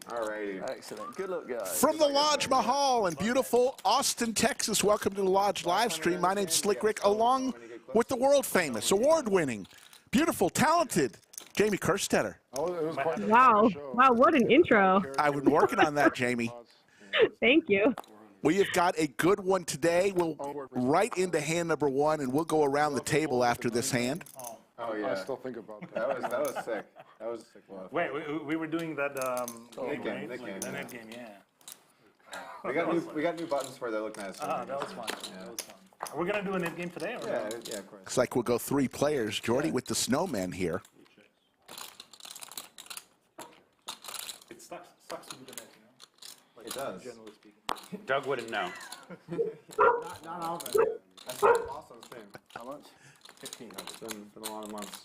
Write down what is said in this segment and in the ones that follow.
Alrighty. Excellent. Good luck, guys. From the Lodge Mahal in beautiful Austin, Texas, welcome to the Lodge live stream. My name's Slick Rick, along with the world famous, award-winning, beautiful, talented Jamie Kerstetter. Wow. Wow, what an intro. I've been working on that, Jamie. Thank you. We have got a good one today. We'll right into hand number one, and we'll go around the table after this hand. Oh yeah. I still think about that. That was sick. That was a sick one. Wait, we were doing that Nik game, right? Nik game, The yeah. Nik game, yeah. We got new buttons for that look nice. Ah, that was fun. Yeah. That was fun. Are we gonna do a Nik game today? Or Yeah, yeah, of course. Looks like we'll go three players. Jordi with the snowmen here. It sucks to do the Nik, you know? Like, It does. generally speaking. Doug wouldn't know. Not all of it. I saw it lost on stream. How much? 1500. It's been a lot of months.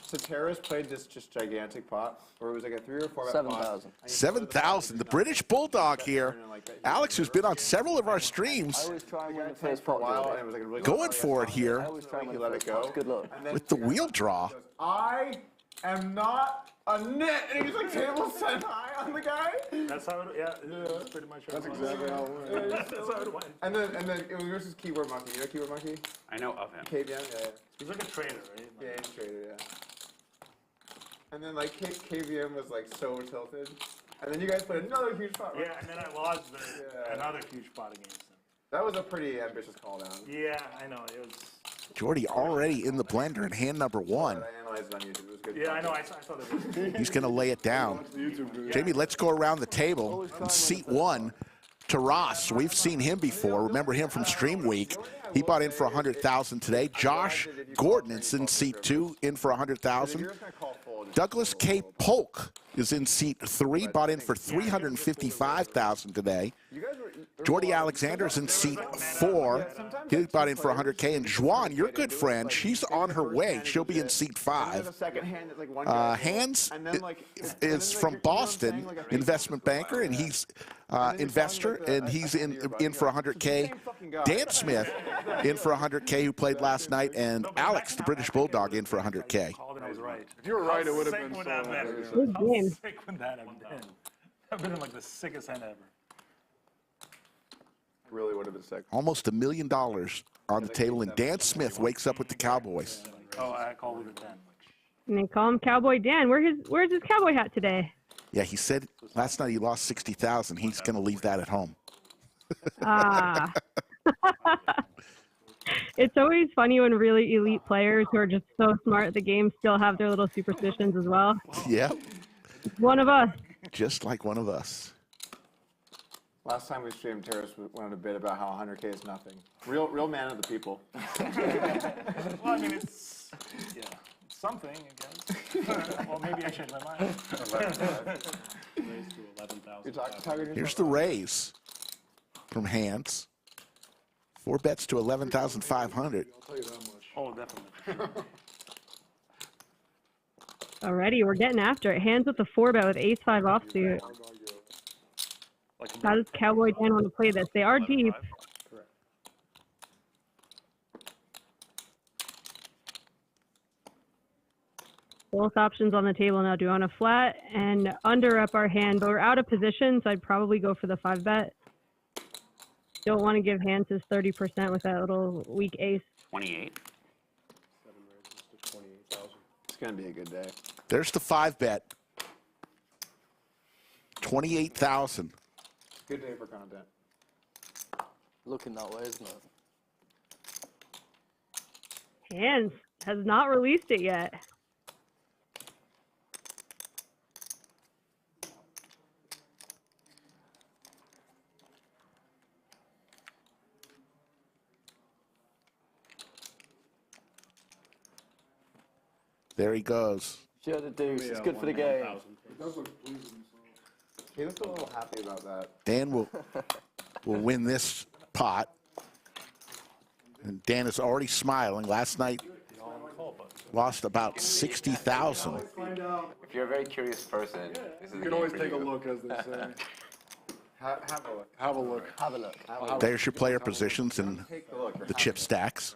So Terrace played this just gigantic pot, or it was like a 3 or 4 bet 7,000. 7,000. The British Bulldog here. Alex, who's been on several of our streams, I always try and win the First first for a pot. while, Jordi. and it was like a really going for it I here always try and win He the let first it go. pot. Good luck. And then with the wheel draw. I am not a nit, and he was like table set high on the guy. That's how it, yeah, that's pretty much That's how it exactly how it went. That's how it went. And then it was versus Keyboard Monkey. You know Keyboard Monkey? I know of him. KVM, yeah. He's like a trader, right? Yeah, he's a trader, yeah. And then like KVM was like so tilted. And then you guys played another huge pot. Right? Yeah, and then I lost Yeah. another huge pot against him. That was a pretty ambitious call down. Yeah, I know. It was. Jordi already in the blender in hand number one. I analyzed it on YouTube. It was good. Yeah, I know. I saw that. He's going to lay it down. Jamie, let's go around the table. In seat one, to Ross. We've seen him before. Remember him from Stream Week. He bought in for 100,000 today. Josh Gordon is in seat two, in for 100,000. Douglas K. Polk is in seat three, bought in for 355,000 today. Jordi Alexander's in seat four. He bought in for 100K. And Xuan, your good friend, she's on her way. She'll be in seat five. Handz is from Boston, investment banker, and he's investor, and he's in for 100K. Dan Smith in for 100K, who played last night, and Alex, the British Bulldog, in for 100K. I was right. If you were right, it would have been Sick would so that happy. been? How game. sick would that have been? I've been in like the sickest hand ever. Really would have been sick. Almost $1 million on the table, and Dan Smith wakes up with the Cowboys. Oh, I called it a 10. And they call him Cowboy Dan. Where's his cowboy hat today? Yeah, he said last night he lost 60,000. He's going to leave that at home. Ah. It's always funny when really elite players who are just so smart at the game still have their little superstitions as well. Yeah, One of us. just like one of us. Last time we streamed, Terrace went on a bit about how 100K is nothing. Real man of the people. Well, I mean, it's something, I guess. Well, maybe I changed my mind. You're talking Here's the raise from Handz. 4 bets to 11,500. Oh, definitely. Alrighty, we're getting after it. Handz with the 4-bet with ace-5 offsuit. How does Cowboy Dan want to play this? They are deep. Both options on the table now. Do you want a flat and under up our hand? But we're out of position, so I'd probably go for the 5-bet. Don't want to give Handz his 30% with that little weak ace. 28. It's going to be a good day. There's the 5-bet. 28,000. Good day for content. Looking that way, isn't it? Handz has not released it yet. There he goes. Sure to do. It's good for the game. He looks a little happy about that. Dan will win this pot. And Dan is already smiling. Last night, lost about 60,000. If you're a very curious person, this is the You can game always for take a you. look, as they say. Have a look. Have a look. Have a look. There's your player positions and Take a look. the chip stacks.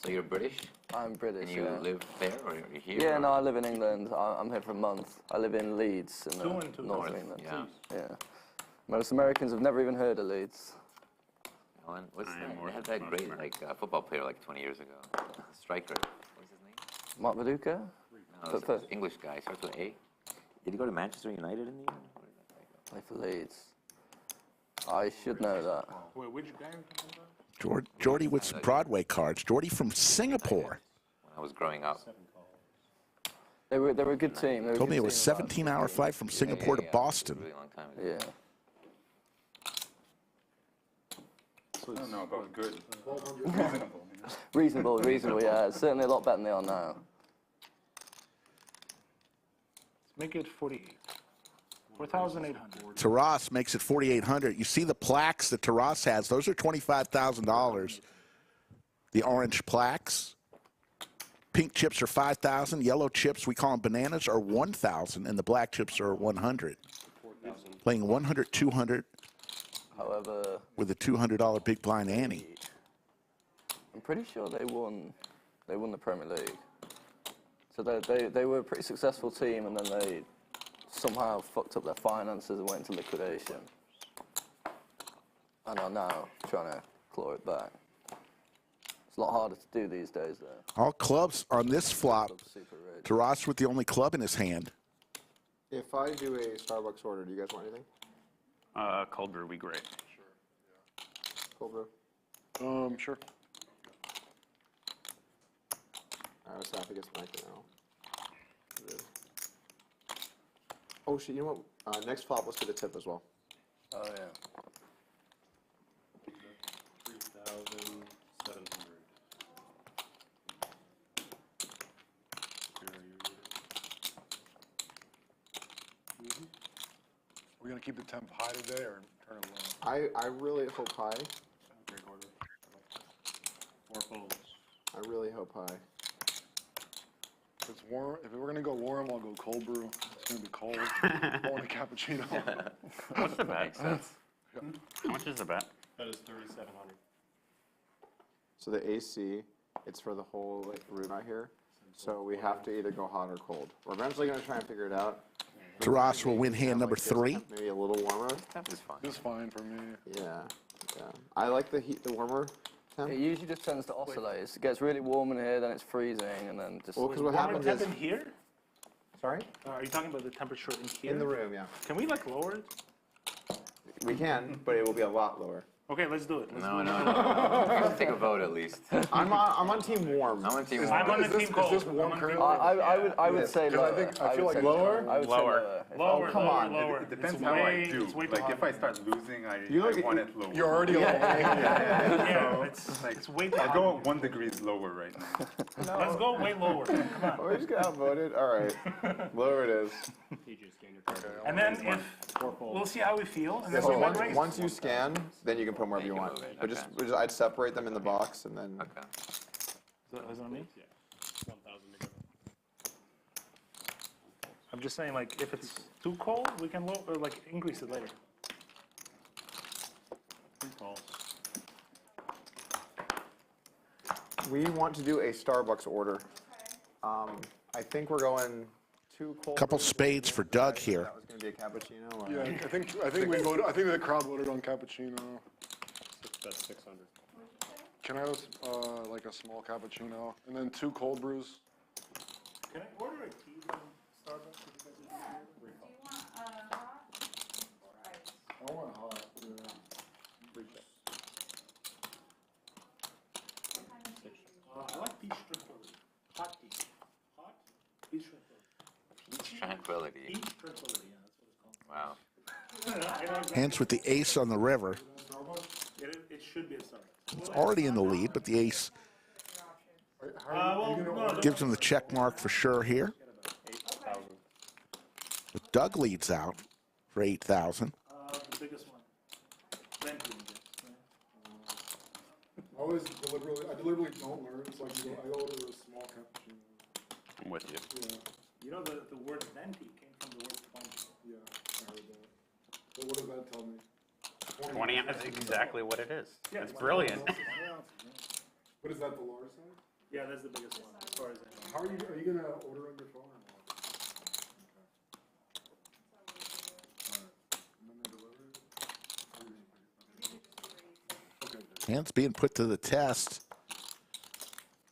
So you're British? I'm British, And you yeah. live there or you're here? Yeah, or- no, I live in England. I'm here for a month. I live in Leeds in the Two and two. north of North, England. yeah. Yeah. Most Americans have never even heard of Leeds. Alan, what's I am that? They more had that from great America. football player like 20 years ago. Striker. What's his name? Mark Viduka? No, it was an English guy. Starts with A. Did he go to Manchester United in the end? Where did that guy go? Play for Leeds. I should know that. Wait, which guy are you talking about? Jordi with some Broadway cards. Jordi from Singapore. When I was growing up. They were a good team. They were a Told me good it was team 17-hour flight from Singapore to Yeah, Boston. A really long time ago. Yeah. I don't know about good. Reasonable. You know? Reasonable, yeah. It's certainly a lot better than they are now. Let's make it 48. 4,800. Taras makes it 4,800. You see the plaques that Taras has. Those are $25,000. The orange plaques. Pink chips are 5,000. Yellow chips, we call them bananas, are 1,000, and the black chips are 100. Playing 100, 200 However, with a $200 big blind ante. I'm pretty sure they won the Premier League. So they were a pretty successful team, and then they somehow fucked up their finances and went into liquidation. And are now trying to claw it back. It's a lot harder to do these days, though. All clubs on this flop. Club's super rich. Taras with the only club in his hand. If I do a Starbucks order, do you guys want anything? Cold brew would be great. Cold brew. Sure. I was half against Mike now. Oh shit, you know what? Next flop, let's get a tip as well. Oh, yeah. 3,700. We're gonna keep the temp high today or turn it low? I really hope high. Great order. 4 folds. I really hope high. If it's warm, if we're gonna go warm, I'll go cold brew. It's gonna be cold. I want a cappuccino. What's the bet? Makes sense. How much is the bet? That is 3,700. So the AC, it's for the whole like room out here. So we have to either go hot or cold. We're eventually gonna try and figure it out. Taras will win hand number Like this, 3. Maybe a little warmer. That was fun. This is fine for me. Yeah, yeah. I like the heat, the warmer temp. It usually just tends to oscillate. It gets really warm in here, then it's freezing, and then just... Well, because what Warmer happens temp is, in here? sorry, Are you talking about the temperature in here? in the room, yeah. Can we like lower it? We can, but it will be a lot lower. Okay, let's do it. Let's No, do no, it. no. Take a vote at least. I'm on team warm. I'm on team I'm on one. the team cold. Is this warm I'm on team currently? I would say Because I lower. think- I feel would like say lower? I would say Lower. lower. Lower, come lower, on. lower. It depends It's how I way- do. it's way too Like hot. if I start losing, You I look at- want it lower. You're already low. Yeah, it's way too I'll hot. go 1 degree lower right now. Let's go way lower. Come on. Oh, we just got outvoted? All right. Lower it is. TJ standard card. And then if we'll see how we feel, and then So we might raise. once you scan, then you can put them wherever you can want. move it, But okay. I'd separate them in the box and then. Okay. Is that me? Yeah. 1,000 to go. I'm just saying, like, if it's too cold, we can like increase it later. 3 calls. We want to do a Starbucks order. I think we're going 2 cold. Couple brews. spades for Doug here. That was going to be a cappuccino. Or Yeah, I think we voted. I think the crowd voted on cappuccino. That's 600. Can I have like a small cappuccino and then 2 cold brews? Can I order a tea from Starbucks? I want hot. I like peach tranquility. Hot tea. Hot peach tranquility. Peach tranquility. Peach tranquility, yeah, that's what it's called. Wow. Handz with the ace on the river. It should be a Starbucks. It's already in the lead, but the ace gives him the check mark for sure here. 8,000. But Doug leads out for 8,000. The biggest one. Bentley, I deliberately don't learn, so I order a small cappuccino. I'm with you. Yeah, You know the word venti came from the word 20. yeah, I heard that. But what does that tell me? 20 is exactly what it is. Yeah, It's brilliant. What is that, the lower side? Yeah, that's the biggest one, as far as I know. How are you gonna order on your phone or what? Handz being put to the test.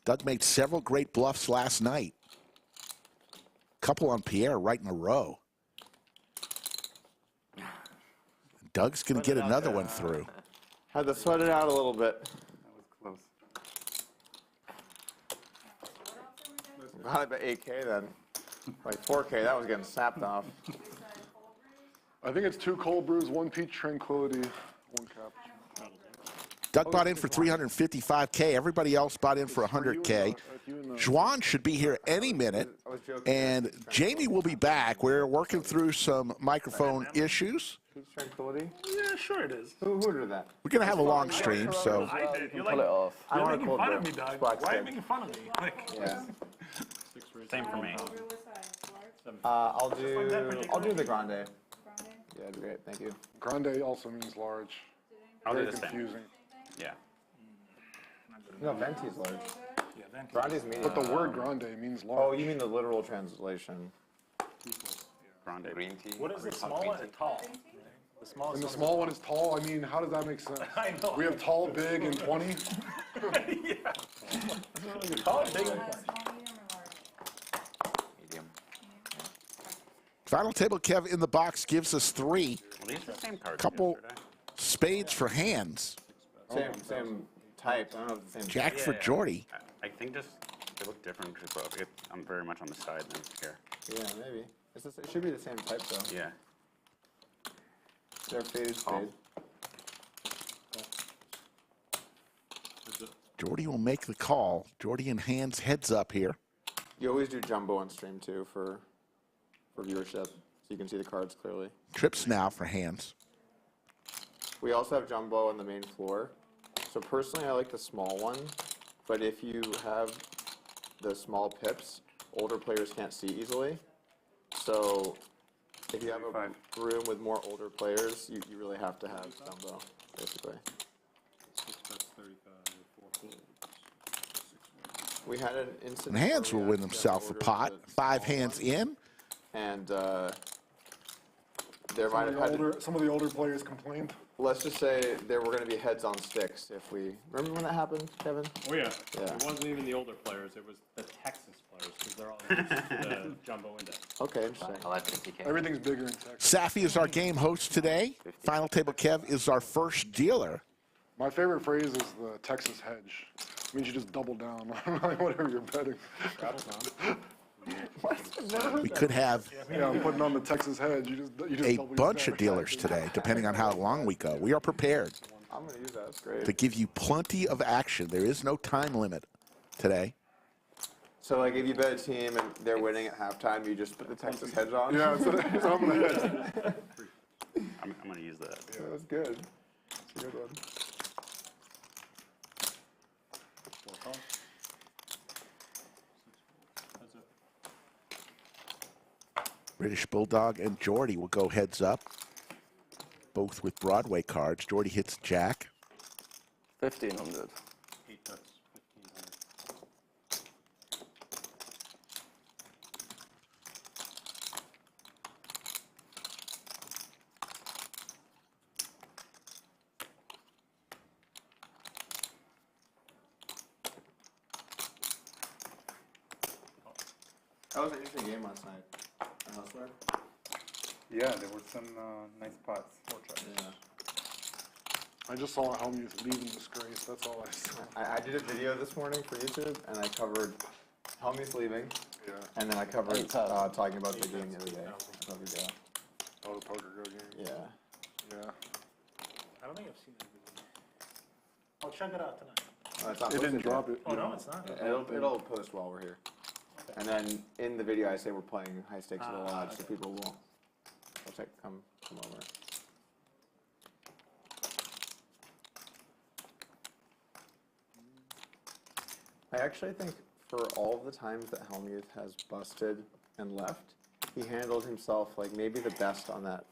Doug made several great bluffs last night. Couple on Pierre right in a row. Doug's going to get another one through. Had to sweat it out a little bit. That was close. Probably about 8K then. Like 4K, that was getting sapped off. I think it's 2 cold brews, 1 peach tranquility, 1 cappuccino. Doug bought in for 355K. Everybody else bought in for 100K. Xuan should be here any minute. And Jamie will be back. We're working through some microphone issues. Tranquility? Yeah, sure it is. Who ordered that? We're going to have a long stream, so I did. You're Pull it off. You're making fun of me, Doug. Why are you making fun of me? Like, Yeah. Same for me. I'll do the grande. Yeah, that'd be great. Thank you. Grande also means large. I'll do Very the same. confusing. Yeah. No, venti's large. yeah, then Grande's medium. But the word grande means large. Oh, you mean the literal translation? Grande. Green tea. what is the small one and tall? The smallest And the one small one is tall. I mean, how does that make sense? I know. We have tall, big, and 20. Yeah. Tall and big and fun. Medium. final table Kev in the box gives us 3. Well, these are the same cards. Couple yesterday. spades for Handz. Same type. I don't know if it's the same. Jack for Jordi. I think just they look different because I'm very much on the side than here. Yeah, maybe. It should be the same type though. Yeah. They're faded spade. Jordi will make the call. Jordi and Handz heads up here. You always do jumbo on stream too for viewership, so you can see the cards clearly. Trips now for Handz. We also have jumbo on the main floor. So personally, I like the small one, but if you have the small pips, older players can't see easily. So if you have a room with more older players, you really have to have jumbo, basically. We had an incident. And Handz will where we win himself a accidentally pot. ordered the 5 small hands one, in. And there might have had. Some of the older players complained. Let's just say there were going to be heads on sticks if we. Remember when that happened, Kevin? Oh yeah. Yeah. It wasn't even the older players. It was the Texas players because they're all used to the jumbo index. Okay, interesting. I like the TK. Everything's bigger in Texas. Safi is our game host today. Final table Kev is our first dealer. My favorite phrase is the Texas hedge. It means you just double down on whatever you're betting. We could have Yeah, I'm putting on the Texas hedge. You just a double your bunch bet. of dealers today, depending on how long we go. We are prepared I'm going to use that. That's great. to give you plenty of action. There is no time limit today. So, like, if you bet a team and they're winning at halftime, you just put the Texas hedge on? Yeah, so I'm gonna hedge. I'm gonna use that. Yeah, that's good. That's a good one. British Bulldog and Jordi will go heads up, both with Broadway cards. Jordi hits Jack. 1,500. 8 bets, 1,500. That was an interesting game last night. Elsewhere? Yeah, there were some nice spots. Yeah. I just saw Hellmuth leave in disgrace. That's all I saw. I did a video this morning for YouTube, and I covered Hellmuth leaving, Yeah. and then I covered talking about the game the other day. I covered, yeah. Oh, the poker go game. Yeah. Yeah. I don't think I've seen that video. I'll check it out tonight. It's not It didn't posted drop yet. it. Oh, no, it's not? It'll post while we're here. And then in the video, I say we're playing high stakes at the lodge, so people will. I'll check. Come over. I actually think for all of the times that Hellmuth has busted and left, he handled himself like maybe the best on that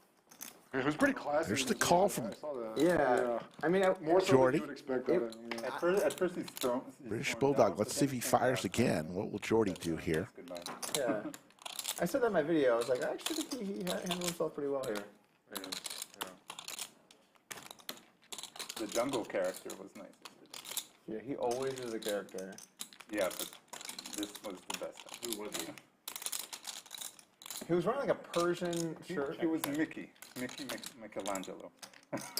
It was pretty classy. There's the call from I saw that. Yeah. I mean, More so than Jordi. you would expect. Yeah. At first he's thrown. British Bulldog. Let's see if he fires again. What will Jordi do here? yeah. I said that in my video. I was like, I actually think he handled himself pretty well here. Yeah. The jungle character was nice. Yeah, he always is a character. Yeah, but this was the best. Who was he? He was wearing like a Persian shirt. He was Mickey Michelangelo.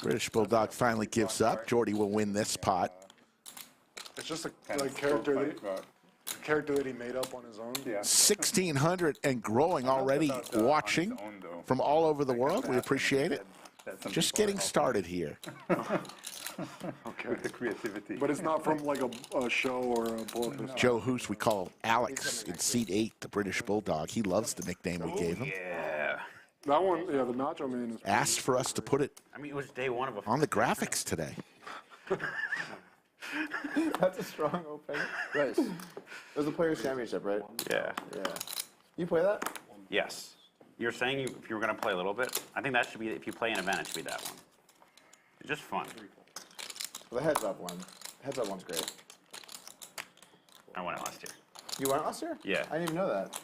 British Bulldog finally gives up. Jordi will win this pot. It's just a Kind of character spoke that, like, character that he made up on his own. yeah. 1,600 and growing already, About, on watching his own, though. from all over the world. We appreciate it. That some Just people getting are started here. Okay. with the creativity. But it's not from like a show or a book. Or Joe Hoos, we call Alex in seat 8, the British Bulldog. He loves the nickname we gave him. Yeah. That one, yeah, the Nacho Man is. Asked for us to put it I mean, it was day one of a. on the graphics today. That's a strong opening. Race. It was the Players' Championship, right? Yeah. Yeah. You play that? Yes. You're saying if you were going to play a little bit, I think that should be, if you play an event, it should be that one. It's just fun. Well, the heads up one. Heads up one's great. I won it last year. You won it last year? Yeah. I didn't even know that.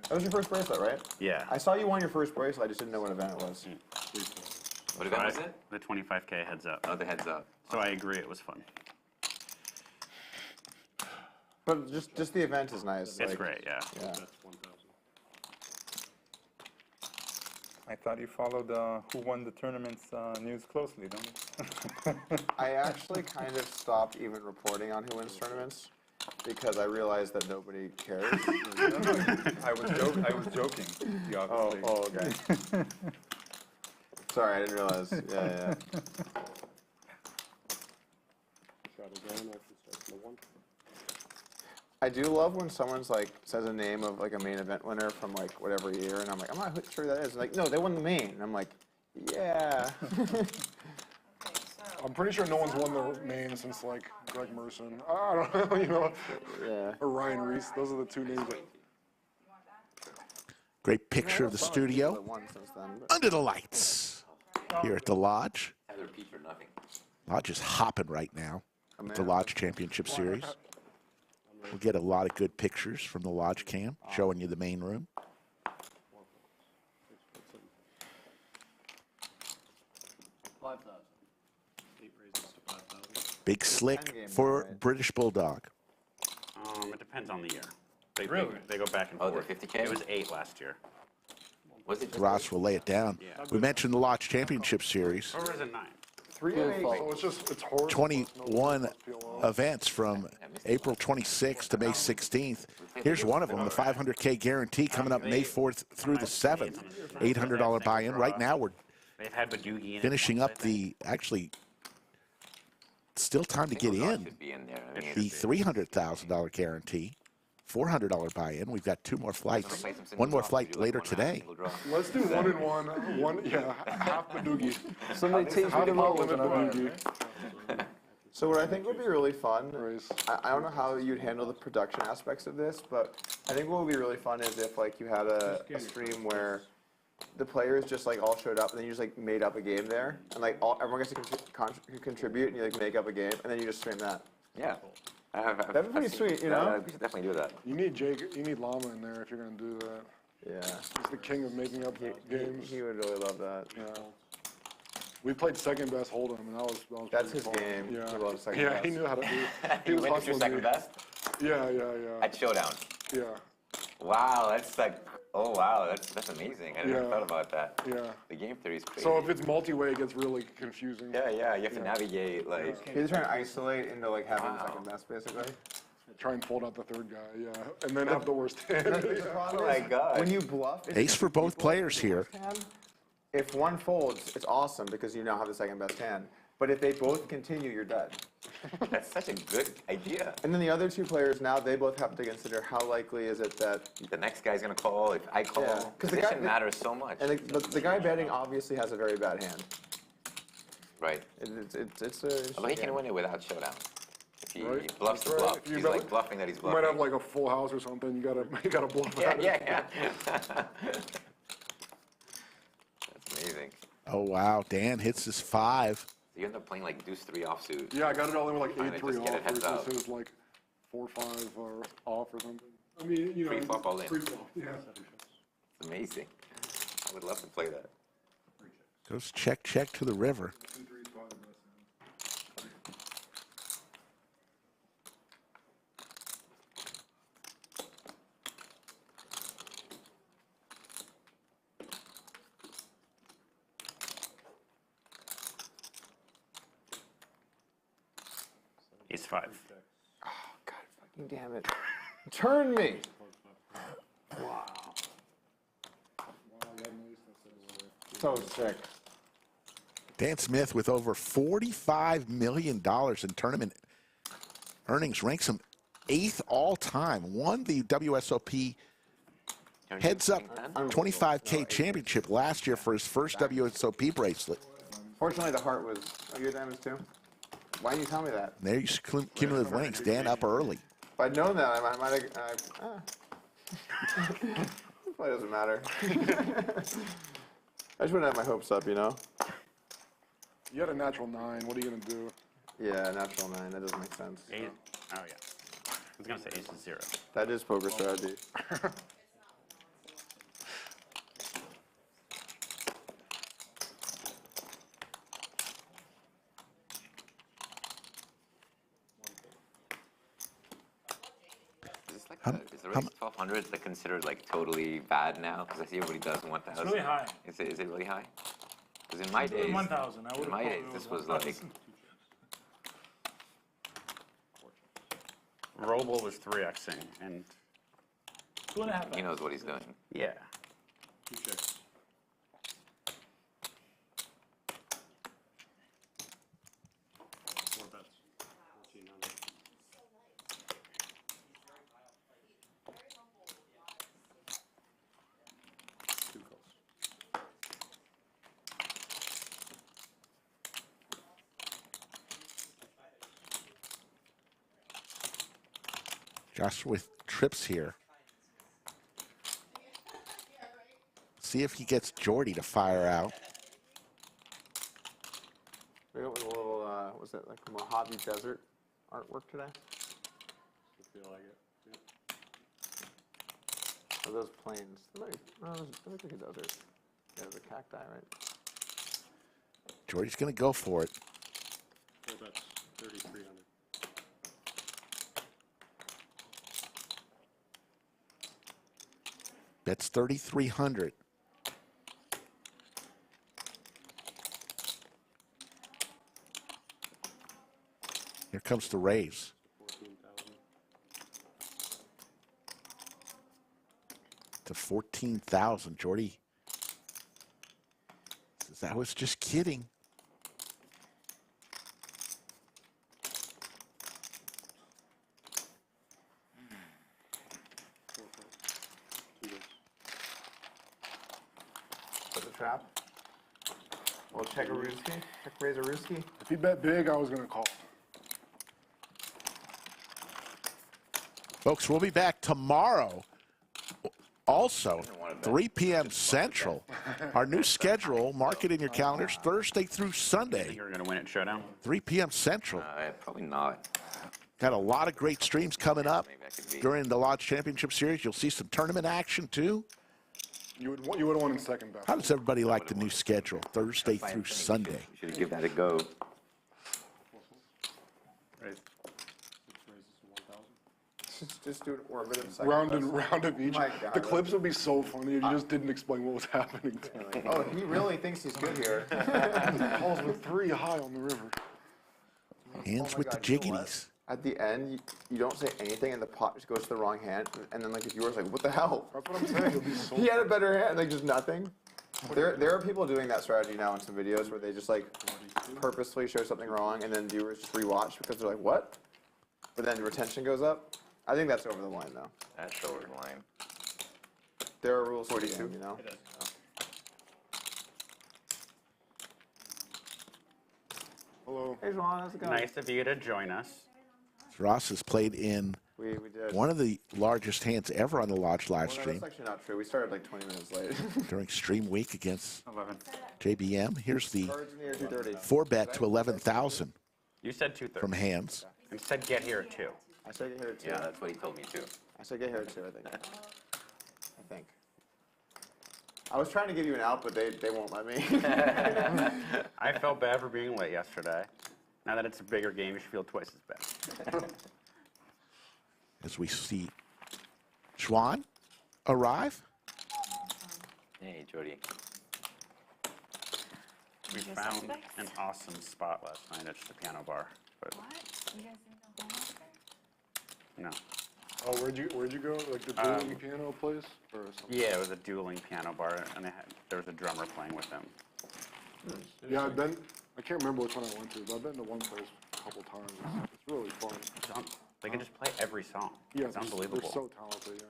That was your first bracelet, right? Yeah. I saw you won your first bracelet. I just didn't know what event it was. What event was it? The 25K heads up. Oh, the heads up. So I agree, it was fun. But just the event is nice. It's like, great, yeah. Yeah. I thought you followed who won the tournament's news closely, don't you? I actually kind of stopped even reporting on who wins tournaments because I realized that nobody cares. I was joking. You obviously. Oh, okay. Sorry, I didn't realize. Yeah. I do love when someone's like says a name of like a main event winner from like whatever year, and I'm like, I'm not sure who that is. And like, no, they won the main. And I'm like, yeah. I'm pretty sure no one's won the main since like Greg Merson. I don't know, you know. Yeah. Or Ryan Reese. Those are the two names. Great picture of the studio Won since then, but- under the lights here at the Lodge. Either repeat or nothing. Lodge is hopping right now with the Lodge Championship Series. We'll get a lot of good pictures from the Lodge cam showing you the main room. Big slick for British Bulldog. It depends on the year. They go back and Oh, forth. the 50K? It was 8 last year. Was it just Ross will lay it down. Yeah. We mentioned the Lodge Championship Series. Or was it 9? 3 of 8. So it's horrible. 21 events from April 26th to May 16th. Here's one of them, the 500K guarantee coming up May 4th through the 7th. $800 buy-in. Right now we're They've had Badoogie in it finishing once, up I think. the, actually, still time to get in. should be in there? I mean, The $300,000 guarantee. $400 buy-in. We've got 2 more flights. One more flight later today. Let's do 1 and 1. Half Badoogie. Somebody teach me Half the rules limit and I'll Badoogie. So what I think would be really fun, Race. I don't know how you'd handle the production aspects of this, but I think what would be really fun is if like you had a stream where the players just like all showed up and then you just like made up a game there and like everyone gets to contribute and you like make up a game and then you just stream that. Yeah. That'd be pretty sweet, you know? We should definitely do that. You need Jake. You need Llama in there if you're gonna do that. Yeah. He's the king of making up games. He would really love that. Yeah. We played second best Hold'em, and that was That's pretty his fun. game. Yeah. He loves second yeah, best. he knew how to do it. He You was went with your hustling second me. best? Yeah. At Showdown. Yeah. Wow, that's like, oh wow, that's amazing. I never Yeah. thought about that. Yeah. The game theory is crazy. So if it's multi-way, it gets really confusing. Yeah, you have to navigate, like, He's trying to isolate into like having second best basically. Try and fold out the third guy, yeah. And then have the worst hand. The problem my is, God. when you bluff, if Ace for both players here. if one folds, it's awesome because you now have the second best hand. But if they both continue, you're dead. that's such a good idea. And then the other 2 players now they both have to consider how likely is it that The next guy's gonna call, if I call, Yeah, 'cause the guy- position matters so much. and the guy betting obviously has a very bad hand. Right. It's a. Although he can win it without Showdown. If he Right. bluffs the Right. bluff. If you He's bet- like bluffing that he's You bluffing. might have like a full house or something. You gotta bluff out. Yeah. That's amazing. Oh, wow. Dan hits his 5. You end up playing like deuce 3 offsuit. Yeah, I got it all in with like Trying to 8-3 just get off it heads up. versus his like 4-5 off or something. I mean, you know, Pre-flop all in. pre-flop, yeah. It's amazing. I would love to play that. Goes check, check to the river. Ace 5. Oh, God fucking damn it. Turn me. Wow. So sick. Dan Smith with over $45 million in tournament earnings ranks him 8th all-time. Won the WSOP Heads Up 25K championship last year for his first WSOP bracelet. Fortunately, the heart was. Oh, your diamonds too? Why didn't you tell me that? There's cumulative winnings. Dan up early. If I'd known that, I might have. Probably doesn't matter. I just wouldn't have my hopes up, you know? You had a natural 9. What are you going to do? Yeah, natural 9. That doesn't make sense. Ace. Oh, yeah. I was going to say ace is 0. That is poker strategy. Is the race 1200 like considered like totally bad now? Because I see everybody does 1000. It's really high. Is it really high? Because in my Doing days, 1000. I would in my days, this was like Roble was 3xing, and 2.5. he knows what he's doing. yeah. 2 checks. Four bets. 1400. Two calls. Josh with trips here. See if he gets Jordi to fire out. We went with a little, was it like Mojave Desert artwork today? I feel like it. Yeah. Or those plains? No, those look like a desert. Yeah, there's a cacti, right? Jordi's going to go for it. 4 bets. 3,300. That's 3,300. Here comes the raise. 14,000. To 14,000. Jordi says, I was just kidding. Put the trap. We'll check a Ruski. Check raise a Ruski. If he bet big, I was going to call. Folks, we'll be back tomorrow. Also, 3 p.m. Central. Our new schedule, mark it in your calendars, Thursday through I think Sunday, you're going to win at Showdown. 3 p.m. Central. Probably not. Got a lot of great streams coming up Maybe I could be. during the Lodge Championship Series. You'll see some tournament action, too. You would have won in second bet. How does everybody like the new schedule, Thursday through Sunday? We should give that a go. Raise. 6 raises to 1,000. Just do an orbit of second. Round of each. My God, The clips would be so funny if you just didn't explain what was happening. Oh, he really thinks he's good here. Calls with 3 high on the river. Hands Oh my with the God, you know what? jiggities. At the end, you don't say anything, and the pot just goes to the wrong hand, and then like the viewer's like, "What the hell?" That's what I'm saying. It'll be so He had a better hand, like just nothing. There are people doing that strategy now in some videos where they just like purposely show something wrong, and then viewers just rewatch because they're like, "What?" But then the retention goes up. I think that's over the line, though. That's over the line. There are rules to the game, you know. Hello. Hey, Juan, how's it going? Nice of you to join us. Ross has played in We did. One of the largest hands ever on the Lodge live Well, no, stream that's actually not true. We started like 20 minutes late. during stream week against 11. JBM. Here's the Cards in the air 230. 4-bet to 11,000 You said 2:30. from Handz. You said get here at 2. I said get here at 2. Yeah, that's what he told me too. I said get here at 2, I think. I think. I was trying to give you an out, but they won't let me. I felt bad for being late yesterday. Now that it's a bigger game, you should feel twice as bad. As we see Xuan arrive. Hey, Jordi. We found an awesome spot last night at the piano bar. But What? You guys didn't go home? no. Oh, where'd you go? Like the dueling piano place or something? Yeah, it was a dueling piano bar, and there was a drummer playing with them. Yeah, I've been. I can't remember which one I went to, but I've been to one place a couple times. It's really fun. They can just play every song. Yeah, It's unbelievable. They're so talented. Yeah.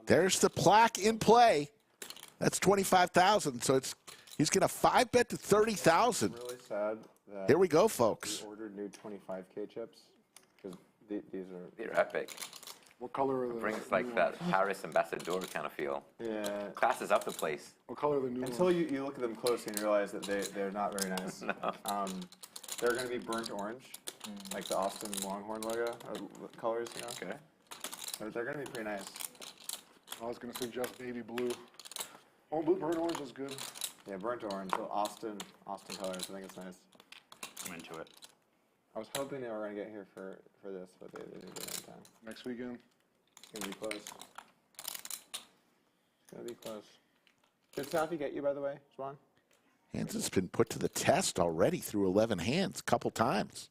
There's the plaque in play. That's 25,000. So he's going to 5-bet to 30,000. Really sad that Here we go, folks. we ordered new 25K chips because these are. They're epic. What color are the? Brings like that Paris ambassador kind of feel. Yeah. Classes up the place. What color are the new Until ones? you look at them closely and realize that they're not very nice. No. They're going to be burnt orange, like the Austin Longhorn logo colors, you know? Okay. They're going to be pretty nice. I was gonna suggest baby blue. Oh, blue burnt orange is good. Yeah, burnt orange, so Austin colors. I think it's nice. I'm into it. I was hoping they were going to get here for this, but they didn't get it in time. Next weekend. It's going to be close. It's going to be close. Did Safi get you, by the way, Xuan? Handz has been put to the test already through 11 hands a couple times.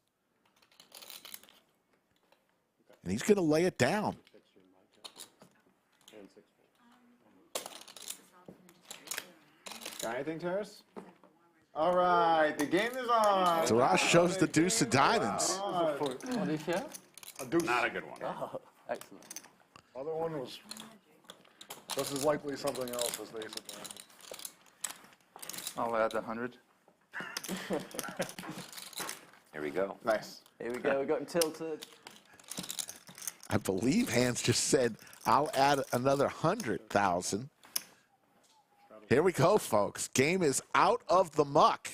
And he's going to lay it down. Got anything, Terrace? All right, the game is on. Taras shows the deuce of diamonds. What do you share? A deuce. Not a good one. Oh, excellent. Other one was just as likely something else as the ace of diamonds. I'll add 100. Here we go. Nice. Here we go. We got him tilted. I believe Handz just said, I'll add another 100,000. Here we go, folks. Game is out of the muck.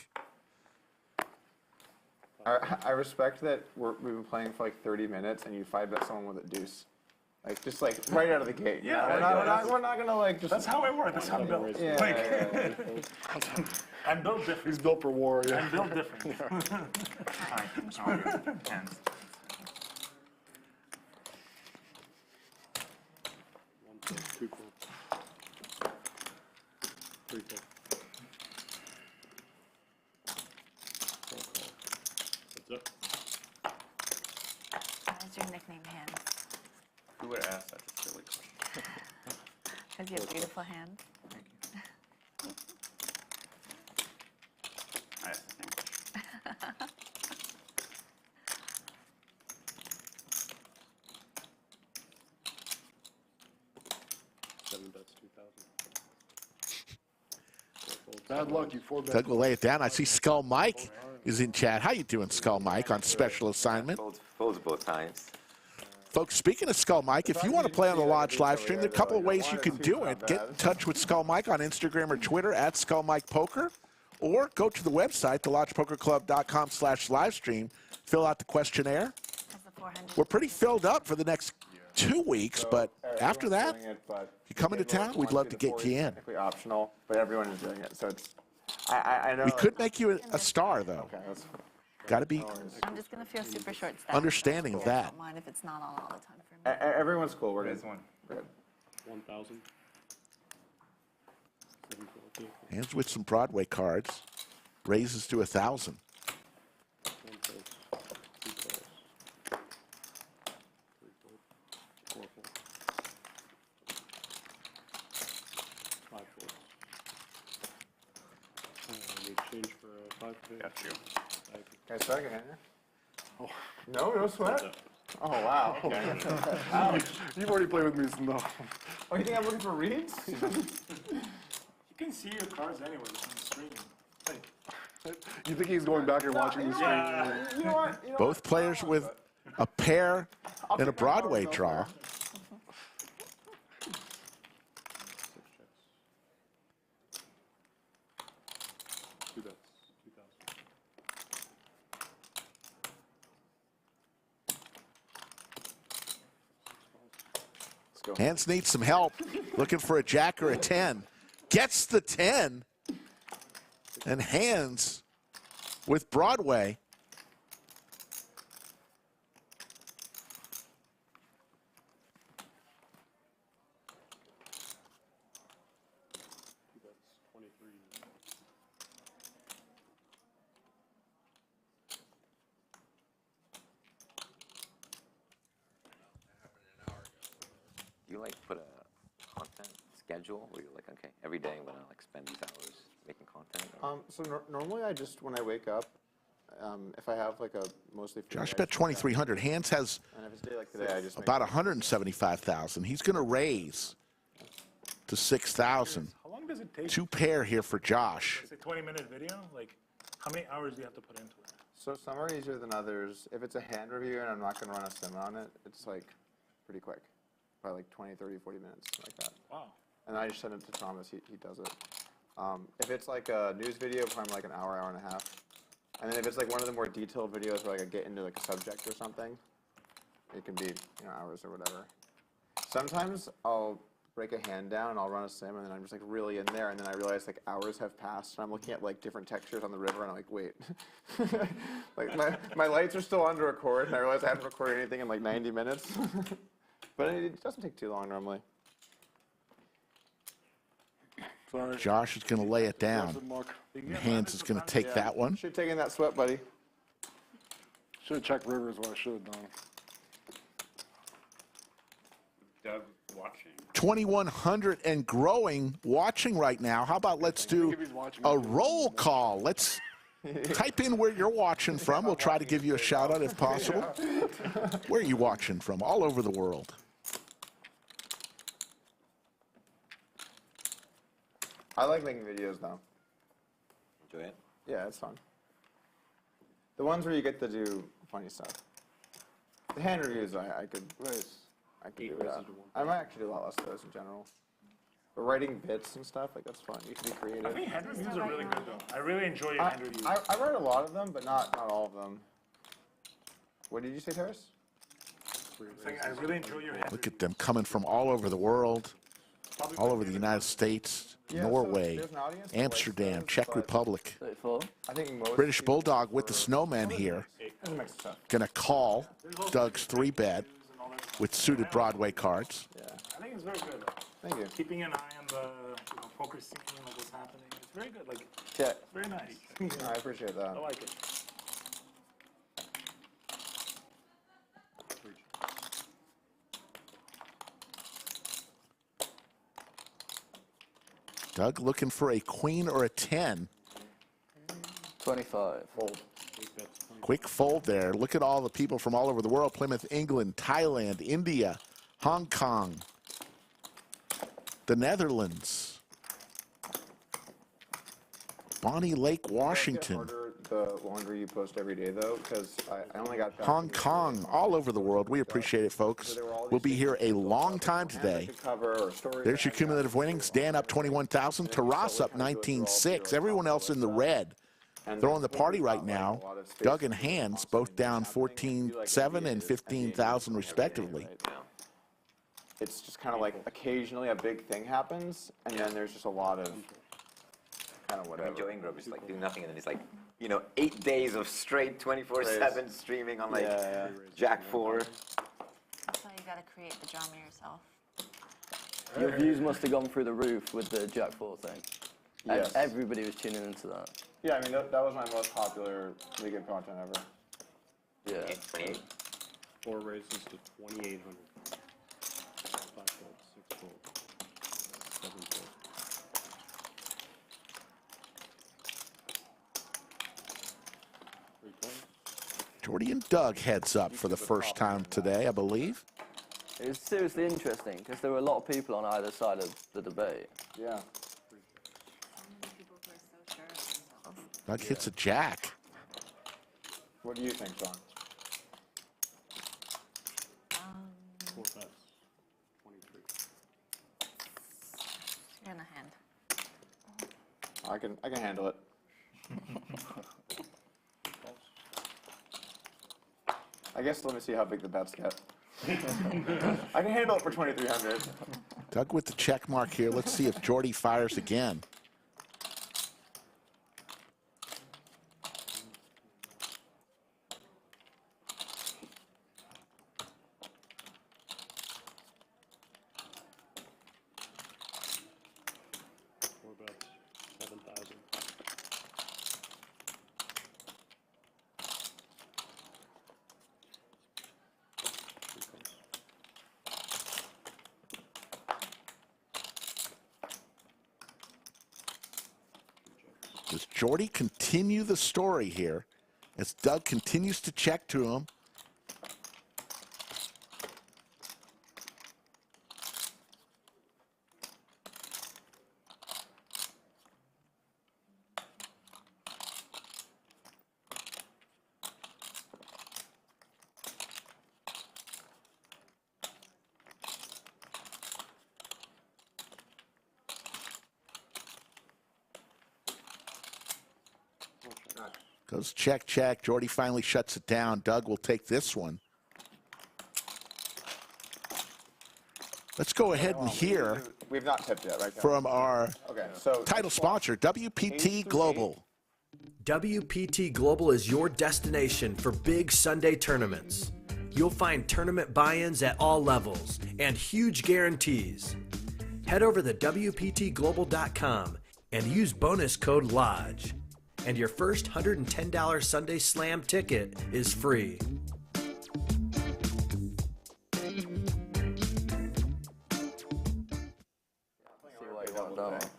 I respect that we've been playing for like 30 minutes and you 5-bet someone with a deuce. Like, just like right out of the gate. you Yeah, know? We're not going to like just. That's how I work. That's how I'm built. Yeah, Like, yeah, I'm built different. He's built for war, yeah. I'm built different. Hands. Two cool. Three cool. What's up? What's your nickname, Handz? Who would ask such a silly question? Because you have beautiful hands. I asked the same question. 7 bets, 2,000. Bad luck, you 4-bet. Doug will lay it down. I see Skull Mike is in chat. How you doing, Skull Mike, on special assignment? Folds both times. Folks, speaking of Skull Mike, if you want to play on the Lodge live stream, there are a couple of ways you can do it. Get in touch with Skull Mike on Instagram or Twitter at Skull Mike Poker, or go to the website, thelodgepokerclub.com/livestream, fill out the questionnaire. We're pretty filled up for the next 2 weeks, but after that, if you come into town, we'd love to get you in. Technically optional, but everyone is doing it, so it's. I know. We could make you a star, though. Okay, that's. Got to be I'm just going to feel super short-staffed. understanding of that. I don't mind if it's not on all the time for me. Everyone's cool. We're good. one. We're good. 1,000. Handz with some Broadway cards. Raises to 1,000. 1 fold. 2 folds. 3 fold. 4 fold. 5 folds. We exchange for a 5 fold. Got you. Guys, second, huh? Oh. No sweat. Oh, wow. Okay. You've already played with me, so no. Oh, you think I'm looking for reads? You can see your cards anyway from the screen. Like, You think he's going back and watching the screen? You know what? Both players with a pair and a Broadway draw. Handz needs some help, looking for a jack or a 10. Gets the 10. And Handz with Broadway. You like put a content schedule where you're like, okay, every day I'm gonna like spend these hours making content? Or? So normally I just, when I wake up, if I have like a mostly free Josh day, bet 2,300. Handz has and if it's a day like today, I just about 175,000. He's going to raise to 6,000. how long does it take? 2 pair here for Josh. It's a 20-minute video. Like, how many hours do you have to put into it? So some are easier than others. If it's a hand review and I'm not going to run a sim on it, it's like pretty quick. Probably like 20, 30, 40 minutes, like that. Wow. And I just send it to Thomas, he does it. If it's like a news video, probably like an hour, hour and a half. And then if it's like one of the more detailed videos where like I get into like a subject or something, it can be, hours or whatever. Sometimes I'll break a hand down and I'll run a sim and then I'm just like really in there and then I realize like hours have passed and I'm looking at like different textures on the river and I'm like, wait. like my lights are still under record and I realize I haven't recorded anything in like 90 minutes. But it doesn't take too long normally. Sorry. Josh is going to lay it down. And Handz is going to take that one. Should have taken that sweat, buddy. Should have checked rivers, what I should have done. Doug watching. 2,100 and growing, watching right now. How about let's do a roll call? Let's type in where you're watching from. We'll try to give you a shout out if possible. Where are you watching from? All over the world. I like making videos now. Enjoy it? Yeah, it's fun. The ones where you get to do funny stuff. The hand reviews, I could do that. I might actually do a lot less of those in general. But writing bits and stuff, like that's fun. You can be creative. I think hand reviews are really good though. I really enjoy your hand reviews. I write a lot of them, but not all of them. What did you say, Terrace? I really enjoy your hand Look at them coming from all over the world, all over the United States, Norway, there's an audience that Amsterdam, likes those, Czech but Republic. I think most British people Bulldog with the prefer- snowman here. There's a mix of stuff. Going to call Doug's 3-bet with suited Broadway cards. Yeah. I think it's very good. Thank you. Keeping an eye on the poker scene, like what's happening. It's very good. Like, Check. it's very nice. No, I appreciate that. I like it. Doug looking for a queen or a 10. 25. Fold. Quick fold there. Look at all the people from all over the world. Plymouth, England, Thailand, India, Hong Kong, the Netherlands, Bonnie Lake, Washington, Harder the longer you post every day, though, because I only got back Hong from Kong, all over the world. We appreciate it, folks. We'll be here a long time today. There's your cumulative winnings. Dan up 21,000. Taras up 19,600. Everyone else in the red. Throwing the party right now. Doug and Handz both down 14,700 and 15,000 respectively. It's just kind of like occasionally a big thing happens, and then there's just a lot of kind of whatever. Joe Ingram is like doing nothing, and then he's like, 8 days of straight 24/7 streaming on like Jack 4. That's why you gotta create the drama yourself. Your views must have gone through the roof with the Jack 4 thing. Yes. Everybody was tuning into that. Yeah, I mean, that was my most popular weekend content ever. Yeah. 28. 4 raises to 2,800. 5 fold, 6 fold, 7 fold. Jordi and Doug heads up for the first time today, I believe. It was seriously interesting because there were a lot of people on either side of the debate. Yeah. Doug hits a jack. What do you think, Sean? 4 bets, 23. You're in the hand. I can handle it. I guess let me see how big the bets get. I can handle it for 2,300. Doug with the check mark here. Let's see if Jordi fires again. Does Jordi continue the story here as Doug continues to check to him? Goes check, check. Jordi finally shuts it down. Doug will take this one. Let's go ahead and hear We've not tipped yet, right? from our title sponsor, WPT Global. WPT Global is your destination for big Sunday tournaments. You'll find tournament buy-ins at all levels and huge guarantees. Head over to WPTglobal.com and use bonus code LODGE. And your first $110 Sunday Slam ticket is free.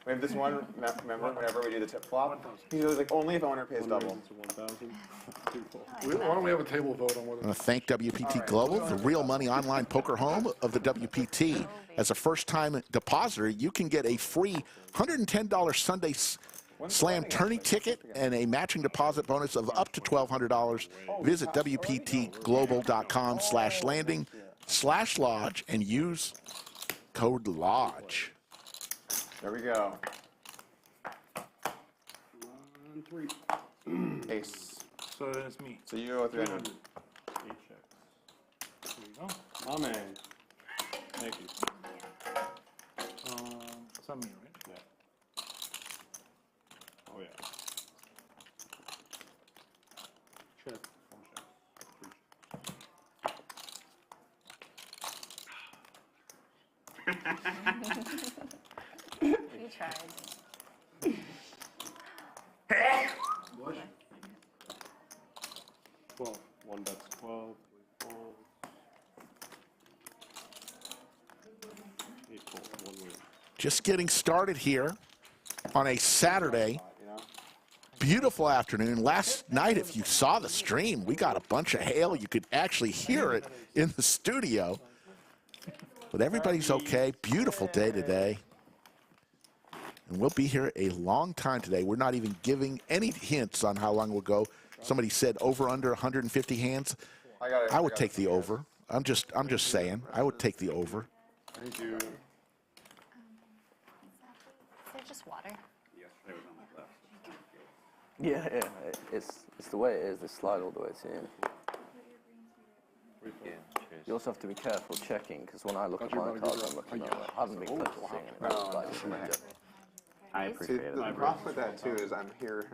We have this one member, whenever we do the tip flop, he goes like, only if owner pays double. Why don't we have a table vote on whether... I want to thank WPT Global, the real money online poker home of the WPT. As a first-time depositor, you can get a free $110 Sunday Slam tourney ticket and a matching deposit bonus of up to $1,200. Visit WPTglobal.com/landing/lodge and use code LODGE. There we go. 1, 3. Ace. So that's me. So you owe 300. 8 checks. There you go. My man. Thank you. It's on me, right? Yeah. Oh, yeah. Check. 1 check. 3 checks. You tried. What? 12. 1 bet's 12. 3 falls. 8 falls. 1 win. Just getting started here on a Saturday. Beautiful afternoon. Last night, if you saw the stream, we got a bunch of hail. You could actually hear it in the studio. But everybody's okay. Beautiful day today. And we'll be here a long time today. We're not even giving any hints on how long we'll go. Somebody said over under 150 hands. I would take the over. I'm just saying. I would take the over. Thank you. Is there just water? Yeah, it's the way it is. They slide all the way to you. Yeah, cheers. You also have to be careful checking because when I look at my cards, I'm looking at I haven't been close to seeing it. I appreciate it. The problem with that too is I'm here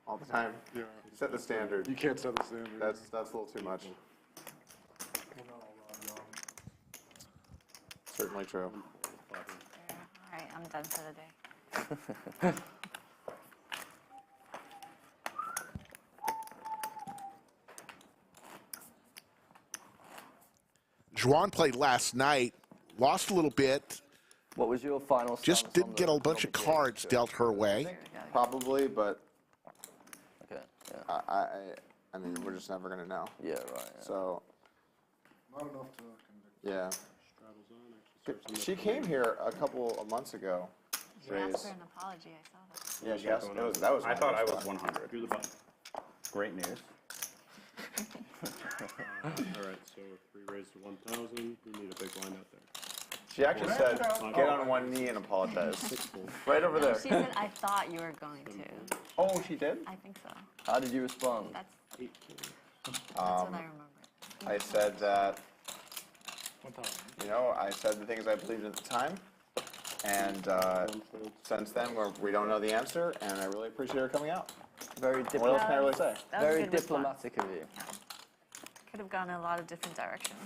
all the time. Yeah. Set the standard. You can't set the standard. That's a little too much. Certainly true. All right, I'm done for the day. Juan played last night, lost a little bit. What was your final Just stance didn't on get the a bunch of cards dealt her way. Probably, but Okay, yeah. I I mean, we're just never gonna know. Yeah, right. Yeah. So, Not enough to convict. yeah. Straddles on, actually starts on the She came here a couple of months ago. She asked for an apology, I saw that. Yeah, she asked. That was. I thought I was 100. You're the button. Great news. All right, so 3 raised to 1,000. We need a big line out there. She actually said, "Get on one knee and apologize." Right over there. She said, I thought you were going to. Oh, she did. I think so. How did you respond? That's 18. what I remember. I said that. 1,000. You know, I said the things I believed at the time, and since then we don't know the answer, and I really appreciate her coming out. Very What else can I really say? That was a Very good response. diplomatic of you. Could have gone in a lot of different directions.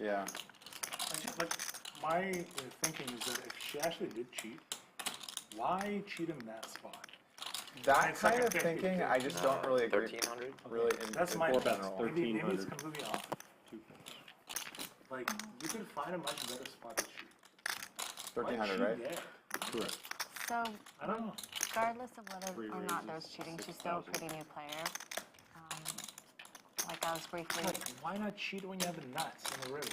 Yeah. Like, my thinking is that if she actually did cheat, why cheat in that spot? That It's like kind a of 50-50. thinking, I just don't really agree. 1,300? Really, That's in my general. maybe it's 1,300. completely off. Like, you could find a much better spot to shoot. 1,300, Why right? cheat there? Correct. So, I don't know. regardless of whether Three or not there was raises, cheating, she's still a 6,000. pretty new player. Like I was briefly. Like, why not cheat when you have the nuts in the river?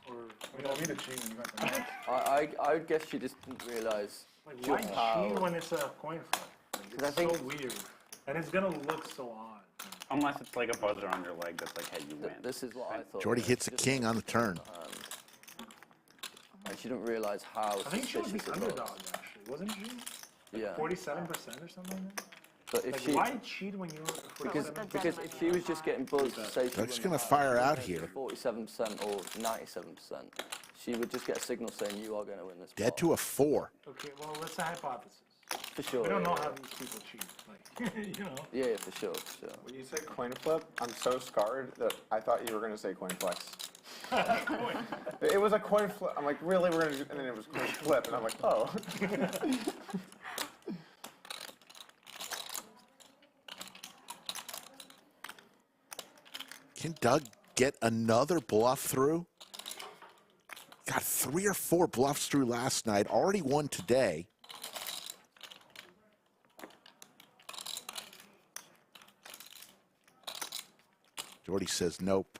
Or We don't need to cheat when you got the nuts. I would guess she just didn't realise like, just why how. cheat when it's a coin flip? Like, I it's think- so weird, and it's gonna look so odd. Unless it's like a buzzer on your leg that's like, hey, you win. This is what I thought. Jordi hits a Just- king on the turn. And she didn't realise how I think she was suspicious the it underdog, was. actually, wasn't she? Yeah. 47% or something like that? But if Like, she, why cheat when you're because 47%? if she was just getting buzzed, say she Doug's won gonna the house, fire she out went here. 47% or 97%, she would just get a signal saying you are going to win this. Dead pot." to a 4. Okay, well, that's a hypothesis. For sure. We don't know yeah, how these people cheat. Like, you know. Yeah, for sure, for sure. When you say coin flip, I'm so scarred that I thought you were going to say coin flex. It was a coin flip. I'm like, really? We're going to do, and then it was coin flip, and I'm like, oh. Can Doug get another bluff through? Got 3 or 4 bluffs through last night. Already won today. Jordi says nope.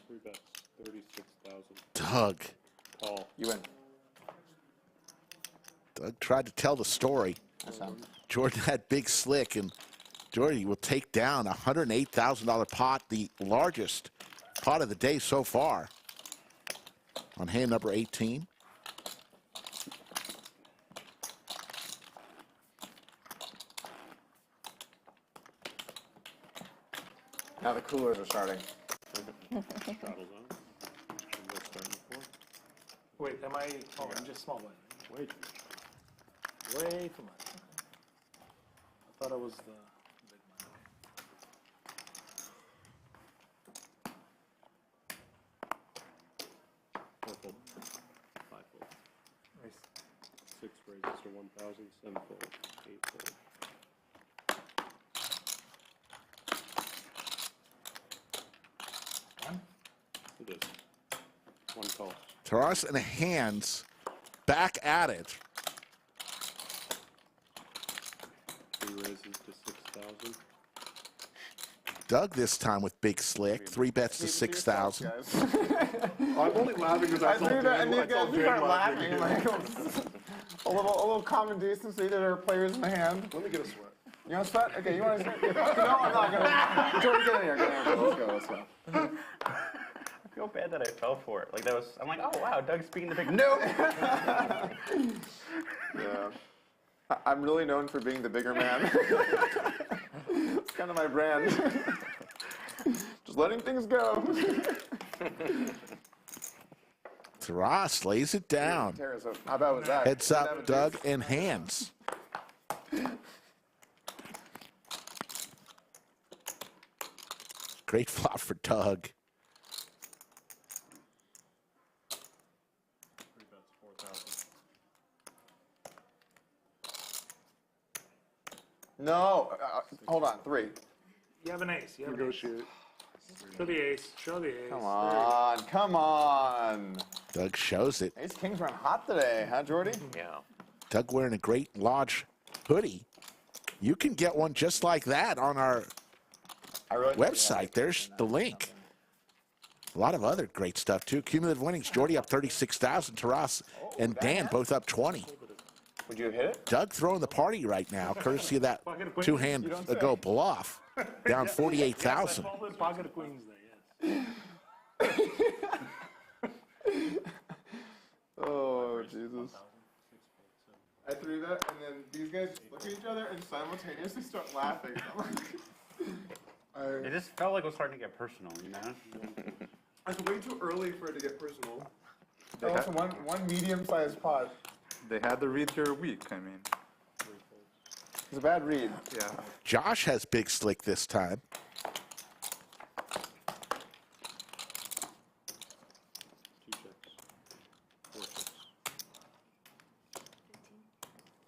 Three bets, 36,000. Doug. Call. You win. Doug tried to tell the story. Jordan had big slick, and Jordi will take down a $108,000 pot, the largest pot of the day so far, on hand number 18. Now the coolers are starting. Straddles on. And we'll start in the 4. Wait, am I? Oh, I'm just small one. Way too much. Way too much. I thought I was the big man. Four fold. 5 fold. Nice. 6 raises to 1,000. 7 fold. 8 fold. One? It is. 1 call. Taras and Handz back at it. 3 raises to 6,000. Doug this time with big slick. 3 bets to 6,000. I'm only laughing because I I saw threw that, and these I saw guys Dan start laughing. laughing. Like, a little common decency. There are players in the hand. Let me get a sweat. You want to sweat? Okay, you want to sweat? No, I'm not gonna. Jordan, get in here. Get in here. Let's go. I feel bad that I fell for it. Like that was, I'm like, oh wow, Doug's being the big. Nope. Yeah. I'm really known for being the bigger man. It's kind of my brand. Just letting things go. Taras lays it down. Terrace, how about with that? Heads up, Doug and Handz. Great flop for Doug. 3 bets, 4,000. No, hold on, 3. You have an ace. You have an ace. Negotiate. Show the ace. Show the ace. Come on, come on. Doug shows it. Ace King's run hot today, huh, Jordi? Yeah. Doug wearing a great Lodge hoodie. You can get one just like that on our website. There's the link. A lot of other great stuff, too. Cumulative winnings. Jordi up 36,000. Taras and Dan both up 20. Would you have hit it? Doug throwing the party right now, courtesy of that two-hand ago bluff. Down 48,000. Pocket of queens there, yes. Oh, Jesus. I threw that, and then these guys look at each other and simultaneously start laughing. It just felt like it was starting to get personal, you know? It's way too early for it to get personal. Also, one medium-sized pot. They had to read your week, I mean. It's a bad read. Yeah. Josh has big slick this time. 2 chips. 4 chips.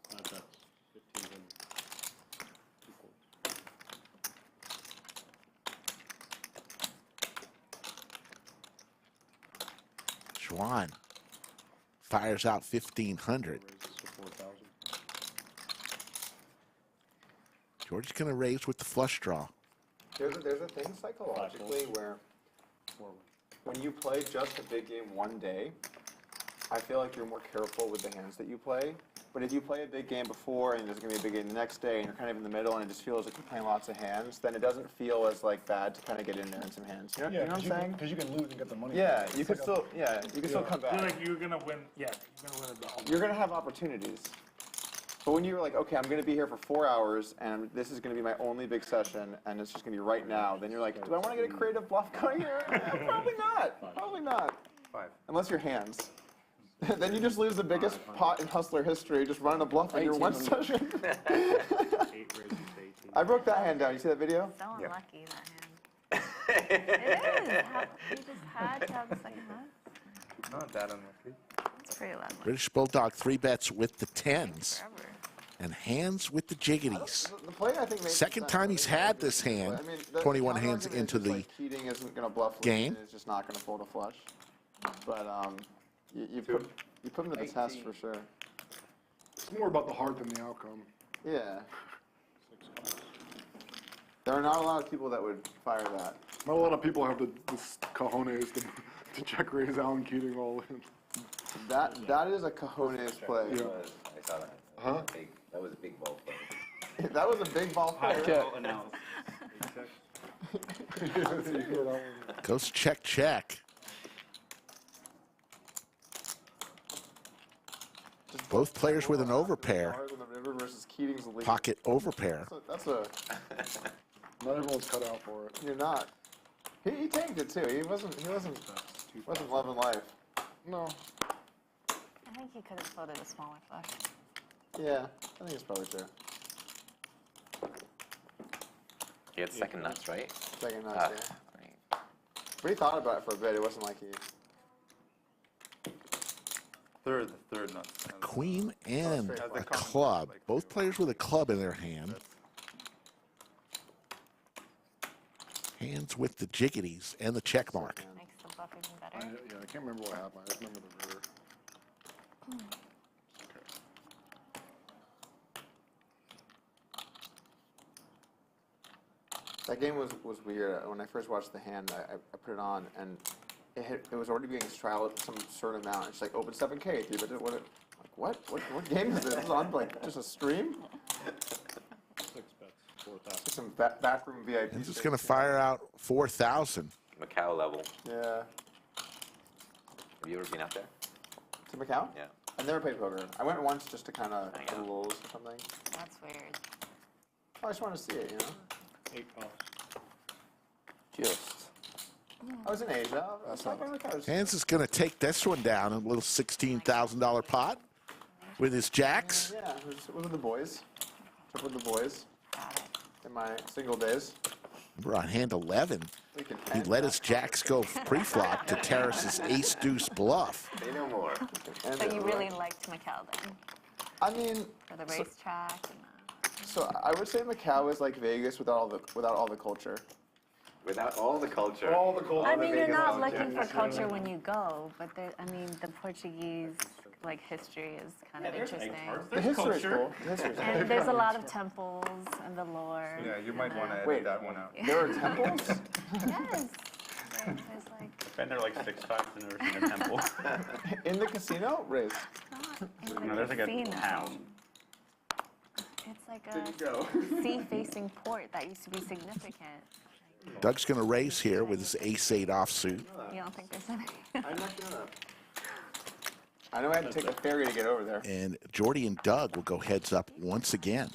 5 bets, 15 winners. 2 folds. Xuan fires out 1,500. Raises to 4,000. Jordi's going to raise with the flush draw. There's a thing psychologically where when you play just a big game one day, I feel like you're more careful with the hands that you play. But if you play a big game before and there's going to be a big game the next day and you're kind of in the middle and it just feels like you're playing lots of hands, then it doesn't feel as like bad to kind of get in there in some hands. You know, you know what I'm saying? Because you can lose and get the money. Yeah, you could still, you can still come I back. feel like you're going to win. Yeah, you're going to win it all. You're going to have opportunities. But when you're like, okay, I'm going to be here for 4 hours and this is going to be my only big session and it's just going to be right now, then you're like, do I want to get a creative bluff going here? Probably not. Probably not. 5. Unless you're hands. Then you just lose the biggest pot in Hustler history, just running a bluff in your one session. 8 raises to 18. I broke that hand down. You see that video? So unlucky, that hand. It is. You just had to have the second hand. Not that unlucky. It's pretty loud. British Bulldog 3 bets with the 10s. Forever. And hands with the jiggities. The play, I think, makes Second sense. time he's had this hand. I mean, the 21 counter hands argument is into just the like Keating isn't going to bluff game. And it's just not going to fold a flush. But you put him to the test for sure. It's more about the heart than the outcome. Yeah. There are not a lot of people that would fire that. Not a lot of people have the cojones to check raise Alan Keating all in. That is a cojones play. Yeah. I saw that. Huh? That was a big ball play. That was a big ball play. Goes check, check. Both players with an overpair. Pocket overpair. That's a. Not everyone's cut out for it. You're not. He tanked it too. He wasn't loving life. No. I think he could have floated a smaller flush. Yeah, I think it's probably true. He had second nuts, right? Second nuts, yeah. Right. But he thought about it for a bit. It wasn't like he. Third nuts. A queen and a club. Both players with a club in their hand. Hands with the jiggities and the check mark. Makes the bluff even better. Yeah, I can't remember what happened. I just remember the river. That game was weird. When I first watched the hand, I put it on and it was already being straddled some certain amount. It's like open 7K, but what game is this? Is it on like just a stream? 6 bets, 4,000. Some backroom VIP. He's just going to fire out 4,000. Macau level. Yeah. Have you ever been out there? To Macau? Yeah. I've never played poker. I went once just to kind of do lulls or something. That's weird. I just wanted to see it, you know? 8 pops. Just. I was in Asia. I was like, Handz is going to take this one down, a little $16,000 pot with his jacks. Yeah, it was with the boys. Took with the boys in my single days. We're on hand 11. He let his jacks go pre-flop to Terrace's ace-deuce bluff. Say no more. So you really liked Macau then? I mean, For the racetrack and so I would say Macau is like Vegas without all the culture. Without all the culture. All the culture. I mean, you're not looking for culture when you go, but I mean, the Portuguese like history is kind of interesting. The history is cool. The history is cool. And there's a lot of temples and the lore. Yeah, you might want to edit Wait, that one out. There are temples? Yes. There's like. I've been there like 6 times and never seen a temple. In the casino? Riz. It's not in No, the there's like a casino. town. It's like a sea-facing port that used to be significant. Doug's going to raise here with his ace-8 offsuit. You don't think there's any? I'm not gonna. I know I had to take a ferry to get over there. And Jordi and Doug will go heads up once again.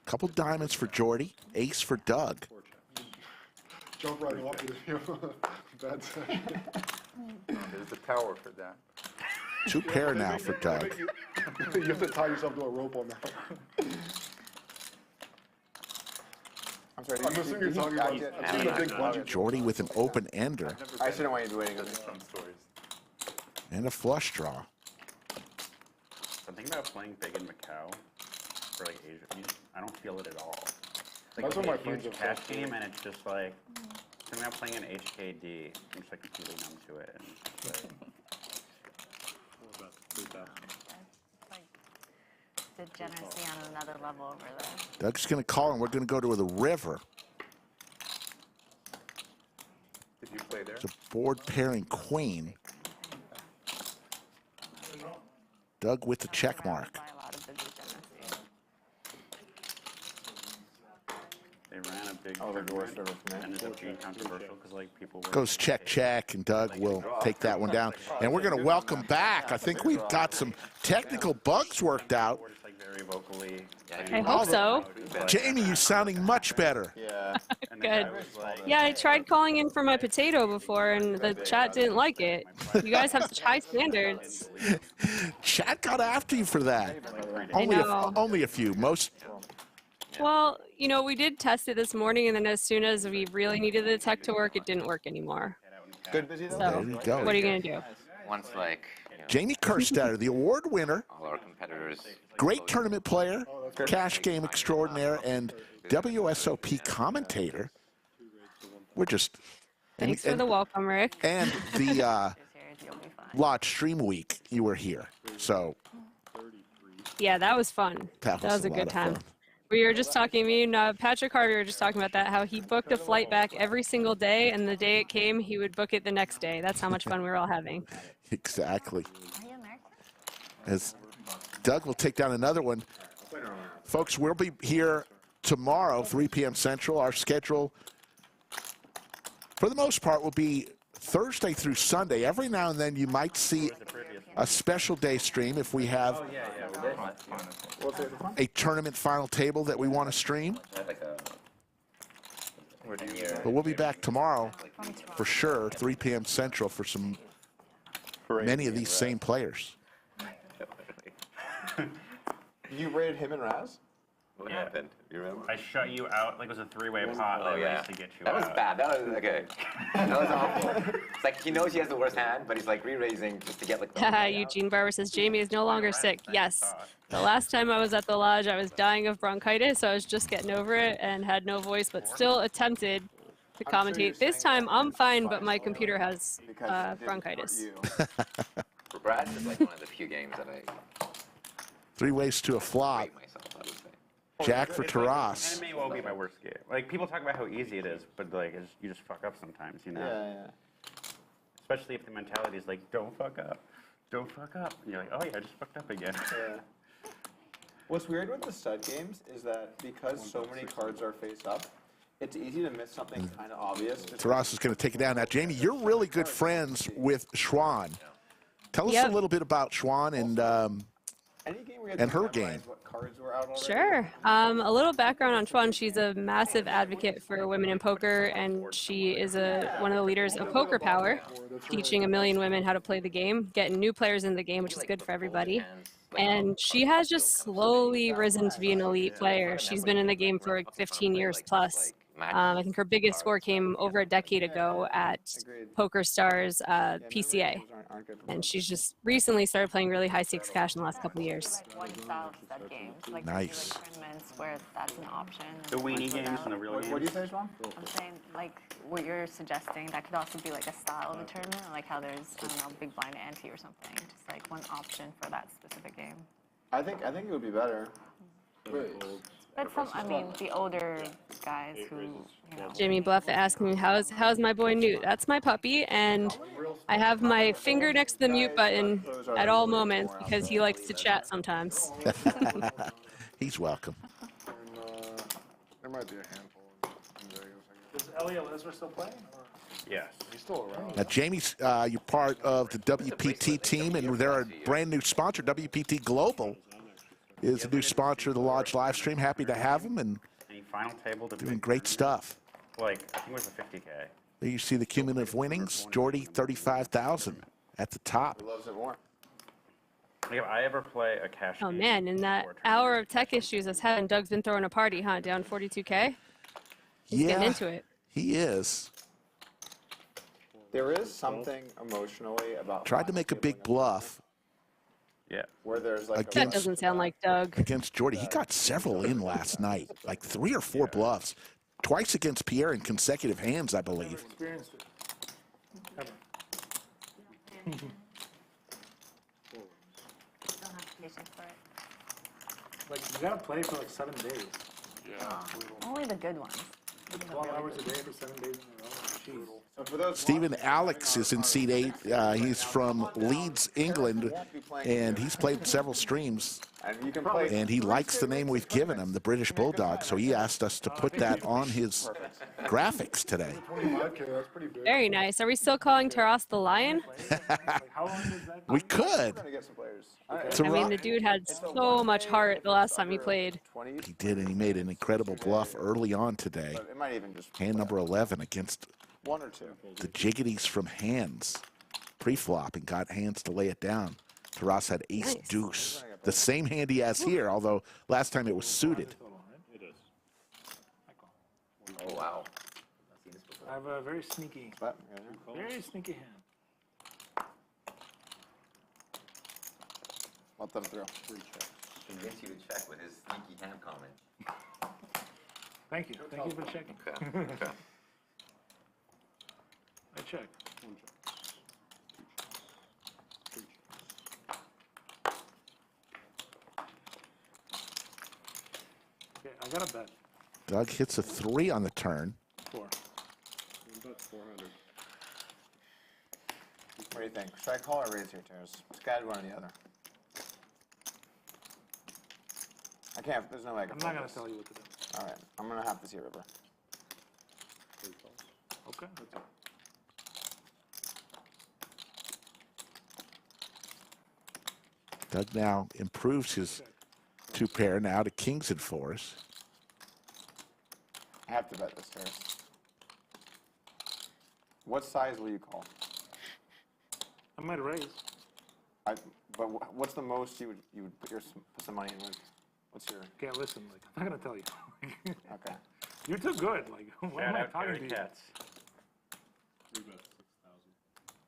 Couple diamonds for Jordi, ace for Doug. Jump right off with you. Bad session. There's the tower for that. 2 pair now for Doug. You have to tie yourself to a rope on that. I'm sorry. I'm assuming you're talking about the big budget. Jordi with an open ender I shouldn't want you to be waiting on me. Some stories. and a flush draw. I'm thinking about playing big in Macau for like Asia. I don't feel it at all. Like That's it's what a my friends huge have cash said, too. game, and it's just like I'm not playing an HKD. I'm just like completely numb to it. And it's like, Like degeneracy on another level over there. Doug's going to call, and we're going to go to the river. Did you play there? It's a board pairing queen. Doug with the check mark. By a lot of the degeneracy. they ran a big Oh, the worst tournament, ever for me. and it's being controversial because like people were Goes check, check, and Doug will take that one down. And we're going to welcome back. I think we've got some technical bugs worked out. We're just like very vocally. I hope so. Jamie, you're sounding much better. Yeah. And the guy Good. was like, Yeah, I tried calling in for my potato before, and the chat didn't like it. You guys have such high standards. Chat got after you for that. I know. Only a few. Most. Well, you know, we did test it this morning, and then as soon as we really needed the tech to work, it didn't work anymore. Good busy though? There you go. What are you going to do? Once like, you know, Jamie Kerstetter, the award winner, all our competitors. great tournament player, cash game extraordinaire, and WSOP commentator. We're just. Thanks for the welcome, Rick. And the This year, you'll be fine. Lodge Stream Week, you were here. So Yeah, that was fun. that was a lot good of time. fun. We were just talking, me and Patrick Harvey were just talking about that, how he booked a flight back every single day, and the day it came, he would book it the next day. That's how much fun we were all having. Exactly. Are you American? As Doug will take down another one. Folks, we'll be here tomorrow, 3 p.m. Central. Our schedule, for the most part, will be Thursday through Sunday. Every now and then you might see a special day stream if we have a tournament final table that we want to stream. But we'll be back tomorrow for sure, 3 p.m. Central, for many of these same players. You rated him and Raz? What happened? You remember? I shut you out. Like it was a 3-way pot. Oh I yeah. raised to get you That was out. bad. That was okay. That was awful. It's like he knows he has the worst hand, but he's like re-raising just to get like. The Eugene Barber says, Jamie is no longer sick. Yes. The last time I was at the lodge, I was dying of bronchitis. So I was just getting over it and had no voice, but still attempted to commentate. This time I'm fine, but my computer has bronchitis. For Brad, it's like one of the few games that I 3 ways to a flop. rate myself, I would say. Jack for And Taras. it may well be my worst game. Like people talk about how easy it is, but like you just fuck up sometimes, you know. Yeah. Especially if the mentality is like, don't fuck up, don't fuck up. And you're like, oh yeah, I just fucked up again. Yeah. What's weird with the stud games is that because so many cards are face up, it's easy to miss something kind of obvious. Taras is going to take it down. Now, Jamie, you're really good friends with Xuan. Tell us a little bit about Xuan and Any game where you had and to her memorize game. what cards were out already? Sure. A little background on Xuan. She's a massive advocate for women in poker, and she is one of the leaders of Poker Power, teaching 1 million women how to play the game, getting new players in the game, which is good for everybody. And she has just slowly risen to be an elite player. She's been in the game for like 15 years plus, I think her biggest score came over a decade ago at Poker Stars PCA. And she's just recently started playing really high stakes cash in the last couple of years. One style set games, like Nice. tournaments where that's an option. The weenie games and the real games. What do you say, Sean? I'm saying, like, what you're suggesting, that could also be like a style of a tournament, like how there's, I don't know, big blind ante or something. Just like one option for that specific game. I think it would be better. But some, I mean, the older guys who, you know. Jimmy Bluff asking me, how's my boy Newt? That's my puppy, and I have my finger next to the mute button at all moments because he likes to chat sometimes. He's welcome. There might be a handful in Vegas, I guess. Is Elliot Lesnar still playing? Or? Yes. He's still around. Now, Jamie's, you're part of the WPT team, and they're a brand new sponsor. WPT Global is a new sponsor of the Lodge live stream. Happy to have them, and Any final table to doing great stuff. Like, I think it was a 50K. There you see the cumulative winnings. Jordi, 35,000 at the top. He loves it more. Like, if I ever play a cash Oh game man, in that or a hour tournament, of tech issues that's having, Doug's been throwing a party, huh? Down 42K? He's getting into it. He is. There is something emotionally about. Tried to make a big bluff yeah. Where there's like. That doesn't sound like Doug. against Jordi. He got several in last night, like 3 or 4 bluffs. Twice against Pierre in consecutive hands, I believe. Experienced it. Ever. Don't have patience for it. Like, you gotta play for like 7 days. Yeah. Only the good ones. 12 hours a day for 7 days in a row. Jeez. So for those Stephen Alex is in seat 8. He's from Leeds, England, and he's played several streams. and you can play. And he likes the name we've given him, the British Bulldog, so he asked us to put that on his graphics today. 25K, that's pretty big. Very nice. Are we still calling Taras the Lion? How long is that? We could. We're gonna get some players. I mean, the dude had so much heart the last time he played. 20, He did, and he made an incredible bluff early on today. but it might even just Hand number 11 against 1 or 2. the Jiggities from Handz. Pre-flop and got Handz to lay it down. Taras had ace Nice. deuce. The same hand he has here, although last time it was suited. It is. Oh, wow. I have a very sneaky, But, very sneaky hand. let them through. He gets you to check with his sneaky hand comment. Thank you. Thank you for checking. Okay. I checked. Okay, I got a bet. Doug hits a 3 on the turn. 4. About 400. What do you think? Should I call or raise here, Terrace? It's gotta be one or the other. I can't. There's no way I can. I'm not gonna focus. tell you what to do. All right, I'm gonna have to see river. Okay. Doug now improves his 2-pair now to kings and 4s. I have to bet this, Terrace. What size will you call? I might raise. But what's the most you would put some money in with? What's your? Okay, listen, like, I'm not gonna tell you. Okay. You're too good. Like, what am Shout I out talking Gary to you? Katz. 6,000.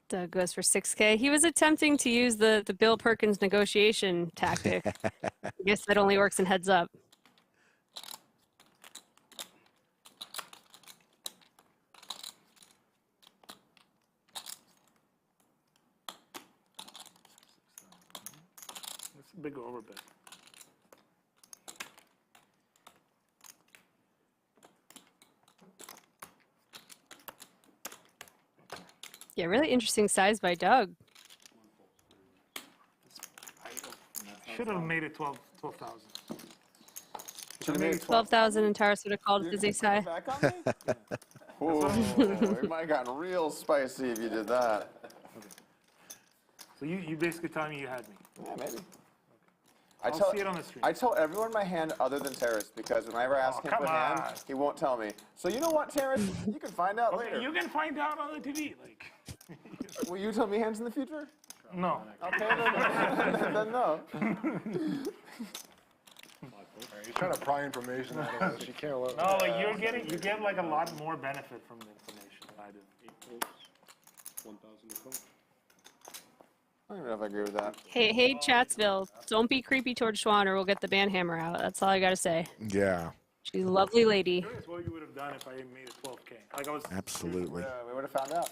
Doug goes for 6K. He was attempting to use the Bill Perkins negotiation tactic. I guess that only works in heads up. It's a big overbet. Yeah, really interesting size by Doug. Should have made it 12,000. Should have made it 12,000 and Taras would have called it his ace high. back on me? Whoa, it might have gotten real spicy if you did that. So you basically telling me you had me. Yeah, maybe. I'll see it on the stream. I tell everyone my hand other than Terrace because whenever I ask him come for a hand, on. he won't tell me. So you know what, Terrace? You can find out Okay, later. you can find out on the TV. Like, Will you tell me hands in the future? no. Okay, then no. He's trying to pry information out of us. You can't let. No, like you get like a lot more benefit from the information than I do. 8 posts, 1,000 to call. I don't even know if I agree with that. Hey, Chatsville, don't be creepy towards Xuan or we'll get the band hammer out. That's all I gotta say. Yeah. She's a lovely lady. That's what you would have done if I made it 12K. Like I was. Absolutely. Yeah, we would have found out.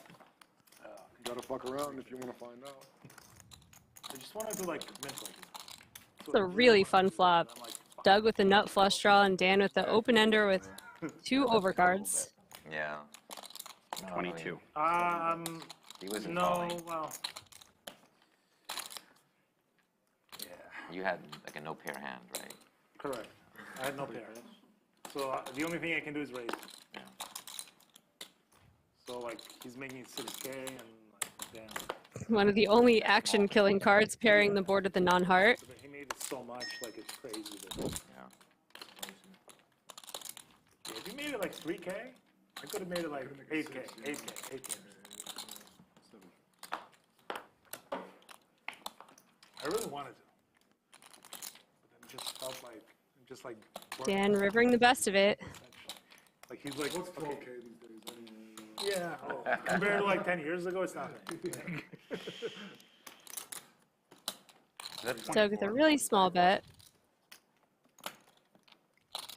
You gotta fuck around if you want to find out. I just wanted to like mint like. It's a really fun flop. Doug with the nut flush draw and Dan with the open ender with 2 overcards. Yeah. 22. He wasn't No, calling. well. You had like a no pair hand, right? Correct. I had no pair. So the only thing I can do is raise. Yeah. So like he's making 6K and like damn. One of the only action-killing cards pairing the board with the non-heart. But he made it so much, like it's crazy. That, Yeah. if he made it like 3K, I could have made it like 8K, 8K. I really wanted to. But then it just felt like, Dan rivering the best of it. like he's like, What's 12K okay. these days? Yeah, compared to like 10 years ago, it's nothing. Doug with a really small bet.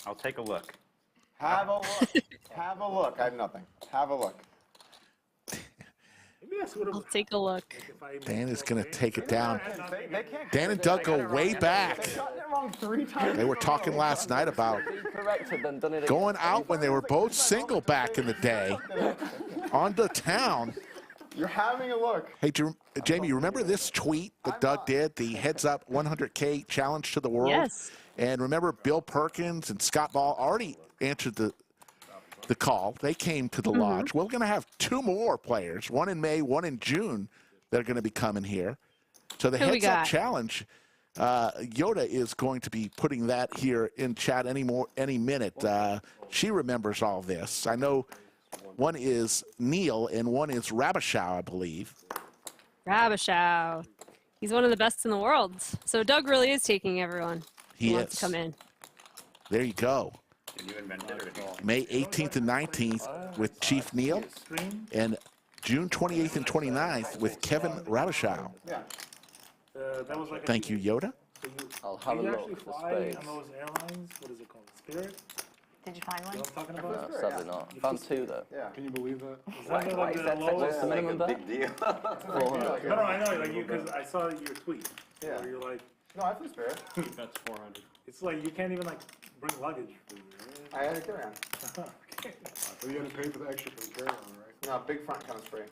I'll take a look. Have a look. Have a look. I have nothing. Have a look. Maybe that's what I'll take a look. Dan is going to take it down. They can't Dan and Doug go way back. They've gotten it wrong 3 times. They were talking last night about Corrected, then done it going out when they were both single back in the day on the town. You're having a look. Hey, Jamie, you remember this tweet that Doug did, the Heads Up 100K challenge to the world? Yes. And remember, Bill Perkins and Scott Ball already answered the call. They came to the lodge. We're going to have 2 more players, one in May, one in June, that are going to be coming here. So the Heads Up challenge, Yoda is going to be putting that here in chat any minute. She remembers all this. I know one is Neil and one is Rabashow, I believe. Rabashow. He's one of the best in the world. So Doug really is taking everyone. He wants is. to come in. There you go. Did you invent it or did you? May 18th and 19th with Chief Neil, and June 28th and 29th with Kevin Rabashow. Yeah. That was like Thank you, Yoda. I'll have a you look actually for fly spades. on those airlines? What is it called? Spirit? Did you find one? You know what I'm talking No, about? sadly not. Found 2 though. Yeah. Can you believe that? Is that like the What's lowest? the minimum bet? Big deal. 400. No, I know, like you, because I saw your tweet. Yeah. Where you're like, No, I flew Spirit. That's 400. it's like you can't even like bring luggage. I had a carry-on. Okay. But you had to pay for the extra for the carry-on, right? No, big front kind of spray.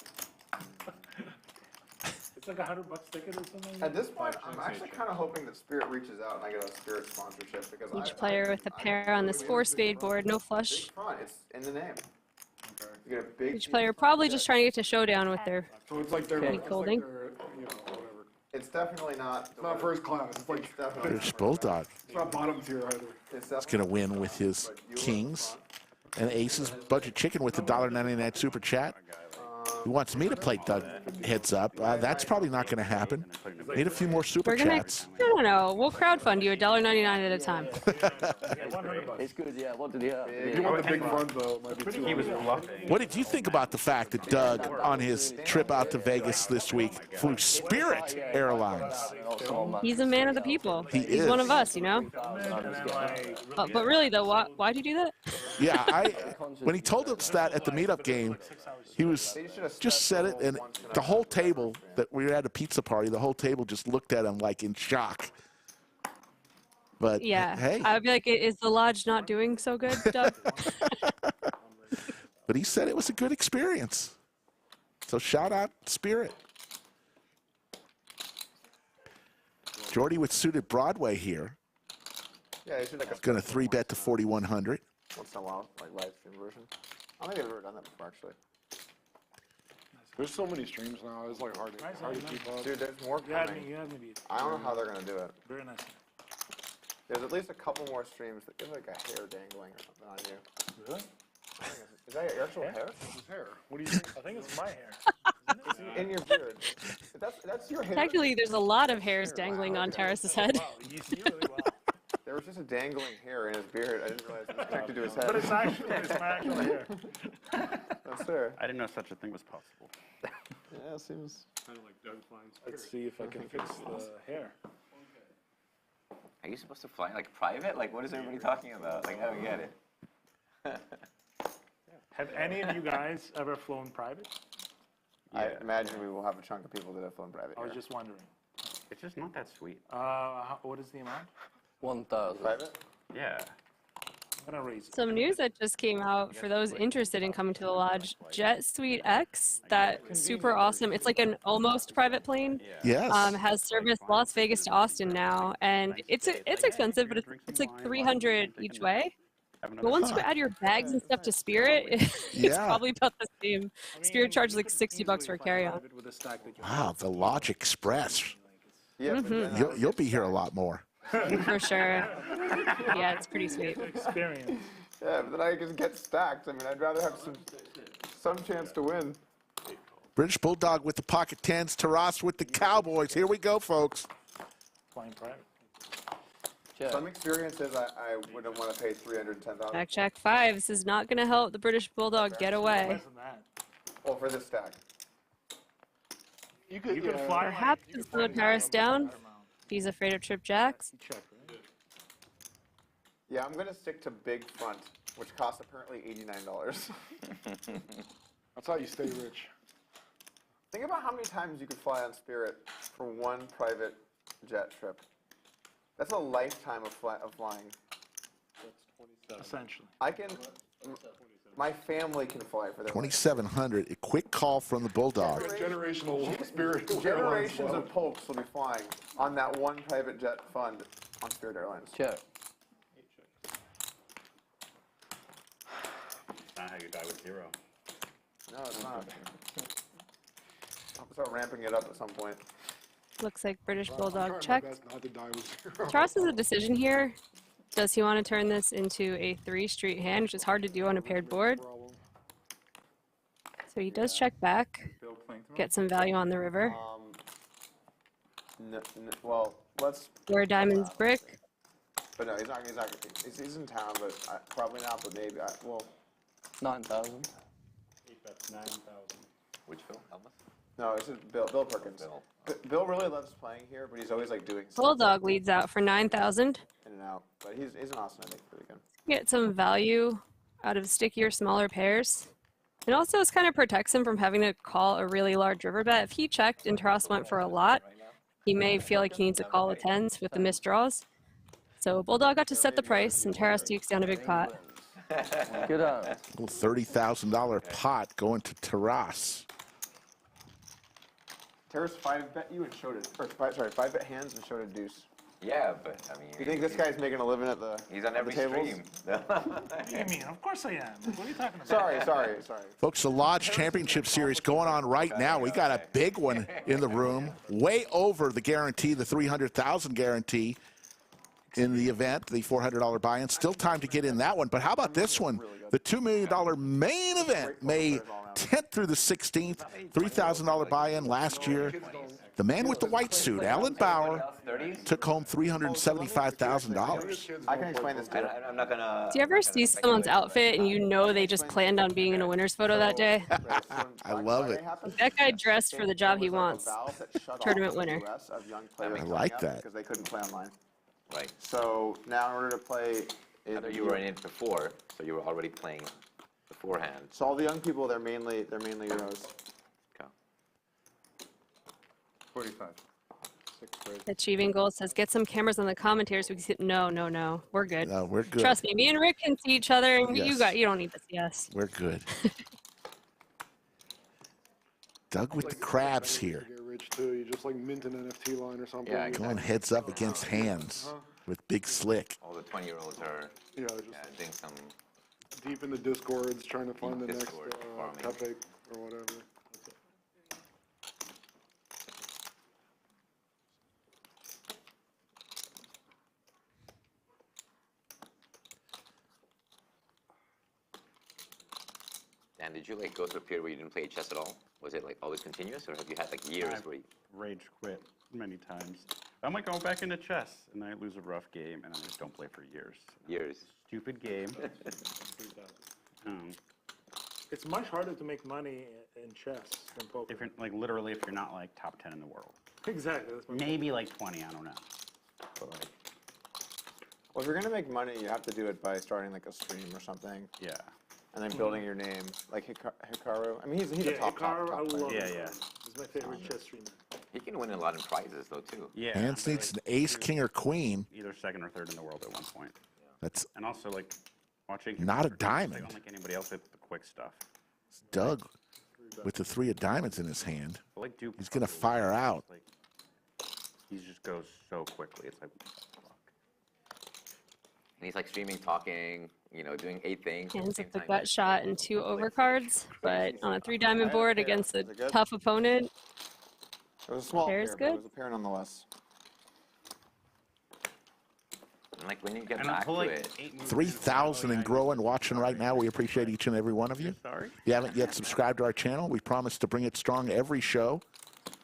It's like $100 ticket or something. At this point, I'm actually kind of hoping that Spirit reaches out and I get a Spirit sponsorship because Each player with a pair on this 4-spade board, no flush. Big front, it's in the name. You get a big. Each player probably just trying to get to showdown with their So it's like they're, Pretty it's cool like thing. they're, you know, whatever. It's definitely not. It's not first class. It's like definitely There's Bulldog. it's not bottom tier either. It's He's going to win with his kings. And Aces Budget Chicken with the $1.99 super chat. He wants me to play Doug Heads Up. That's probably not going to happen. Need a few more super We're gonna, chats. no. We'll crowdfund you $1.99 at a time. It's good, yeah. What did he have? If you want the big front though, it might be too He was hard. bluffing. What did you think about the fact that Doug, on his trip out to Vegas this week, flew Spirit Airlines? He's a man of the people. He He's is. one of us, you know? But really, though, why'd you do that? Yeah, when he told us that at the meetup game, he was just said it, and the whole table that we were at a pizza party, the whole table just looked at him like in shock. But Yeah. hey, I'd be like, is the lodge not doing so good, Doug? but he said it was a good experience. So shout out Spirit. Jordi with suited Broadway here. Yeah, you should like a. Going to 3-bet to 4,100. Once in a while, like live stream version. I don't think I've ever done that before, actually. There's so many streams now. It's like hard to keep up. Dude, there's more You had coming. me beat. I don't know how they're gonna do it. Very nice. There's at least a couple more streams that give like a hair dangling or something on you. Really? Is that your actual hair? His hair. What do you think? I think it's my hair. It's in your beard. That's your hair. Technically, there's a lot of hairs dangling on Terrace's head. Wow, you see really well. There was just a dangling hair in his beard. I didn't realize it was connected to his head. But it's actually here. That's fair. I didn't know such a thing was possible. Yeah, it seems. Kind of like Doug flying Let's see if I can fix the hair. Are you supposed to fly like private? Like, what is everybody talking about? Like, I don't get it. Have any of you guys ever flown private? I imagine we will have a chunk of people that have flown private. I was here. just wondering. It's just not that sweet. What is the amount? 1,000. Private? Yeah. I'm gonna raise it. Some news that just came out for those interested in coming to the lodge. Jet Suite X, that super awesome. It's like an almost private plane. Yes. Has service Las Vegas to Austin now, and it's expensive, but it's like $300 each way. But once you add your bags and stuff to Spirit, it's Yeah. probably about the same. Spirit charges like $60 for a carry-on. Wow, the Lodge Express. Yeah, but then You'll be here a lot more. For sure. Yeah, it's pretty sweet. Experience. yeah, but then I can get stacked. I mean, I'd rather have some chance to win. British Bulldog with the pocket tens, Taras with the Cowboys. Here we go, folks. Flying private. Some experiences I wouldn't want to pay $310,000. Jack 5. This is not going to help the British Bulldog get away. Less than that. Well, for this stack. You could fly. Perhaps to slow Taras down. He's afraid of trip jacks. Yeah, I'm gonna stick to big front, which costs apparently $89. That's how you stay rich. Think about how many times you could fly on Spirit for one private jet trip. That's a lifetime of flying. Essentially. I can. My family can fly for their 2,700. A quick call from the Bulldog. Generational Spirit. Generations of Polks will be flying on that one private jet fund on Spirit Airlines. Check. It's not how you die with 0. No, it's not. I'll start ramping it up at some point. Looks like British I'm Bulldog trying my check. best not to die with 0. Taras has a decision here. Does he want to turn this into a 3-street hand, which is hard to do on a paired board? So he does check back, get some value on the river. Well, let's. Where diamonds brick. But no, he's in town, but probably not. But maybe well. 9,000. 9,000. Which Phil? Hellmuth? No, it's just Bill Perkins. Bill really loves playing here, but he's always like doing. Bulldog leads out for 9,000. In and out, but he's in Austin, I think, for the weekend. Get some value out of stickier, smaller pairs. And also, this kind of protects him from having to call a really large river bet. If he checked and Taras went for a lot, he may feel like he needs to call the tens with the missed draws. So Bulldog got to set the price, and Taras takes down a big pot. Good on. Little $30,000 pot going to Taras. Taras 5-bet you and showed it, or 5-bet hands and showed a deuce. Yeah, but I mean. You think this guy's making a living at the? He's on every tables? stream. What do you mean? Of course I am. What are you talking about? Sorry. Folks, the Lodge Championship Series going on right now. We got a big one in the room, way over the guarantee, the $300,000 guarantee in the event, the $400 buy-in. Still time to get in that one. But how about this one? The $2 million main event, May 10th through the 16th, $3,000 buy-in last year. The man with the white suit, Alan Bauer, took home $375,000. I can explain this to you. I'm not gonna. Do you ever see someone's outfit and you know they just planned on being in a winner's photo that day? I love it. That guy dressed for the job he wants. Tournament winner. I like that. Because they couldn't play online. Right. So now in order to play. I thought you were in it before, so you were already playing beforehand. So all the young people, they're mainly Euros. Okay. 45. Achieving goal says, get some cameras on the commentators. So we can see. No. We're good. No, we're good. Trust me. Me and Rick can see each other, and Yes. you don't need to see us. We're good. Doug with the crabs here. Get rich too. You just like mint an NFT line or something. Yeah, Going heads up against Handz with Big Slick. All the 20-year-olds are just doing some deep in the discords trying to find the next Discord farming. cupcake or whatever. Dan, did you like go through a period where you didn't play chess at all? Was it like always continuous, or have you had like years I've where you? Rage quit many times. I might go back into chess, and I lose a rough game, and I just don't play for years. Years. Stupid game. It's much harder to make money in chess than poker. If you're like literally, if you're not like top 10 in the world. Exactly. That's my Maybe like 20. I don't know. But like, Well, if you're gonna make money, you have to do it by starting like a stream or something, yeah. and then building your name, like Hikaru. I mean, he's a top Hikaru, I player. love Yeah, him. yeah. He's my favorite chess streamer. He can win a lot of prizes though too. Yeah. Handz needs an ace, king, or queen. Either second or third in the world at one point. That's And also like watching. Not a I diamond. don't like anybody else with the quick stuff. Doug with the 3 of diamonds in his hand. But like Duke. He's gonna fire out. Like, he just goes so quickly. It's like, fuck. And he's like streaming, talking, you know, doing 8 things. at the Handz same with the time. gut shot and 2 overcards, but on a 3-diamond board against a tough opponent, It was a small Pair's pair, but it good. was a pair nonetheless. And like when you get And I'll back pull to like it, 8 moves. 3,000 and growing watching right now. We appreciate each and every one of you. Sorry. If you haven't yet subscribed to our channel, we promise to bring it strong every show.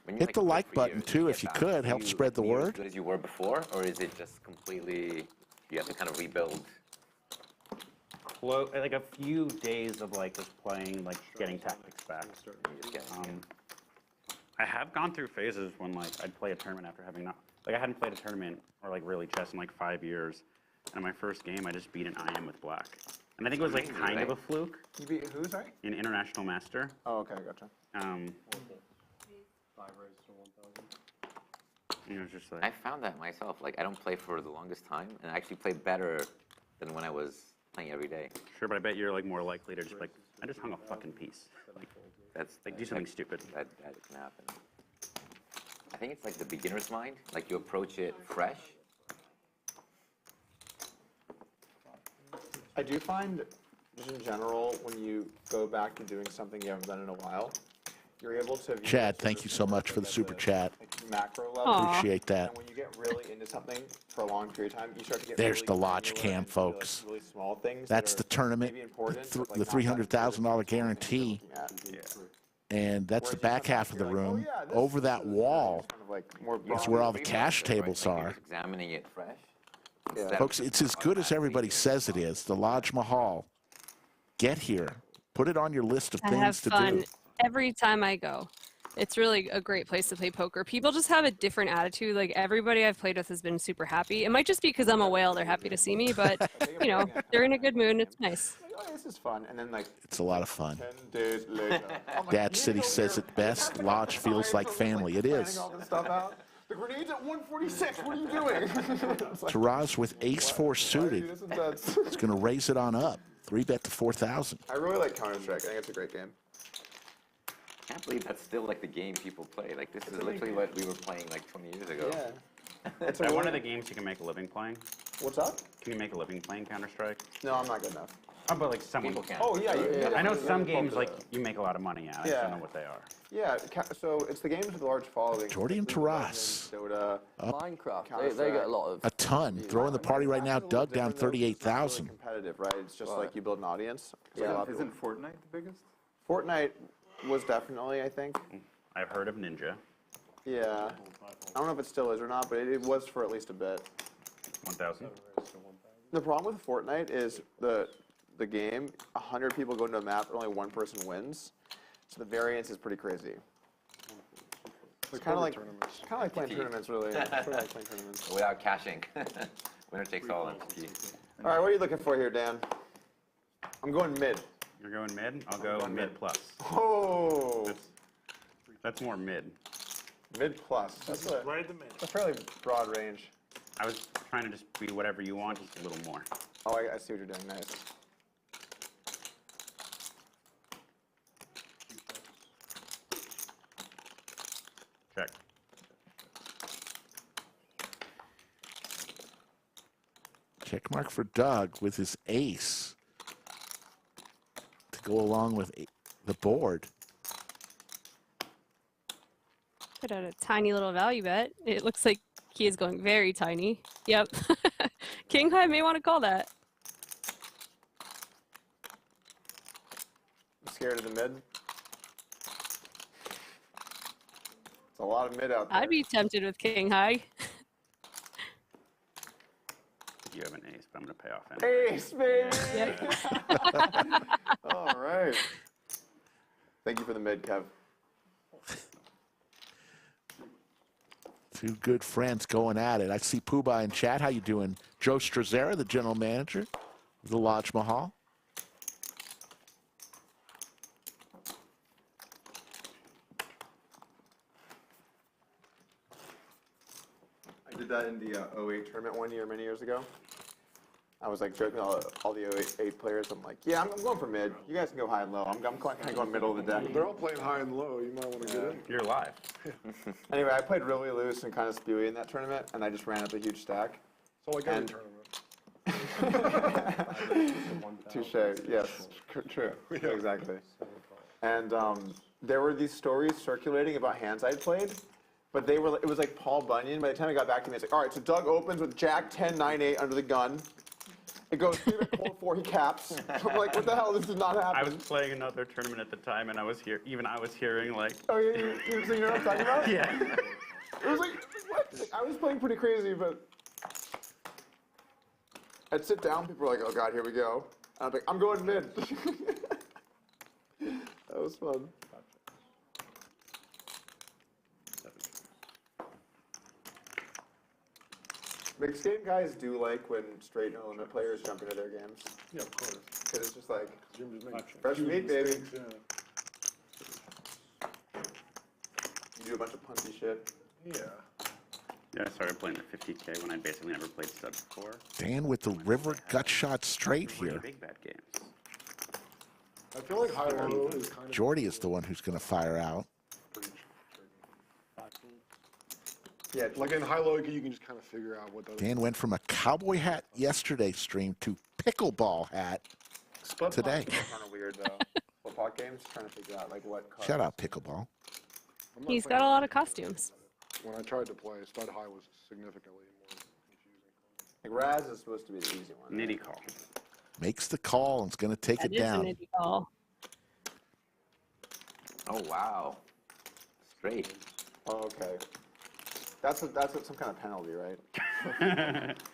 when you Hit the quit like for button years, too get if you back, could. do Help you spread the feel as word. good as you were before, or is it just completely? You have to kind of rebuild. Like a few days of like just playing, like getting tactics back. And you just get, I have gone through phases when like I'd play a tournament after having not, like I hadn't played a tournament or like really chess in like 5 years. And in my first game, I just beat an IM with black. And I think it was like kind of a fluke. You beat who, sorry? An international master. Oh, okay, gotcha. 5 raised to 1,000. You know, just like I found that myself. Like I don't play for the longest time, and I actually play better than when I was playing every day. sure, but I bet you're like more likely to just like I just hung a fucking piece. Like, That's like do something stupid. that can happen. I think it's like the beginner's mind. Like you approach it fresh. I do find, just in general, when you go back to doing something you haven't done in a while, you're able to. view Chad, it thank sort you of so much for the like super chat. like macro level. Aw. Appreciate that. And when you get really into something for a long period of time, you start to get. There's really the Lodge granular cam, into, like, folks. really small things. That's that the are tournament, maybe important, but, like, the not that important $300,000 guarantee, Yeah. and that's the Whereas you back come half of the you're like, oh, room. yeah, this Over that is wall kind of like more is broad. where all the Rebuild cash it, right? tables Like, you're are. just examining it fresh. Yeah. instead of Folks, it's as good as everybody says it is. The Lodge Mahal. Get here. Put it on your list of I have things to fun do. every time I go. It's really a great place to play poker. People just have a different attitude. Like everybody I've played with has been super happy. It might just be because I'm a whale. They're happy to see me, but you know, they're in a good mood and it's nice. Like, oh, this is fun. And then like It's a lot of fun. 10 days later. I'm like, Dad "You City know, says you're- it best. Lodge feels like family. It planning is. all this stuff out. The grenade's at 146. What are you doing? It's like, Taraz with ace-4 why are you suited. this intense? It's going to raise it on up. 3-bet to 4,000. I really like Counter-Strike. I think it's a great game. I can't believe that's still like the game people play. Like this is literally what we were playing like 20 years ago. Yeah. It's like one of the games you can make a living playing. What's up? Can you make a living playing Counter-Strike? No, I'm not good enough. Oh, but like someone People can. Oh, yeah. I know some games like you make a lot of money at. I just Yeah. don't know what they are. Yeah, so it's the games with large following. Jordi and League of Taras. Legends, Dota. Minecraft, they get a lot of. A ton. Throwing the party right now. It's a little Doug down different, though, 'cause it's not really 38,000. competitive, right? It's just like you build an audience. It's like a lot of Isn't people- Fortnite the biggest? Fortnite was definitely, I think. I've heard of Ninja. Yeah. I don't know if it still is or not, but it was for at least a bit. 1,000. The problem with Fortnite is the game, 100 people go into a map and only one person wins. So the variance is pretty crazy. It's kind of like playing tournaments, really. It's sort of like playing tournaments. Without cashing. Winner takes all. All right, what are you looking for here, Dan? I'm going mid. You're going mid? I'll go mid plus. Oh, That's more mid. mid plus. That's a, Right at the middle. a fairly broad range. I was trying to just be whatever you want, just a little more. Oh, I see what you're doing. Nice. Check. Check mark for Doug with his ace to go along with the board. Put out a tiny little value bet. It looks like he is going very tiny. Yep. King High may want to call that. I'm scared of the mid. It's a lot of mid out there. I'd be tempted with King High. you have an ace, but I'm going to pay off anyway. Ace, baby! All right. Thank you for the mid, Kev. Two good friends going at it. I see Pooba in chat. How you doing? Joe Strazera, the general manager of the Lodge Mahal. I did that in the 08 tournament one year, many years ago. I was like joking all the 08 players. I'm like, yeah, I'm going for mid. You guys can go high and low. I'm kind of going middle of the deck. They're all playing high and low. You might want to get in. You're live. Anyway, I played really loose and kind of spewy in that tournament, and I just ran up a huge stack. So like every tournament. Touche. Yes, true. Yeah. Exactly. And there were these stories circulating about hands I'd played, but they were. It was like Paul Bunyan. By the time he got back to me, it's like, all right, so Doug opens with Jack 10, 9, 8 under the gun. It goes 3 to cold 4, he caps. I'm like, what the hell? This did not happen. I was playing another tournament at the time, and I was hearing like. Oh yeah, you know what I'm talking about? Yeah. It was like, what? Like, I was playing pretty crazy, but I'd sit down. People were like, oh god, here we go. And I'm like, I'm going mid. That was fun. Mixed game guys do like when straight no limit players jump into their games. Yeah, of course. Because it's just like, fresh meat, baby. You do a bunch of punty shit. Yeah. Yeah, I started playing the 50K when I basically never played stud before. Dan with the river gut shot straight here. Big bad games. I feel like high-low is kind of... Jordi is the one who's going to fire out. Yeah, like in high-low, you can just kind of figure out what those... Dan went from a cowboy hat yesterday stream to pickleball hat today. Kind of weird, though. Split pot games, trying to figure out, like, what cards. Shout out pickleball. He's got a lot of costumes. When I tried to play, stud high was significantly more confusing. Like, Raz is supposed to be the easy one. Nitty call. Makes the call and is going to take it down. That is a nitty call. Oh, wow. Straight. Oh, okay. That's some kind of penalty, right?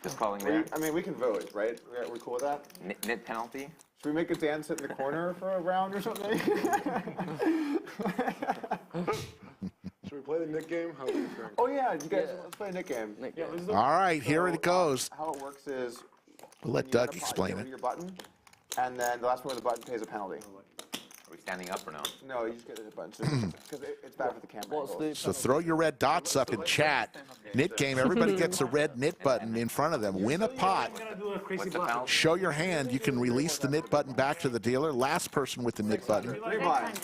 Just calling there. I mean, we can vote, right? We're cool with that? Nit penalty? Should we make a Dan sit in the corner for a round or something? Should we play the Nik game? How do you think? Oh yeah, you guys, let's play a Nik game. All right, here it goes. How it works is... We'll let Doug explain it. Your button, and then the last one with the button pays a penalty. Are we standing up or no? No, you just get the button, because it's bad for the camera. So throw your red dots up in chat. Knit game, everybody gets a red knit button in front of them. Win a pot. Show your hand. You can release the knit button back to the dealer. Last person with the knit button. Rewind.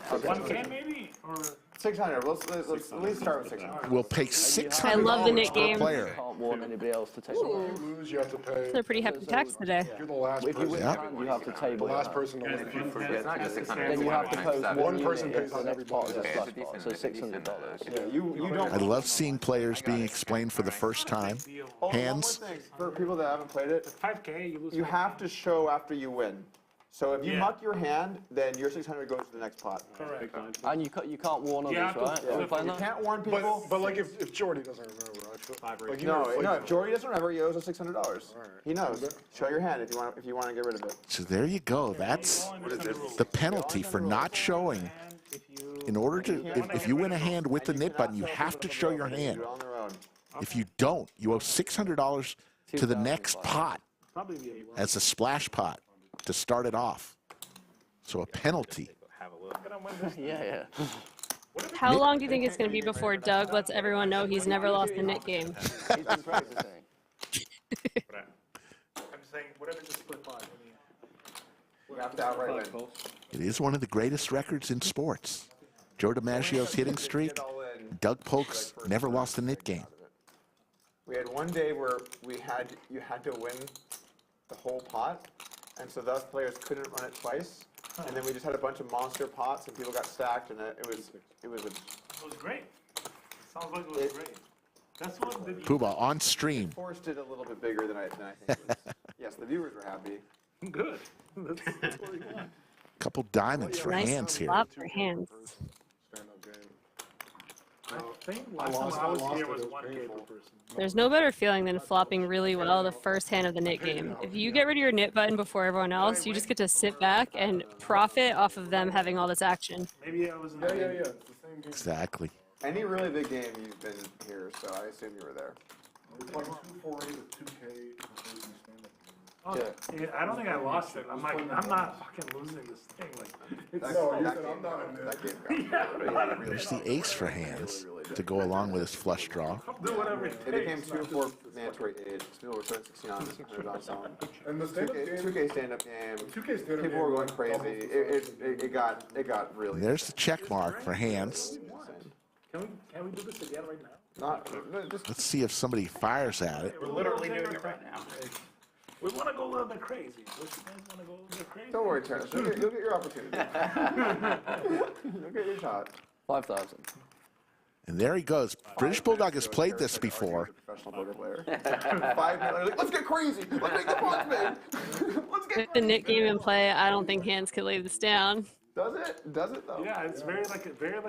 1K maybe? Or 600. Let's at least start with 600. We'll pay $600 I love the knit per game. player. Can't warn anybody else to take If you lose, you have to pay. They're pretty happy tax today. If you're the last If you person, win Yeah. hand, you have to the table last it. person to win. It's not just 600. Then you have to post One person unit pays in the next pot as a Okay, splash it's a pot, decent- so it's a decent, $600. Yeah, you don't. I love seeing players being explained for the first time. One Hands. more thing, for people that haven't played it, 5K, you lose. you have to show after you win. So if you Yeah. muck your hand, then your 600 goes to the next pot. Correct. And you can't warn others, Yeah, right? yeah. Are we playing You that? can't warn people. But like if Jordi doesn't remember, I feel like No, if Jordi doesn't remember, he owes us $600. Alright. He knows. Show your hand if you want to get rid of it. So there you go. That's the penalty for not showing. In order to, if you win a hand with the knit button, you have to show your hand. Do it on their own. If you don't, you owe $600 to the next pot as a splash pot to start it off. So a penalty. Have a look. Yeah. How long do you think it's going to be before Doug lets everyone know he's never lost a knit game? I'm saying, whatever the split pot. You have to outright win. It is one of the greatest records in sports. Joe DiMaggio's hitting streak. Doug Polk's never lost a knit game. We had one day where you had to win the whole pot, and so those players couldn't run it twice. And then we just had a bunch of monster pots, and people got stacked, and it was It was great. Sounds like it was great. That's what the Pooba on stream. forced it a little bit bigger than I think it was. Yes, the viewers were happy. good. That's what we want. Couple diamonds for Nice Hands here. flop for Hands. Stand-up game. I think last time I was here was 1K per person. There's no better feeling than flopping really well the first hand of the nit game. If you get rid of your nit button before everyone else, you just get to sit back and profit off of them having all this action. Maybe I was in Yeah, it's the same game. Exactly. Any really big game, you've been here, so I assume you were there. It's like 248 or 2K per person stand-up. Oh, yeah, I don't think I lost it. I'm like, I'm not fucking losing this thing. Like, it's No, you said I'm not in there. That game got There's the ace for Handz to go along with his flush draw. do whatever it It became takes. 2-4 mandatory age. People were turning 16 on zone. And the stand-up game, 2K stand-up game. 2K stand-up People were game, going crazy. It got really. There's the check mark for Handz. Can we do this again right now? Just Let's see if somebody fires at it. We're literally doing it right now. We want to go a little bit crazy. Don't you guys want to go a little bit crazy? don't worry, Terrence. You'll get your opportunity. You'll get your shot. 5,000. And there he goes. British Bulldog has played this before. Professional poker player. 5 minutes. Like, let's get crazy. Let's make the points big. Let's get. With the nit game in play, I don't think Handz could lay this down. Does it? Does it though? Yeah, it's very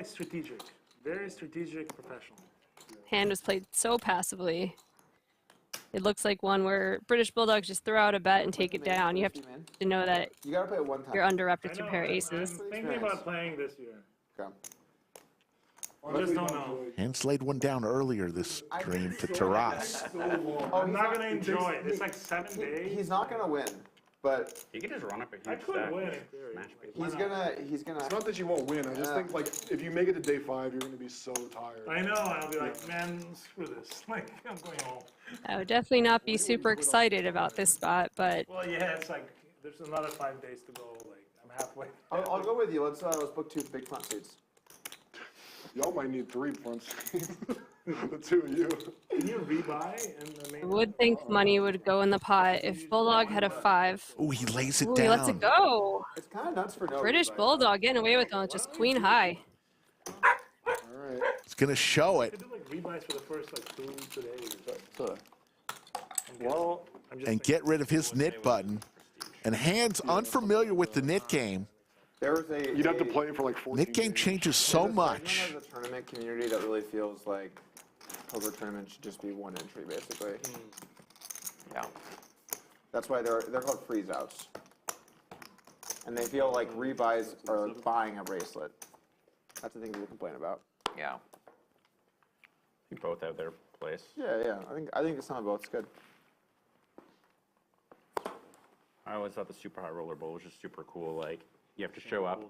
strategic. Very strategic, professional. Hand was played so passively. It looks like one where British Bulldogs just throw out a bet and take it down. You have to know that You gotta play it one time. you're underrepped with your pair of aces. I'm thinking about playing this year. Okay. I just don't know. Handz laid one down earlier this stream to Taras. I'm not gonna enjoy it. It's like 7 days. He's not gonna win, but You could just run up a huge I could stack. win in just theory. smash people. he's gonna. It's not that you won't win. I just think, like, if you make it to day 5, you're going to be so tired. I know. I'll be like, man, screw this. Like, I'm going home. I would definitely not be super excited about this spot, but Well, yeah, it's like there's another 5 days to go. Like, I'm halfway. I'll go with you. Let's book 2 big front seats. Y'all might need 3 front seats. The 2 of you. Can you rebuy in the main? I would think money would go in the pot if Bulldog had a 5. Ooh, he lays it Ooh, down. he lets it go. It's kind of nuts for no. British reason. Bulldog getting away with it, just queen high. All right. He's going to show I it could do like rebuys for the first like 2 days. So, Well, I'm just and get rid of his nit button. And Handz unfamiliar with the nit game. There was a. You'd have to play it for like 14 Nit game days. changes so much. Segment of the tournament community that really feels like poker tournament should just be one entry, basically. Yeah. That's why they're called freeze outs. And they feel like rebuys are buying a bracelet. That's the thing people complain about. Yeah. You both have their place. Yeah. I think some of both's good. I always thought the super high roller bowl was just super cool. Like, you have to show up.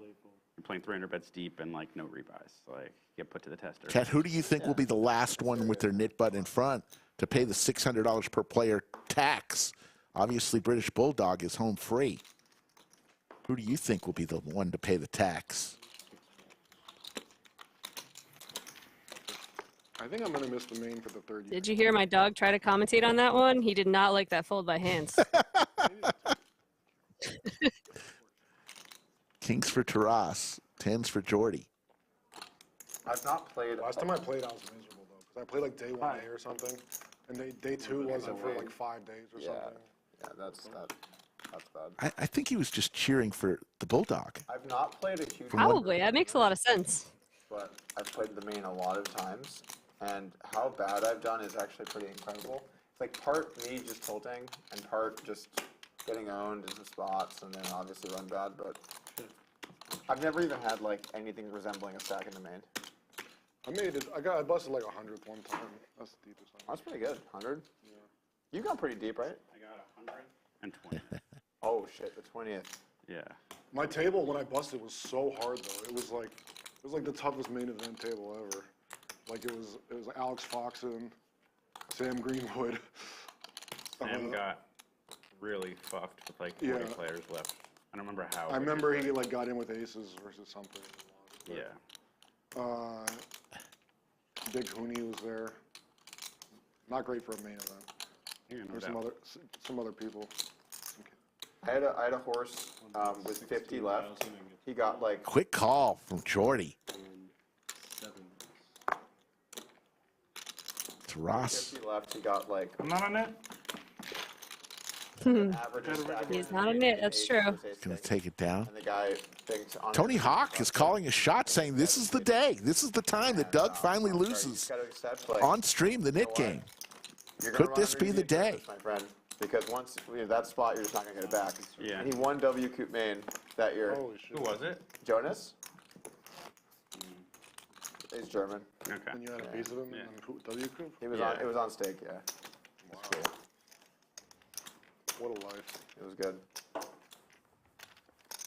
You're playing 300 bets deep and, like, no rebuys. Like, get put to the tester. Kat, who do you think will be the last one with their nit button in front to pay the $600 per player tax? Obviously, British Bulldog is home free. Who do you think will be the one to pay the tax? I think I'm going to miss the main for the 3rd year. Did you hear my dog try to commentate on that one? He did not like that fold by Handz. Kings for Taras, 10s for Jordi. I've not played. Last time I played, I was miserable, though. Because I played like day 1A or something. And day 2 wasn't for like 5 days or something. Yeah, that's bad. I think he was just cheering for the Bulldog. I've not played a huge. Probably. That makes a lot of sense. But I've played the main a lot of times, and how bad I've done is actually pretty incredible. It's like part me just tilting, and part just getting owned in some spots, and then obviously run bad, but I've never even had like anything resembling a stack in the main. I made it. I busted like 100th one time. That's the deepest one. That's pretty good. 100? Yeah. You got pretty deep, right? I got 120. Oh shit, the 20th. Yeah. My table when I busted was so hard though. It was like the toughest main event table ever. Like it was like Alex Foxen, Sam Greenwood. Sam got really fucked with like 40 players left. I don't remember how. I remember he like got in with aces versus something. Yeah. Big Hooney was there. Not great for a main event. Yeah, no There's doubt. some other people. I had a horse with 50 left. He got like. Quick call from Jordi. Taras. 50 left. He got like. I'm not on it. He's not a nit, that's true. Gonna take it down. And the guy thinks Tony Hawk is calling a shot, saying this is the day. This is the time that Doug finally loses on stream the nit game. Could this be the day? My friend, because once you have that spot, you're just not gonna get it back. Yeah. And he won W Coop main that year. Who was it? Jonas. He's German. Okay. And you had a piece of him in W Coop? He was on. It was on stake. Yeah. Wow. What a life. It was good.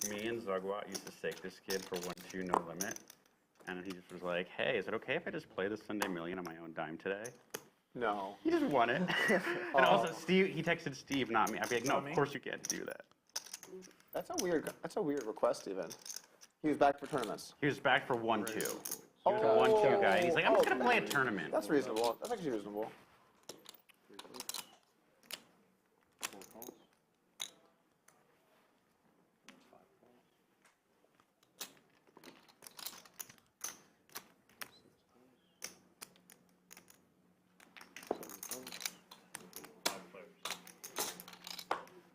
Me and Zugwat used to stake this kid for 1-2 no limit, and he just was like, "Hey, is it okay if I just play this Sunday Million on my own dime today?" No. He just won it. And also, Steve, he texted Steve, not me. I'd be like, "No, of course you can't do that." That's a weird request even. He was back for tournaments. He was back for 1-2. He was a 1-2 guy. And he's like, "I'm just gonna play a tournament." That's reasonable. That's actually reasonable.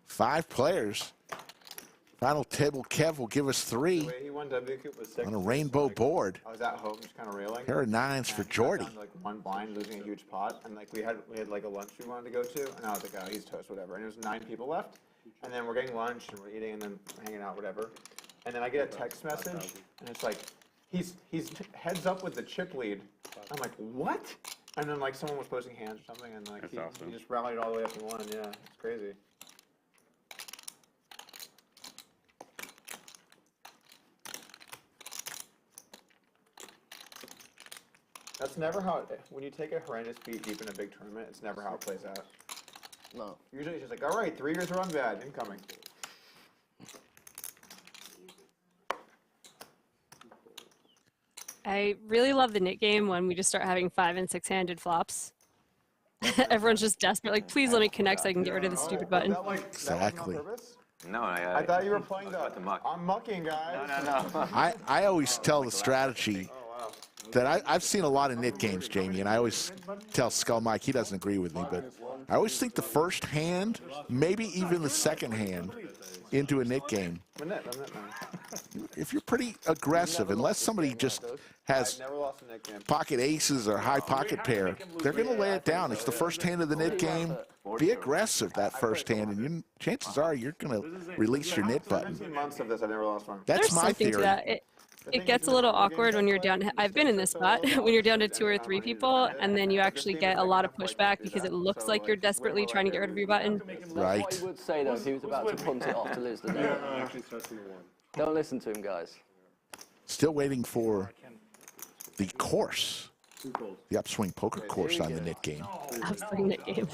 Five players. Final table Kev will give us 3 The way he won W Coop was 6. on a rainbow board. I was at home just kind of railing. Pair of 9s for Jordi. Down to, like one blind, losing a huge pot, and like we had like a lunch we wanted to go to, and I was like, oh, he's toast, whatever. And there was 9 people left, and then we're getting lunch and we're eating and then hanging out, whatever. And then I get a text message, and it's like, he's heads up with the chip lead. I'm like, what? And then like someone was posting hands or something, and like he just rallied all the way up and won. Yeah, it's crazy. That's never how, when you take a horrendous beat deep in a big tournament, it's never how it plays out. No. Usually it's just like, all right, 3 years run bad, incoming. I really love the nit game when we just start having 5- and 6-handed flops. Everyone's just desperate, like, please let me connect so I can get rid of this stupid button. Exactly. No, I thought you were playing I'm mucking, guys. No. I always tell the strategy that I've seen a lot of nit games, Jamie, and I always tell Skull Mike, he doesn't agree with me, but I always think the first hand, maybe even the second hand, into a nit game, if you're pretty aggressive, unless somebody just has pocket aces or high pocket pair, they're going to lay it down. It's the first hand of the nit game. Be aggressive that first hand, and chances are you're going to release your nit button. 17 months of this, I've never lost one. That's my something theory. to that. It gets a little awkward when you're down. I've been in this spot when you're down to 2 or 3 people, and then you actually get a lot of pushback because it looks like you're desperately trying to get rid of your button. Right. What he would say though, if he was about to punt it off to lose the day. Don't listen to him, guys. Still waiting for the course, the upswing poker course on the nit game. Upswing nit game.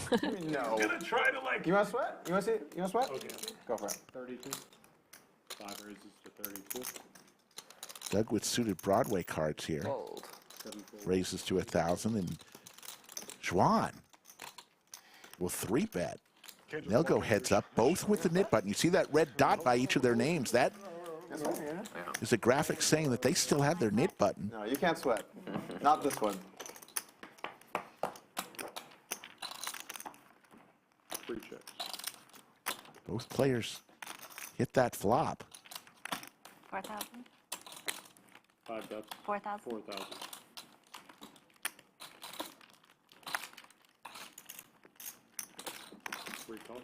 No. I'm gonna try to like. You want to sweat? You want to see? You want to sweat? Okay. Go for it. 32. 5 raises to 32. Doug with suited Broadway cards here. Fold. Raises to 1,000, and Xuan will 3-bet. They'll go heads up, both with the nit button. You see that red dot by each of their names. That is a graphic saying that they still have their nit button. No, you can't sweat. Not this one. 3 checks. Both players hit that flop. 4,000. 5 bets. 4,000. 4,000. Three calls.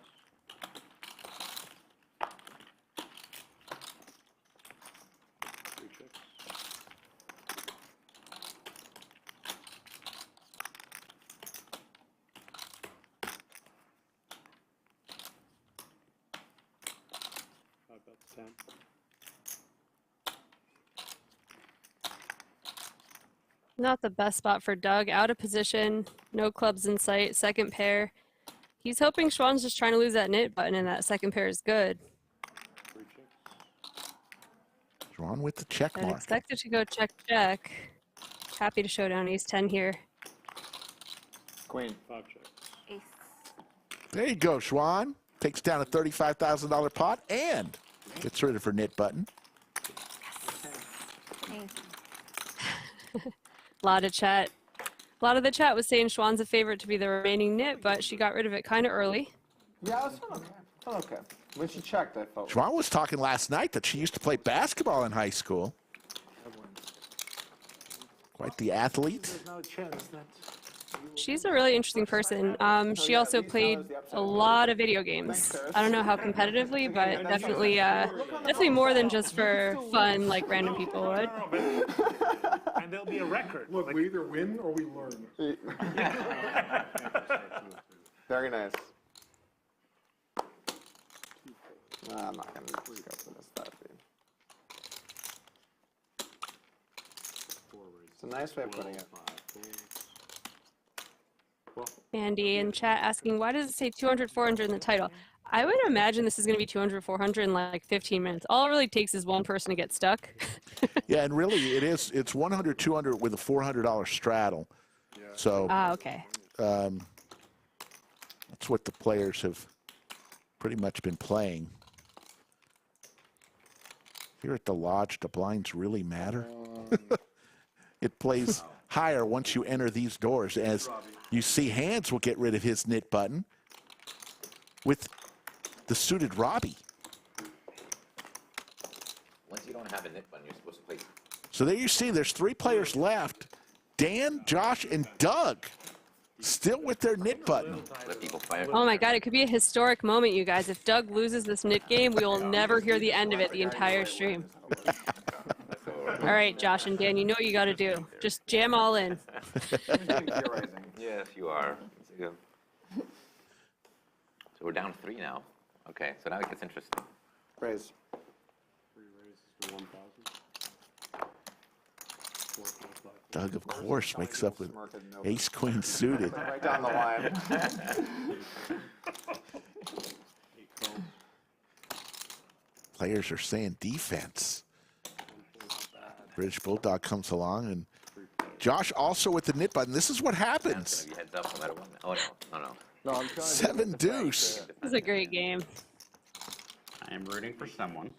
Three checks. Five bets. 10. Not the best spot for Doug. Out of position, no clubs in sight, second pair. He's hoping Xuan's just trying to lose that nit button, and that second pair is good. Xuan with the check I'd mark. expect it to go check. Happy to show down ace 10 here. Queen. 5 checks. Ace. There you go, Xuan. Takes down a $35,000 pot and gets rid of her nit button. Ace. A lot of chat. A lot of the chat was saying Xuan's a favorite to be the remaining nit, but she got rid of it kind of early. Yeah, I was fine. Okay. When she checked, I felt. Xuan was talking last night that she used to play basketball in high school. Quite the athlete. She's a really interesting person. She also played a lot of video games. I don't know how competitively, but definitely, definitely more than just for fun, like random people would. And there'll be a record. Look, we either win or we learn. Very nice. Nah, I'm not going to go for this stuff, dude. It's a nice way of putting it. Andy in chat asking, why does it say 200, 400 in the title? I would imagine this is going to be 200, 400 in like 15 minutes. All it really takes is one person to get stuck. Yeah, and really it is. It's 100, 200 with a $400 straddle. So. Okay. That's what the players have pretty much been playing. Here at the lodge, the blinds really matter. It plays higher once you enter these doors. As you see, Handz will get rid of his knit button with the suited Robbie. Once you don't have a knit button, you're supposed to play. So there you see, there's 3 players left. Dan, Josh, and Doug still with their knit button. Let people fire. Oh my God, it could be a historic moment, you guys. If Doug loses this knit game, we will never hear the end of it the entire stream. All right, Josh and Dan, you know what you got to do. Just jam all in. Yes, you are. So we're down 3 now. Okay, so now it gets interesting. Raise. 3 raises to 1,000. 4, 5, 5. Doug, of course, makes up with ace queen suited. Right down the line. Players are saying defense. British Bulldog comes along, and Josh also with the knit button. This is what happens. Heads up no matter what. Oh, no. No, I'm trying 7 deuce. This is a great game. I am rooting for someone.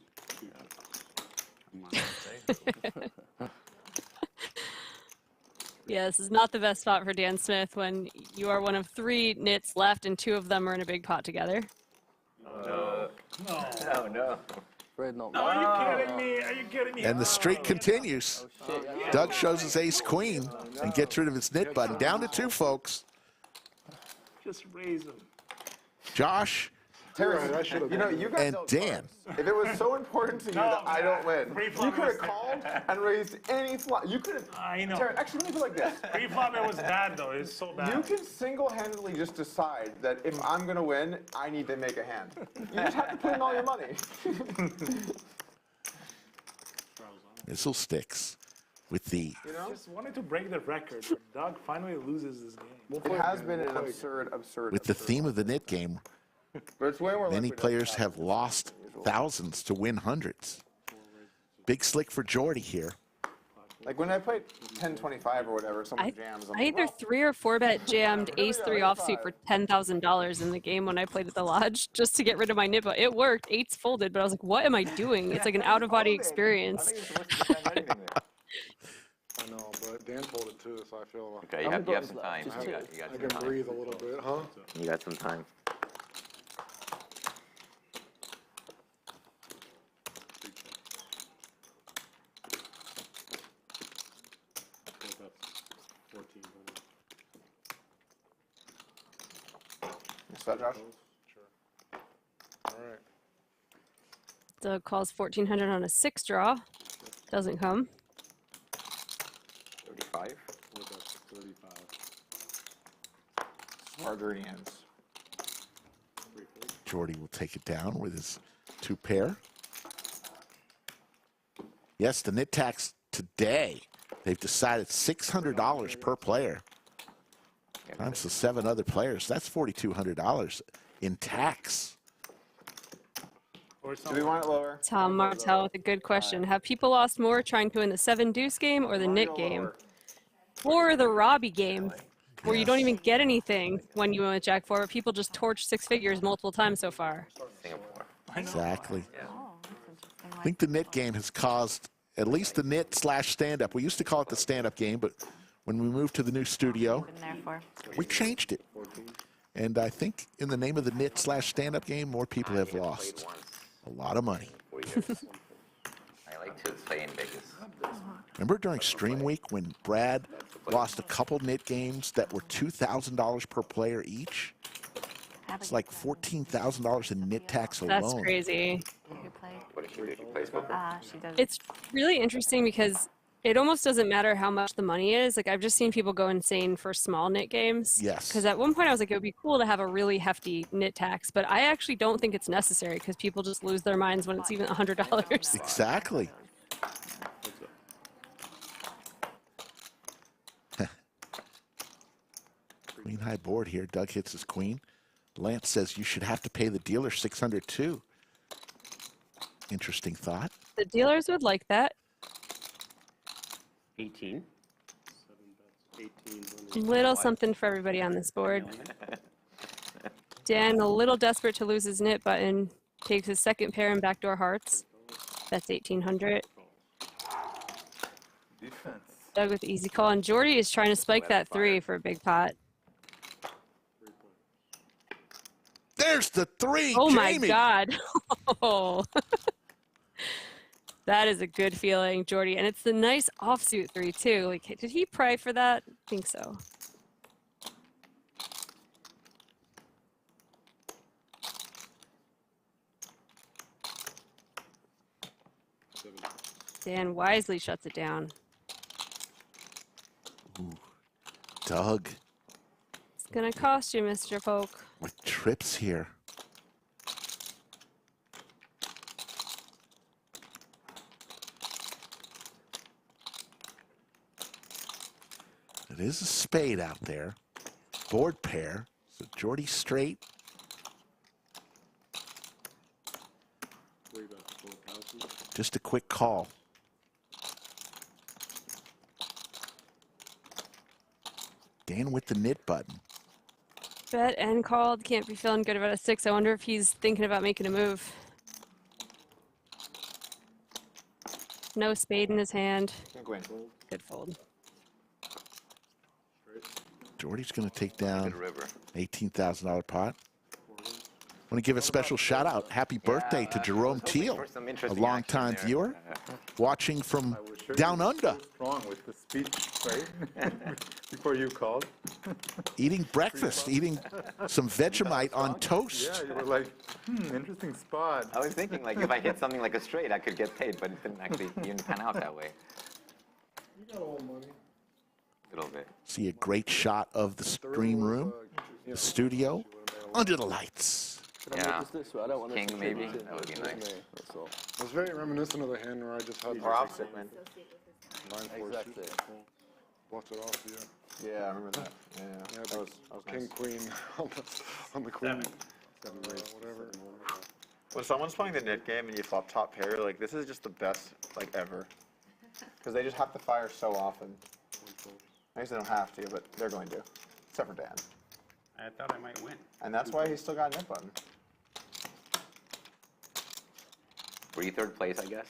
Yeah, this is not the best spot for Dan Smith when you are one of 3 knits left and 2 of them are in a big pot together. No. Fred, not Are you kidding me? Are you kidding me? And the streak continues. Doug shows his ace queen and gets rid of his knit button. Down to 2, folks. Just raise them. Josh Terrence, you know, you guys and don't Dan. If it was so important to you that I don't win, you could have called and raised any flop. You could have. I know. Terrence, actually, let me put it like this. Pre-flop, it was bad, though. It was so bad. You can single-handedly just decide that if I'm going to win, I need to make a hand. You just have to put in all your money. Missile sticks with the. You know? Just wanted to break the record. Doug finally loses this game. It has been an absurd. With the theme of the knit game, But it's way more many liquid players than have lost thousands to win hundreds. Big slick for Jordi here. Like when I played 10-25 or whatever, someone jams. I'm I like, either 3 or 4 bet jammed ace-3 offsuit for $10,000 in the game when I played at the lodge just to get rid of my nipple. It worked. 8's folded, but I was like, what am I doing? It's like an out-of-body experience. I know, but Dan told it too, so I feel. Okay, you have some time. You got I some can time. breathe a little bit, huh? You got some time. Is that Josh? Sure. All right. Doug calls 1,400 on a 6 draw. Doesn't come. 35. What about 35? Harder hands. Jordi will take it down with his 2 pair. Yes, the knit tax today, they've decided $600 per player. Times the 7 other players, that's $4,200 in tax. Do we want it lower? Tom Martell with a good question. Have people lost more trying to win the 7 deuce game or the knit game? Or the Robbie game, where you don't even get anything when you win with Jack 4, but people just torch 6 figures multiple times so far. Singapore. Exactly. I think the knit game has caused, at least the knit / stand-up. We used to call it the stand-up game, but when we moved to the new studio, we changed it. And I think in the name of the knit / stand-up game, more people have lost a lot of money. I like to play in Vegas. Remember during Stream Week when Brad lost a couple knit games that were $2,000 per player each? It's like $14,000 in knit tax alone. That's crazy. What does she do? She plays poker? She does. It's really interesting because it almost doesn't matter how much the money is. Like, I've just seen people go insane for small knit games. Yes. Because at one point I was like, it would be cool to have a really hefty knit tax, but I actually don't think it's necessary because people just lose their minds when it's even $100. Exactly. Queen high board here. Doug hits his queen. Lance says you should have to pay the dealer $600 too. Interesting thought. The dealers would like that. 18. Little something for everybody on this board. Dan, a little desperate to lose his knit button, takes his second pair and backdoor hearts. That's 1,800. Defense. Doug with the easy call, and Jordi is trying to spike that 3 for a big pot. There's the 3, Oh Jamie. my God. Oh. That is a good feeling, Jordi. And it's the nice offsuit 3 too. Like, did he pray for that? I think so. Dan wisely shuts it down. Ooh. Doug It's gonna cost you, Mr. Polk. with trips here. It is a spade out there. Board pair. So Jordi straight. Just a quick call. Dan with the knit button. Bet and called. Can't be feeling good about a 6. I wonder if he's thinking about making a move. No spade in his hand. Good fold. Jordi's going to take down $18,000 pot. I want to give a special shout out. Happy birthday to Jerome Teal, a longtime viewer, watching from down under. Strong with the speech, right? Before you called. Eating breakfast, eating some Vegemite on toast. Yeah, you were like, interesting spot. I was thinking, like, if I hit something like a straight, I could get paid, but it didn't actually even pan out that way. You got all money. A little bit. See a great shot of the stream room, the studio, under the lights. Yeah. King, maybe? That would be nice. It was very reminiscent of the hand where I just had Or opposite, man. 9-4 Exactly. Bluffed it off, yeah. Yeah, I remember that. Yeah, Yeah, that was King, nice. queen on the queen. Whatever. When someone's playing the knit game and you flop top pair, like, this is just the best, like, ever. Because they just have to fire so often. I guess they don't have to, but they're going to. Except for Dan. I thought I might win. And that's why he's still got a knit button. Were you third place, I guess?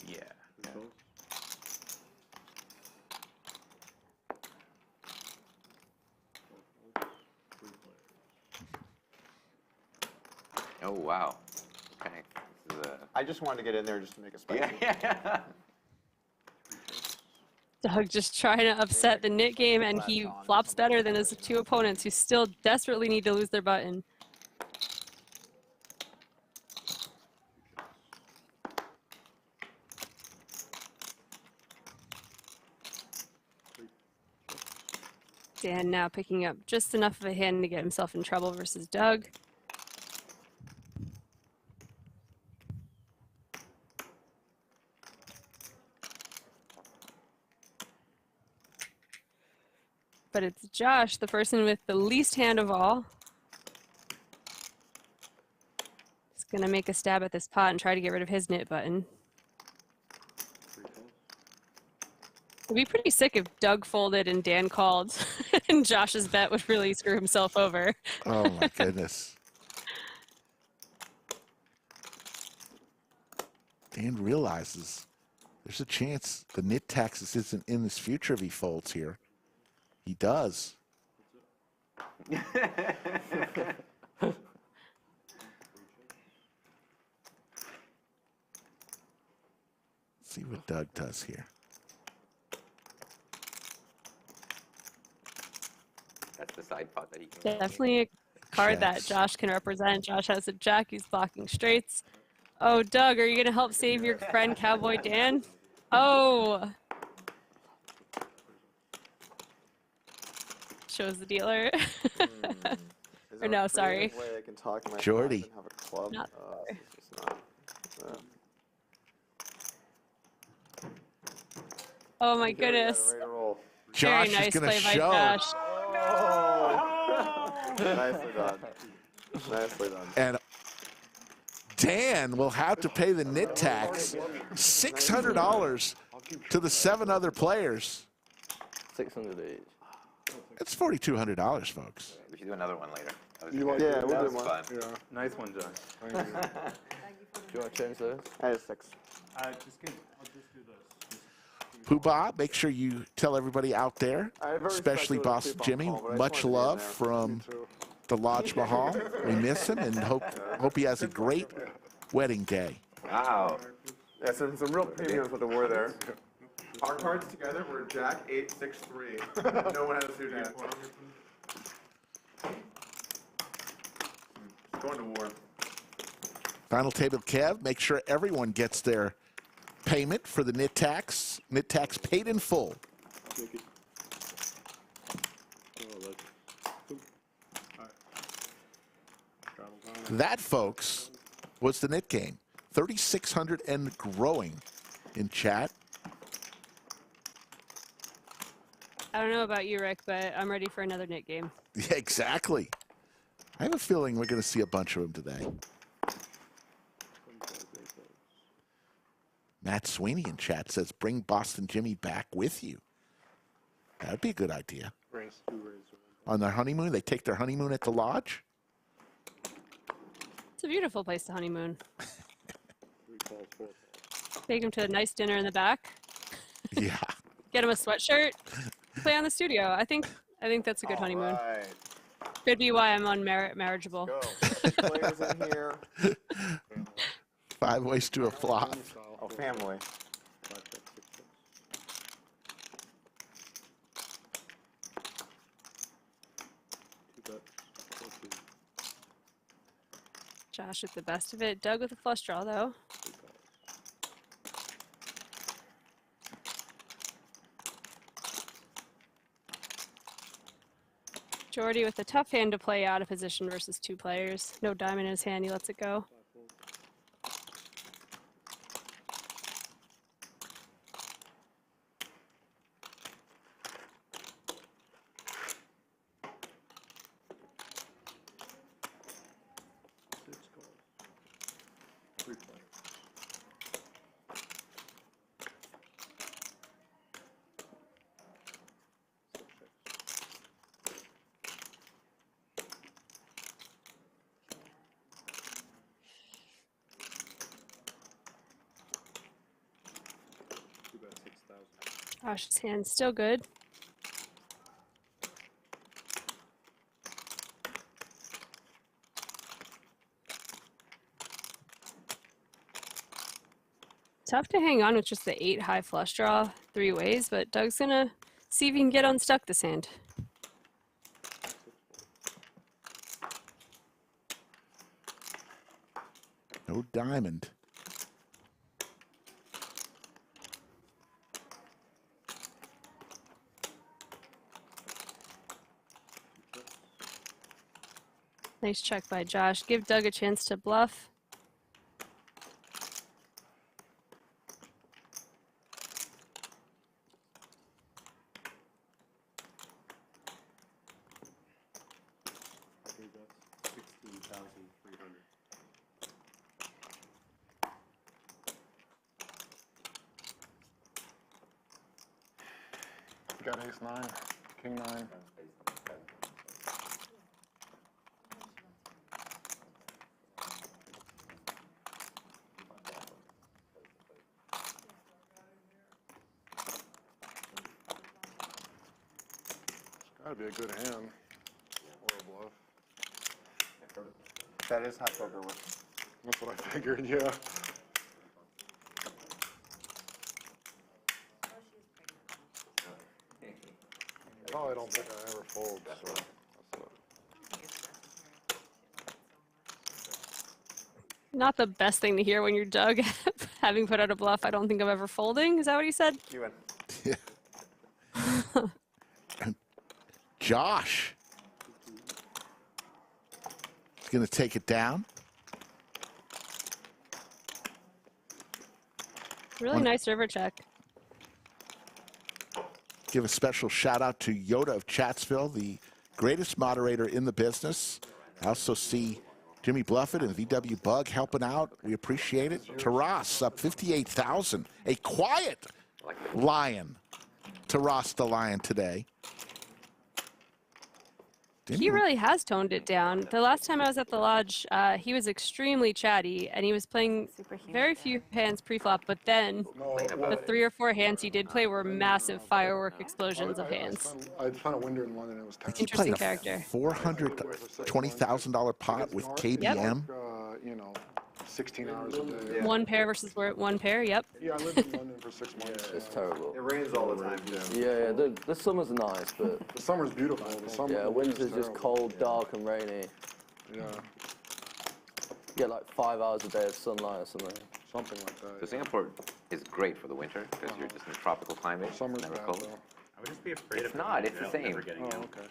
Yeah. Oh, wow. Okay. This is a... I just wanted to get in there just to make a spicy. Yeah. Doug just trying to upset the knit game, and he flops better than his 2 opponents who still desperately need to lose their button. Dan now picking up just enough of a hand to get himself in trouble versus Doug. But it's Josh, the person with the least hand of all. He's gonna make a stab at this pot and try to get rid of his knit button. It'd be pretty sick if Doug folded and Dan called, and Josh's bet would really screw himself over. Oh my goodness. Dan realizes there's a chance the knit taxes isn't in his future if he folds here. He does. See what Doug does here. That's the side pot that he can. Definitely a card that Checks. Josh can represent. Josh has a jack. He's blocking straights. Oh, Doug, are you going to help save your friend Cowboy Dan? Oh. Shows the dealer. Or no, sorry. Way I can talk in my Jordi. and have a club. Not It's just not. Oh my Okay, we got it, goodness. ready to roll. Josh Very nice is going to play by show. Josh. Nicely done. Nicely done. And Dan will have to pay the nit tax, $600 to the 7 other players. 600 each. It's $4,200, folks. We should do another one later. That was You good. like Yeah, it? we'll That do was one. fun. Yeah. Nice one, Josh. Thank you. Do you want to change those? I had 6. I'll just do this. Poobah, make sure you tell everybody out there, I have very especially speculative Boston sleep on Jimmy, call, but I just much wanted to be in love there. from Too. the Lodge Mahal. We miss him and hope he has a great wedding day. Wow. Yeah, some real premiums with the war there. Our cards together were Jack 8, 6, 3. No one has suited yet. Going to war. Final table, Kev. Make sure everyone gets their payment for the nit tax. Nit tax paid in full. That, folks, was the nit game. 3,600 and growing in chat. I don't know about you, Rick, but I'm ready for another nit game. Yeah, exactly. I have a feeling we're going to see a bunch of them today. Matt Sweeney in chat says, bring Boston Jimmy back with you. That would be a good idea. On their honeymoon, they take their honeymoon at the lodge. It's a beautiful place to honeymoon. Take him to a nice dinner in the back. Yeah. Get him a sweatshirt. Play on the studio. I think that's a good honeymoon. Right. Could be why I'm unmarriageable. Go. Players in here. 5 ways to a flop. Oh, family. Josh with the best of it. Doug with a flush draw, though. Jordi with a tough hand to play out of position versus 2 players. No diamond in his hand, he lets it go. Josh's hand's still good. Tough to hang on with just the 8 high flush draw 3 ways, but Doug's gonna see if he can get unstuck this hand. No diamond. Nice check by Josh. Give Doug a chance to bluff. Got ace 9, king 9. Gotta be a good hand. Or a bluff. That is how poker works. That's what I figured, yeah. Oh, I don't think I ever fold, so that's Not the best thing to hear when you're Doug, having put out a bluff. I don't think I'm ever folding. Is that what he said? You win. Josh is going to take it down. Really nice river check. Give a special shout out to Yoda of Chatsville, the greatest moderator in the business. I also see Jimmy Bluffett and VW Bug helping out. We appreciate it. Taras up 58,000. A quiet lion. Taras the Lion today. He really has toned it down. The last time I was at the lodge, he was extremely chatty, and he was playing very few hands pre-flop, but then the 3 or 4 hands he did play were massive firework explosions of hands. I found a window in London, it was terrible. Interesting character. $420,000 pot with KBM. You know, 16 hours a day. One pair versus one pair, yep. Yeah, I lived in London for 6 months. It's terrible. It rains all the time, too. Yeah, the summer's nice, but... The summer's beautiful. The summer, yeah, winter's just cold, dark, and rainy. Yeah. You get like 5 hours a day of sunlight or something. Something like that. So Singapore is great for the winter because you're just in a tropical climate. Summer's never bad, cold. though. I would just be afraid It's of not, going to it's the jail, same. never getting out. Okay.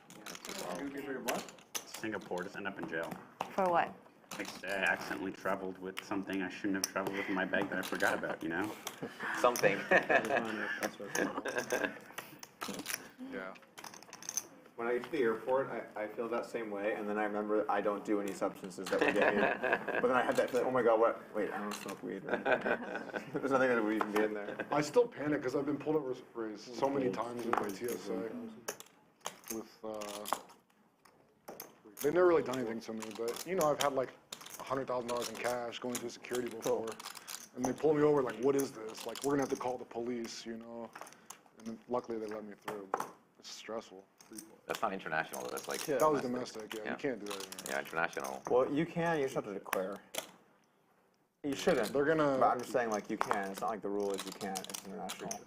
Singapore, just end up in jail. For what? Like, I accidentally traveled with something I shouldn't have traveled with in my bag that I forgot about, you know? Something. Yeah. When I get to the airport, I feel that same way, and then I remember I don't do any substances that would get me. But then I had that feeling, oh my god, what? Wait, I don't smoke weed. Right? There's nothing that would even be in there. I still panic because I've been pulled over so many times with my TSA. With, they've never really done anything to me, but, you know, I've had like $100,000 in cash going through security before. And they pull me over like, what is this? Like, we're going to have to call the police, you know? And then luckily they let me through, but it's stressful. That's not international, though. That's like That was domestic, yeah. You can't do that anymore. Yeah, international. Well, you can, you just have to declare. You shouldn't. They're gonna... But I'm just saying, like, you can. It's not like the rule is you can't. It's international.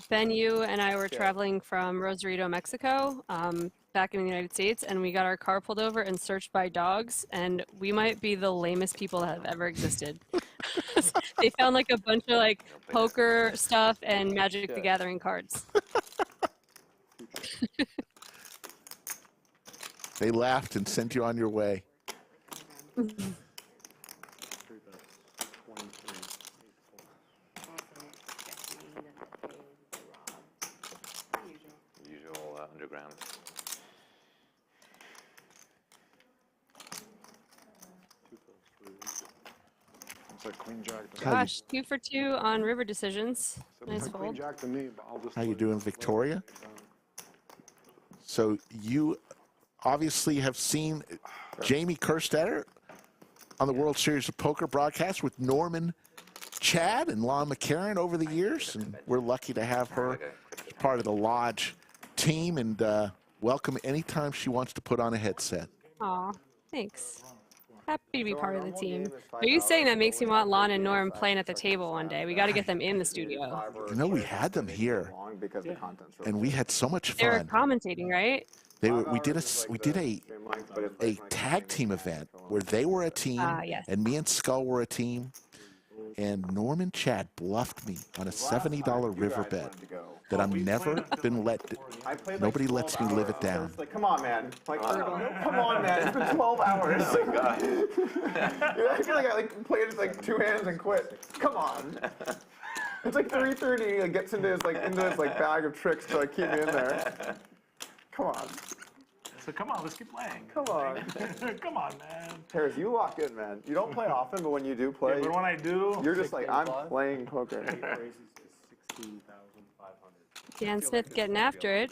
Ben, you and I were traveling from Rosarito, Mexico, back in the United States, and we got our car pulled over and searched by dogs, and we might be the lamest people that have ever existed. They found like a bunch of like poker stuff and Magic the Gathering cards. They laughed and sent you on your way. Usual underground. It's like Queen Jack. Gosh, 2 for 2 on river decisions. Nice Queen fold. Jack to me, but I'll just... How you doing, Victoria? So you obviously have seen Jamie Kerstetter on the World Series of Poker broadcast with Norman Chad and Lon McCarran over the years, and we're lucky to have her as part of the Lodge team, and welcome anytime she wants to put on a headset. Aw, thanks. Happy to be part of the team. Are you saying that makes me want Lon and Norm playing at the table one day? We got to get them in the studio. You know, we had them here, and we had so much They were fun. commentating, right? We did a tag team event where they were a team, yes. and me and Skull were a team, and Norman Chad bluffed me on a $70 river bet that I'm never been nobody lets me live it down. It's like, come on, man. Like, come on, man. It's been 12 hours. Oh my god. I feel like I played just like 2 hands and quit. Come on. It's like 3:30. He gets into his bag of tricks to keep me in there. Come on. So come on, let's keep playing. Come on. Come on, man. Harris, you lock in, man. You don't play often, but when you do play, Yeah, but when I do, you're just like, I'm playing poker. Dan Smith getting after it.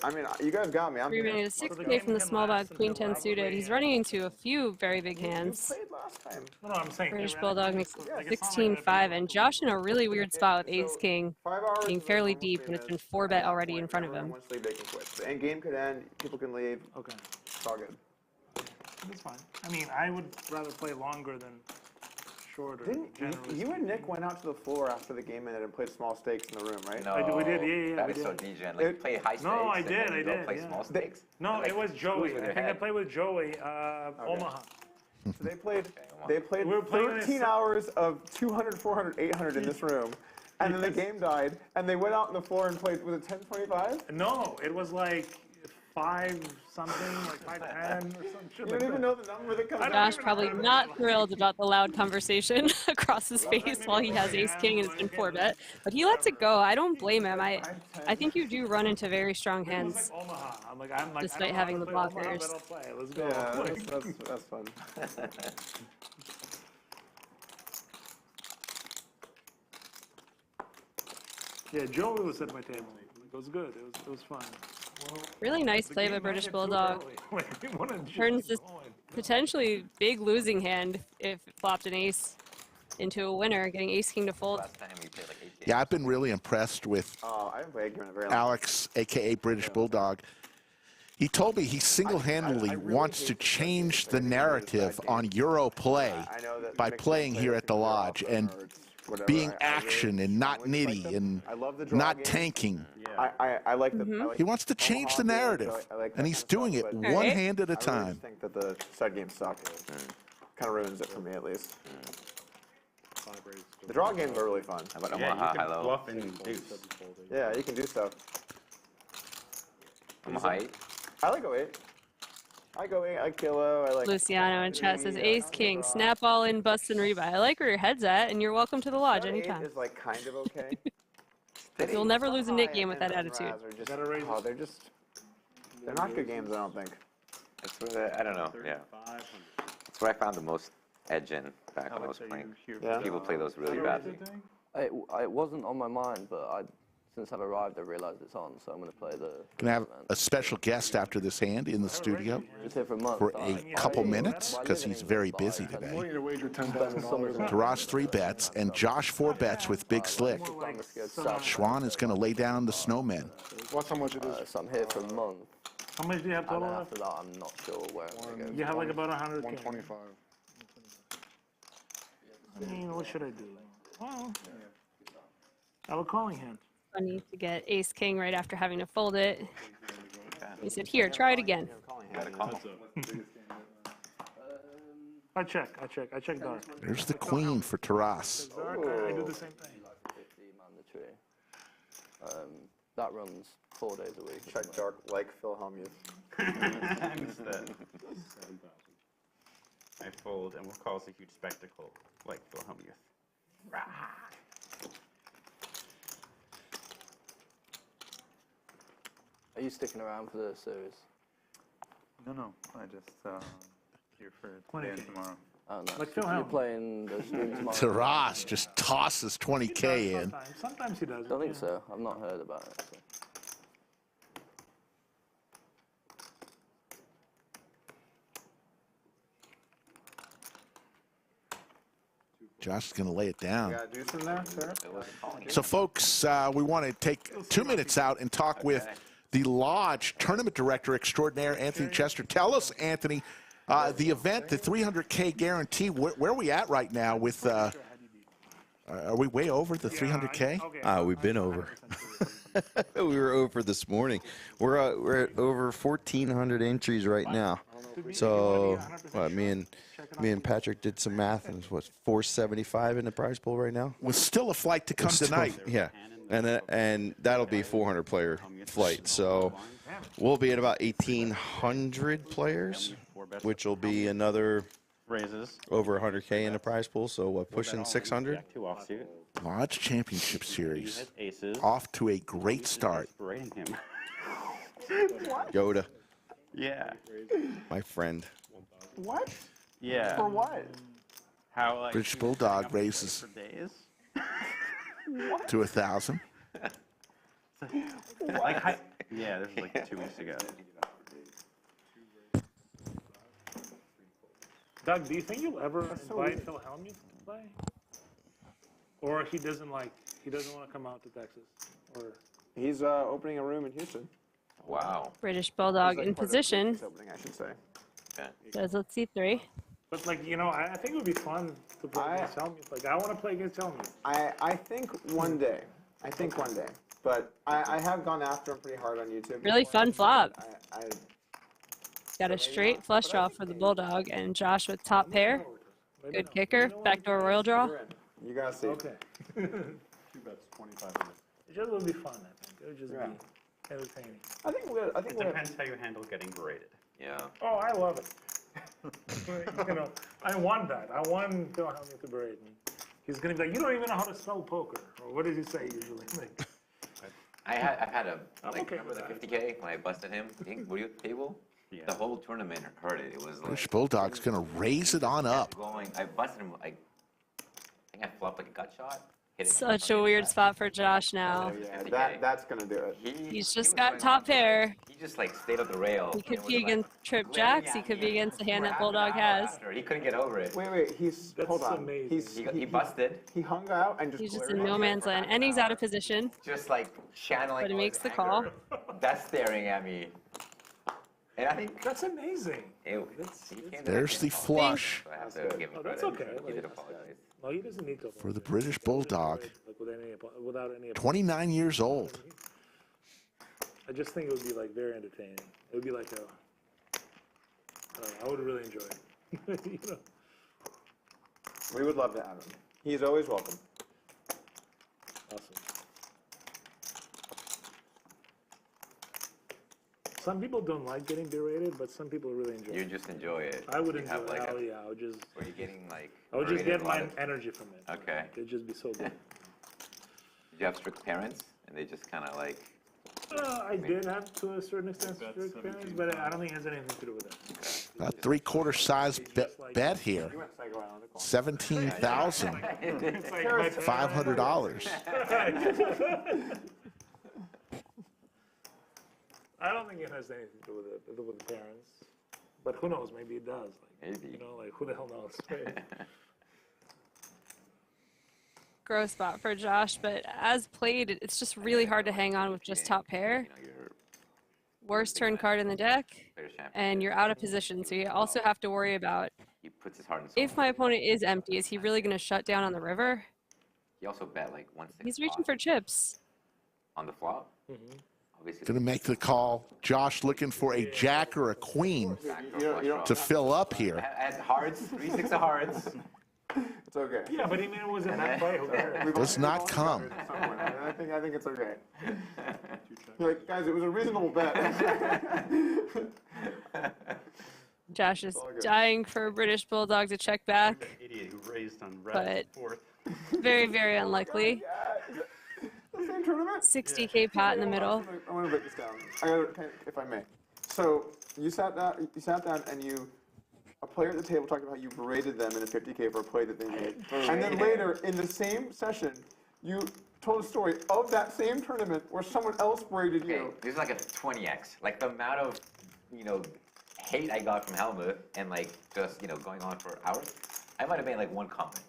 I mean, you guys got me. I'm 3 minutes, 6K from the small bag, Queen 10 suited. He's running into a few very big hands. last time. No, I'm saying. British theoretically, Bulldog makes like, it's not like 16-5, and Josh in a really weird spot with So, Ace King 5 hours being is a fairly normal deep, stream and it's been is, 4-bet at that already in point, front of whenever him. everyone wants to leave, they can quit. The end game could end, people can leave. Okay, It's all good. that's fine. I mean, I would rather play longer than shorter. Didn't generally you and speaking. Nick went out to the floor after the game ended and played small stakes in the room, right? No, we did, yeah, That we is so did. DJ. Like, you play high stakes. No, I and did, then you I go did, play yeah. small stakes. No, Like, it was screws Joey. with I your think I head. played with Joey, Omaha. So they played We were playing 13 hours of 200, 400, 800 in this room. And then the game died, and they went out on the floor and played, was it 10-25? No, it was like 5 something, like 5-10 or some shit. You like don't even that. know the number that comes out. Josh probably not thrilled about the loud conversation across his face while he has Ace King and it's been 4-bet, but he lets it go. I don't blame him. I think you do run into very strong It was hands. like Omaha. I'm like, I Despite don't know how having to the play Omaha, blockers. but I'll play. Let's go. Yeah, that's fun. Yeah, Joey was at my table. It was good. It was fun. Really nice The play game by British ended too Bulldog. early. Like, we wanted to Turns keep this going. potentially big losing hand if it flopped an ace into a winner, getting Ace King to fold. Last time you played like 8 games. Yeah, I've been really impressed with I haven't played a game in a very long Alex, a.k.a. British Bulldog. He told me he single-handedly I really wants to hate change that the they made narrative that game. on Euro play I know that by mixed playing players here at the can go off Lodge them and or it's whatever. being I really action and not strongly dislike nitty them. and I love the draw not game. tanking. I like the. I like He wants to change the Omaha games, narrative, I like that and he's kind of doing stuff, it but one Alright. hand at a I really time. just think that the side games suck. Kind of ruins it for me at least. The draw games are really fun. How about Yeah, Omaha you can high-low? bluff and deuce. Yeah, you can do stuff. Omaha 8? I like 08. I go 8, I kill O, I like. Luciano in chat says Ace King, snap all in, bust and rebuy. I like where your head's at, and you're welcome to the Lodge That 8 anytime. is like kind of okay. You'll never lose a Nik game High with that and attitude. Raz are just, they're not good games, I don't think. That's where I don't know. Yeah. That's where I found the most edge in back when I was playing. Yeah. People play those really badly. It wasn't on my mind, but since I've arrived, I realized it's on, so I'm going to play the. Gonna have a special guest after this hand in the studio Just here for a month. for a couple minutes because he's very busy I today. want you to wager $10,000. Taras 3 bets and Josh 4 bets with Big Slick. Xuan is going to lay down the snowmen. What's how much it is? So I'm here for a month, How much do you have and total then left? after that, I'm not sure where I'm going to go. You have like about 100K. 125. I mean, what should I do? Well, I have a calling hand. Funny to get Ace King right after having to fold it. He said, here, try it again. I check dark. There's the queen for Taras. Dark, I do the same thing. 50 mandatory. That runs 4 days a week. Check dark like Phil Hellmuth. I missed that. I fold, and we'll call this a huge spectacle, like Phil Hellmuth. Are you sticking around for the series? No, I just here for today and tomorrow. Oh, no. Like Phil You're Hellmuth. playing the stream tomorrow? Taras just tosses 20K in. Sometimes he does. I don't think so. I've not heard about it. So. Josh is going to lay it down. You got a deuce in there, sir? So, folks, we want to take 2 minutes out and talk with the Lodge Tournament Director Extraordinaire, Anthony Chester. Tell us, Anthony, the event, the 300K guarantee, where are we at right now with, are we way over the 300K? We've been over. We were over this morning. We're at over 1,400 entries right now. So me and Patrick did some math, and it's what, 475 in the prize pool right now. With still a flight to come tonight. Yeah, and that'll be 400 player flight. So we'll be at about 1,800 players, which will be another Raises. over 100K in the prize pool. So what, pushing 600? Jack 2 offsuit. Lodge Championship Series Aces. off to a great start. Berating him. Yoda, Yeah. my friend. What? Yeah. For what? How like British Bulldog raises for days? to 1,000. Like yeah, this was like 2 weeks ago. Doug, do you think you'll ever invite Phil Hellmuth to play? Or he doesn't want to come out to Texas? Or He's opening a room in Houston. Wow. British Bulldog He's, like, in part of position. his opening, I should say. Does let's see 3. But like, you know, I think it would be fun to play against Hellmuth. Like, I want to play against Hellmuth. I think one day. But I have gone after him pretty hard on YouTube. Really fun flop. I Got a straight flush draw for the Bulldog, and Josh with top pair. Good kicker, backdoor royal draw. You gotta see. Okay. 2 bets, 2,500. It just would be fun, I think. It would just be entertaining. I think It depends how you handle getting berated. Yeah. Oh, I love it. You know, I want that. I want Phil Hellmuth to berate me. He's gonna be like, you don't even know how to spell poker. Or what does he say usually? Like, I've had a like okay with a 50K when I busted him. I think, were you at the table? Yeah. The whole tournament heard it. It was like British Bulldog's going to raise it on up. I busted him. I think I flopped like a gut shot. Hit it Such a weird spot for Josh now. Yeah, that's gonna do it. He's just got top pair. He just like stayed up the rail. He could be against trip jacks. He could be against the hand that Bulldog has. He couldn't get over it. Wait, hold on. Amazing. He busted. He hung out and just He's just in no man's land, and he's out of position. Just like channeling. But he all makes his the call. anger. That's staring at me. And I think that's amazing. There's the flush I have to give him that's credit. okay. He did apologize. No, he doesn't need to. for the British Bulldog. Like without any. 29 years old. I just think it would be like very entertaining. It would be like I would really enjoy it. You know? We would love to have him. He's always welcome. Awesome. Some people don't like getting berated, but some people really enjoy You it. just enjoy it. I would You enjoy have, it. like, Hell yeah, I would just. Were you getting like? I would just berated get a lot my of- energy from it. Okay. It'd just be so good. Did you have strict parents, and they just kind of like? I did have to a certain extent strict parents, but I don't think it has anything to do with it. A 3/4 size bet here. $17,500. I don't think it has anything to do with the parents, but who knows? Maybe it does. Like, Maybe. You know, like who the hell knows? Gross spot for Josh, but as played, it's just really hard to hang on with just top pair. Worst turn card in the deck, and you're out of position, so you also have to worry about He puts his heart and soul. if my opponent is empty, is he really going to shut down on the river? He also bet like 1/6 He's reaching for chips. on the flop. Obviously, Going to make the call. Josh looking for a jack or a queen to fill up here. At hearts, 3/6 of hearts. It's okay. Yeah, but I mean, it was in that play. Who cares? Does not come. I think it's okay. You're like, guys, it was a reasonable bet. Josh is dying for a British Bulldog to check back, Idiot who raised on red but fourth. very, very unlikely. The same tournament? 60K pot in the middle. I want to break this down. If I may. So you sat down and a player at the table talked about how you berated them in a 50K for a play that they made. And then later, in the same session, you told a story of that same tournament where someone else berated you. This is like a 20x. Like the amount of, hate I got from Hellmuth and like just, going on for hours. I might have made like one comment.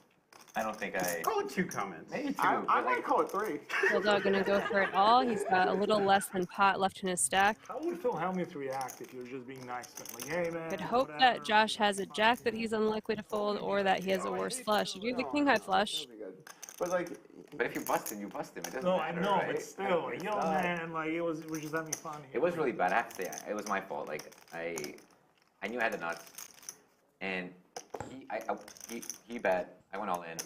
I don't think I... Call it 2 comments. Maybe 2. I might call it 3. Bulldog going to go for it all. He's got a little less than pot left in his stack. How would Phil Hellmuth react if you were just being nice to him? Like, hey, man. I'd hope that Josh has a jack that he's unlikely to fold, or that he has a worse flush. You do the king high flush. But if you bust him, you bust him. It doesn't No, matter, I know, right? but still, like, yo, man, like, we're just having fun here. It was really bad. I have to say, it was my fault. Like, I knew I had the nuts, and he bet. I went all in.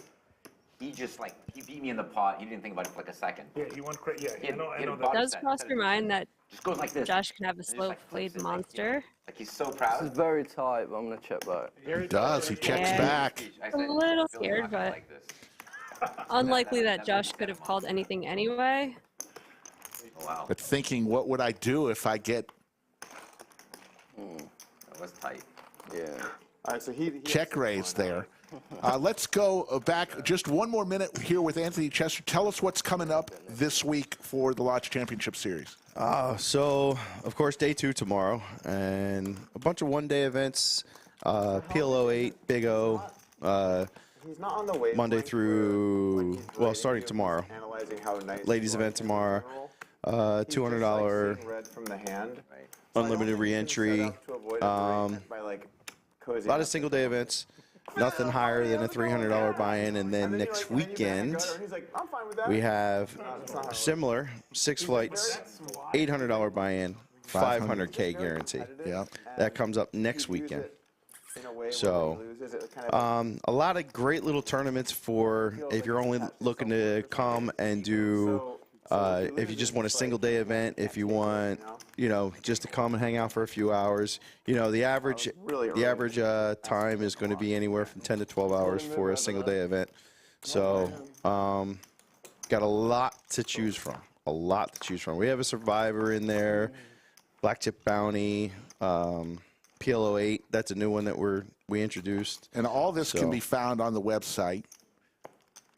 He just he beat me in the pot. He didn't think about it for like a second. Yeah, he went crazy. Yeah, I know It that. does cross your mind that just goes like this. Josh can have a slow played monster. Like he's so proud. This is very tight, but I'm going to check back. He does. He checks back. I'm a little scared, but unlikely that Josh could have called anything anyway. Wow. But thinking, what would I do if I get... That was tight. Yeah. All right, so he check raise there. Let's go back just one more minute here with Anthony Chester. Tell us what's coming up this week for the Lodge Championship Series. So, of course, day 2 tomorrow, and a bunch of one-day events. PLO 8, Big O. He's not on the wavelength Monday through, well, starting he's tomorrow. analyzing how nice Ladies you are event in tomorrow. general. He's just, like, $200 seeing red from the hand. So I don't unlimited think you can set re-entry. up to avoid a break by, like, A cozying lot of up single to day it. events. Nothing higher than a $300 buy-in, and then next weekend we have similar 6 flights, $800 buy-in, 500K guarantee. Yeah, that comes up next weekend. So a lot of great little tournaments for if you're only looking to come and do. If you just want a single day event, if you want, you know, just to come and hang out for a few hours, you know, the average time is going to be anywhere from 10 to 12 hours for a single day event. So, got a lot to choose from. A lot to choose from. We have a Survivor in there, Black Chip Bounty, PLO 8. That's a new one that we introduced. And all this can be found on the website.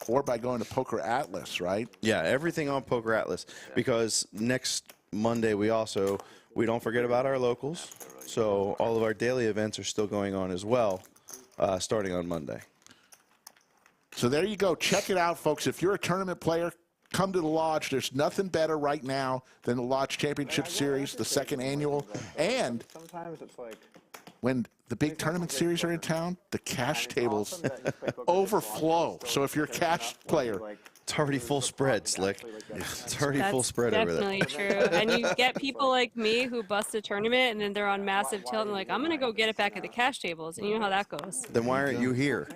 Or by going to Poker Atlas, right? Yeah, everything on Poker Atlas. Because next Monday we don't forget about our locals. So all of our daily events are still going on as well, starting on Monday. So there you go. Check it out, folks. If you're a tournament player, come to the Lodge. There's nothing better right now than the Lodge Championship Series, the second annual. And sometimes it's like when the big tournament series are in town, the cash tables overflow. So if you're a cash player, it's already full spread, Slick. It's already full spread over there. Definitely true. And you get people like me who bust a tournament and then they're on massive tilt and like, I'm going to go get it back at the cash tables. And you know how that goes. Then why aren't you here?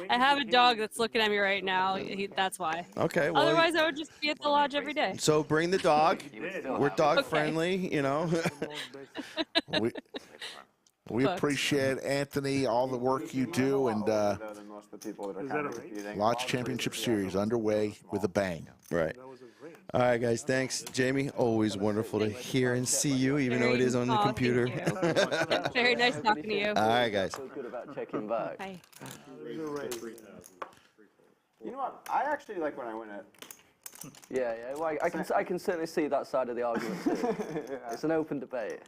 I have a dog that's looking at me right now. That's why. Okay. Well, otherwise, I would just be at the Lodge every day. So bring the dog. We're dog friendly, you know. We appreciate, Anthony, all the work you do, and Lodge Championship Series underway with a bang. Right. All right, guys. Thanks, Jamie. Always wonderful to hear and see you, even though it is on the computer. Very nice talking to you. All right, guys. So good about checking back. Bye. You know what? I actually like when I win it. Yeah, yeah. Well, I can certainly see that side of the argument too. It's an open debate.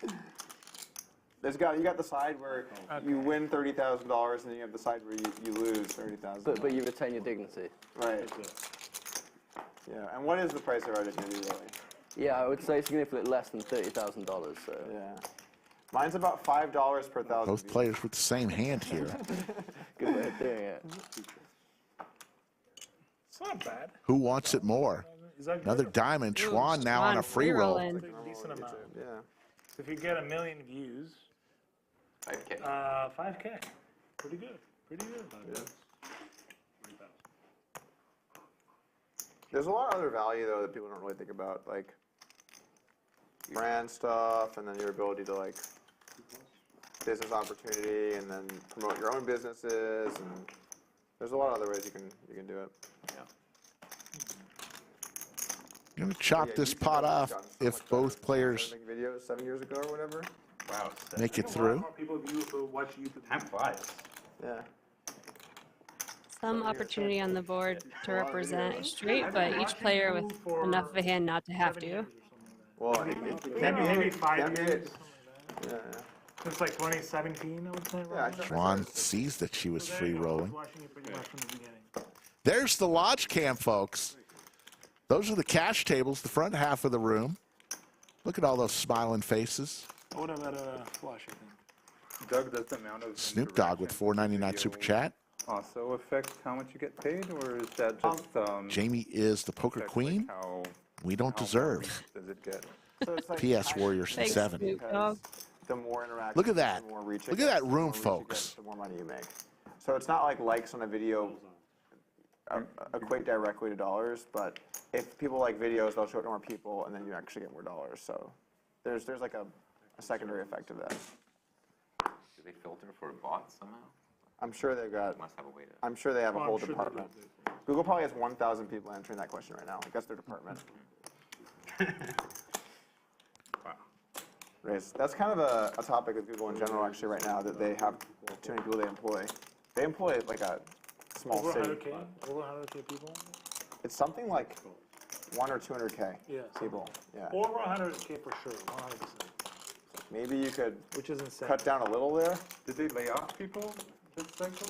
You got the side where you win $30,000, and then you have the side where you lose $30,000. But you retain your dignity. Right. Yeah. And what is the price of our dignity, really? Yeah, I would say significantly less than $30,000. So. Yeah. Mine's about $5 per thousand. Both players with the same hand here. Good way of doing it. It's not bad. Who wants it more? Another diamond. Xuan now on a free roll. Decent amount. Yeah. So if you get 1 million views, 5K. 5K. Pretty good. Pretty good. Yeah. There's a lot of other value, though, that people don't really think about, like brand stuff, and then your ability to, like, business opportunity, and then promote your own businesses, and there's a lot of other ways you can do it. Yeah. I'm going to chop this pot off if both players make videos 7 years ago or whatever. Wow. make it through. People watch YouTube. Time flies. Yeah. Some opportunity on the board to represent straight, but each player with enough of a hand not to have to. Well, maybe 5 years. Yeah. It's like 2017, I would say. Yeah, Xuan sees that she was free rolling. Watching it pretty much from the beginning. There's the Lodge cam, folks. Those are the cash tables, the front half of the room. Look at all those smiling faces. I would have had a flush, I think. Doug, does the amount of Snoop Dogg with $4.99 super chat. also affect how much you get paid, or is that just Jamie is the poker queen. Like how We don't deserve. does it get? So it's like PS Warriors Thanks, 7. Snoop Dogg. the more interactions, Look at that. the more reach it Look at that gets, the room, more reach it folks. gets, the more money you make. So it's not like likes on a video equate directly to dollars, but if people like videos, they'll show it to more people, and then you actually get more dollars. So there's like a secondary effect of that. Do they filter for bots somehow? I'm sure they've got. Must have a way to. I'm sure they have a Well, whole I'm sure they department. Google probably has 1,000 people answering that question right now. Like, that's their department. That's kind of a topic with Google in general, actually, right now, that they have too many people they employ. They employ like a small Over city. 100K? Over 100K people? It's something like 1 or 200K Yeah. people. Yeah. Over 100K for sure, 100%. maybe you could which is insane. cut down a little there. Did they lay off people this cycle?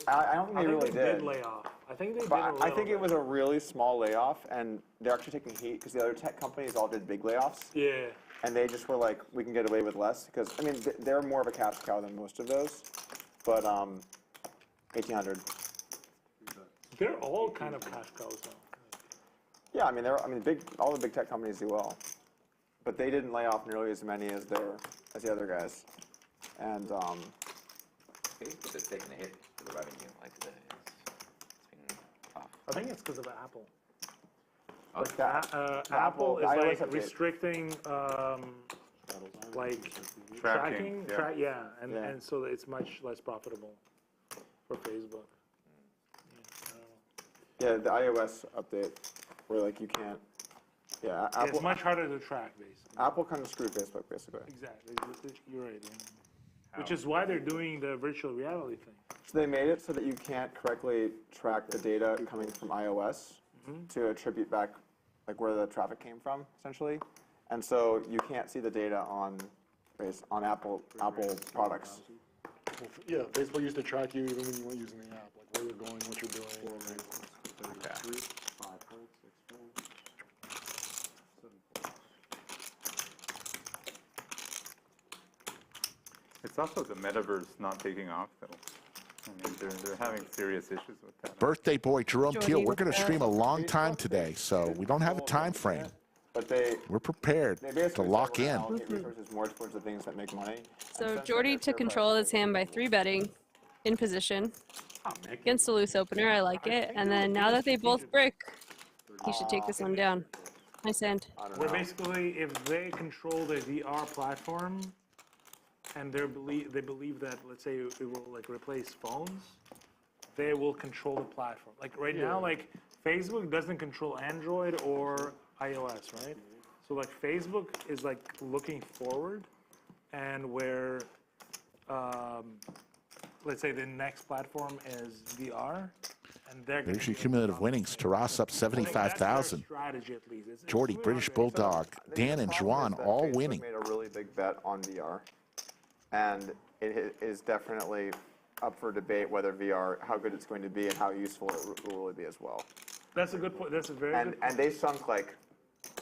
I don't think they really did. lay off. I think they did. But I think it was a really small layoff, and they're actually taking heat because the other tech companies all did big layoffs. Yeah. And they just were like, we can get away with less because I mean they're more of a cash cow than most of those. But 1,800. They're all kind of cash cows though. Yeah, I mean all the big tech companies do well, but they didn't lay off nearly as many as the other guys, and Facebook is taking a hit to the revenue. Like it's been tough. I think it's because of Apple. Oh, Apple is iOS like update. restricting like tracking, and so it's much less profitable for Facebook. Yeah, the iOS update where like you can't. Yeah, Apple. It's much harder to track, basically. Apple kind of screwed Facebook, basically. Exactly, you're right. Yeah. Which is why they're doing the virtual reality thing. So they made it so that you can't correctly track the data coming from iOS to attribute back like where the traffic came from, essentially. And so you can't see the data on Apple products. Well, yeah, Facebook used to track you even when you weren't using the app, like where you're going, what you're doing. It's also the metaverse not taking off, though. I mean, they're having serious issues with that. Birthday boy Jerome Jordi Teal, we're going to with stream a long time today, so we don't have a time frame. But We're prepared they to basically lock said we're in. gonna allocate resources more towards the things that make money. So Jordi took control of his hand by 3-betting in position against a loose opener. I like it. And then now that they both brick, he should take this one down. Nice hand. Where basically, if they control the VR platform, and they believe that, let's say, it will like replace phones, they will control the platform. Like right now, like Facebook doesn't control Android or iOS, right? So like Facebook is like looking forward, and where, let's say the next platform is VR, and they're There's your cumulative winnings. Taras up 75,000. strategy at least. It's Jordi, British Bulldog, Dan and Juan all winning. Made a really big bet on VR, and it is definitely up for debate whether VR, how good it's going to be, and how useful it will really be as well. That's a good point. That's a very good point. And they sunk like,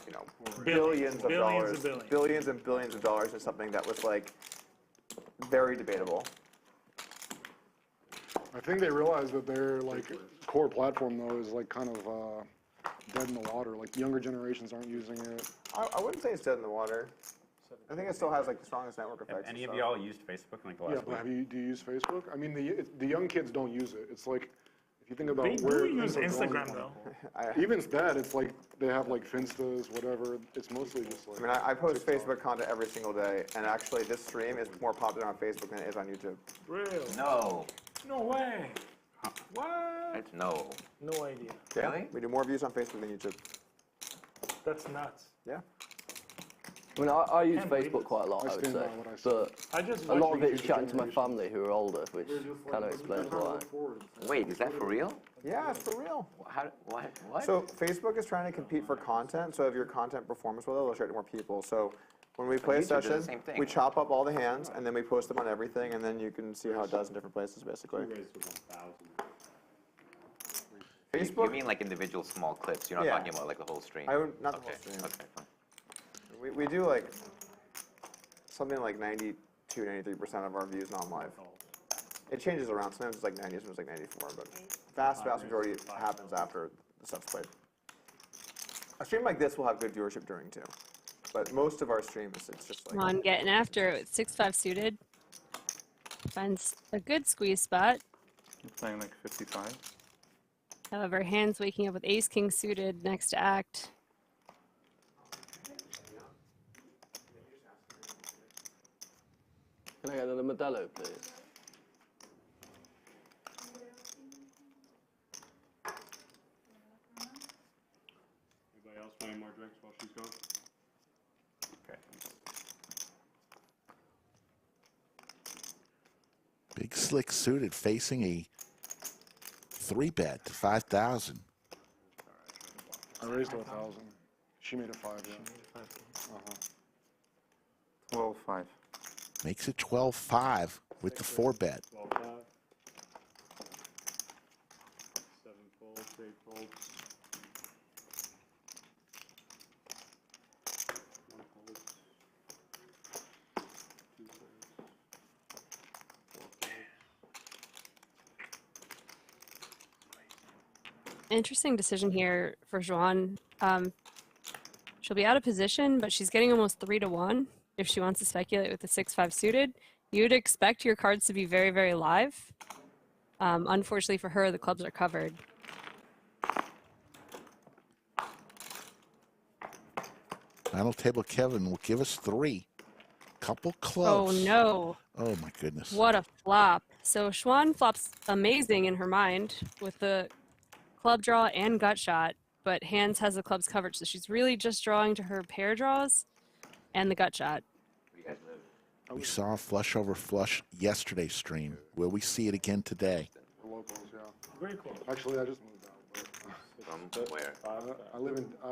you know, Billions billions of dollars, and billions. billions and billions of dollars in something that was like very debatable. I think they realize that their like core platform though is like kind of dead in the water. Like younger generations aren't using it. I wouldn't say it's dead in the water. I think it still has like the strongest network effects. Have any and of stuff. y'all used Facebook in like the last Yeah, but week? do you use Facebook? I mean, the young kids don't use it. It's like if you think about They where do use things are going, Instagram though. Even that, it's like they have like Finstas, whatever. It's mostly just like. I mean, I post Facebook content every single day, and actually this stream is more popular on Facebook than it is on YouTube. Really? No. No way. What? It's no. No idea. Really? We do more views on Facebook than YouTube. That's nuts. Yeah. I mean, I use Can't believe Facebook it. quite a lot, I would stand say. by what I said. But I just a lot watched of it is the chatting to my generation. family who are older, which kind of explains why. Wait, is that for real? Yeah, it's for real. How? What? So Facebook is trying to compete for content. So if your content performs well, it'll show it to more people. So when we play a YouTube does the session, same thing. we chop up all the hands, and then we post them on everything, and then you can see how it does in different places, basically. You Facebook, mean like individual small clips? You're not Yeah. talking about like the whole stream. I would not the Okay. whole stream. Okay. Fine. We do like something like 92, 93% of our views non-live. It changes around. Sometimes it's like 90, sometimes it's like 94, but vast majority happens after the stuff's played. A stream like this will have good viewership during too, but most of our streams, it's just Come like. on, getting after it with 6-5 suited. Finds a good squeeze spot. You're playing like 55. However, Handz waking up with ace-king suited next to act. Can I get another Modelo, please? Anybody else want any more drinks while she's gone? Okay. Big slick suited facing a 3-bet to 5,000. I raised to 1,000. She made a 5. Yeah. 12-5. Makes it 12-5 with the 4-bet. 12-5. 7 folds, 8 folds. 1 fold. 2 folds. 4 folds. Interesting decision here for Xuan. She'll be out of position, but she's getting almost 3-1 if she wants to speculate with the 6-5 suited. You'd expect your cards to be very, very live. Unfortunately for her, the clubs are covered. Final table Kevin will give us 3. Couple Oh close. no. Oh my goodness. What a flop. So Xuan flops amazing in her mind with the club draw and gut shot, but Handz has the clubs covered, so she's really just drawing to her pair draws and the gut shot. We saw flush over flush yesterday's stream. Will we see it again today? We're locals, yeah. Very close. Actually, I just moved out. From where?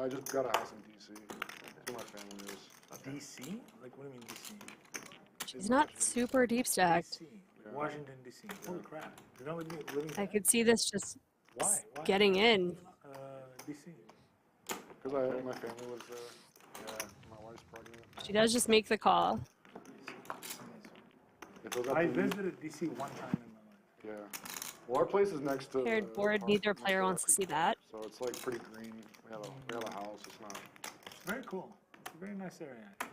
I just got a house in D.C. That's where my family is. DC? Like, what do you mean DC? She's not super deep stacked. DC. Washington, DC. Holy crap. You're not living I could see this just Why? getting in. DC. Because my family was there. Yeah, my wife's pregnant. She does just make the call. I visited DC one time in my life. Yeah. Well, our place is next to. Paired board, neither player wants to see that. So it's like pretty green. We have a house. It's not. Very cool. It's a very nice area. I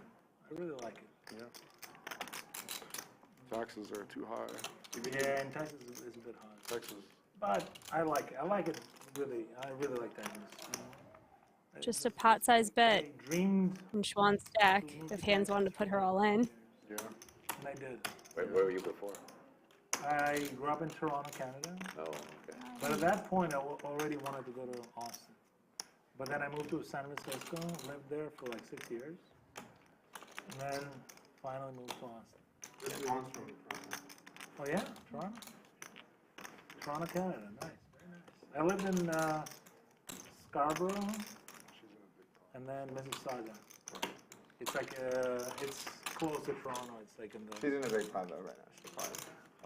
really like it. Yeah. Taxes are too high. Yeah, and Texas is a bit high. Texas. But I like it. I like it really. I really like Texas. Just a pot-sized bet Dreamed. in Xuan's stack if Handz wanted to put her all in. Yeah. And I did. Where were you before? I grew up in Toronto, Canada. Oh, okay. But at that point, I already wanted to go to Austin. But then I moved to San Francisco, lived there for like 6 years, and then finally moved to Austin. Oh yeah, Toronto? Toronto, Canada, nice, very nice. I lived in Scarborough, and then Mississauga. It's like, it's close to Toronto, it's like in the... She's in a great condo right now. She'll probably.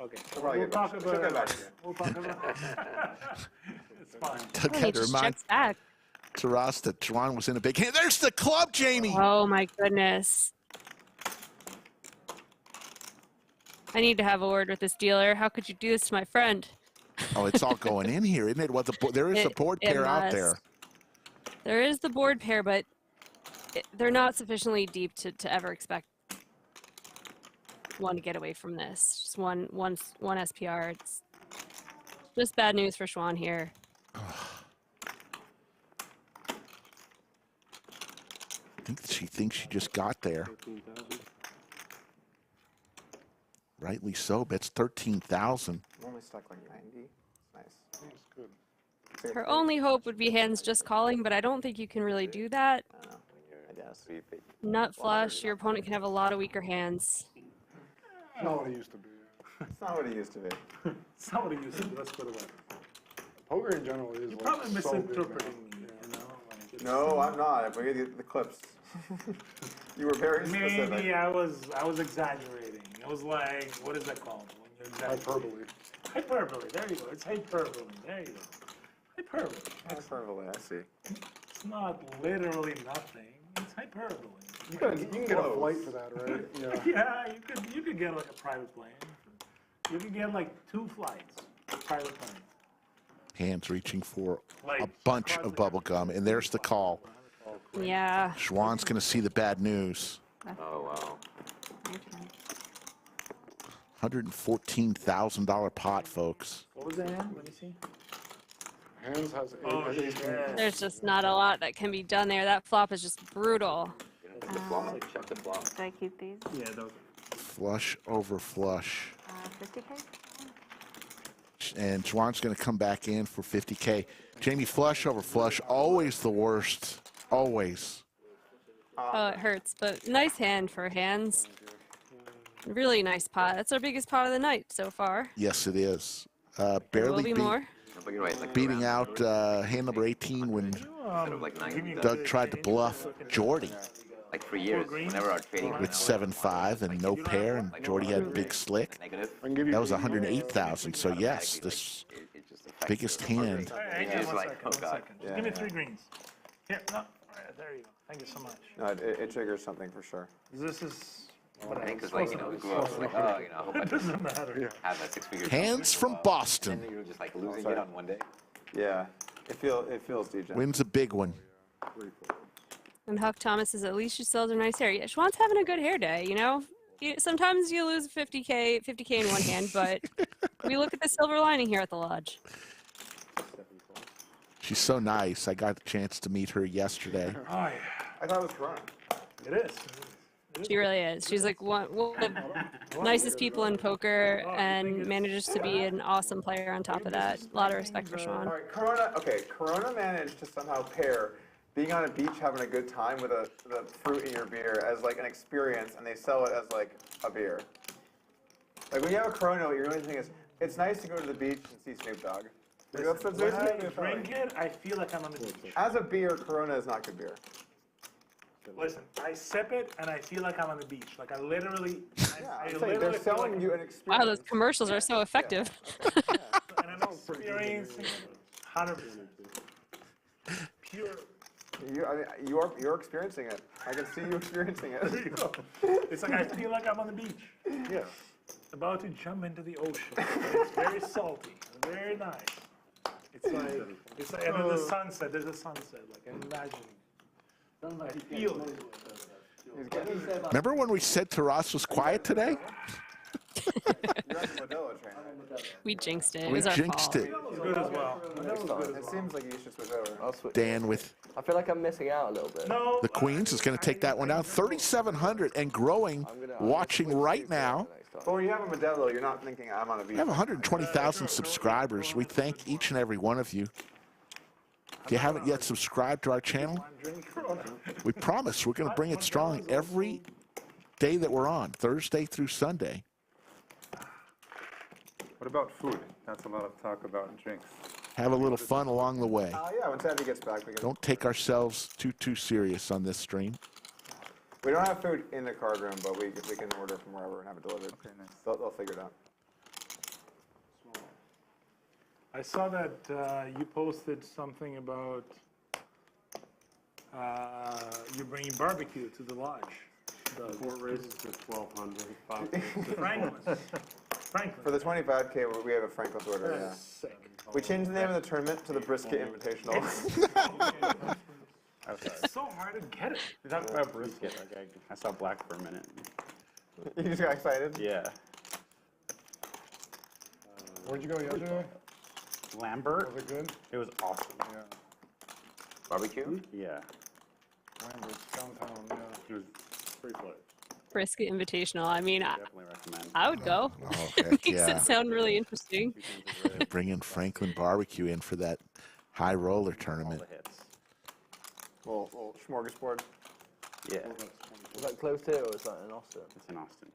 Okay, probably we'll get talk back- about she'll get it. back to you. We'll talk about it. It's fine. Doug Oh, he had to just remind checks back. Taras that Xuan was in a big hand. There's the club, Jamie. Oh my goodness. I need to have a word with this dealer. How could you do this to my friend? Oh, it's all going in here, isn't it? What there is a board It pair out must. there. There is the board pair, but they're not sufficiently deep to ever expect one to get away from this. Just one SPR. It's just bad news for Xuan here. I think she thinks she just got there. Rightly so. Bets 13,000. Only stuck like 90. Nice. That's good. Her only hope would be Handz just calling, but I don't think you can really do that. I guess. Nut flush, your opponent can have a lot of weaker hands. It's not what it used to be. It's not what it used to be. It's not what it used to be, let's put it that way. Poker in general is You're like probably so big misinterpreting now. me, you know? Like, it's- No, I'm not. I'm going to get the clips. You were very specific. Maybe I was exaggerating. It was like, what is that called? When you exaggerate? Hyperbole. Hyperbole, there you go. It's hyperbole, there you go. Hyperbole. Hyperbole, I see. It's not literally nothing. It's hyperbole. You can get a flight for that, right? Yeah. Yeah, you could get like a private plane. You could get like 2 flights, private plane. Handz reaching for Like, a bunch of bubble gum, and there's the call. Yeah. Xuan's going to see the bad news. Oh, wow. $114,000 pot, folks. What was the hand? Let me see. Handz has Oh, ace yeah. There's just not a lot that can be done there. That flop is just brutal. Check the flop. Do I keep these? Yeah, those. Flush over flush. 50K? And Xuan's going to come back in for 50K. Jamie, flush over flush, always the worst. Always. Oh, it hurts, but nice hand for Handz. Really nice pot. That's our biggest pot of the night so far. Yes, it is. There will Barely be more. beating out hand number 18 when Instead of like 90. Doug tried to bluff Jordi. like for years, whenever our trading with 7-5 and no pair, and Jordi had big slick. That was 108,000. So yes, this biggest hand. Just like, oh God. Just give me 3 greens. Here, no. All right, there you go. Thank you so much. No, it triggers something for sure. This is. I think because, like, you know, we grew up like, oh, you know, I hope I doesn't matter. have that 6-figure. Handz from Boston. And then you're just like losing it on one day. Yeah, it feels DJ. Wins a big one. And Huck Thomas says, at least you still have a nice hair. Yeah, Xuan's having a good hair day, you know? Sometimes you lose 50K in one hand, but we look at the silver lining here at the lodge. She's so nice. I got a chance to meet her yesterday. Oh, yeah. I thought it was Corona. It is. She really is. She's like one of the nicest people in poker and manages to be an awesome player on top of that. A lot of respect for Xuan. All right, Corona managed to somehow pair being on a beach having a good time with the fruit in your beer as like an experience, and they sell it as like a beer. Like when you have a Corona, what you're really thinking is, it's nice to go to the beach and see Snoop Dogg. When I drink it, I feel like I'm on the beach. As a beer, Corona is not good beer. Listen, I sip it and I feel like I'm on the beach. Like I literally, they're selling you an experience. Wow, those commercials are so effective. And I'm experiencing 100%. Pure. You're experiencing it. I can see you experiencing it. There you go. It's like I feel like I'm on the beach. Yeah. About to jump into the ocean. It's very salty. Very nice. It's like, and then the sunset. There's a sunset. Like I'm imagining. I feel it. Remember when we said Taras was quiet today? We jinxed it. It We was our jinxed fault. it. Good as well. It seems like you should switch over. Dan with I feel like I'm missing out a little bit. No. the Queens is going to take that one down. 3,700 and growing, watching right now. But when you have a Modelo, you're not thinking I'm on a beach. We have 120,000 subscribers. We thank each and every one of you. If you haven't yet subscribed to our channel, we promise we're going to bring it strong every day that we're on, Thursday through Sunday. What about food? That's a lot of talk about drinks. Have a little fun along the way. Yeah, when Sandy gets back, we can. Don't take ourselves too serious on this stream. We don't have food in the card room, but we can order from wherever and have it delivered. Okay, nice. They'll figure it out. I saw that you posted something about you bringing barbecue to the lodge. The court raises to 1,200. Franklin. For the 25K, we have a Franklin's order. Yeah. Sick. We changed the name of the tournament to the Brisket Invitational. It's so hard to get it. You talked about brisket. Like I saw black for a minute. You just got excited? Yeah. Where'd you go yesterday? Lambert. Was it good? It was awesome. Yeah. Barbecue? Yeah. Lambert's downtown, yeah. It was pretty close. Brisket Invitational. I mean, Definitely recommend. I would go. Oh, heck Makes yeah. it sound really interesting. Bringing Franklin Barbecue in for that high roller tournament. All the hits. Little smorgasbord. Yeah. Was that close here or was that in Austin? It's in Austin.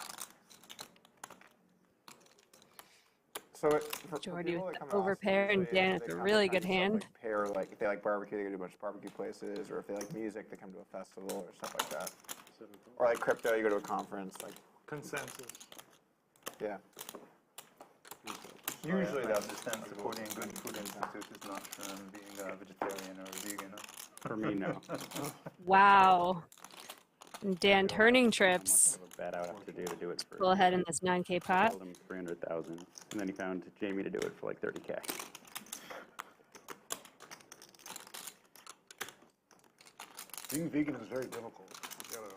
So Jordi with the overpair and Dan with a really good hand. Pair, like if they like barbecue, they go to a bunch of barbecue places, or if they like music, they come to a festival or stuff like that. Or like crypto, you go to a conference. Like Consensus. yeah. Usually that understand supporting good food institute is not being a vegetarian or vegan. For me, no. Wow. And Dan turning trips. Bad out have to do it for. Go ahead in this 9K pot. Told him 300,000, and then he found Jamie to do it for like 30K. Being vegan is very difficult. You gotta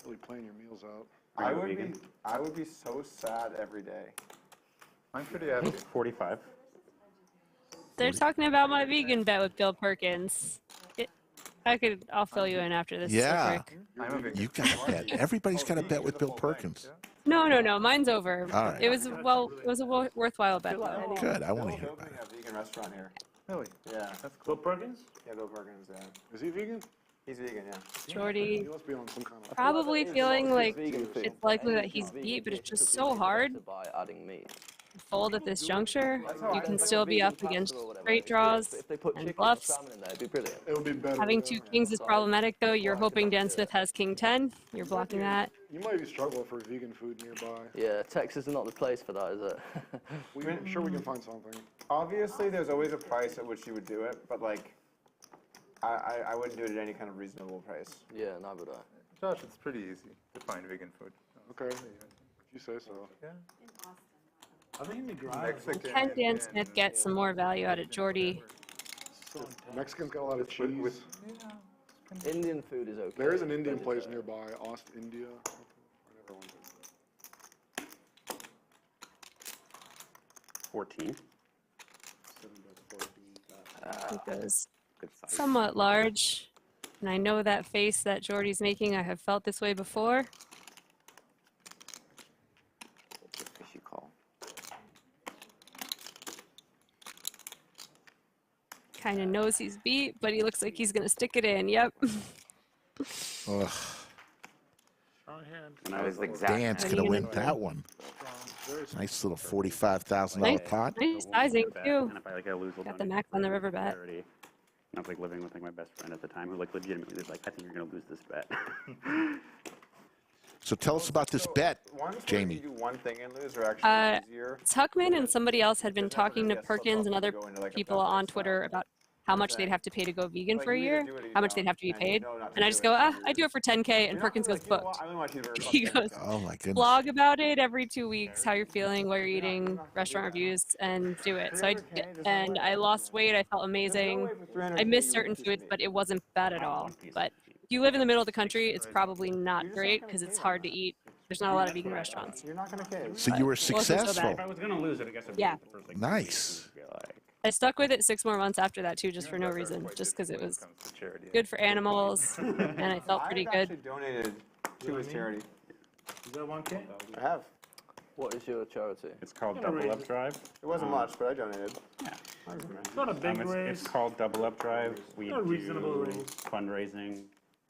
really plan your meals out. I would be so sad every day. I'm pretty happy. 45. They're talking about my vegan bet with Bill Perkins. I'll fill you in after this. Yeah. Quick. You got a bet. Everybody's got a bet with Bill Perkins. No, mine's over. All right. It was a worthwhile bet though. Good. I want to hear about We it. have a vegan restaurant here. Really? Yeah. Bill Perkins? Yeah, Bill Perkins. Yeah. Is he vegan? He's vegan. Yeah. He Jordi must be on some kind of. probably feeling like it's likely that he's beat, but it's just so hard. By adding meat. fold at this juncture. You can still be up against straight draws If they put and chicken bluffs. or salmon in there, it'd be brilliant. It would be better. Having two kings is problematic though. You're hoping Dan Smith has king 10. You're blocking that. You might be struggling for vegan food nearby. Yeah, Texas is not the place for that, is it? I'm sure we can find something. Obviously, there's always a price at which you would do it, but like, I wouldn't do it at any kind of reasonable price. Yeah, neither would I. Josh, it's pretty easy to find vegan food. Okay, if you say so. Yeah. I think in the garage. Mexican. Can Dan Smith get some more value out of Jordi? Mexicans got a lot of cheese. Indian food is okay. There is an Indian place nearby, Ost, India. I never went there. 14. It goes somewhat large. And I know that face that Jordi's making. I have felt this way before. Fishy call. Kind of knows he's beat, but he looks like he's going to stick it in. Yep. Ugh. Strong hand. And I was exact. Dan's going to win that one. Nice little $45,000 pot. Nice sizing, too. And if I like I lose, Got the max on the river bet. And I was like living with like my best friend at the time who like legitimately was like, I think you're gonna lose this bet. So tell us about this bet, Jamie. You do one thing and lose, or actually easier. Tuckman and somebody else had been talking to Perkins and other people on Twitter about how much they'd have to pay to go vegan for a year, how much they'd have to be paid. And I just go, I do it for 10K, and Perkins goes, booked. He goes, oh my goodness. Blog about it every 2 weeks, how you're feeling, what you're eating, restaurant reviews, and do it. So I lost weight, I felt amazing. I missed certain foods, but it wasn't bad at all. But if you live in the middle of the country, it's probably not great because it's hard to eat. There's not a lot of vegan restaurants. You're not gonna cave. So you were so bad. successful. If I was gonna lose it, I guess I'd Yeah. the first, like, Nice. I stuck with it 6 more months after that too, just for no reason, just because it was good for animals, and I felt pretty I've good. actually donated to his charity. Is that 1K? I have. What is your charity? It's called Double Up Drive. It wasn't much, but I donated. Yeah. It's not a big raise. It's called Double Up Drive. We Not a reasonable do raise. fundraising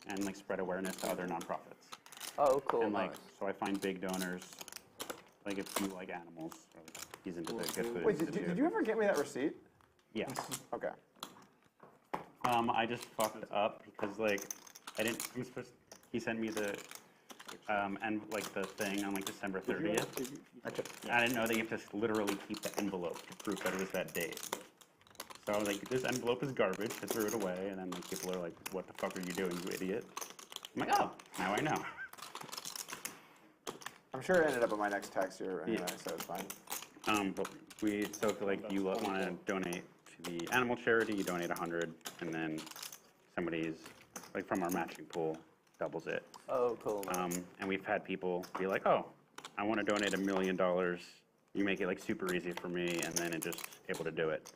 and like spread awareness to other nonprofits. Oh, cool. And like, nice. so I find big donors. Like if you like animals, or he's into the Good Food Wait, Institute. did you ever get me that receipt? Yes. Okay. I just fucked up because like I didn't. He sent me the and like the thing on like December 30th. I didn't know that you have to literally keep the envelope to prove that it was that date. So I was like, this envelope is garbage. I threw it away, and then like people are like, "What the fuck are you doing, you idiot?" I'm like, "Oh, now I know." I'm sure it ended up in my next text here anyway, so it's fine. But so if like you want to donate to the animal charity, you donate 100, and then somebody's like from our matching pool doubles it. Oh, cool. And we've had people be like, "Oh, I want to donate $1 million. You make it like super easy for me," and then it just able to do it.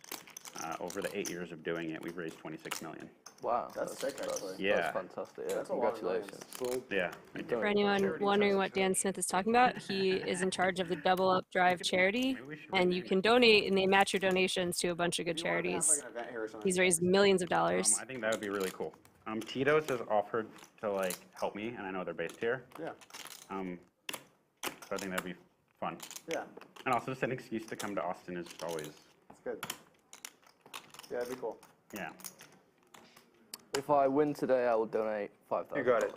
Over the 8 years of doing it, we've raised $26 million. Wow, That's sick, actually. Yeah. That's fantastic. Yeah, That's a lot of congratulations. Yeah. For anyone wondering what Dan Smith is talking about, he is in charge of the Double Up Drive charity, and you can donate, and they match your donations to a bunch of good charities. He's raised millions of dollars. I think that would be really cool. Tito's has offered to like help me, and I know they're based here. Yeah. So I think that'd be fun. Yeah. And also just an excuse to come to Austin is always. That's good. Yeah, that'd be cool. Yeah. If I win today, I will donate $5,000. You got it.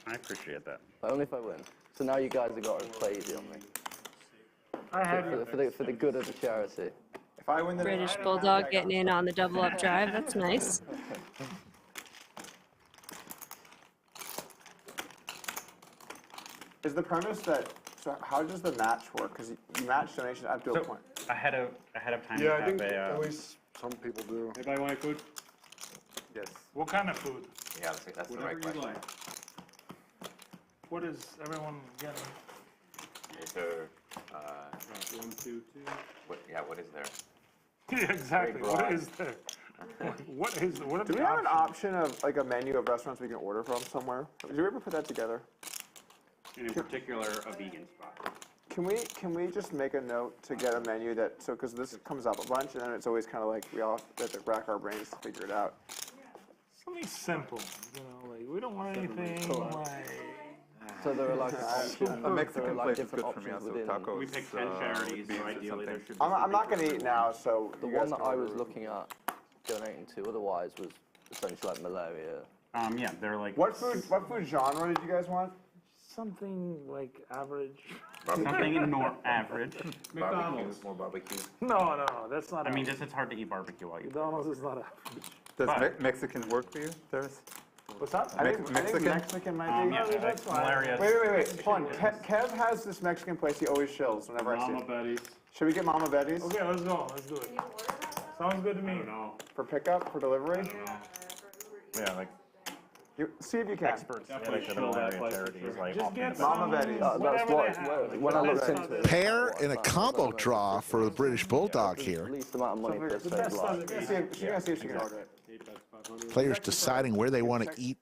I appreciate that. But only if I win. So now you guys have got to play easy on me. I had For the good of the charity. If I win the British Bulldog getting in on the Double Up Drive. That's nice. Is the premise that, so how does the match work? Because you match donations up to a point. Ahead of time, Yeah, we I think have at least some people do. Anybody want food? Yes. What kind of food? Yeah, that's the right Whatever you question. like. What is everyone getting? Is there, 1, 2, 2. what is there? Yeah, exactly. What is there? What are Do the we have an options? option of like a menu of restaurants we can order from somewhere? Did you ever put that together? And in particular, a vegan spot. Can we just make a note to get a menu that, so because this comes up a bunch and then it's always kind of like we all have to rack our brains to figure it out. Something simple, you know, like we don't want anything like So there are like A Mexican place is good for me also. Tacos. We picked 10 charities, so ideally there should be. I'm not going to eat now, so the one that I was looking at donating to otherwise was essentially like malaria. Yeah, they're like. What food genre did you guys want? Something like average. Something average. McDonald's. More barbecue. No, that's not. I mean, just it's hard to eat barbecue while you. McDonald's is not average. Does Mexican work for you, Terrace? What's that? I think Mexican might be. Yeah, that's fine. malaria. Wait. Hold on. Kev has this Mexican place he always shills whenever I see Mama it. Betty's. Should we get Mama Betty's? Okay, let's go. Let's do it. Sounds good to me. For pickup, for delivery? Yeah, like See if you can. experts. Yeah, like the malaria charities, like Just get Mama Betty's. That's when I looked into it. Pair in a combo draw for the British Bulldog here. Least amount of money per She's save life. gonna see if she can order it. Players deciding where they want to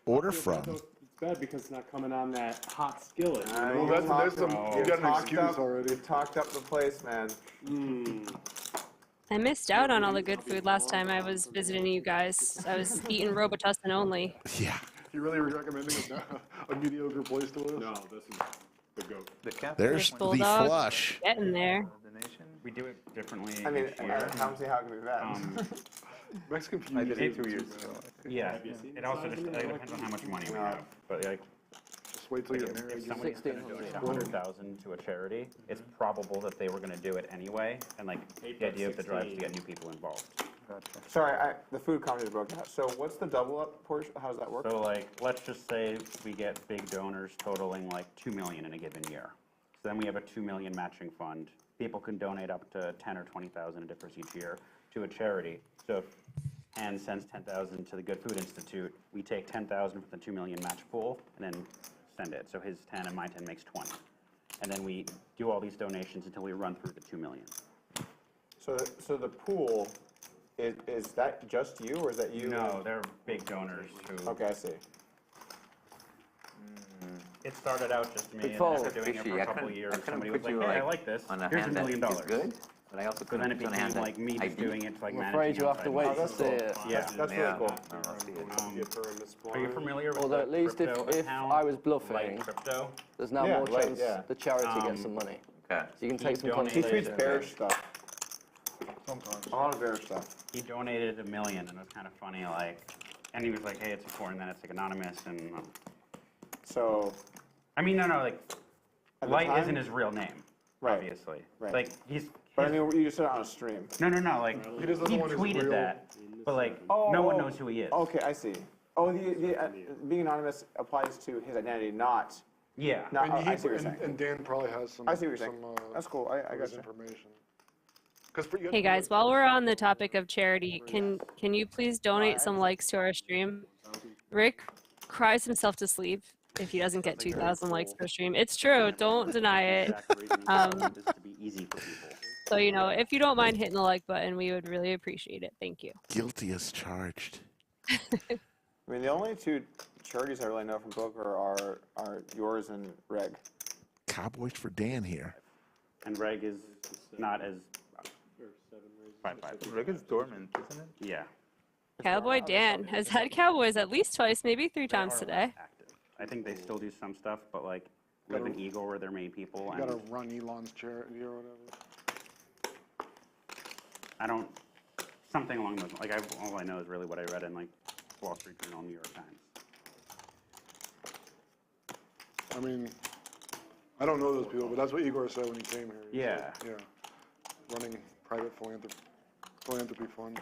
order from. It's bad because it's not coming on that hot skillet. Well, there's some. You got an excuse already. You talked up the place, man. I missed out on all the good food last time I was visiting you guys. I was eating Robitussin only. Yeah. You really recommending a mediocre place to live? No, this is the goat. There's the B.Bulldog. flush. Getting there. We do it differently. I mean, each year. I don't see how it can be bad. Mexican food. I did it 2 years ago. Yeah, it also just depends on how much money we have. But like, Just wait till you're married. if somebody's going to donate 100,000 to a charity, it's probable that they were going to do it anyway. And like, the idea of the drive is to get new people involved. Sorry, the food company broke out. So what's the double up portion? How does that work? So like, let's just say we get big donors totaling like 2 million in a given year. So then we have a 2 million matching fund. People can donate up to 10 or 20,000 a difference each year to a charity. So if Handz sends 10,000 to the Good Food Institute, we take 10,000 from the 2 million match pool and then send it. So his 10 and my 10 makes 20. And then we do all these donations until we run through the 2 million. So the pool, is that just you, or is that you? No, they're big donors who. Okay, I see. It started out just me, and fall. after doing it for a couple of years, somebody was like, "Hey, I like this. On a Here's hand $1 million." that is good, but I also So couldn't then it put on a became hand that like me I just doing it to like I'm managing. afraid you have to outside wait money. to see it. Yeah, That's really cool. Are you familiar with Although the at least if crypto account, I was bluffing, like crypto? there's now Yeah, more right, chance yeah. the charity gets some money. Okay. So you can take some He contribution. tweets bearish stuff. Sometimes. A lot of bearish stuff. He donated $1 million, and it was kind of funny, like, and he was like, "Hey, it's important that it's like anonymous," and So, I mean, no, like, At the Light time- isn't his real name, Right. obviously. Right. Like he's. but I mean, you just said it on a stream. No, like He just doesn't he want his tweeted real- that, but like no one knows who he is. Okay, I see. Oh, being anonymous applies to his identity, not. Yeah. Not And, I see what you're saying. and Dan probably has some. I see what you're saying. some, That's cool. I got his you. information. Hey guys, while we're on the topic of charity, can you please donate some likes to our stream? Rick cries himself to sleep if he doesn't get 2,000 likes per stream. It's true. Don't deny it. Is to be easy for people. So, you know, if you don't mind hitting the like button, we would really appreciate it. Thank you. Guilty as charged. I mean, the only two charities I really know from poker are yours and Reg. Cowboys for Dan here. And Reg is not as. 5-5. Rick is dormant, isn't it? Yeah. Cowboy Dan has had Cowboys at least twice, maybe 3 They times are today. less active. I think they still do some stuff, but like with an Eagle where there are many people, You and gotta run Elon's charity or whatever. I don't. Something along those. Like all I know is really what I read in like Wall Street Journal, New York Times. I mean, I don't know those people, but that's what Igor said when he came here. He Yeah. said, yeah. Running private philanthropy funds.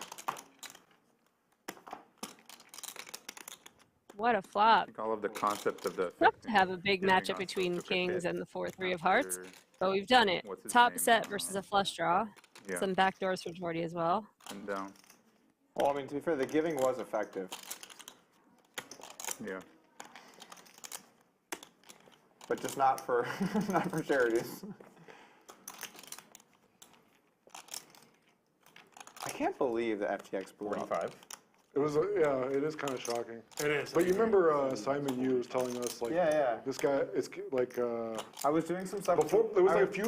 What a I flop. think all of the concept of the. Tough to have a big giving matchup us between a kings hit and the 4-3 of hearts, after- but we've done it. What's his Top name? set versus a flush draw. Yeah. Some backdoors for Jordi as well. And down. Well, I mean, to be fair, the giving was effective, Yeah. but just not for not for charities. I can't believe the FTX blew up. 45. It was, yeah, it is kind of shocking. It is. But you remember Simon Yu was telling us, like, Yeah. this guy, it's like, I was doing some stuff before, it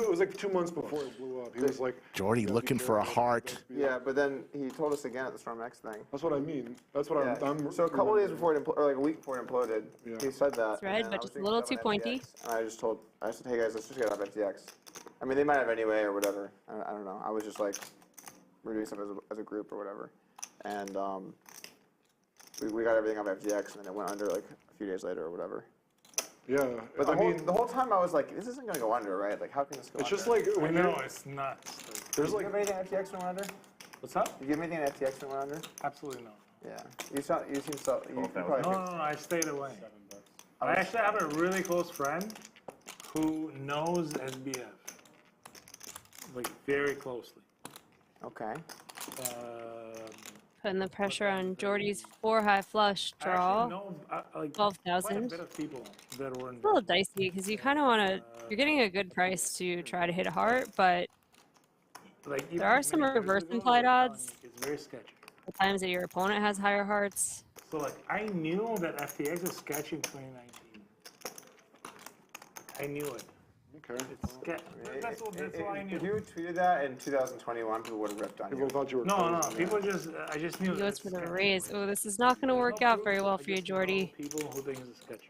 was like 2 months before it blew up. He was like, Jordi looking for a heart. Yeah, but then he told us again at the Storm X thing. That's what I mean. That's what I'm So a couple days before it or like a week before it imploded, he said that. That's right, and but I was just a doing little stuff too on pointy. FTX, and I said, hey guys, let's just get off FTX. I mean, they might have anyway or whatever. I don't know. I was just like, we're doing stuff as a group or whatever. And we got everything off FTX, and then it went under like a few days later or whatever. Yeah, But the whole time I was like, this isn't gonna go under, right? Like, how can this go It's under? just like I know, it's nuts. There's like anything FTX went under? What's up? Did you give anything FTX went under? Absolutely not. Yeah. You seem so. You No, probably I stayed away. I actually have a really close friend who knows SBF, like very closely. Okay. Putting the pressure on Jordi's 4 high flush draw. Like 12,000. quite a bit of people that were in It's a little dicey because you kind of want to. You're getting a good price to try to hit a heart, but like, there are some reverse implied odds. It's very sketchy. The times that your opponent has higher hearts. So like I knew that FTX is sketchy in 2019. I knew it. Okay. It's that's what I knew. If you had tweeted that in 2021, people would have ripped on you. People thought you were No, people just, I just knew. He goes for the raise. Oh, this is not going to work out very well for you, Jordi. People who think it's sketchy.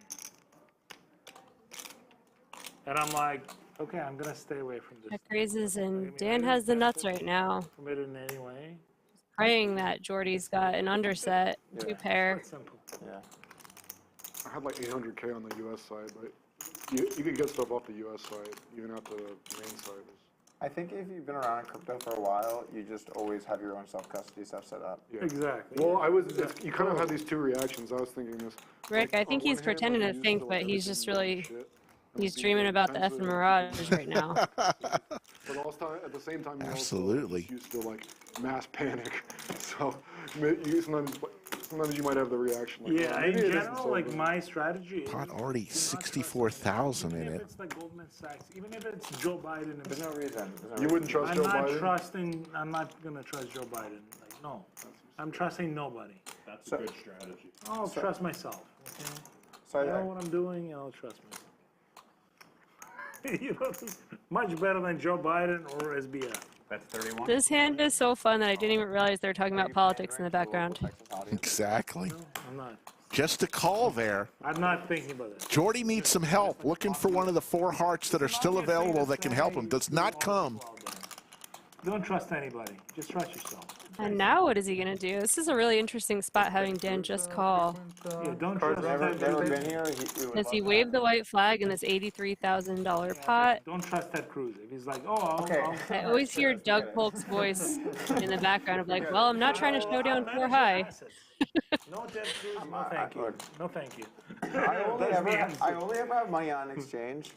And I'm like, okay, I'm gonna stay away from this. Check raises, and Dan has the nuts right now. Committed in any way. Praying that Jordi's got an underset, 2 pair. Simple. Yeah. I had like 800K on the US side, but you could get stuff off the US side, even at the main side. I think if you've been around in crypto for a while, you just always have your own self-custody stuff set up. Yeah. Exactly. Well, you kind of had these 2 reactions. I was thinking this. Rick, I think he's pretending to think, but he's just really, he's dreaming about the effing Mirage right now. But also, at the same time, Absolutely. You still like mass panic. So sometimes you might have the reaction. Like, Yeah, in general, like my strategy is Pot already 64,000 in even if it. it's like Goldman Sachs, even if it's Joe Biden. There's no reason. You wouldn't trust Joe Biden? I'm not gonna trust Joe Biden. Like, no. I'm trusting nobody. That's a good strategy. I'll trust myself. Okay? So I know what I'm doing, and I'll trust myself. You know, much better than Joe Biden or SBF. That's 31. This hand is so fun that I didn't even realize they were talking about politics in the background. Exactly. No, I'm not. Just a call there. I'm not thinking about that. Jordi needs some help. Looking for one of the 4 hearts that are still available that can help him. Does not come. Don't trust anybody. Just trust yourself. And now what is he going to do? This is a really interesting spot having Dan just call. Yeah, don't trust anybody. Does he wave the white flag in this $83,000 pot? Don't trust Ted Cruz. If he's like, oh, I'll I always hear Doug Polk's voice in the background of like, well, I'm not trying to show down 4 high. No Ted Cruz, no thank you. No thank you. I only ever have money on exchange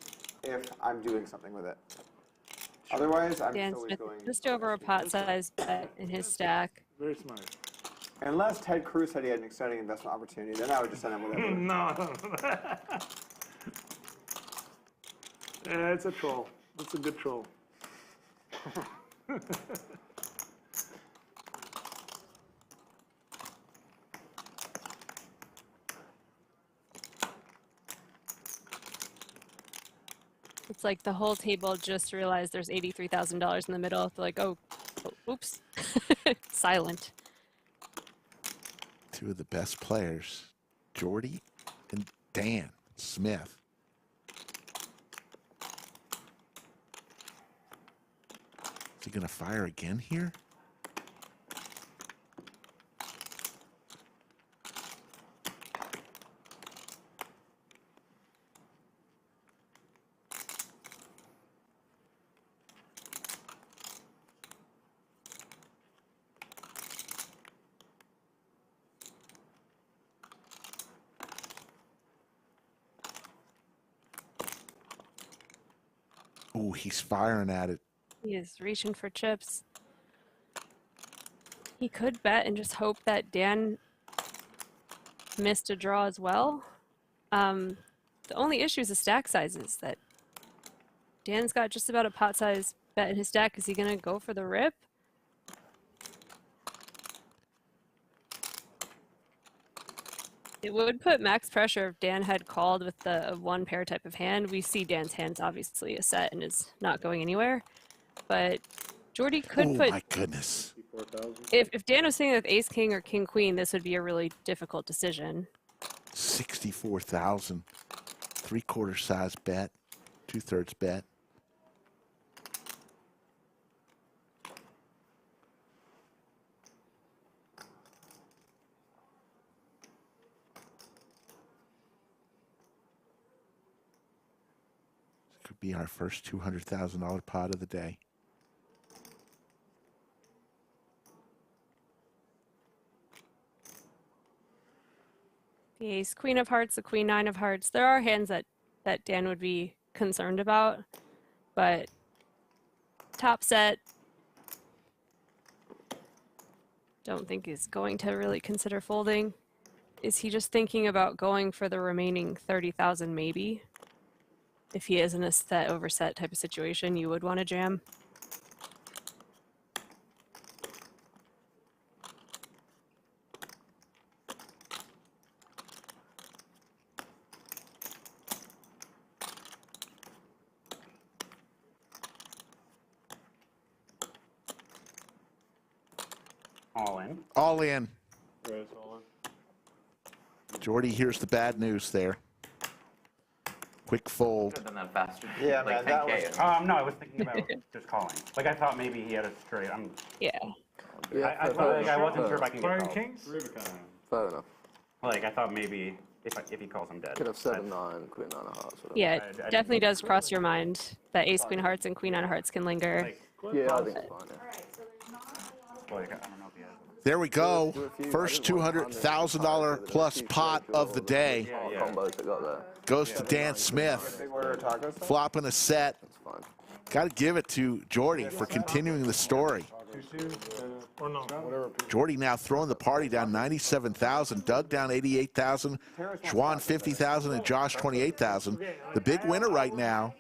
if I'm doing something with it. Otherwise, I'm Dan just always Smith going. just over a pot size bet in his stack. Very smart. Unless Ted Cruz said he had an exciting investment opportunity, then I would just send him whatever. No. Yeah, it's a troll. It's a good troll. It's like the whole table just realized there's $83,000 in the middle. They're like, oh oops, silent. 2 of the best players, Jordi and Dan Smith. Is he going to fire again here? Ooh, he's firing at it. He is reaching for chips. He could bet and just hope that Dan missed a draw as well. The only issue is the stack sizes. That Dan's got just about a pot size bet in his stack. Is he going to go for the rip? It would put max pressure if Dan had called with the one pair type of hand. We see Dan's hands obviously a set and is not going anywhere, but Jordi could put. Oh my goodness! If Dan was sitting with Ace King or King Queen, this would be a really difficult decision. 64,000, 3/4 size bet, 2/3 bet. Could be our first $200,000 pot of the day. The Ace Queen of Hearts, the Queen Nine of Hearts. There are hands that Dan would be concerned about, but top set, don't think is going to really consider folding. Is he just thinking about going for the remaining 30,000 maybe? If he is in a set over set type of situation, you would want to jam. All in. All in. Jordi, here's the bad news there. Quick fold. Could have done that faster. Yeah, like man, that 10K. was. No, I was thinking about just calling. Like I thought maybe he had a straight. Yeah. I thought, like, I wasn't sure if I can get Flying called. Kings? Fair enough. Like I thought maybe if he calls, I'm dead. Could have 7-9, Queen 9 of Hearts. Whatever. Yeah, it definitely does cross your mind that Ace Queen of Hearts and Queen Nine of Hearts can linger. Like, Yeah, I think it's fine. Yeah. like, I don't know if he has. There we go. First $200,000 plus pot of the day Combos that got there. goes to Dan Smith. Big order of tacos. Flopping a set. That's fine. Got to give it to Jordi for continuing the story. Or no? Jordi now throwing the party down 97,000. Doug down 88,000. Xuan 50,000 and Josh 28,000. The big winner right now,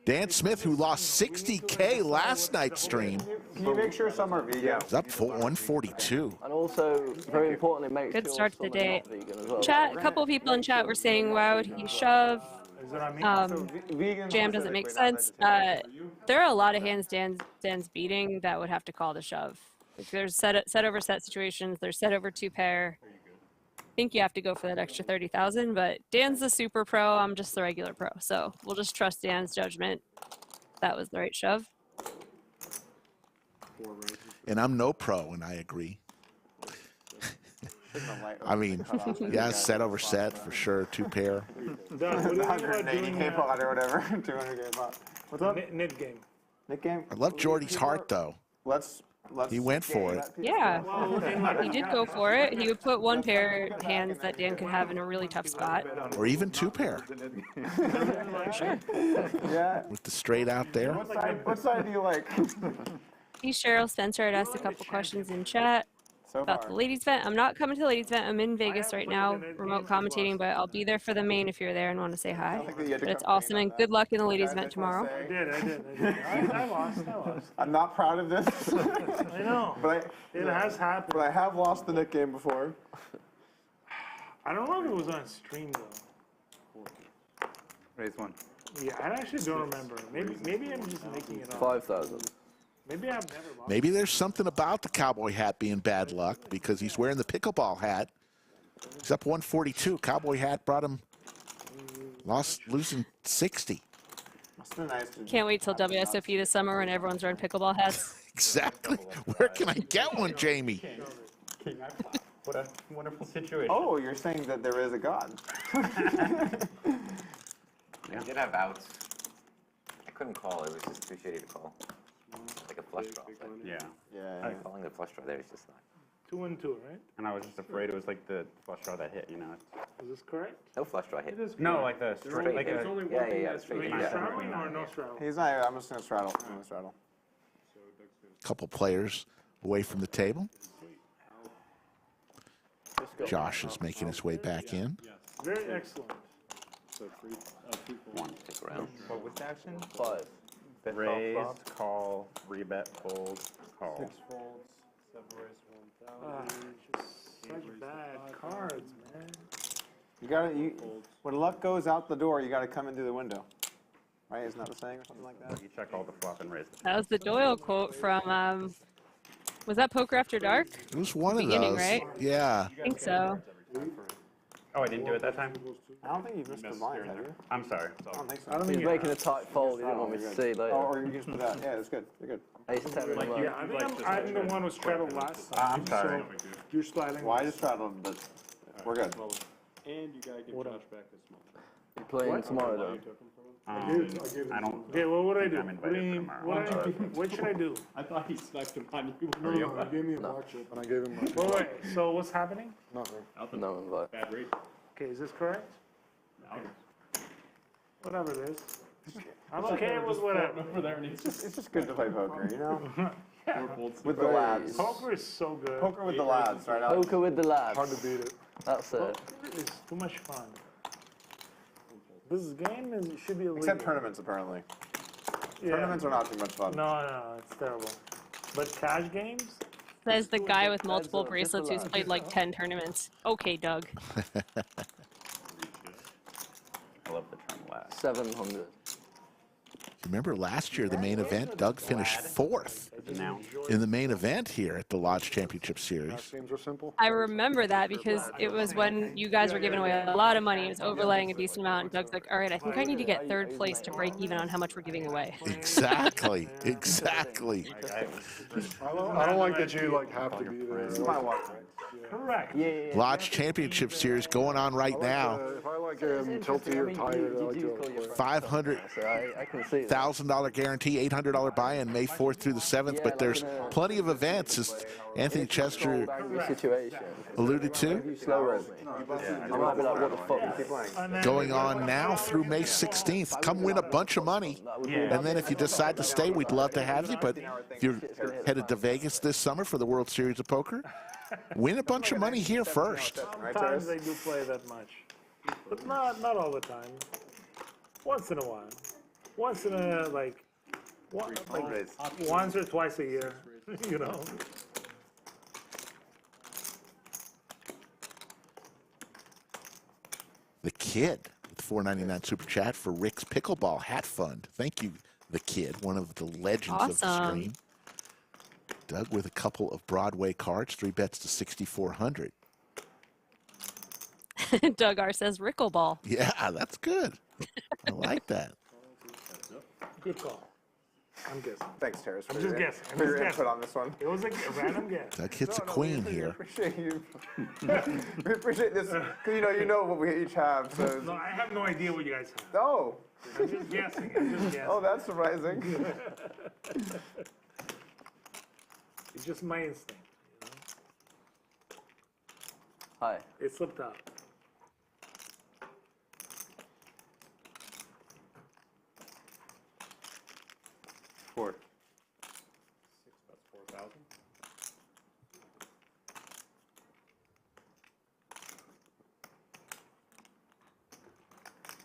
Dan Smith, who lost 60K last night's stream, Can you make sure some are vegan? is up for 142. And also, very importantly, make Good sure start to the someone day. not vegan as well. Chat, a couple of people in chat were saying, why would he shove? Is that what I mean? Vegan Jam doesn't make sense. There are a lot of hands Dan's beating that would have to call the shove. If there's set over set situations, there's set over two pair. I think you have to go for that extra 30,000, but Dan's the super pro. I'm just the regular pro. So we'll just trust Dan's judgment. That was the right shove. And I'm no pro, and I agree. I mean, yeah, set over set for sure, two pair. Doug, what do you think about doing 180K pot or whatever. 200K pot. What's up? Knit game? Nick game? I love Jordi's heart, though. Let's. He went for it. Yeah, he did go for it. He would put one pair hands that Dan could have in a really tough spot. Or even two pair. Sure. Yeah. With the straight out there. What side do you like? See, Cheryl Spencer had asked a couple questions in chat about the ladies' event. I'm not coming to the ladies' event. I'm in Vegas right now, remote commentating, but I'll be there for the main if you're there and want to say hi. But it's awesome, and good luck in the ladies' event tomorrow. I did. I lost. I'm not proud of this. I know. But It has happened. But I have lost the Nick game before. I don't know if it was on stream though. Raise one. Yeah, I actually don't remember. Maybe I'm just making it up. 5,000. Maybe I've never lost. Maybe there's something about the cowboy hat being bad luck because he's wearing the pickleball hat. He's up 142. Cowboy hat brought him losing 60. Must have been nice to Can't wait till WSOP this summer when everyone's wearing pickleball hats. Exactly. Where can I get one, Jamie? What a wonderful situation. Oh, you're saying that there is a God. I did have outs. I couldn't call. It was just too shitty to call. Like a flush draw. But Yeah. calling the flush draw there is just not. 2 and 2, right? And I was just afraid it was like the flush draw that hit, you know. Is this correct? No flush draw hit. No, like the straight, like hit. a, Yeah, straight Are hit. you Yeah. straddling or no straddle? He's not. I'm just gonna straddle. I'm gonna straddle. Couple players away from the table. Josh is making his way back in. Very excellent. One, stick around. What was the action? 5. raise, call, rebet, fold, call. 6 folds, 7 raise 1,000. Just such bad cards, man. When luck goes out the door, you gotta come in through the window. Right? Isn't that the saying or something like that? You check all the flop and raise. That was the Doyle quote from, was that Poker After Dark? It was one of Beginning, those. right? Yeah. I think so. Oh, I didn't do it that time? I don't think you've missed the blind, have you? I'm sorry. I don't think so. I don't He's think making a tight fold. He didn't want me to see later. Or you can just put that. Yeah, it's good. You're good. Ace 10 in the Yeah, I think I'm the one who straddled last time. I'm sorry. So you're straddling. Well, I just straddled, but we're good. And you gotta give Josh back his small. You playing tomorrow though? I don't. Okay, well, what do I do? I'm invited tomorrow. What should I do? I thought he sniped him on you. No, he gave me a black chip, and I gave him my. Wait, so what's happening? Nothing. No invite. Bad rate. Okay, is this correct? No. Whatever it is. I'm okay with whatever. Over there and It's just good to play poker, you know? Yeah. With the lads. Poker is so good. Poker with the lads, right? Poker with the lads. Hard to beat it. That's it. Poker is too much fun. This game should be illegal. Except tournaments, apparently. Yeah. Tournaments are not too much fun. No, it's terrible. But cash games? Says the guy with multiple bracelets who's played like 10 tournaments. Okay, Doug. I love the term last. 700. Remember last year, the main event, Doug finished 4th in the main event here at the Lodge Championship Series. Games are simple. I remember that because it was when you guys were giving away a lot of money. It was overlaying a decent amount. And Doug's like, all right, I think I need to get 3rd place to break even on how much we're giving away. Exactly. Exactly. I don't like that you like have to be there. This is my walk. Correct. Lodge Championship Series going on right now. If I like tilty or tired, I like to. $500,000 guarantee, $800 buy-in May 4th through the 7th. But there's plenty of events, as Anthony Chester alluded to. Going on now through May 16th. Come win a bunch of money. And then if you decide to stay, we'd love to have you. But if you're headed to Vegas this summer for the World Series of Poker, win a bunch of money here first. Sometimes they do play that much. But not all the time. Once in a while. Once in a, once or twice a year, you know. The Kid with $4.99 super chat for Rick's Pickleball Hat Fund. Thank you, The Kid, one of the legends of the stream. Doug with a couple of Broadway cards, 3 bets to 6,400. Doug R says Rickleball. Yeah, that's good. I like that. Good call. I'm guessing. Thanks, Terrace. I'm just guessing. For your input on this one. It was a random guess. Doug hits a queen here. Appreciate you. We appreciate this because you know what we each have. So. No, I have no idea what you guys have. No. I'm just guessing. I'm just guessing. Oh, that's surprising. It's just my instinct. You know? Hi. It slipped out. Four. 6 bets, 4,000.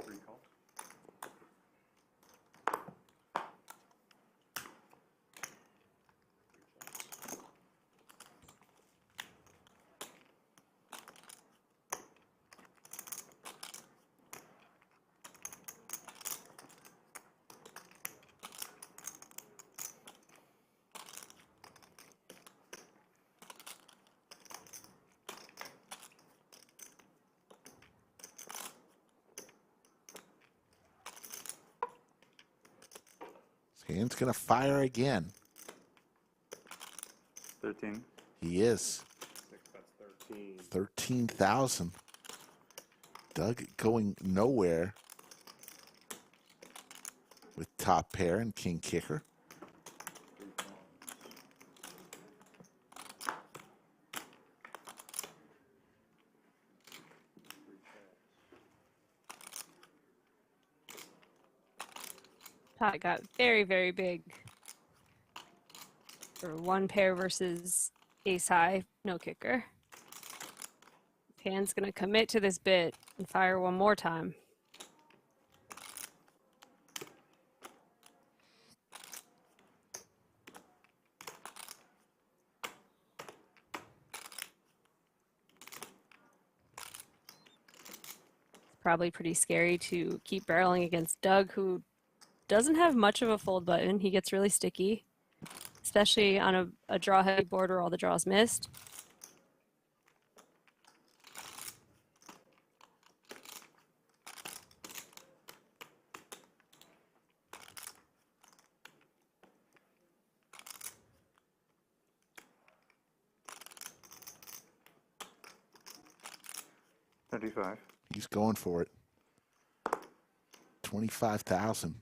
Free call. Hand's going to fire again. 13. He is. 6 bets, 13. 13,000. Doug going nowhere with top pair and king kicker. Pot got very, very big. For 1 pair versus ace high, no kicker. Hand's gonna commit to this bit and fire one more time. probably pretty scary to keep barreling against Doug, who doesn't have much of a fold button. He gets really sticky, especially on a draw-heavy board where all the draws missed. $35. He's going for it. 25,000.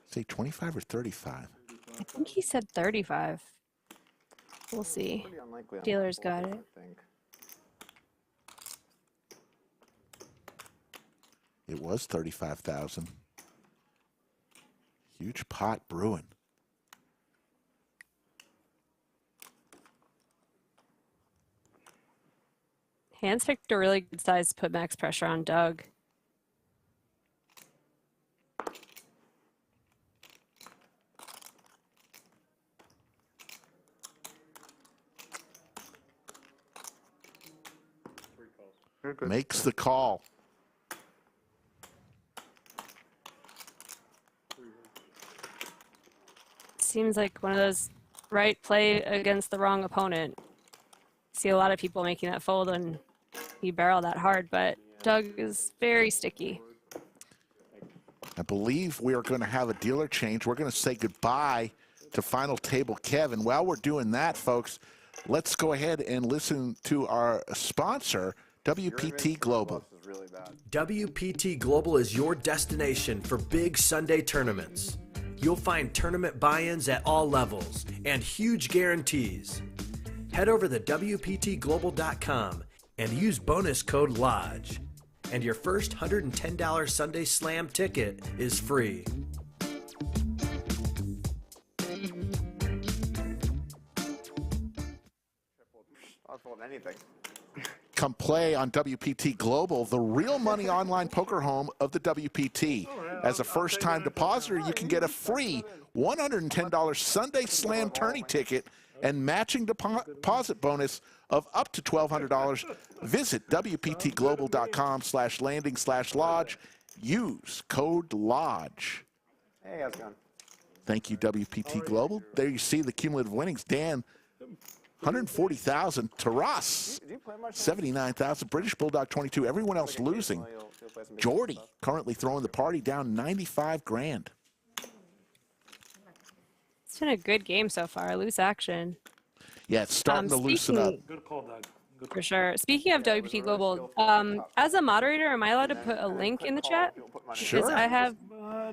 Say 25 or 35? I think he said 35. We'll see. Pretty unlikely on Dealer's the got fold, it. I think. It was 35,000. Huge pot brewing. Handz picked a really good size to put max pressure on Doug. Makes the call. Seems like one of those right play against the wrong opponent. See a lot of people making that fold and you barrel that hard, but Doug is very sticky. I believe we are going to have a dealer change. We're going to say goodbye to Final Table Kev. And while we're doing that, folks, let's go ahead and listen to our sponsor, WPT Global. WPT Global is your destination for big Sunday tournaments. You'll find tournament buy-ins at all levels and huge guarantees. Head over to WPTglobal.com and use bonus code LODGE. And your first $110 Sunday Slam ticket is free. I'll fold anything. Come play on WPT Global, the real money online poker home of the WPT. As a first-time depositor, you can get a free $110 Sunday Slam tourney ticket and matching deposit bonus of up to $1,200. Visit WPTglobal.com/landing/lodge. Use code LODGE. Hey, how's it going? Thank you, WPT Global. There you see the cumulative winnings. Dan, 140,000. Taras, 79,000. British Bulldog 22. Everyone else losing. Jordi currently throwing the party down 95 grand. It's been a good game so far. Loose action. Yeah, it's starting to loosen up. Good call, Doug. For sure. Speaking of WPT Global, as a moderator, am I allowed to put a link in the chat? Sure. Because I have,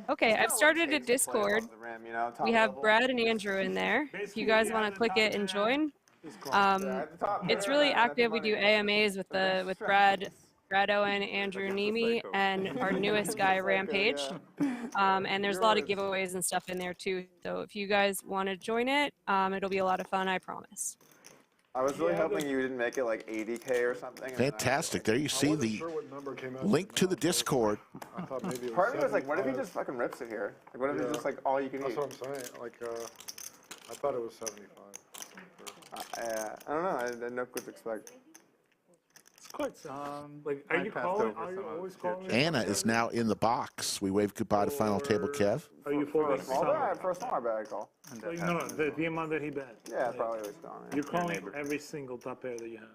okay, I've started a Discord. We have Brad and Andrew in there. If you guys want to click it and join. It's really active. We do AMAs with Brad Owen, Andrew Neeme, and our newest guy, Rampage. And there's a lot of giveaways and stuff in there too. So if you guys want to join it, it'll be a lot of fun, I promise. I was really hoping you didn't make it like 80K or something. Fantastic. There you see the link to the Discord. Part of me was like, what if he just fucking rips it here? Like, what if it's just like all you can eat? That's what I'm saying. Like, I thought it was 75. I don't know. I didn't know what to expect. It's quite like, are you calling? Are you always calling? Anna is now in the box. We wave goodbye to Final Table Kev. Are you for a small bet? For a small bet, I call. No, the amount that he bet. Yeah, probably always calling. You're calling every single top pair that you have.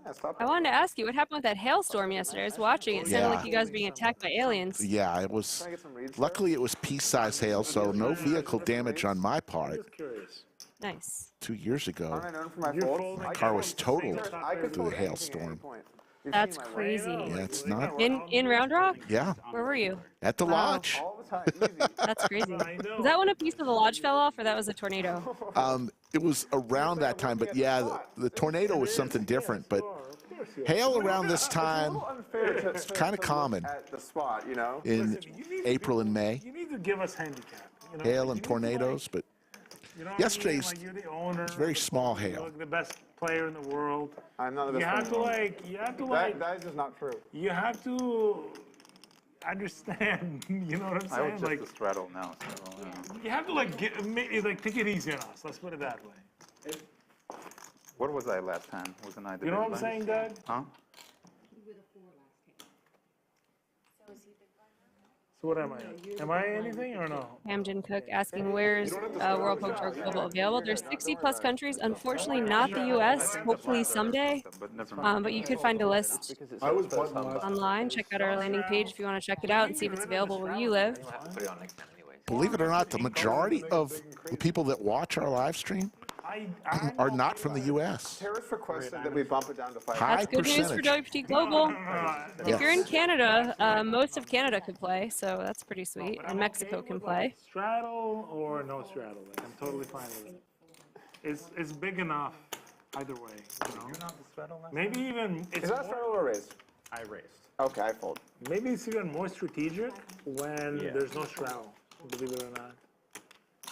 Yeah, stop. I wanted to ask you, what happened with that hailstorm yesterday? I was watching. It sounded like you guys were being attacked by aliens. Yeah, it was. Luckily, it was pea-size hail, so no vehicle damage on my part. Nice. 2 years ago, Aren't I known for my folds? my car was totaled through a hailstorm. That's crazy. Yeah, it's not. In Round Rock? Yeah. Where were you? At the lodge. That's crazy. Is that when a piece of the lodge fell off, or that was a tornado? It was around that time, but yeah, the tornado was something different. But hail around this time, it's kind of common At the spot, you know? in April and May. You need to give us handicap. You know? Hail and tornadoes, but yesterday's like you're the owner, it's very small hail. You're the best player in the world. I'm not the best You have to player. That is just not true. You have to understand. You know what I'm I saying? would just Like a straddle now. So, you have to like take it easy on us. Let's put it that way. what was I last time? Wasn't I the You know big what I'm blind? saying, Doug? Huh? So what am I? Am I anything or no? Hamden Cook asking where's World Poker Global available. There's 60 plus countries. Unfortunately, not the U.S. Hopefully someday. But you could find a list online. Check out our landing page if you want to check it out and see if it's available where you live. Believe it or not, the majority of the people that watch our live stream are not from the U.S. Terrorists requested that we bump it down to 5. That's good news for WPT Global. If you're in Canada, most of Canada could play, so that's pretty sweet. And Mexico can play. Straddle or no straddle? I'm totally fine with it. It's big enough either way. You know? Maybe even it's Is that straddle or raise? I raised. Okay, I fold. Maybe it's even more strategic when there's no straddle, believe it or not.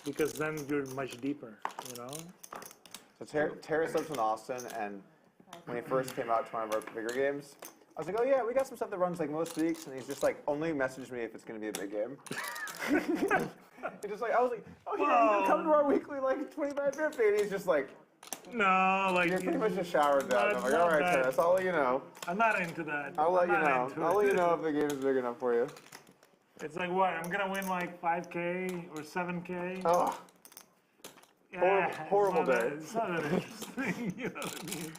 Because then you're much deeper, you know? So Terrace lives in Austin, and when he first came out to one of our bigger games, I was like, oh yeah, we got some stuff that runs like most weeks, and he's just like, only message me if it's gonna be a big game. He just like, I was like, oh yeah, you can come to our weekly like 25-50, and he's just like, no, like you're pretty much just showered down. I'm like, all right, Terrace, I'll let you know. I'm not into that. I'll let you know. I'll let you know if the game is big enough for you. It's like what? I'm gonna win like 5K or 7K. Oh. Yeah, horrible day. It's not that interesting. You know what I mean?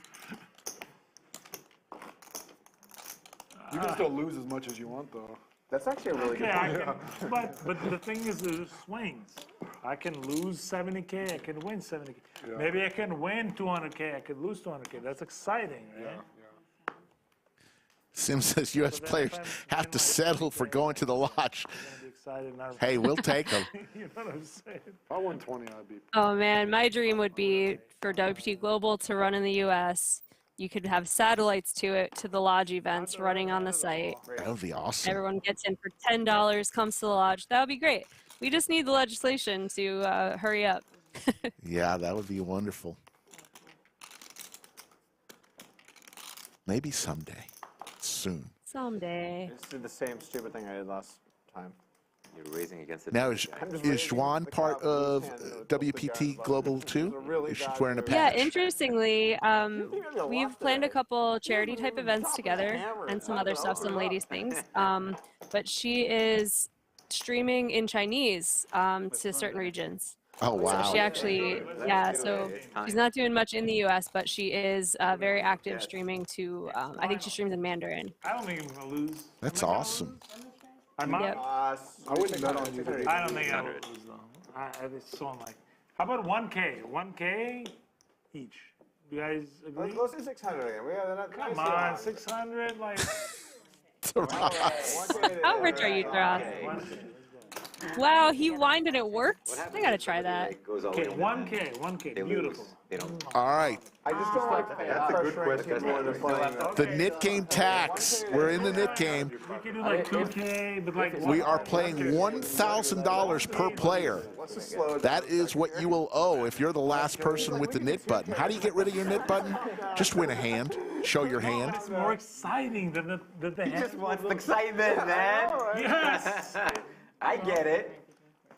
You can still lose as much as you want, though. That's actually a really good point. But the thing is, there's swings. I can lose 70K. I can win 70K. Yeah. Maybe I can win 200K. I could lose 200K. That's exciting, right? Yeah. Sim says U.S. players have to settle for going to the lodge. Hey, we'll take them. You know what I'm saying? If I won 20, I'd be. Oh man, my dream would be for WPT Global to run in the U.S. You could have satellites to it, to the lodge events running on the site. That would be awesome. Everyone gets in for $10, comes to the lodge. That would be great. We just need the legislation to hurry up. Yeah, that would be wonderful. Maybe someday. Soon. Someday. I just did the same stupid thing I did last time. You're raising against it. Now, is Xuan part of WPT Global too? She's wearing a patch. Yeah, interestingly, we've planned a couple charity type events together and some other stuff, some ladies things. But she is streaming in Chinese to certain regions. Oh, wow. So she actually, yeah, so she's not doing much in the U.S., but she is very active streaming to, I think she streams in Mandarin. I don't think I'm going to lose. That's awesome. I might. Yep. I wouldn't bet on you. I don't think I would lose, though. It's so unlikely. How about 1K? 1K each. You guys agree? Let's do 600 again. Come on, 600, like. How rich are you, Taras? Wow, he whined and it worked? I gotta try that. Okay, 1K, beautiful. All right. I just don't like The knit game tax. We're in the knit game. We can do like 2K, but like. We are playing $1,000 per player. That is what you will owe if you're the last person with the knit button. How do you get rid of your knit button? Just win a hand. Show your hand. It's more exciting than the hand. He just wants excitement, man. Yes. I get it.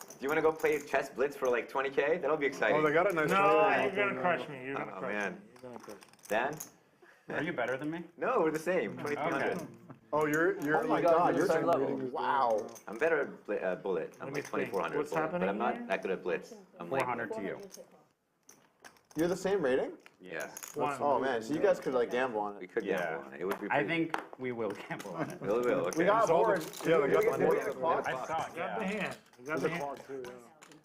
Do you want to go play chess blitz for like 20K? That'll be exciting. Oh, they got a nice. No, you're gonna crush me. You're gonna crush man. me. Dan? Are you better than me? No, we're the same. 2,300. Okay. Oh, you're Oh my God, you're so low. Wow. I'm better at bullet. I'm like 2,400 What's bullet, but I'm happening not that good at blitz. I'm like 400 to you. You're the same rating? Yeah. Oh man, so you guys could like gamble on We it. could gamble on it. It would be I pretty. think we will gamble on it. We will. Okay. We got bored. Yeah, we got the board. I saw it, Got the yeah. hand. I got the hand.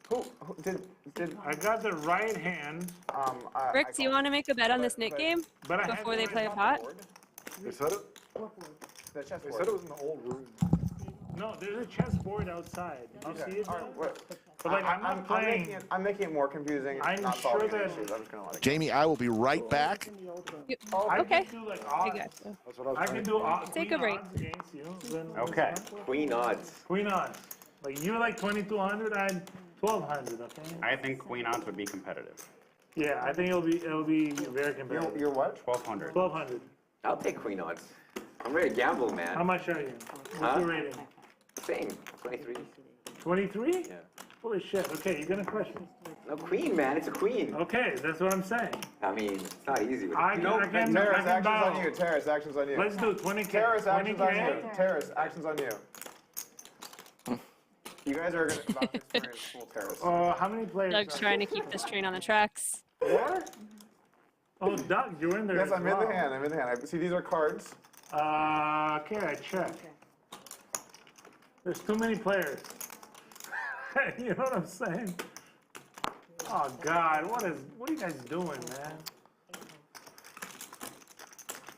Who did I got the right hand, Rick, do you want to make a bet on this knit game but I had before the they right play a hand. pot? They said it. the chess They board? said it was in the old room. No, there's a chessboard outside. You Okay. see it? All right, what- But like, I'm not playing. I'm making it more confusing. I'm not sure solving any that- issues. I'm just gonna let it go. Jamie, I will be right back. I Okay. can do like I odds. got you. That's what I was I trying can to do odds. Take a break. Against you. Then Okay. Queen odds. Queen odds. Like you're like 2,200. I'm 1,200. Okay. I think queen odds would be competitive. Yeah, I think it'll be very competitive. You're what? 1,200. 1,200. I'll take queen odds. I'm ready to gamble, man. How much are you? What's Huh? your rating? Same. 23. 23? Yeah. Holy shit. Okay, you're gonna crush me. No, queen, man. It's a queen. Okay, that's what I'm saying. I mean, it's not easy. With I a can Terrace, actions bow. on you. Terrace, actions on you. Let's do 20K. Terrace, actions on 20K. you. Terrace, actions on you. You guys are going to about to experience full terrace. How many players? Doug's trying to keep this train on the tracks. 4? Oh, Doug, you're in there. Yes, as I'm well. in the hand. I'm in the hand. See, these are cards. Okay, I check. There's too many players. You know what I'm saying? Oh God, what are you guys doing, man?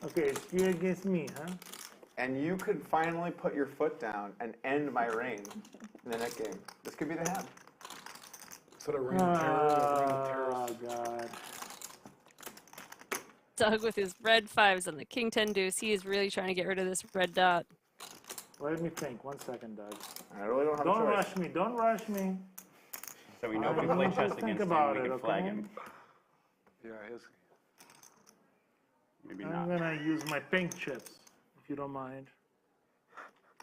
Okay, it's you against me, huh? And you could finally put your foot down and end my reign in the next game. This could be the hand. Instead of reign of terror, Oh God. Doug with his red 5s on the King 10 deuce. He is really trying to get rid of this red dot. Let me think. 1 second, Doug. I really don't have Don't a choice. rush me. Don't rush me. So we know if we play chess against him, about we it, can flag okay? him. Yeah, his. Maybe I'm not. gonna use my pink chips, if you don't mind.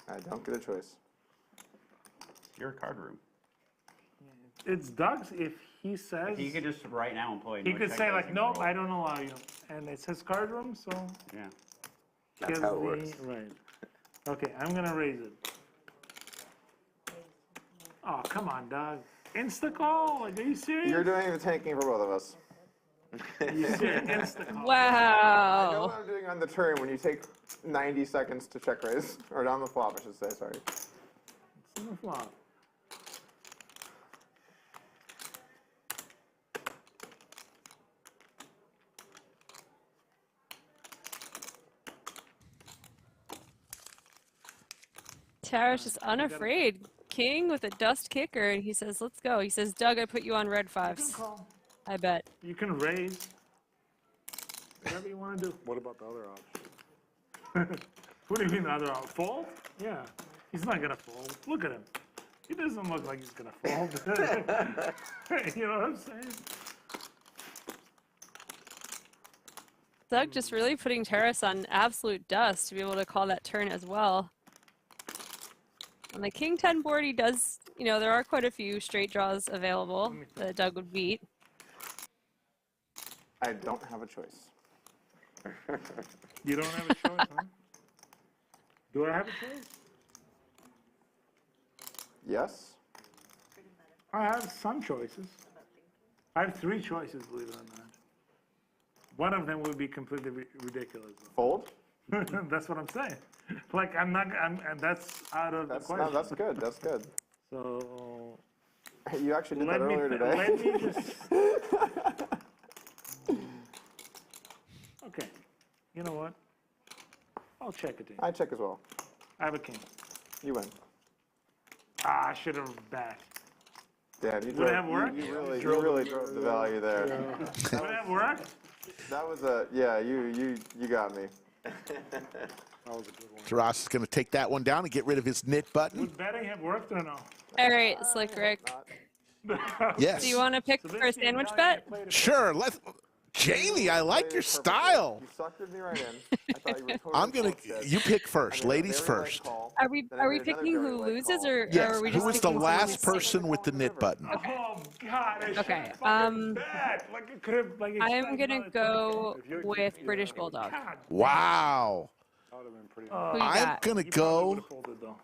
I don't get a choice. Your card room. It's Doug's. If he says He could just right now employ. he no could check say like, raising nope, rule. I don't allow you, and it's his card room, so Yeah. That's here's how it the- works. Right. Okay, I'm gonna raise it. Oh, come on, Doug. Insta call? Like, are you serious? You're doing the tanking for both of us. Are you serious? Insta call. I know Wow. what I'm doing on the turn when you take 90 seconds to check raise. Or down the flop, I should say, sorry. It's in the flop. Tara's just unafraid. King with a dust kicker, and he says, let's go. He says, Doug, I put you on red You can 5s. call. I bet. You can raise. Whatever you want to do. What about the other option? What do you mean the other option? Fold? Yeah. He's not gonna fold. Look at him. He doesn't look like he's gonna fold. You know what I'm saying? Doug just really putting Terrace on absolute dust to be able to call that turn as well. On the King 10 board, he does, you know, there are quite a few straight draws available that Doug would beat. I don't have a choice. You don't have a choice, huh? Do I have a choice? Yes? I have some choices. I have 3 choices, believe it or not. One of them would be completely ridiculous. Fold? That's what I'm saying. Like, and that's out of That's, the no, question. that's good. That's good. So, You actually did let that me, earlier today. let me just... Okay. You know what? I'll check it in. I check as well. I have a king. You win. Ah, I should have backed. Yeah, you Would drove, it have worked? you really drove the value there. Would it have worked? That was a, yeah, you got me. That was a good one. Taras is going to take that one down and get rid of his knit button. Would betting have worked or no? All right, Slick Rick. Yes. Do you want to pick So for a this game, sandwich now bet? you play Sure. Let's. Jamie, I like your style. You suckered me right in. I thought you were totally I'm gonna. close, Jed. You pick first, I made a ladies very light first. call, Are we then I are we made another picking very who light loses, call. or Yes. are we just Who is the picking last who loses? person with the knit button? Oh, God, I should Okay, have fucking bet. Like, it could have, like, I'm expected gonna another go with British Bulldog. God, Wow. That would have been pretty. Who you I'm got? gonna you probably go. would've folded, though.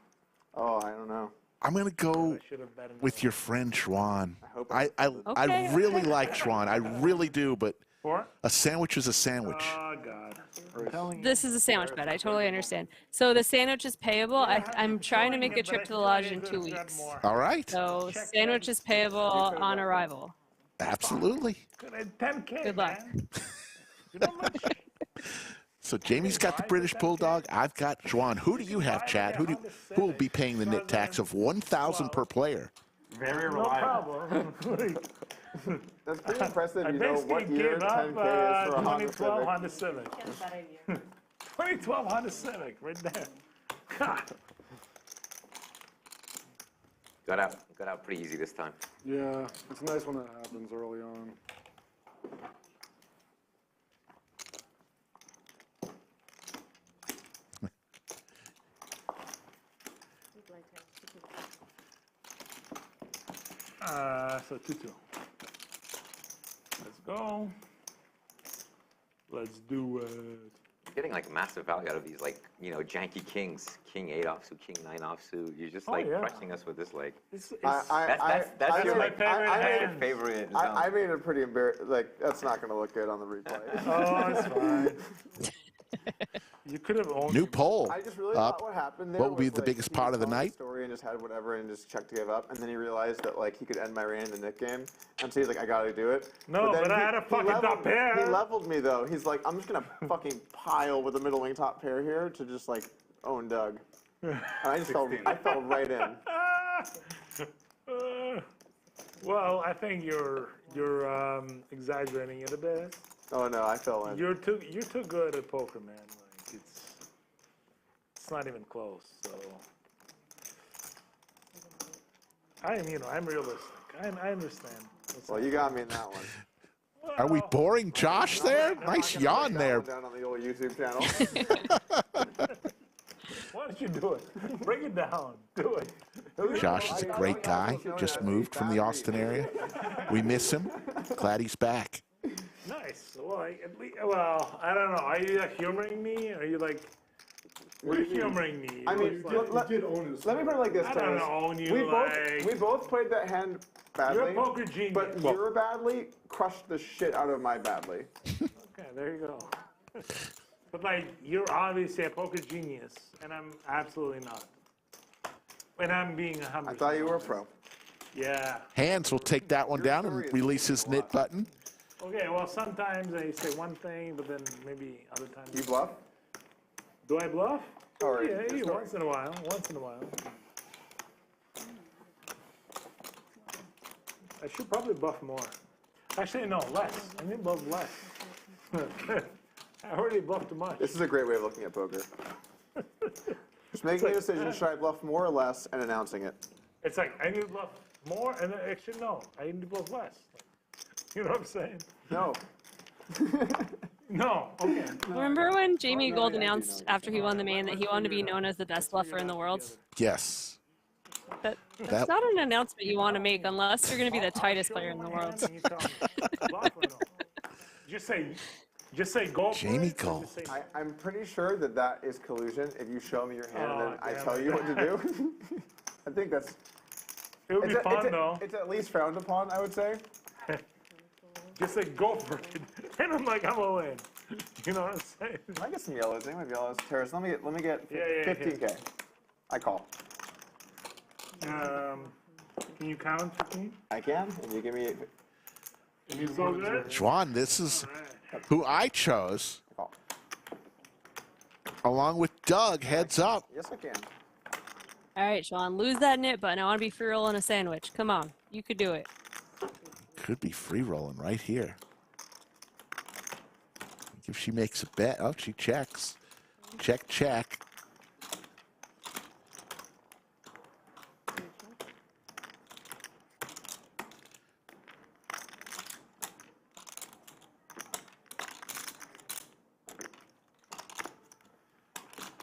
Oh, I don't know. I'm gonna go I should have bet another with your friend Xuan. hope I Okay. really like Xuan. I really do, but Four? a sandwich is a sandwich. Oh, God. I'm telling you. This is a sandwich bet. I totally understand. So the sandwich is payable. I'm trying to make a trip to the lodge in 2 weeks. All right. So sandwich is payable on arrival. Absolutely. Good at 10K, Good luck. man. You know how much? So Jamie's got the British Bulldog. I've got Xuan. Who do you have, Chad? Who will be paying the knit tax of 1,000 per player? Very No reliable. problem. That's pretty impressive. I You know basically what year gave up 10K is for a Honda 2012 Civic. Honda Civic. 2012 Honda Civic, right there. God. Got out pretty easy this time. Yeah, it's nice when that happens early on. So 2-2. Let's go. Let's do it. You're getting like massive value out of these, like, you know, janky kings, king 8 offsuit, king 9 offsuit. You're just like crushing us with this, like. That's your favorite. I made it pretty embarrassing. Like, that's not going to look good on the replay. Oh, it's fine. You could have owned New poll. I just really thought what happened there. What will be was, the like, biggest he part was of the telling night? Story and just had whatever and just checked to give up, and then he realized that like he could end my reign in the Nik game, and so he's like, I gotta do it. No, but I had a fucking top pair. He leveled me though. He's like, I'm just gonna fucking pile with a middle wing top pair here to just like own Doug. And I just I fell right in. Well, I think you're exaggerating it a bit. Oh no, I fell in. You're too good at poker, man. Like it's not even close. So I'm realistic. I understand. Well, you got me in that one. Are we boring Josh there? Nice yawn there. Down on the old YouTube channel. Why don't you do it? Bring it down. Do it. Josh is a great guy. Just moved from the Austin area. We miss him. Glad he's back. Nice. Well, at least, well, I don't know. Are you humoring me? Are you like? You're humoring me. I mean, let me put it like this. I don't own you. We both played that hand badly. You're a poker genius. But your badly crushed the shit out of my badly. Okay, there you go. But like, you're obviously a poker genius, and I'm absolutely not. And I'm being 100%. I thought you were a pro. Yeah. Handz will take that one down and release his knit button. Okay, well, sometimes I say one thing, but then maybe other times. You bluff? Do I bluff? Oh, yeah, once in a while. Once in a while. I should probably bluff more. Actually, no, less. I need to bluff less. I already bluffed too much. This is a great way of looking at poker. Just making a decision, should I bluff more or less, and announcing it. It's like, I need to bluff more, and then actually, no, I need to bluff less. You know what I'm saying? No. No, okay. Remember when Jamie Gold announced after he won the main that he wanted to be known as the best bluffer in the world? Yes. That's not an announcement you want to make unless you're going to be the tightest player in the world. Just say go for Jamie it. Gold. I'm pretty sure that is collusion. If you show me your hand and then I tell you what to do. I think that's. It would be fun though. It's at least frowned upon, I would say. Just say go for it, and I'm like, I'm all in. You know what I'm saying? I get some yellows. They might be yellows. Terrace. Let me get 15K. I call. Can you count 15? I can. And you give me. And you so good? Xuan, this is who I chose. Along with Doug, heads up. Yes, I can. All right, Xuan, lose that knit button. I want to be free rolling a sandwich. Come on, you could do it. Could be free rolling right here. If she makes a bet, oh, she checks. Check, check.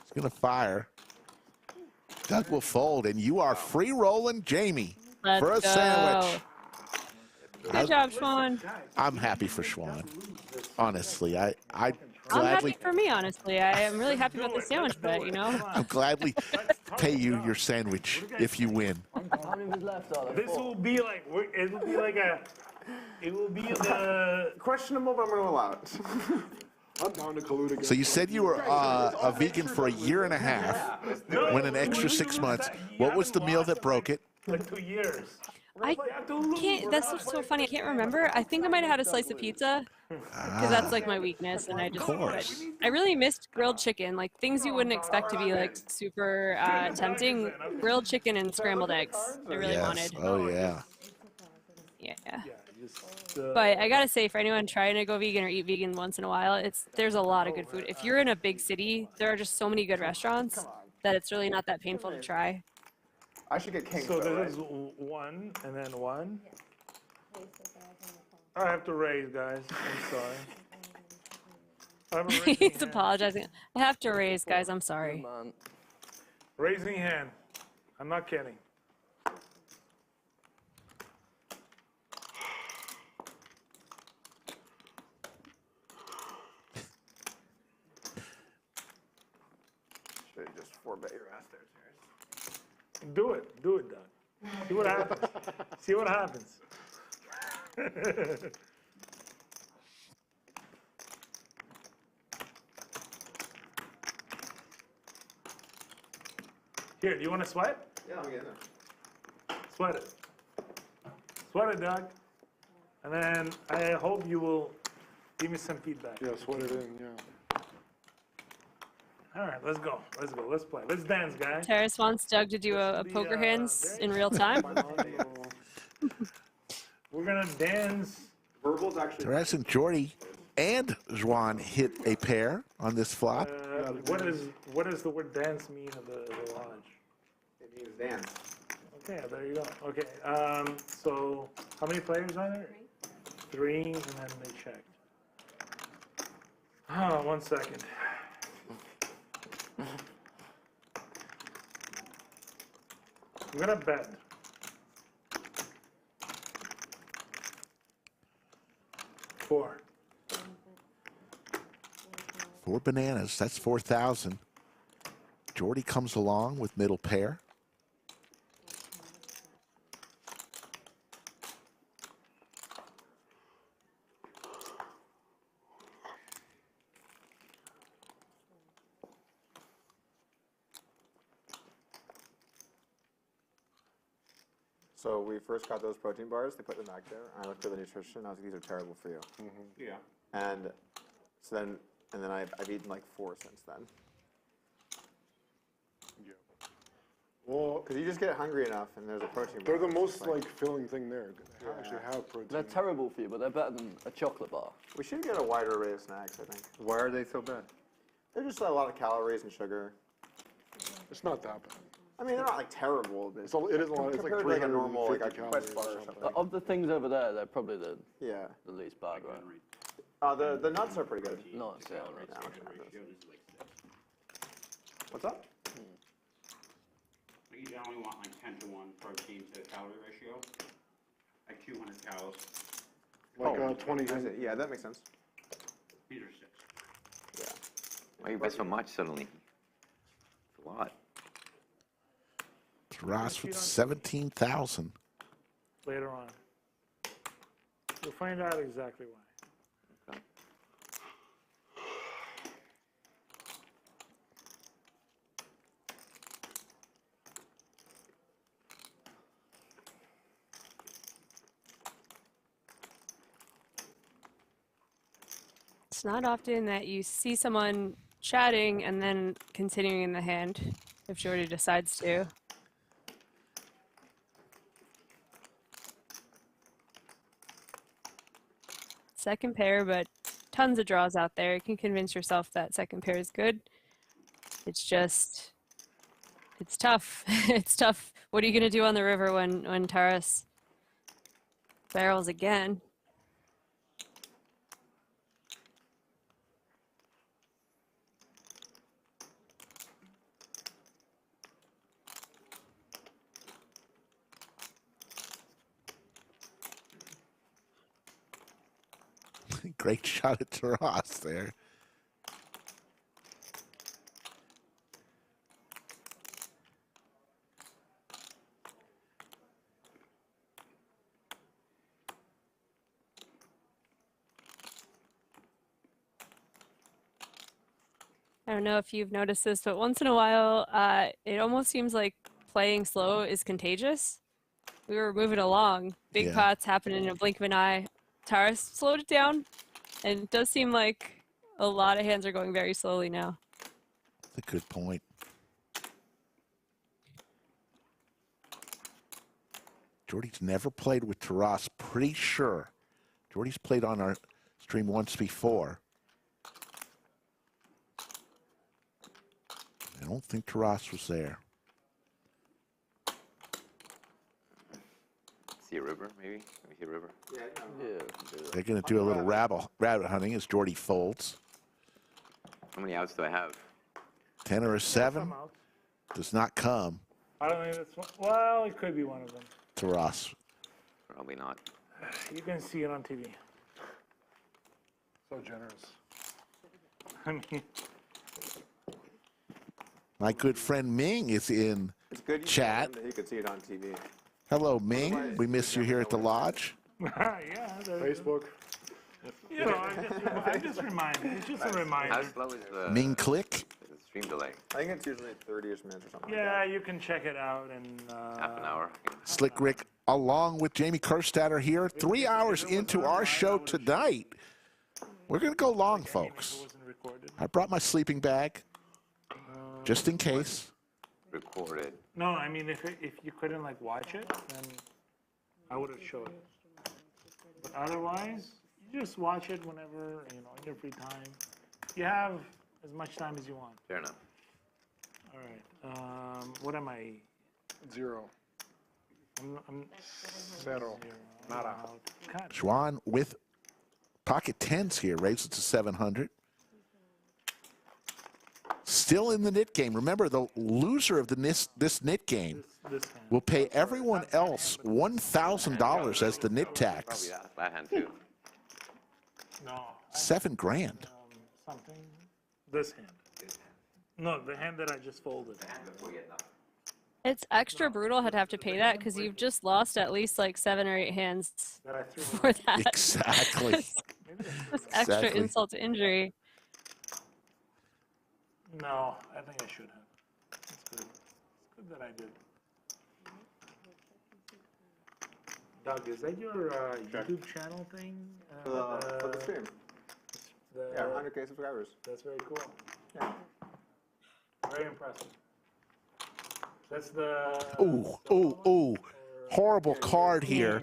It's gonna fire. Doug will fold, and you are free rolling Jamie for a sandwich. Good job, Xuan. I'm happy for Xuan. Honestly, I I'm gladly. happy for me, honestly. I am really happy about the sandwich bet, you know? I'll gladly pay you your sandwich if you win. How many was left? This will be like, it will be like a, it will be the... Questionable, but I'm going to allow it. I'm down to collude again. So you said you were a vegan for a year and a half, went an extra 6 months. What was the meal that broke it? Like 2 years. I can't, that's so funny. I can't remember. I think I might have had a slice of pizza because that's like my weakness. And I really missed grilled chicken, like things you wouldn't expect to be like super tempting. Grilled chicken and scrambled eggs. I really wanted. Oh, yeah. Yeah. But I gotta say, for anyone trying to go vegan or eat vegan once in a while, there's a lot of good food. If you're in a big city, there are just so many good restaurants that it's really not that painful to try. I should get king. So this is 1 and then 1. I have to raise, guys. I'm sorry. He's apologizing. I have to raise, guys. I'm sorry. Raising hand. I'm not kidding. bet your ass there, Terrace. Do it, Doug. See what happens. See what happens. Here, do you want to sweat? Yeah, I'm getting there. Sweat it. Sweat it, Doug. And then I hope you will give me some feedback. Yeah, sweat it in, yeah. All right, let's go. Let's go. Let's play. Let's dance, guys. Terrace wants Doug to do a poker hands in real time. We're going to dance. Verbal's actually. Terrace and Jordi and Xuan hit a pair on this flop. What does the word dance mean in the lodge? It means dance. Okay, there you go. Okay, so how many players are there? Three, and then they checked. Oh, 1 second. I'm gonna bet. Four. 4 bananas, that's 4,000. Jordi comes along with middle pair. So we first got those protein bars. They put them back there. I looked at the nutrition. I was like, these are terrible for you. Yeah. And so then, I've eaten like 4 since then. Yeah. Well, because you just get hungry enough, and there's a protein they're bar. the most like filling thing there. They actually have protein. They're terrible for you, but they're better than a chocolate bar. We should get a wider array of snacks, I think. Why are they so bad? They're just a lot of calories and sugar. It's not that bad. I mean, they're not like terrible, but It is a lot. It's like compared to like a normal 350 like a Quest bar or calories. something. Of the things over there, they're probably the least bad, right? The nuts are pretty good. Nuts, yeah. What's up? You generally want like 10 to 1 protein to calorie ratio, like 200 calories. Like 20. Yeah, that makes sense. These are 6. Yeah. Why you bet so much suddenly? It's a lot. Ross with 17,000. Later on. You'll find out exactly why. Okay. It's not often that you see someone chatting and then continuing in the hand, if Jordi decides to. Second pair, but tons of draws out there. You can convince yourself that second pair is good. It's just, it's tough. It's tough. What are you going to do on the river when Taras barrels again? Great shot at Taras there. I don't know if you've noticed this, but once in a while, it almost seems like playing slow is contagious. We were moving along, big pots happening in a blink of an eye. Taras slowed it down, and it does seem like a lot of hands are going very slowly now. That's a good point. Jordi's never played with Taras, pretty sure. Jordi's played on our stream once before. I don't think Taras was there. See a river, maybe? Maybe see a river? Yeah. They're going to do a little rabbit hunting as Jordi folds. How many outs do I have? 10 or a 7 does not come. I don't think that's one. Well, it could be one of them. Taras. Probably not. You can see it on TV. So generous. I mean, My good friend Ming is in It's good you chat. that you could see it on TV. Hello, Ming. We miss you here at the lodge. Yeah, Facebook. You know, I'm just reminding. It's just a reminder. How slow is the Ming click. stream delay? I think it's usually 30-ish minutes or something. Yeah, you can check it out in Half an hour. Slick Rick, along with Jamie Kerstatter here, 3 hours into our show tonight. We're going to go long, folks. I brought my sleeping bag, just in case. Recorded. No, I mean, if you couldn't like watch it, then I would have showed it. But otherwise, you just watch it whenever, you know, in your free time. You have as much time as you want. Fair enough. All right. What am I? 0. I'm Zero. Nada. God. Xuan with pocket tens here, raises to 700. Still in the knit game. Remember, the loser of this knit game will pay everyone else $1,000 as the knit tax. Probably flat hand too. No. $7,000. Something. This hand. No, the hand that I just folded. It's extra brutal to have to pay that because you've just lost at least like 7 or 8 hands for that. Exactly. This extra insult to injury. No, I think I should have. It's good. It's good that I did. Doug, is that your YouTube channel thing? For the stream. Yeah, 100K subscribers. That's very cool. Yeah. Very impressive. That's the... Ooh. Horrible card here.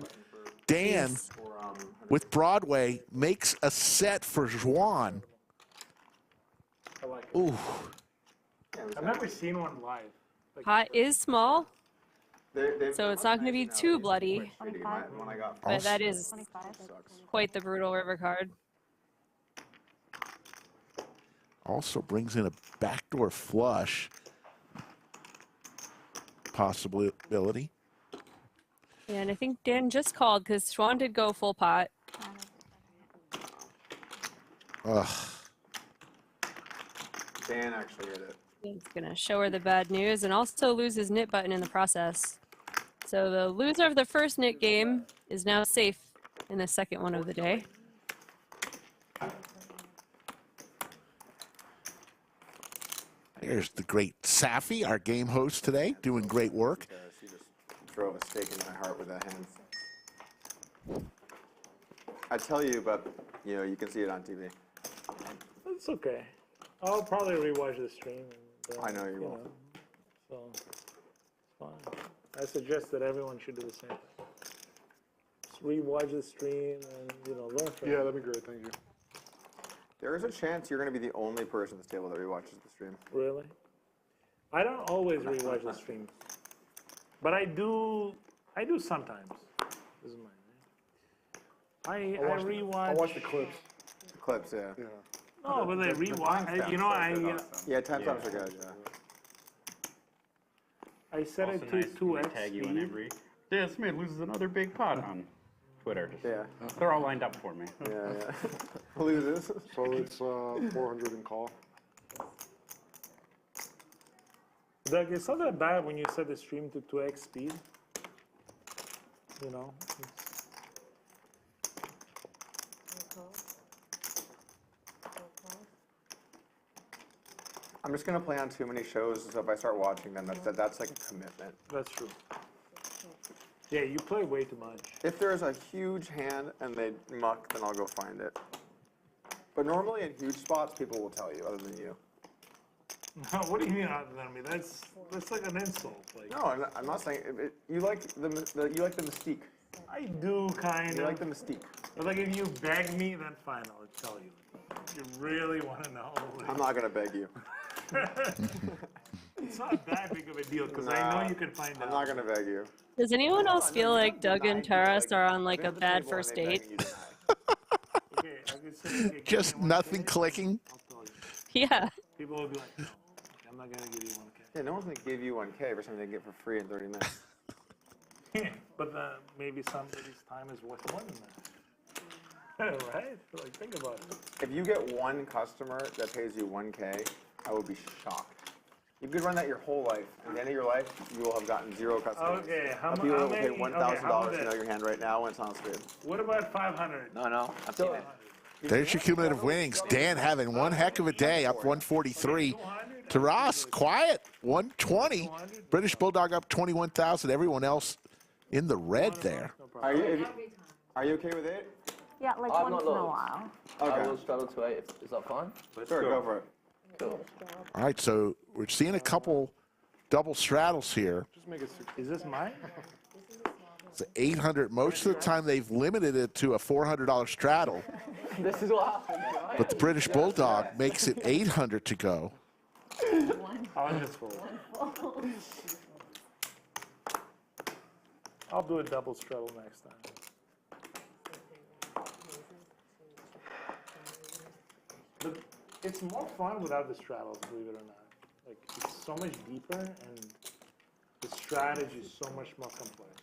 Dan, with Broadway, makes a set for Xuan. I like it. Ooh. I've never seen one live. Like, Pot is small, so it's not going to be too bloody. But that is quite the brutal river card. Also brings in a backdoor flush possibility. Yeah, and I think Dan just called because Xuan did go full pot. Ugh. Dan actually hit it. He's going to show her the bad news and also lose his knit button in the process. So the loser of the first knit game is now safe in the second one of the day. There's the great Safi, our game host today, doing great work. She just drove a stake in my heart with that hand. I tell you, but you can see it on TV. It's okay. I'll probably rewatch the stream. And, I know you will. So it's fine. I suggest that everyone should do the same thing. Just rewatch the stream and learn from it. Yeah, that'd be great. Thank you. There is a chance you're going to be the only person at this table that rewatches the stream. Really? I don't always rewatch the stream, but I do sometimes. This is mine. I rewatch. I watch the clips. The clips, yeah. No, but I rewatch. Yeah, timestamps are good. Yeah. I set it to 2x tag you in speed. every. Dan Smith loses another big pot on Twitter. Yeah. They're all lined up for me. Yeah. Loses. So it's 400 in call. Doug, it's not that bad when you set the stream to 2x speed. I'm just going to play on too many shows, so if I start watching them, that's like a commitment. That's true. Yeah, you play way too much. If there's a huge hand and they muck, then I'll go find it. But normally in huge spots, people will tell you, other than you. No, what do you mean other than me? That's like an insult. Like, No, I'm not saying you like the mystique. I do kind of. You like the mystique. But like if you beg me, then fine, I'll tell you. If you really want to know. I'm not gonna beg you. It's not that big of a deal because I know you can find out. I'm not gonna beg you. Does anyone else feel like Doug and Taras are on like a bad first date? Okay, I could say, Just nothing clicking. Yeah. People will be like, no, I'm not gonna give you 1K. Yeah, no one's gonna give you 1K for something they get for free in 30 minutes. But maybe somebody's time is worth more than that. Right? Like, think about it. If you get one customer that pays you 1K, I would be shocked. You could run that your whole life. At the end of your life, you will have gotten 0 customers. Okay, how People will pay many? $1,000 to know your hand right now when it's on screen. What about 500? No, I'm seeing it. There's your cumulative winnings. Dan having one heck of a day, up 143. Taras, quiet, 120. British Bulldog up 21,000. Everyone else in the red there. Are you okay with it? Yeah, like I'm once not in a lost. while. Okay. I will straddle to 8. Is that fine? Sure, go for it. Cool. All right, so we're seeing a couple double straddles here. Just make it. Is this mine? It's 800. Most of the time they've limited it to a $400 straddle, This is what happened, right? but the British Bulldog makes it 800 to go. I'll just fold. I'll do a double straddle next time. But it's more fun without the straddles, believe it or not. Like, it's so much deeper, and the strategy is so much more complex.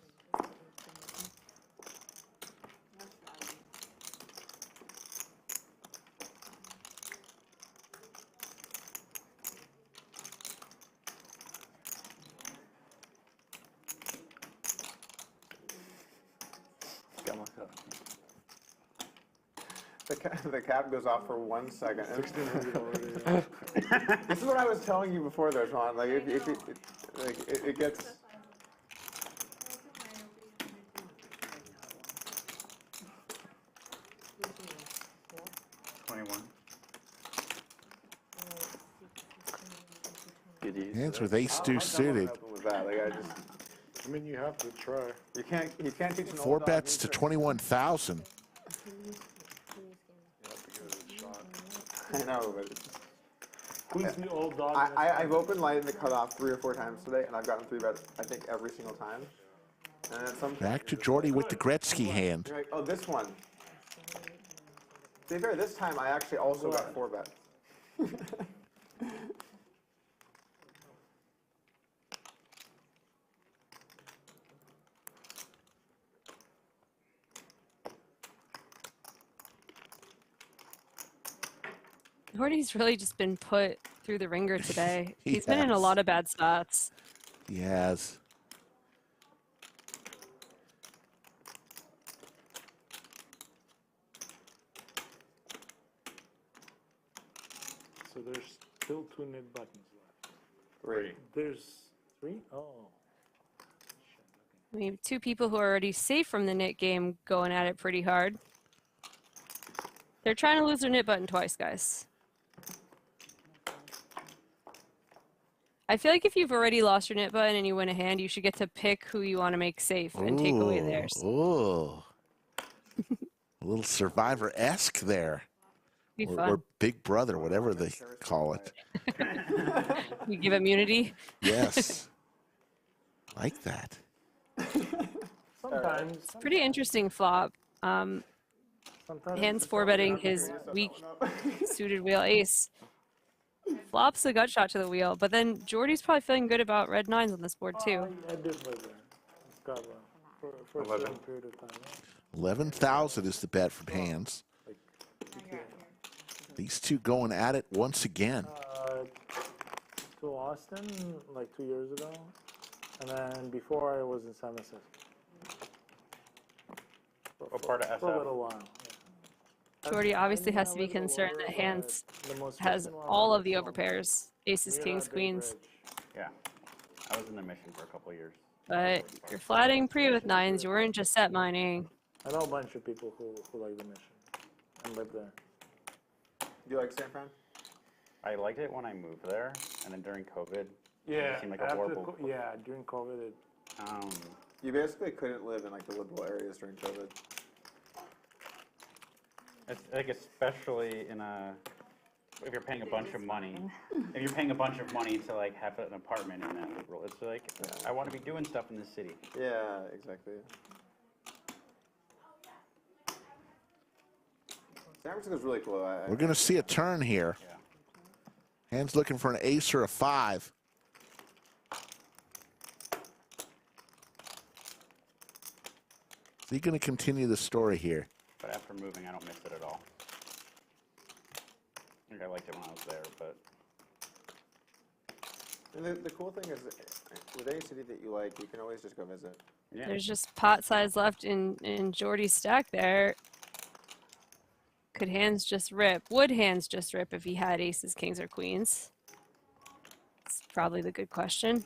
Get my cup. The cap goes off for 1 second. This is what I was telling you before, though, Sean. Like, it gets. Good use. Hands with ace-2 suited. With that. Like, I mean, you have to try. You can't teach an 4 old dog bets to new tricks. 21,000. I know, but it's Who's the old dog? I've opened light in the cutoff 3 or 4 times today, and I've gotten 3 bets, I think, every single time. And at some Back to Jordi with the Gretzky hand. you're like, oh, this one. To be fair, this time I actually also got 4 bets. Jordi's really just been put through the ringer today. He He's been in a has. lot of bad spots. He has. So there's still 2 knit buttons left. 3. There's 3? Oh. We have 2 people who are already safe from the knit game going at it pretty hard. They're trying to lose their knit button twice, guys. I feel like if you've already lost your knit button and you win a hand, you should get to pick who you want to make safe and take away theirs. Ooh. A little Survivor-esque there. Be Or fun. Big Brother, whatever they call it. You give immunity. Yes. Like that. Sometimes. It's a pretty interesting flop. Sometimes Handz 4-betting his weak suited wheel ace. Flops the gut shot to the wheel, but then Jordi's probably feeling good about red 9s on this board too. I did play there. Got one. For a certain period of time. 11,000 is the bet from Handz. These 2 going at it once again. To Austin like 2 years ago, and then before I was in San Francisco. What part of For a SF? little while. Jordi obviously has to be concerned that Handz has all of the overpairs, aces, kings, queens. Yeah. I was in the mission for a couple of years. But you're flatting pre with 9s. You weren't just set mining. I know a bunch of people who like the mission and live there. Do you like San Fran? I liked it when I moved there, and then during COVID, Yeah, it seemed like a horrible. during COVID, it, You basically couldn't live in like the liberal areas during COVID. It's like especially in a if you're paying a bunch of money, if you're paying a bunch of money to like have an apartment in that liberal, it's like I want to be doing stuff in the city. Yeah, exactly. San Francisco's really cool. We're going to see a turn here. Handz looking for an ace or a 5. Is he going to continue the story here? But after moving, I don't miss it at all. I think I liked it when I was there, but And the cool thing is, with any city that you like, you can always just go visit. Yeah. There's just pot size left in Jordi's stack there. Could Handz just rip? Would Handz just rip if he had aces, kings, or queens? It's probably the good question.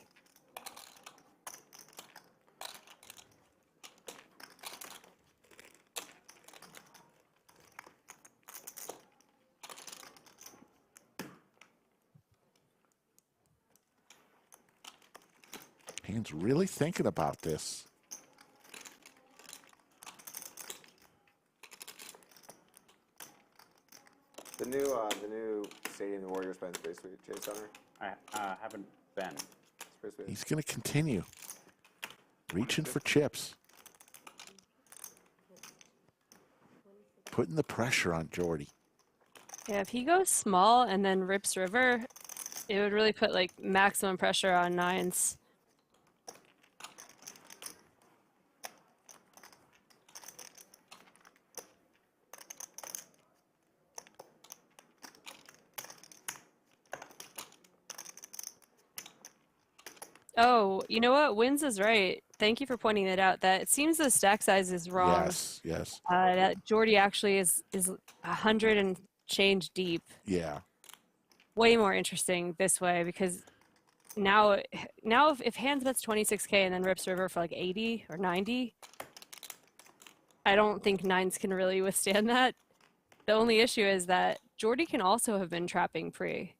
Handz really thinking about this. The new stadium the Warriors play in Space Chase Center. I haven't been. It's pretty sweet. He's going to continue. Reaching for chips. Putting the pressure on Jordi. Yeah, if he goes small and then rips river, it would really put like maximum pressure on nines. Oh, you know what? Wins is right. Thank you for pointing that out. That it seems the stack size is wrong. Yes, yes. That Jordi actually is 100 and change deep. Yeah. Way more interesting this way because now if Handz bets 26K and then rips river for like 80 or 90, I don't think nines can really withstand that. The only issue is that Jordi can also have been trapping pre.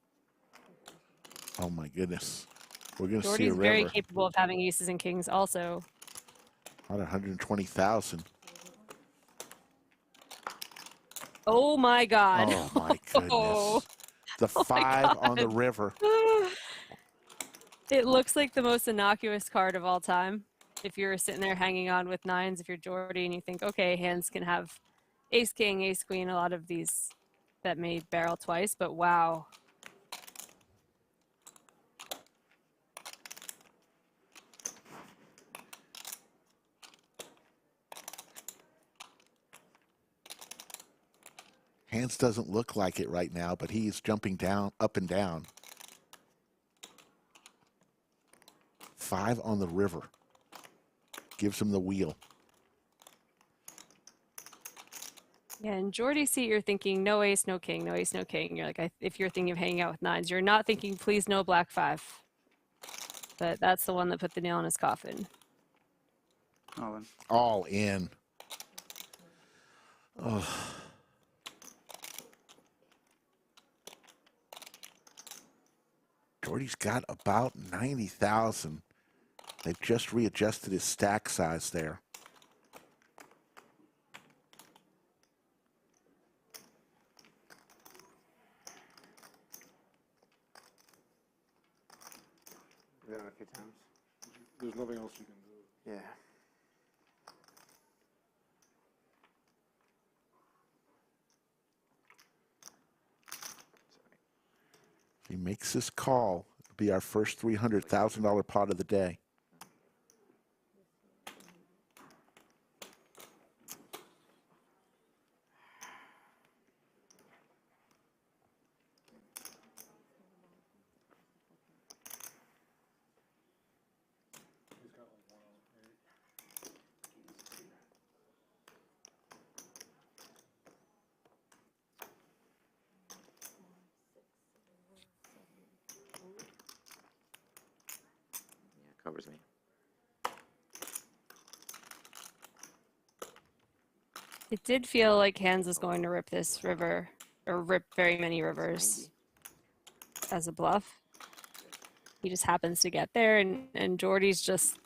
Oh my goodness. We're going to see a Jordi's river. very capable of having aces and kings also. About 120,000. Oh my God. Oh my goodness. Oh. The Oh my 5 on the God. river. It looks like the most innocuous card of all time. If you're sitting there hanging on with nines, if you're Jordi and you think, okay, Handz can have ace, king, ace, queen, a lot of these that may barrel twice, but wow. Handz doesn't look like it right now, but he's jumping down, up and down. 5 on the river. Gives him the wheel. Yeah, in Jordi's seat, you're thinking no ace, no king, no ace, no king. You're like, if you're thinking of hanging out with nines, you're not thinking, please no black 5. But that's the one that put the nail in his coffin. All in. All in. Oh. Jordi's got about 90,000. They've just readjusted his stack size there. We've done it a few times. There's nothing else you can do. Yeah. If he makes this call, it'll be our first $300,000 pot of the day. Covers me. It did feel like Handz was going to rip this river, or rip very many rivers as a bluff. He just happens to get there, and Jordi's just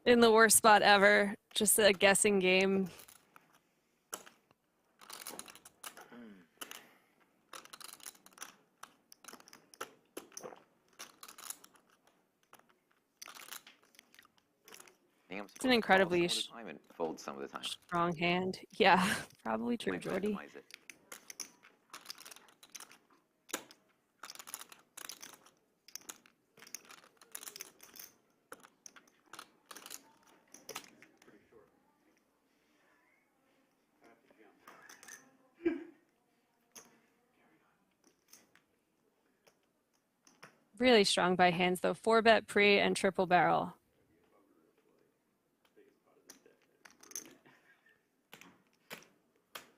in the worst spot ever. Just a guessing game. It's an incredibly Fold some of the time. strong hand. Yeah, probably true, Might Jordi. randomize it. Really strong by Handz though. 4-bet pre and triple barrel.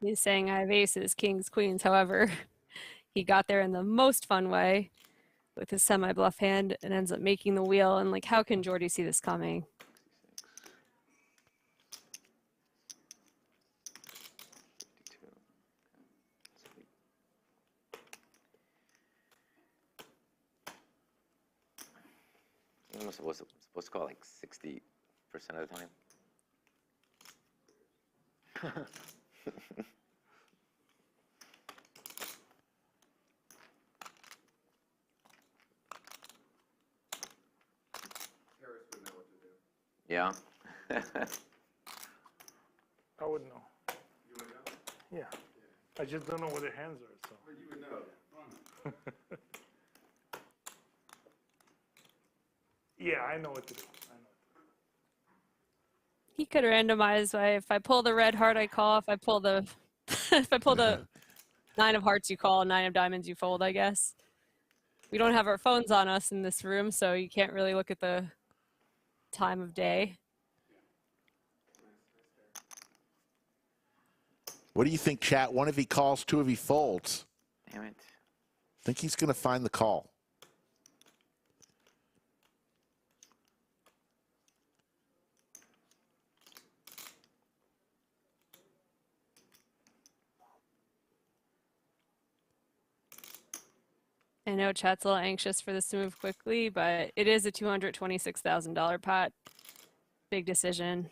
He's saying I have aces, kings, queens. However, he got there in the most fun way with his semi-bluff hand and ends up making the wheel. And like, how can Jordi see this coming? I'm supposed to call like 60% of the time. Yeah. I would know. You would know? Yeah. I just don't know where their hands are, so. But you would know. Yeah, I know what to do. He could randomize by if I pull the red heart, I call. If I pull the if I pull the 9 of hearts, you call. 9 of diamonds, you fold. I guess we don't have our phones on us in this room, so you can't really look at the time of day. What do you think, chat? 1 if he calls, 2 if he folds. Damn it. I think he's going to find the call. I know chat's a little anxious for this to move quickly, but it is a $226,000 pot. Big decision.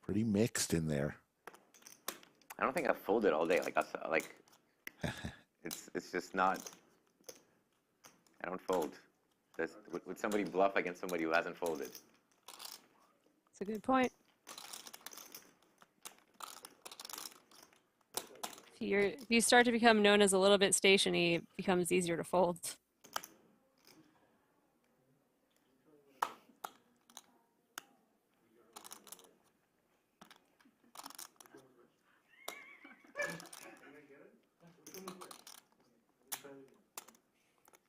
Pretty mixed in there. I don't think I've folded all day. It's just not. I don't fold. Would somebody bluff against somebody who hasn't folded? That's a good point. If you start to become known as a little bit stationy, it becomes easier to fold.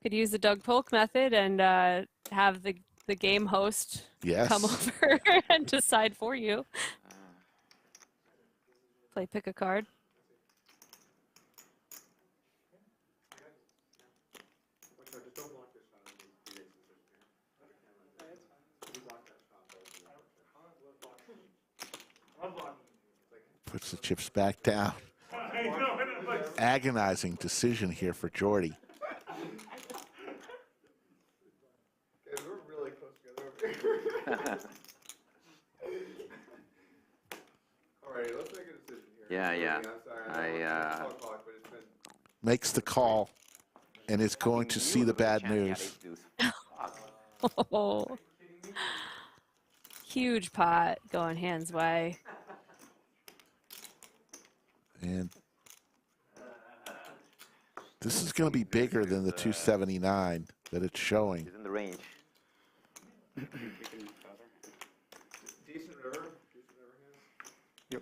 Could use the Doug Polk method and have the game host come over and decide for you. Play pick a card. Puts the chips back down. Agonizing decision here for Jordi. We're really close together over here. Alrighty, let's make a decision here. Yeah. Makes the call and is going to see the bad news. Oh. Huge pot going Handz way. And this is going to be bigger than the 279 that it's showing. He's in the range. Decent river. Yep.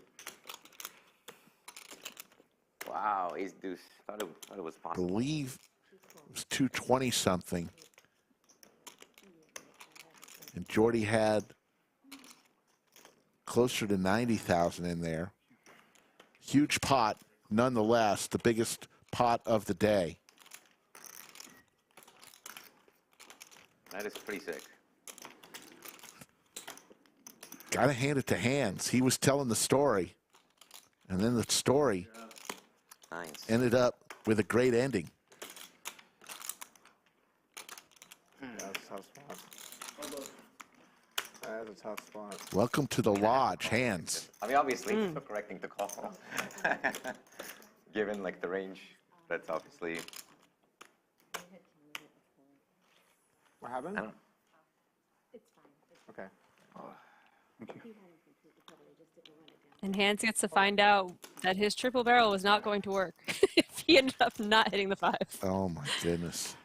Wow, ace deuce. Thought it was I possible. believe it was 220 something. And Jordi had closer to 90,000 in there. Huge pot, nonetheless, the biggest pot of the day. That is pretty sick. Gotta hand it to Handz. He was telling the story. And then the story ended up with a great ending. That's a tough spot. That is a tough spot. Welcome to the lodge, Handz. I mean, obviously, it's not correcting the call. Given, like, the range, that's obviously... What happened? I don't... Okay. And Handz gets to find out that his triple barrel was not going to work if he ended up not hitting the 5. Oh my goodness.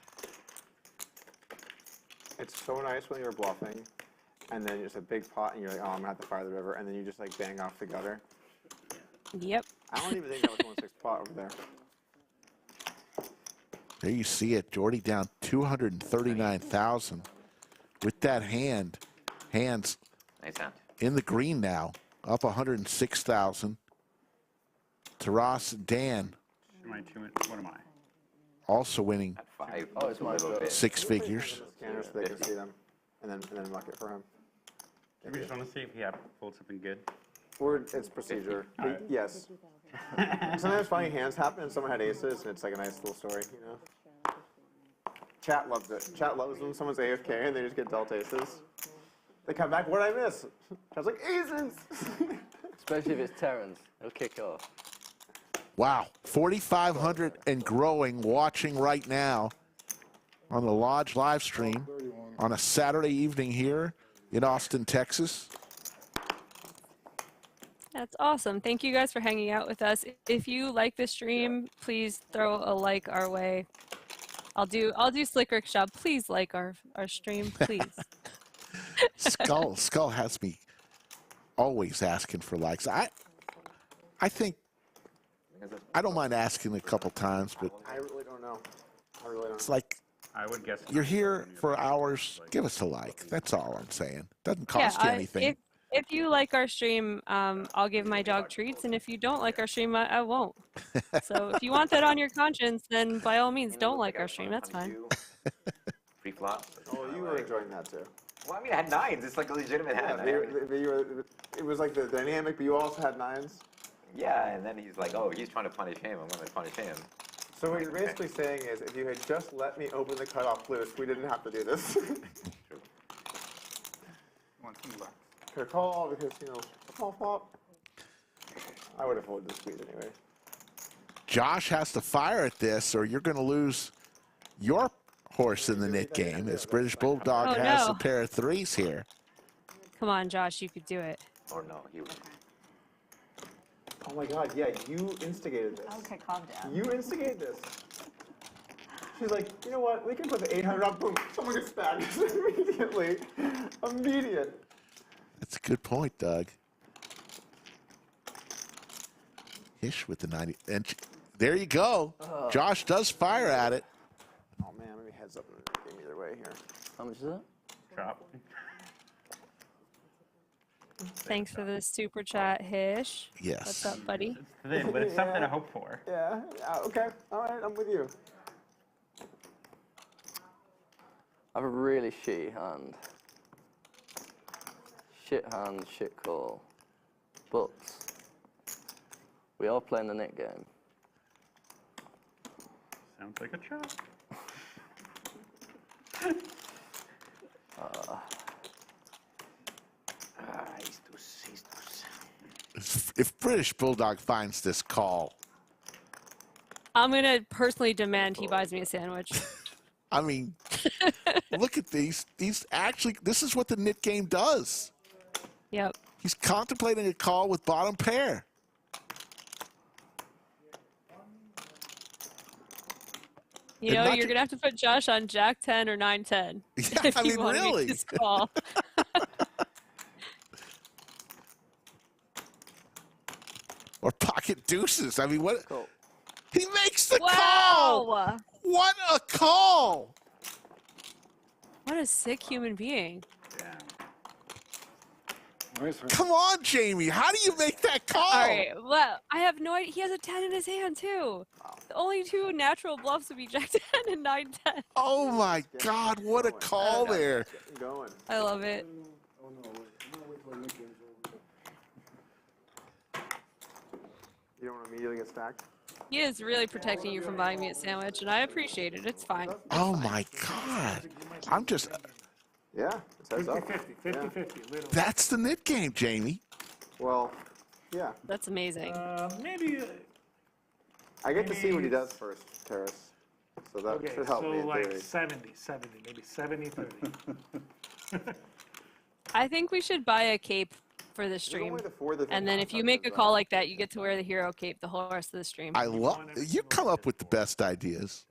It's so nice when you're bluffing and then it's a big pot, and you're like, oh, I'm gonna have to fire the river, and then you just like bang off the gutter. Yep. I don't even think that was 1/6 pot over there. There you see it. Jordi down 239,000 with that hand. Handz Nice hand. in the green now, up 106,000. Taras Dan What am I? also winning At 5. Oh, it's my turn. 6 figures. Scanners so they can see them, and then muck it for him. We just want to see if he pulled something good. Or it's procedure. Alright. Yes. Sometimes funny hands happen, and someone had aces, and it's like a nice little story, you know. Chat loves it. Chat loves when someone's AFK and they just get dealt aces. They come back, what did I miss? I was like, aces! Especially if it's Terrence. He'll kick off. Wow, 4,500 and growing watching right now on the Lodge live stream on a Saturday evening here in Austin, Texas. That's awesome. Thank you guys for hanging out with us. If you like the stream, please throw a like our way. I'll do Slick Rick Shop. Please like our stream, please. Skull has me always asking for likes. I think I don't mind asking a couple times, but I really don't know. I really don't it's know. like I would guess. you're here for hours. Give us a like. That's all I'm saying. Doesn't cost you anything. If you like our stream, I'll give my dog treats, and if you don't like our stream, I won't. So if you want that on your conscience, then by all means, don't like our stream. That's fine. Free flop. Oh, you were enjoying that too. Well, I mean, I had 9s. It's like a legitimate hand. It was like the dynamic, but you also had 9s. Yeah, and then he's like, oh, he's trying to punish him. I'm going to punish him. So what you're basically saying is, if you had just let me open the cutoff loose, we didn't have to do this. Could call because, you know, small flop. I would have folded the squeeze anyway. Josh has to fire at this, or you're going to lose your horse in the knit game. As British Bulldog has a pair of 3s here. Come on, Josh, you could do it. Or no, he would. Oh my God, yeah, you instigated this. Okay, calm down. You instigated this. She's like, you know what? We can put the 800 up. Boom, someone gets back immediately. Immediate. That's a good point, Doug. Hish with the 90. And there you go. Josh does fire at it. Oh man, maybe heads up in the game either way here. How much is that? Chop. Thanks for the super chat, Hish. Yes. What's up, buddy? It's thin, but it's something to hope for. Yeah, okay. All right, I'm with you. I have a really shitty hand. Shit hand, shit call. But we are playing the knit game. Sounds like a chop. If British Bulldog finds this call, I'm going to personally demand he buys me a sandwich. I mean, look at these. These actually, this is what the knit game does. Yep. He's contemplating a call with bottom pair. You know, you're going to have to put Josh on Jack 10 or 9-10 if I you mean, want to really. make this call. Or pocket deuces. I mean, what? Cool. He makes the Wow. call. What a call! What a sick human being. Come on, Jamie. How do you make that call? All right. Well, I have no idea. He has a 10 in his hand, too. The only two natural bluffs would be Jack 10 and 9-10. Oh, my God. What a call there. Going. I love it. You don't want to immediately get stacked? He is really protecting you from buying me a sandwich, and I appreciate it. It's fine. Oh, my God. I'm just... Yeah, it's heads up. 50-50, literally. That's the knit game, Jamie. Well, yeah. That's amazing. Maybe. I get to see what he does first, Terrace. So that Okay, should help so me in like theory. 70, maybe 70-30. I think we should buy a cape for the stream. And then if you make a call like that, you get to wear the hero cape the whole rest of the stream. I love... You come up with the best ideas.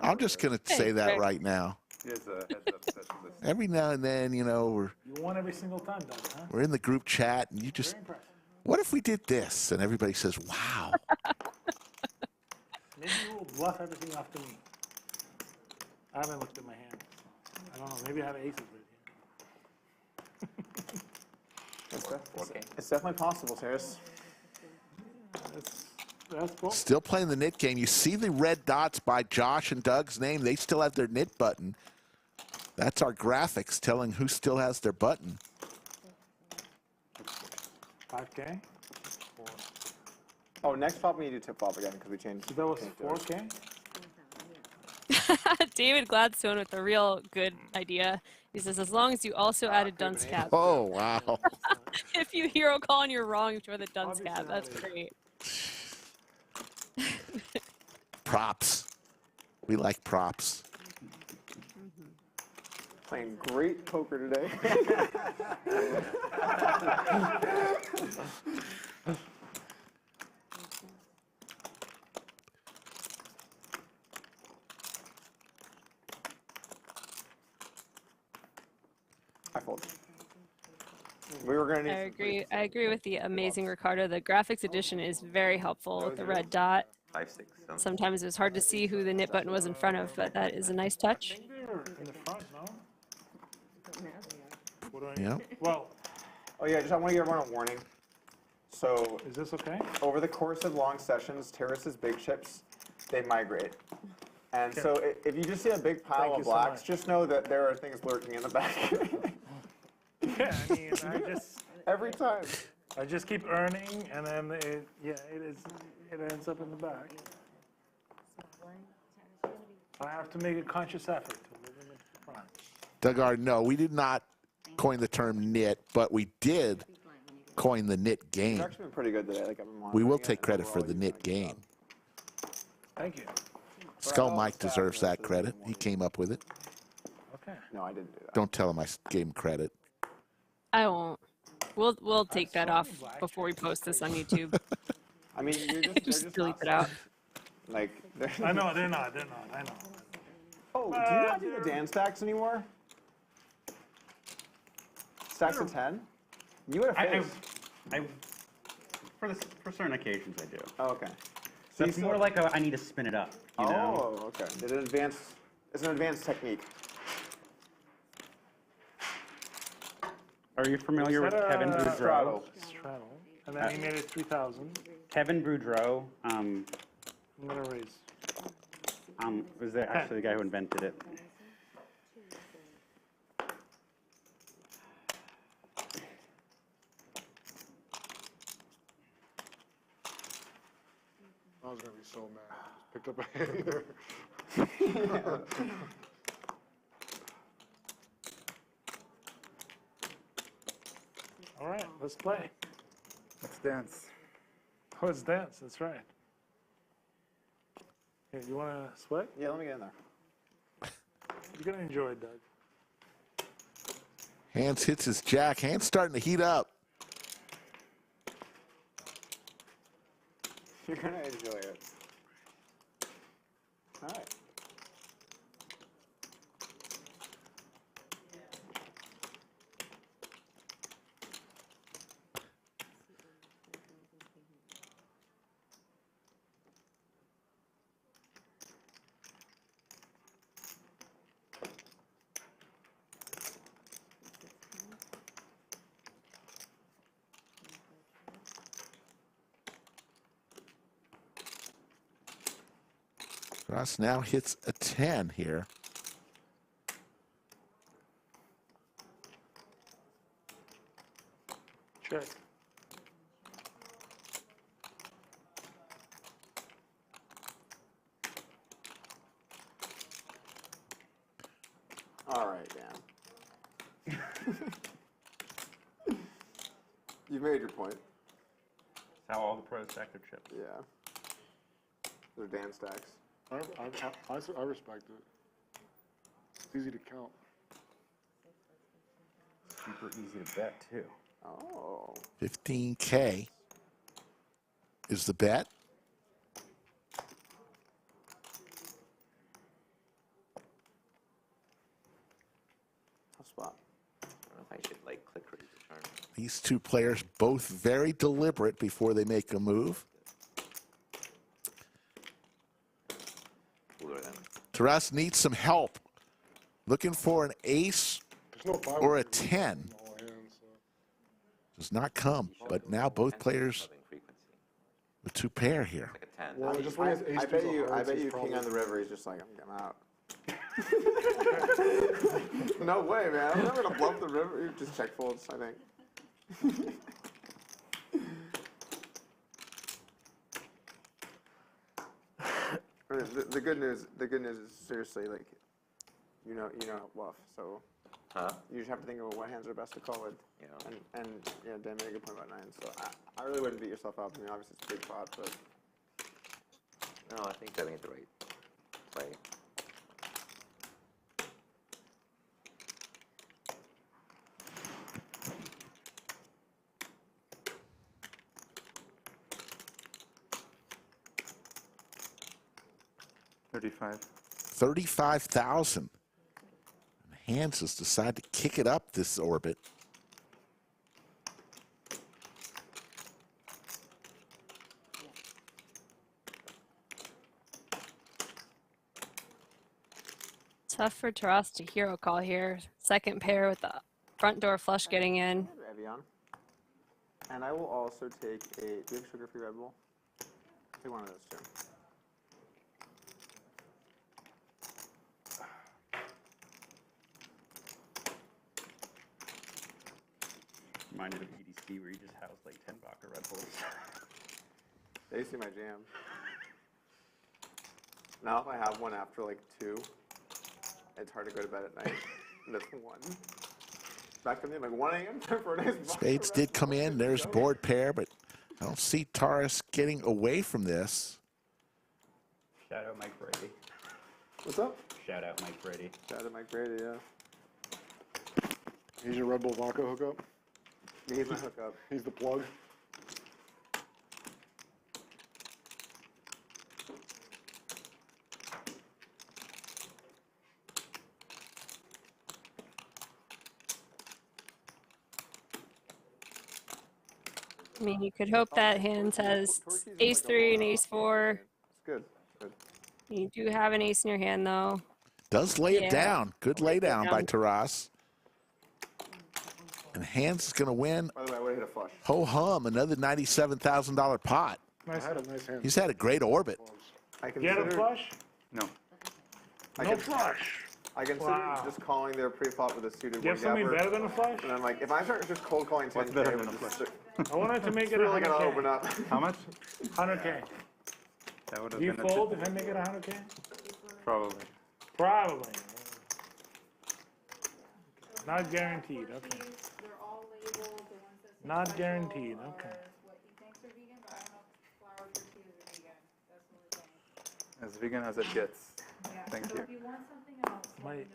I'm just going to say that right now. Here's a heads up specialist. Every now and then, you know, You won every single time, Doug, huh? We're in the group chat, and you just, Very impressive. what if we did this? And everybody says, wow. Maybe you will bluff everything off to me. I haven't looked at my hand. I don't know. Maybe I have aces with you. It's definitely possible, Terrace. That's cool. Still playing the knit game. You see the red dots by Josh and Doug's name. They still have their knit button. That's our graphics telling who still has their button. 5K? Oh, next flop we need to tip flop again because we changed. So that was 4K? David Gladstone with a real good idea. He says, as long as you also added dunce cap. Oh, wow. If you hero call and you're wrong for the dunce cap, that's great. Props. We like props. Playing great poker today. I fold. We were gonna need I agree with the amazing Ricardo. The graphics edition is very helpful with the red dot. 5, 6. Sometimes it was hard to see who the knit button was in front of, but that is a nice touch. I think they're in the front, no? Yeah. Well, Oh yeah, just I want to give everyone a warning. So is this okay? over the course of long sessions, Terrace's big chips, they migrate. And so if you just see a big pile Thank of you so blacks, much. just know that there are things lurking in the back. Yeah, I mean, Every time. I just keep earning, and then it ends up in the back. I have to make a conscious effort to live in the front. Doug, no, we did not coin the term knit, but we did coin the knit It's game. actually been pretty good today. Like I've been We will monitoring take it, credit and for the overall, knit game. Thank you. Skull Mike deserves that credit. He came up with it. Okay. No, I didn't do that. Don't tell him I gave him credit. I won't. We'll take that off before we post this on YouTube. I mean, you're just, Just delete it out. Like, I know, they're not, I know. Oh, do you not do the Dan stacks anymore? Stacks of 10? You had a face. For certain occasions, I do. Oh, okay. So it's more like I need to spin it up. You know? Oh, okay. It's an advanced technique. Are you familiar with Kevin Boudreau? Straddle. Straddle. And then he made it 3,000. Kevin Boudreau I'm gonna raise. was actually the guy who invented it. I was gonna be so mad. Picked up a hater. All right, let's play. Let's dance. Oh, it's dance, that's right. Here, you wanna sweat? Yeah, let me get in there. You're gonna enjoy it, Doug. Handz hits his jack. Handz starting to heat up. You're gonna enjoy it. All right. Ross now hits a 10 here. Check. All right, Dan. You made your point. That's how all the pros stack their chips. Yeah. They're Dan stacks. I respect it. It's easy to count. Super easy to bet, too. Oh. 15K is the bet. Tough spot. I should like click ready to turn. These two players both very deliberate before they make a move. Cooler than. Taras needs some help. Looking for an ace or a 10. Does not come, but now both players with two pair here. Well, just when he has ace I deuce bet of you, hearts, he's king probably- on the river. He's just like, I'm out. No way, man. I'm not gonna bluff the river. You just check folds, I think. The good news is seriously like, you know bluff. So you just have to think about what hands are best to call with. Yeah. And yeah, Dan made a good point about 9. So I really wouldn't beat yourself up. I mean, obviously it's a big pot, but No, I think that ain't the right play. $35,000. Handz has decided to kick it up this orbit. Tough for Taras to hero call here. Second pair with the front door flush getting in. Evian. And I will also take a. Do you have sugar-free Red Bull? Take one of those two. Reminded of EDC where you just house like 10 vodka Red Bulls. They used to be my jam. Now if I have one after like 2, it's hard to go to bed at night. That's 1. Back to me like 1 a.m. for a nice vodka Spades Red did Bull. come in. There's board pair, but I don't see Taras getting away from this. Shout out Mike Brady. What's up? Shout out Mike Brady. Shout out Mike Brady, yeah. He's your Red Bull vodka hookup? He's my hookup. He's the plug? I mean, you could hope that Handz has ace 3 and ace 4. It's good. Good. You do have an ace in your hand, though. Does lay it Yeah. down. Good lay down by Down. Taras. And Handz is going to win. By the way, I would have hit a flush. Ho hum, another $97,000 pot. I had a nice hand. He's had a great orbit. I Get a consider. flush? No. No flush. I consider Wow. just calling their pre-flop with a suited You have something gapper. better than a flush? And I'm like, if I start just cold calling 10K, better with than a just- flush? I wanted to make it's it really gonna 100K. open up. How much? 100K. That would have Do you been fold if I make it 100K? Probably. Probably. Not guaranteed, okay. Not guaranteed, okay. As vegan as it gets. Thank you. Might.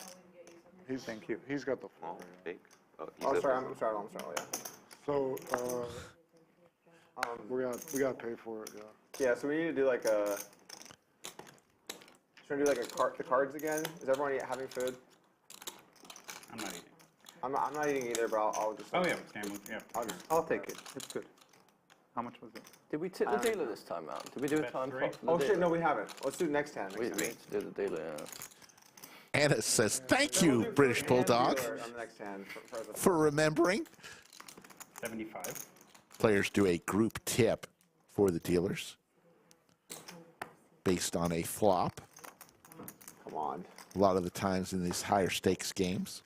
Thank you. He's got the floor. Big. Oh, sorry, I'm sorry, yeah. So, we gotta pay for it, yeah. Yeah, so we need to do like a. Should we do like the cards again? Is everyone having food? I'm not eating. I'm not eating either, but I'll just. Oh yeah, Stanley. Yeah. I'll take it. It's good. How much was it? Did we tip the dealer this time out? Did we do a time three? clock for the Oh dealer? shit, no, we haven't. Let's do next hand. We Next hand. need to do the dealer, yeah. Anna says, thank Then we'll you, do British first hand Bulldog, dealer on the next hand for the- for remembering. 75. Players do a group tip for the dealers based on a flop. Come on. A lot of the times in these higher stakes games.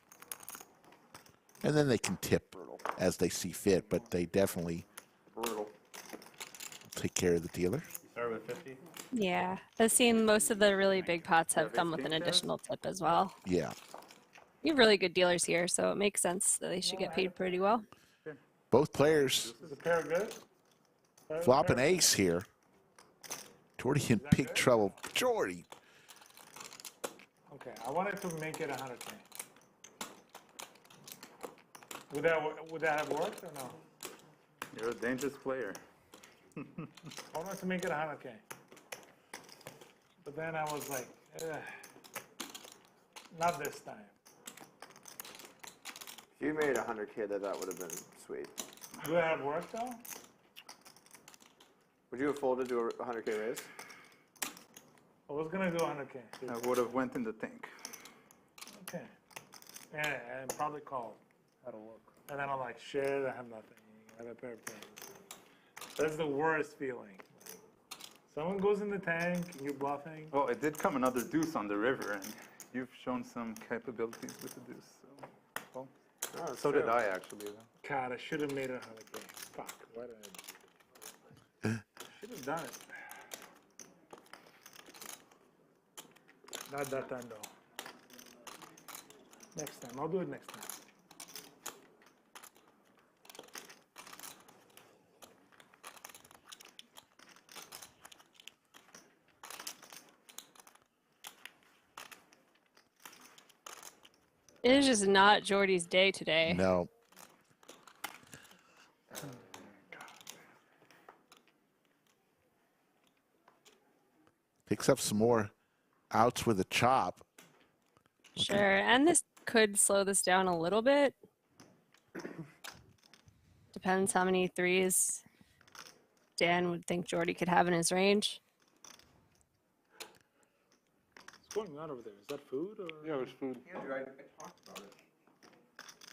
And then they can tip as they see fit, but they definitely Brutal. take care of the dealer. Start with 50. Yeah. I've seen most of the really big pots have come with an additional tip as well. Yeah. You have really good dealers here, so it makes sense that they should get paid pretty well. Both players Is the pair good? flop an ace here. Jordi in big trouble. Jordi. Okay, I wanted to make it 100K. Would that have worked or no? You're a dangerous player. I wanted to make it 100K. But then I was like, not this time. If you made 100K, that would have been sweet. Do it have work though? Would you have folded to a 100K raise? I was gonna do 100K. I would have went in the tank. Okay. Yeah, and probably called. That'll work. And then I'm like, shit, I have nothing. I have a pair of tens. That's the worst feeling. Someone goes in the tank, and you're bluffing. Well, it did come another deuce on the river, and you've shown some capabilities with the deuce. So, well, Oh, so did I actually. Though. God, I should have made 100K. Fuck, why did I do? Should have done it. Not that time though. Next time, I'll do it next time. It is just not Jordi's day today. No. Picks up some more outs with a chop. Sure, and this could slow this down a little bit. Depends how many threes Dan would think Jordi could have in his range. What's going on over there? Is that food or? Yeah, there's food. Yeah, dude, I talked about it.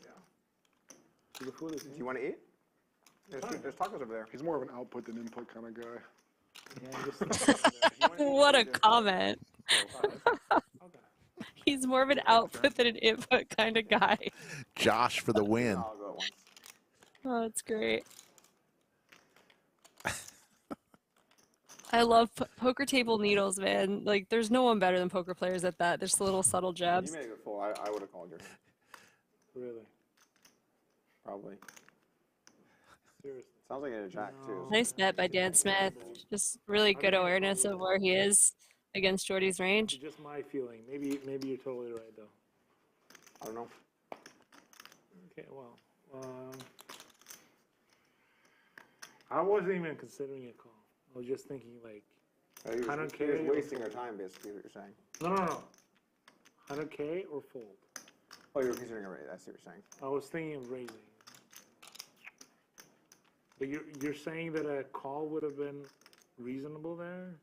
Yeah. The food is. Do you want to eat? There's tacos over there. He's more of an output than input kind of guy. Yeah, What a comment. He's more of an output than an input kind of guy. Josh for the win. Oh, that's great. I love poker table needles, man. Like, there's no one better than poker players at that. There's the little subtle jabs. You made a good fold. I would have called you. Really? Probably. Seriously. Sounds like a jack too. Nice bet by Dan Smith. Just really good awareness of where he is against Jordi's range. It's just my feeling. Maybe you're totally right though. I don't know. Okay, well, I wasn't even considering a call. I was just thinking like, He was 100K. wasting our time, basically, what you're saying. No. 100K or fold? Oh, you were considering a raise. I see what you're saying. I was thinking of raising. But you're saying that a call would have been reasonable there?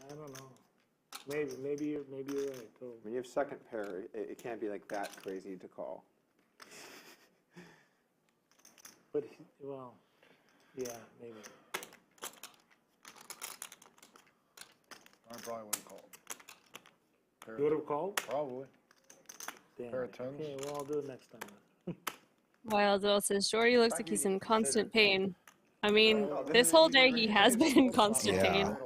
I don't know. Maybe you're right. Totally. When you have second pair, it can't be like that crazy to call. But well, yeah, maybe. I probably wouldn't call. You would have called? Probably. Damn. Pair of tens. Okay, well I'll do it next time then. Wild Will says Jordi looks like he's in constant pain. I mean, this whole day he has been in constant pain.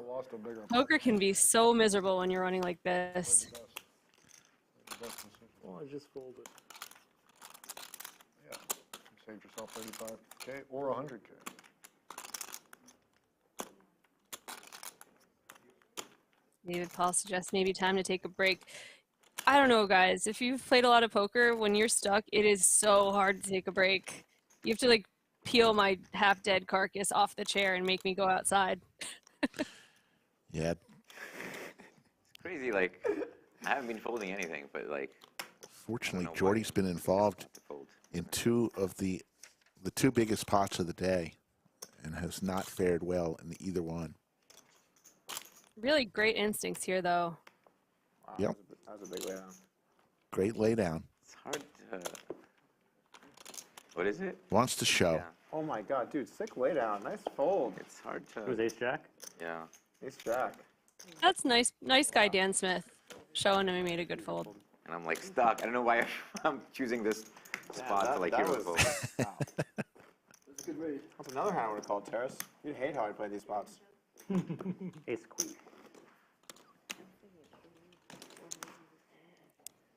Poker can be so miserable when you're running like this. Well, I just folded. Yeah. You saved yourself 35K or 100K. David Paul suggests maybe time to take a break. I don't know, guys. If you've played a lot of poker, when you're stuck, it is so hard to take a break. You have to, like, peel my half-dead carcass off the chair and make me go outside. Yeah. It's crazy, like, I haven't been folding anything, but, like... Fortunately, Jordi's been involved in two of the two biggest pots of the day and has not fared well in either one. Really great instincts here, though. Wow, Yep. That was a big laydown. Great laydown. It's hard to... What is it? Wants to show. Yeah. Oh my god, dude, sick laydown. Nice fold. It's hard to... It was ace jack? Yeah. Ace jack. That's nice guy Dan Smith showing him he made a good fold. And I'm, like, stuck. I don't know why I'm choosing this spot to, like, hero fold. Wow. That's a good raise. That's another hand I would have called Terrace. You'd hate how I play these spots. Ace queen.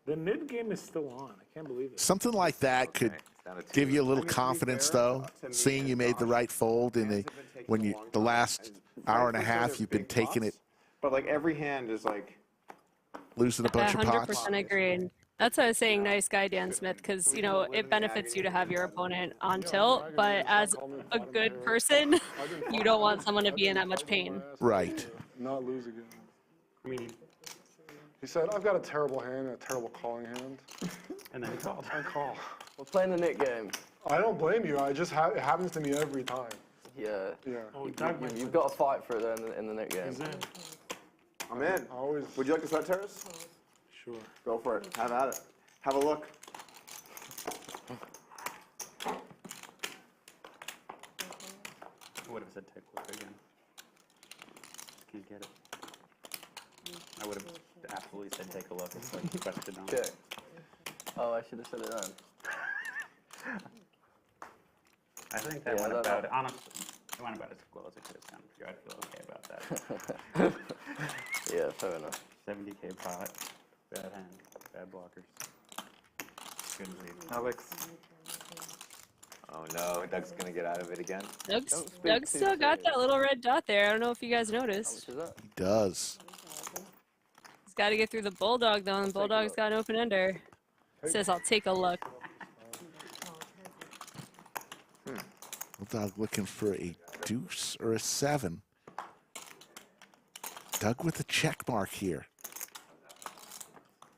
The mid game is still on. I can't believe it. Something like that could give you a little confidence, though, seeing you made the right fold in the last hour and a half you've been taking it. But like every hand is like losing a bunch of pots. 100% agreed. That's why I was saying nice guy Dan Smith, because, you know, it benefits you to have your opponent on tilt, but as a good person, you don't want someone to be in that much pain. Right. Not lose again. I mean, He said, I've got a terrible hand, a terrible calling hand. And then he called. I call. We're playing the Nik game. I don't blame you. I just it happens to me every time. Yeah. Yeah. Oh, Doug might You've got to fight for it then in the Nik game. He's in. I'm in. Always. Would you like to start, Terrace? Sure. Go for it. Have at it. Have a look. I would have said take a look again. Can't get it. I would have absolutely said take a look. It's like question on. Okay. Oh, I should have said it then. I think that went about it. Honestly, it went about as well as it could have gone for you. I feel okay about that. Yeah, fair enough. 70K pot, bad hand, bad blockers. Good lead. Alex. Oh no, Doug's gonna get out of it again. Doug's still got that little red dot there. I don't know if you guys noticed. He does. He's got to get through the Bulldog though, and the Bulldog's got an open ender. Says, I'll take a look. Bulldog looking for a deuce or a 7. Doug with a check mark here.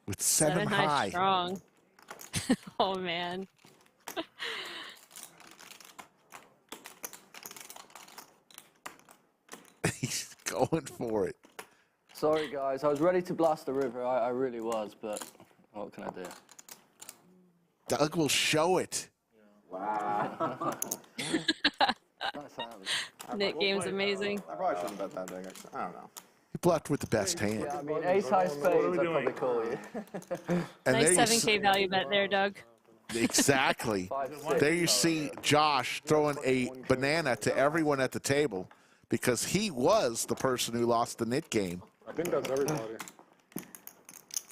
With 7 high. Strong. Oh, man. He's going for it. Sorry, guys. I was ready to blast the river. I really was, but what can I do? Doug will show it. Wow. Nik game's amazing. I probably shouldn't bet that big. Actually. I don't know. He bluffed with the best hand. Yeah, I mean, ace high spades, I'd probably call you. And Nice there you 7K value bet there, Doug. Exactly. There you see Josh throwing a banana to everyone at the table because he was the person who lost the Nik game. I think that's everybody.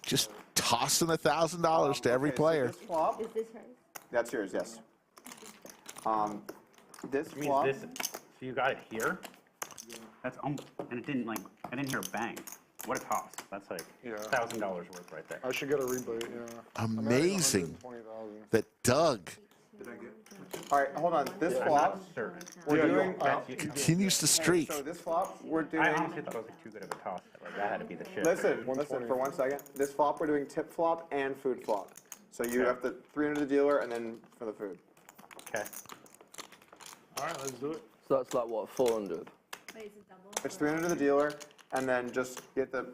Just tossing $1,000 to every player. This flop, Is this hers? that's yours, yes. This Which means flop, this, so you got it here? That's, and it didn't like, I didn't hear a bang. What a toss. That's like $1,000 worth right there. I should get a rebate, yeah. Amazing 120,000. that Doug all right, hold on. This flop, we're doing, continues to streak. so this flop, we're doing, I honestly thought it was like too good of a toss. Like, that had to be the shit. listen for 1 second. This flop, we're doing tip flop and food flop. So you have to 300 the dealer and then for the food. Okay. All right, let's do it. So that's like, what, 400? It's 300 the dealer and then just get the,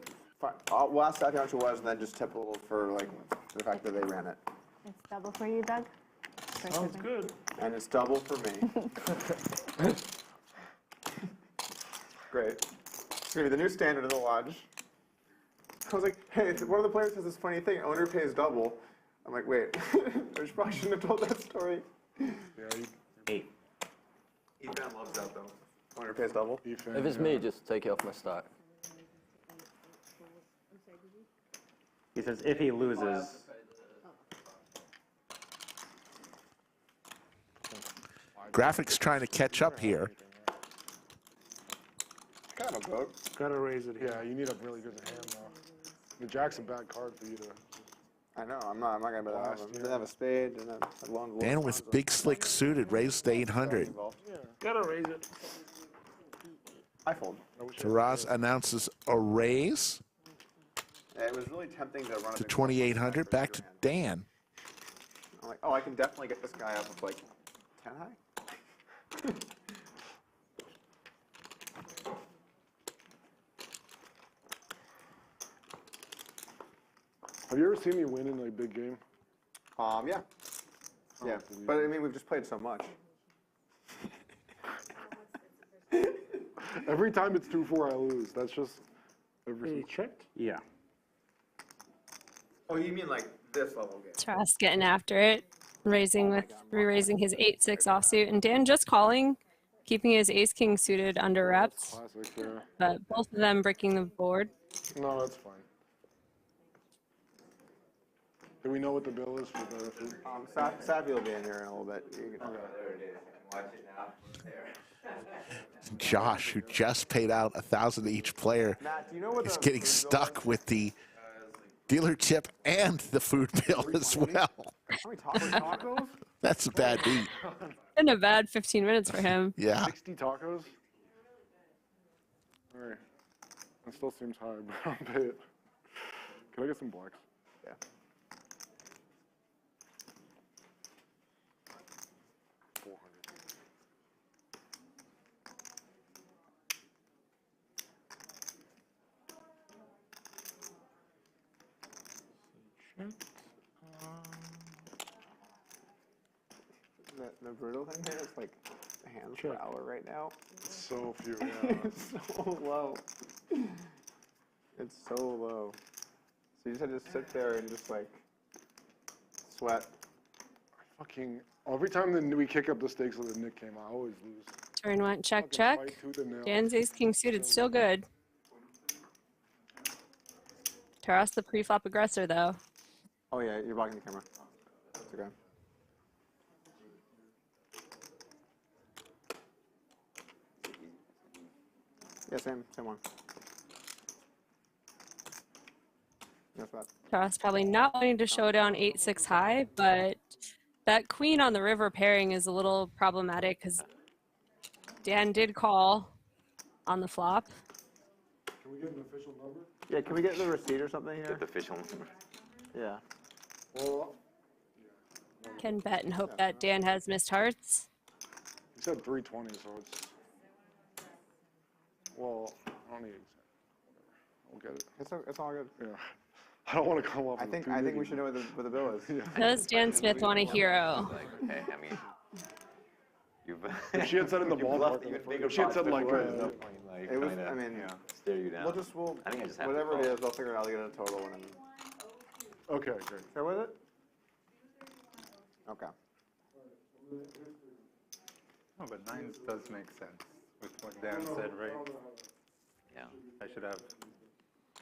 we'll ask Kathy how much it was and then just tip a little for like the fact that they ran it. It's double for you, Doug. Sounds good. And it's double for me. Great. It's gonna be the new standard of the lodge. I was like, hey, one of the players has this funny thing, owner pays double. I'm like, wait, I probably shouldn't have told that story. Yeah, 8. Ethan loves that though. Owner pays double. If it's me, just take it off my stack. He says if he loses, Graphics trying to catch up here. Kind of a goat. Gotta raise it here. Yeah, you need a really good hand, though. The jack's a bad card for you to... I know, I'm not gonna bet that. Didn't have a spade, didn't have a lone wolf. Dan with big slick suited raised to 800. Yeah, gotta raise it. I fold. Taraz announces a raise Yeah, it was really tempting to run to 2,800. Back to Dan. I'm like, oh, I can definitely get this guy up with like 10 high. Have you ever seen me win in a big game? Yeah. Yeah, but I mean, we've just played so much. Every time it's 2-4, I lose. That's just every. You checked? yeah. Oh, you mean like this level game? Trask getting after it, raising with re-raising his 8-6 offsuit, and Dan just calling, keeping his ace-king suited under reps, Classic, yeah. but both of them breaking the board. No, that's fine. Do we know what the bill is for the food? Savvy will be in here in a little bit. You can, There it is. I can watch it now. There. Josh, who just paid out $1,000 to each player, Matt, do you know what is the getting food bill stuck is? with the dealer tip and the food bill as well. How many tacos? That's a bad beat. Been a bad 15 minutes for him. Yeah. 60 tacos? Alright. That still seems high, but I'll pay it. Can I get some blacks? Yeah. The brutal thing here is like hands per hour right now. It's so few, yeah. It's so low. It's so low. So you just have to sit there and just like sweat. Fucking every time we kick up the stakes of the Nik game, I always lose. Turn one, check, Fucking check. fight tooth and nail. Dan's ace king suited, still good. Taras the pre-flop aggressor though. Oh yeah, you're blocking the camera. That's okay. Yeah, same one. That's that. Taras probably not wanting to show down 8-6 high, but that queen on the river pairing is a little problematic because Dan did call on the flop. Can we get an official number? Yeah, can we get the receipt or something here? Get the official number. Yeah. Well, Can bet and hope that Dan has missed hearts. you said 320, so it's. Well, I don't need exact. We'll get it. It's all good. Yeah. I don't want to come up. I think we should know what the bill is. Does Dan Smith want a hero? Okay, I mean, you've. If she had said in the ballpark, if she had said like. It was. I mean, stare you down. We'll I think I just have whatever to it is, I'll figure it out. I'll get a total and then. Okay, great. Fair with it? Okay. No, but nines does make sense with what Dan said, right? Yeah. I should have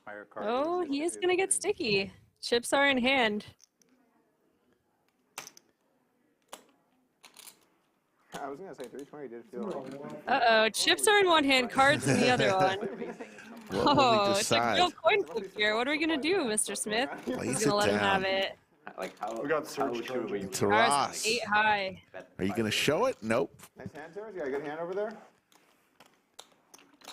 higher cards. Oh, he is gonna get sticky. Chips are in hand. I was gonna say 320 did feel like. Uh-oh, chips are in one hand, cards in the other one. What will Oh, we it's a decide? real coin flip here. What are we gonna do, Mr. Smith? Place He's it gonna let him down. have it. Like how? We got search sure were you? Taras, 8 high. are you going to show it? Nope. Nice hand, Terrence. You got a good hand over there?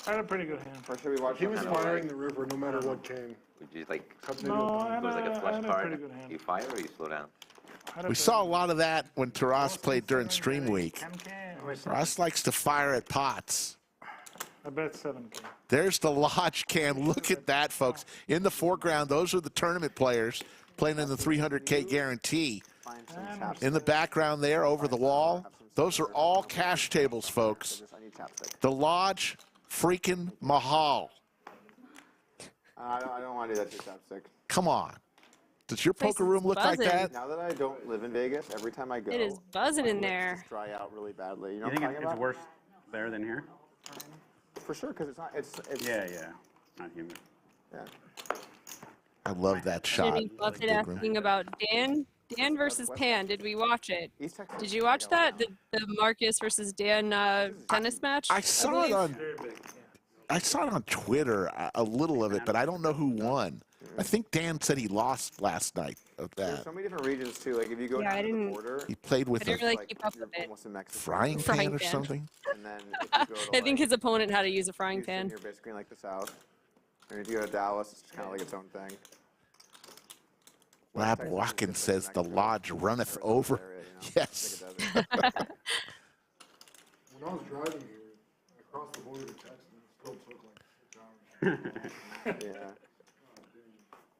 I had a pretty good hand. Or should we watch? He was Kinda firing like- the river no matter what came. Would you like? No, I It was like a had flush a card. pretty good hand. You fire or you slow down? We saw a lot of that when Taras played during Stream Week. Taras likes to fire at pots. I bet 7K. There's the Lodge cam. Look at that, folks. In the foreground, those are the tournament players playing in the 300K guarantee. In the background there, over the wall, those are all cash tables, folks. The Lodge freaking Mahal. I don't want to do that to chapstick. Come on. Does your Place poker is room look like buzzing. that? Now that I don't live in Vegas, every time I go, It is buzzing in my lips there. just dry out really badly. You know You what think I'm talking it's about? worse there than here? For sure, because it's not. It's Yeah, not humid. yeah. I love that shot. Jimmy Buffett asking about Dan versus Pan. Did we watch it? East Texas. Did you watch that? The Marcus versus Dan tennis match? I saw it on. Very big. I saw it on Twitter, a little of it, but I don't know who won. I think Dan said he lost last night of There's that. so many different regions too. Like if you go Yeah, I down to the didn't- border, He played I with didn't a really like, keep up you're with it. almost in Mexico. frying Frying pan or pan. something. And then if you go to I think like, his opponent had to use a frying Houston, pan. you're basically in like the South. And if you go to Dallas, it's kind of like its own thing. Lab Texas is Watkins just says like the Mexico, Lodge runneth Arizona over. area, you know? Yes. It's like a desert. When I was driving here, I crossed the border to Texas and it still took like 6 hours. Yeah.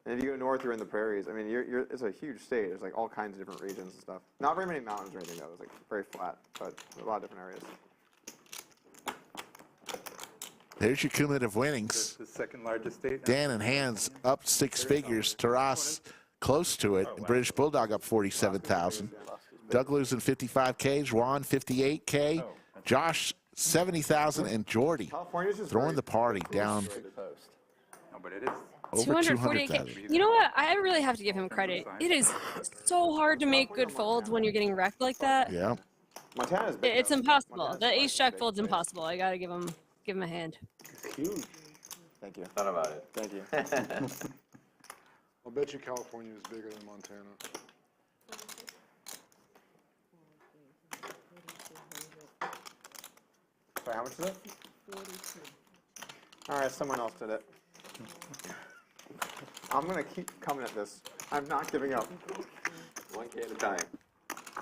And if you go north, you're in the prairies. I mean, it's a huge state. There's like all kinds of different regions and stuff. Not very many mountains or anything though. It's like very flat, but a lot of different areas. There's your cumulative winnings. The second largest state. Dan and Handz up 6 figures. Taras close to it. And British Bulldog up 47,000. Doug losing 55K. Juan 58K. Josh 70,000. And Jordi California's just throwing very- the party down No, but it is. over 248K. 200,000. You know what? I really have to give him credit. It is so hard to make good folds when you're getting wrecked like that. Yeah. Montana's big. It's though. impossible. Montana's The quite ace jack big fold's place. impossible. I gotta give him a hand. It's huge. Thank you. Thought about it. Thank you. I'll bet you California is bigger than Montana. Sorry, how much is it? All right, someone else did it. I'm gonna keep coming at this. I'm not giving up. 1K at a time.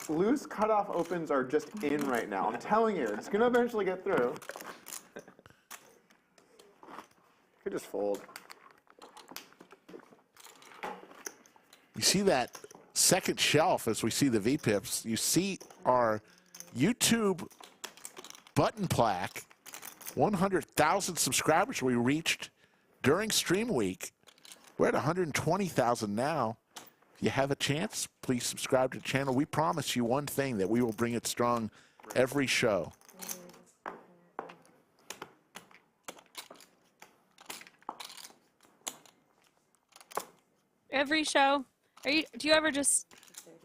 Loose cutoff opens are just in right now. I'm telling you, it's gonna eventually get through. Could just fold. You see that second shelf as we see the VPIPs. You see our YouTube button plaque. 100,000 subscribers we reached during Stream Week. We're at 120,000 now. If you have a chance, please subscribe to the channel. We promise you one thing, that we will bring it strong every show. Every show? Do you ever just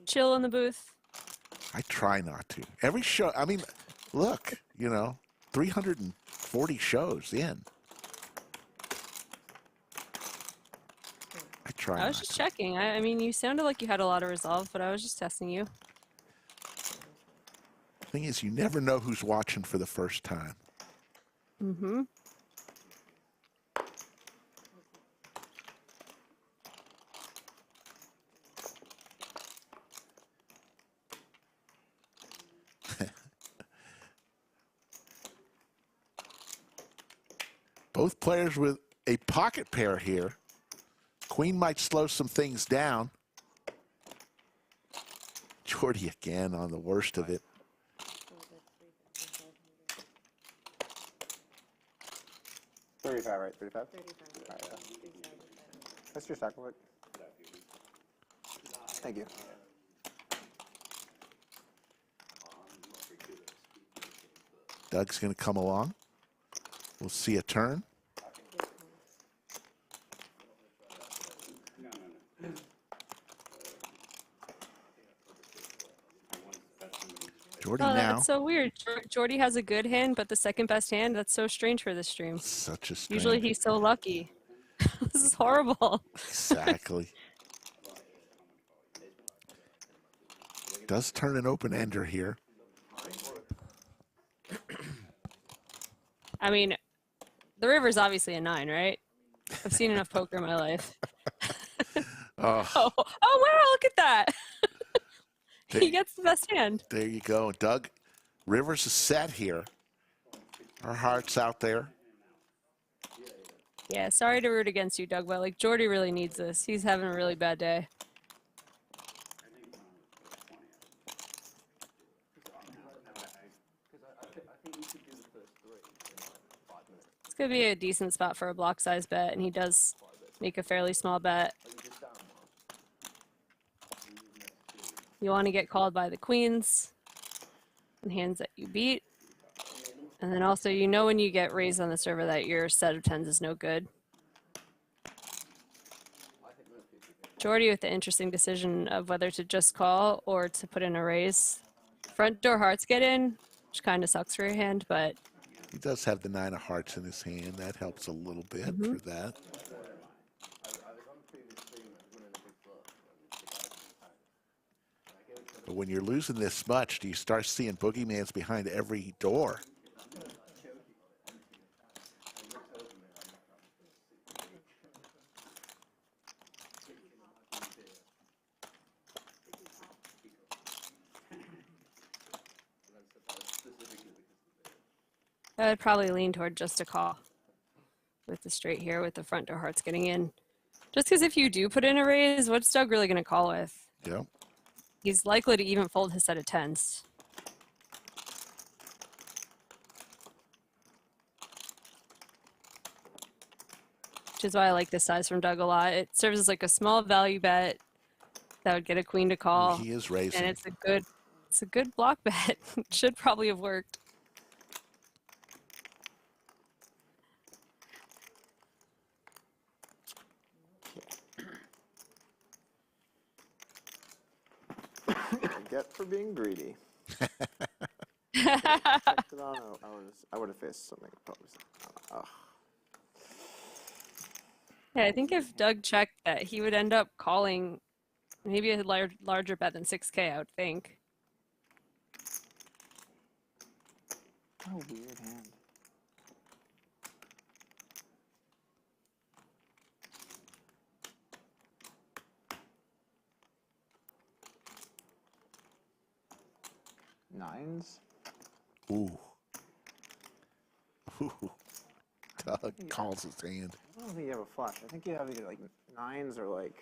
chill in the booth? I try not to. Every show, I mean, look, you know, 340 shows in. I try I was not just to. checking. I mean, you sounded like you had a lot of resolve, but I was just testing you. Thing is, you never know who's watching for the first time. Mm-hmm. Both players with a pocket pair here. Queen might slow some things down. Jordi again on the worst of it. $35, right? $35? All right, yeah. That's your stack work. Thank you. Doug's going to come along. We'll see a turn. Jordi Oh, now. that's so weird. Jordi has a good hand, but the second best hand? That's so strange for this stream. Such a strange. Usually he's so lucky. This is horrible. Exactly. Does turn an open ender here. I mean, the river's obviously a 9, right? I've seen enough poker in my life. Oh, wow, look at that. He gets the best hand. There you go. Doug, Rivers is set here. Our heart's out there. Yeah, sorry to root against you, Doug, but like Jordi really needs this. He's having a really bad day. It's going to be a decent spot for a block size bet, and he does make a fairly small bet. You want to get called by the queens and hands that you beat. And then also, you know when you get raised on the server that your set of 10s is no good. Jordi with the interesting decision of whether to just call or to put in a raise. Front door hearts get in, which kind of sucks for your hand, but... He does have the 9 of hearts in his hand. That helps a little bit for that. But when you're losing this much, do you start seeing boogeymans behind every door? I would probably lean toward just a call with the straight here with the front door hearts getting in. Just because if you do put in a raise, what's Doug really going to call with? Yeah. He's likely to even fold his set of 10s. Which is why I like this size from Doug a lot. It serves as like a small value bet that would get a queen to call. He is raising. And it's a good block bet. Should probably have worked. Get for being greedy. I would have faced something opposed. Yeah, I think if Doug checked that, he would end up calling maybe a larger bet than 6K, I would think. What a weird hand. nines. Ooh. Ooh. Doug calls his hand. I don't think you have a flush. I think you have either like nines or like.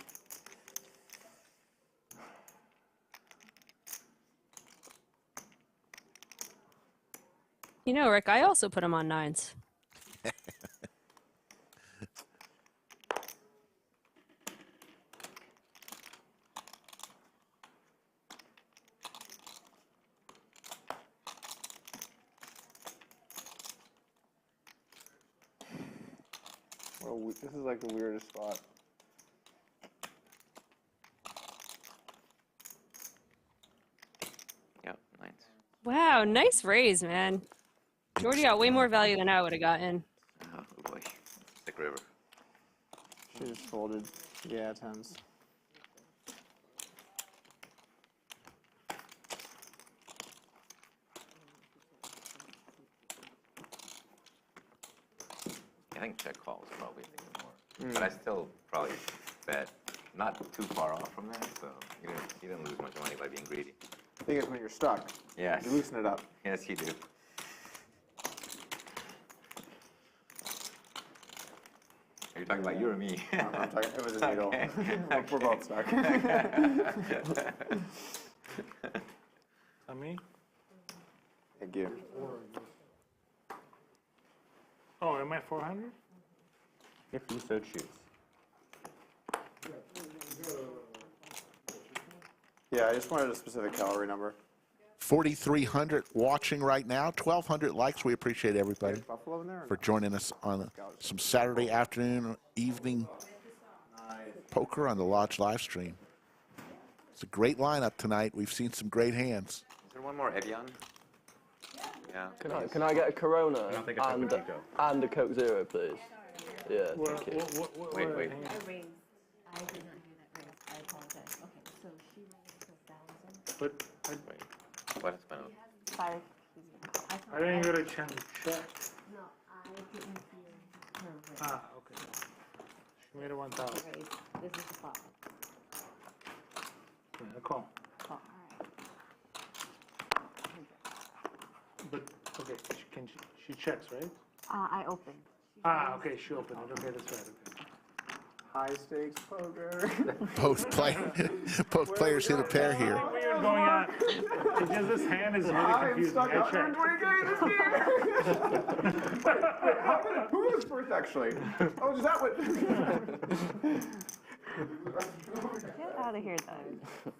You know, Rick, I also put him on nines. Well, this is like the weirdest spot. Yep, nice. Wow, nice raise, man. Jordi got way more value than I would have gotten. Oh boy, thick river. She just folded. Yeah, tens. I think check call is probably thinking more, but I still probably bet not too far off from that. So you didn't lose much money by being greedy. I think it's when you're stuck. Yes. You loosen it up. Yes, you do. Are you talking about you or me? I'm talking, it was a needle. Okay. We're both stuck. On me? Thank you. Oh, am I 400? If you so choose. Yeah, I just wanted a specific calorie number. 4,300 watching right now, 1,200 likes. We appreciate everybody Buffalo in there? for joining us on some Saturday afternoon, evening poker on the Lodge live stream. It's a great lineup tonight. We've seen some great hands. Is there one more Evian? Yeah. Can I get a Corona I don't think it's open to go. and a Coke Zero, please? Yeah, thank you. Wait, wait. I raised. I did not hear that raise. I apologize. Okay, so she raised 1,000. But What's been up? 5. I didn't get a chance to check. No, I didn't hear her raise. Ah, okay. She made a 1,000. Raise. This is the flop. Yeah, a call. Call. But, okay, she checks, right? I opened. Ah, okay, she opened it. Okay, that's right. Okay. High stakes poker. Both players hit a pair here. We are going on. Because this hand is really confusing. I checked. 120K this game. Wait, who was first actually? Oh, is that what? Get out of here, Doug.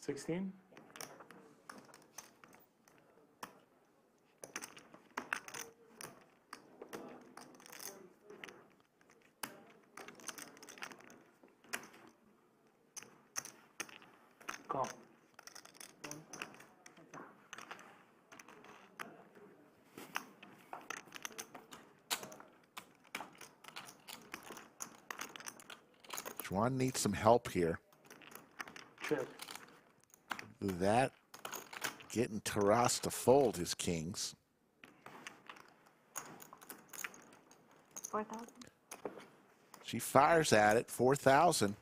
16? Call. Juan needs some help here. Check. That getting Taras to fold his kings. 4,000. She fires at it, 4,000.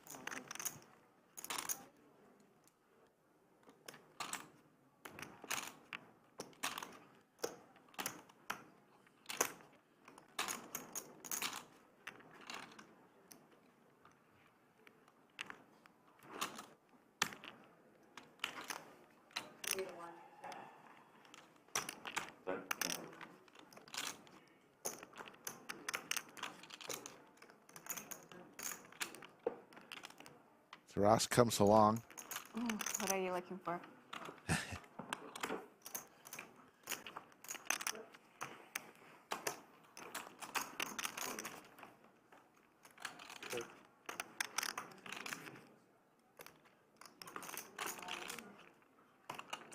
Ross comes along. What are you looking for?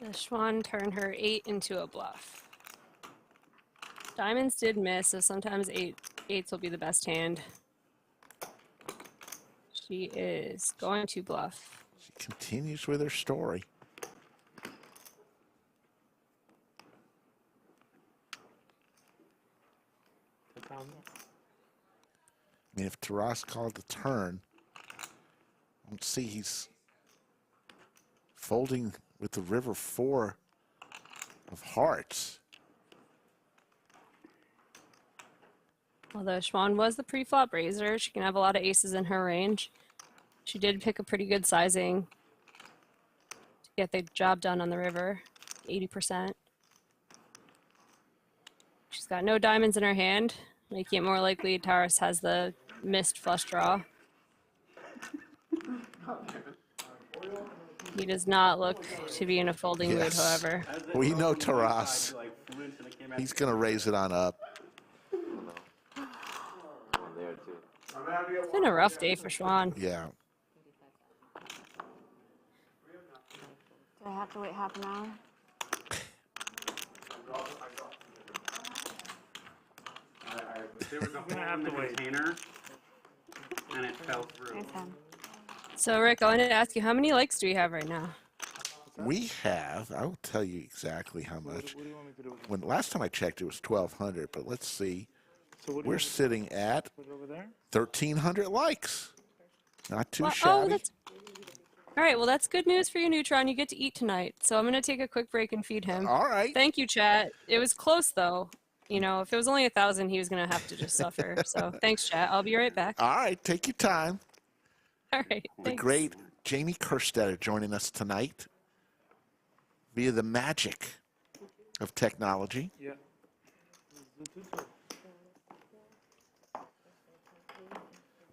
The Xuan turned her 8 into a bluff. Diamonds did miss, so sometimes eights will be the best hand. She is going to bluff. She continues with her story. I mean, if Taras called the turn, Let's see, he's folding with the river 4 of hearts. Although Xuan was the pre-flop raiser, she can have a lot of aces in her range. She did pick a pretty good sizing to get the job done on the river, 80%. She's got no diamonds in her hand, making it more likely Taurus has the missed flush draw. He does not look to be in a folding mood, however. We know Taras. He's going to raise it on up. It's been a rough day for Xuan. Yeah. Do I have to wait half an hour? There was a hole in the container, and it fell through. So, Rick, I wanted to ask you, how many likes do we have right now? We have, I will tell you exactly how much. When last time I checked, it was 1,200, but let's see. We're sitting at 1,300 likes. Not too shabby. All right, well, that's good news for you, Neutron. You get to eat tonight. So I'm going to take a quick break and feed him. All right. Thank you, chat. It was close, though. You know, if it was only 1,000, he was going to have to just suffer. So thanks, chat. I'll be right back. All right, take your time. All right, The thanks. great Jamie Kerstetter joining us tonight via the magic of technology. Yeah.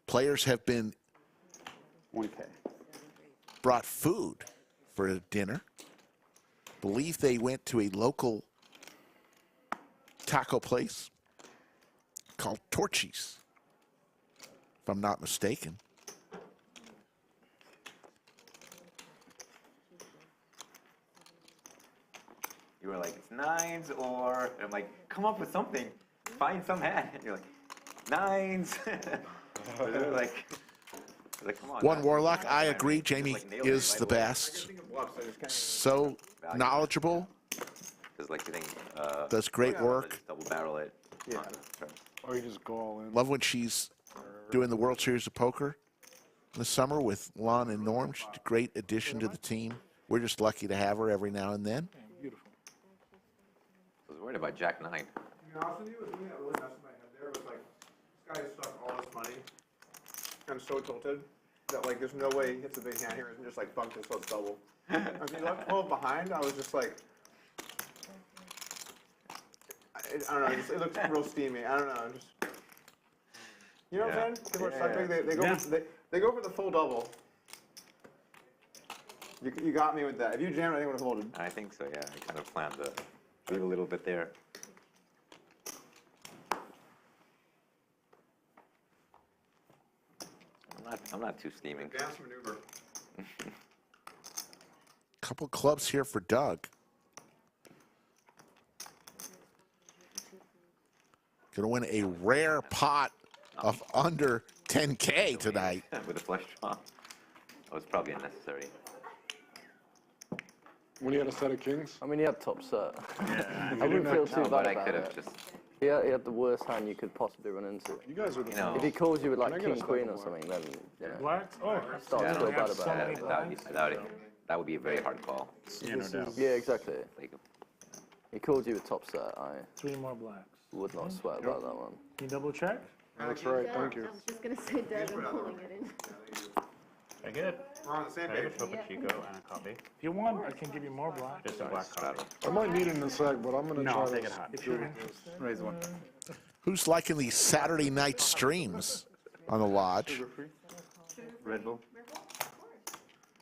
Players have been 1K. brought food for a dinner. Believe they went to a local taco place called Torchy's, if I'm not mistaken. You were like, it's nines or, and I'm like, come up with something. Find some hand. And you're like, nines. They're like, come on. One man. Warlock, I agree. Jamie nailed it is right the away. best. So knowledgeable. Because like you think, Does great work. double barrel it. Yeah. Or you just go all in. Love when she's doing the World Series of Poker in the summer with Lon and Norm. She's a great addition to the team. We're just lucky to have her every now and then. Beautiful. I was worried about Jack 9. To be honest with you, the thing that really messed with my head there was like, this guy has stuck all this money. I'm so tilted that like there's no way he hits a big hand here and just like fuck this, let's double. If he left 12 behind, I was just like, I don't know, it looks real steamy. I don't know, just, you know what I'm saying? People are stuck big, they go for the full double. You got me with that. If you jammed, I think I would have folded. I think so, yeah. I kind of planned to leave a little bit there. I'm not too steaming. Dance maneuver. Couple clubs here for Doug. Gonna win a rare pot of under 10K tonight. With a flush draw. That was probably unnecessary. When he had a set of kings? I mean, he had top set. Yeah, I wouldn't feel too bad I about could have it. just. He had the worst hand you could possibly run into. You guys are the If he calls you with Can I like get a king, stack queen of or something, then, you know. Blacks? Oh, Start to feel bad about it. I doubt it. That would be a very hard call. Yeah, no doubt. Yeah, exactly. Like, He called you with top set. I 3 more blacks. would not sweat about that one. Can you double check? That's right, thank you. I was just going to say Doug, I'm pulling it in. I get it. We're on the same I have a page. Topo Chico and a copy. If you want, I can give you more blacks. Just a black copy. I might need it in a sec, but I'm gonna No, try I'll to take it hot. If you're interested. Raise one. Who's liking these Saturday night streams on the lodge? Red Bull.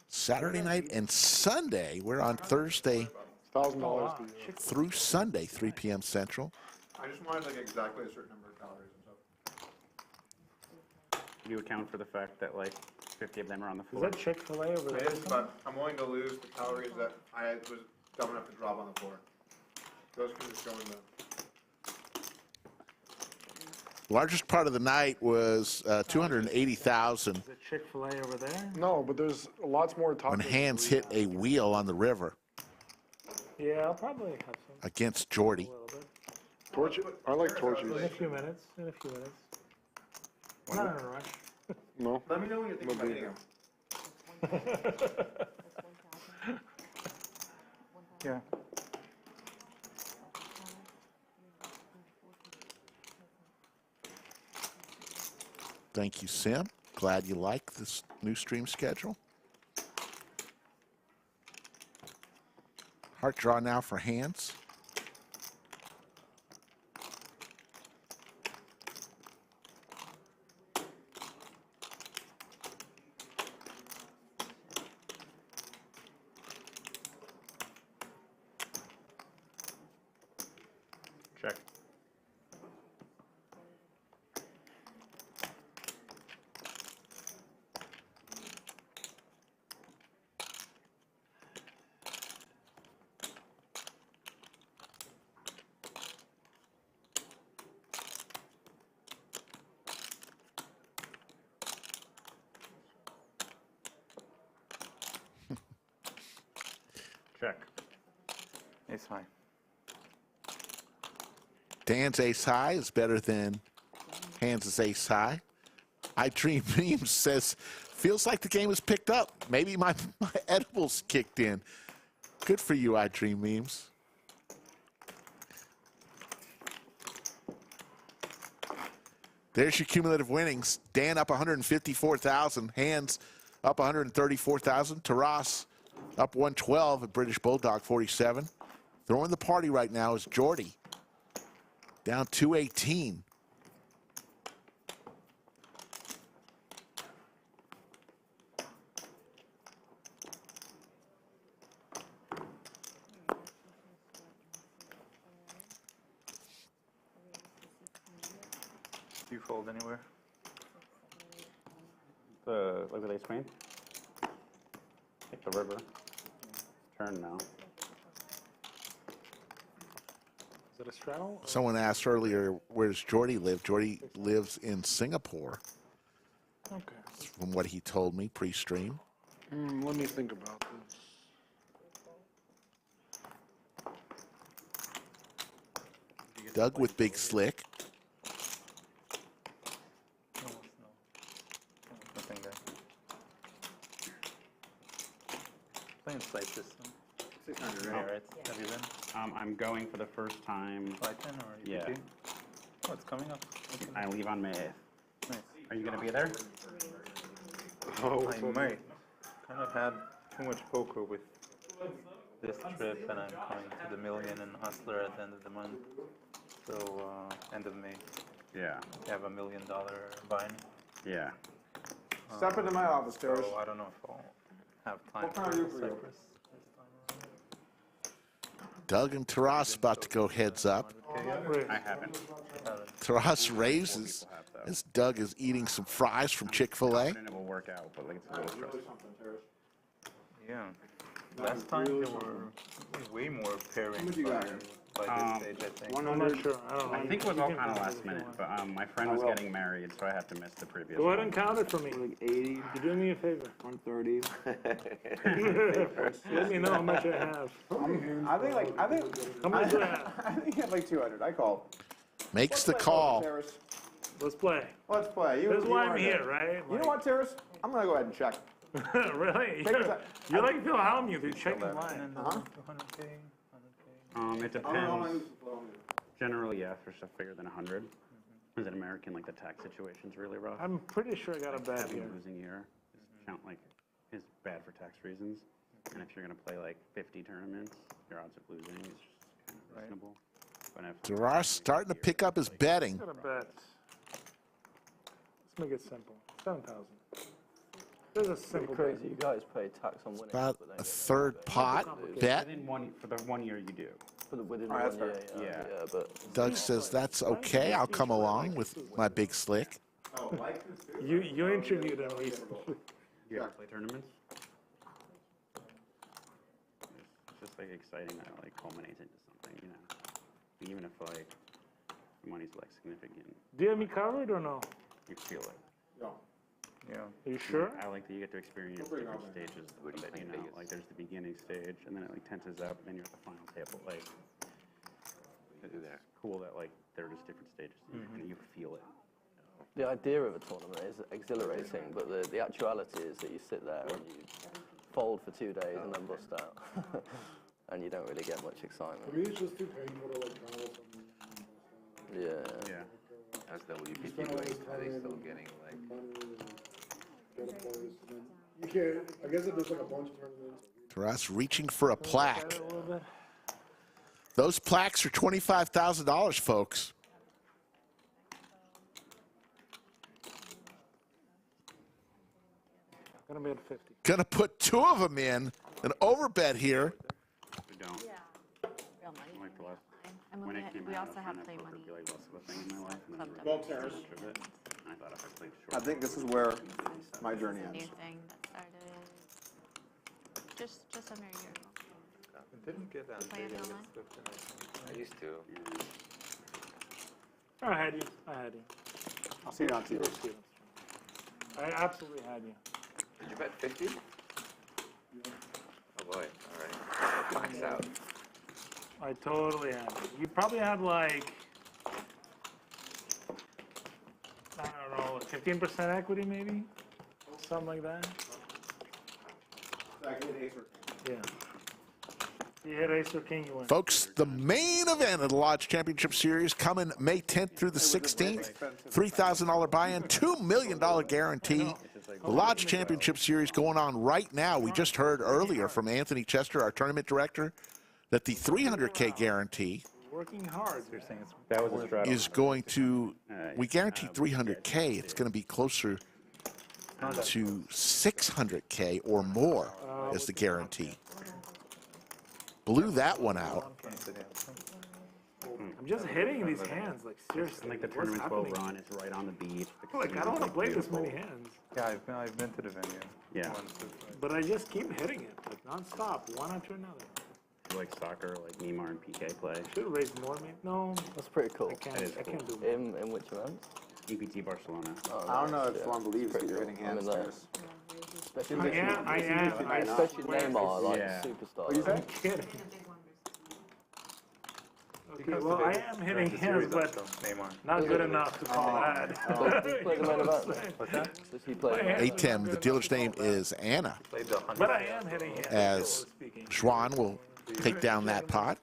Saturday night and Sunday. We're on Thursday $1,000 through Sunday, 3 p.m. Central. I just wanted like exactly a certain number of calories and stuff. You account for the fact that like 50 of them are on the Is floor. that Chick-fil-A over It there? is, but I'm willing to lose the calories that I was dumb enough to drop on the floor. Those can just go in the... Largest part of the night was 280,000 Is it Chick-fil-A over there? No, but there's lots more top. when Handz hit a wheel on the river Yeah, I'll probably have some. against Jordi. A little bit. Torch. I like torches. In a few minutes. In a few minutes. We're not in a rush. No. Let me know when you think about eating them. Yeah. Thank you, Sim. Glad you like this new stream schedule. Heart draw now for Handz. Check. Check. Ace high. Dan's ace high is better than Handz' ace high. I Dream Memes says, feels like the game has picked up. Maybe my edibles kicked in. Good for you, I Dream Memes. There's your cumulative winnings. Dan up 154,000. Handz up 134,000. Taras up 112 at British Bulldog 47. Throwing the party right now is Jordi. Down 218. Do you fold anywhere? Like with ace queen? Take the river. Turn now. Is it a straddle? Someone asked earlier, where's Jordi live? Jordi lives in Singapore, Okay. from what he told me pre-stream. Let me think about this. Doug with Big Slick. Nothing there. Playing slide system. 600, Yeah, right? right. Have you been? I'm going for the first time. Slide 10 or Yeah. UPT? Oh, it's coming up. I leave on May 8th. Nice. Are you going to be there? Oh, I might. Kind of had too much poker with this trip, and I'm coming to the Million and Hustler at the end of the month. So, end of May. Yeah. I have $1 million bind. Yeah. Step into my office, Terrace. So I don't know if I'll have time What can for I do for you? Cyprus. Doug and Taras about to go heads up. I haven't. Taras raises as Doug is eating some fries from Chick-fil-A. And it will work out, but like it's a little stressful. Yeah. Last time there were way more pairings by this stage, I think. I'm not sure. I don't know. I think it was all kind of last minute, but my friend was getting married, so I had to miss the previous Go ahead one. and count it for me. Like 80, You're doing me a favor. 130. Let me know how much I have. I think How much do I have? I think you have like 200. I call. Makes the call. Terrace. Let's play. Let's play. This is why I'm are here, good. right? You know what, Terrace? I'm gonna go ahead and check. Really? Take your time. You're like Bill Hellmuth, you're checking line. 200K, 100K. It depends. Generally, yeah, for stuff bigger than 100. As an American, like the tax situation's really rough. I'm pretty sure I got a bet Having here. a losing year count like is bad for tax reasons. And if you're gonna play like 50 tournaments, your odds of losing is just kind of reasonable. But if Taras starting to pick up his betting. Got a bet. Let's make it simple. 7,000. There's a simple bet. Crazy, you guys pay tax on winning. About but then a third pot bet. for the 1 year you do. Within Alright, one that's year, fair. yeah, but Doug says that's okay. I'll come along with my Big Slick. You interviewed him recently. You ever play tournaments? It's just like exciting that it like culminates into something, you know. Even if like the money's like significant, Do you have me covered or no? you feel it. Yeah. Are you sure? I like that you get to experience different stages. You know, like there's the beginning stage, and then it like tenses up, and then you're at the final table. Like, it's cool that like there are just different stages, and you feel it. The idea of a tournament is exhilarating, but the actuality is that you sit there and you fold for 2 days and then bust out. And you don't really get much excitement. For me, it's just too painful to like travel something. Yeah. How's WPT doing? Are they still getting like? You can't. I guess if there's like a bunch of tournaments. Taras reaching for a plaque. Those plaques are $25,000, folks. Gonna be at 50. Gonna put 2 of them in. An overbet here. We don't. Yeah. Real money. Like the last, I'm when looking it at, came we out, also I have was play trying to money. be like less of a thing in my life. And then Well, so Terrace. much of it. And I thought if I played short. I think this is where my journey It's a new ends. thing that started just under a year ago. It didn't get that Play it big. online? I used to. I had you. I had you. I'll see you on TV. I absolutely had you. Did you bet 50? Oh boy. All right. Max out. I totally had you. You probably had like, I don't know, 15% equity maybe? Something like that. Yeah. You hit ace or king, you win. Folks, the main event of the Lodge Championship Series coming May 10th through the 16th. $3,000 buy-in, $2 million guarantee. The Lodge Championship Series going on right now. We just heard earlier from Anthony Chester, our tournament director, that the $300K guarantee Working hard. You're saying that was a straddle. is going to, we guarantee $300K. It's going to be closer to $600K or more as the guarantee. Blew that one out. I'm just hitting these hands, like seriously. And like the what's tournament's well happening? run, it's right on the beach. The Like I don't want to play this many hands, Yeah, I've been to the venue. Yeah. once. but I just keep hitting it, like nonstop, one after another. Like soccer, like Neeme and PK play. Should have raised more, maybe. No, That's pretty cool. I can't. That is I can't do cool. more. In which event? EPT Barcelona. Oh, I don't know nice, if yeah. one believes that Pretty you're cool. hitting I'm hands. in there. Terrace. Especially, I am. especially swear. Neymar, like Yeah. superstar. What do you say? I'm kidding. Okay, Because well, today I was am hitting the hands, series but also, Neymar. not good enough to call that. Does he play the main event? What's that? Does he play? ATEM, the dealer's name is Anna, Played the 100. But I am hitting hands. as speaking. Xuan will take down that pot.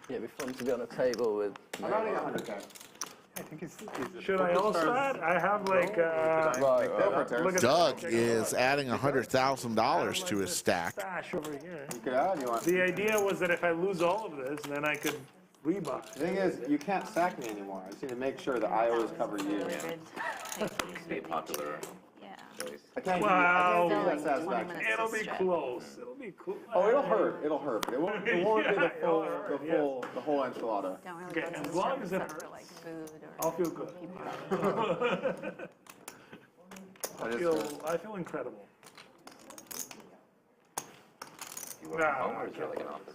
Yeah, it'd be fun to be on a table with Neymar. I think he's Should I also add? I have like. Right, right. Look at Doug the is adding $100,000 to his stack. stash over here. You could add, you want. The idea was that if I lose all of this, then I could rebuy. The thing is, you can't sack me anymore. I just need to make sure that I always cover you. Really good. Stay popular. Yeah. Choice. I can't Wow. give you that Still, like, 20 satisfaction. minutes. It'll be close. It'll be cool. Oh, it'll hurt. It'll hurt. But it won't be the Yeah, full, it'll hurt, the whole enchilada. Don't really Okay, go to as these long as it tournaments hurts. for like food or I'll feel good. I feel incredible. You work from home or is there like an office?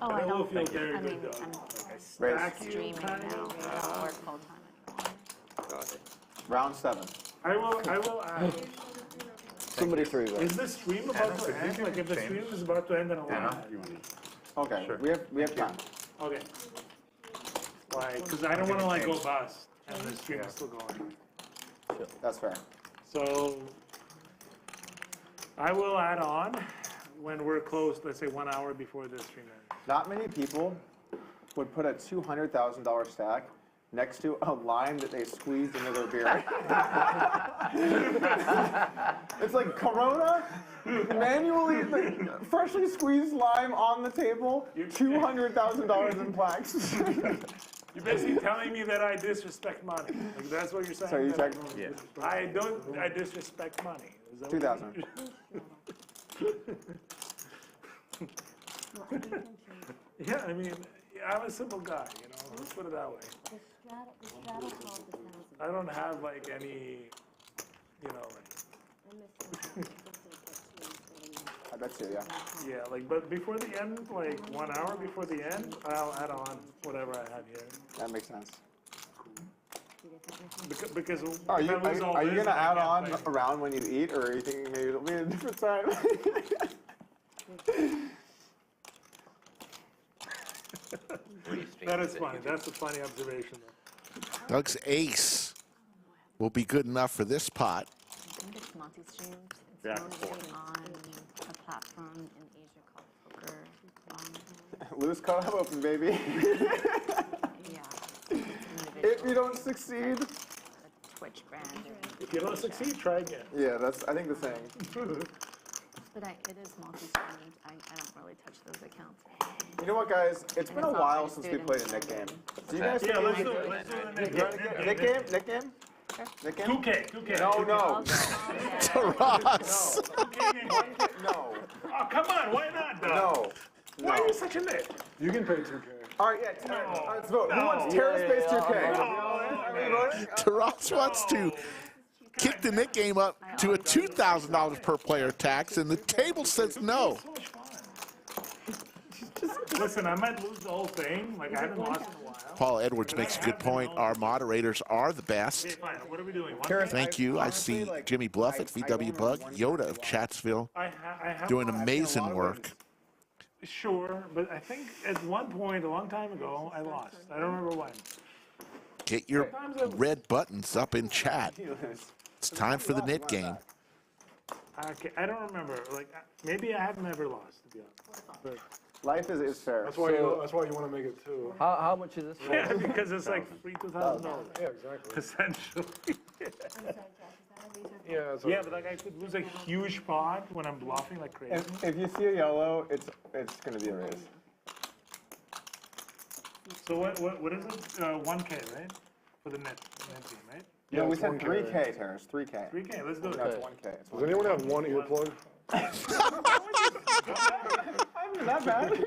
Oh, I I will don't. feel very I mean, good, Doug. I'm Stack you, streaming now. kind I of. don't work full time anymore. Got it. Round 7. I will add. Somebody threw that. Is the stream about to end? Like if the stream is about to end, then I'll add. Okay, Sure. we have time. Okay. Like, because I don't want to like go bust and the stream is still going. That's fair. So I will add on when we're close, let's say 1 hour before the stream ends. Not many people would put a $200,000 stack next to a lime that they squeezed into their beer. It's like Corona, manually, like, freshly squeezed lime on the table, $200,000 in plaques. You're basically telling me that I disrespect money. Like that's what you're saying. So you that check? Yeah. I disrespect money. Is that what 2,000. Yeah, I mean, I'm a simple guy, you know. Let's put it that way. I don't have like any, you know, like. I bet you, yeah. Yeah, like, but before the end, like 1 hour before the end, I'll add on whatever I have here. That makes sense. Because Are if you, I lose all are you this, gonna I add can't on play. around when you eat, or are you thinking maybe it'll be a different time? What do you stream? That is funny. That's a funny observation. Though. Doug's ace will be good enough for this pot. I think it's multi-streamed. It's Yeah, mostly on a platform in Asia called Poker. Loose cut open, baby. Yeah. If you don't succeed. A Twitch brand. If you don't succeed, try again. Yeah, that's, I think, the saying. But it is multi-streamed. I don't really touch those accounts. You know what, guys? It's been a It's all while I since do we it played in a Nik game. German. Do you guys Yeah, think let's we do could- it. Let's do the Nik Nick game. game? Nick game? Nick game? 2K. No, no. Ross. No. Oh, come on. Why not, Doug? No. Why are you such a Nick? You can pay 2K. All right, yeah. All right, let's vote. Who wants Terra-Space 2K? Are we voting? Ross wants to kick the Nik game up to a $2,000 per player tax, and the table says no. Listen, I might lose the whole thing. Like, I haven't lost in a while. Paul Edwards makes a good point. Our moderators are the best. Okay, fine. What are we doing? Thank you. I see Jimmy Bluffett, VW Bug, Yoda of Chatsville, I have doing lost. amazing work. Sure, but I think at one point, a long time ago, I lost. I don't remember when. Get your red buttons up in chat. It's time for the Nik game. Okay, I don't remember. Like, maybe I have never lost, to be honest. But Life is fair. That's why you want to make it 2. How much is this for? yeah, because it's like free $2,000. Yeah, exactly. Essentially. Yeah, Yeah, but like I could lose a huge pot when I'm bluffing like crazy. If you see a yellow, it's going to be a raise. So what is it? 1K, right? For the net game, right? Yeah, we it's said 1K. 3K, Terrace. 3K. 3K, let's do it. No, it's 1K. It's Does 1K. anyone have one earplug? I'm not bad.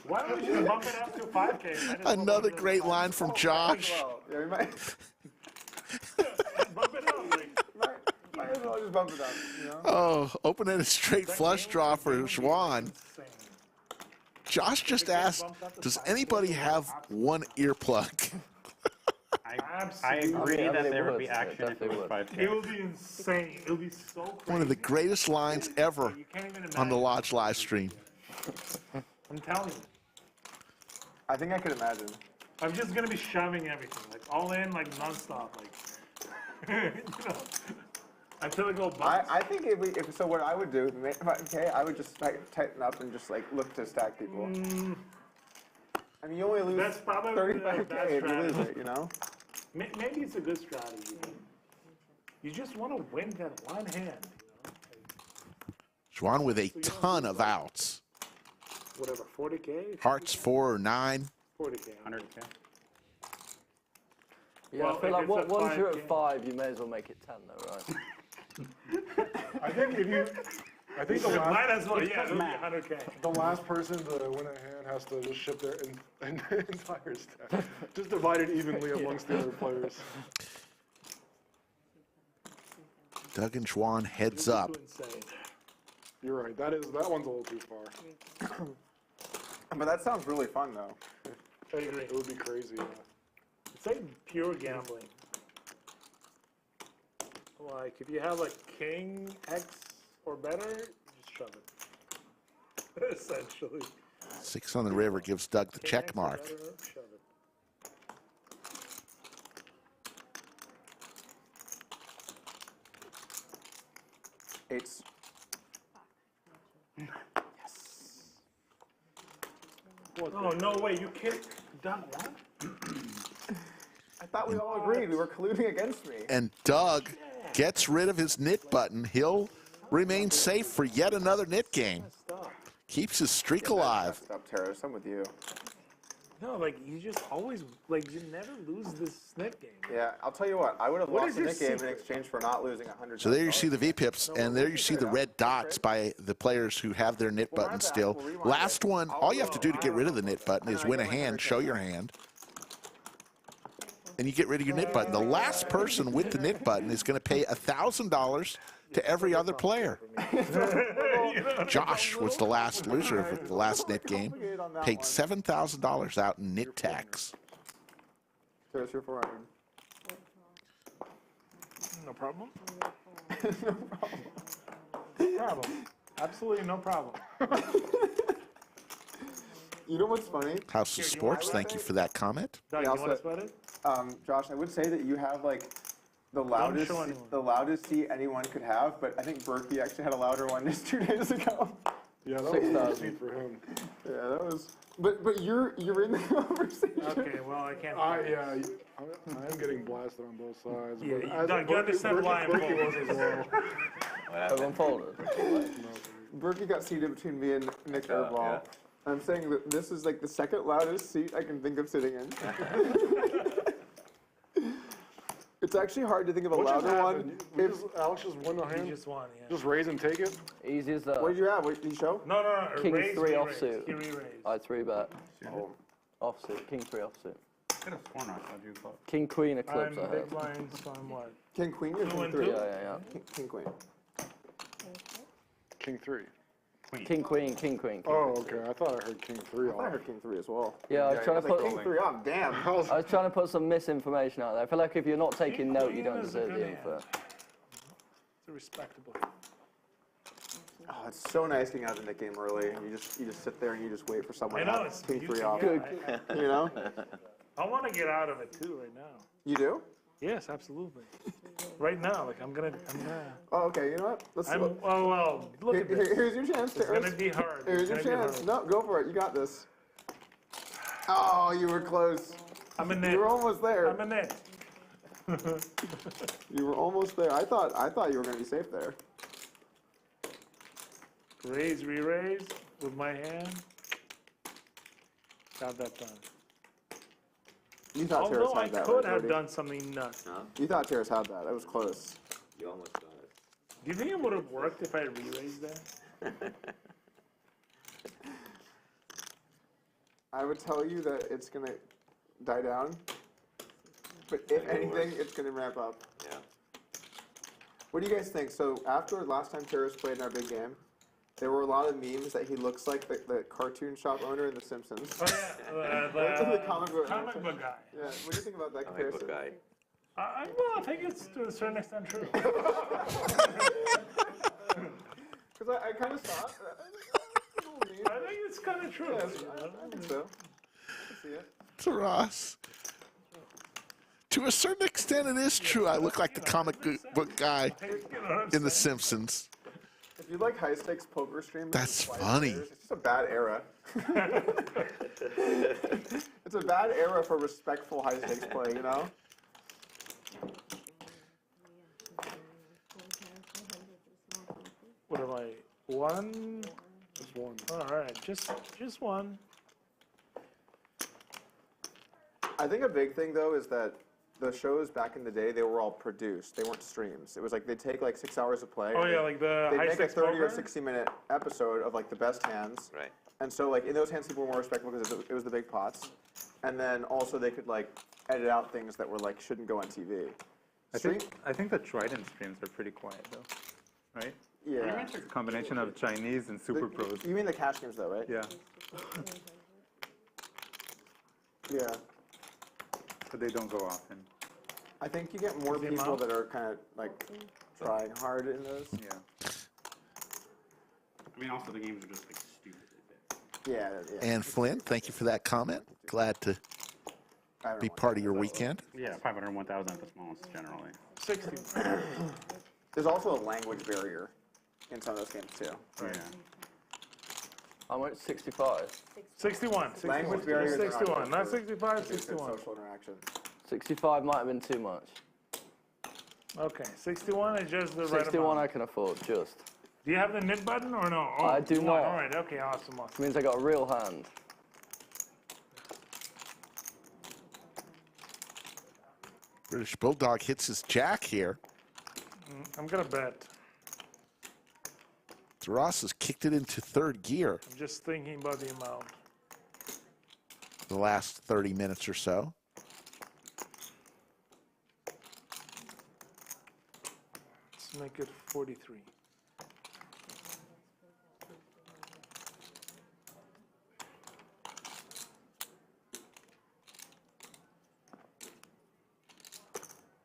Why don't we just bump it up to 5K? Might as well Another bump it great line from Josh. Well, yeah, we might up. Bump it up. Like, might as well just bump it up, you know? Oh, opening a straight flush draw for Xuan. Josh just asked, does anybody have one earplug? I agree Yeah, that they there would would. be action if it was Definitely would. 5K. it will be insane. It will be so crazy. One of the greatest lines ever You can't even on the imagine. Lodge live stream. I'm telling you. I think I could imagine. I'm just gonna be shoving everything, like all in, like nonstop, like you know, until it go bust. I think if so, what I would do, okay, I would just like tighten up and just like look to stack people. I mean, you only lose That's probably 35K bad if you lose strategy. it, you know? Maybe it's a good strategy. You just want to win that one hand, Xuan with a ton of outs. whatever, 40K? Hearts 4 or 9. 40K. 100K. Yeah, Well, I feel if like it's a once you're 5K. at 5, you may as well make it 10 though, right? I think the Might last, as well, yeah, it'll be 100K. the last person to win a hand has to just ship their entire stack. Just divide it evenly amongst the other players. Doug and Xuan heads up. You're right. That one's a little too far. But that sounds really fun, though. I agree. It would be crazy. Yeah. It's like pure gambling. Like, if you have like king X or better, you just shove it. Essentially. 6 on the river gives Doug the King check X or mark. better, shove it. Eights. Oh, no way, you kicked Doug one? I thought we all agreed we were colluding against me. And Doug gets rid of his knit button. He'll remain safe for yet another knit game. Keeps his streak alive. Stop, Terrace. I'm with you. No, like, you just always, like, you never lose this snip game. Yeah, I'll tell you what. I would have What lost is the your Nik game in secret? exchange for not losing 100. So there you see the V-pips, and there you see the red dots by the players who have their knit button still. Last one, all you have to do to get rid of the knit button is win a hand, show your hand, and you get rid of your knit button. The last person with the knit button is going to pay $1,000 to every other player. Josh was the last loser of the last knit game, paid $7,000 out in knit tax. Terrace, you're 400. No problem. No problem. Absolutely no problem. You know what's funny? House of Sports, thank you for that comment. Doug, Yeah, you want to sweat it? Josh, I would say that you have like the loudest seat anyone could have, but I think Berkey actually had a louder one just 2 days ago. Yeah, that was a good seat for him. Yeah, that was. But you're in the conversation. Okay, well I can't. I am getting blasted on both sides. Yeah, Doug, you understand why I'm Berkey was as well. Everyone folded. Berkey got seated between me and Nik Airball. Yeah. I'm saying that this is like the second loudest seat I can think of sitting in. It's actually hard to think of a louder one. Alex just won the hand. Just won, yeah. Just raise and take it. Easy as that. What did you have? What did you show? No. King raise, 3 he offsuit. raised. He re-raised. I 3-bet. Offsuit. King 3 offsuit. Could have sworn I thought you thought. King Queen of clubs. I'm I big had. blind, so I'm what? King Queen or 2 King and 3? 2? Yeah. King Queen. King 3. King Queen. Oh, okay. I thought I heard King 3. I heard King 3 as well. Yeah, I was trying to put King 3 on. Damn. I was trying to put some misinformation out there. I feel like if you're not taking note, you don't deserve the info. It's a respectable. Oh, it's so nice getting out of the Nik game early. You just sit there and you just wait for someone I know, to it's have King 3 beautiful. off. Yeah, You know? I want to get out of it too right now. You do? Yes, absolutely. Right now, like I'm gonna. Oh, okay. You know what? Let's. Well, look at this. Here's your chance. It's gonna be hard. Here's your chance. No, go for it. You got this. Oh, you were close. I'm in net. You were almost there. I'm in net. You were almost there. I thought you were gonna be safe there. Raise, re-raise with my hand. Got that done. You thought Terrace Although I had that, could right, have Jordi? done something nuts. You thought Terrace had that. That was close. You almost got it. Do you think it would have worked if I re-raised that? I would tell you that it's gonna die down, but if anything, it's gonna ramp up. Yeah. What do you guys think? So after last time Terrace played in our big game, there were a lot of memes that he looks like the cartoon shop owner in The Simpsons. Oh yeah, the comic book guy. Yeah. What do you think about that Comic book comparison? guy. Well, I think it's to a certain extent true. Because I kind of saw it. I think it's kind of true. Yeah, I think so. I can see it. To Ross. To a certain extent, it is true. I look like the comic book guy in The Simpsons. If you like high stakes poker streaming, That's funny. It's just a bad era. It's a bad era for respectful high stakes play, you know? What am I? One? Just one. All right, just one. I think a big thing though is that the shows back in the day, they were all produced. They weren't streams. It was like they'd take like 6 hours of play. Oh yeah, like the they'd high make a stakes 30 or poker? 60-minute episode of like the best hands. Right. And so like in those hands, people were more respectful because it was the big pots. And then also they could like edit out things that were like shouldn't go on TV. I think the Trident streams are pretty quiet though, right? Yeah. It's a combination of Chinese and super pros. You mean the cash games though, right? Yeah. Yeah. But they don't go often. I think you get more people that are kind of like trying hard in those. Yeah. I mean, also the games are just like stupid. Yeah. And Flynn, thank you for that comment. Glad to be part of your weekend. Yeah, 500 and 1,000 at the smallest generally. 60. There's also a language barrier in some of those games too. Oh, yeah. I went 65. 61. Language barriers are 61. Not good 65, for 61. social interaction. 65 might have been too much. Okay, 61 is just the right 61 amount. I can afford, just. Do you have the knit button or no? Oh, I do you not. want- All right, okay, awesome. Which means I got a real hand. British Bulldog hits his jack here. I'm going to bet. Ross has kicked it into third gear I'm just thinking about the amount. the last 30 minutes or so. Let's make it 43.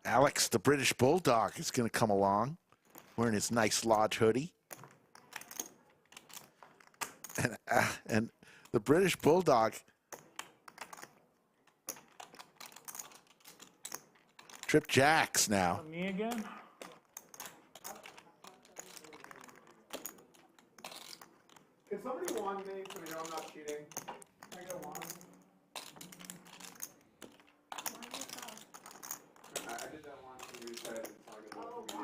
Alex, the British Bulldog, is going to come along wearing his nice lodge hoodie. And the British Bulldog Trip jacks now. Me again? Can somebody wand me so they know I'm not cheating? Can I get a wand? I did that once and you said it's not good for me.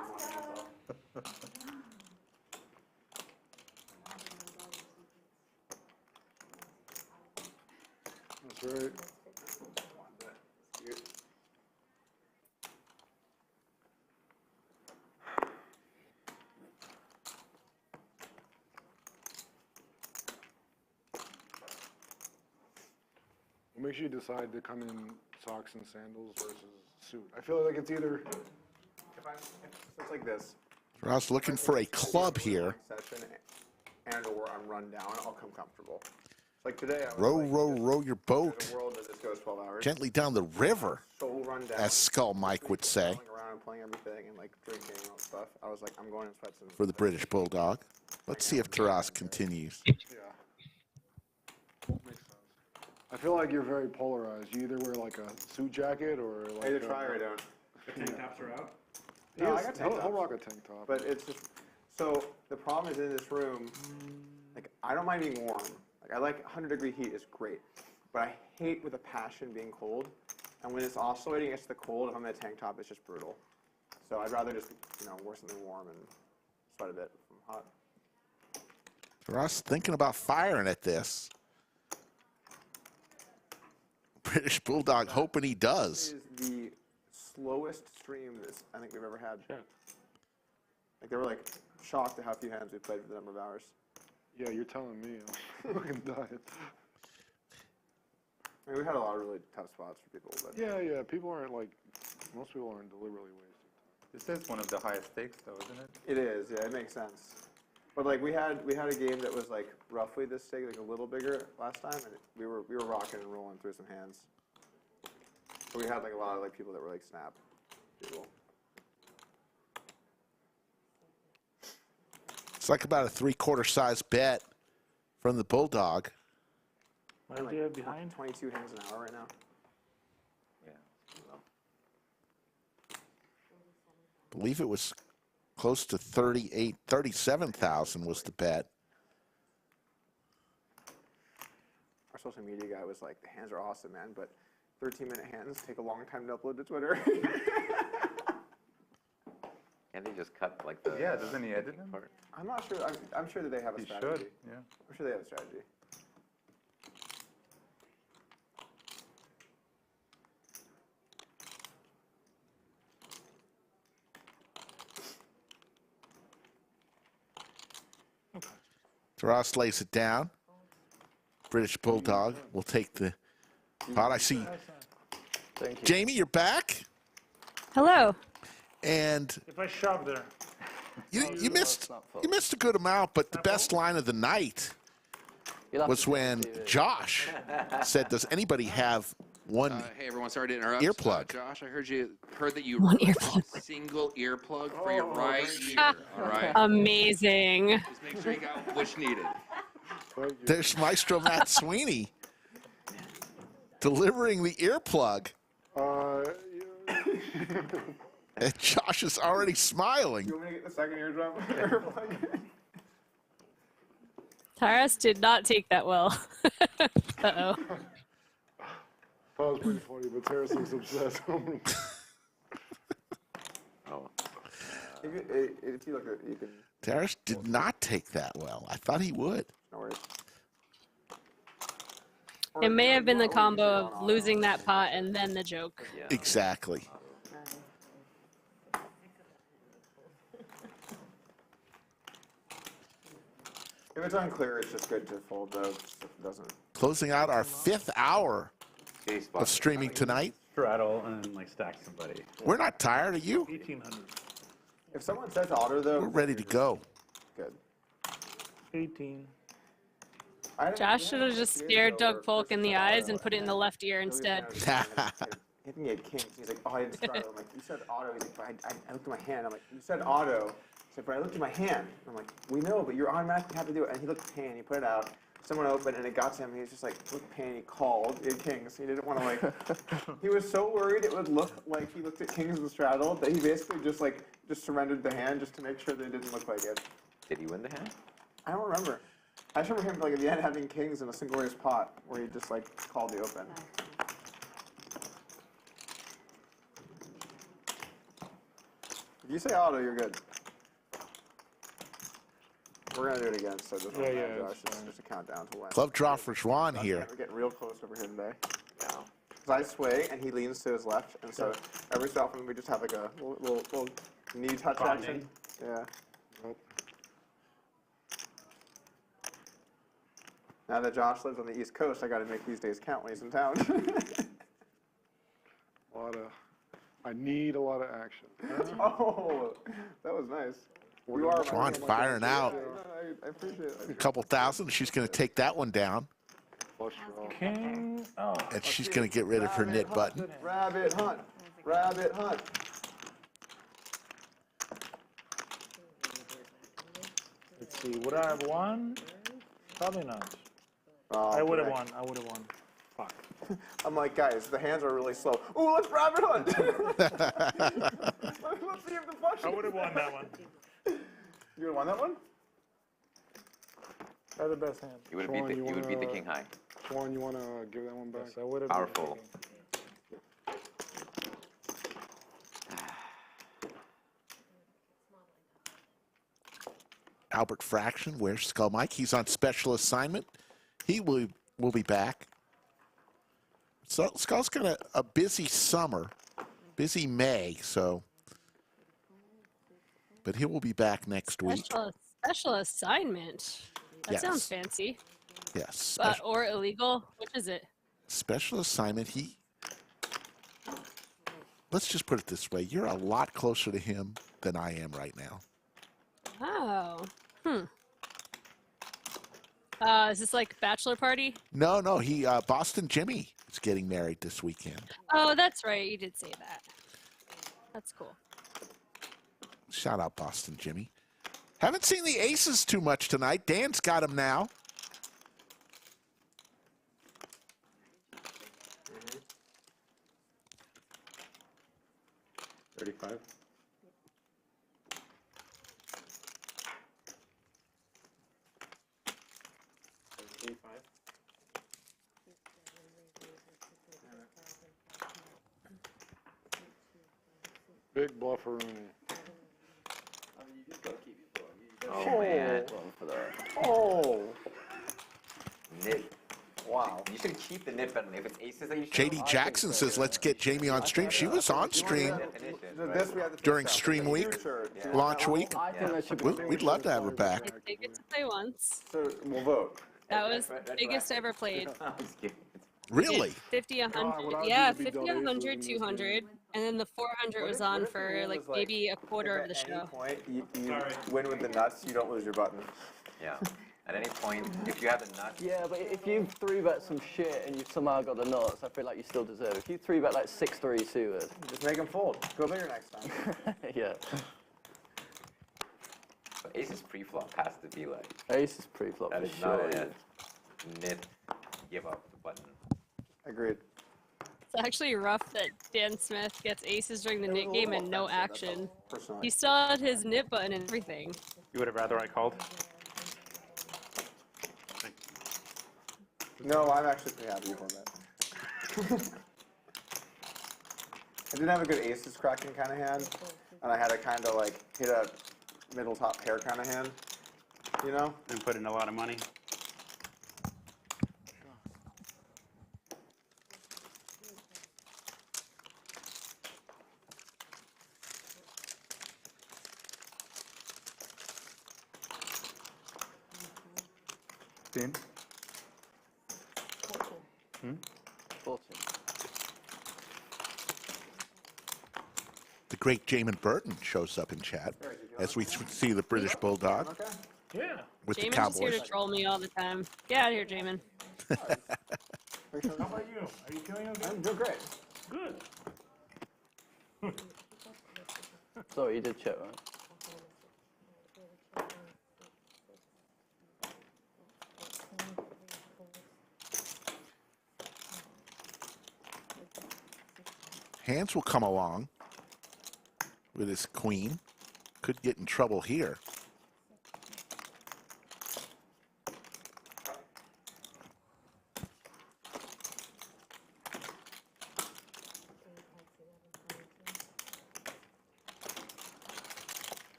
That's right. Cute. What makes you decide to come in socks and sandals versus suit? I feel like it's either. So it's like this. Ross looking for a club here. Session and or I'm run down, I'll come comfortable. Like today, I was Row, like, row your boat there's a world that this goes 12 hours. gently down the river, So run down. as Skull Mike would say, Going around and playing everything and like drinking and all that stuff. I was like, I'm going in sweats and for the British Bulldog. Let's see if Taras continues. Yeah. Makes sense. I feel like you're very polarized. You either wear like a suit jacket or like. I either try or I don't. The tank tops are out? No, I got tank He'll tops. rock a tank top. But it's just, so the problem is in this room, like I don't mind being warm. Like I like 100-degree heat is great, but I hate with a passion being cold. And when it's oscillating against the cold, if I'm in a tank top, it's just brutal. So I'd rather just, wear something warm and sweat a bit from hot. Taras thinking about firing at this. British Bulldog hoping he does. This is the slowest stream I think we've ever had. Sure. Like they were like shocked at how few hands we played for the number of hours. Yeah, you're telling me. I'm fucking dying. I mean, we had a lot of really tough spots for people, but Yeah. People aren't like. Most people aren't deliberately wasting. This is one of the highest stakes, though, isn't it? it is. Yeah, it makes sense. But like we had a game that was like roughly this big, like a little bigger last time, and we were rocking and rolling through some hands. So we had like a lot of like people that were like snap people. It's like about a 3/4 size bet from the Bulldog. What do you have behind? 22 hands an hour right now. I believe it was close to 37,000 was the bet. Our social media guy was like, the hands are awesome, man, but 13-minute hands take a long time to upload to Twitter. Can't they just cut like the? Yeah, doesn't he edit them? I'm not sure. I'm sure that they have a He strategy. should, yeah. I'm sure they have a strategy. Taras lays it down. British Bulldog will take the pot. I see. Thank you. Jamie, you're back. Hello. And If I shove there. you missed a good amount, but the best line of the night was when Josh said, "Does anybody have one hey everyone, sorry to interrupt. earplug?" Josh, I heard that you One wrote earplug. a single earplug for your right ear. All right. Amazing. Just make sure you got which needed. There's Maestro Matt Sweeney delivering the earplug. And Josh is already smiling. You want me to get the second eardrum? Taras did not take that well. Uh-oh. That was pretty funny, but Taras looks obsessed. Oh. If you look at you can. Taras did not take that well. I thought he would. No worries. It may have been the combo of losing that pot and then the joke. Exactly. If it's unclear, it's just good to fold though. If it doesn't. Closing out our 5th hour of streaming tonight. Straddle and then like stack somebody. We're not tired, are you? 1800. If someone says auto though, We're ready to go. good. 18. Josh should have just stared Doug Polk in the eyes and put it in the left ear instead. Hit me at kings. He's like, oh, I didn't straddle. I'm like, you said auto. He's like, but I looked at my hand. I'm like, you said auto. He said, but I looked at my hand. I'm like, we know, but you're automatically have to do it. And he looked at his hand. He put it out. someone opened and it got to him. He was just like, look, pain. He called. He had kings. He didn't want to like. He was so worried it would look like he looked at kings and straddle that he basically just surrendered the hand just to make sure they didn't look like it. Did he win the hand? I don't remember. I just remember him like at the end having kings in a single raise pot where he just like called the open. If you say auto, you're good. We're gonna do it again, so just Josh, just a countdown to win. Club draw for Xuan here. We're getting real close over here today. Because I sway and he leans to his left, and so every so often we just have like a little knee touch action. Yeah. Nope. Now that Josh lives on the East Coast, I got to make these days count when he's in town. I need a lot of action. Oh, that was nice. You are Xuan firing out. I appreciate it. A couple thousand. She's going to take that one down. King. Oh. And she's going to get rid of her knit button. Rabbit hunt. Rabbit hunt. Let's see. Would I have won? Probably not. Oh, I would have won. I would have won. Fuck. I'm like, guys, the hands are really slow. Ooh, let's rabbit hunt. Let's see if the flush. I would have won that one. You would have won that one? That's the best hand. You would beat the king high. Xuan, you want to give that one back? Yes, I would have. Powerful. Albert Fraction, where's Skull Mike? He's on special assignment. He will be back. So Skull's got a busy summer, busy May, so. But he will be back next week. Special assignment. That sounds fancy. Yes. Or illegal. Which is it? Special assignment. Let's just put it this way. You're a lot closer to him than I am right now. Oh. Is this like bachelor party? No. Boston Jimmy is getting married this weekend. Oh, that's right. You did say that. That's cool. Shout out Boston Jimmy. Haven't seen the aces too much tonight. Dan's got them now. Mm-hmm. 35. Big bluffer. Oh, man. Oh. Nip. Wow. You should keep the nip button. If it's aces that you should. JD Jackson says, let's get Jamie on stream. She was on stream during stream week, launch week. We'd love to have her back. They get to play once. So we'll vote. That was the biggest I ever played. Really? 50, 100. Yeah, 50, 100, 200. And then the 400 was on for like maybe a quarter of the show. At any point, you win with the nuts, you don't lose your button. Yeah. At any point, if you have the nuts. Yeah, but if you 3-bet some shit and you've somehow got the nuts, I feel like you still deserve it. If you 3-bet like 6-3 suited. Just make them fold. Go bigger next time. Yeah. But aces pre-flop has to be like. Aces pre-flop. That is sure, not yeah. Nip. Give up the button. Agreed. It's actually rough that Dan Smith gets aces during the nit game and no action. Personally. He still had his nit button and everything. You would have rather I called? No, I'm actually pretty happy with that. I didn't have a good aces cracking kind of hand, and I had to kind of like hit a middle top pair kind of hand, you know? And put in a lot of money. Dean? 14. The great Jamin Burton shows up in chat as we see the British Bulldog Yeah. with the Jamin's Cowboys. just here to troll me all the time. Get out of here, Jamin. How about you? Are you feeling okay? I'm doing great. Good. Sorry, you did check, right? Handz will come along with his queen. Could get in trouble here.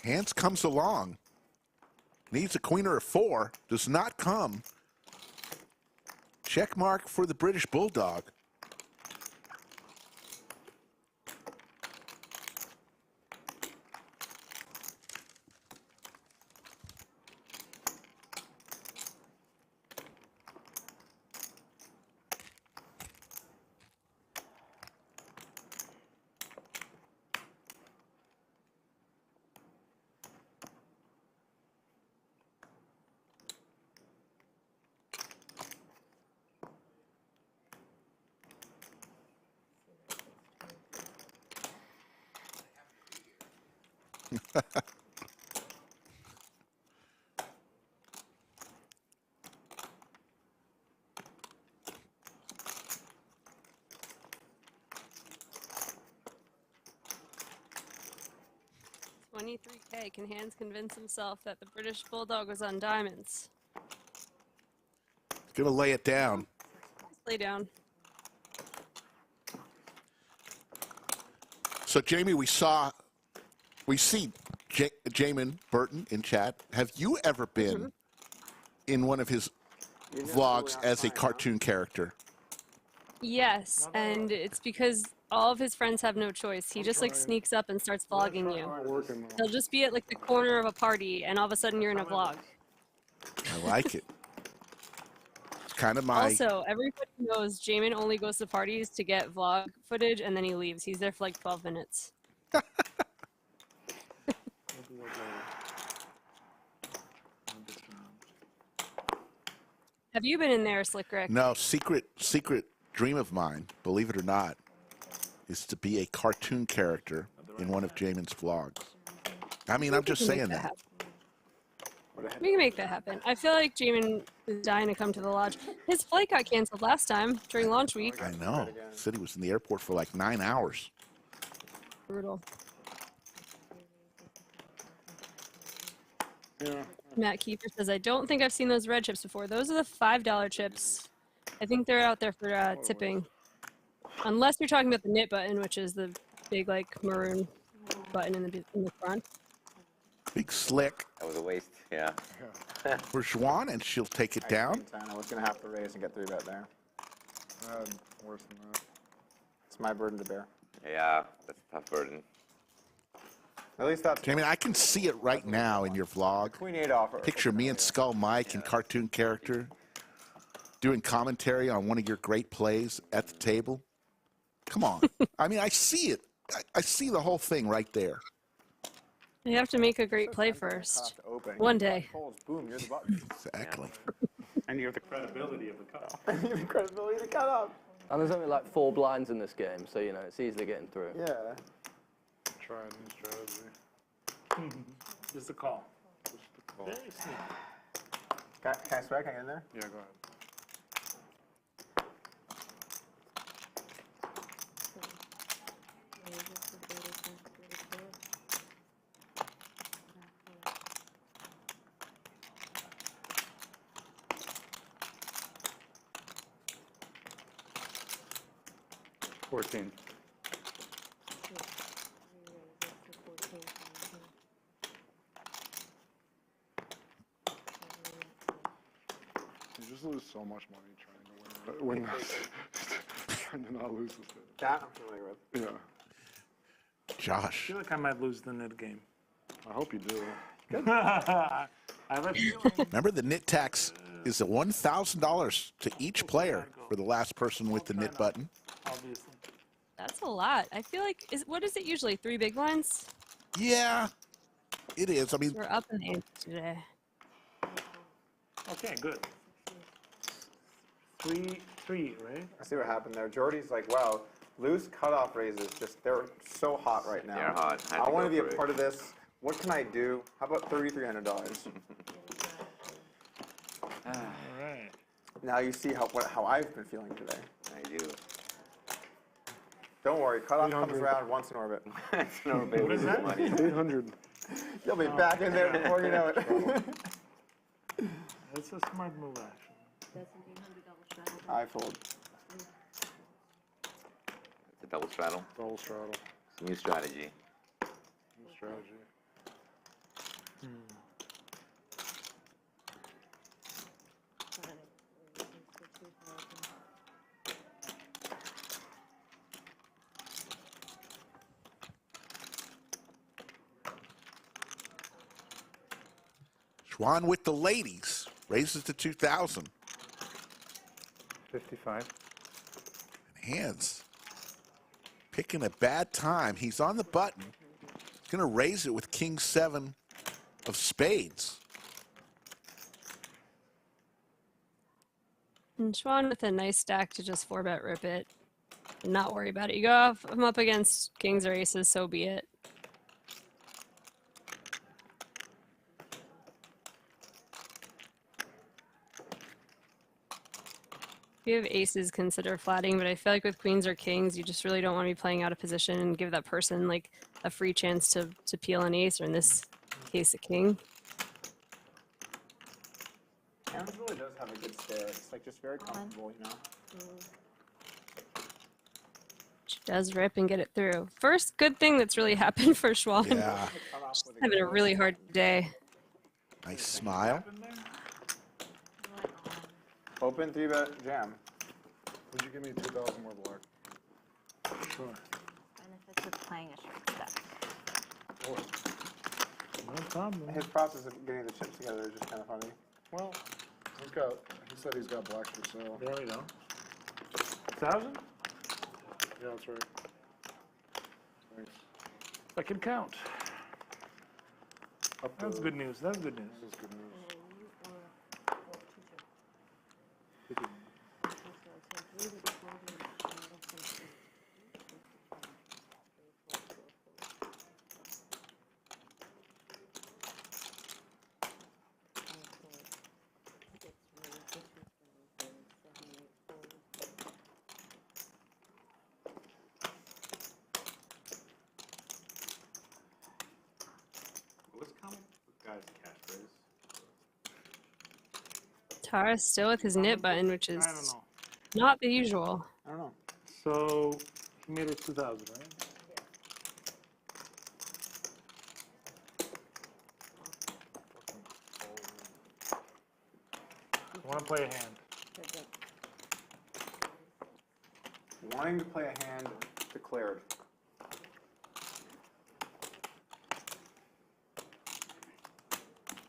Handz comes along. Needs a queen or a 4. Does not come. Check mark for the British Bulldog. $23K. Can Handz convince himself that the British Bulldog was on diamonds? Gonna lay it down. Lay down. So Jamie, we see Jamin Burton in chat. Have you ever been in one of his vlogs as a cartoon character? Yes, and it's because all of his friends have no choice. He just like sneaks up and starts vlogging you. He'll just be at like the corner of a party, and all of a sudden you're in a vlog. I like it. It's kind of my. Also, everybody knows Jamin only goes to parties to get vlog footage, and then he leaves. He's there for like 12 minutes. Have you been in there, Slick Rick? No, secret dream of mine, believe it or not, is to be a cartoon character in one of Jamin's vlogs. I mean, I'm just saying that. We can make that happen. I feel like Jamin is dying to come to the lodge. His flight got canceled last time during launch week. I know. Said he was in the airport for like 9 hours. Brutal. Yeah. Matt Kiefer says, I don't think I've seen those red chips before. Those are the $5 chips. I think they're out there for tipping. Unless you're talking about the knit button, which is the big, like, maroon button in the front. Big slick. That was a waste, yeah. For Xuan, and she'll take it down. I was going to have to raise and get 3-bet there. Worse than that. It's my burden to bear. Yeah, that's a tough burden. At least that's... Jamie, I can see it right now in your vlog. Queen 8 offer. Picture me and Skull Mike in cartoon character doing commentary on one of your great plays at the table. Come on. I mean, I see it. I see the whole thing right there. You have to make a great play first. One day. Boom, you're the button. Exactly. And you have the credibility of the cutoff. You have the credibility of the cutoff. And there's only like 4 blinds in this game, so you know it's easily getting through. Yeah. Try a new strategy. Just a call. Just a call. Very sneaky. Can I swear? Can I get in there? Yeah, go ahead. You just lose so much money trying to win this. Trying to not lose this. That I'm familiar with. Yeah. Josh. I feel like I might lose the knit game. I hope you do. I have a feeling. Remember, the knit tax is at $1,000 to each player for the last person with the knit button. Obviously. That's a lot. I feel like, what is it usually? 3 big blinds? Yeah. It is. I mean, We're up in the ante today. Okay, good. 3-3, right? I see what happened there. Jordi's like, wow, loose cutoff raises, just they're so hot right now. They're hot. I want to be a part of this. What can I do? How about $3,300? All right. Now you see how I've been feeling today. I do. Don't worry, cutoff comes around once in orbit. What is that? 800. You'll be back in there before you know it. That's a smart move, actually. I fold. It's a double straddle. Double straddle. It's a new strategy. New strategy. Xuan with the ladies raises to 2,000. 55. Handz picking a bad time. He's on the button. He's going to raise it with King 7 of spades. And Xuan with a nice stack to just 4-bet rip it and not worry about it. You go off, I'm up against kings or aces, so be it. If you have aces, consider flatting, but I feel like with queens or kings, you just really don't want to be playing out of position and give that person like a free chance to peel an ace, or in this case, a king. Handz really does have a good stare. It's like just very comfortable, you know? She does rip and get it through. First good thing that's really happened for Xuan. Yeah. She's having a really hard day. Nice smile. Open 3-bet jam. Would you give me 2,000 more black? Sure. Benefits of playing a short stack. No problem. His process of getting the chips together is just kind of funny. Well, he said he's got black for sale. There we go. 1,000? Yeah, that's right. Thanks. I can count. That's good news. That's good news. That's good news. What's common with guys' cash raise? Tara's still with his knit button, which is I don't know. not the usual. I don't know. So he made it 2,000, right? I want to play a hand. Wanting to play a hand declared.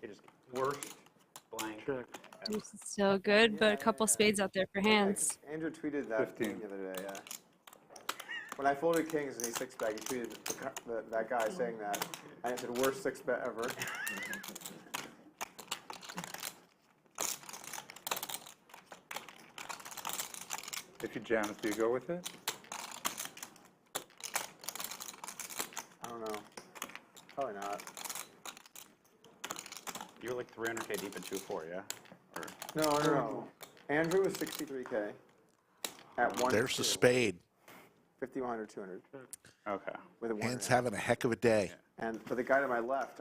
It is worst blank. Check. Deuce is still good, but a couple spades out there for Handz. Andrew tweeted that thing the other day, yeah. When I folded kings and he 6-bet, he tweeted that guy saying that. And I said, worst 6-bet ever. If he jams, do you go with it? I don't know. Probably not. You were like 300K deep in 2-4, yeah? Or No. Andrew was 63K at 1. There's the spade. 5,100, 200. okay. With a 1. Handz having a heck of a day. And for the guy to my left,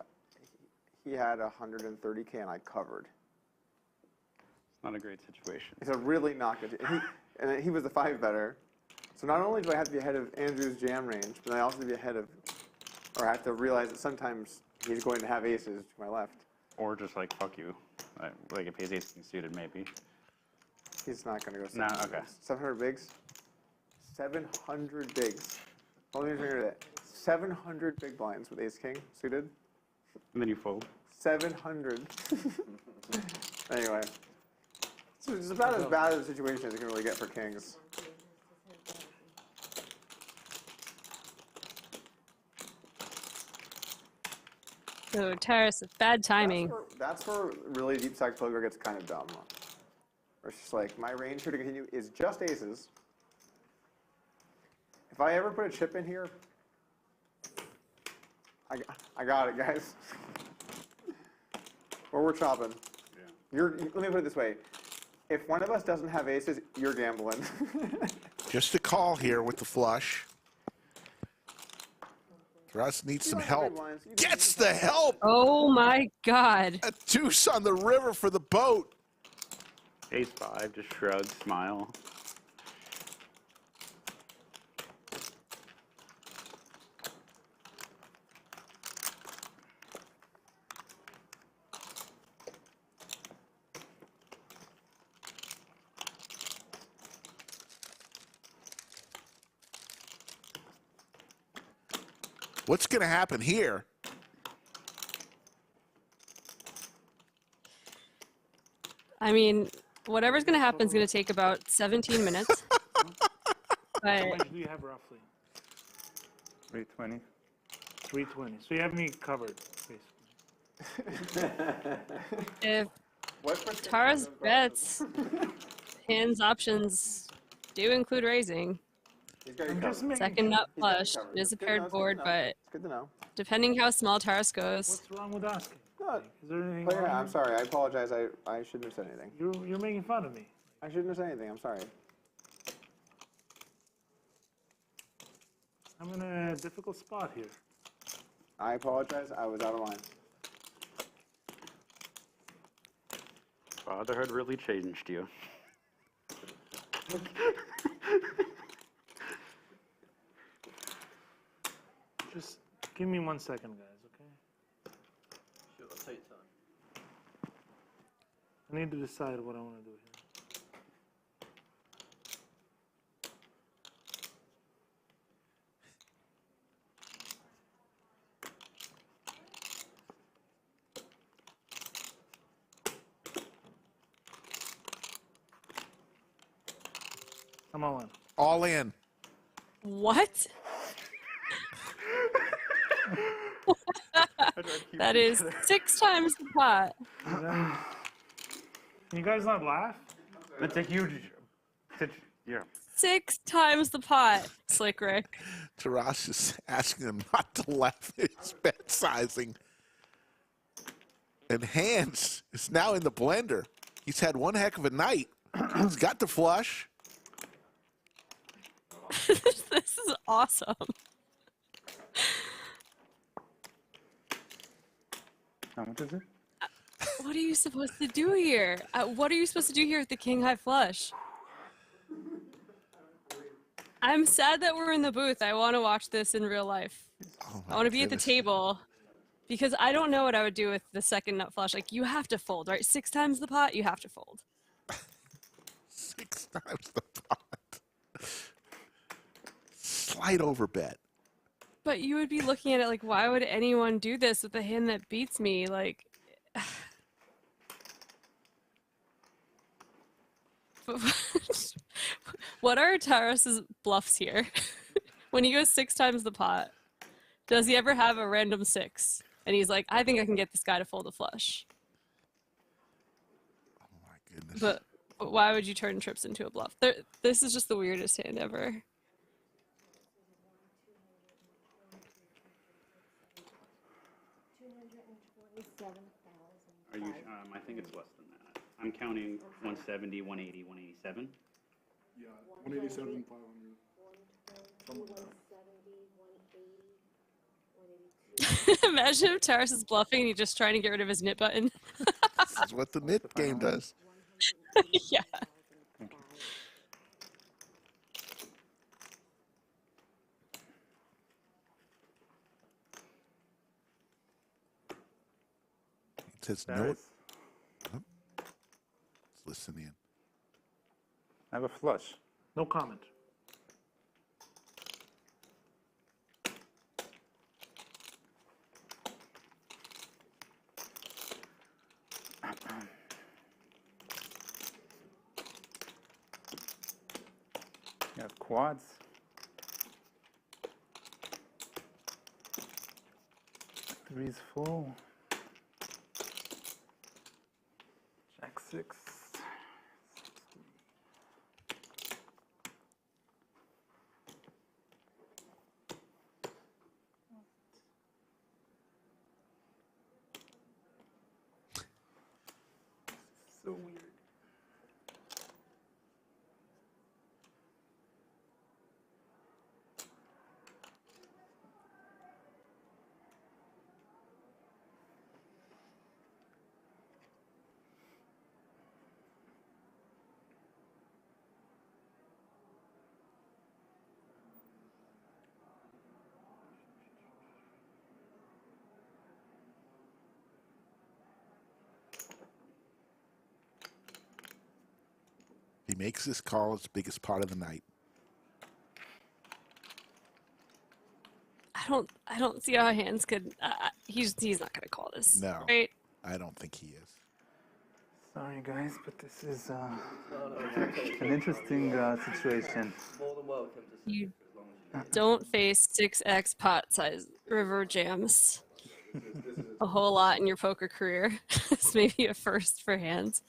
he had 130K and I covered. It's not a great situation. It's a really not good. And he was the 5-better. So not only do I have to be ahead of Andrew's jam range, but I also have to be ahead of, or I have to realize that sometimes he's going to have aces to my left. Or just like, fuck you. Like if he's ace suited, maybe. He's not going to go 700. No, okay. 700 bigs? 700 bigs. Let me figure it. 700 big blinds with ace king suited. And then you fold. 700. Anyway. So it's about as bad a situation as you can really get for kings. So Taras, bad timing. That's where really deep stack poker gets kind of dumb. Where it's just like, my range here to continue is just aces. If I ever put a chip in here, I got it, guys. Or we're chopping. Yeah. Let me put it this way. If one of us doesn't have aces, you're gambling. Just a call here with the flush. Russ needs some help. Gets the help! Oh my God. A deuce on the river for the boat. Ace-5, just shrug, smile. What's going to happen here? I mean, whatever's going to happen is going to take about 17 minutes. How much do you have roughly? 320. 320. So you have me covered, basically. If Taras bets, Handz options do include raising. Second nut flush. It is a paired board, but depending how small Taras goes. What's wrong with asking? No, Is there anything player, wrong? I'm sorry. I apologize. I shouldn't have said anything. You're making fun of me. I shouldn't have said anything. I'm sorry. I'm in a difficult spot here. I apologize. I was out of line. Fatherhood really changed you. Just give me 1 second, guys, okay? Sure, take your time. I need to decide what I want to do here. I'm all in. All in. What? That is 6 times the pot. Can you guys not laugh? That's a huge, yeah. 6 times the pot, Slick Rick. Taras is asking him not to laugh at his bet sizing. And Handz is now in the blender. He's had one heck of a night. He's got the flush. This is awesome. How much is it? What are you supposed to do here? What are you supposed to do here with the king high flush? I'm sad that we're in the booth. I want to watch this in real life. Oh I want to be at the table because I don't know what I would do with the second nut flush. Like, you have to fold, right? 6 times the pot, you have to fold. 6 times the pot. Slight over bet. But you would be looking at it like, why would anyone do this with a hand that beats me? Like, what are Taras's bluffs here? When he goes 6 times the pot, does he ever have a random 6? And he's like, I think I can get this guy to fold a flush. Oh my goodness. But why would you turn trips into a bluff? This is just the weirdest hand ever. Are you? I think it's less than that. I'm counting 170, 180, 187. Yeah, 187, 500. Imagine if Taras is bluffing and he's just trying to get rid of his knit button. This is what the knit game does. Yeah. It says no. Oh. Let's listen in. I have a flush. No comment. You have quads. Three's full. Jack 6. So weird. He makes this call its biggest part of the night. I don't see how Handz could. He's not gonna call this. No, right? I don't think he is. Sorry guys, but this is an interesting situation. You don't face 6x pot size river jams a whole lot in your poker career. This may be a first for Handz.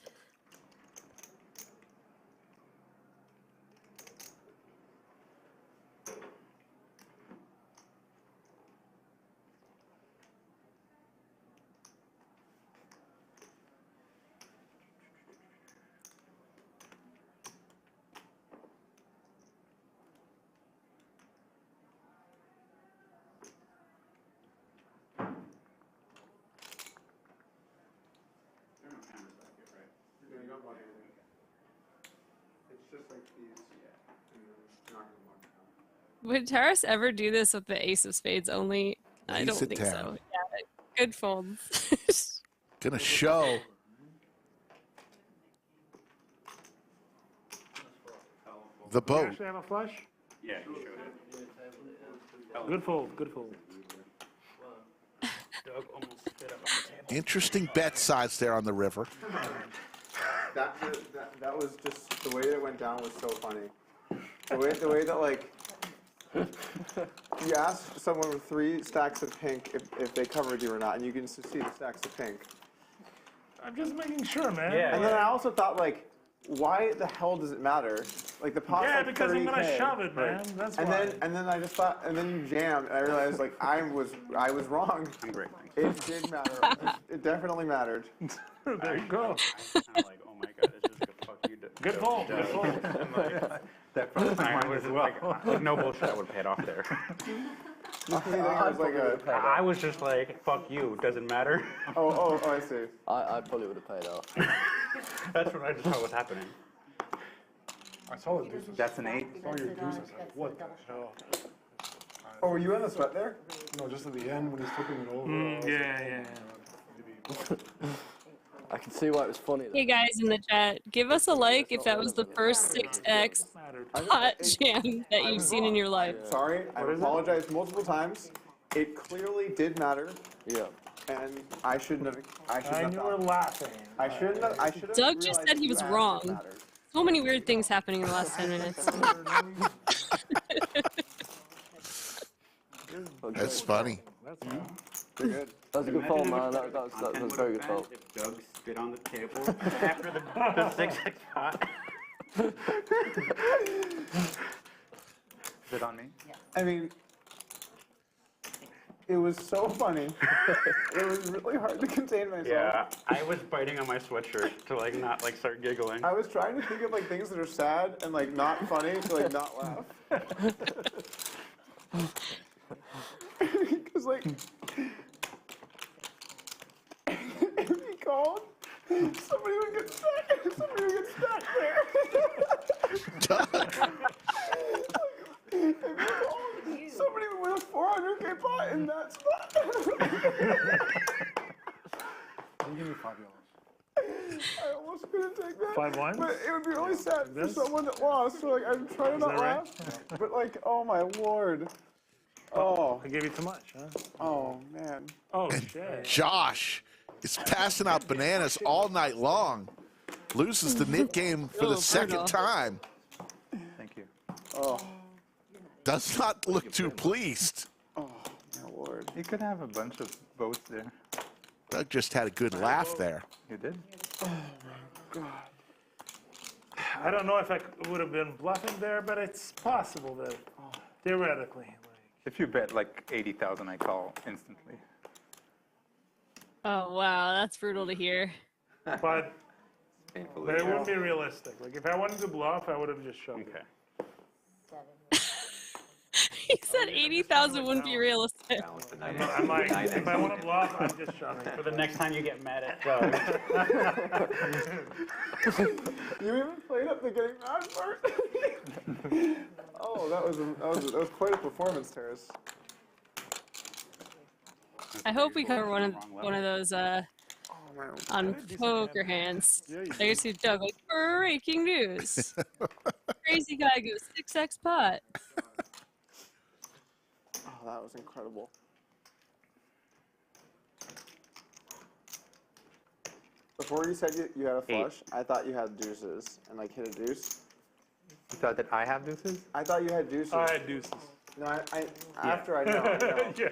Would Taras ever do this with the ace of spades only? I don't think so. Yeah, good folds. Gonna show. The Do you boat. actually have a flush? Yeah, he showed it. Good fold, good fold. Doug almost spit up on the table. Interesting bet size there on the river. That was just, the way that it went down was so funny. The way that, like, you asked someone with 3 stacks of pink if they covered you or not, and you can see the stacks of pink. I'm just making sure, man. Yeah. And then I also thought, like, why the hell does it matter? Like, the pot's Yeah, like because I'm gonna 30K. shove it, man. That's and why. then I just thought, and then you jammed, and I realized, like, I was wrong. It did matter. It definitely mattered. There you go. I'm like, oh my god, it's just a fuck you. Good fold, good fold. That probably I was like, no bullshit, I would have paid off there. I was just like, fuck you, doesn't matter. Oh, I see. I probably would have paid off. That's what I just thought was happening. I saw the deuces. That's an 8. I saw your deuces. Like, what the hell? Oh, were you on the sweat there? No, just at the end when he's flipping it over. Yeah. I can see why it was funny. Hey guys in the chat, give us a like if that was the first 6x pot jam that you've seen in your life. Sorry, I've apologized multiple times. It clearly did matter. Yeah. And I shouldn't have. I knew you were laughing. I shouldn't have. I should have. Doug just said he was wrong. So many weird things happening in the last 10 minutes. That's funny. They're good. That was a good fold, man. That was a very good fold. If Doug spit on the table after the 6x pot. Spit on me? I mean, it was so funny. It was really hard to contain myself. Yeah, I was biting on my sweatshirt to like not like start giggling. I was trying to think of like things that are sad and like not funny to like not laugh. Because like, if he called, somebody would get stuck. Somebody would get stuck there. If he called, somebody would win a 400K pot in that spot. Can you give me $5? I almost couldn't take that. 5-1? But it would be really sad for someone that lost. So like, I'm trying to not laugh. But like, oh my lord. Oh. I gave you too much, huh? Oh, man. Oh, shit. Josh is passing out bananas all night long. Loses the Nik game for the second time. Thank you. Oh. Does not look too pleased. Oh, my Lord. You could have a bunch of boats there. Doug just had a good laugh there. You did? Oh my God. I don't know if I would have been bluffing there, but it's possible that theoretically. Like, if you bet like 80,000, I call instantly. Oh, wow. That's brutal to hear. But it wouldn't be realistic. Like, if I wanted to bluff, I would have just shoved it. He said 80,000 wouldn't be realistic. I'm like, if I want to bluff, I'm just shoving. For the next time you get mad at Doug. You even played up the getting mad part? Oh, that was quite a performance, Terrace. I hope we cover one of those on poker hands. I just see Doug like, breaking news. Crazy guy goes 6x pot. Oh, that was incredible. Before you said you had a flush, I thought you had deuces and like hit a deuce. You thought that I have deuces? I thought you had deuces. I had deuces. No, after I know. Yeah.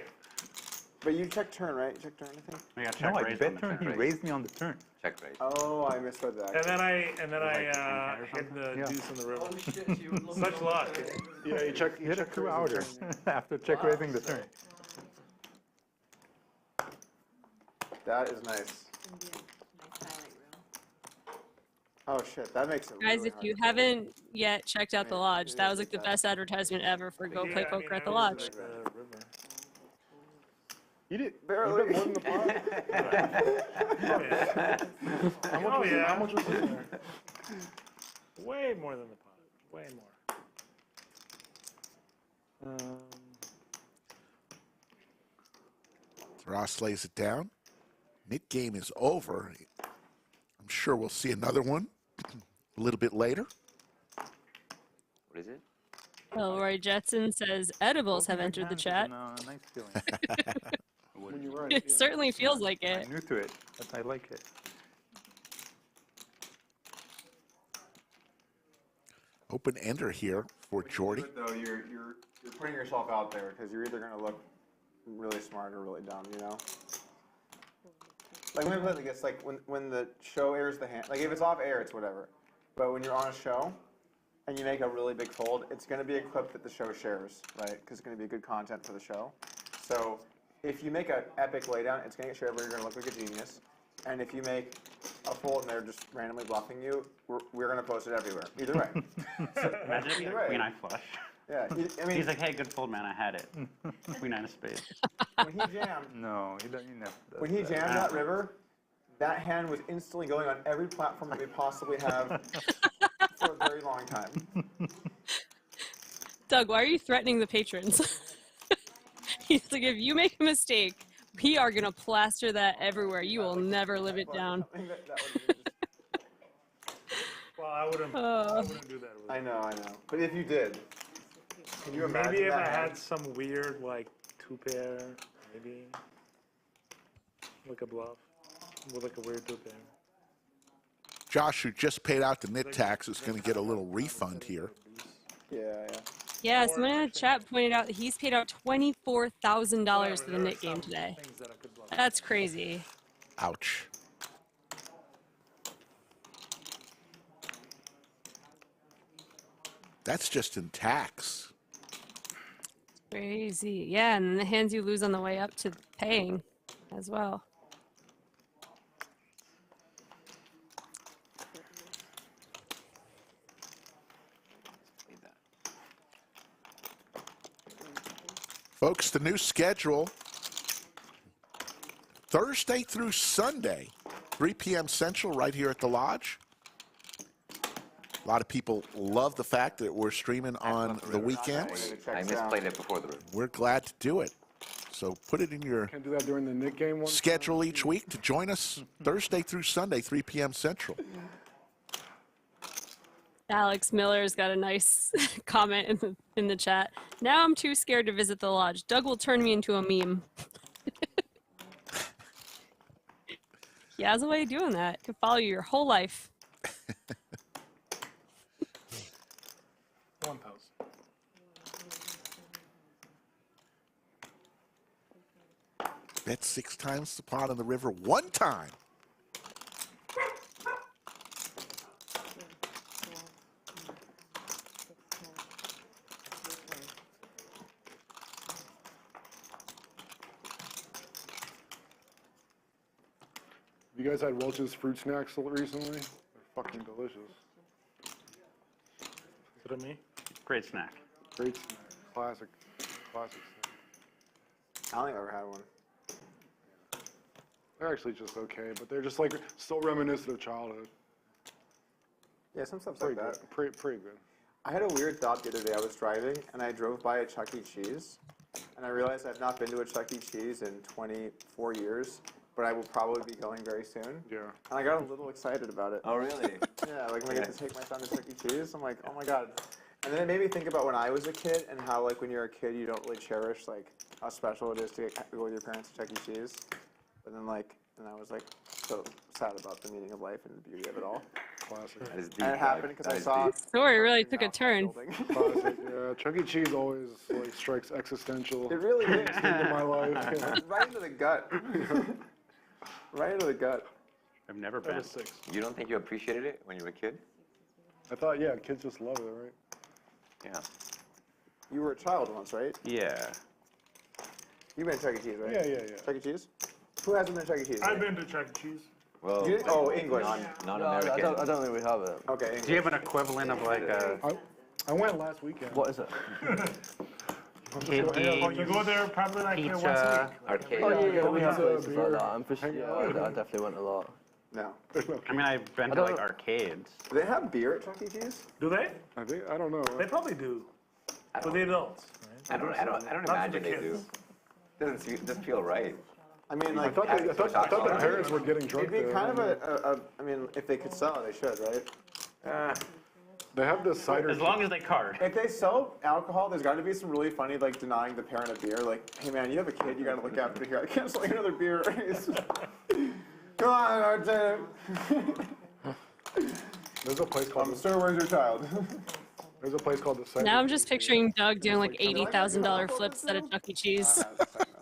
But you checked turn, right? You checked turn, I think? No, I bet turn. He raised me on the turn. Check raise. Oh, I misread that. And then I hit the deuce in the river. Such luck. Yeah, you check. You hit a 2-outer after check raising the turn. That is nice. Oh shit, that makes it Guys, really if hard you to haven't yet checked out the lodge, that was like the best advertisement ever for Go Play Poker at the lodge. You did barely. You bet more than the pot? How much was in there? Way more than the pot. Way more. Ross lays it down. Mid game is over. I'm sure we'll see another one a little bit later. What is it? Elroy Jetson says edibles have entered the chat. Nice feeling. It certainly feels like it. I'm new to it, but I like it. Open ender here for Jordi. Though you're putting yourself out there because you're either going to look really smart or really dumb, you know? Like, let me put it like this, like when the show airs the hand, like if it's off air, it's whatever. But when you're on a show and you make a really big fold, it's going to be a clip that the show shares, right? Because it's going to be good content for the show. So if you make an epic laydown, it's going to get shared where you're going to look like a genius. And if you make a fold and they're just randomly bluffing you, we're going to post it everywhere. Either way. So, Imagine if you had Queen Eye flush. Yeah, I mean, he's like, hey, good fold, man, I had it. Queen Eye of spades. When he jammed, no, he never does when he jammed that river, that hand was instantly going on every platform that we possibly have for a very long time. Doug, why are you threatening the patrons? He's like, if you make a mistake, we are going to plaster that everywhere. You will never live it down. Well, I wouldn't do that. I know. But if you did, can you imagine maybe if that I hand? had some weird, like, 2-pair, maybe. Like a bluff. With like a weird 2-pair. Josh, who just paid out the NIT tax, is going to get a little refund here. Yeah. Yeah, someone in the chat pointed out that he's paid out $24,000 for the NIT game today. That's crazy. Ouch. That's just in tax. Crazy. Yeah, and the hands you lose on the way up to paying as well. Folks, the new schedule, Thursday through Sunday, 3 p.m. Central, right here at the Lodge. A lot of people love the fact that we're streaming on the weekends. I misplayed it before the river. We're glad to do it. So put it in your Can't do that during the Nik game one. schedule each week to join us Thursday through Sunday, 3 p.m. Central. Alex Miller's got a nice comment in the chat. Now I'm too scared to visit the lodge. Doug will turn me into a meme. He has a way of doing that. It can follow you your whole life. 1,000. Bet 6 times the pot on the river 1 time. You guys had Welch's fruit snacks recently? They're fucking delicious. Is it me? Great snack. Great snack. Classic. Classic snack. I don't think I've ever had one. They're actually just okay, but they're just like so reminiscent of childhood. Yeah, some stuff's Pretty like good. that. Pretty good. I had a weird thought the other day. I was driving, and I drove by a Chuck E. Cheese, and I realized I've not been to a Chuck E. Cheese in 24 years, but I will probably be going very soon. Yeah. And I got a little excited about it. Oh, really? Yeah, like when I get to take my son to Chuck E. Cheese, I'm like, oh my god. And then it made me think about when I was a kid and how, like, when you're a kid, you don't really cherish, like, how special it is to go with your parents to Chuck E. Cheese. But then, like, and I was, like, so sad about the meaning of life and the beauty of it all. Classic. That is deep. And it happened because I saw... Story really took a turn. Classic. Yeah, Chuck E. Cheese always like strikes existential. It really is. into my life. Yeah. Right into the gut. Right into the gut. I've never been. You don't think you appreciated it when you were a kid? I thought, yeah, kids just love it, right? Yeah. You were a child once, right? Yeah. You've been to Chuck E. Cheese, right? Yeah. Chuck E. Cheese? Who hasn't been to Chuck E. Cheese? I've been to Chuck E. Cheese. Well, oh, English. Non-American. I don't think we have it. Okay. Do you have an equivalent of like a I went last weekend. What is it? candy, Oh, you go there probably like once a pizza, week. Arcade. Oh, yeah, we have Pizza, places beer, like that. I'm for sure. Yeah, I definitely went a lot. No. I mean, I've been to like arcades. Do they have beer at Chuck E. Cheese? Do they? I don't know. They probably do. For the adults. I don't Not for imagine the they do. kids. Doesn't feel right. I mean, I like, thought the parents were getting drunk it'd be there. kind of I mean, if they could sell it, they should, right? They have this cider. As long as they card. If they sell alcohol, there's got to be some really funny, like, denying the parent a beer. Like, hey, man, you have a kid, you got to look after here. I can't sell you another beer. Come on, RJ. There's a place called... Sir, where's your child? There's a place called the cider. Now I'm just picturing Doug doing like $80,000 flips at a Chuck E. Cheese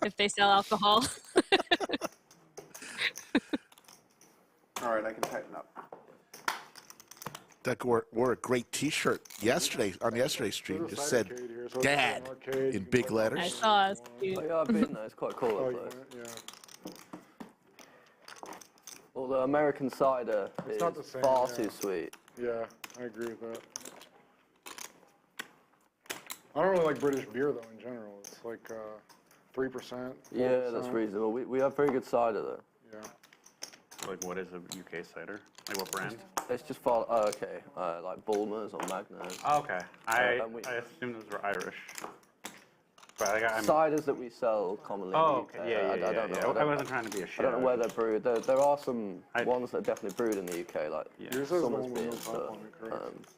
if they sell alcohol. All right, I can tighten up. Doug wore a great T-shirt yesterday on yesterday's stream. There's a Just cider said arcade here, so it's "Dad" an arcade, in you big can letters. I saw it. Oh, yeah, I've been there. It's quite cool. Oh, that you place. went? Yeah. Well, the American cider is not the same, far yeah. too sweet. Yeah, I agree with that. I don't really like British beer though in general. It's like 3%. Yeah, that's reasonable. We have very good cider though. Yeah. Like, what is a UK cider? Like, what brand? It's just far. Oh, okay. Like Bulmers or Magners. Oh, okay. I and we- assumed those were Irish. But like, I'm, Ciders that we sell commonly. in the oh, UK, okay. Yeah, I don't know. I wasn't trying to be a shit. I don't know where they're brewed. There are some ones that are definitely brewed in the UK, like Yeah. Yours is the Summersby one with and no stuff. top on it, correct?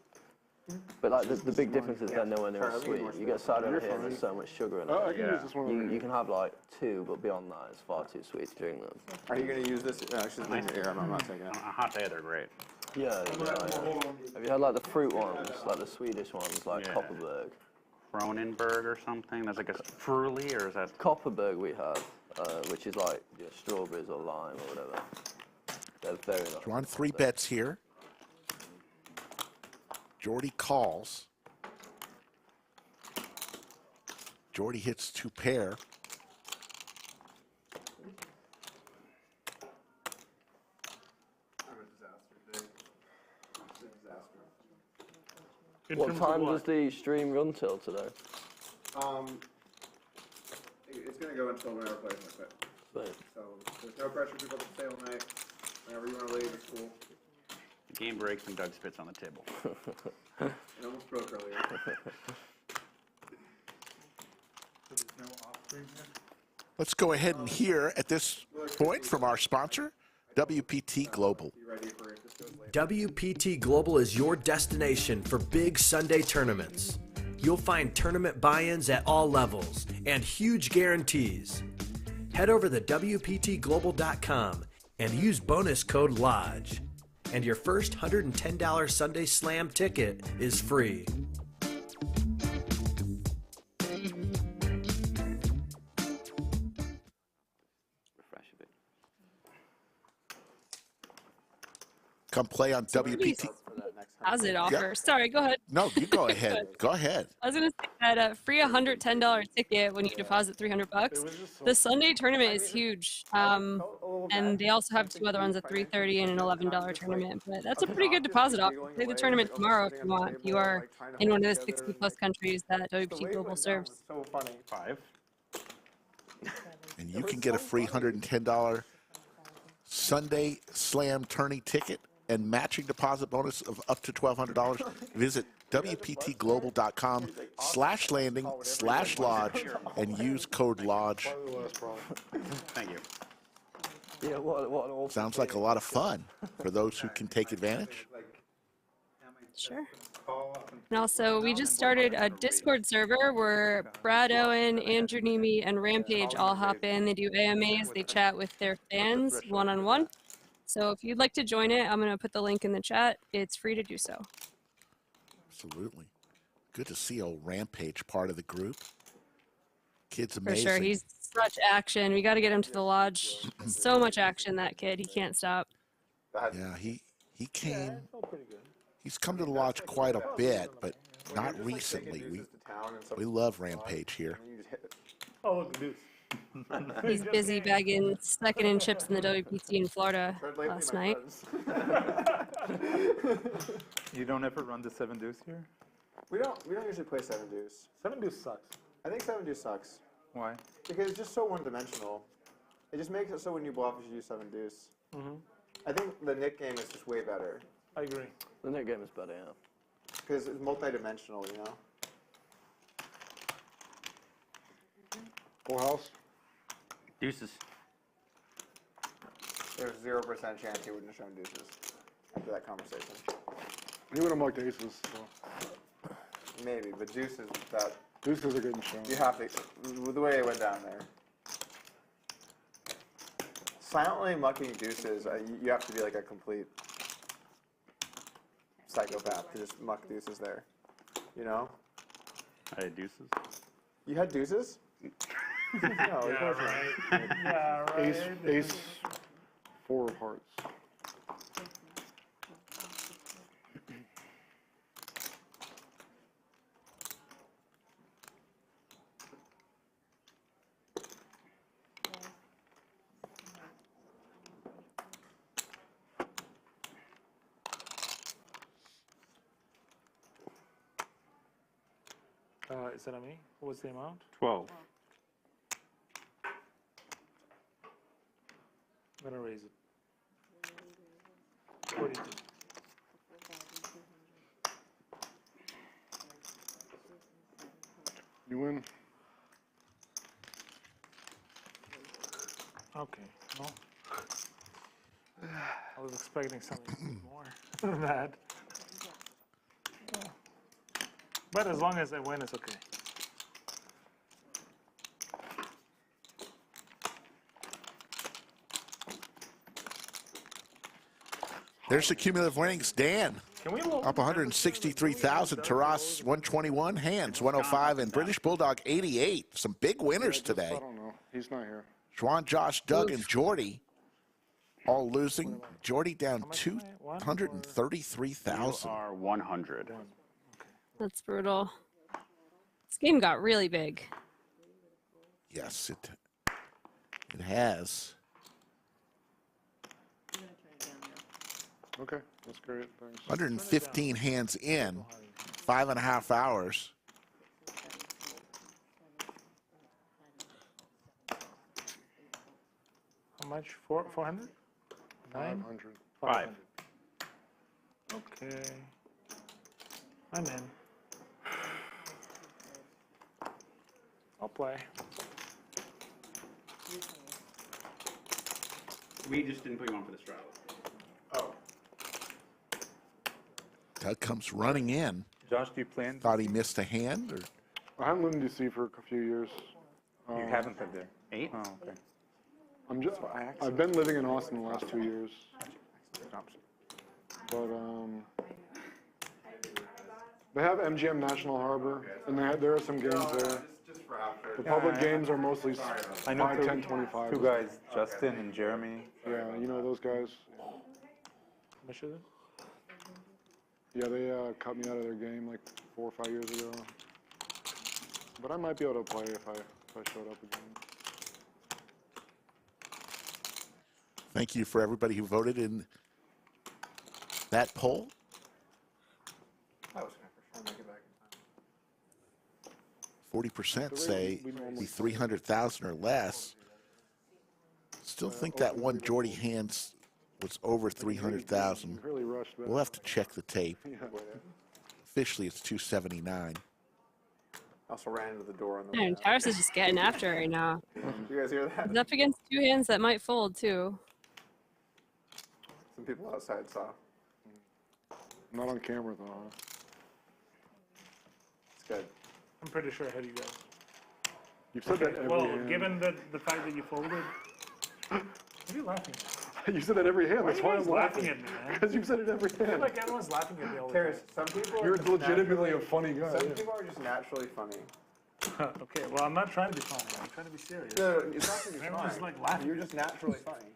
But like the big difference is they're nowhere near as Sorry, sweet. You get cider in here, and there's so much sugar in it. Oh, I can Yeah. use this one over You here. can have like 2, but beyond that, it's far too sweet to drink them. Are you going to use this? No, she's leaving it here. I'm not taking it. On a hot day, they're great. Yeah. Have you had like the fruit ones, like the Swedish ones, like Yeah. Kopparberg? Kronenberg or something? That's like a Fruli, or is that? Kopparberg we have, which is like strawberries or lime or whatever. They're very nice. We're on 3 bets here. Jordi calls. Jordi hits 2 pair. What time does the stream run till today? It's going to go until whenever players want to quit. So there's no pressure. People can stay all night. Whenever you want to leave, it's cool. The game breaks and Doug spits on the table. It almost broke earlier. Let's go ahead and hear at this point from our sponsor, WPT Global. WPT Global is your destination for big Sunday tournaments. You'll find tournament buy-ins at all levels and huge guarantees. Head over to WPTglobal.com and use bonus code LODGE. And your first $110 Sunday Slam ticket is free. Come play on WPT. Deposit offer. Yep. Sorry, go ahead. No, you go ahead. Go ahead. I was gonna say that free $110 ticket when you deposit $300. The Sunday tournament is huge, and they also have 2 other ones, a $330 and an $11 tournament. But that's a pretty good deposit offer. Play the tournament tomorrow if you want. If you are in one of the 60+ countries that WPT Global serves. So funny. 5. And you can get a free $110 Sunday Slam tourney ticket and matching deposit bonus of up to $1,200. Visit WPTglobal.com/landing/lodge and use code LODGE. Thank you. Yeah, what an awful Sounds like a lot of fun for those who can take advantage. Sure. And also, we just started a Discord server where Brad Owen, Andrew Neeme, and Rampage all hop in. They do AMAs, they chat with their fans one-on-one. So if you'd like to join it, I'm going to put the link in the chat. It's free to do so. Absolutely. Good to see old Rampage part of the group. Kid's For amazing. sure. He's such action. We got to get him to the lodge. So much action, that kid. He can't stop. Yeah, he came. He's come to the lodge quite a bit, but not recently. We love Rampage here. Oh, look at this. He's busy bagging second in chips in the WPT in Florida last night. You don't ever run the 7 deuce here? We don't usually play 7 deuce. 7 deuce sucks. I think 7 deuce sucks. Why? Because it's just so one-dimensional. It just makes it so when you bluff, you should use 7 deuce. I think the Nik game is just way better. I agree. The Nik game is better, yeah. Because it's multi-dimensional, you know? Full house? Deuces. There's 0% chance he wouldn't have shown deuces after that conversation. He would have marked aces. So. Maybe, but deuces, that... Deuces are getting shown. You have to, with the way it went down there. Silently mucking deuces, you have to be like a complete psychopath to just muck deuces there. You know? I had deuces. You had deuces? No, Yeah, right. Yeah, right. Ace, 4 of hearts. Is that on me? What's the amount? 12. I'm gonna raise it. 42. You win. Okay. No. I was expecting something more than that. But as long as I win, it's okay. There's the cumulative winnings. Dan Can we up 163,000. Taras 121, Handz 105, and British Bulldog 88. Some big winners today. I don't know. He's not here. Xuan, Josh, Doug, and Jordi all losing. Jordi down 233,000. You are 100. That's brutal. This game got really big. Yes, it has. Okay, that's great. Thanks. 115 hands in, 5.5 hours. How much? 400? 9? 500. 5. Okay. I'm in. I'll play. We just didn't put you on for the straddles. Oh. Doug comes running in. Josh, do you plan? Thought he missed a hand, or I haven't lived in DC for a few years. You haven't lived there? 8? Oh, okay. I've been living in Austin the last 2 years. But they have MGM National Harbor, and there are some games there. The public games are mostly 5, 10, 25. 2 guys, Justin and Jeremy. Yeah, you know those guys. Michigan? Yeah, they cut me out of their game like 4 or 5 years ago. But I might be able to play if I showed up again. Thank you for everybody who voted in that poll. I was gonna for sure make it back in time. 40% say the 300,000 or less. Still think that one Jordi Handz was over 300,000. Really rushed that. We'll have to check the tape. Yeah. Officially, it's 279. I also ran into the door on the Man, Taras is just getting after it right now. You guys hear that? He's up against two hands that might fold too. Some people outside saw. Not on camera though. Huh? It's good. I'm pretty sure I had you guys. You've said that every Well, hand. given the fact that you folded, what are you laughing at? You said that every hand. Why That's are why you I'm guys laughing laughing. at me, man? Because you've said it every I feel hand. like everyone's laughing at me all the time. Terrace, some people are You're just legitimately a naturally- funny guy. Some yeah. people are just naturally funny. Okay, well, I'm not trying to be funny. I'm trying to be serious. No, it's not to be Everyone's funny. like laughing. You're just naturally funny.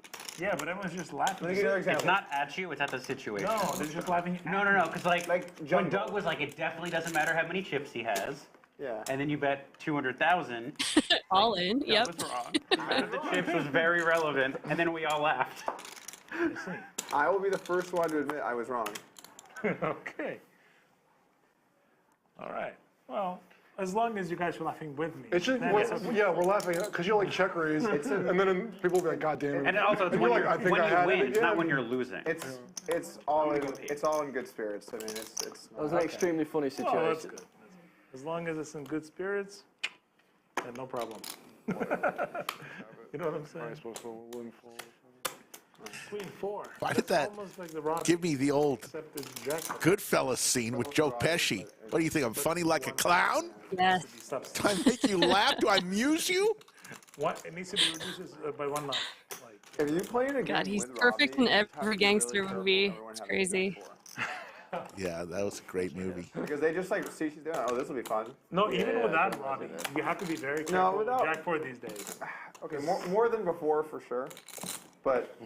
Yeah, but everyone's just laughing. Let me give you another It's example. not at you, it's at the situation. No, they're just laughing at No, because like when Jumbo. Doug was like, it definitely doesn't matter how many chips he has, Yeah. and then you bet 200,000. All in, yep. That was wrong. The bet of the chips was very relevant, and then we all laughed. I will be the first one to admit I was wrong. Okay. All right. Well, as long as you guys are laughing with me. It's just, then it's okay. yeah, we're laughing because you're like check raise, and then people will be like, God damn it. And also, it's And when, you're you're, like, I think when I you had win, it it's not again. when you're losing. It's all in good spirits. I mean, it's. That was an extremely funny situation. Well, that's good. As long as it's in good spirits, then no problem. You know what I'm saying? I'm supposed to win full. Queen 4. Why did That's that almost like the Rock, give me the old except it's jackpot. Goodfellas scene with Joe Pesci? What do you think? I'm funny like a clown? Yes. Do I make you laugh? Do I amuse you? What? It needs to be reduced by 1 notch. Like, If you play in a game God, he's with perfect Robbie, in you have to every be really gangster careful movie. everyone It's having crazy. Jack 4. Yeah, that was a great movie. Because they just like see she's doing. Oh, this will be fun. no, even Yeah, without don't Robbie, do that. you have to be very No, careful with without- Jack 4 these days. Okay, more than before for sure, but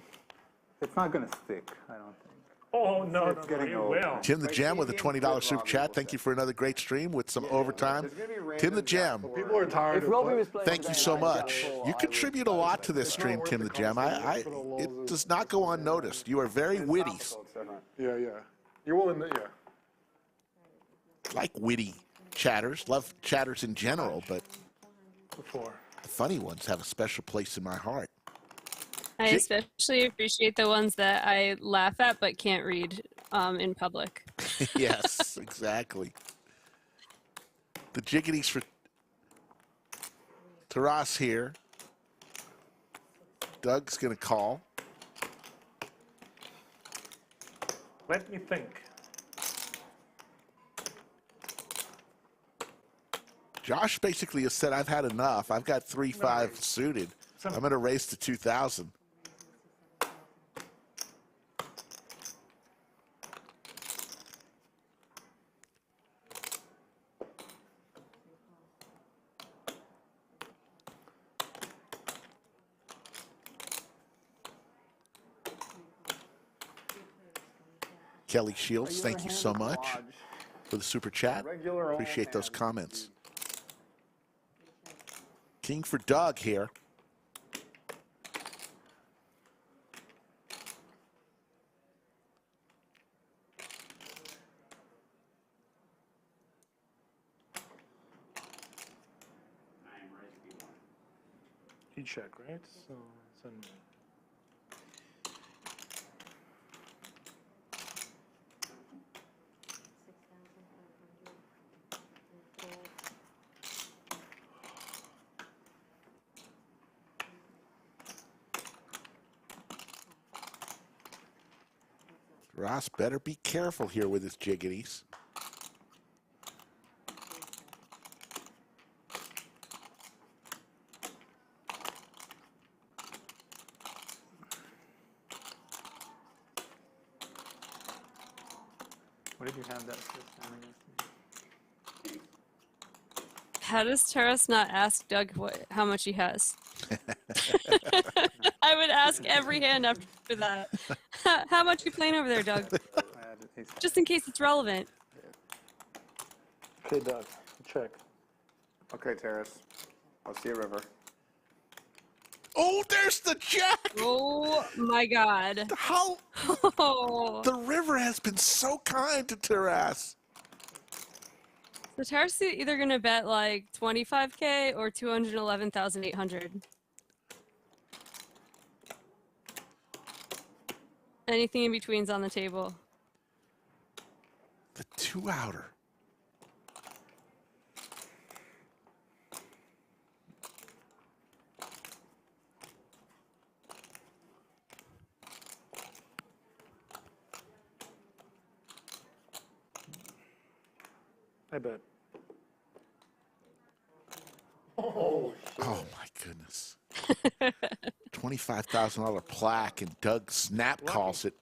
It's not going to stick, I don't think. Oh, no, It's getting it old. will. Tim the Gem with a $20 super chat. Thank you for another great stream with some overtime. there's gonna be random Tim the Jack Gem, 4. People are tired If of Robbie was playing thank you today so and I had much. Jack 4, You I contribute a lot to this stream, Tim the Gem. It does not go unnoticed. You are very witty. It's different. Yeah, yeah. You're willing to, yeah. Like witty chatters. Love chatters in general, but Before. the funny ones have a special place in my heart. I especially appreciate the ones that I laugh at but can't read in public. Yes, exactly. The jiggities for Taras here. Doug's going to call. Let me think. Josh basically has said, I've had enough. I've got 3-5 suited. I'm going to race to 2,000. Kelly Shields, thank you so much for the super chat. Regular old Appreciate those hand. comments. King for Doug here. You check, right? So, send me. Ross better be careful here with his jiggities. What did you have that first time against me? How does Taras not ask Doug how much he has? I would ask every hand after that. How much you playing over there, Doug? Just in case it's relevant. Okay, Doug, check. Okay, Terrace. I'll see a river. Oh, there's the jack! Oh my God. How? Oh. The river has been so kind to Terrace. So Terrace is either gonna bet like 25K or 211,800. Anything in between's on the table. The 2-outer. I bet. Oh my goodness. $25,000 plaque, and Doug snap calls it.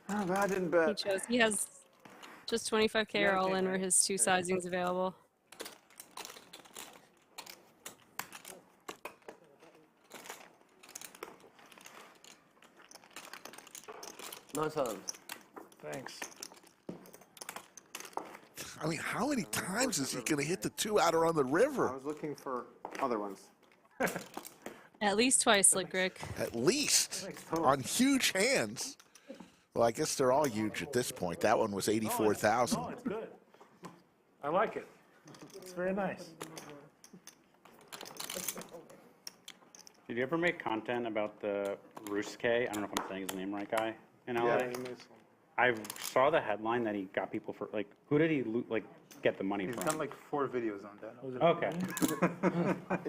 Oh, I didn't bet. He chose. He has just 25K or all in were his 2 sizings available. Nice hand. Thanks. I mean, how many times is he going to hit the 2-outer on the river? I was looking for other ones. At least twice, Slick Rick. At least. On huge hands. Well, I guess they're all huge at this point. That one was 84,000. No, it's good. I like it. It's very nice. Did you ever make content about the Ruske? I don't know if I'm saying his name right, guy in LA. Yeah, I saw the headline that he got people for like. Who did he like get the money He's from? done like 4 videos on that. Okay.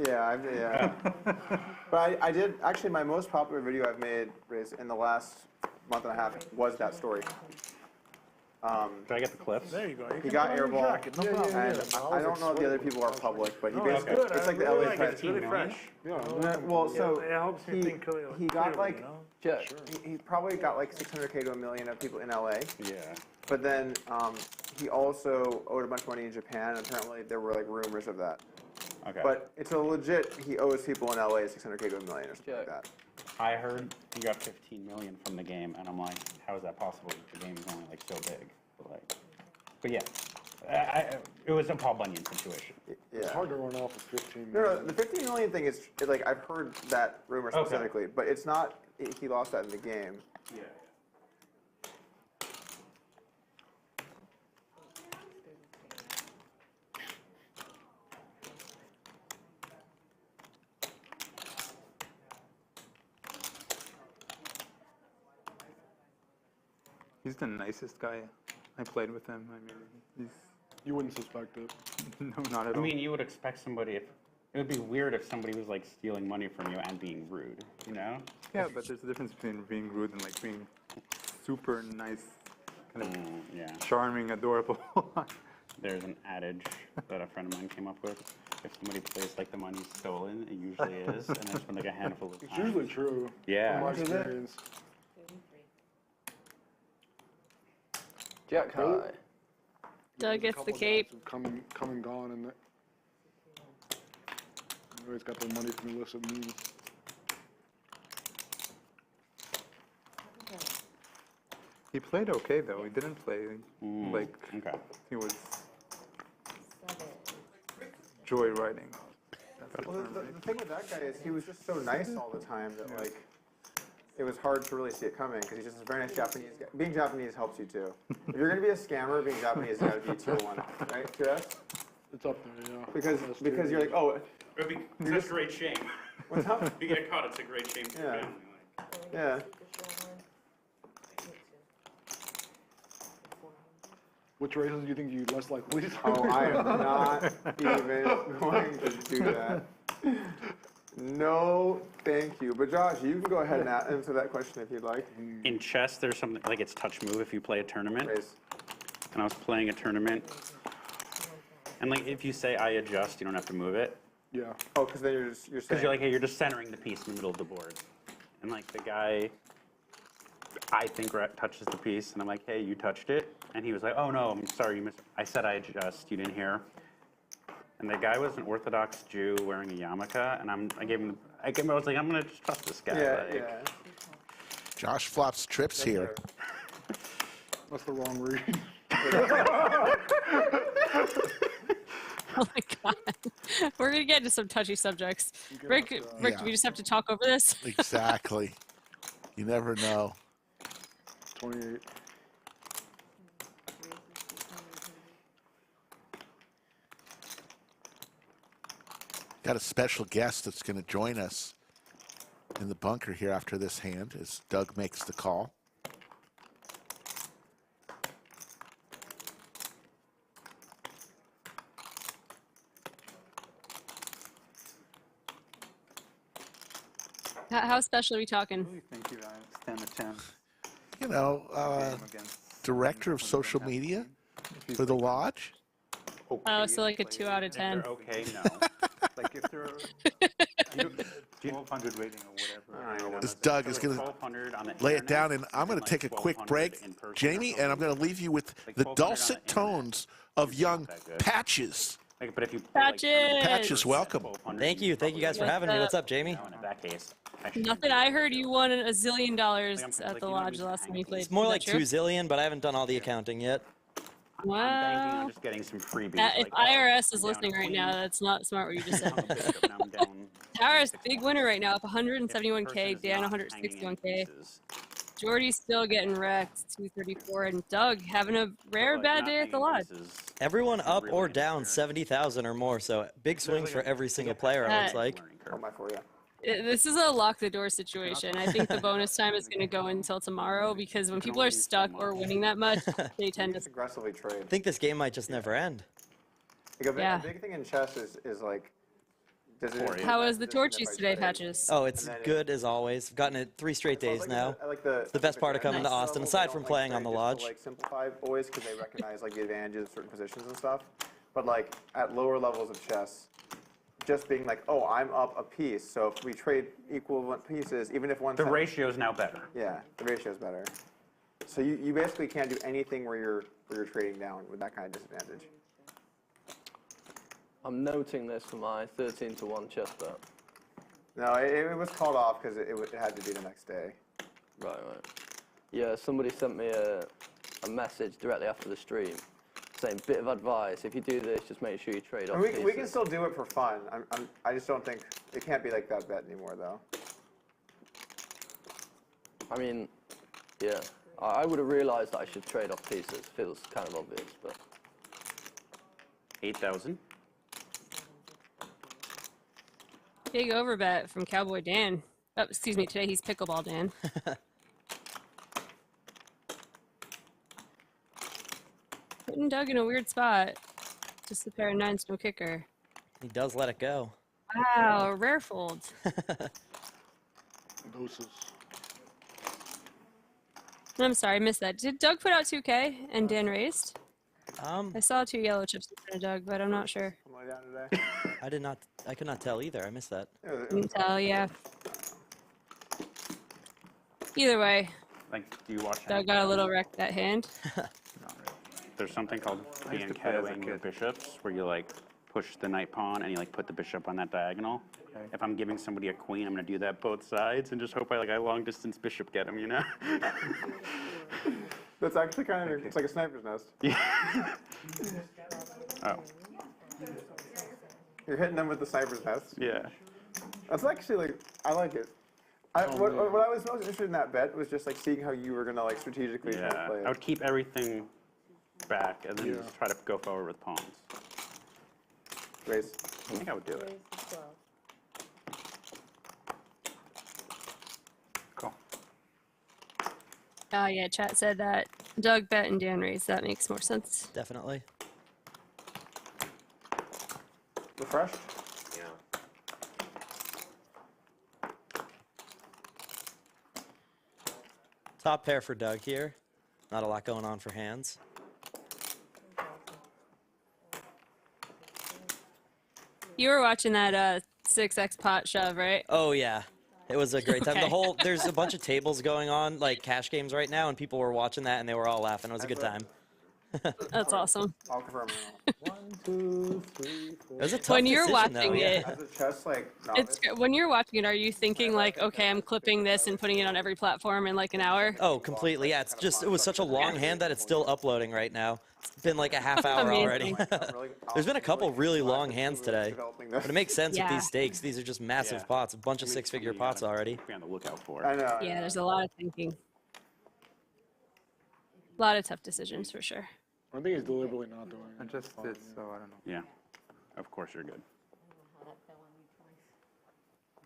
Yeah. But I did, actually my most popular video I've made is in the last month and a half was that story. Did I get the clips? There you go. You He can got put it on your Airball, jacket, no problem. and I don't know if the other people are public, but he basically, Good. it's like the really LA like it. press. It's really fresh. Well, so it helps me think clearly. he got like, you know? he probably got like 600K to $1 million of people in LA. Yeah. But then he also owed a bunch of money in Japan. Apparently there were like rumors of that. Okay. But it's a legit, he owes people in LA 600K to $1 million or something like that. I heard he got 15 million from the game, and I'm like, how is that possible? The game is only like so big. But yeah, it was a Paul Bunyan situation. Yeah. It's hard to run off with 15 No, million. the 15 million thing is like I've heard that rumor specifically, but it's not. He lost that in the game. Yeah. He's the nicest guy. I played with him. I mean, You wouldn't suspect it. no, not at I all. mean, you would expect somebody. It would be weird if somebody was like stealing money from you and being rude. You know? Yeah, but there's a difference between being rude and like being super nice, kind of Yeah. charming, adorable. There's an adage that a friend of mine came up with. If somebody plays like the money's stolen, it usually is, and it's been like a handful of times. It's usually true. Yeah. From my experience. Jack high. Doug gets the cape. Come and gone, and they always got their money from illicit means. He played okay though. He didn't play like he was joyriding. Well, the thing with that guy is he was just so nice all the time that like it was hard to really see it coming because he's just a very nice Japanese guy. Being Japanese helps you too. If you're gonna be a scammer, being Japanese has got to be tier 1, right? 2S? It's up there, yeah. Because you're like, oh, It would be such a great shame. what's up? If you get caught, it's a great shame for your Yeah. family. Yeah. Which races do you think you less likely to Oh, I am not even going to do that. No, thank you. But Josh, you can go ahead and answer that question if you'd like. In chess, there's something like it's touch move if you play a tournament. Raise. And I was playing a tournament, and like if you say I adjust, you don't have to move it. Yeah. Oh, because then you're Because saying. you're like, hey, you're just centering the piece in the middle of the board. And like the guy, I think touches the piece, and I'm like, hey, you touched it. And he was like, oh no, I'm sorry, you missed. I said I adjust, you didn't hear. And the guy was an Orthodox Jew wearing a yarmulke, and I was like, I'm gonna just trust this guy. Yeah, like, yeah. Josh flops trips here. That's the wrong read. Oh my God. We're going to get into some touchy subjects. Rick, do we just have to talk over this? Exactly. You never know. 28. Got a special guest that's going to join us in the bunker here after this hand as Doug makes the call. How special are we talking? Who do you think you stand a chance? You know, director of social media for the lodge. Oh, so like a 2 out of 10. Okay, no. Like if they're 1200 rating or whatever. This Doug is going to lay it down, and I'm going to take a quick break, Jamie, and I'm going to leave you with the dulcet tones of young Patches. But if you Patches, welcome. Thank you guys for having me. What's up, Jamie? in that case, Nothing. I heard you won $1 zillion at the lodge the last time you played. It's more Is like that true? 2 zillion, but I haven't done all the accounting yet. Wow. just getting some freebies. If IRS is listening right now, that's not smart what you just said. IRS, big winner right now, up 171K, Dan 161K. Jordi's still getting wrecked, 234, and Doug having a rare bad day at the lodge. Everyone up or down 70,000 or more, so big swings for every single player, it looks like. This is a lock the door situation. I think the bonus time is going to go until tomorrow because when people are stuck or winning that much, they tend to aggressively trade. I think this game might just never end. Like a big thing in chess is like, How was the torches today, Patches? Oh, it's good as always. I've gotten it 3 straight days now. It's the best part of coming to Austin, aside from playing on the lodge. Like simplify always because they recognize like the advantages of certain positions and stuff. But like at lower levels of chess, just being like, oh, I'm up a piece, so if we trade equivalent pieces, even if one. The ratio is now better. Yeah, the ratio is better. So you basically can't do anything where you're trading down with that kind of disadvantage. I'm noting this for my 13-1 chess bet. No, it was called off because it had to be the next day. Right. Yeah, somebody sent me a message directly after the stream saying, bit of advice, if you do this, just make sure you trade off pieces. We can still do it for fun. I just don't think, it can't be like that bet anymore, though. I mean, yeah. I would have realized that I should trade off pieces. Feels kind of obvious, but... 8,000. Big overbet from Cowboy Dan. Oh, excuse me, today he's Pickleball Dan. Putting Doug in a weird spot. Just a pair of 9s, no kicker. He does let it go. Wow, rare fold. Doses. I'm sorry, I missed that. Did Doug put out 2K and Dan raised? I saw 2 yellow chips in front of Doug, but I'm not sure. I could not tell either. I missed that. Couldn't tell, yeah. Either way. Like, do you watch? Doug got a little wrecked that hand. There's something called fianchettoing your bishops, where you like push the knight pawn and you like put the bishop on that diagonal. Okay. If I'm giving somebody a queen, I'm gonna do that both sides and just hope I long distance bishop get him, you know? That's actually kind of, it's like a sniper's nest. Yeah. Oh. You're hitting them with the sniper's nest. Yeah. That's actually, like, I like it. What I was most interested in that bet was just like seeing how you were gonna like strategically play it. I would keep everything back and then just try to go forward with pawns. Raise. I think I would do it. Cool. Yeah, chat said that Doug bet and Dan raised. That makes more sense. Definitely. Refresh? Yeah. Top pair for Doug here. Not a lot going on for Handz. You were watching that 6x pot shove, right? Oh, yeah. It was a great time. Okay. There's a bunch of tables going on, like cash games right now, and people were watching that and they were all laughing. It was a good time. That's awesome. I'll confirm. 1, 2, 3, 4. It was a tough When you're decision, though, watching yeah. it, As a chess, like, it's novice, when you're watching it. Are you thinking like, okay, I'm clipping this and putting it on every platform in like an hour? Oh, completely. Yeah, it was such a long hand that it's still uploading right now. It's been like a half hour already. There's been a couple really long hands today. But it makes sense with these stakes. These are just massive pots, a bunch of 6-figure pots already. Be on the lookout for. I know. Yeah, there's a lot of thinking. A lot of tough decisions for sure. I think he's deliberately not doing it. I just did, so I don't know. Yeah. Of course you're good.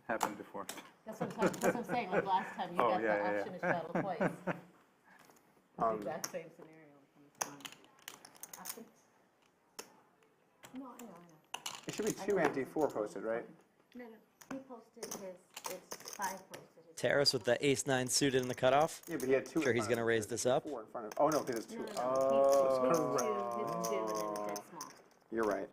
Happened before. That's what I'm saying. Like last time, you got the option to straddle twice. The exact same scenario. No, I know. It should be 2 anti-4 posted, right? No. He posted his. It's 5 posted. Terrace with the ace-9 suited in the cutoff. Yeah, but he had 2. Sure, he's going to raise this up. 4 in front of. Oh no, because it's 2. His 2 and then it's small. You're right.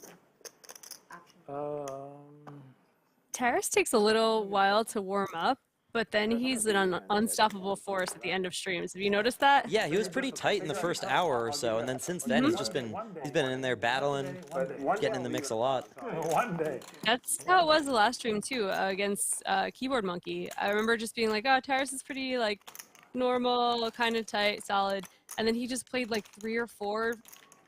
Terrace takes a little while to warm up, but then he's an unstoppable force at the end of streams. Have you noticed that? Yeah, he was pretty tight in the first hour or so, and then since then he's been in there battling, getting in the mix a lot. One day. That's how it was the last stream too, against Keyboard Monkey. I remember just being like, oh, Terrace is pretty like normal, kind of tight, solid, and then he just played like 3 or 4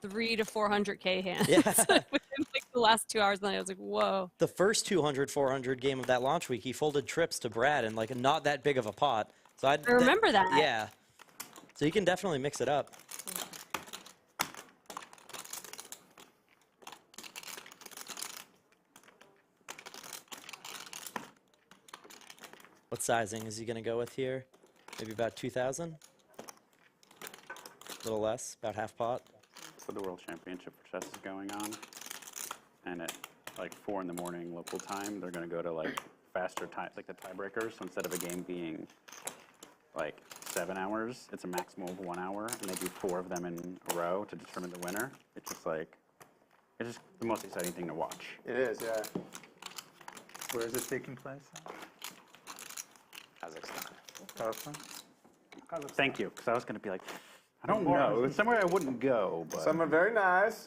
300 to 400K hands. Yeah. Within like the last 2 hours, and I was like, whoa. The first 200-400 game of that launch week, he folded trips to Brad in like not that big of a pot. So I remember that. Yeah. So you can definitely mix it up. What sizing is he going to go with here? Maybe about 2,000? A little less, about half pot. So the World Championship for chess is going on, and at like 4 in the morning local time, they're going to go to like faster time, like the tiebreakers. So instead of a game being like 7 hours, it's a maximum of 1 hour, and they do 4 of them in a row to determine the winner. It's just the most exciting thing to watch. It is, yeah. Where is it taking place? Kazakhstan. Thank you, because I was going to be like, I don't know. It's somewhere I wouldn't go, but Some are very nice.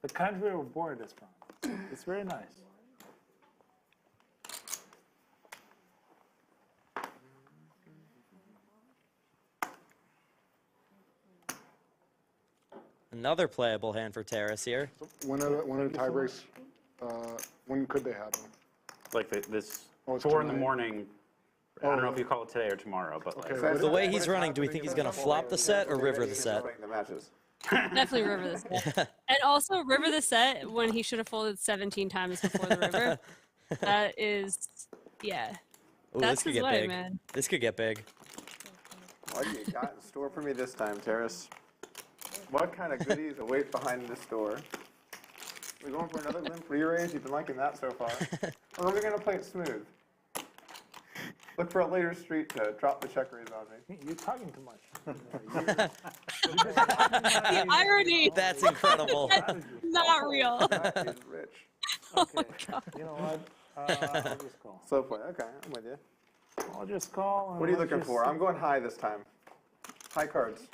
The country we're born is from. It's very nice. Another playable hand for Terrace here. One of the tie breaks, when could they happen? like this Oh, it's 4 in the tonight? morning. I don't know if you call it today or tomorrow, but like, The way he's running, do we think he's going to flop the set or river the set? The matches. Definitely river the set. And also river the set when he should have folded 17 times before the river. That is, yeah. Ooh, That's this could his get way, big. man. This could get big. What do you got in store for me this time, Terrace? What kind of goodies await behind this door? We going for another limp re-raise? You've been liking that so far. Or are we going to play it smooth? Look for a later street to drop the check raise on me. You're talking too much. The irony. That's incredible. That's not real. That is rich. Okay. You know what? I'll just call. Slow play. Okay, I'm with you. I'll just call. and What are you I'll looking just for? see. I'm going high this time. High cards.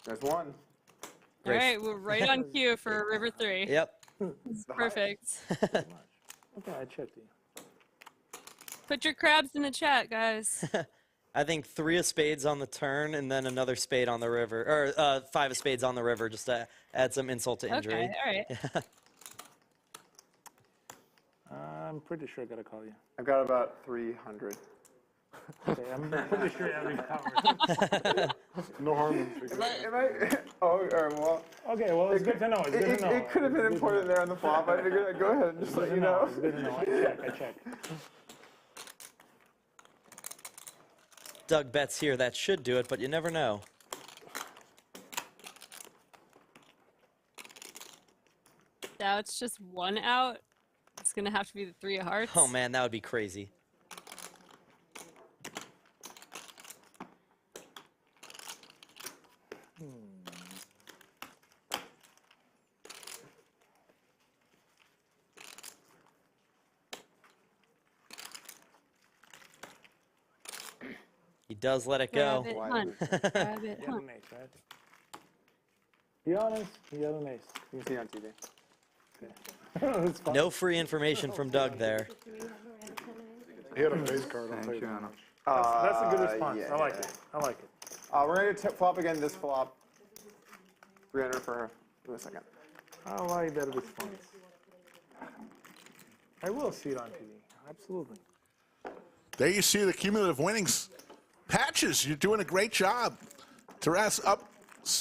There's one. All right, we're right on cue for river 3. Yep. It's perfect. Okay, I checked you. Put your crabs in the chat, guys. I think 3 of spades on the turn and then another spade on the river, or 5 of spades on the river, just to add some insult to injury. Okay, all right. I'm pretty sure I gotta call you. I've got about 300. Okay, I'm pretty sure I recovered. No harm in figuring Am I? Oh, well. Okay, well, it's good to know. It's good to know. It could have been important there on the flop. I figured I'd go ahead and just let you know. It's good to know. I check. Doug bets here that should do it, but you never know. Now it's just 1 out. It's going to have to be the 3 of hearts. Oh man, that would be crazy. does let it go. Grab it, hunt. Grab it, He had hunt. an ace, right? Be honest, he had an ace. You can see on TV. It's fine. No free information from Doug there. He had a base card. I'll tell you that much. That's a good response. yeah, I like yeah. it. I like it. We're going to flop again this flop. 300 for a second. I like that response. I will see it on TV. Absolutely. There you see the cumulative winnings. Patches, you're doing a great job. Taras up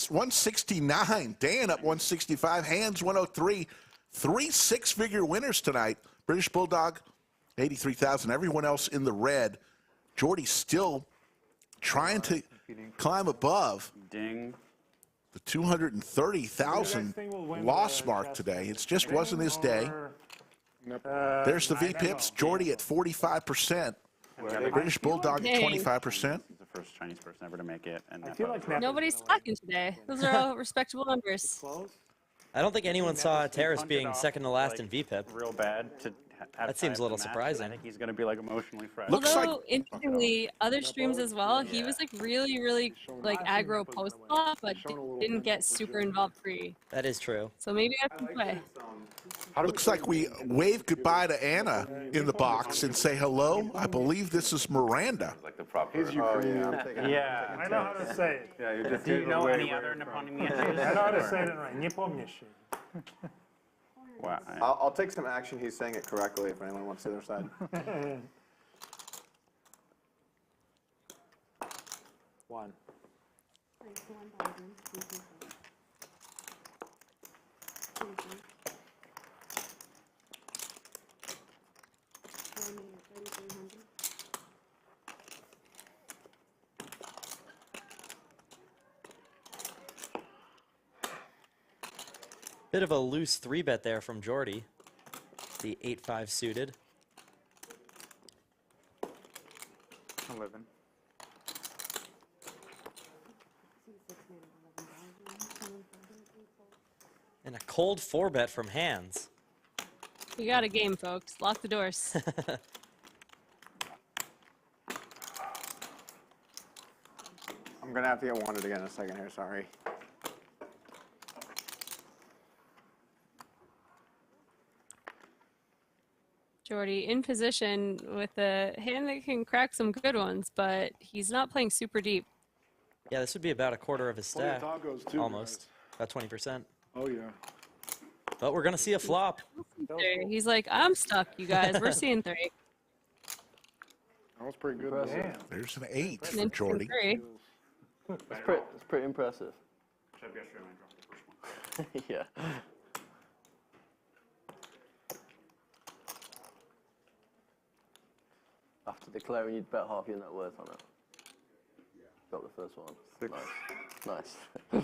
169. Dan up 165. Handz 103. 3 6-figure winners tonight. British Bulldog, 83,000. Everyone else in the red. Jordi still trying to climb above Ding. the 230,000 loss mark today. It just wasn't his day. There's the V-Pips. Jordi at 45%. British Bulldog at 25%. He's the first Chinese person ever to make it. And I feel like Nobody's slacking today. Those are all respectable numbers. I don't think anyone saw Terrace being second to last in VPIP. real bad to have That seems a little surprising. I think he's going to be like emotionally fresh. Although, interestingly, other streams as well, he was like really like aggro post flop, but didn't get super involved pre. That is true. So maybe I can play. Looks like we wave goodbye to Anna in the box and say hello. I believe this is Miranda. Like the proper. He's Ukrainian. Yeah. I know how to say it. Yeah, you just Do you gave know away any where other you're from. Neponymians? I know how to say it in right. Nie pomnisz. Wow. I'll take some action. He's saying it correctly if anyone wants the other side. One. Bit of a loose 3-bet there from Jordi. The 8-5 suited. 11. And a cold 4-bet from Handz. We got a game, folks. Lock the doors. I'm going to have to get wanted again in a second here. Sorry. Jordi in position with a hand that can crack some good ones, but he's not playing super deep. Yeah, this would be about a quarter of his stack. Tacos too, Almost. About 20%. Oh yeah. But we're going to see a flop. He's like, I'm stuck, you guys. We're seeing 3. That was pretty good. Damn. There's an 8 for Interesting Jordi. 3. It's pretty impressive. Yeah. After declaring you'd bet half your net worth on it. Got the first one. 6. Nice. You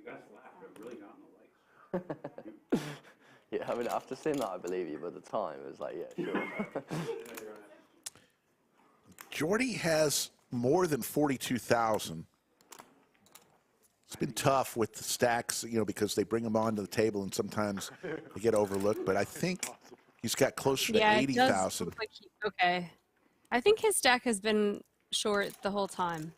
guys laughed, but really got in the likes. Yeah, I mean, after seeing that, I believe you, but at the time, it was like, yeah, sure. Jordi has more than 42,000. It's been tough with the stacks, you know, because they bring them onto the table and sometimes they get overlooked. But I think he's got closer to Yeah, 80,000. like okay. I think his stack has been short the whole time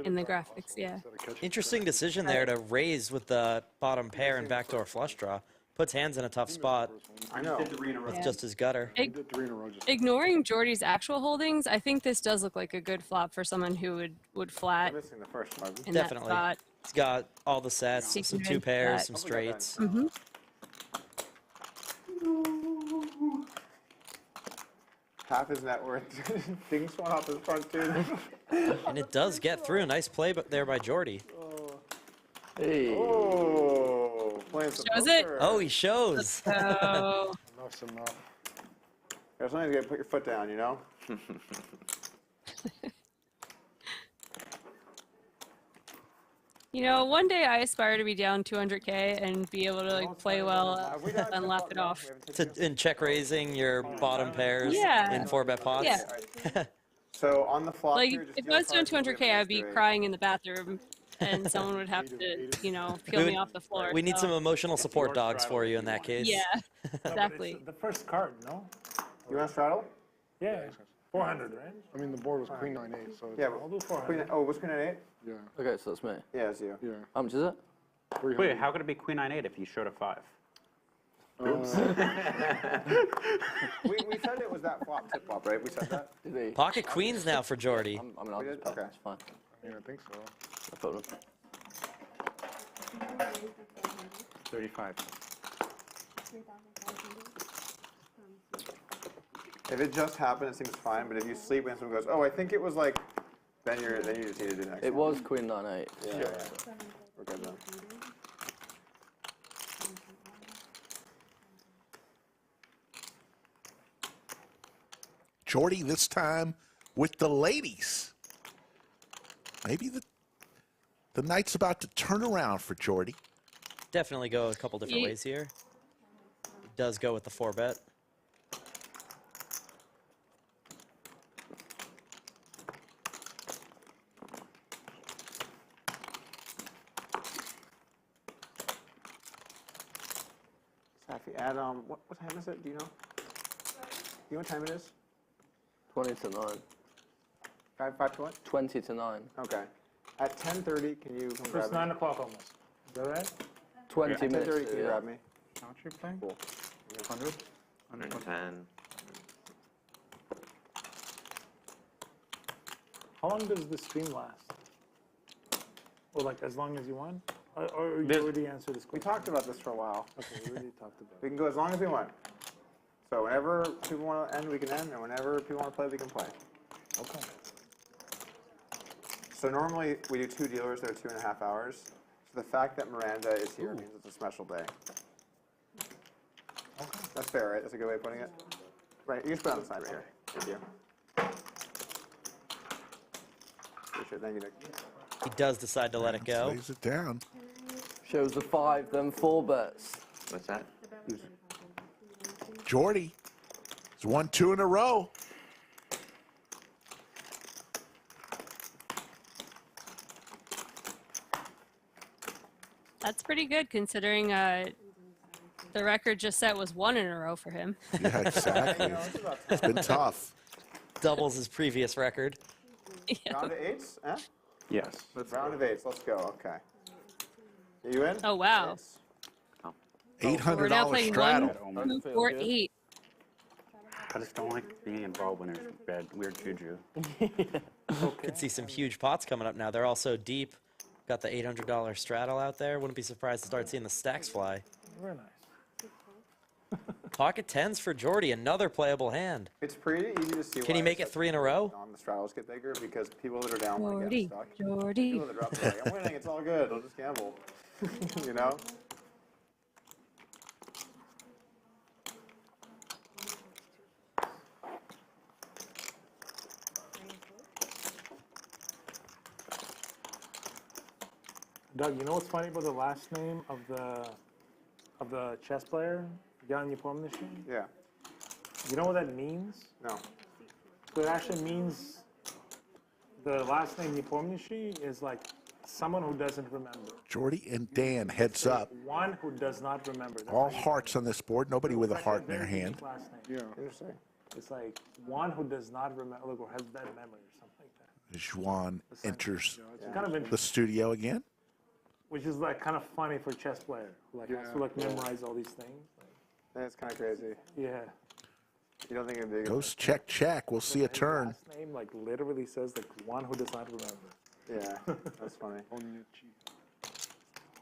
in the graphics, yeah. Interesting decision there to raise with the bottom pair and backdoor flush draw. Puts Handz in a tough spot. I know. With just his gutter. Ignoring Jordi's actual holdings, I think this does look like a good flop for someone who would flat Missing the first one. in Definitely. that spot. He's got all the sets, He some can 2 do pairs, that. some straights. Mm-hmm. Half his net worth. Dings one off his front too. And it does get through. Nice play there by Jordi. Hey. Oh, playing some Shows it? poker. Oh, he shows. So, Enough's enough. There's sometimes you gotta put your foot down, you know? you know, one day I aspire to be down 200K and be able to like play well and laugh it off. In check raising your bottom pairs Yeah. in 4-bet pots. Yeah. So on the flop Like here, just if deal I was doing cards 200K, I'd be straight. crying in the bathroom, and someone would have to, you know, peel me off the floor. We need so- some emotional support dogs for you in that case. Yeah, No, but exactly. it's the first card, no? You want to straddle? Yeah. 400, right? I mean, the board was queen 9-8, so it's Yeah, I'll do Queen, 400. oh, what's Queen 9-8? yeah, Okay, so that's me. Yeah, it's you. yeah. How much is it? 300. Wait, how could it be Queen 9-8 if you showed a 5? We said it was that flop tip flop, right? We said that? Pocket queens now for Jordi. I mean, I'll just put it. It's fine. Yeah, I think so. No problem. 35. If it just happened, it seems fine. But if you sleep and someone goes, "Oh, I think it was like," then you just need to do next. It was queen 9-8. Yeah. We're good then. Jordi this time with the ladies. Maybe the night's about to turn around for Jordi. Definitely go a couple different ways here. Does go with the 4-bet. Safi, at what time is it? Do you know? Do you know what time it is? 20 to 9. 5 to what? 20 to 9. Okay. At 10:30, can you come So grab it's me? 9 o'clock almost. Is that right? 20 At minutes. 10:30, can you yeah. grab me? How much are you playing? Cool. 100? 110. How long does the stream last? Or like as long as you want? Or you This- already answered this We question? talked about this for a while. Okay, we already talked about We can go as long as we want. So whenever people want to end, we can end, and whenever people want to play, we can play. it. Okay. So normally we do 2 dealers that are 2.5 hours. So the fact that Miranda is here means it's a special day. Okay. That's fair, right? That's a good way of putting it. Right, you can put it on the side right here. Thank you. Appreciate it. Thank you, Nick. He does decide to let it go. Lays it down. Shows the 5, then 4 bets. What's that? Jordi has won 2 in a row. That's pretty good considering the record just set was 1 in a row for him. Yeah, exactly. It's been tough. Doubles his previous record. Round of 8s? Eh? Yes. Round of 8s. Let's go. Okay. Are you in? Oh, wow. Eights. We're now $800 playing straddle. 1, 2, 4, 8. I just don't like being involved when there's bad, weird juju. Could see some huge pots coming up now. They're all so deep. Got the $800 straddle out there. Wouldn't be surprised to start seeing the stacks fly. Very nice. Pocket 10s for Jordi. Another playable hand. It's pretty easy to see. Can he why make it such 3 in a row? The straddles get bigger because people that are down want to Jordi, get stuck. Jordi. People that drop are like, I'm winning. It's all good. I'll just gamble. You know. Doug, you know what's funny about the last name of the chess player, Jan Nepomniachtchi? Yeah. You know what that means? No. So it actually means the last name Nepomniachtchi is like someone who doesn't remember. Jordi and Dan heads up. One who does not remember. That's All how you- hearts on this board. Nobody with a it's actually heart in their very hand. unique last name. Yeah. Interesting. It's like one who does not remember, like, or has bad memory or something like that. Juan enters It's kind of the interesting, studio again. which is like kind of funny for a chess player who like has to like memorize all these things. Like, That's kind of crazy. yeah. You don't think it'd be a good Goes check, check. We'll see a turn. Last name like literally says like one who does not remember. Yeah, that's funny.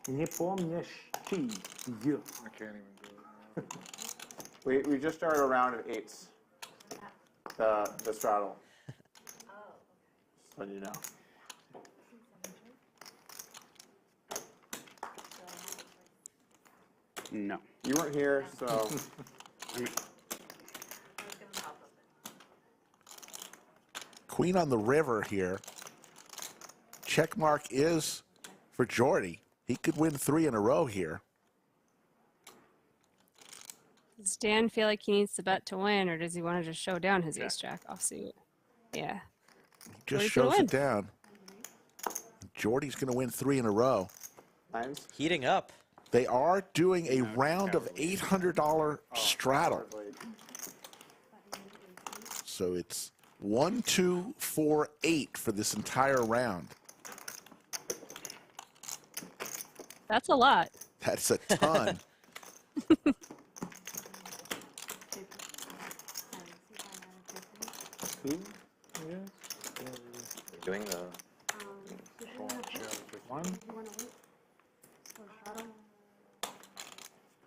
Nepomniachtchi. Yeah. I can't even do it. We just started a round of 8s. The straddle. Just so you know. No. You weren't here, so. I mean, Queen on the river here. Check mark is for Jordi. He could win 3 in a row here. Does Dan feel like he needs to bet to win, or does he want to just show down his ace-jack offsuit? Yeah. Just Jordi's gonna shows win. it down. Jordi's going to win 3 in a row. Nines? Heating up. They are doing a round of $800 straddle. So it's 1, 2, 4, 8 for this entire round. That's a lot. That's a ton. Doing the one. You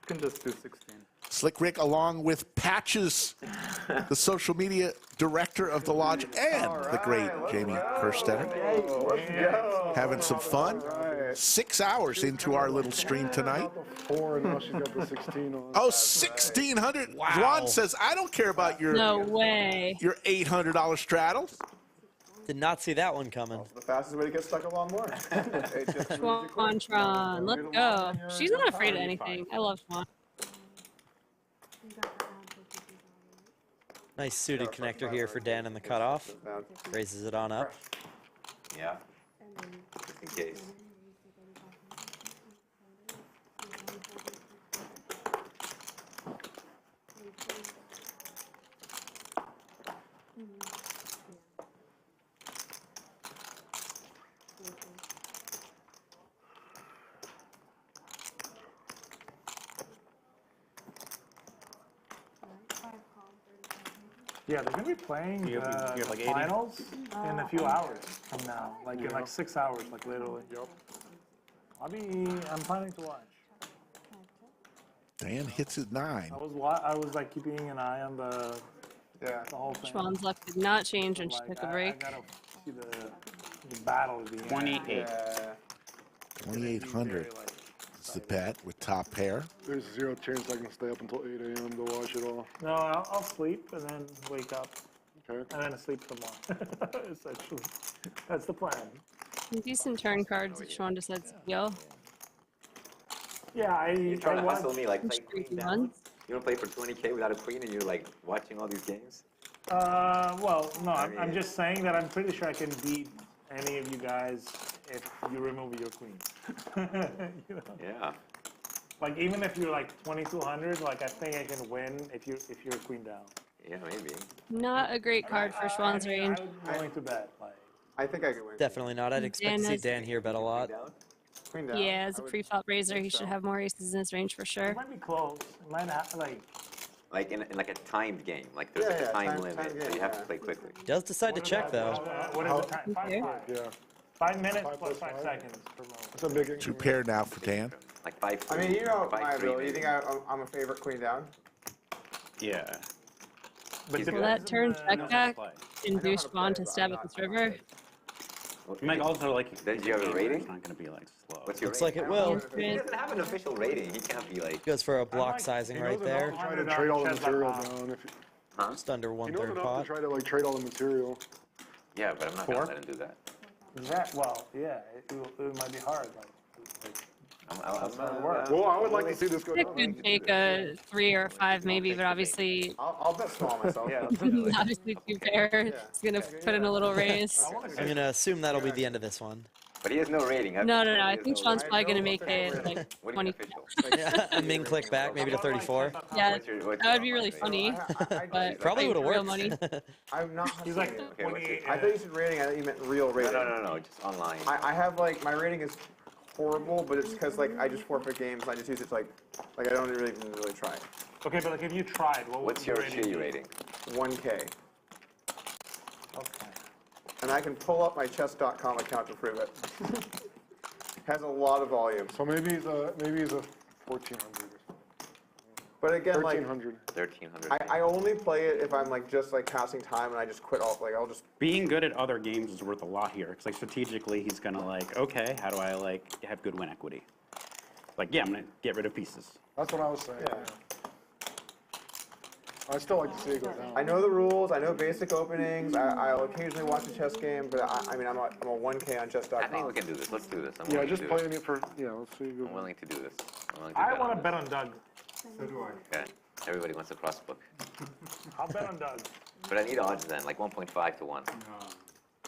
can just do 16. Slick Rick, along with Patches, the social media director of the lodge, and the great Jamie Kerstetter, having some fun. 6 hours into our little stream tonight. 4, and now she's got the 16 on. Oh, 1,600. Wow. Juan says, I don't care about your No way. your $800 straddles. Did not see that one coming. The fastest way to get stuck a lawnmower. Schwantron, let's go. She's not afraid of anything. I love Schwan. Nice suited connector here for Dan in the cutoff. Raises it on up. yeah, just in case. Yeah, they're gonna be playing You have like 80? finals in a few hours from now, like in like 6 hours, like literally. I'm planning to watch. Dan hits his 9. I was like keeping an eye on the whole thing. Schwan's luck did not change when she took a break. I gotta see the battle of the end. 28. 2,800 is the bet with top pair. There's 0 chance I can stay up until 8 a.m. to watch it all. No, I'll sleep and then wake up. Okay. And then sleep some more. Essentially, that's the plan. Decent turn cards if Schwan decides to go. Yeah, You're trying to want hustle me like play queen down. Ones. You don't play for 20K without a queen, and you're like watching all these games. Well, no, I'm mean- just saying that I'm pretty sure I can beat any of you guys if you remove your queen. You know? Yeah. Like even if you're like 2,200, like I think I can win if you're queen down. Yeah, maybe. Not a great card for Schwan's range. I'm willing to bet. Like, I think I could win. Definitely not. I'd expect to see Dan here bet a lot. Queen down. Yeah, as a pre-flop raiser, he should have more aces in his range for sure. it might be close. It might have like. Like in like a timed game. Like there's like a time limit, so you have to play quickly. He does decide to check though. What is the time? 5, Okay. 5. Yeah. 5 minutes 5 plus plus 5 5. seconds per moment. It's a big 2 pair now for Dan. Like 5. I mean, you know my 5-3 ability. You maybe. think I'm a favorite queen down? Yeah. But Will that turn check back play. induce Schwan to stab at this river? Mike also like. Did you have a rating? It's not gonna be like slow. What's your Looks like rating? it will. He doesn't have an official rating. He can't be like. Goes for a block sizing right there. Try to trade all the material down. If Huh? Just under he knows 1/3 enough to pot. try to like trade all the material. Yeah, but I'm not gonna let him do that. Well, yeah, it might be hard. Like I'm Well, I would like to see this go It down. could take a 3 or a 5 maybe, but obviously, I'll bet small myself. obviously 2 pair. It's gonna put in a little raise. I'm gonna assume that'll be the end of this one. But he has no rating. No, I think Schwan's probably gonna make it like 20. A min click back, maybe to 34. Yeah, that would be really funny. But Probably would have real worked. money. I'm not. He's like Okay, what's it? 28. I thought you said rating. I thought you meant real rating. No, just online. I have like my rating is horrible, but it's because like I just forfeit games. And I just use it to, like I don't even really try. Okay, but like if you tried, What's your shitty rating? 1K, Okay. and I can pull up my chess.com account to prove it. Has a lot of volume. So maybe he's a 1,400 or something. But again, like 1,300. 1,300. I only play it if I'm like just like passing time and I just quit all. Like I'll just. Being good at other games is worth a lot here. Because like strategically, he's gonna like, okay, how do I like have good win equity? Like, yeah, I'm gonna get rid of pieces. That's what I was saying. Yeah. I still like to see it go down. I know the rules. I know basic openings. I'll occasionally watch a chess game, but I mean I'm a 1K on chess.com. I think we can do this. Let's do this. I'm Yeah, willing just to do playing it for, let's see. I'm willing to do this. I'm willing I bet want on to bet this. on Doug. So do I. Okay. Everybody wants a cross book. I'll bet on Doug. But I need odds then, like 1.5 to 1.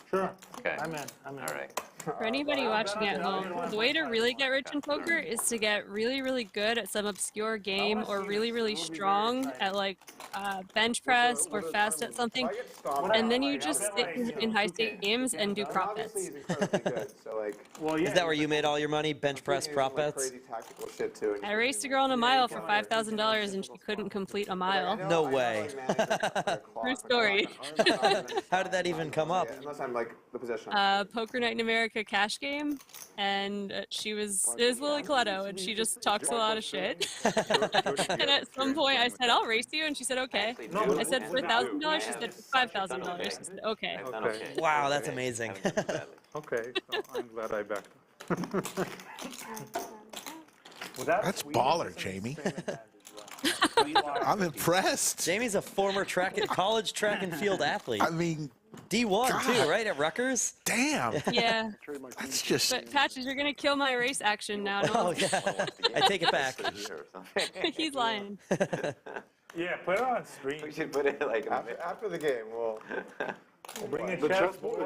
Sure. Okay. I'm in. All right. For anybody watching at home, the way to really get rich in poker is to get really, really good at some obscure game or really, really strong at like bench press or fast at something, and then you just sit in high stake games and do prop bets. He's incredibly good. So like, Is that where you made all your money? Bench press prop bets? crazy tactical shit too. I raced a girl in a mile for $5,000 and she couldn't complete a mile. No way. True story. How did that even come up? Unless I'm like the position. Poker Night in America cash game, and it was Lily Coletto, and she just talks a lot of shit. And at some point I said, I'll race you, and she said, okay. I said, for $1,000? She said, $5,000. She said, okay. Wow, that's amazing. Okay, so I'm glad I backed. That's baller, Jamie. I'm impressed. Jamie's a former college track and field athlete. I mean, D1 God. too, right, at Rutgers? Damn. Yeah. That's just. But Patches, you're gonna kill my race action now. No? Oh yeah. I take it back. He's lying. Yeah, put it on stream. We should put it like after the game. We'll bring a The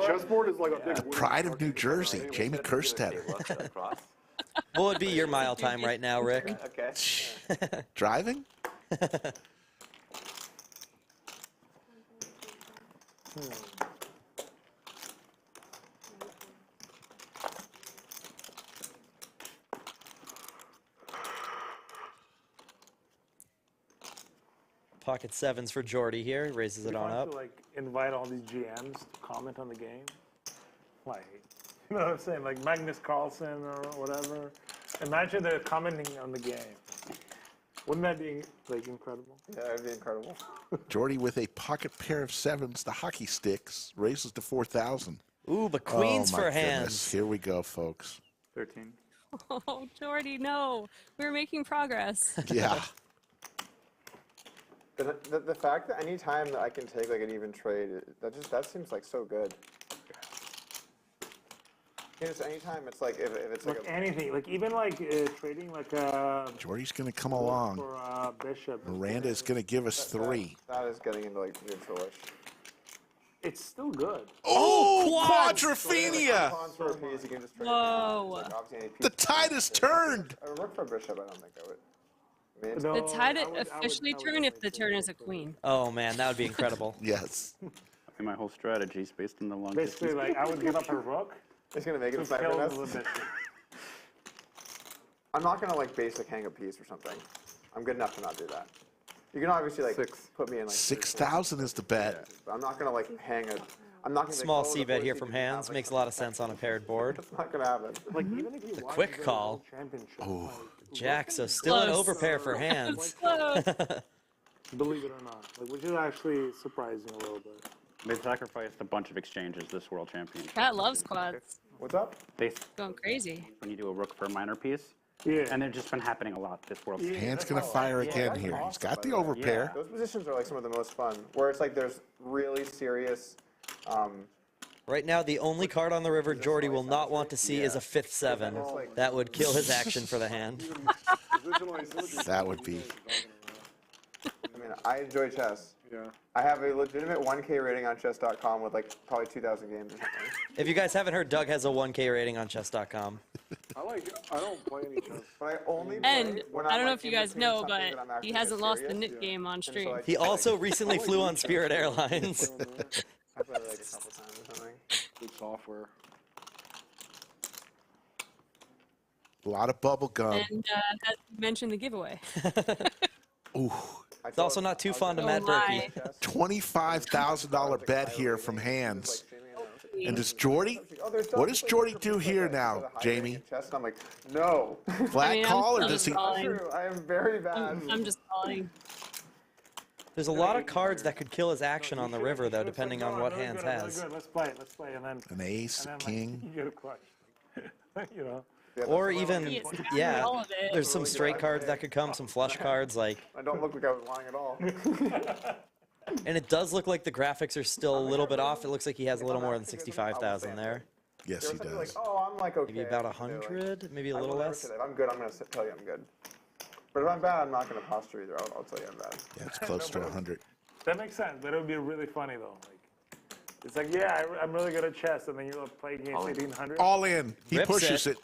chessboard is like a big. The pride of New Jersey, Jamie Kerstetter. What would be your mile time right now, Rick? Okay. Driving? Pocket sevens for Jordi here. Raises it on up. To, like, invite all these GMs to comment on the game. Like, you know what I'm saying? Like Magnus Carlsen or whatever. Imagine they're commenting on the game. Wouldn't that be like incredible? Yeah, it'd be incredible. Jordi with a pocket pair of sevens, the hockey sticks, raises to 4,000. Ooh, but queens oh, my for goodness. hands. Here we go, folks. 13. Oh, Jordi, no. We're making progress. Yeah. The fact that any time that I can take like an even trade, that seems like so good. You know, just anytime it's like if it's like anything, like even like trading like Jordi's going to come along. For Bishop. Miranda is going to give us 3. That is getting into like neutralish. It's still good. Oh, Quadrophenia! Whoa. The tide has turned. I would work for Bishop. I don't think I would. The tide officially turn if the turn is a queen. Oh man, that would be incredible. Yes. My whole strategy is based on the long Basically, distance. like I would give up a rook. It's gonna make it a sniper nest. I'm not gonna like basic hang a piece or something. I'm good enough to not do that. You can obviously like put me in like 6,000 is the bet. Yeah, but I'm not gonna like hang a. I'm not gonna. Small C bet here from Handz makes a lot of sense on a paired board. It's not gonna happen. Like even if you watch Quick the call. Oh. Jack, so still an overpair for Handz. Believe it or not, like, which is actually surprising a little bit. They sacrificed a bunch of exchanges this world championship. Cat loves quads. What's up? They Going crazy. when you do a rook for a minor piece. Yeah. And they've just been happening a lot this world. Hand's going to fire again here. He's got the overpair. Those positions are like some of the most fun, where it's like there's really serious. Right now, the only card on the river Jordi will not want to see is a 5-7. That would kill his action for the hand. That would be. I mean, I enjoy chess. Yeah. I have a legitimate 1K rating on chess.com with like probably 2,000 games or something. If you guys haven't heard, Doug has a 1K rating on chess.com. I don't play any chess. But I only And I don't know if you guys know, but he hasn't lost the Nik game on stream. He also recently flew on Spirit Airlines. I played it like a couple times or something. Good software. A lot of bubble gum. And as you mentioned the giveaway. Ooh. It's also not too fond of Matt Berkey. $25,000 bet here from Handz. And does Jordi? What does Jordi do here now, Jamie? I'm like, no. Flat call, or does he? I am very bad. I'm just calling. There's a lot of cards that could kill his action on the river, though, depending on what Handz has. Let's play, and then An ace, king. You get a clutch. You know. Or even, yeah, there's some straight cards that could come, some flush cards, like. I don't look like I was lying at all. And it does look like the graphics are still a little bit off. It looks like he has a little more than 65,000 there. Yes, he does. Like, oh, I'm like okay. Maybe about 100, maybe a little less. If I'm good, I'm going to tell you I'm good. But if I'm bad, I'm not going to posture either. I'll tell you I'm bad. Yeah, it's close to 100. That makes sense, but it would be really funny though. Like, it's like, yeah, I'm really good at chess, and then you're playing against 1800. All in. He Rips pushes it.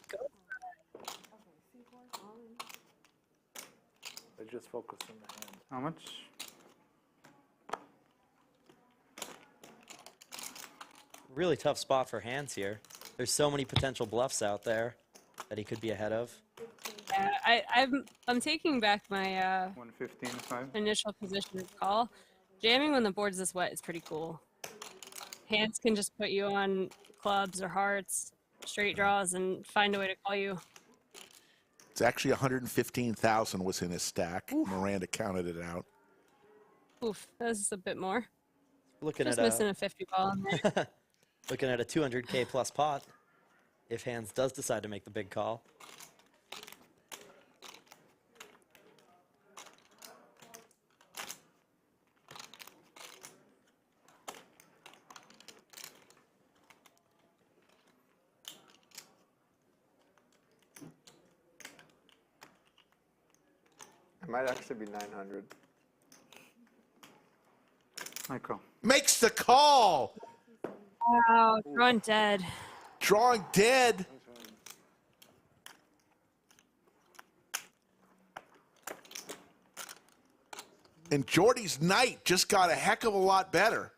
Just focus on the hand. How much? really tough spot for Handz here. There's so many potential bluffs out there that he could be ahead of. Yeah, I'm taking back my 115.5. initial position of call. Jamming when the board's this wet is pretty cool. Handz can just put you on clubs or hearts, straight draws, and find a way to call you. It's actually 115,000 was in his stack. Miranda counted it out. Oof, that's a bit more. Looking Just at missing a 50 ball in there. looking at a 200K plus pot if Handz does decide to make the big call. It might actually be 900. Michael. Makes the call. Wow, drawing dead. Drawing dead. And Jordi's night just got a heck of a lot better.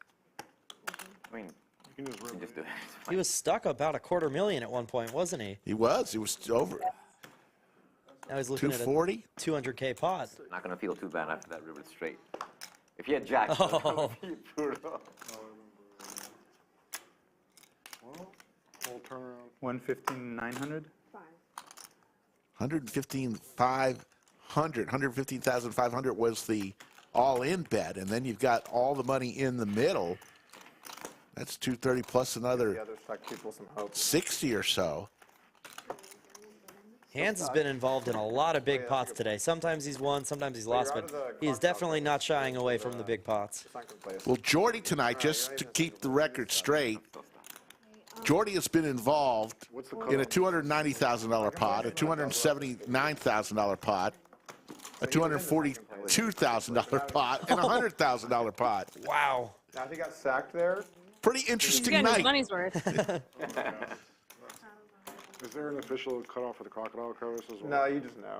I mean, you can just do it. He was stuck about $250,000 at one point, wasn't he? He was. It was over. Now he's looking 240? at a 200K pot. Not gonna feel too bad after that river straight. If he had jacks, Oh. that would be brutal. Well, full turnaround. 115,900. 115,500 was the all-in bet, and then you've got all the money in the middle. That's 230 plus another The other stuck people some hope. 60 or so. Handz has been involved in a lot of big pots today. Sometimes he's won, sometimes he's lost, but he's definitely not shying away from the big pots. Well, Jordi tonight, just to keep the record straight, Jordi has been involved in a $290,000 pot, a $279,000 pot, a $242,000 pot, and a $100,000 pot. Wow. Now, if he got sacked there, pretty He's interesting getting his night. money's worth. Is there an official cutoff for the crocodile crevice as well? no, you just know.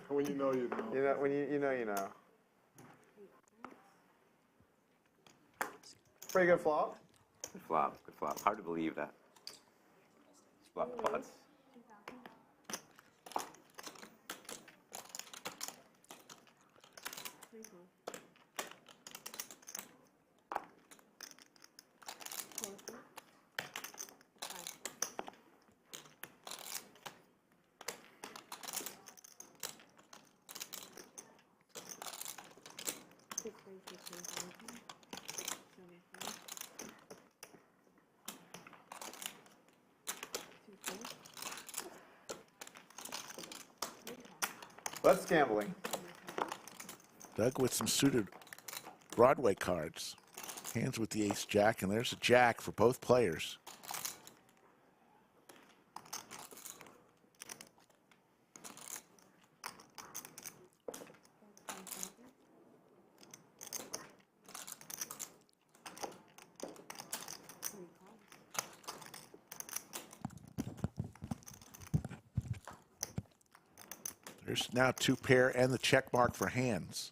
When you know, you know. You know when you know, you know. Pretty good flop. Good flop, good flop. Hard to believe that. Flop pots. That's gambling. Doug with some suited Broadway cards. Handz with the ace-jack, and there's a jack for both players. There's now two pair and the check mark for Handz.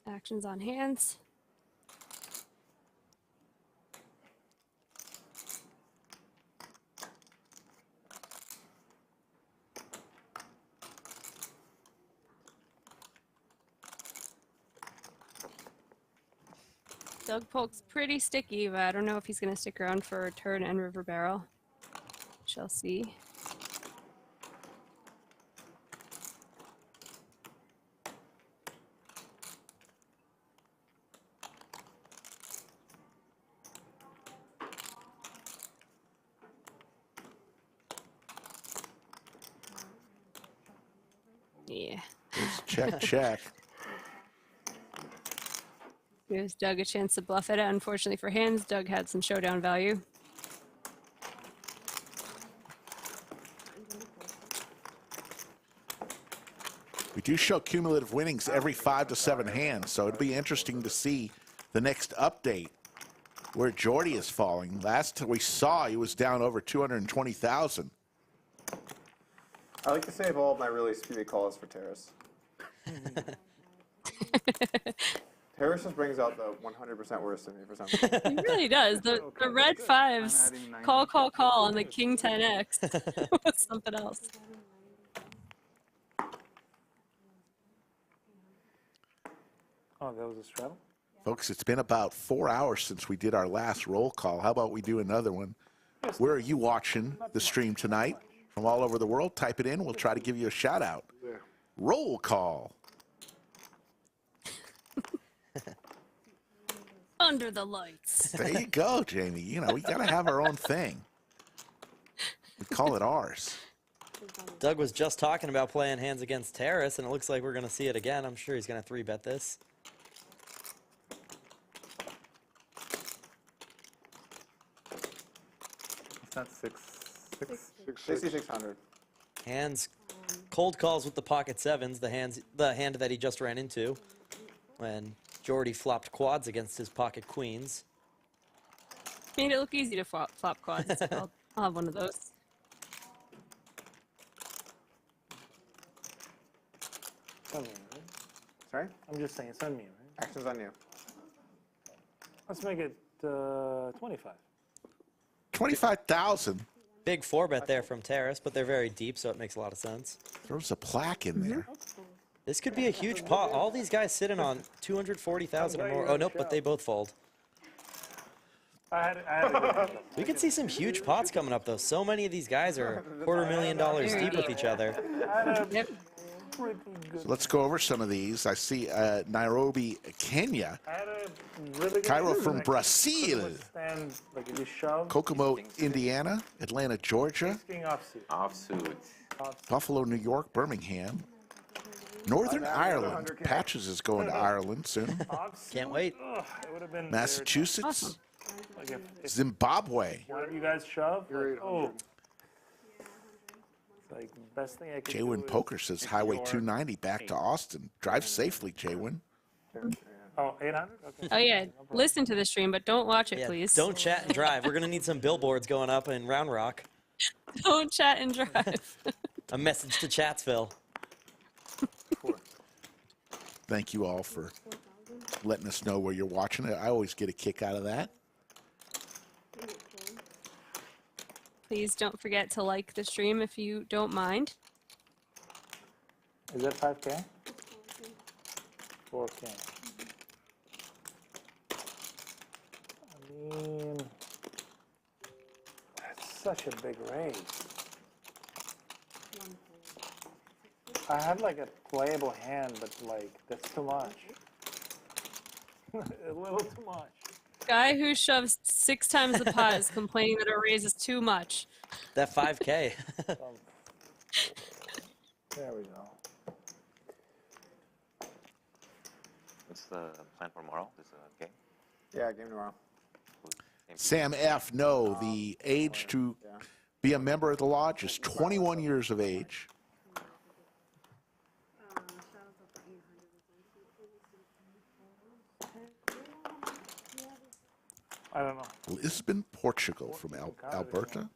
Actions on Handz. Doug Polk's pretty sticky, but I don't know if he's going to stick around for turn and river barrel. Shall see. Yeah. Check, check. Gives Doug a chance to bluff it out. Unfortunately for Handz, Doug had some showdown value. We do show cumulative winnings every 5 to 7 hands, so it'd be interesting to see the next update where Jordi is falling. Last we saw, he was down over 220,000. I like to save all of my really speedy calls for Terrace. Terrace just brings out the 100% worst in me for some reason. He really does. The red fives, call on the King 10X was something else. Oh, that was a straddle? Folks, it's been about 4 hours since we did our last roll call. How about we do another one? Where are you watching the stream tonight? From all over the world, type it in. We'll try to give you a shout out. Roll call. Under the lights. There you go, Jamie. You know, we got to have our own thing. We call it ours. Doug was just talking about playing hands against Terrace, and it looks like we're going to see it again. I'm sure he's going to 3-bet this. It's not 6,600. Handz cold calls with the pocket sevens, the hand that he just ran into when Jordi flopped quads against his pocket queens. Made it look easy to flop quads. I'll have one of those. It's on me, right? Sorry? I'm just saying, it's on me, right? Action's on you. Let's make it 25. 25,000. Big 4-bet there from Terrace, but they're very deep, so it makes a lot of sense. Throws a plaque in there. This could be a huge pot. All these guys sitting on 240,000 or more. Oh, nope, but they both fold. We could see some huge pots coming up, though. So many of these guys are $250,000 deep with each other. Yep. So let's go over some of these. I see Nairobi, Kenya. Cairo from Brazil. Kokomo, Indiana. Atlanta, Georgia. Offsuit. Buffalo, New York, Birmingham. Northern Ireland. Patches is going to Ireland soon. Can't wait. Massachusetts. Zimbabwe. One of you guys shove? Like, oh. Like, best thing I could Jaywin do Poker says Highway 290 back to Austin. Drive safely, Jaywin. Oh, 800? Okay. Oh, yeah. Listen to the stream, but don't watch it, Yeah, please. don't chat and drive. We're going to need some billboards going up in Round Rock. Don't chat and drive. A message to Chatsville. Thank you all for letting us know where you're watching it. I always get a kick out of that. Please don't forget to like the stream if you don't mind. Is that 5K? 4K. I mean, that's such a big raise. I had like a playable hand, but like, that's too much. A little too much. Guy who shoves 6 times the pot is complaining that a raise is too much. That 5K. There we go. What's the plan for tomorrow? This game? Yeah, game tomorrow. Sam F. No, the age to be a member of the lodge is 21 years of age. I don't know. Lisbon, Portugal from Alberta.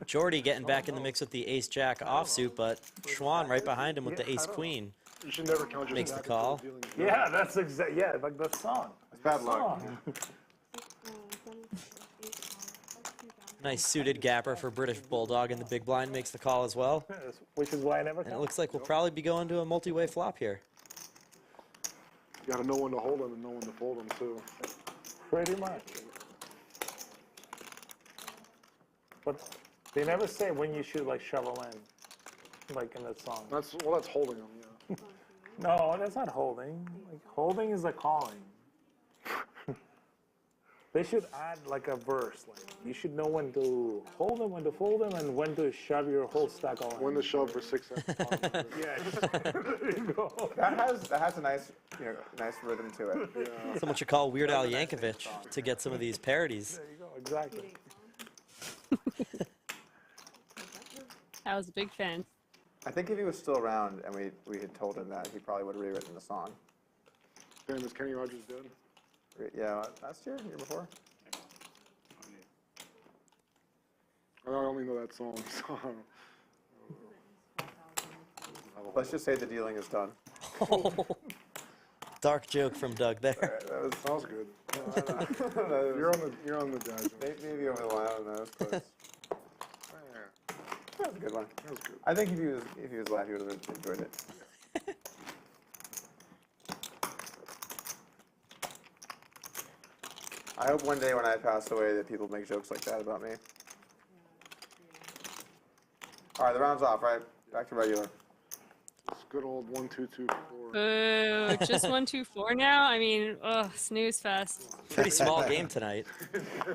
Jordi getting back in the mix with the ace-jack offsuit, but Xuan right behind him with the ace-queen. You should never count Makes the call. Yeah, that's exactly, yeah, like the song. It's bad luck. Nice suited gapper for British Bulldog, and the big blind makes the call as well. Which is why I never And it looks like we'll probably be going to a multi-way flop here. You gotta know when to hold them and know when to fold them too. Pretty much. But they never say when you should like shovel in, like in that song. That's holding them, yeah. No, that's not holding. Like holding is like calling. They should add like a verse. Like you should know when to hold them, when to fold them, and when to shove your whole stack all in. When to shove for 6 seconds. Yeah, there you go. That has a nice, nice rhythm to it. Yeah. Someone should call Weird Al Yankovic to get some of these parodies. There you go, exactly. I was a big fan. I think if he was still around and we had told him that, he probably would have rewritten the song. Damn, is Kenny Rogers dead? Yeah, last year before. I only know that song. So. Let's just say the dealing is done. Dark joke from Doug there. That was good. You're on the judge. Maybe over the line. I don't know. That was close. That was a good one. That was good. I think if he was live, he would have enjoyed it. I hope one day when I pass away that people make jokes like that about me. All right, the round's off, right? Back to regular. It's good old 1, 2, 2, 4. Boo, just 1, 2, 4 now? I mean, ugh, snooze fest. Pretty small game tonight.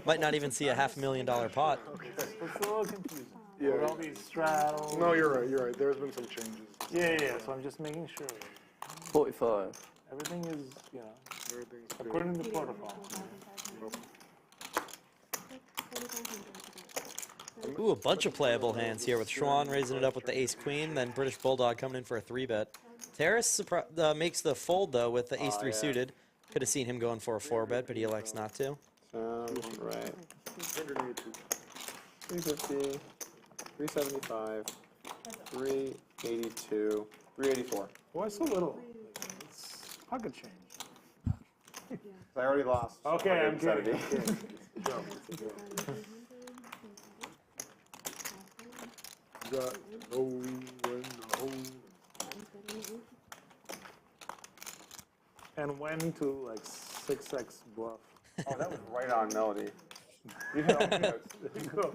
Might not even see a $500,000 pot. It's a little confusing. Yeah. With all these straddles. No, you're right. There's been some changes. Yeah, so I'm just making sure. 45. Everything is, Everything's according to protocol. Ooh, a bunch of playable hands here with Xuan raising it up with the ace-queen, then British Bulldog coming in for a 3-bet. Terrace makes the fold, though, with the ace-3 suited. Could have seen him going for a 4-bet, but he elects not to. Sounds right. 350, 375, 382, 384. Why so little? It's pocket change. I already lost. Okay, I'm kidding. Got no when to hold. And when to like 6x bluff. Oh, that was right on melody. You hit all the notes. There you go.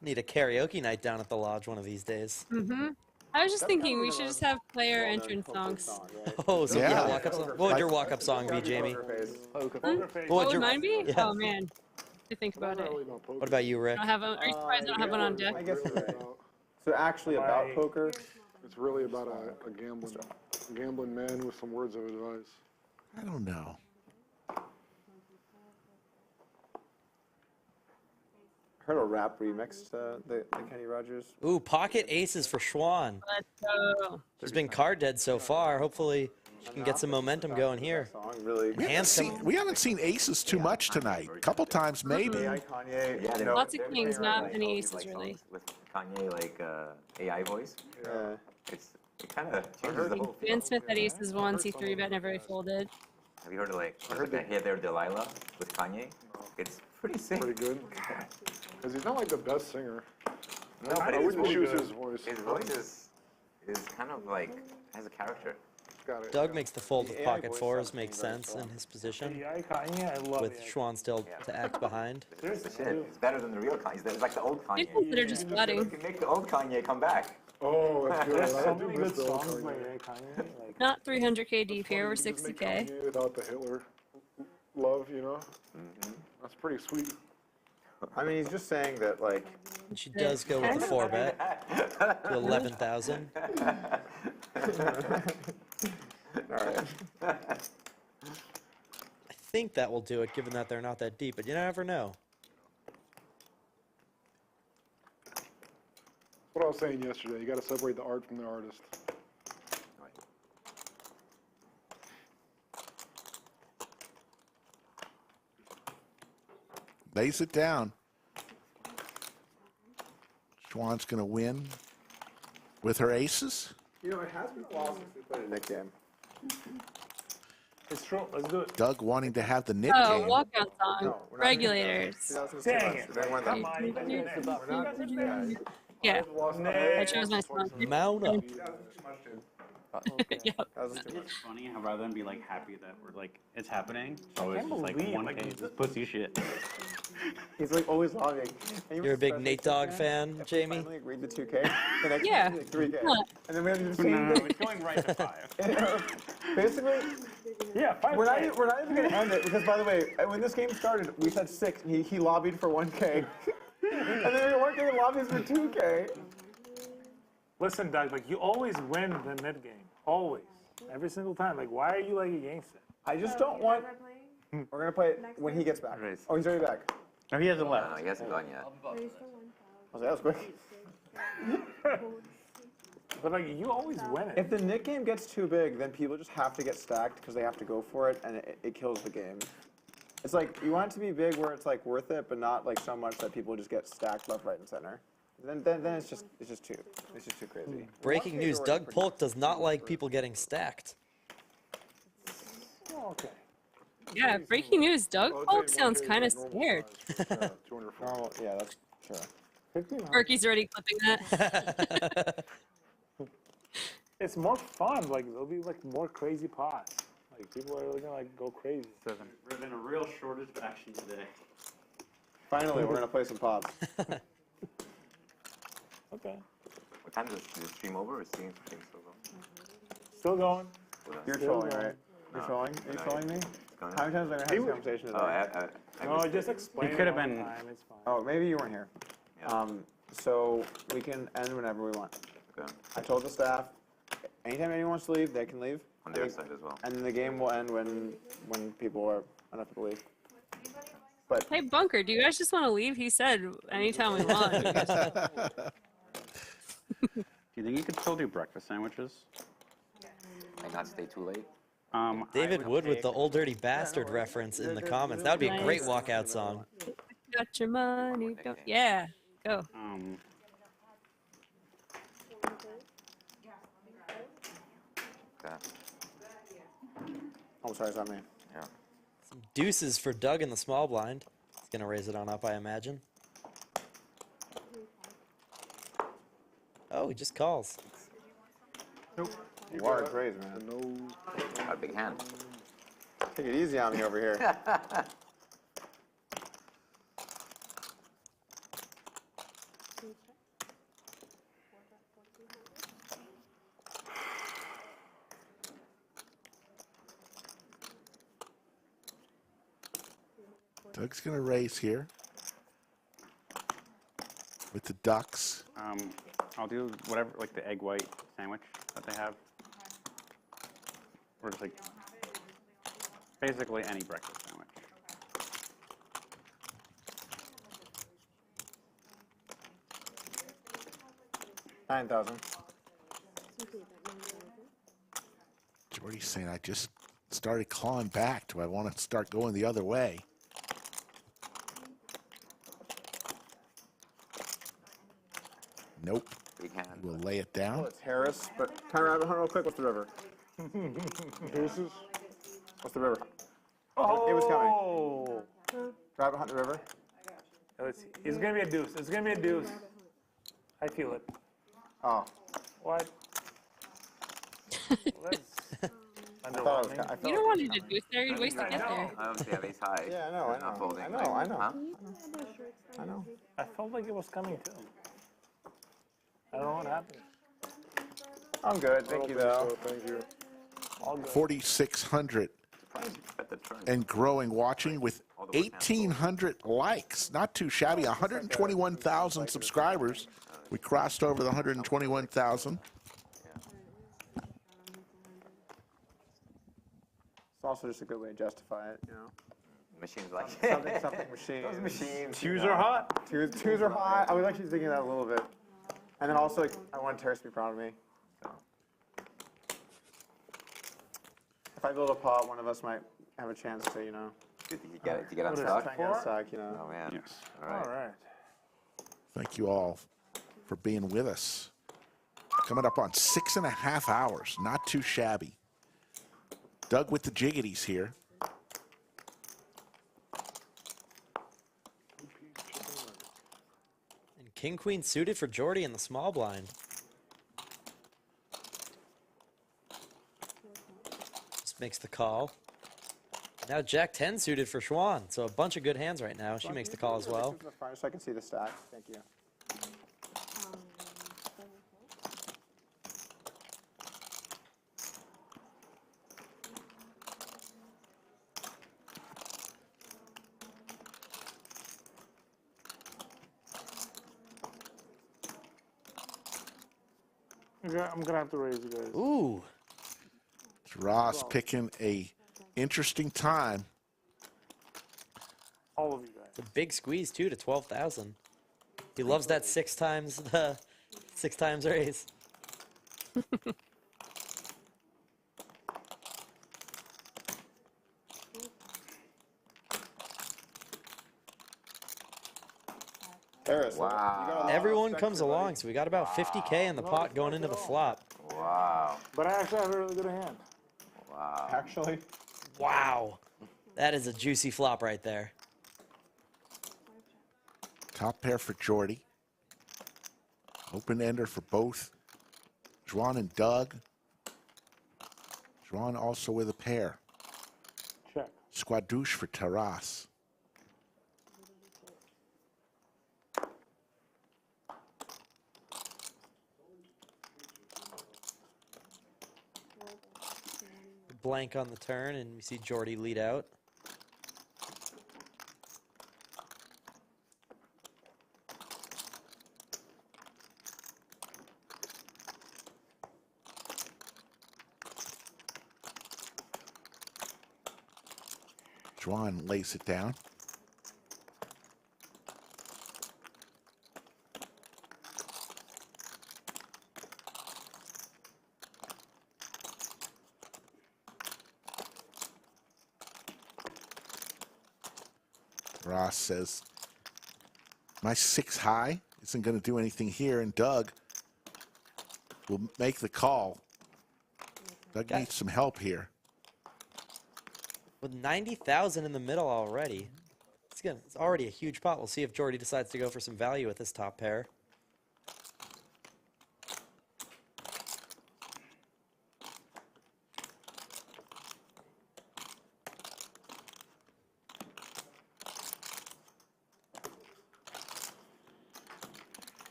Need a karaoke night down at the lodge one of these days. I was just thinking we should just have player entrance songs. Oh, so Yeah. you had a walk-up song? What would your walk-up song be, Jamie? What would mine be? Yeah. Oh man, I think about it. What about you, Rick? I don't have a, are you surprised I don't have one on deck? I guess you're right. So actually about poker? It's really about a gambling man with some words of advice. I don't know. Heard a rap remix to the Kenny Rogers. Ooh, pocket aces for Xuan. Let's go. She's been card dead so far. Hopefully she can get some momentum going here. We haven't seen aces too much tonight. A couple times maybe. Yeah, Lots of kings, not any aces really. With Kanye, like AI voice. It kind of changes the whole feel. Ben Smith had aces once, he 3-bet, never really folded. Have you heard of I heard that Hey There Delilah with Kanye? It's pretty sick. Pretty good. Because he's not like the best singer. No, but I wouldn't choose his voice. His voice is kind of like, has a character. Doug makes the fold with pocket fours, makes sense in his position. With Xuan still to act behind. It's better than the real Kanye. It's like the old Kanye. People that are just flooding. You can make the old Kanye come back. Oh, that's good. There's so many good songs by Kanye. Not 300k deep here, we're 60k. Kanye without the Hitler love, you know? That's pretty sweet. I mean, he's just saying that, like... And she does go with the 4-bet to 11,000. All right. I think that will do it, given that they're not that deep, but you never know. What I was saying yesterday, you got to separate the art from the artist. Lays it down. Xuan's going to win with her aces. You know, it has been a while since we played a Nik game. It's true. Let's do it. Doug wanting to have the Nik Oh, game. walkout song. No, we're not- Regulators. Dang it. Come Yeah. I chose my song. Mount up. Yep. It's funny how rather than be like happy that we're like it's happening, it's always can't just like believe, 1K, like, this pussy shit. He's like always lobbying. You're a big Nate Dogg fan, Jamie? Finally agreed to 2K. The next Yeah. one, like 3K. What? And then we have to do the No, same no, thing. it's going right to 5. Basically, Yeah, 5K. we're not even gonna end it because, by the way, when this game started, we said 6. And he lobbied for 1K, and then we weren't getting lobbies for 2K. Listen, Doug, like you always win the mid game. Always. Every single time. Like, why are you like against it? I just don't want. We're gonna play it when he gets back. Oh, he's already back. No, he hasn't left. No, he hasn't gone yet. I was like, that was quick. But like, you always win it. If the Nik game gets too big, then people just have to get stacked because they have to go for it, and it kills the game. It's like you want it to be big where it's like worth it, but not like so much that people just get stacked left, right, and center. Then it's just too crazy. Breaking news, Doug Polk does not like people getting stacked. Oh, okay. Yeah, breaking news. Doug Polk sounds kind of scared. Normal, yeah, that's sure. Berkey's already clipping that. It's more fun. Like, there'll be like more crazy pots. Like, people are really gonna like go crazy. We're in a real shortage of action today. Finally, we're gonna play some pops. Okay. What time is the stream over or stream still going? Still going. You're trolling, right? You're trolling? Are you trolling me? How many times are we gonna have this conversation today? No, I just explained. You could have it all been. the time, it's fine. Oh, maybe you weren't here. So we can end whenever we want. Okay. I told the staff, anytime anyone wants to leave, they can leave. On their side as well. And then the game will end when people are enough to leave. But Hey, Bunker, do you guys just want to leave? He said anytime we want. Do you think you could still do breakfast sandwiches? Might not stay too late. David Wood with the Old Dirty Bastard reference in the comments. That would be a great walkout song. Got your money. Go. Yeah, go. Okay. Oh, sorry, it's not me. Yeah. Some deuces for Doug in the small blind. He's going to raise it on up, I imagine. Oh, he just calls. Nope. You are crazy, man. Got a big hand. Take it easy on me over here. Doug's going to raise here with the ducks. I'll do whatever, like the egg white sandwich that they have. Or just like, basically any breakfast sandwich. $9,000. Jordi's saying, I just started clawing back. Do I want to start going the other way? Nope. Big hand. We'll lay it down. Oh, it's Harris, but time around real quick. What's the river? Deuces. What's the river? Oh! It was coming. Rabbit hunt the river. Let's see. It's gonna be a deuce. It's gonna be a deuce. I feel it. Oh. What? I thought it was, You don't want to do there. You'd waste to get there. I obviously have ace high. Yeah, I know, I know. Not folding. I know, Like, I know. huh? I know. I felt like it was coming too. I don't know what happened. I'm good. Thank you, though. Thank you. All good. 4,600 Bet the turn. and growing watching with 1,800 likes. Not too shabby. 121,000 subscribers. We crossed over the 121,000. It's also just a good way to justify it, you know. Machines like Something machines. Those machines. Twos are hot. Twos are hot. I was actually thinking that a little bit. And then also, like, I want Terrace to be proud of me. So. If I build a pot, one of us might have a chance to, you know. Did you get it? Did you get What is unstuck? that? Try and get stuck, you know. Oh man. Yes. All right. All right. Thank you all for being with us. Coming up on 6.5 hours. Not too shabby. Doug with the jiggities here. And King Queen suited for Jordi in the small blind. makes the call. Now Jack 10 suited for Xuan, so a bunch of good hands right now. She makes the call as well. So I can see the stack. Thank you. I'm gonna have to raise you guys. Ooh. It's Ross picking a interesting time. All of you guys. It's a big squeeze too to 12,000. He loves that 6 times raise. Wow. Everyone comes along, so we got about 50K in the pot going into the flop. Wow. But I actually have a really good hand. Wow. Actually. Wow. That is a juicy flop right there. Top pair for Jordi. Open ender for both Xuan and Doug. Xuan also with a pair. Check. Squadouche for Taras. Blank on the turn, and we see Jordi lead out. Xuan lays it down. Ross says, my 6 high isn't going to do anything here, and Doug will make the call. Doug needs some help here. With 90,000 in the middle already, it's already a huge pot. We'll see if Jordi decides to go for some value with this top pair.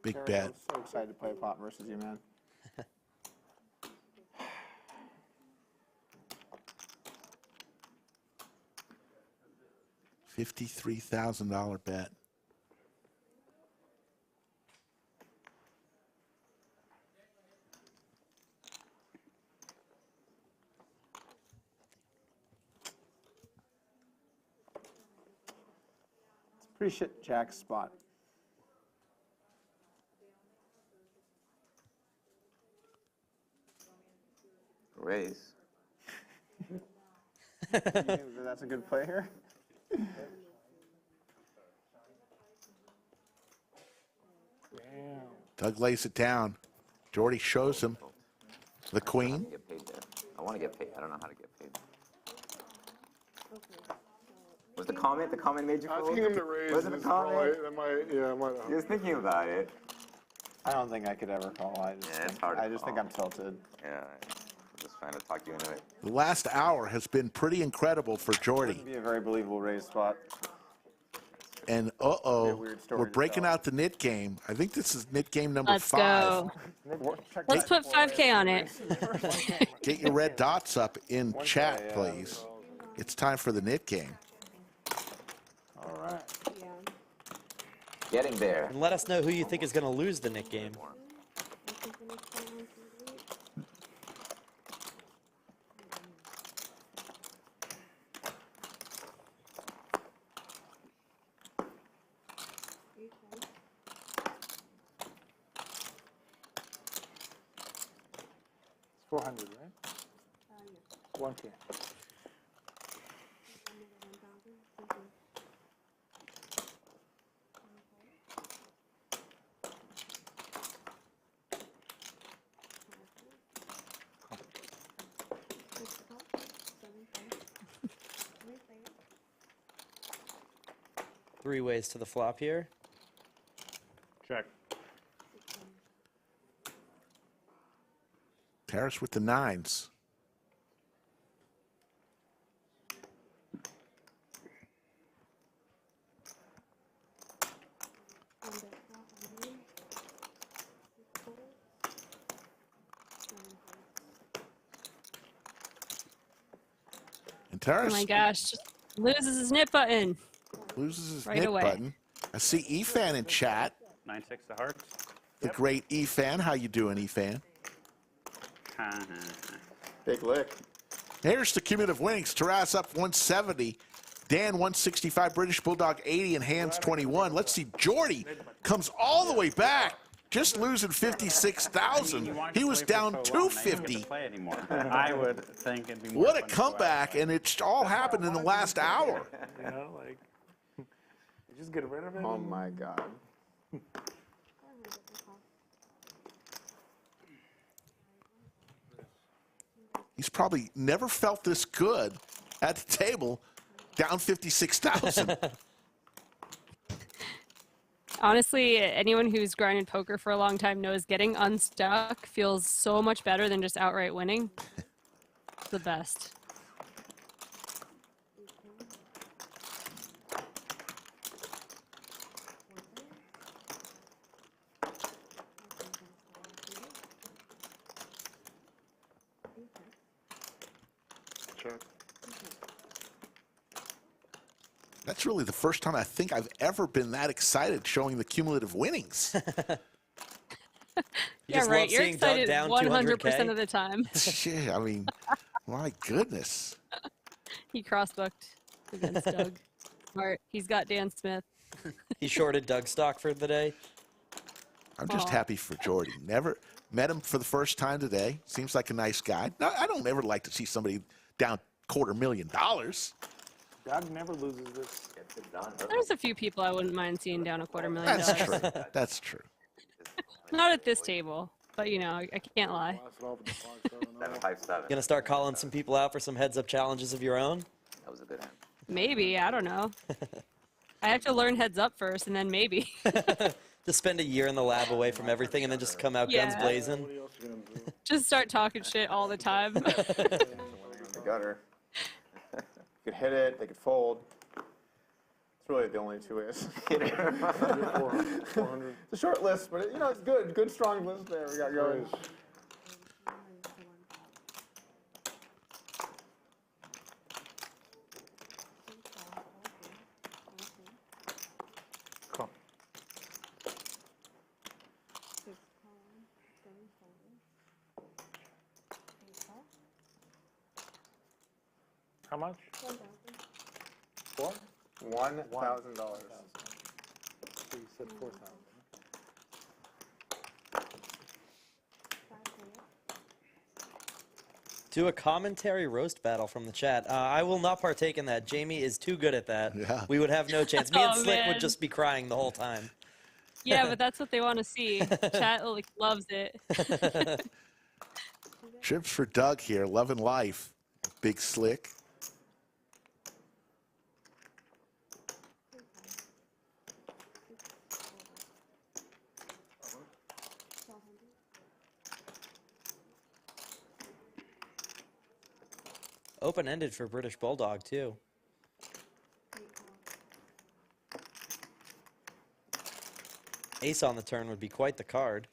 Big Terry, bet. I'm so excited to play a pot versus you, man. $53,000 bet. It's a pretty shit jack spot. Raise. You think that that's a good play here? Doug lays it down. Jordi shows him the queen. Get paid there. I want to get paid. I don't know how to get paid. Was the comment? The comment made you fold? Asking him to raise. Was it a comment? Yeah, I might. He was thinking about it. I don't think I could ever call. I just think I'm tilted. Yeah, I'm just trying to talk you into it. The last hour has been pretty incredible for Jordi. It'd be a very believable raise spot. And we're breaking out the knit game. I think this is knit game number Let's 5. go. Let's put 5K on it. Get your red dots up in chat, please. It's time for the knit game. All right. Getting there. And let us know who you think is going to lose the Nik game. It's 400, right? 1K. Three ways to the flop here. Check. Terrace with the 9s. And Terrace Oh my gosh, just loses his nip button. loses his Right nip away. button. I see Efan in chat. 9-6 to hearts. The great Efan. How you doing, Efan? Big lick. Here's the cumulative winnings. Taras up 170. Dan 165. British Bulldog 80 and Handz 21. Let's see. Jordi comes all the way back. Just losing 56,000. He was down 250. I would think it'd be more What a fun to go comeback, and it's all happened in the last hour. You know, like, you just get rid of it. Oh my God. He's probably never felt this good at the table, down 56,000. Honestly, anyone who's grinded poker for a long time knows getting unstuck feels so much better than just outright winning. It's the best. That's really the first time I think I've ever been that excited showing the cumulative winnings. Yeah, right. You're excited 100% of the time. Shit, I mean, my goodness. He cross-booked against Doug. Smart. He's got Dan Smith. He shorted Doug stock for the day. I'm just Aw. happy for Jordi. Never met him for the first time today. Seems like a nice guy. No, I don't ever like to see somebody down $250,000. God never loses this. There's a few people I wouldn't mind seeing down $250,000. That's true. That's true. Not at this table, but you know, I can't lie. 7-5-7. Gonna start calling some people out for some heads-up challenges of your own? That was a good hand. Maybe, I don't know. I have to learn heads up first, and then maybe. Just spend a year in the lab away from everything and then just come out guns Yeah. blazing? Just start talking shit all the time. The gutter. You could hit it, they could fold. It's really the only two ways. It's a short list, but you know, it's good. Good, strong list there we got going. How much? $1,000. So you said 4,000. Do a commentary roast battle from the chat. I will not partake in that. Jamie is too good at that. Yeah. We would have no chance. Me and Oh, Slick would man. just be crying the whole time. Yeah, but that's what they want to see. Chat like loves it. Chips for Doug here, loving life. Big Slick. Open-ended for British Bulldog, too. Ace on the turn would be quite the card.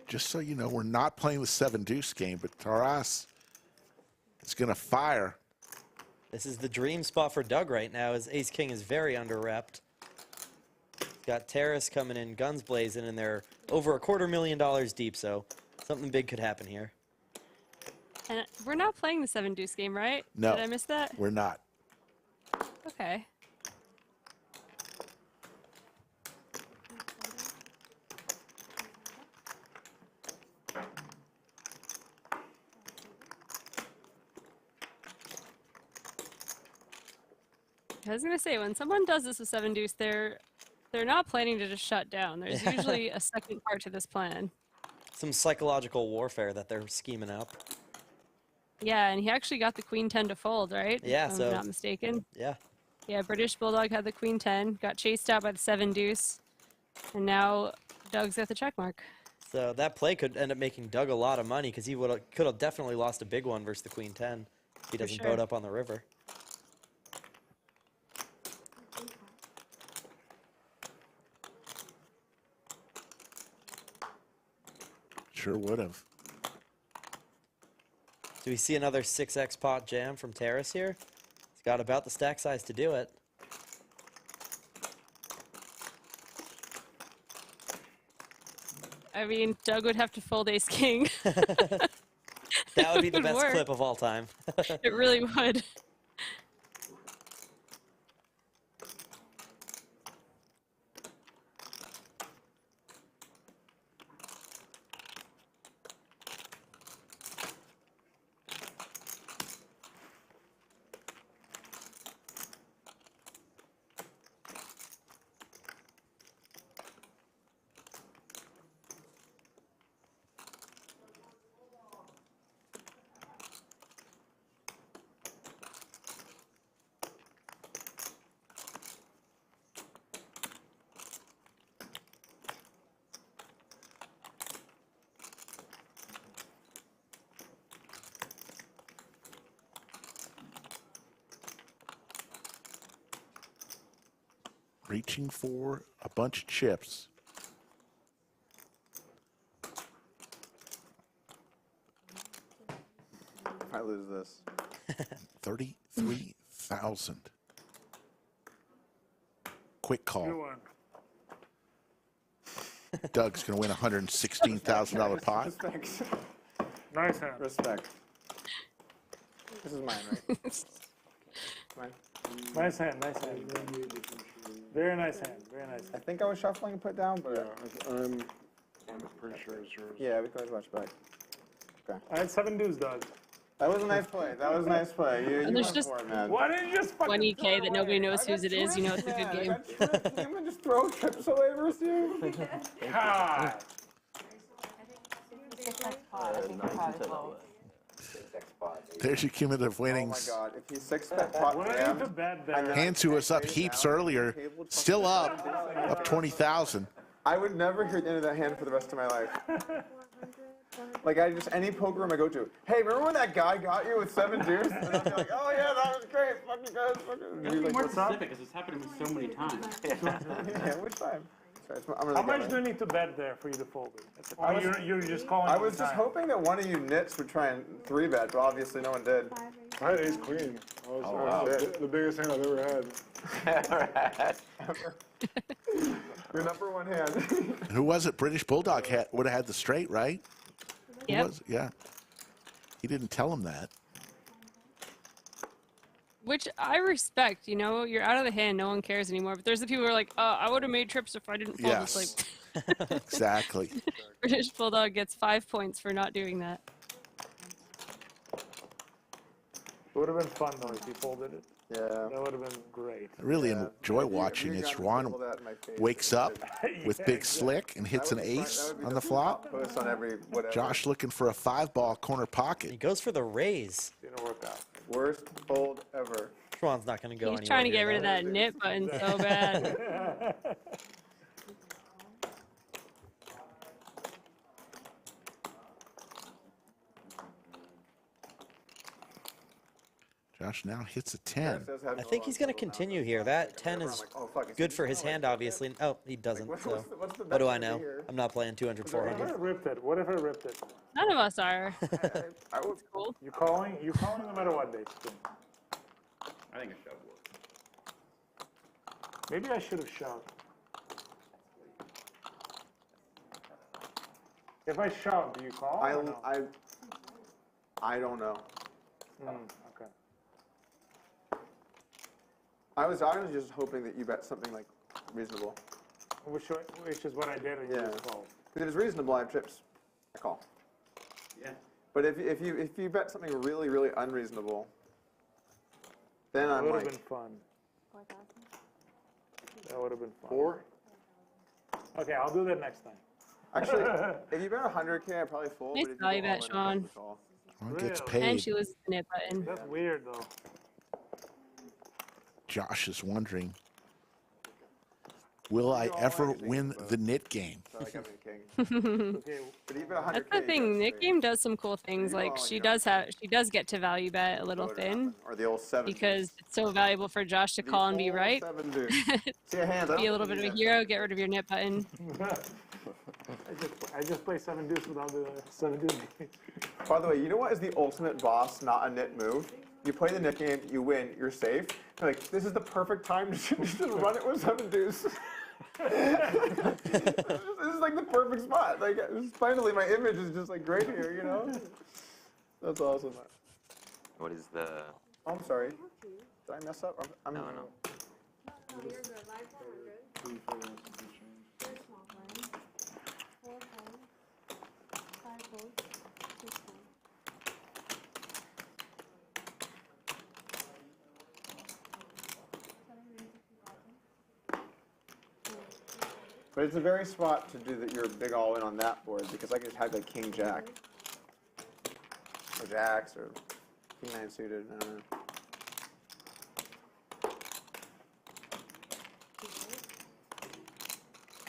Just so you know, we're not playing the 7-deuce game, but Taras is going to fire. This is the dream spot for Doug right now, as Ace-King is very under-repped. Got Terrace coming in, guns blazing, and they're over $250,000 deep, so something big could happen here. And we're not playing the 7-deuce game, right? No. Did I miss that? We're not. Okay. I was gonna say, when someone does this with 7-deuce, they're not planning to just shut down. There's usually a second part to this plan. Some psychological warfare that they're scheming up. Yeah, and he actually got the queen 10 to fold, right? Yeah, If so I'm not mistaken. Yeah. Yeah, British Bulldog had the Queen 10, got chased out by the 7 deuce, and now Doug's at the check mark. So that play could end up making Doug a lot of money because he could have definitely lost a big one versus the Queen 10 if he doesn't boat up on the river. Sure would have. Do we see another 6x pot jam from Terrace here? He's got about the stack size to do it. I mean, Doug would have to fold ace king. That would be the Would best work. clip of all time. It really would. Reaching for a bunch of chips. If I lose this. 33,000. Quick Good call. one. Doug's going to win a $116,000 pot. Respect. Nice hand. Respect. This is mine, right? Mine. Nice hand, nice hand. Very nice hand, very nice I hand. think I was shuffling and put down, but Yeah, I'm pretty sure it's yours. yeah, we can always watch back. Okay. I had 7 deuce, Doug. That was a nice play. That was a nice play. You And there's went just for it, man. Why didn't you just fucking 20K that nobody knows whose it is. You know it's a good game. I'm gonna just throw trips away versus you. God. There's your cumulative Oh my winnings. god, if he's 6-bet pot What are you jam, to bet there? Handz, who was up heaps earlier, still up 20,000. I would never hear the end of that hand for the rest of my life. Like, I just, any poker room I go to, hey, remember when that guy got you with 7 deuce? And I'll be like, oh yeah, that was great, fucking guys, fucking. Be Like, more what's up? specific, because it's happened to me so many times. Yeah, which time? Sorry, I'm really How much good. do you need to bet there for you to fold it? I Or was- you're just calling I all was the just time? hoping that one of you nits would try and 3-bet, but obviously no one did. I had ace queen. wow. The biggest hand I've ever had. Your number one hand. Who was it? British Bulldog would have had the straight, right? Who Yep. was? Yeah. He didn't tell him that. Which I respect, you know, you're out of the hand, no one cares anymore. But there's the people who are like, I would have made trips if I didn't fold. Yes. It's like, Exactly. British Bulldog gets 5 points for not doing that. It would have been fun though if you folded it. Yeah. That would have been great. I really enjoy watching it. Juan wakes up with big slick and hits an ace on the flop. Post on every whatever. Josh looking for a 5-ball corner He pocket. goes for the raise. Didn't work out. Worst fold ever. Juan's not going to go He's anywhere. trying to get near rid of that knit button so bad. Josh now hits a 10. I think he's going to continue here. That 10 is good for his hand, obviously. Oh, he doesn't. So what do I know? I'm not playing 200, What if I 400. ripped it? What if I ripped it? None of us are. I would Cool. You calling no matter what, Dave. I think a shove works. Maybe I should have shoved. If I shove, do you call? or no? I don't know. Okay. I was just hoping that you bet something like reasonable. Which is what I did and you Yeah. just called. If it's reasonable, I have chips. I call. Yeah. But if you bet something really, really unreasonable, then That I'm would have like, been fun. That would have been fun. 4? Okay, I'll do that next time. actually, if you bet 100K, I probably fold. Nice but if you value go bet, all in, I Sean. probably call. Juan gets Really? paid. And she loses the knit button. That's weird though. Josh is wondering, will I ever win the knit game? Sorry, I got me a king. Okay, but even 100K, That's the thing. Nick Game does some cool things. Like she does get to value bet a little thin, or the old 7 because it's so valuable for Josh to call and be right. See a hand. Be a little bit of a hero. Get rid of your knit button. I just play 7 deuce without the 7 deuce. By the way, you know what is the ultimate boss, not a knit move? You play the knit game, you win, you're safe. You're like, this is the perfect time to just run it with 7 deuce. This is like the perfect spot. Like, finally, my image is just like great here, you know? That's awesome. What is the? Oh, I'm sorry. Did I mess up? I'm No. But it's a very spot to do that. You're big all in on that board because I can just have like king jack or jacks or king 9 suited. I don't know.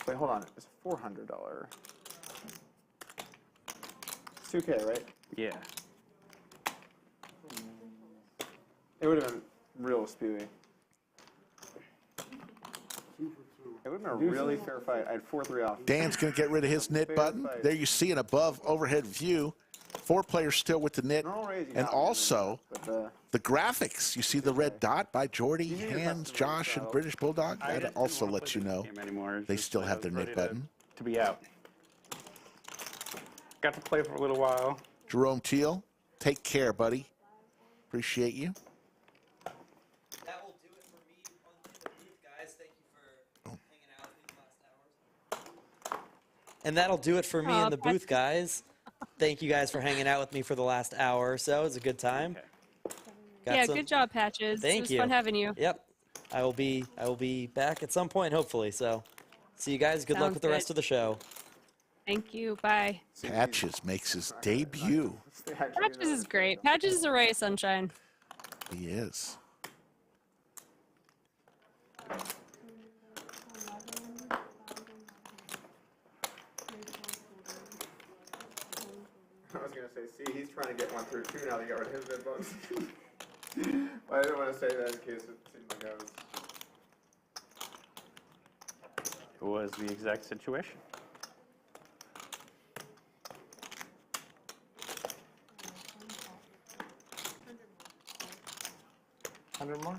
Wait, hold on. It's a $400. It's 2K, right? Yeah. It would have been real spewy. It would have been a really fair fight. I had 4-3 off. Dan's going to get rid of his knit button. There you see an above overhead view. 4 players still with the knit. And also, the graphics. You see the red dot by Jordi, Handz, Josh, and British Bulldog. That also lets you know they still have their knit button. To be out. Got to play for a little while. Jerome Teal, take care, buddy. Appreciate you. That will do it for me on the booth, guys. Thank you for hanging out with me the last hours. And that'll do it for me in the booth, guys. Thank you guys for hanging out with me for the last hour or so. It was a good time. Yeah, good job, Patches. Thank it was you. fun having you. Yep. I will be back at some point, hopefully. So, see you guys. Good luck Sounds with the rest good. of the show. Thank you. Bye. Patches makes his debut. Patches is great. Patches is a ray of sunshine. He is. I was going to say, see, he's trying to get one through too now to get rid of his red buttons. But I didn't want to say that in case it seemed like I was. It was the exact situation. $100 more?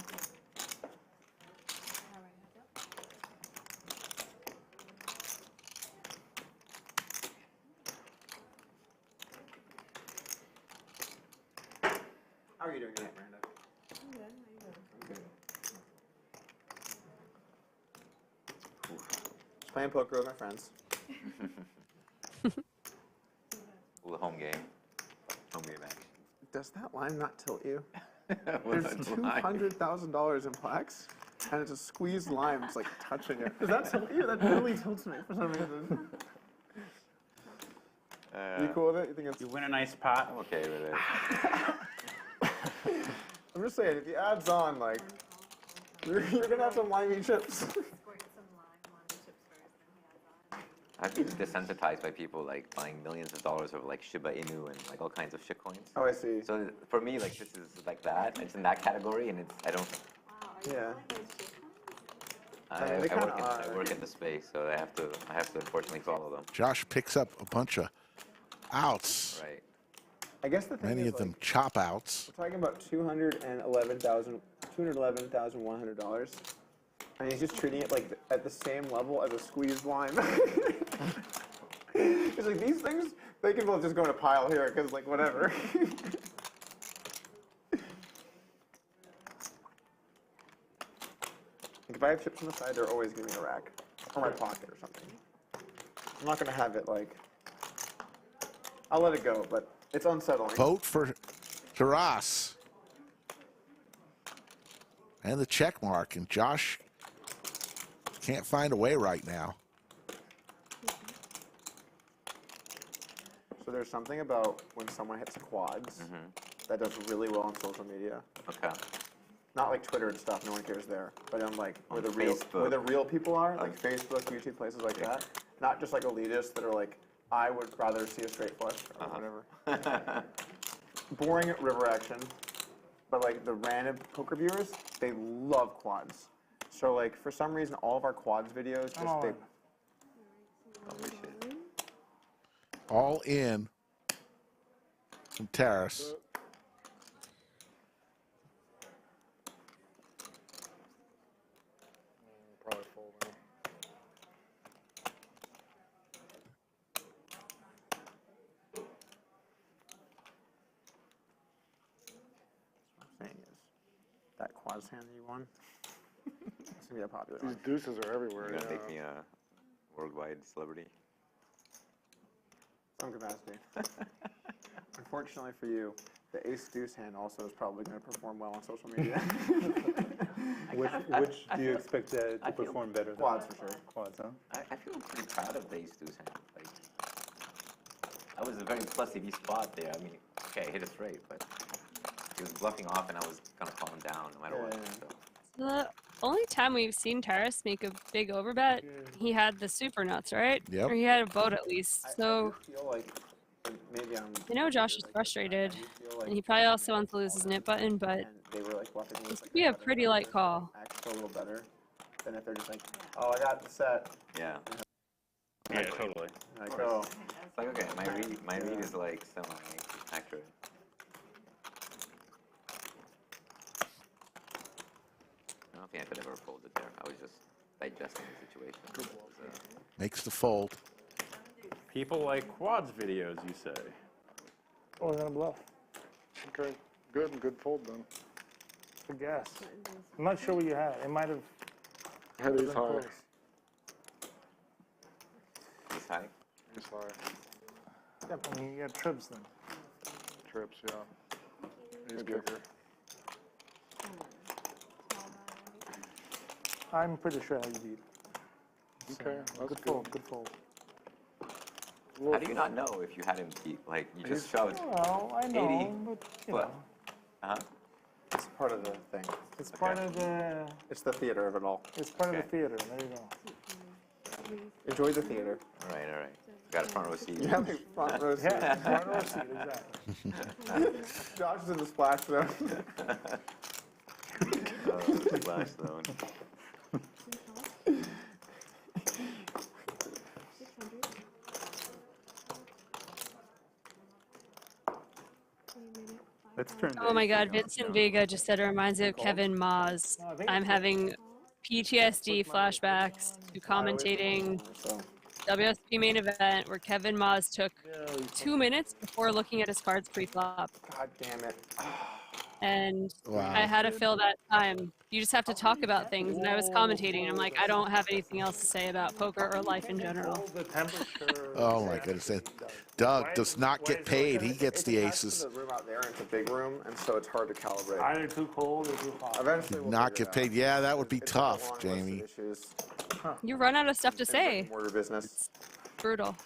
How are you doing tonight, Miranda? I'm good. How you doing? I'm good. Just playing poker with my friends. The home game. Home game action. Does that line not tilt you? There's $200,000 in plaques, and it's a squeezed lime. It's like touching it. Does that tilt you? That really tilts me for some reason. You cool with it? You think it's? You win a nice pot. I'm okay with it. I'm just saying, if the ad's on, like, you're gonna have some limey chips. I've been desensitized by people like buying millions of dollars of like Shiba Inu and like all kinds of shit coins. Oh, I see. So for me, like this is like that. It's in that category, and it's I don't. Yeah. I work in the space, so I have to unfortunately follow them. Josh picks up a bunch of outs. Right. I guess the thing Many is, of them like, chop outs. we're talking about $211,100, and he's just treating it like at the same level as a squeezed lime. He's like, these things, they can both just go in a pile here, because like whatever. If I have chips on the side, they're always giving me a rack, or my pocket or something. I'm not gonna have it like. I'll let it go, but it's unsettling. Vote for Taras. And the check mark, and Josh can't find a way right now. So there's something about when someone hits quads that does really well on social media. Okay. not like Twitter and stuff, no one cares there, but on like where the Facebook. real people are, like Facebook, YouTube, places like that. Not just like elitists that are like, I would rather see a straight flush or whatever. Boring river action, but like the random poker viewers, they love quads. So like for some reason, all of our quads videos just they. All in from Terrace. Probably folding. What I'm saying is, that quads hand that you won, it's gonna be a popular These one. deuces are everywhere. You're gonna make me a worldwide celebrity. Some capacity. Unfortunately for you, the ace deuce hand also is probably going to perform well on social media. Which do you expect to perform better? Quads for sure. Quads, huh? I feel pretty proud of the ace deuce hand. Like, I was a very plus EV spot there. I mean, okay, I hit it straight, but he was bluffing off, and I was gonna calm him down no matter what. So. The only time we've seen Terrace make a big overbet, he had the super nuts, right? Yep. Or he had a boat at least. So I feel like maybe I know Josh is frustrated, and he probably also wants to lose his nip button, but they were like bluffing this could be a pretty light call. actually a little better than if they're just like, oh, I got the set. Yeah. Yeah, totally. Like, oh. It's like, okay, my read is like semi-accurate. I don't think I could ever fold it there. I was just digesting the situation. Makes the fold. People like quads videos, you say? Oh, we're gonna bluff. Okay, good fold then. I guess. I'm not sure what you had. It might have. I had ace been high. close. Ace high? Ace high. Yep, I mean, you got trips then. Trips, yeah. Ace kicker. I'm pretty sure you beat. Okay, that's Good fold, good fold. How do you not know if you had him beat? Like, you just shoved Well, I know, 80. but, you What? know. It's part of the thing. It's part of the. It's the theater of it all. It's part of the theater. There you go. Enjoy the theater. All right, all right. Got a front row seat. You have a front row seat. Yeah, front row seat, exactly. Josh is in the splash zone. Splash zone. Let's turn. Oh my God, Vincent Vega just said it reminds me of Kevin Maas. I'm having PTSD flashbacks to commentating WSP main event where Kevin Maas took 2 minutes before looking at his cards pre-flop. God damn it. And Wow. I had to fill that time. You just have to talk about things, and I was commentating, and I'm like, I don't have anything else to say about poker or life in general. The temperature. Oh my goodness. Doug does not get paid. He gets the aces. The room out there, and it's a big room, and so it's hard to calibrate. Either too cold or too hot. Eventually, we'll Not figure get it out. paid. Yeah, that would be It's a long tough, list of Jamie. issues. You run out of stuff to say. Mortar business. Brutal.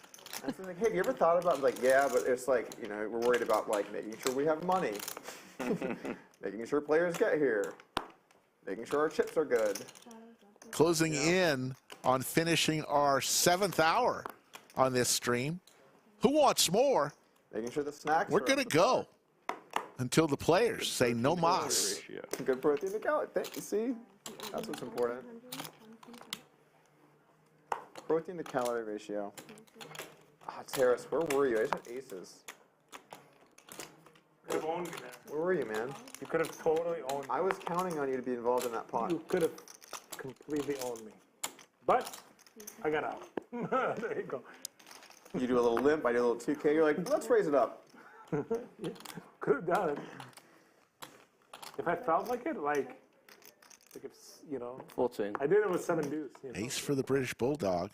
And it's like, hey, have you ever thought about, like, yeah, but it's like, you know, we're worried about, like, making sure we have money, making sure players get here, making sure our chips are good. Closing in on finishing our 7th hour on this stream. Who wants more? Making sure the snacks We're are going to go until the players say no mas. good protein to calorie. You see? That's what's important. Protein to calorie ratio. Ah, Terrace, where were you? I just had aces. You could have owned me there. Where were you, man? You could have totally owned me. I was counting on you to be involved in that pot. You could have completely owned me. But I got out. There you go. You do a little limp, I do a little 2K. You're like, let's raise it up. Could have done it. If I felt like it, like if, you know. 14. I did it with 7 deuce. You know? Ace for the British Bulldog.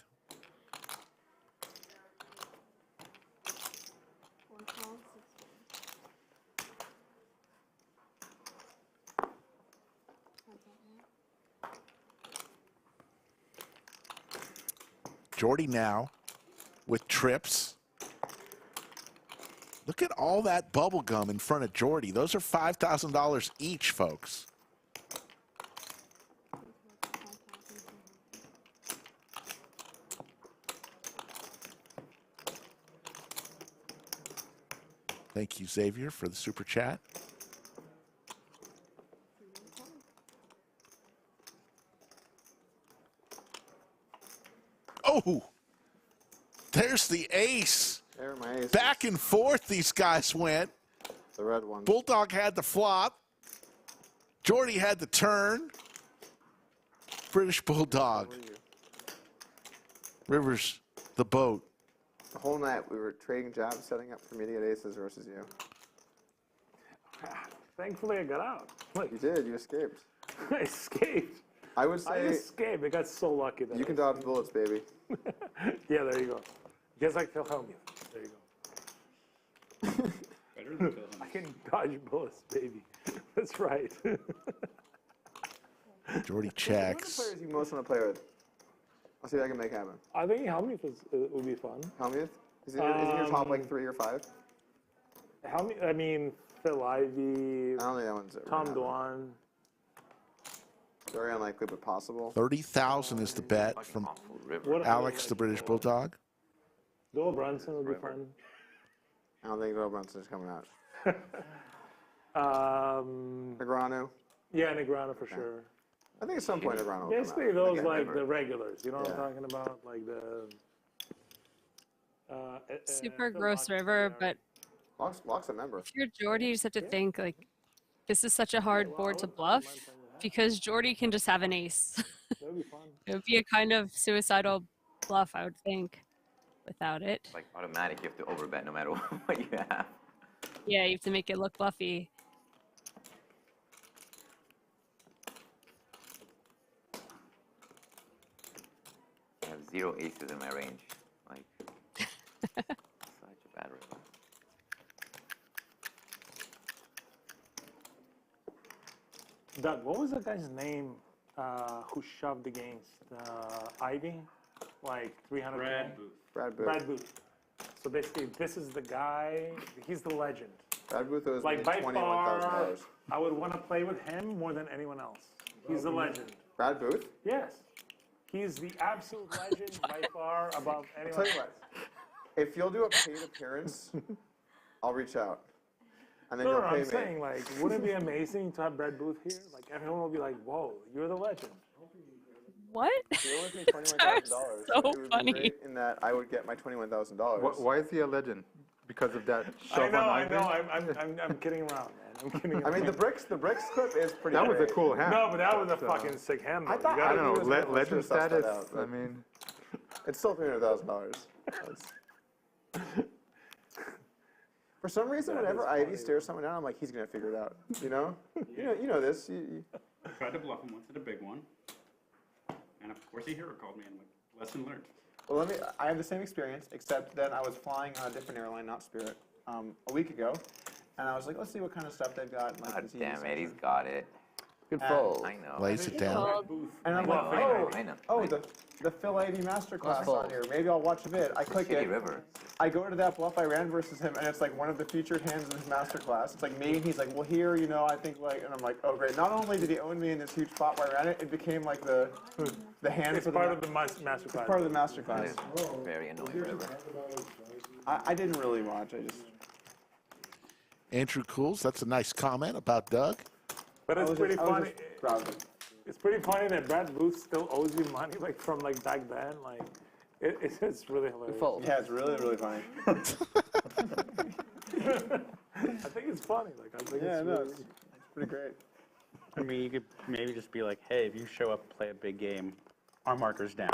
Jordi now with trips. Look at all that bubble gum in front of Jordi. Those are $5,000 each, folks. Thank you, Xavier, for the super chat. Oh, there's the ace. There, my ace. Back and forth these guys went. The red one. Bulldog had the flop. Jordi had the turn. British Bulldog. Rivers, the boat. The whole night we were trading jabs, setting up for me to get aces versus you. Thankfully, I got out. You did. You escaped. I escaped. I would say. I escaped. I got so lucky. That You can dodge bullets, baby. Yeah, there you go. Just like Phil Hellmuth. There you go. Better than Phil I can dodge bullets, baby. That's right. Jordi Who are the checks. players you most want to play with? I'll see if I can make happen. I think Hellmuth would be fun. Hellmuth? Is he in your top like 3 or 5? Hellmuth, I mean, Phil Ivey, I don't think that one's ever Tom gonna happen. Dwan. Very unlikely, but possible. 30,000 is the bet from Alex, the British Bulldog. Bill Brunson would be fun. I don't think Bill Brunson's coming out. Um, Negreanu? Yeah, Negreanu for sure. I think at some point Negreanu will Basically, come out. those Again, like never. the regulars. You know what Yeah. I'm talking about? Like the. Super gross river, but Lock's a member. if you're Jordi, you just have to think, like, this is such a hard board to bluff because Jordi can just have an ace. That'd be fun. It would be a kind of suicidal bluff, I would think, without it. Like automatic, you have to overbet no matter what you have. Yeah, you have to make it look bluffy. I have 0 aces in my range. Like, such a bad river. Doug, what was the guy's name who shoved against Ivey? Like 300. Brad Booth. Brad Booth. Brad Booth. So basically, this is the guy. He's the legend. Brad Booth owes Like me by far, $21,000. I would want to play with him more than anyone else. He's the legend. Brad Booth? Yes. He's the absolute legend by far above I'll anyone tell you else. what. If you'll do a paid appearance, I'll reach out. And then No, you'll no, pay I'm me. saying, like, wouldn't it be amazing to have Brad Booth here? Like, everyone will be like, whoa, you're the legend. What? You're owes me $21,000. so It would be funny. great in that I would get my $21,000. Why is he a legend? Because of that shove I on know, Ivey? I'm kidding around, man. I'm kidding around. I mean, the bricks clip is pretty That was a great. cool hand. No, but that was a So, fucking sick hand. I though. thought- You I gotta don't he know, was gonna- let's legend just suss that status. out, but- I mean, It's still $300,000. For some reason, whenever Ivy stares someone down, I'm like, he's gonna figure it out. You know? You know this. I tried to bluff him once at a big one. And of course he hero called me and like, lesson learned. Well, I have the same experience, except then I was flying on a different airline, not Spirit, a week ago. And I was like, let's see what kind of stuff they've got. Like, God disease. damn it, he's got it. Good And- fold. I know. Lays it down. And I'm like, I know. oh, the Phil Ivey Masterclass fold. on here. Maybe I'll watch a bit. I click Shitty it. river. I go to that bluff I ran versus him, and it's like one of the featured hands in his masterclass. It's like me, and he's like, well, here, you know, I think like, and I'm like, oh, great. Not only did he own me in this huge spot where I ran it, it became like the hand It's for part of the masterclass. It's part of the masterclass. Very annoying river. I didn't really watch. I just. Andrew Cools, that's a nice comment about Doug. But it's pretty funny. Browsing. It's pretty funny that Brad Booth still owes you money, like from like back then. Like, it's really hilarious. Fold. Yeah, it's really, really funny. I think it's funny. Like, I think Yeah, it's no, really it's pretty great. I mean, you could maybe just be like, hey, if you show up, play a big game, our marker's down.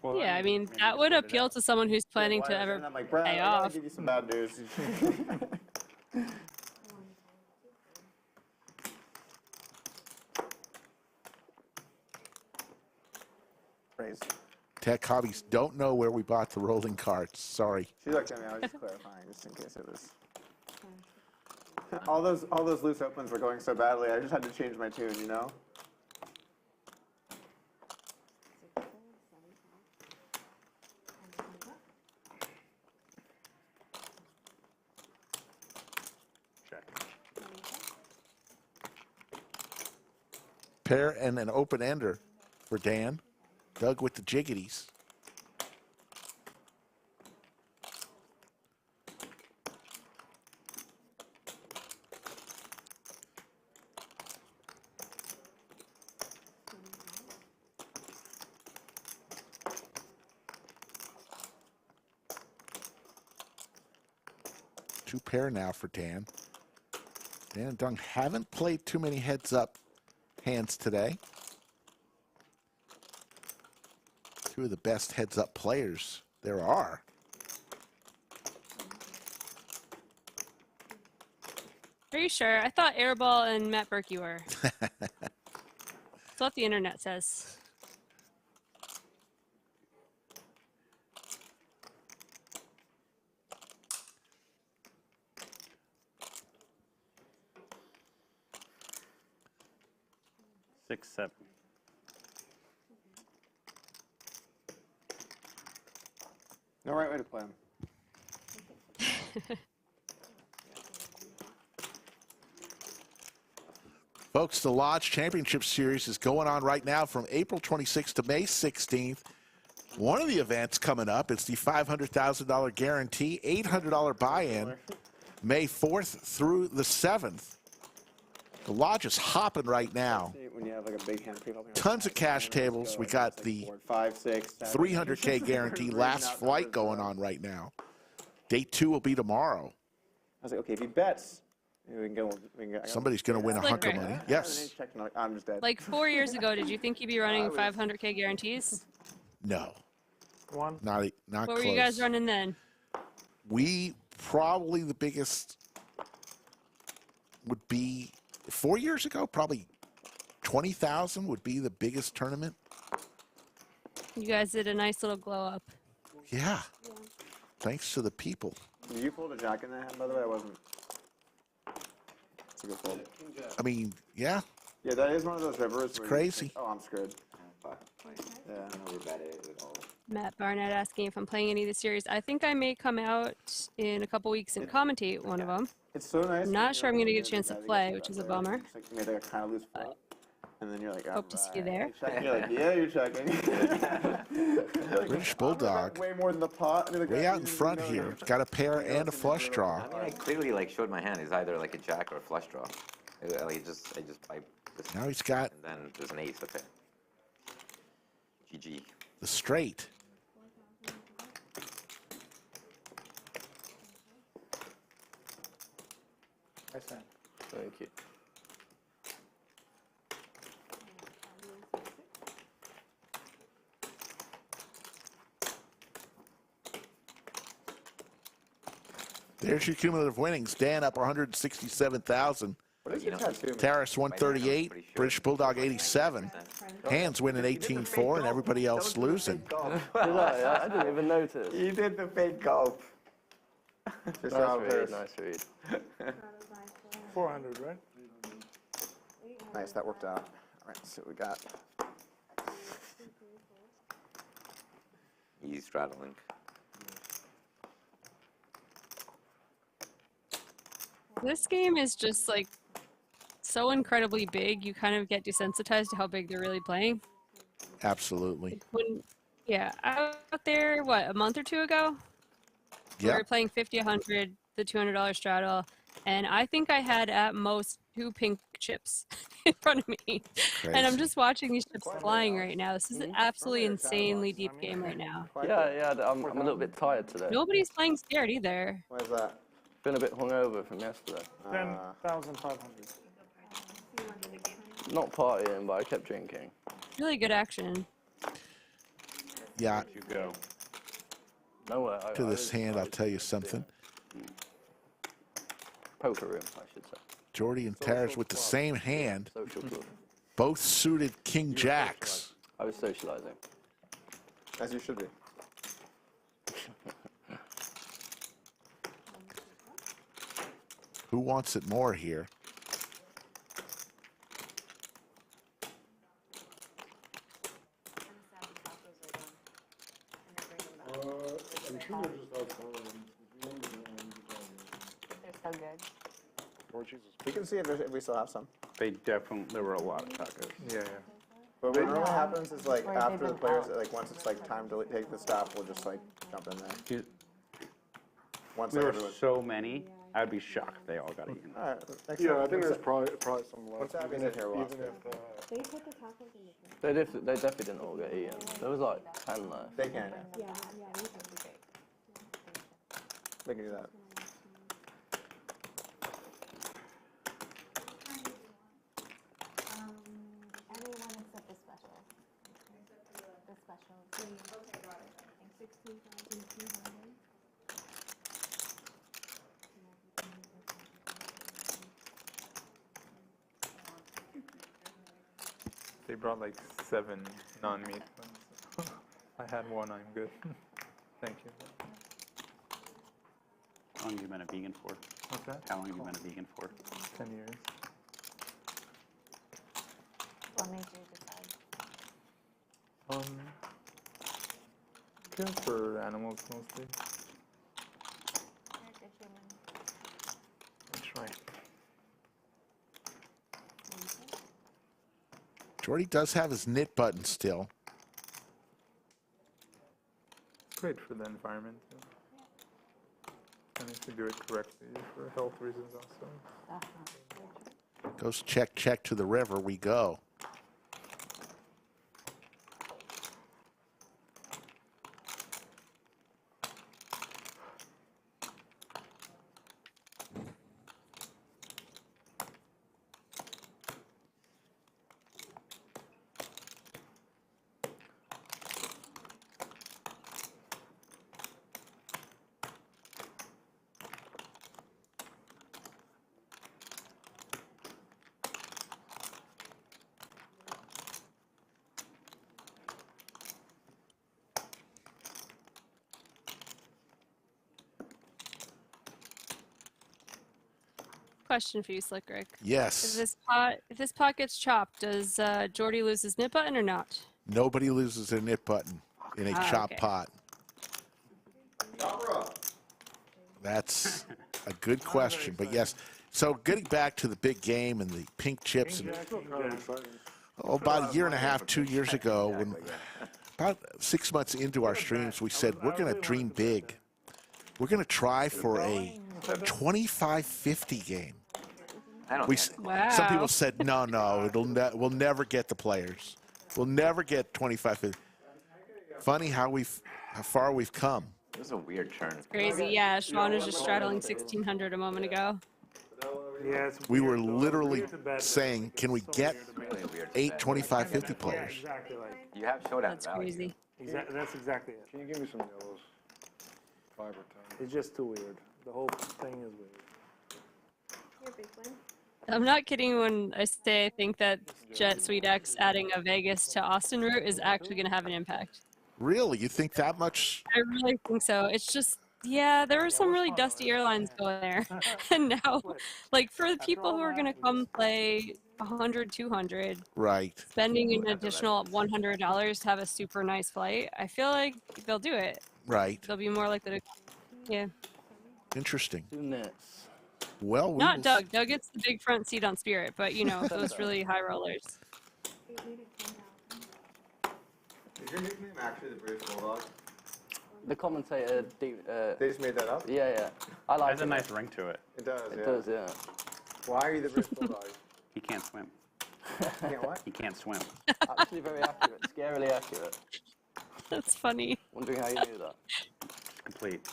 Well, Yeah, I mean, that would appeal to someone who's planning to ever And I'm like, Brad, pay I gotta off. give you some bad news. Raise. Tech hobbies don't know where we bought the rolling carts. Sorry. She looked at me. I was just clarifying, just in case it was. All those loose opens were going so badly. I just had to change my tune, you know. Pair and an open ender for Dan. Doug with the jiggities. 2 pair now for Dan. Dan and Dung haven't played too many heads-up hands today. 2 of the best heads-up players there are. Are you sure? I thought Airball and Matt Berkey were. That's what the internet says. Six, 7. No right way to play him. Folks, the Lodge Championship Series is going on right now from April 26th to May 16th. One of the events coming up is the $500,000 guarantee, $800 buy-in, May 4th through the 7th. The Lodge is hopping right now. When you have like a big hand Tons of cash tables. We got the 5, 6, 7. $300K guarantee last flight going on right now. Day 2 will be tomorrow. I was like, okay, if he bets, we can go. Somebody's going to win a hunk of money. Yes. I'm just dead. Like 4 years ago, did you think you'd be running 500K guarantees? No. One. Not What close. were you guys running then? We probably the biggest would be 4 years ago, probably 20,000 would be the biggest tournament. You guys did a nice little glow up. Yeah. Thanks to the people. You pulled a jack in that hand, by the way. I wasn't. It's a good fold. I mean, yeah. Yeah, that is one of those rivers. It's crazy. Oh, I'm screwed. Yeah. Matt Barnett asking if I'm playing any of the series. I think I may come out in a couple weeks and commentate one of them. It's so nice. I'm not sure I'm going to get a chance to play, which is a bummer. It's like you made like a kind of loose flop, and then you're like, Hope to see you there. You're like, yeah, you're checking. British Bulldog. Way more than the pot. I mean, Way out in front here. It's got a pair and a flush draw. I mean, I clearly like showed my hand. It's either like a jack or a flush draw. I just pipe this. Now he's got. And then there's an ace. Okay. GG. The straight. Thank you. There's your cumulative winnings. Dan up 167,000. What is your tattoo? Taris 138, British Bulldog 87. Handz winning 18-4, and everybody else losing. I didn't even notice. You did the fake golf. Nice read. 400, right? Nice, that worked out. All right, let's see what we got. He's straddling. This game is just like so incredibly big, you kind of get desensitized to how big they're really playing. Absolutely. Yeah, I was out there, what, a month or two ago? We were playing 50, 100, the $200 straddle, and I think I had at most 2 pink chips in front of me. And I'm just watching these chips flying right now. This is an absolutely insanely deep game right now. Yeah, I'm a little bit tired today. Nobody's playing scared either. Why is that? Been a bit hungover from yesterday. 10,500. Not partying, but I kept drinking. Really good action. Yeah. You go. Nowhere. To this hand, I'll tell you something. Poker room, I should say. Jordi and Taris with the same hand. Social club. Both suited king jacks. I was socializing. As you should be. Who wants it more here? I'm sure they're just outside. They're so good. We can see if we still have some. There were a lot of tacos. Yeah. But what normally happens is like after the players, like once it's like time to take the stop, we'll just like jump in there. Once There were everyone- so many, I'd be shocked if they all got eaten. All right, Yeah, I think there's probably some left. What's happening in here? Even if They put the tacos in the fridge. They definitely didn't all get eaten. There was like 10 left. They can. Yeah, you can. They can do that. They brought like 7 non-meat ones. I had one, I'm good. Thank you. How long have you been a vegan for? What's that? How long have you been a vegan for? 10 years. What made you decide? Care for animals mostly. You're a good human. I try. Jordi does have his knit button still. Great for the environment. Too. And if you do it correctly for health reasons also. Goes check, check to the river we go. Question for you, Slick Rick. Yes. If this pot gets chopped, does Jordi lose his knit button or not? Nobody loses their knit button in a chopped okay. pot. That's a good question, but yes. So getting back to the big game and the pink chips, and, about a year and a half, 2 years ago, when about 6 months into our streams, we said we're going to dream big. We're going to try for a 25-50 game. Some people said, no, we'll never get the players. We'll never get 25-50. Funny how far we've come. This is a weird turn. Crazy, yeah. Xuan was just straddling 1600 a moment ago. Yeah, We were literally saying, can we get 8 25-50 players? Exactly like. You have showdown That's value. crazy. That's exactly it. Can you give me some yellows? 5 or 10. It's just too weird. The whole thing is weird. I'm not kidding when I say I think that Jet Sweet X adding a Vegas to Austin route is actually going to have an impact. Really? You think that much? I really think so. It's just, yeah, there were some really dusty airlines going there. And now, like, for the people who are going to come play 100, 200, right, spending an additional $100 to have a super nice flight, I feel like they'll do it. Right. They'll be more likely to, yeah. Interesting. Two nets. Well, we Not will Doug. Doug gets the big front seat on Spirit, but, you know, those really high rollers. Is your nickname actually the British Bulldog? The commentator, They just made that up? yeah. I like It has a nice ring to it. It does, It does, yeah. Why are you the British Bulldog? He can't swim. Can't what? He can't swim. Actually very accurate, scarily accurate. That's funny. Wondering how you knew that. Complete.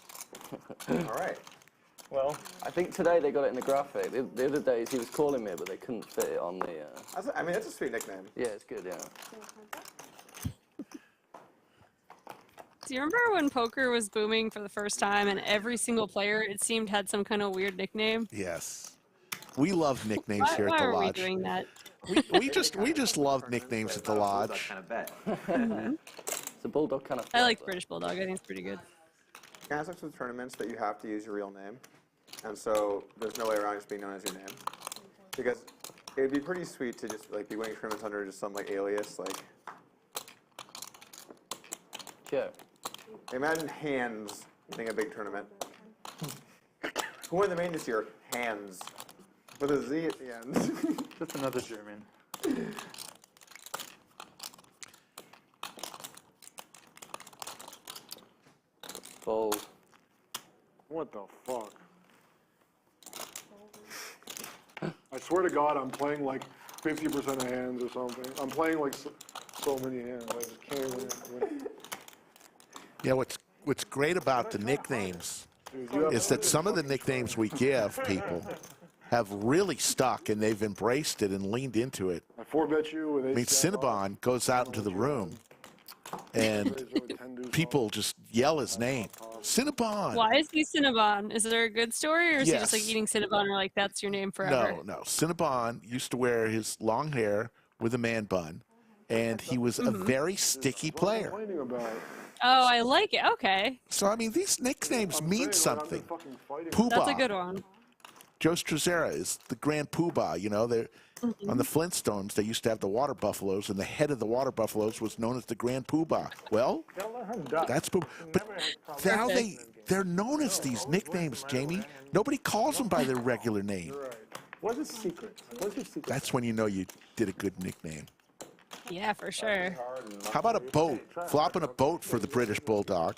All right. Well, I think today they got it in the graphic. The other days he was calling me, but they couldn't fit it on the... I mean, that's a sweet nickname. Yeah, it's good, yeah. Do you remember when poker was booming for the first time and every single player, it seemed, had some kind of weird nickname? Yes. We love nicknames here at the Why are we lodge. doing that? We just love nicknames at the lodge. It's a bulldog kind of... I like British Bulldog. I think it's pretty good. Kind of sucks with tournaments that you have to use your real name, and so there's no way around just being known as your name. Because it'd be pretty sweet to just like be winning tournaments under just some like alias, like. Yeah. Imagine Handz winning a big tournament. Who won the main this year? Handz, with a Z at the end. Just another German. Fold. What the fuck? I swear to God, I'm playing like 50% of hands or something. I'm playing like so many hands. I just can't win. Yeah, what's great about the nicknames is that some of the nicknames we give people have really stuck and they've embraced it and leaned into it. I 4-bet you with I mean, Cinnabon goes out into the room and people just yell his name. Cinnabon! Why is he Cinnabon? Is there a good story, or is he just like Yes. eating Cinnabon, or like that's your name forever? No. Cinnabon used to wear his long hair with a man bun, and he was a very sticky player. Oh, I like it. Okay. So, I mean, these nicknames mean something. Poobah. That's a good one. Joe Struzera is the Grand Poobah. You know, they're on the Flintstones. They used to have the water buffaloes, and the head of the water buffaloes was known as the Grand Poobah. Well, that's Poobah. But now they're known as these nicknames, Jamie. Nobody calls them by their regular name. What's the secret? What's your secret? That's when you know you did a good nickname. Yeah, for sure. How about a boat? Flopping a boat for the British Bulldog.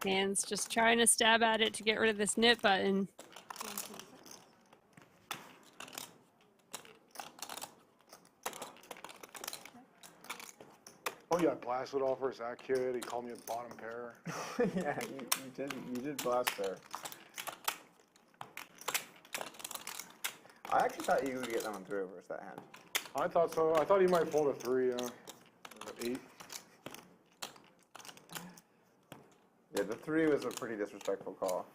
Handz just trying to stab at it to get rid of this knit button. Oh yeah, blasted off versus that kid. He called me a bottom pair. Yeah, you did blast there. I actually thought you would get that one through versus that hand. I thought so. I thought he might fold a 3, 8. Yeah, the 3 was a pretty disrespectful call.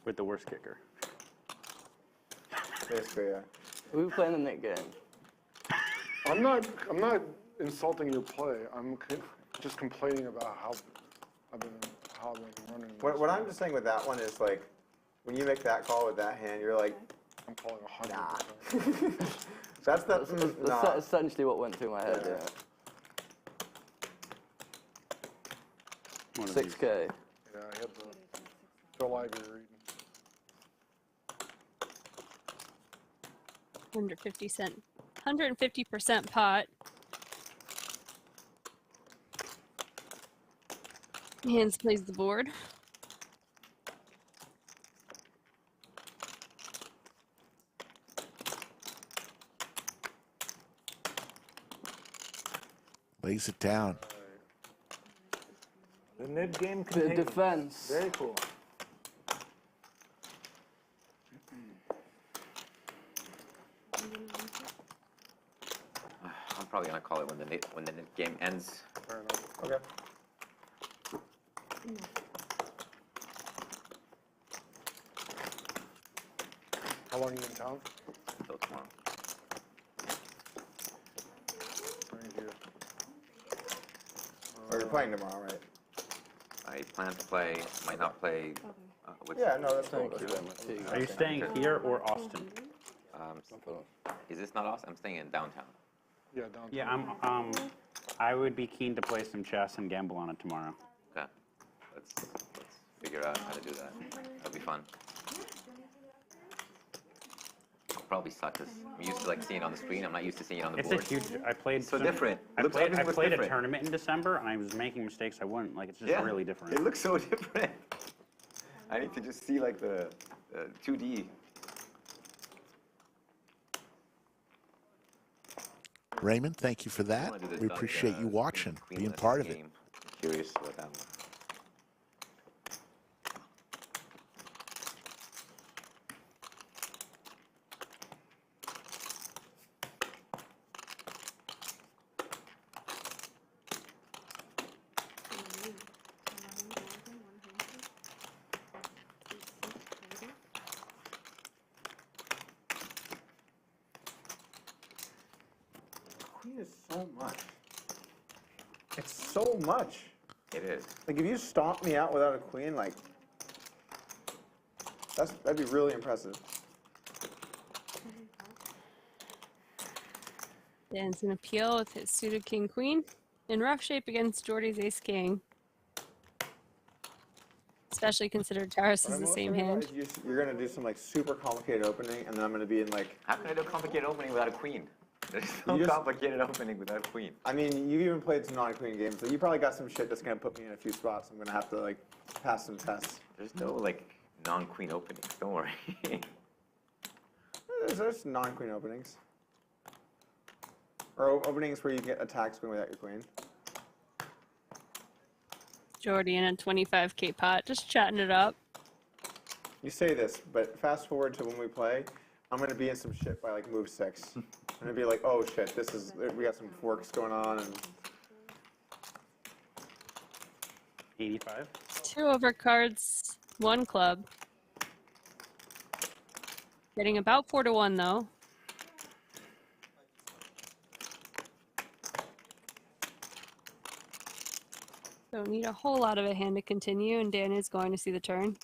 With the worst kicker. Basically, yeah. We were playing the Nik game. I'm not insulting your play. I'm just complaining about how I've been running. What I'm just saying with that one is like, when you make that call with that hand, you're like, I'm calling 100%. Nah. That's essentially what went through my head. Yeah. 6K. Yeah, I had the Phil Ivey reading. 150% pot. Handz plays the board. Lays it down. The net game The defense. Very cool. I'm probably gonna call it when the net game ends. Fair enough. okay. How long are you in town? Until tomorrow. Thank you. Or you're playing tomorrow, right? I plan to play. Might not play. Yeah, no, that's cool. Are you staying here or Austin? Is this not Austin? I'm staying in downtown. Yeah, downtown. Yeah, I would be keen to play some chess and gamble on it tomorrow. Okay. Let's figure out how to do that. That'll be fun. It'll probably suck because I'm used to like seeing it on the screen. I'm not used to seeing it on the board. It's a huge. I played so different. I played different. a tournament in December, and I was making mistakes I wouldn't. Like, it's just really different. It looks so different. I need to just see like the 2D. Raymond, thank you for that. We appreciate you watching, being part of it. Curious about that one. Queen is so much. It's so much. It is. Like, if you stomp me out without a queen, like, that'd be really impressive. Dan's an appeal with his suited king-queen. In rough shape against Jordi's ace-king. Especially considered Taurus is the same hand. You're going to do some, like, super complicated opening, and then I'm going to be in, like... How can I do a complicated opening without a queen? There's no complicated opening without a queen. I mean, you've even played some non-queen games, so you probably got some shit that's going to put me in a few spots. I'm going to have to, like, pass some tests. There's no, like, non-queen openings. Don't worry. There's non-queen openings. Or openings where you get attack queen without your queen. Jordi in a 25K pot, just chatting it up. You say this, but fast forward to when we play, I'm going to be in some shit by, like, move 6. I'm going to be like, oh, shit, we got some forks going on, and 85. 2 overcards, 1 club. Getting about 4 to 1 though. Don't need a whole lot of a hand to continue, and Dan is going to see the turn.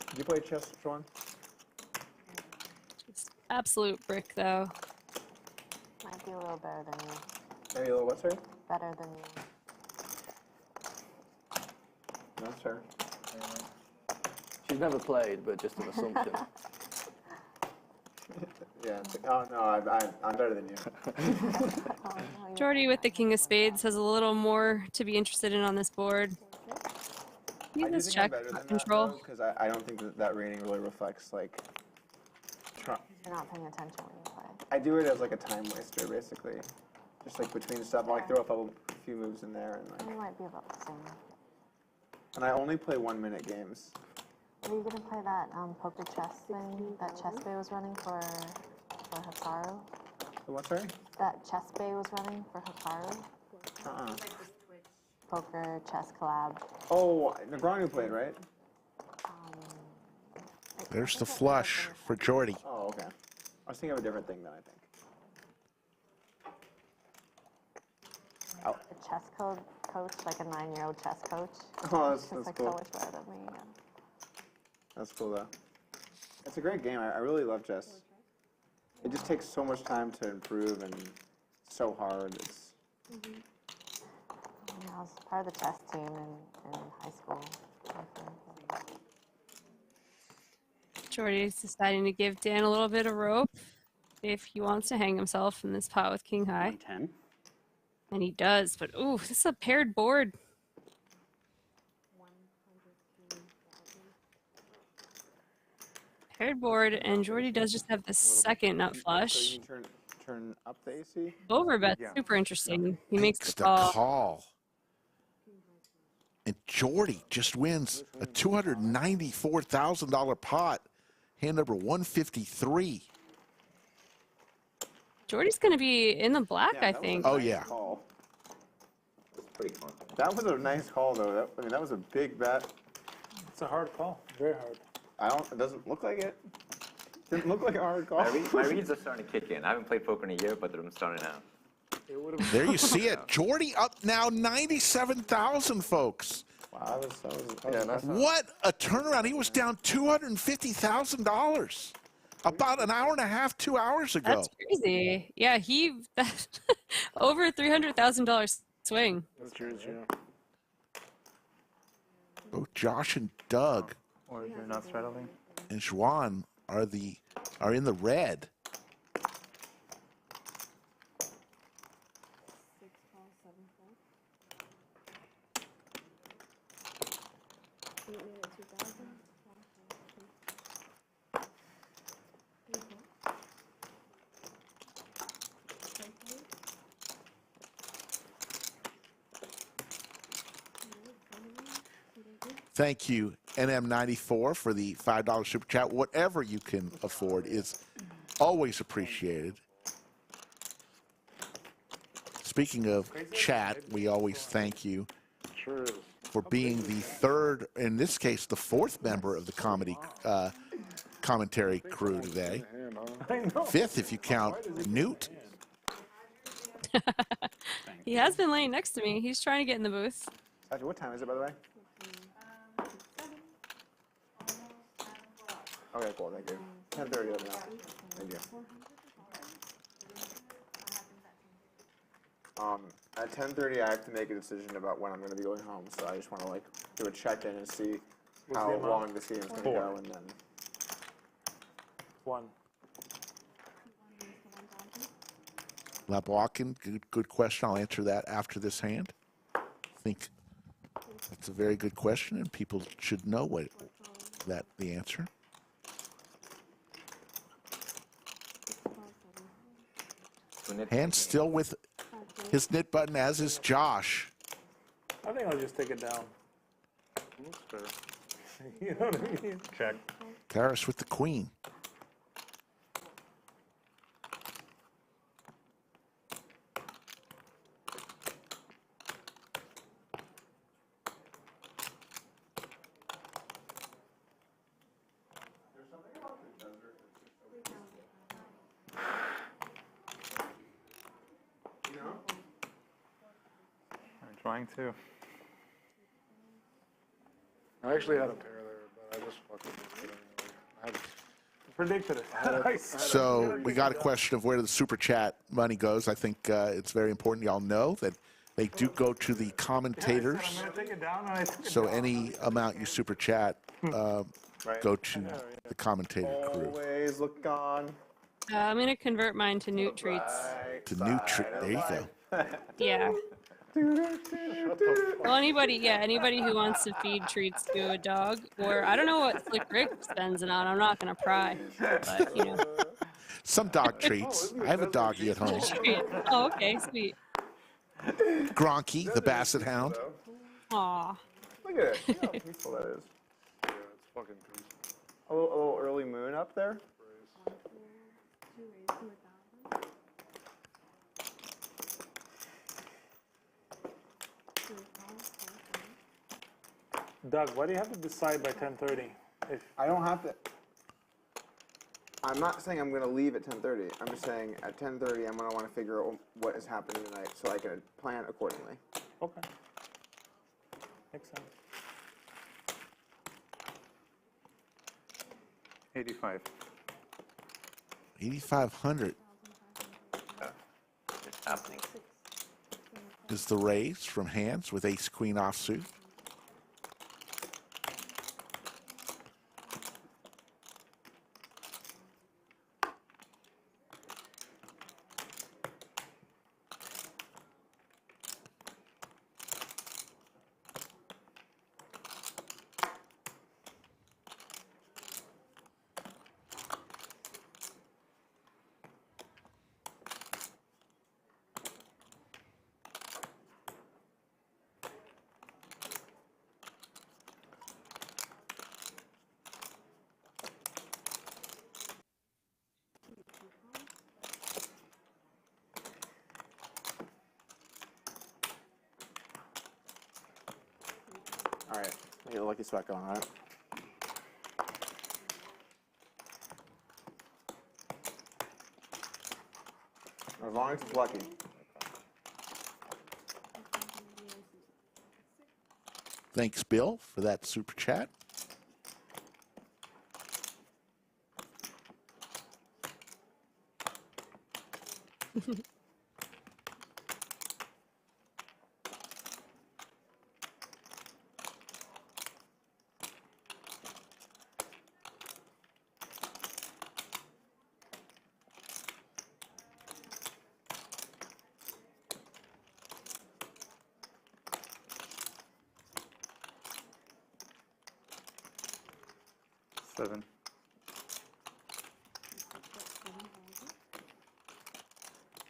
Did you play chess, Xuan? Just absolute brick though. Might be a little better than you. Maybe a little what, sorry? Better than you. No, sir. She's never played, but just an assumption. Yeah. Oh no, I'm better than you. Jordi with the king of spades has a little more to be interested in on this board. He I do has think check I'm better than control. because I don't think that rating really reflects like. You're not paying attention when you play. I do it as like a time waster, basically. Just like between stuff, I'll like throw a few moves in there and like. You might be about the same. And I only play 1-minute games. Are you gonna play that poker chess thing that Chess Bay was running for Hikaru? The what, sorry? That Chess Bay was running for Hikaru? Poker chess collab. Oh, Negreanu played, right? There's the flush for Jordi. Oh, okay. I was thinking of a different thing then, I think. A chess coach, like a 9-year-old chess coach. Oh, that's like cool. so much better than me. Yeah. That's cool, though. It's a great game. I really love chess. It just takes so much time to improve and it's so hard. It's. I was part of the chess team in high school. Jordi is deciding to give Dan a little bit of rope if he wants to hang himself in this pot with king high. 10. And he does, but ooh, this is a paired board. Paired board, and Jordi does just have the second nut So flush. you can turn up the AC? Overbet, super interesting. He makes It's the the call. call. And Jordi just wins a $294,000 pot. Hand number 153. Jordi's going to be in the black, I think. Oh, yeah. That was a nice call, though. I mean, that was a big bet. It's a hard call. Very hard. It doesn't look like it. Didn't look like a hard call. My reads are starting to kick in. I haven't played poker in a year, but I'm starting now. There you see it. Jordi up now 97,000, folks. Wow, that was What a turnaround. He was down $250,000 about an hour and a half, 2 hours ago. That's crazy. Yeah, over $300,000 swing. That's huge, yeah. Both Josh and Doug Or you're not straddling. and Xuan are in the red. Thank you, NM94, for the $5 super chat. Whatever you can afford is always appreciated. Speaking of chat, we always thank you for being the third, in this case, the fourth member of the commentary crew today. Fifth, if you count Newt. He has been laying next to me. He's trying to get in the booth. Actually, what time is it, by the way? Okay, cool. Thank you. 10:30 now. Thank you. At 10:30, I have to make a decision about when I'm going to be going home. So I just want to do a check-in and see how long this game is going to go, and then. 1. Labwalkin, good question. I'll answer that after this hand. I think that's a very good question, and people should know the answer. Handz still with his knit button, as is Josh. I think I'll just take it down. Looks better. You know what I mean? Check. Karis with the queen. trying to. I actually had a pair there, but I just fucking did it anyway. I had predicted it. So we got a question of where the super chat money goes. I think it's very important y'all know that they do go to the commentators. I'm gonna take it down, and I took it So down. any amount you super chat go to the commentator crew. Always look on. I'm gonna convert mine to newt treats. To there you go. Yeah. Well, anybody who wants to feed treats to a dog, or I don't know what Slick Rick spends it on. I'm not gonna pry, but you know. Some dog treats. I have a doggy at home. Oh, okay, sweet. Gronky, the basset hound. Aw. Look at it. Look how peaceful that is. Yeah, it's fucking peaceful. A little early moon up there. Doug, why do you have to decide by 10:30? I don't have to. I'm not saying I'm going to leave at 10:30. I'm just saying at 10:30 I'm going to want to figure out what is happening tonight so I can plan accordingly. Okay. Makes sense. 85. 8,500 It's happening. is the raise from Handz with ace queen offsuit. All right, I get a lucky spot going, all right? As long as it's lucky. Thanks, Bill, for that super chat.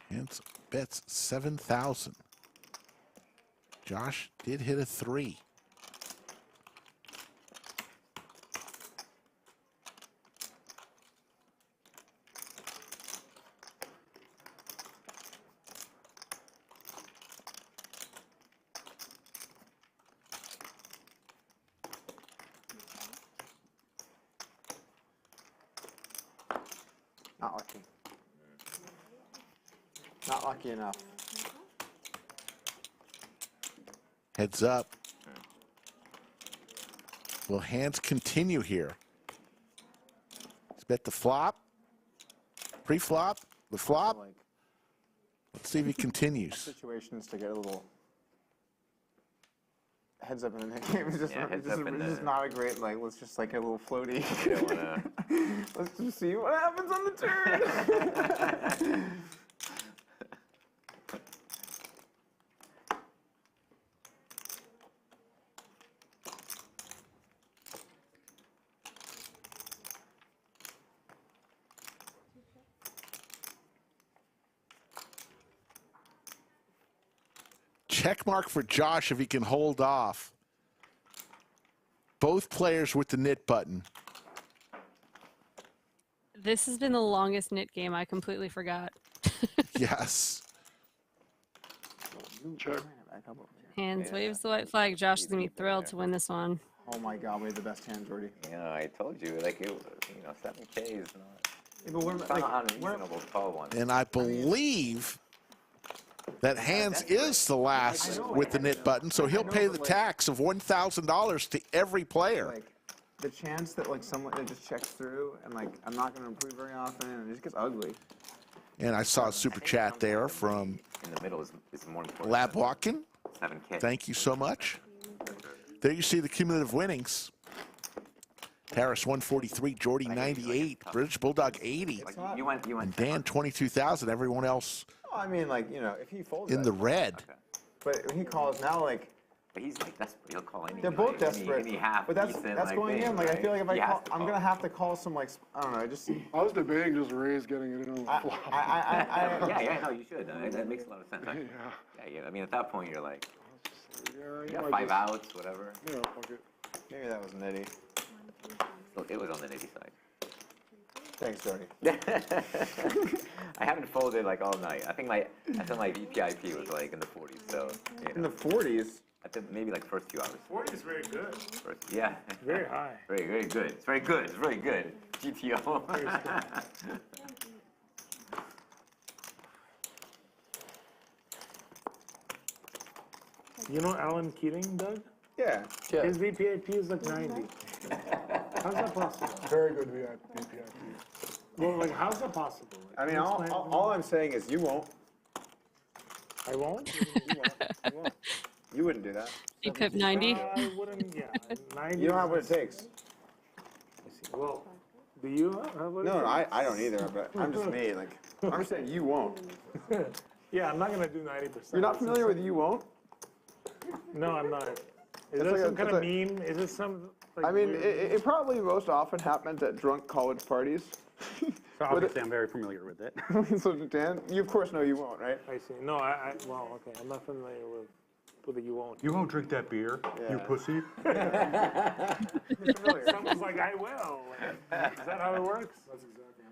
Handz bets 7,000. Josh did hit a 3. Not lucky. Not lucky enough. Heads up. Will Handz continue here? He's bet the flop. Pre-flop. The flop. Let's see if he continues. Situations to get a little heads up in the game. It's just, Yeah, it's heads just, up in it's just the- not a great, like, let's just like a little floaty. You don't wanna- Let's just see what happens on the turn. Check mark for Josh if he can hold off. Both players with the knit button. This has been the longest knit game. I completely forgot. Yes. Handz waves the white flag. Josh is gonna be thrilled to win this one. Oh my God, we had the best hand, Jordi. Yeah, I told you, like, it, you know, 7K is not. Yeah, but we're It's like, not unreasonable to call one. And I believe that Handz is the last with the knit button, so he'll pay the tax of $1,000 to every player. Like, the chance that like someone it just checks through and like I'm not going to improve very often and it just gets ugly. And I saw a super chat there from In the middle is more important. Lab Walkin. 7K. Thank you so much. There you see the cumulative winnings. Paris 143, Jordi 98, British Bulldog 80, and Dan 22,000. Everyone else I mean, like, you know, if he folds in the red. But when he calls now, like, but he's like desperate. He'll call any. they're both desperate. Any half but that's decent, going thing, in. Like, I feel like if I call, I'm gonna have to call some like I don't know. I was debating just Ray's getting it in on the flop. yeah, no, you should. That makes a lot of sense. Yeah. I mean, at that point, you're like, you got 5 outs, whatever. Yeah, fuck it. Maybe that was nitty. Look, it was on the nitty side. Thanks, Jordi. I haven't folded like all night. I think my VPIP was like in the 40s. So you know. In the 40s. I think maybe like first few hours. 40 is very good. Yeah. Very high. Very, very good. It's very good. It's very good. GTO. You know Alan Keating, Doug? Yeah. His VPIP is like 90. How's that possible? Very good VPIP. Well, like, how's that possible? I mean, all I'm saying is you won't. I won't? You won't. You wouldn't do that. You pip 90? I wouldn't, yeah. 90. You don't have what it takes. Well, do you have what it No, takes? I don't either, but I'm just me. Like, I'm saying you won't. Yeah, I'm not going to do 90%. You're not familiar with you won't? No, I'm not. Is It's that like some kind of meme? Is it some... Like, I mean, weird- it probably most often happens at drunk college parties. So obviously, I'm very familiar with it. So Dan, you of course know you won't, right? I see. No, well, okay. I'm not familiar with the you won't. You won't drink that beer, you pussy. Someone's like, I will. Is that how it works? That's exactly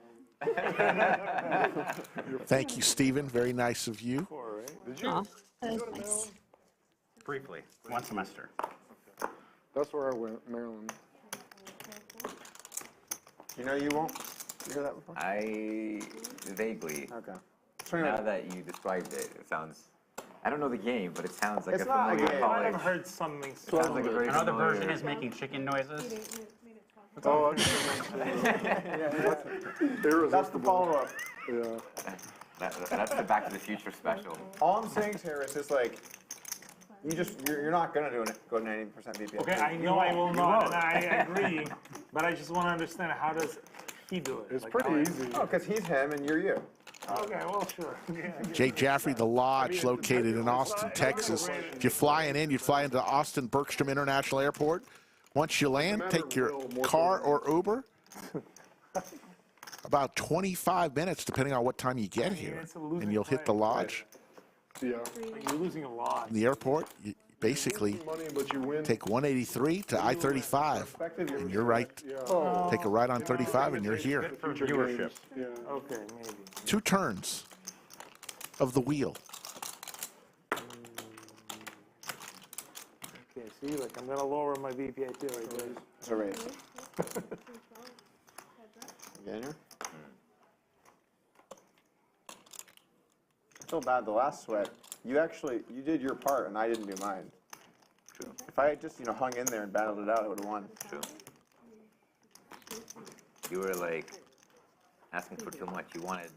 how Thank you, Stephen. Very nice of you. Did you? Aw, that is nice. Briefly, one semester. That's where I went, Maryland. You know you won't? You heard that before? I vaguely. Okay. Now that you described it, it sounds. I don't know the game, but it sounds like It's a not a familiar game. college. I've heard something Sounds like a very Another familiar. version is making chicken noises. Oh, that's the follow-up. Yeah. That's the Back to the Future special. All I'm saying, Terrace, is like, you're not gonna go 90% VPI. Okay, I know I will not, and I agree, but I just want to understand how does he do it? It's Like, pretty how- easy. Oh, because he's him and you're you. Okay, well, sure. Yeah, Jay Jaffrey, the Lodge, located in Austin, Texas. If you're flying in, you'd fly into Austin Bergstrom International Airport. Once you land, take your car or Uber. About 25 minutes, depending on what time you get here, and you'll hit the Lodge. Yeah. You're losing a lot. In the airport, you basically Money, but you win. take 183 to I-35, and you're right. Take a right on 35, and you're here. For viewership. Yeah. Okay, maybe. 2 turns of the wheel. Okay, see, like, I'm going to lower my VPI too right there. It's a race. Gainer? I feel bad. The last sweat, you did your part, and I didn't do mine. True. If I had just, hung in there and battled it out, I would have won. True. You were like asking for too much. You wanted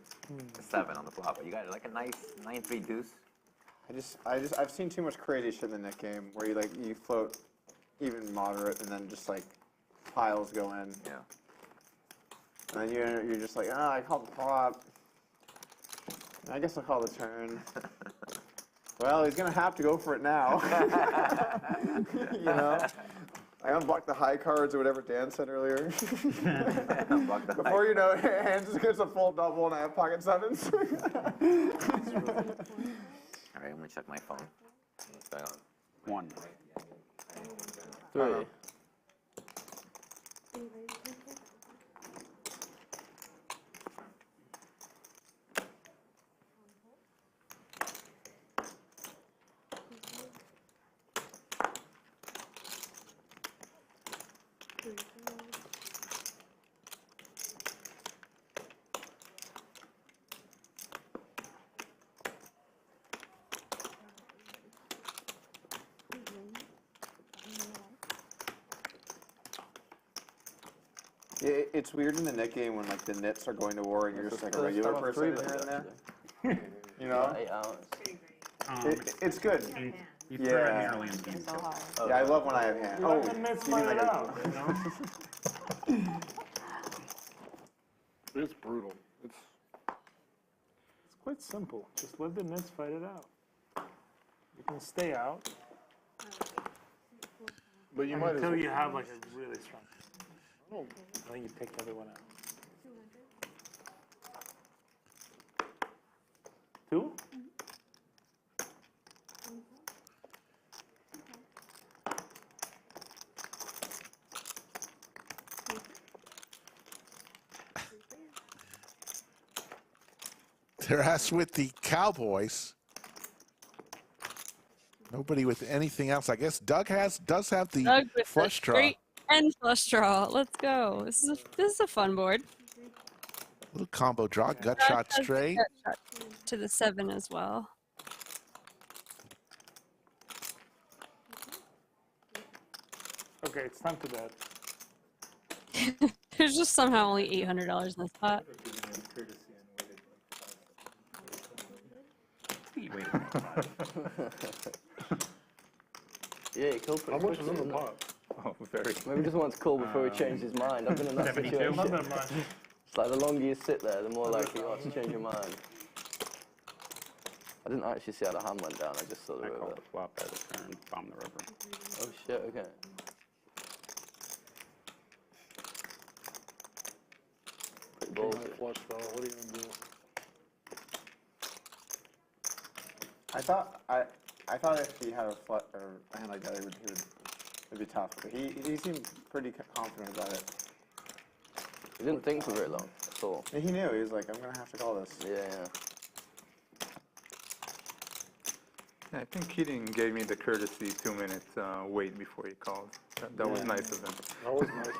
a 7 on the flop, but you got like a nice 9-3 deuce. I've seen too much crazy shit in that game where you float even moderate and then just like piles go in. Yeah. And then you're just like, I called the flop. I guess I'll call the turn. Well, he's gonna have to go for it now. I unblocked the high cards or whatever Dan said earlier. Before you know it, Handz just gets a full double and I have pocket 7s. All right, I'm gonna check my phone. What's going on? 1. 3. It's weird in the Nik game when like the nits are going to war and you're just like a regular person in there. You know? 8 hours. It's good. You threw it in early in the game. Yeah, I love when I have hand. Oh, the nits you mean fight like it a- out, you know? It's brutal. It's quite simple. Just let the nits fight it out. You can stay out. But you might until you have like a really strong. Oh. I think you picked everyone out. 2? They're as with the Cowboys. Nobody with anything else. I guess Doug does have the Doug with flush the draw. straight and flush draw. Let's go. This is a fun board. Little combo draw, gut Doug shot has the straight. gut shot to the 7 as well. Okay, it's time to bet. There's just somehow only $800 in this pot. Yeah, he killed pretty How much is quickly, in the isn't it? pot? Oh, very. Maybe just wants to call before he changed his mind. I've been in that 72? situation. Not that much. It's like the longer you sit there, the more likely you are to change your mind. I didn't actually see how the hand went down. I just saw the I river. called the flop by the turn, bomb the river. Oh shit! Okay. Pretty ballsy. Flush draw. What are you gonna do? I thought if he had a hand like that, it'd be tough. But he seemed pretty confident about it. He didn't think for very long at all. He knew. He was like, I'm gonna have to call this. Yeah. Yeah, I think Keating gave me the courtesy 2 minutes wait before he called. That was nice of him. That was nice.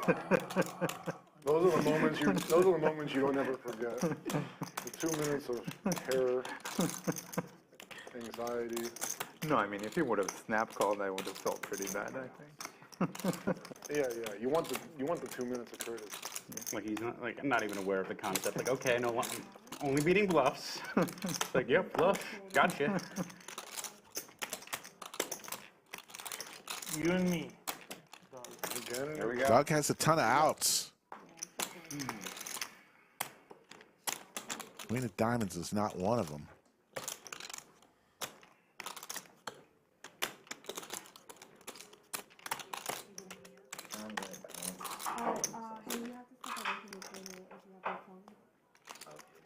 Those are the moments you don't ever forget. The 2 minutes of terror, anxiety. No, I mean, if he would have snap called, I would have felt pretty bad, I think. Yeah. You want the 2 minutes of courtesy. Like he's not like I'm not even aware of the concept. Like okay, no, I'm only beating bluffs. It's like yep, bluff, gotcha. You and me. Again, Here we go. Doug has a ton of outs. Queen of Diamonds is not one of them.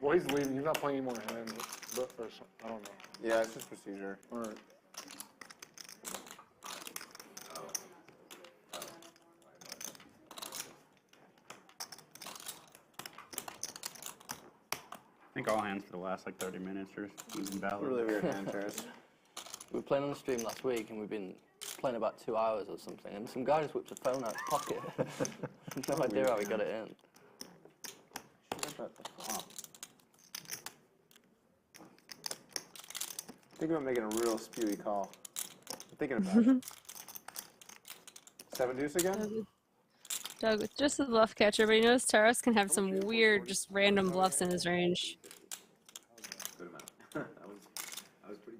Well, he's leaving. He's not playing any more hands. But I don't know. Yeah, it's just procedure. All right. I think all hands for the last like 30 minutes are invalid. Really weird hand pairs. We were playing on the stream last week, and we've been playing about 2 hours or something, and some guy just whipped a phone out of his pocket. No idea how he got it in. Think about making a real spewy call. I'm thinking about it. 7 deuce again? Doug with just the bluff catcher, but you notice Taras can have some weird, just random bluffs in his range.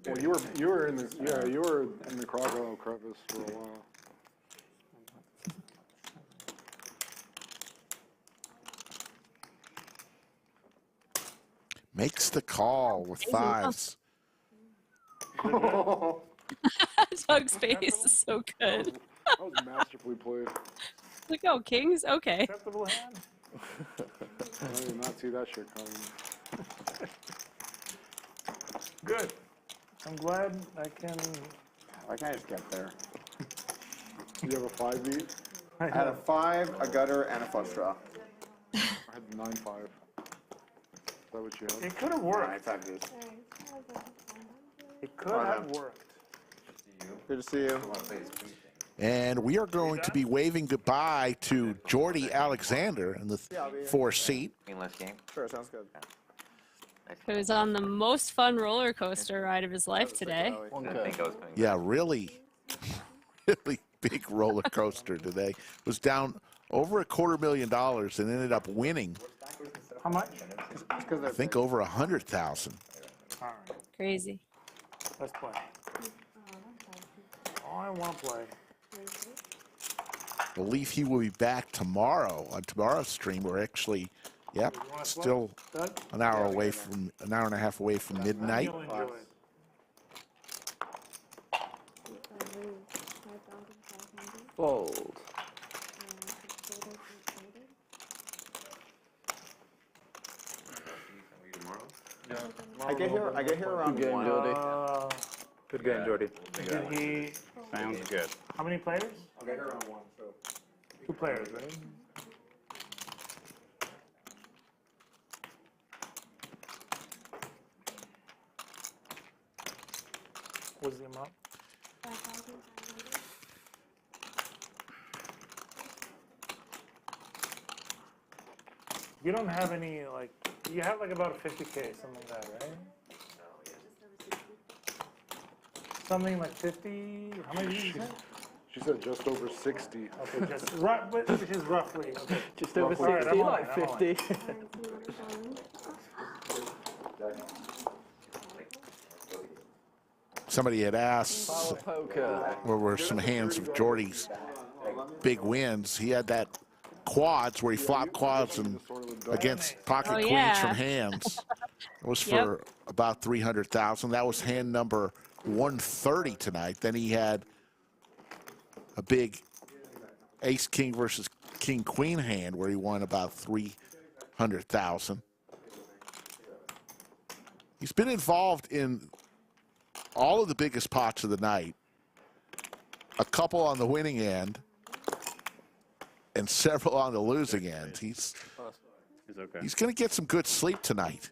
Well, you were in the crocodile crevice for a while. Makes the call with fives. Doug's face is so good. That was masterfully played. Like, oh, kings? Okay. Acceptable hand. I did not see that shit coming. Good. I'm glad I can. Why can't I just get there? You have a 5 beat? I had a 5, a gutter, and a flush draw. I had 9-5. Is that what you had? It could have worked. 5 deuce. It could have worked. Good to see you. And we are going to be waving goodbye to Jordi Alexander in the 4 seat. Sure, sounds good. He was on the most fun roller coaster ride of his life today. Yeah, really big roller coaster today. Was down over $250,000 and ended up winning. How much? I think over 100,000. All right, Crazy. let's play. Oh, I want to play. Believe he will be back tomorrow on tomorrow's stream. We're actually, yep, still an hour away from, an hour and a half away from midnight. Fold. I get here around Good game, 1. Jordi. Good game, Jordi. Did he? Sounds good. How many players? I'll get here around 1, so. 2 players, right? What's the amount? You don't have any, like, you have like about 50K, something like that, right? Something like 50, how many did you say? She said just over 60. Okay, just, which is roughly, okay. Just over All right, 60, I'm like on it, 50. Somebody had asked Power poker. where were some hands of Jordi's big wins. He had that quads where he flopped quads and against pocket queens from Handz. It was for about 300,000. That was hand number 130 tonight. Then he had a big ace king versus king queen hand where he won about 300,000. He's been involved in all of the biggest pots of the night, a couple on the winning end, and several on the losing end. He's okay. He's going to get some good sleep tonight.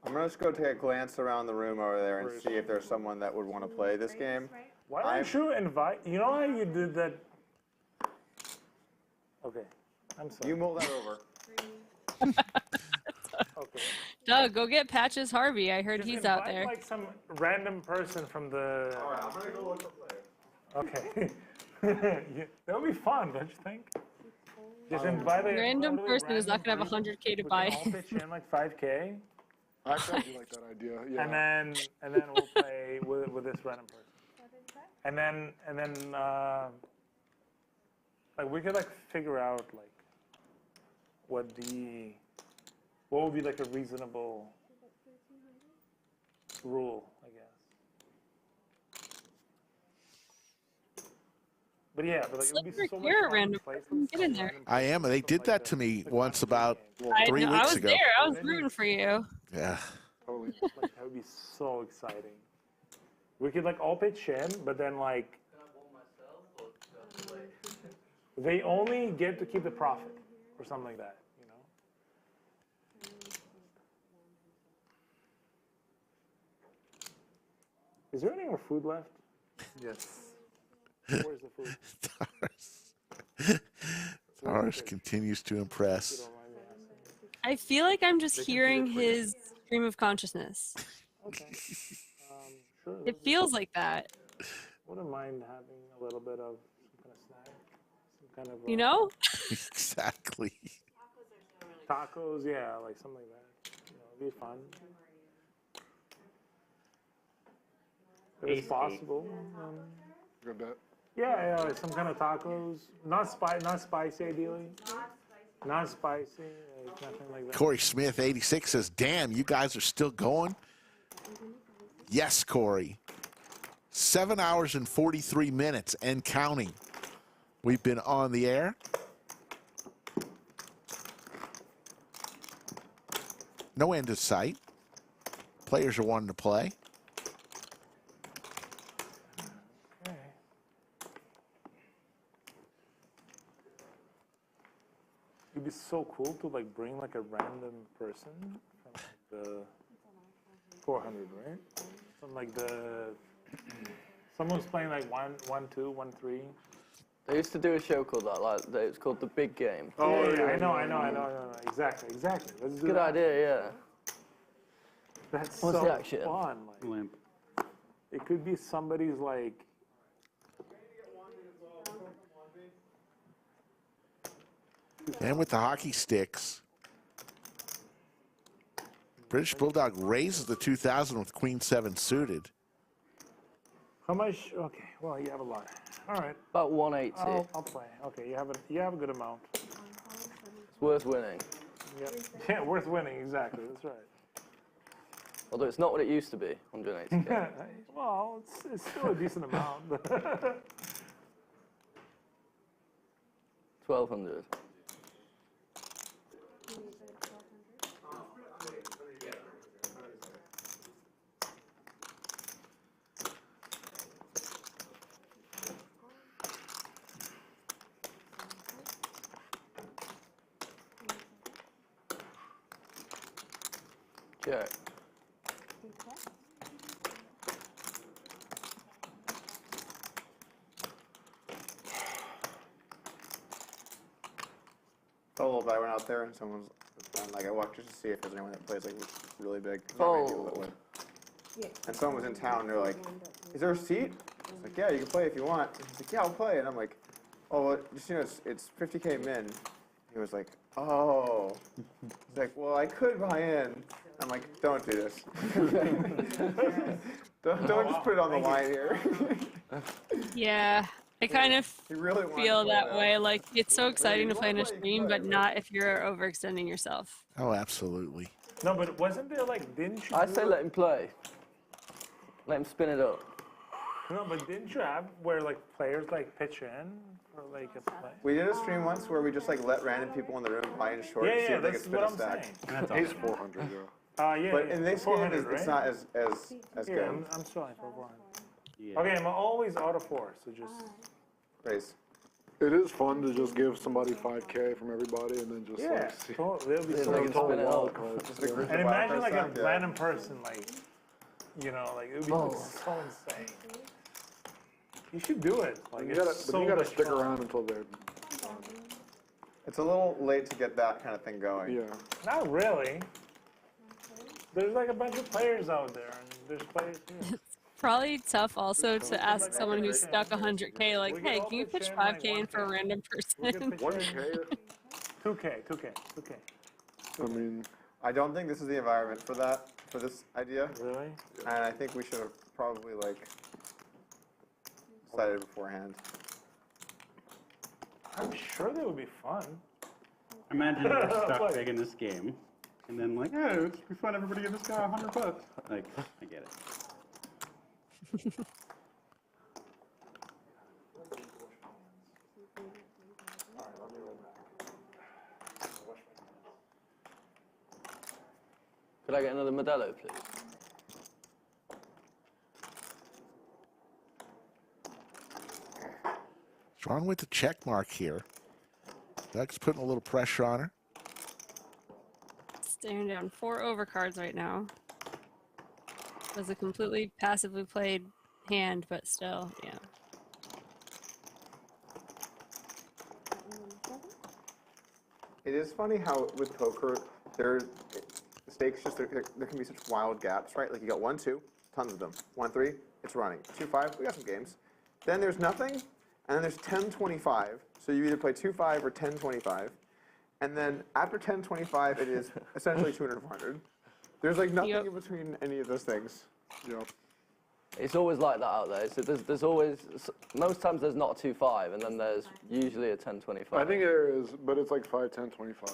I'm going to just go take a glance around the room over there and see if there's someone that would want to play this game. Why don't you invite, you know how you did that? Okay, I'm sorry. You mull that over. Okay. Doug, go get Patches Harvey. I heard he's out there. Like some random person from the. All right, I'm going to go look at play. Okay. Yeah, that would be fun, don't you think? Just invite a Random totally person is not random going to have 100K to we buy. can all pitch in like 5K. I actually like that idea. Yeah. And then we'll play with this random person. And then like we could like figure out like what would be like a reasonable rule, I guess. But yeah, but like it would be so much fun random to play person. Get in there. I am, and they did that to me once about 3 I weeks was ago. there. I was rooting for you. Yeah. Like, that would be so exciting. We could like all pitch in, but then like they only get to keep the profit or something like that, you know? Is there any more food left? Yes. Where's the food? Tars continues to impress. I feel like I'm just hearing his stream of consciousness. Okay. Sure. It feels like that. Wouldn't mind having a little bit of some kind of snack, some kind of. You know? Exactly. Tacos, yeah, like something like that. You know, it'd be fun. If it's possible. Good bet. Yeah, like some kind of tacos. Not spicy, ideally. Not spicy, like nothing like that. Corey Smith, 86, says, damn, you guys are still going? Yes, Corey. 7 hours and 43 minutes and counting. We've been on the air. No end in sight. Players are wanting to play. Okay. It'd be so cool to like bring like a random person from like, the 400, right? From like someone's playing like 1, 2, 1, 3. They used to do a show called that, like it's called The Big Game. Oh yeah, I know. Exactly. Let's do Good that. idea, yeah. That's What's so the action? fun. Like, it could be somebody's like And with the hockey sticks, British Bulldog raises the 2000 with Queen 7 suited. How much? Okay, well, you have a lot. All right. About 180. I'll play. Okay, you have a good amount. It's worth winning. Yep. Yeah, worth winning, exactly. That's right. Although it's not what it used to be, 180K. Well, it's still a decent amount. 1,200. Check. A little bit. I went out there and someone's, and like I walked just to see if there's anyone that plays like really big. Not many people that would. And someone was in town and they're like, "Is there a seat?" I was like, "Yeah, you can play if you want." He's like, "Yeah, I'll play." And I'm like, "Oh, well, just it's 50K min." He was like, "Oh." He's like, "Well, I could buy in." I'm like, "Don't do this. don't just put it on the line here." Yeah, I kind of really feel that way. Like, it's so exciting to play in a stream, but not if you're overextending yourself. Oh, absolutely. No, but wasn't there like, didn't you? I say let him play. Let him spin it up. No, but didn't you have where like players like pitch in for like a play? We did a stream once where we just like let random people in the room buy in short Yeah, and see yeah, if they could that's spin what a I'm stack. saying. He's 400, yeah. Yeah, But yeah, in this game, 400, it's right? not as Here, good. I'm selling for 400. Yeah. Okay, I'm always out of 4, so just raise. It is fun to just give somebody 5K from everybody and then just like see. They'll be so total tall. wild cards. And imagine like a random person, like, you know, like it would be like, so insane. You should do it. Like, You gotta, it's but so you gotta much stick fun. around until they're. It's a little late to get that kind of thing going. Yeah. Not really. There's like a bunch of players out there, and there's players here. Probably tough also to ask someone who's stuck 100K, like, hey, can you pitch 5K in for a random person? 1K? 2K. I mean, I don't think this is the environment for that, for this idea. Really? And I think we should have probably like decided beforehand. I'm sure they would be fun. Imagine we're stuck big in this game, and then like, hey, it's be fun. Everybody give this guy $100. Like, I get it. Could I get another Modelo, please? Strong with the check mark here. Doug's putting a little pressure on her. Staring down 4 overcards right now. It was a completely passively played hand, but still, yeah. It is funny how with poker, the stakes just, there can be such wild gaps, right? Like you got 1-2, tons of them. 1-3, it's running. 2-5, we got some games. Then there's nothing, and then there's 10-25. So you either play 2-5 or 10-25. And then after 10-25, it is essentially 200-400. There's like nothing in between any of those things. Yep. It's always like that out there. So there's always, most times there's not a 2-5, and then there's usually a 10-25. I think there is, but it's like 5-10-25.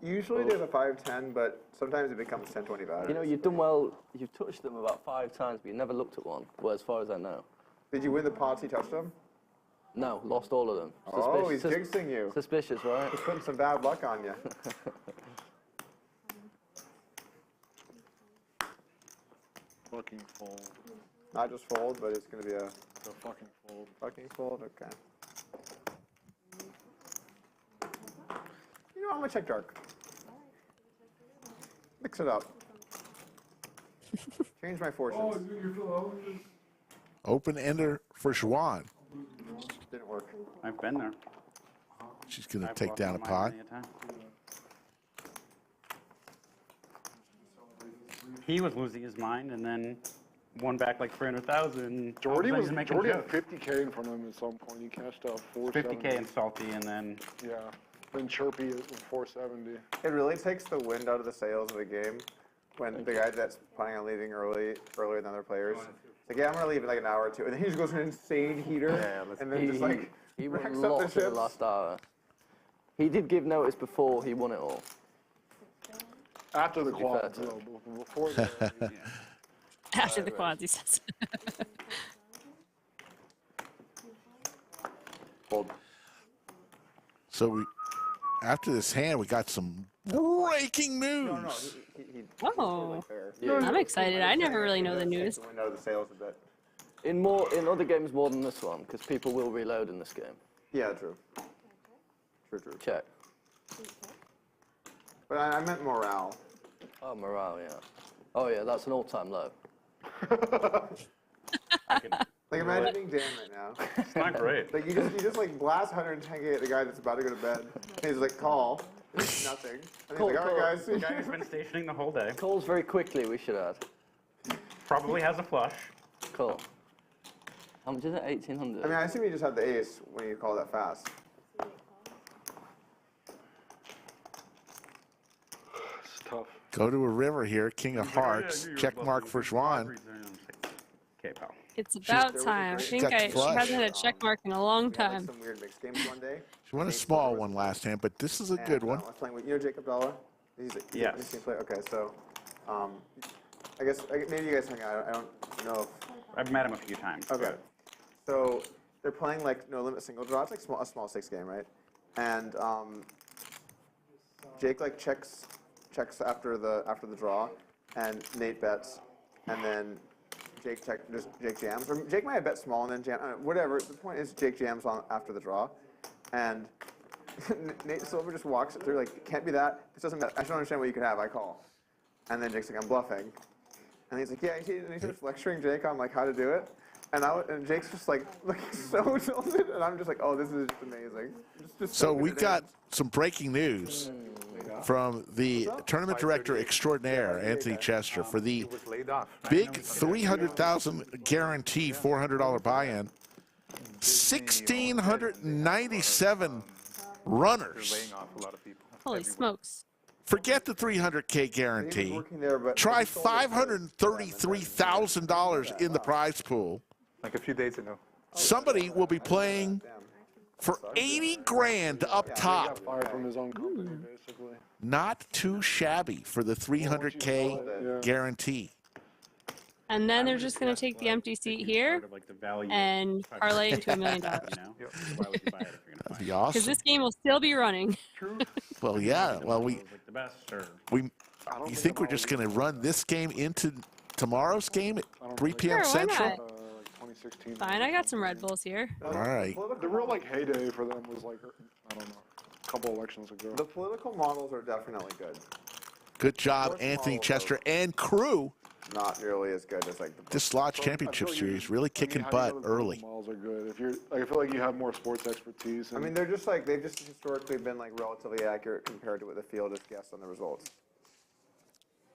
Usually there's a 5-10, but sometimes it becomes 10-25. You know, you've done well, you've touched them about 5 times, but you never looked at one, well, as far as I know. Did you win the pots he touched them? No, lost all of them. Oh, he's jinxing you. Suspicious, right? He's putting some bad luck on you. Fucking fold. Not just fold, but it's going to be a fucking fold. Fucking fold, okay. You know, I'm going to check dark. Mix it up. Change my fortunes. Open ender for Xuan. Didn't work. I've been there. She's going to I've take lost down a my pot. mind many a time. He was losing his mind and then won back like 300,000. Jordi had 50K in front of him at some point. He cashed out 470. 50K and salty, and then yeah. been chirpy at 470. It really takes the wind out of the sails of the game when the guy that's planning on leaving earlier than other players. It's like, yeah, I'm gonna leave in like an hour or two, and then he just goes an insane heater, and then just like he won racks up the lots in the ships. last hour. He did give notice before he won it all. After the quads, though, before the After the quads, he says. So we, after this hand, we got some breaking news. Oh, I'm excited. I never really know the news. Wind out of the sails a bit. In other games more than this one, because people will reload in this game. Yeah, true. True. Check. But I meant morale. Oh, morale, yeah. Oh, yeah, that's an all-time low. Like, imagine being Dan right now. It's not great. Like, you just like blast 110K at the guy that's about to go to bed. And he's like, call. There's nothing. And he's like, all right, guys. The guy who's been stationing the whole day. Calls very quickly, we should add. Probably has a flush. Cool. How much is it? 1,800? I mean, I assume you just have the ace when you call that fast. It's tough. Go to a river here, King of Hearts. Check mark for Xuan. Okay, pal. It's about time. I think she hasn't had a check mark in a long time. Some weird mixed games one day. She won a small one last hand, but this is a good one. I was playing with, you know, Jacob Dalla? He's a Yes. team player. Okay, so, I guess maybe you guys hang out. I don't know if. I've met him a few times. Okay. So they're playing like no limit single draw. It's like a small 6 game, right? And Jake like checks after the draw, and Nate bets, and then Jake jams. Or Jake might have bet small and then jam. Whatever. The point is Jake jams on after the draw, and Nate Silver just walks it through like, can't be that. This doesn't. I don't understand what you could have. I call, and then Jake's like, I'm bluffing, and he's like, yeah. And he starts lecturing Jake on like how to do it, and Jake's just like looking so tilted, and I'm just like, oh, this is just amazing. Just So good we at got it. some breaking news from the tournament director extraordinaire, Anthony Chester, for the big 300,000 guarantee $400 buy-in. 1,697 runners. Holy smokes. Forget the 300K guarantee. Try $533,000 in the prize pool. Like a few days ago. Somebody will be playing for 80 grand up top. Fired from his own company, basically. Not too shabby for the 300K guarantee. And then they're just going to take the empty seat here and parlay into $1 million. That'd be awesome. Because this game will still be running. Well, yeah. Well, you think we're just going to run this game into tomorrow's game at 3 p.m. Sure, why Central? not? Fine, I got some Red Bulls here. All right. The real like heyday for them was like, I don't know, a couple elections ago. The political models are definitely good. Good job, Anthony Chester and crew. Not nearly as good as like the This Lodge Championship Series really kicking butt early. Models are good. If you're, like, I feel like you have more sports expertise. I mean, they're just like, they've just historically been like relatively accurate compared to what the field has guessed on the results.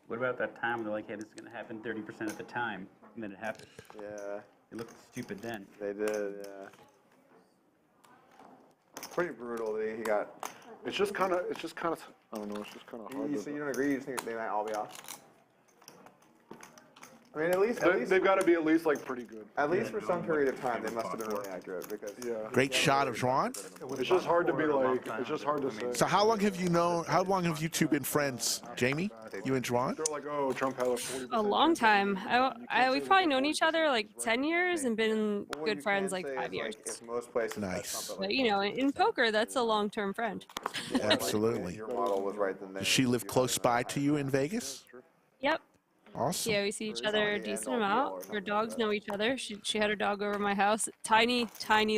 What about that time when they're like, hey, this is going to happen 30% of the time, and then it happened? Yeah. They looked stupid then. They did, yeah. Pretty brutal that he got. It's just kind of, I don't know, it's just kind of hard. So you don't agree? You just think they might all be off? I mean, at least they've got to be at least like pretty good. At least for some period of time, they must have been really accurate because. Yeah. Great shot of Xuan. It's just hard to be like. It's just hard to say. So how long have you known? How long have you two been friends, Jamie? You and Xuan? They're like, oh, Trump had a 40%. A long time. We've probably known each other like 10 years and been good friends like 5 years. Most places. Nice. But you know, in poker, that's a long-term friend. Absolutely. Your model was right then. Does she live close by to you in Vegas? Yep. Awesome. Yeah, we see each other a decent amount. Our dogs know each other. She had her dog over my house, tiny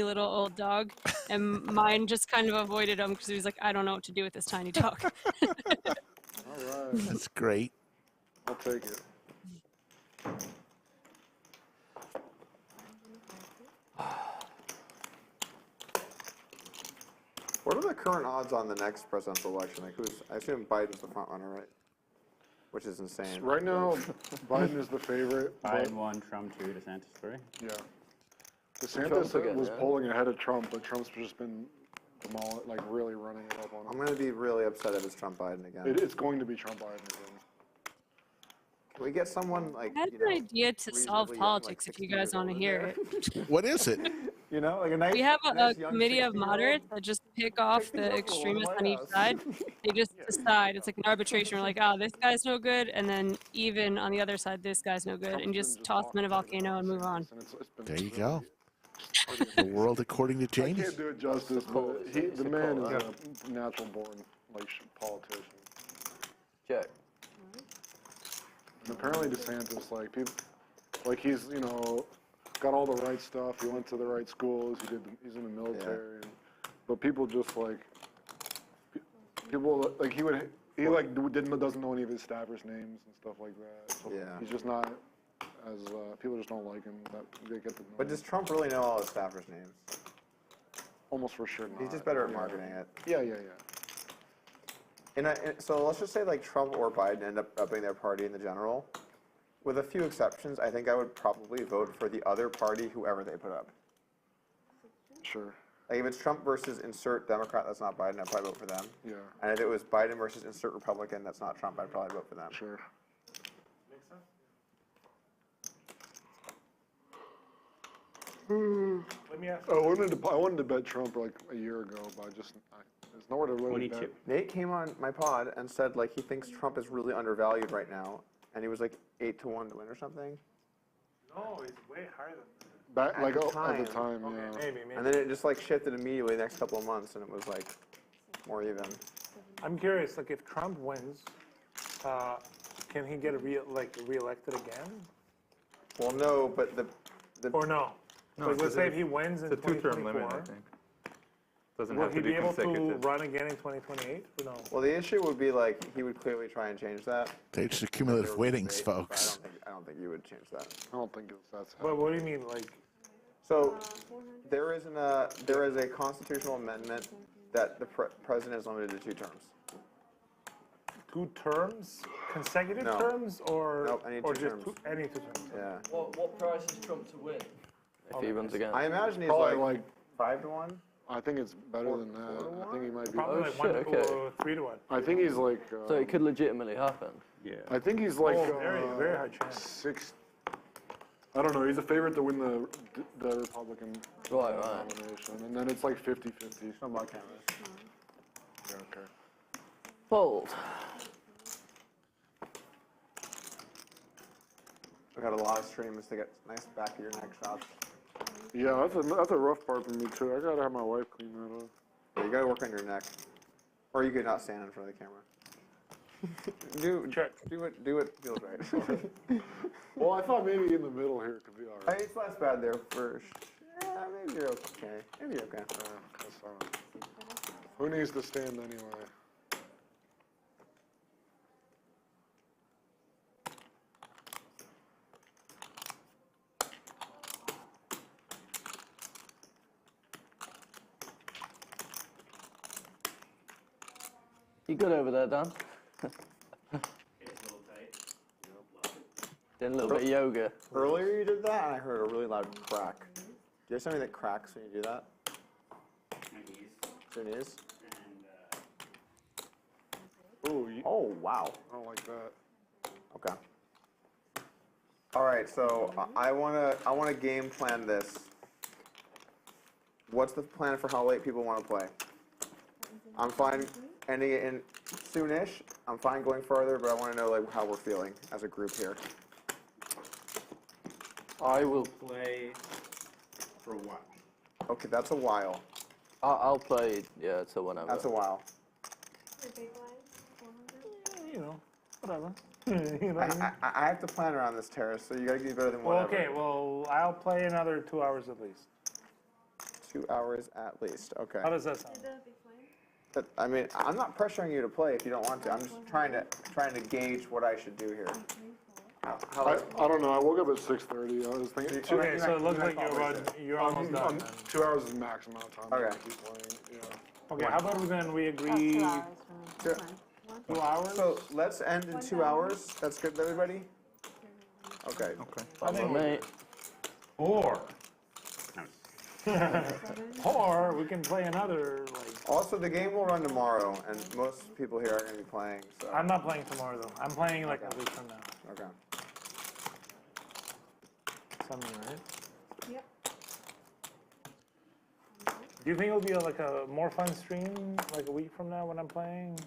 little old dog, and mine just kind of avoided him because he was like, I don't know what to do with this tiny dog. All right. That's great. I'll take it. What are the current odds on the next presidential election? Like, I assume Biden's the front runner, right? Which is insane. Right now, Biden is the favorite. Biden 1, Trump 2, DeSantis 3. Yeah. DeSantis was polling ahead of Trump, but Trump's just been like really running it up on him. I'm going to be really upset if it's Trump Biden again. It's going to be Trump Biden again. Can we get someone like, I had an idea to solve reasonably young, politics like if you 60 guys years want to old in hear there? it. What is it? You know, like a nice. We have a nice young committee of 60-year-old moderates that just pick off the 60-year-old extremists White on each House. side. They just decide. It's like an arbitration. We're like, oh, this guy's no good, and then even on the other side, this guy's no good, and just toss them in a volcano and move on. There you go. The world according to I James. can't do it justice, but the man is a natural born like politician. Check. And apparently DeSantis, like people, like he's got all the right stuff. He went to the right schools. He's in the military. And, but people just like doesn't know any of his staffers' names and stuff like that. So he's just not as people just don't like him. They get the. But does Trump really know all his staffers' names? Almost for sure not. He's just better at marketing it. Yeah. And so let's just say like Trump or Biden end up upping their party in the general. With a few exceptions, I think I would probably vote for the other party, whoever they put up. Sure. Like if it's Trump versus insert Democrat that's not Biden, I'd probably vote for them. Yeah. And if it was Biden versus insert Republican that's not Trump, I'd probably vote for them. Sure. Let me ask. I wanted to bet Trump like a year ago, but there's nowhere to really bet. Nate came on my pod and said like he thinks Trump is really undervalued right now, and he was like 8-1 to win or something. No, he's way higher than that. Back, like at at the time, Okay, yeah. maybe. And then it just like shifted immediately the next couple of months, and it was like more even. I'm curious, like if Trump wins, can he get reelected again? Well, no, but the or no. No, Like, let's say if he wins in it's a two-term limit, I 2024, think. Doesn't will have he to be be able to consecutive. run again in 2028 or no? Well, the issue would be like he would clearly try and change that. It's the cumulative winnings, folks. I don't think you would change that. I don't think that's. But what do you mean, like? So there is a constitutional amendment that the president is limited to 2 terms. 2 terms, consecutive No. terms, or Nope, any or 2 just terms. any 2 terms? Yeah. What price is Trump to win? If he runs again. I imagine he's Probably like 5-1. I think it's better than that. I think he might be. Probably like 1 to 3-1. I think he's like. So it could legitimately happen. Yeah. I think he's like. Very high chance. 6. I don't know. He's a favorite to win the Republican nomination, and then it's like 50-50. Some like cameras. Yeah. Okay. Bold. We got a lot of streams to get nice back of your neck shots. Yeah, that's a rough part for me too. I gotta have my wife clean that up. Yeah, you gotta work on your neck, or you could not stand in front of the camera. do what feels right. Well, I thought maybe in the middle here could be alright. It's less bad there for. Maybe you're okay. Maybe you're okay. Who needs to stand anyway? You good over there, Dan? Did a little bit of yoga. Earlier you did that, and I heard a really loud crack. Do you have something that cracks when you do that? My knees. Your knees? Ooh, Oh, wow. I don't like that. Okay. All right, so I wanna game plan this. What's the plan for how late people want to play? I'm fine ending it in soonish. I'm fine going farther, but I want to know like how we're feeling as a group here. I will play for a while. Okay, that's a while. I'll play, yeah, till whenever. That's a while. You know, whatever. You know what I mean? I have to plan around this, Terrace, so you gotta do better than Well, whatever. okay, well, I'll play another 2 hours at least. 2 hours at least. Okay. How does that sound? But, I mean, I'm not pressuring you to play if you don't want to. I'm just trying to gauge what I should do here. I don't know. I woke up at 6:30. I was thinking. Okay, so it looks like you're almost done. 2 hours is the max amount of time. Okay. I keep playing. Yeah. Okay, how about we agree 2 hours? So let's end in 2 hours. That's good with everybody? Okay. I think mate. Or we can play another like Also, the game will run tomorrow, and most people here are going to be playing. So. I'm not playing tomorrow though. I'm playing like a week from now. Okay. Something, right? Yep. Do you think it'll be like a more fun stream like a week from now when I'm playing?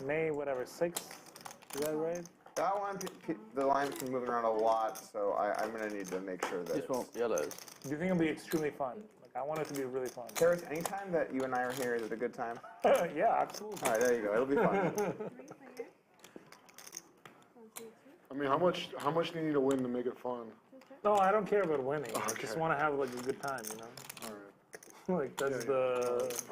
May, whatever, 6th? Is that right? That one, the line's been moving around a lot, so I'm going to need to make sure that. This one, yellows. Do you think it'll be extremely fun? Like, I want it to be really fun. Harris, anytime that you and I are here, is it a good time? Yeah, absolutely. All right, there you go. It'll be fun. I mean, how much do you need to win to make it fun? No, I don't care about winning. I Okay. just want to have like a good time, you know? All right. Like, that's the...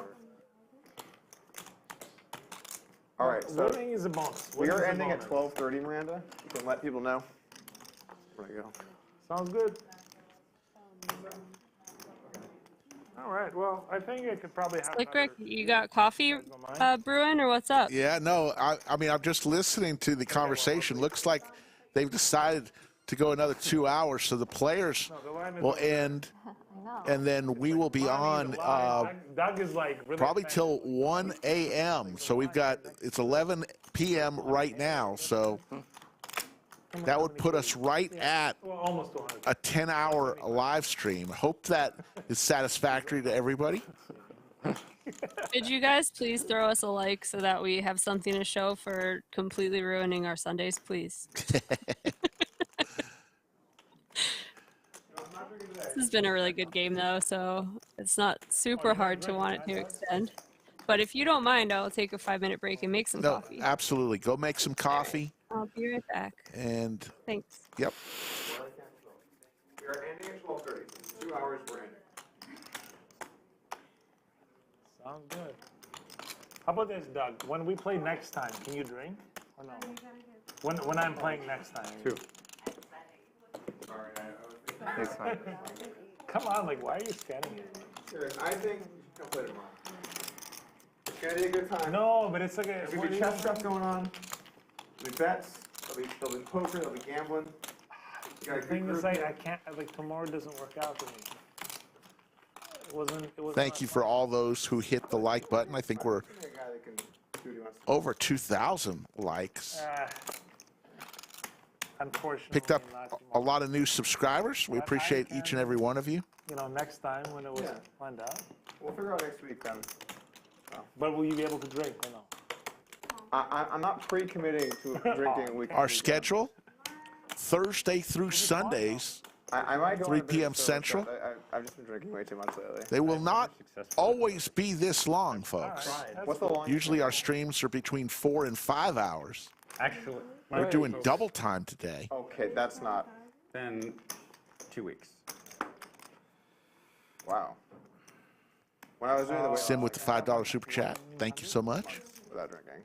All right, so winning is a bonus. we Winning are is a ending at bonus. 12:30, Miranda. You can let people know. Where to go? Sounds good. All right, well, I think I could probably have... Slick Rick, you got coffee brewing, or what's up? Yeah, no, I mean, I'm just listening to the conversation. Looks like they've decided to go another 2 hours, so the players will end, and then we will be on Doug is like really probably till 1 a.m. So we've got, it's 11 p.m. right now, so that would put us right at almost 200. a 10-hour live stream. Hope that is satisfactory to everybody. Could you guys please throw us a like so that we have something to show for completely ruining our Sundays, please? This has been a really good game, though, so it's not super hard to want it to extend. But if you don't mind, I'll take a 5-minute break and make some No, coffee. absolutely. Go make some coffee. I'll be right back. And Thanks. yep. We are ending at 12:30. 2 hours we're ending. Sounds good. How about this, Doug? When we play next time, can you drink or no? When I'm playing next time. 2. Sorry, Next time. Come on, like, why are you scanning it? Serious, I think we should come play tomorrow. It's going to be a good time. No, but it's like a... There's going to be chess stuff going on. There'll be bets. There'll be poker. There'll be gambling. The thing is, like, I can't, like, tomorrow doesn't work out for me. It wasn't Thank you for all those who hit the like button. I think we're over 2,000 likes. Unfortunately, Picked up a lot of new subscribers. We appreciate each and every one of you. You know, next time when it was planned out. We'll figure out next week then. But will you be able to drink or no? I'm not pre-committing to drinking a week. Our schedule, Thursday through Sundays, I might go 3 on p.m. business Central. I've just been drinking way too much lately. They will not always be this long, folks. What's the longest? Usually our streams are between 4 and 5 hours. Actually, We're doing double time today. Okay, that's not. Then 2 weeks. Wow. When I was doing the weight Sim with the $5 super chat. Thank you so much. without drinking.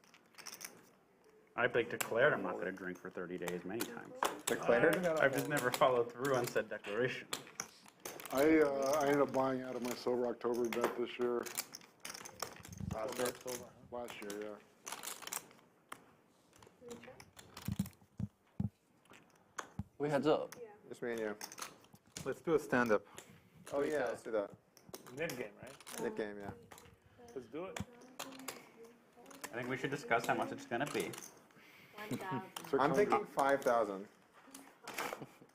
I declared I'm not going to drink for 30 days many times. Declared? I've just never followed through on said declaration. I ended up buying out of my Sober October bet this year. Last year, yeah. We heads up. Just me and you. Let's do a stand-up. Oh yeah, let's do that. Mid game, right? Mid game, yeah. Let's do it. I think we should discuss how much it's going to be. I'm thinking 5,000.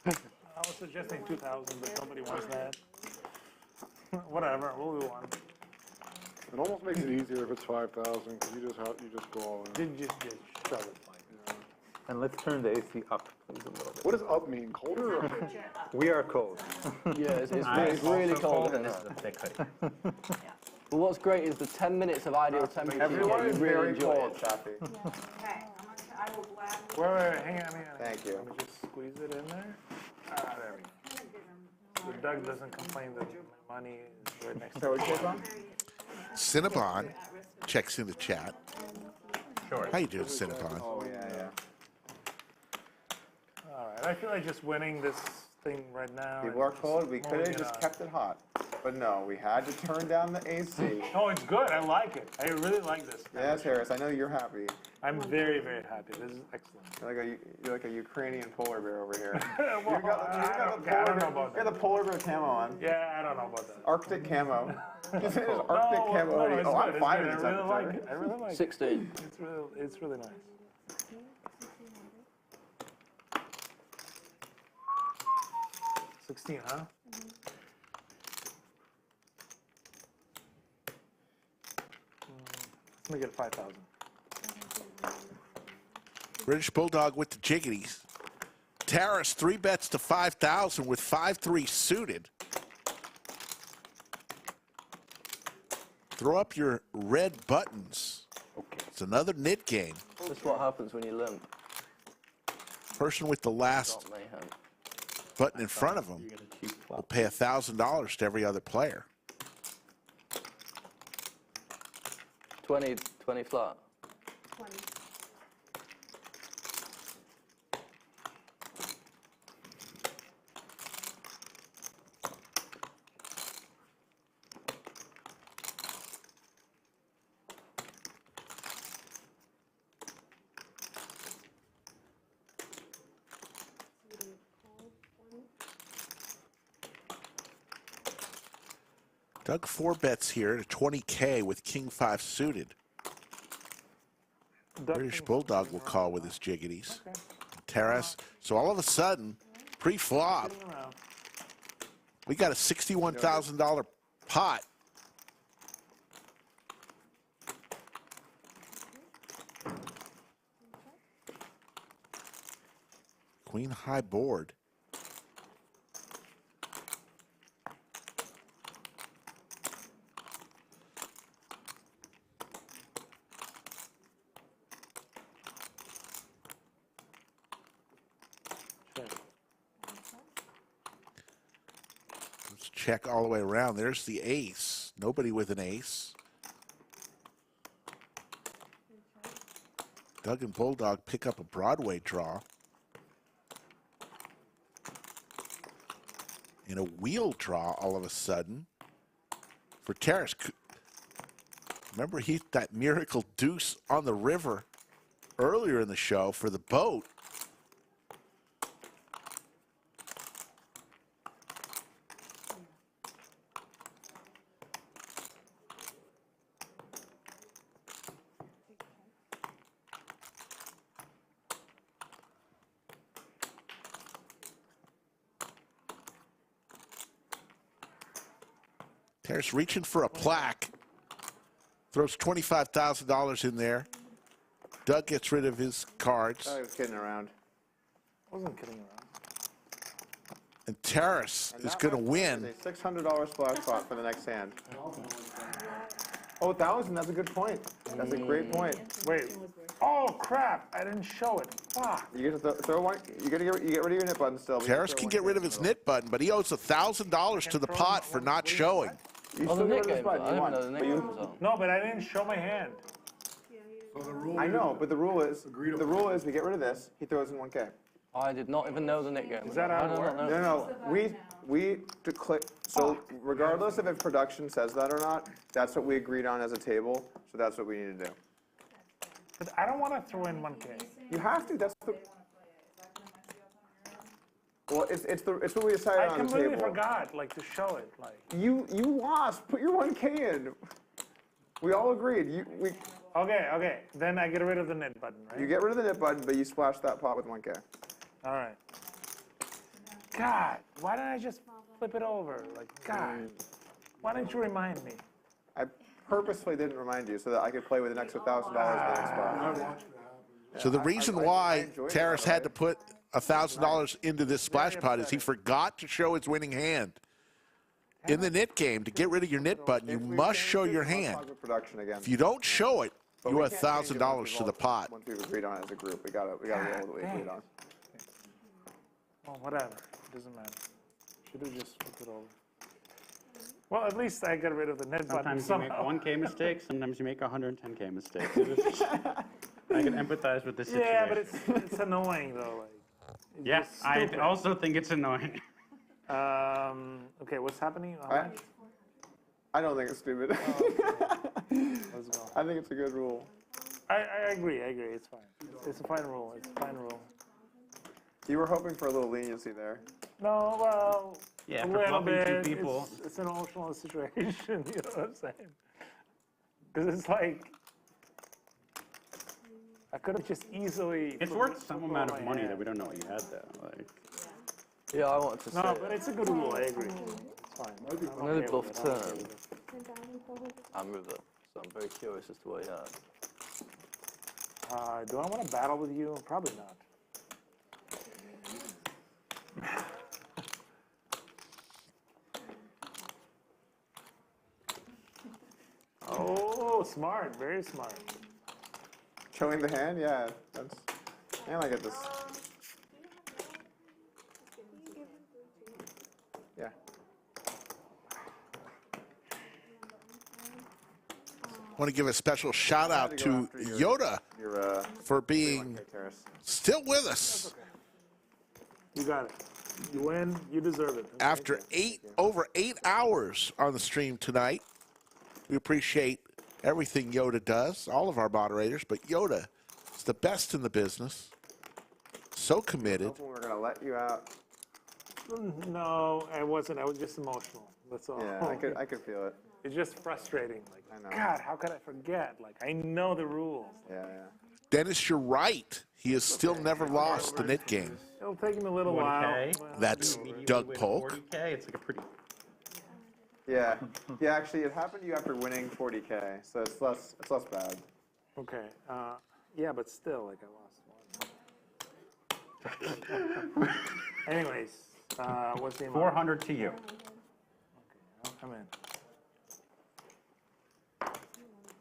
I was suggesting 2,000, but nobody wants that. Whatever, we'll do one. It almost makes it easier if it's 5,000 because you just go all in. Did just shove it. And let's turn the AC up, please, a little bit. What does up mean? Colder or We are cold. Yeah, it's really cold. And this is a thick hoodie. But what's great is the 10 minutes of ideal temperature. Everyone is really very enjoy cold, it. Chappie. Wait, hang on. Thank you. Let me just squeeze it in there. Ah, there we go. So Doug doesn't complain that my money is right next to it. Cinnabon checks in the chat. Sure. How you doing, Cinnabon? Oh, yeah. All right, I feel like just winning this thing right now. People are cold. We could have just kept it hot. But no, we had to turn down the AC. Oh, it's good. I like it. I really like this. Yes, Harris, I know you're happy. I'm very, very happy. This is excellent. You're like a Ukrainian polar bear over here. Well, you got the polar bear camo on. Yeah, I don't know about that. Arctic camo. He's in his Arctic camo hoodie. Oh, I'm fine with this I really like it. I really like 16. It's really nice. $16, huh? Let's make it 5,000. British Bulldog with the jiggities. Terrace 3 bets to 5,000 with 5-3 suited. Throw up your red buttons. Okay. It's another nit game. That's what happens when you limp. Person with the last button in front of him will pay $1,000 to every other player. 20 flat. 20. Doug 4 bets here to 20K with King 5 suited. British Bulldog will call with his jiggities. Okay. Terrace. So all of a sudden, pre-flop, we got a $61,000 pot. Queen high board. Let's check all the way around. There's the ace. Nobody with an ace. Doug and Bulldog pick up a Broadway draw. In a wheel draw all of a sudden for Terrace. Remember that miracle deuce on the river earlier in the show for the boat. Terrace reaching for a plaque. Throws $25,000 in there. Doug gets rid of his cards. I was kidding around. I wasn't kidding around. And Terrace is going to win. A $600 splash pot for the next hand. Oh, 1,000. That's a good point. That's a great point. Wait. Oh crap! I didn't show it. Fuck. You get to throw one. You get rid of your nit button still. Terrace can get rid of his nit button, but he owes $1,000 to the pot for not showing. You still get rid of this button. You won. No, but I didn't show my hand. I know, but the rule is we get rid of this. He throws in 1K. I did not even know the nit game. Is that how it works? No. We declare. So regardless of if production says that or not, that's what we agreed on as a table. So that's what we need to do. But I don't want to throw in 1K. You have to. That's the. Well, it's what we decided on the table. I completely forgot, like, to show it, like. You lost. Put your 1K in. We all agreed. Okay. Then I get rid of the nit button, right? You get rid of the nit button, but you splash that pot with 1K. All right. God, why didn't I just flip it over? Like, God, why didn't you remind me? I purposefully didn't remind you so that I could play with an extra $1,000 in the next spot. So the reason why Terrace had to put $1,000 into this splash pot is he forgot to show his winning hand. In the nit game, to get rid of your nit button, you must show your hand. If you don't show it, you owe $1,000 to the pot. Once we've agreed on it as a group, we gotta roll what we agreed on. Oh, whatever. It doesn't matter. Should have just flipped it over. Well, at least I got rid of the net button Sometimes you make 1K mistakes, sometimes you make 110K mistakes. I can empathize with this situation. Yeah, but it's annoying though. Like, yeah, I also think it's annoying. Okay, what's happening? I don't think it's stupid. Let's go. I think it's a good rule. I agree. It's fine. It's a fine rule. It's a fine rule. You were hoping for a little leniency there. No, well, Yeah, a for little bluffing two bit. people. It's an emotional situation. You know what I'm saying? Because it's like I could have just easily. It's worth some amount of money that we don't know what you had there. Like. Yeah, I wanted to say. No, but it's a good rule. I agree. It's fine. I'm No okay with bluff it. I'm okay turn. with it. I moved up, so I'm very curious as to what he had. Do I want to battle with you? Probably not. Oh, smart. Very smart. Showing the hand, yeah. That's. And I get this. Yeah. Want to give a special shout out to Yoda for being still with us. You got it. You win. You deserve it. After over 8 hours on the stream tonight. We appreciate everything Yoda does, all of our moderators, but Yoda is the best in the business. So committed. We're going to let you out. No, I wasn't. I was just emotional. That's all. Yeah, I could feel it. It's just frustrating. Like, I know. God, how could I forget? Like, I know the rules. Yeah. Dennis, you're right. He has still never lost the knit game. It'll take him a little while. That's Doug Polk. 40K, it's like a pretty. Yeah. Yeah, actually, it happened to you after winning 40K, so it's less bad. Okay. Yeah, but still, like, I lost one. Anyways, what's the amount? 400 to you. Okay, I'll come in.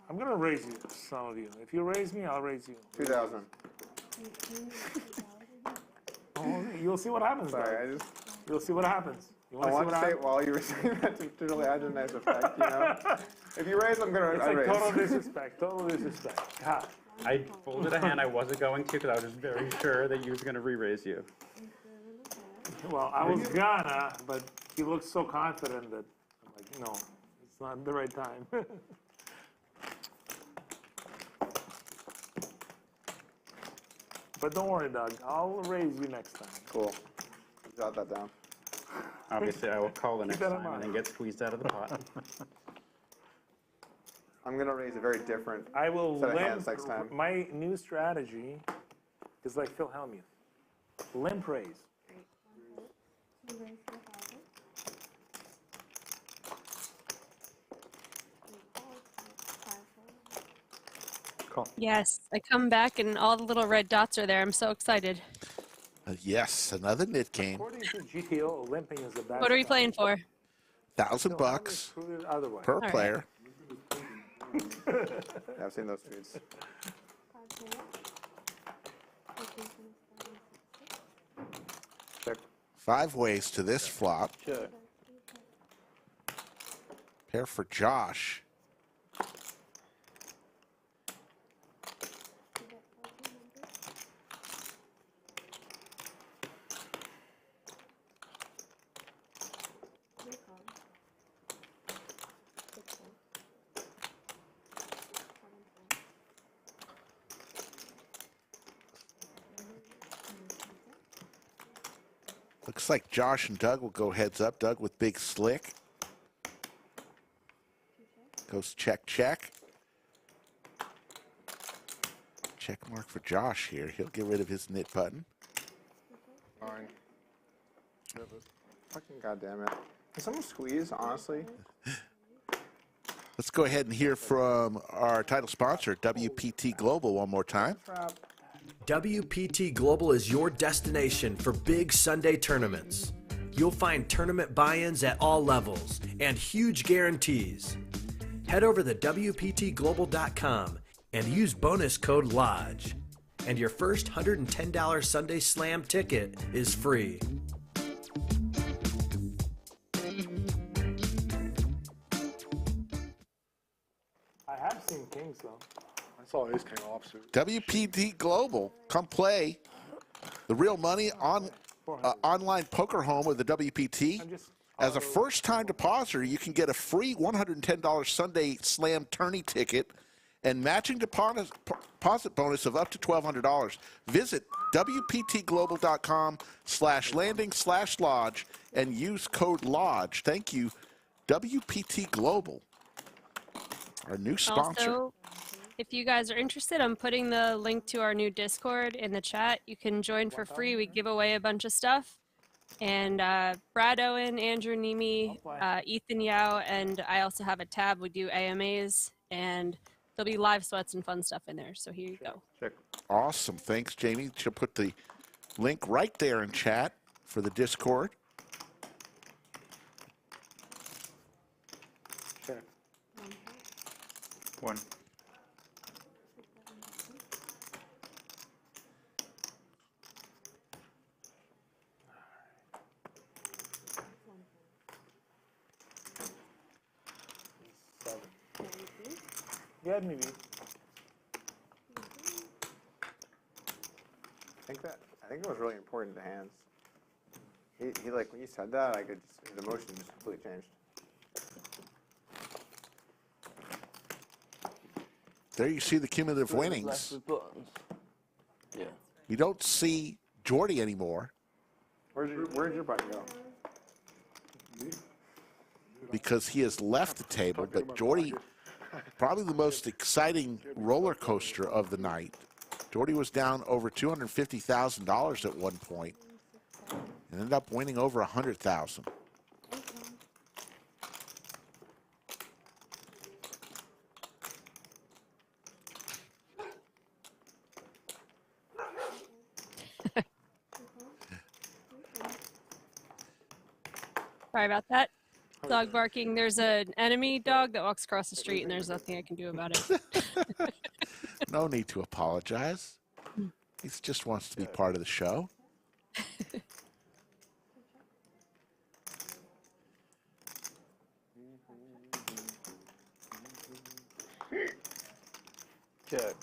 I'm going to raise you, some of you. If you raise me, I'll raise you. 2,000. Oh, you'll see what happens. Sorry, You'll see what happens. You I want want to say it while you were saying that to really add a nice effect, you know? If you raise, I'm going to It's like raise. total disrespect. Total disrespect. God. I folded a hand I wasn't going to because I was just very sure that you was going to re-raise you. Well, I was gonna, but he looked so confident that I'm like, no, it's not the right time. But don't worry, Doug. I'll raise you next time. Cool. Jot that down. Obviously, I will call the next Keep that in time and then mind. get squeezed out of the pot. I'm going to raise a very different I will set of limp. hands next time. My new strategy is like Phil Hellmuth. Limp raise. Yes, I come back and all the little red dots are there. I'm so excited. Yes, another knit game. According to GTO, limping is the best. What are we playing for? $1,000 Otherwise. per All right. player. Yeah, I've seen those tweets. Check. 5 ways to this flop. Sure. Pair for Josh. Looks like Josh and Doug will go heads up. Doug with big slick. Goes check, check. Check mark for Josh here. He'll get rid of his knit button. Fine. Fucking goddamn it. Can someone squeeze, honestly? Let's go ahead and hear from our title sponsor, WPT Global, one more time. WPT Global is your destination for big Sunday tournaments. You'll find tournament buy-ins at all levels and huge guarantees. Head over to WPTglobal.com and use bonus code LODGE. And your first $110 Sunday Slam ticket is free. I have seen kings, though. I saw ace king offsuit. WPT Global, come play the real money on online poker home with the WPT. As a first-time depositor, you can get a free $110 Sunday Slam tourney ticket and matching deposit bonus of up to $1,200. Visit WPTglobal.com/landing/lodge and use code LODGE. Thank you, WPT Global, our new sponsor. Also, if you guys are interested, I'm putting the link to our new Discord in the chat. You can join for free. We give away a bunch of stuff. And Brad Owen, Andrew Neeme, Ethan Yao, and I also have a tab. We do AMAs, and there'll be live sweats and fun stuff in there. So here you go. Awesome. Thanks, Jamie. She'll put the link right there in chat for the Discord. Check. One. Yeah, maybe. I think it was really important to Handz. He like when you said that, I could just, his emotion just completely changed. There you see the cumulative winnings. Yeah. You don't see Jordi anymore Where'd your button go? because he has left the table, but Jordi, probably the most exciting roller coaster of the night. Jordi was down over $250,000 at one point and ended up winning over $100,000. Sorry about that. Dog barking. There's an enemy dog that walks across the street, and there's nothing I can do about it. No need to apologize. He just wants to be part of the show. Check.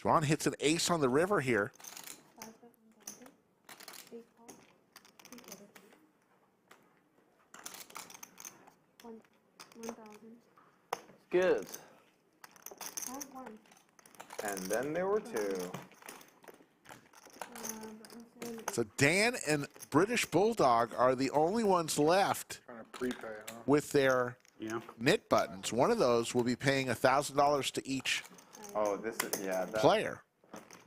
Xuan hits an ace on the river here. Good. And then there were two. So Dan and British Bulldog are the only ones left with their knit buttons. One of those will be paying $1,000 to each player.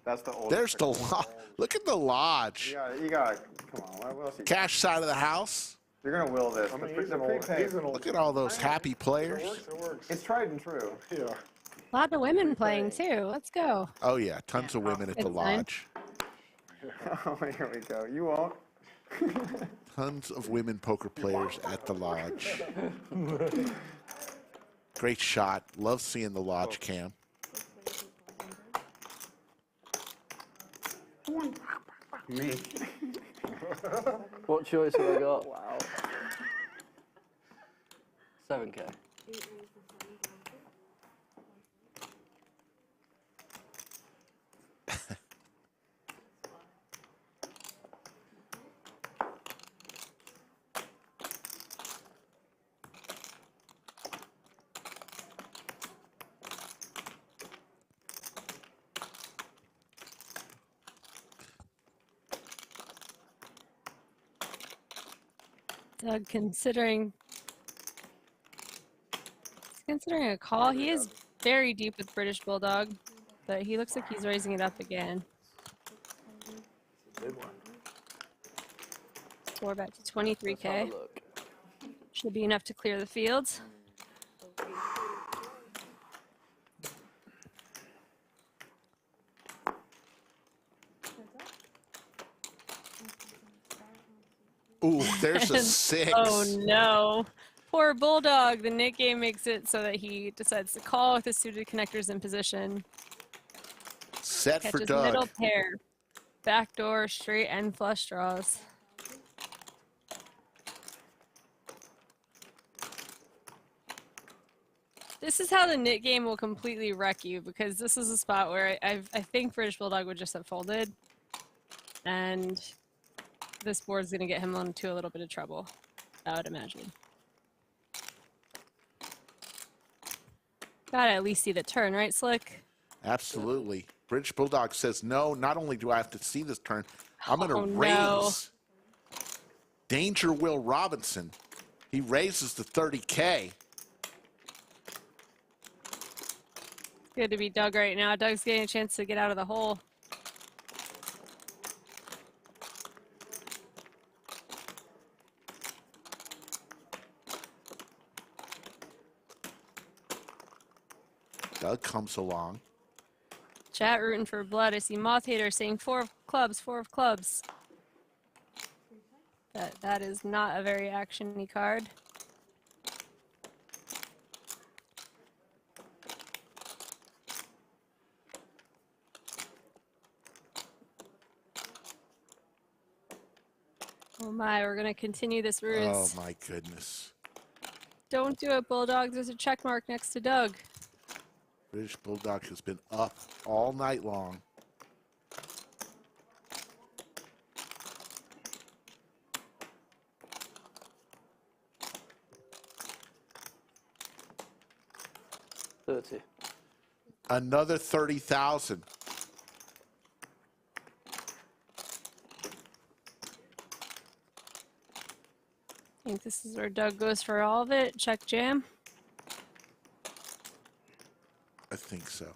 That's the old. There's the lodge. Look at the lodge. You got. Come on. What else you Cash side of the house. You're gonna will this. Look at all those happy players. It works. It's tried and true. Yeah. A lot of women playing too. Let's go. Oh yeah, tons of women at the It's fine. lodge. Oh, here we go. You won't. Tons of women poker players at the lodge. Great shot. Love seeing the lodge cam. Me. What choice have I got? Wow. 7K. Doug, considering a call, he is very deep with British Bulldog, but he looks like he's raising it up again. Four back to 23K. Should be enough to clear the fields. Ooh, there's a 6. Oh no. Poor Bulldog. The Nik game makes it so that he decides to call with his suited connectors in position. Set for Catches Doug. middle pair. Backdoor, straight, and flush draws. This is how the Nik game will completely wreck you, because this is a spot where I think British Bulldog would just have folded. And this board's going to get him into a little bit of trouble, I would imagine. Gotta at least see the turn, right, Slick? Absolutely. British Bulldog says, no, not only do I have to see this turn, I'm going to no. raise Danger Will Robinson. He raises to 30K. Good to be Doug right now. Doug's getting a chance to get out of the hole. Doug comes along. Chat rooting for blood. I see Moth Hater saying 4 of clubs, 4 of clubs. That is not a very action-y card. Oh my, we're gonna continue this ruse. Oh my goodness. Don't do it, Bulldog. There's a check mark next to Doug. British Bulldog has been up all night long. Another 30,000. I think this is where Doug goes for all of it. Check jam. I think so.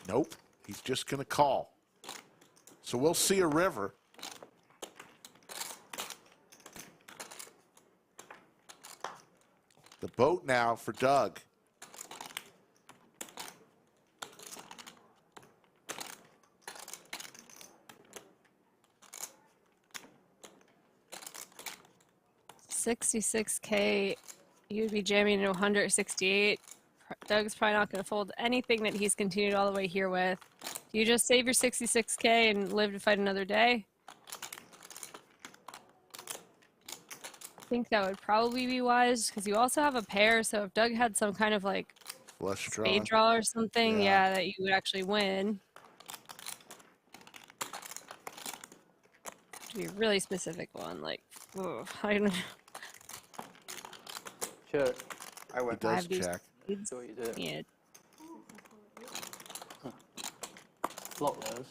Nope, he's just going to call. So we'll see a river. The boat now for Doug. $66K, you'd be jamming into 168. Doug's probably not going to fold anything that he's continued all the way here with. Do you just save your 66K and live to fight another day? I think that would probably be wise because you also have a pair. So if Doug had some kind of like flush draw, spade draw or something, yeah, that you would actually win. To be a really specific one, like, oh, I don't know. Check. I went. He does check. So you do. Yeah. Block those.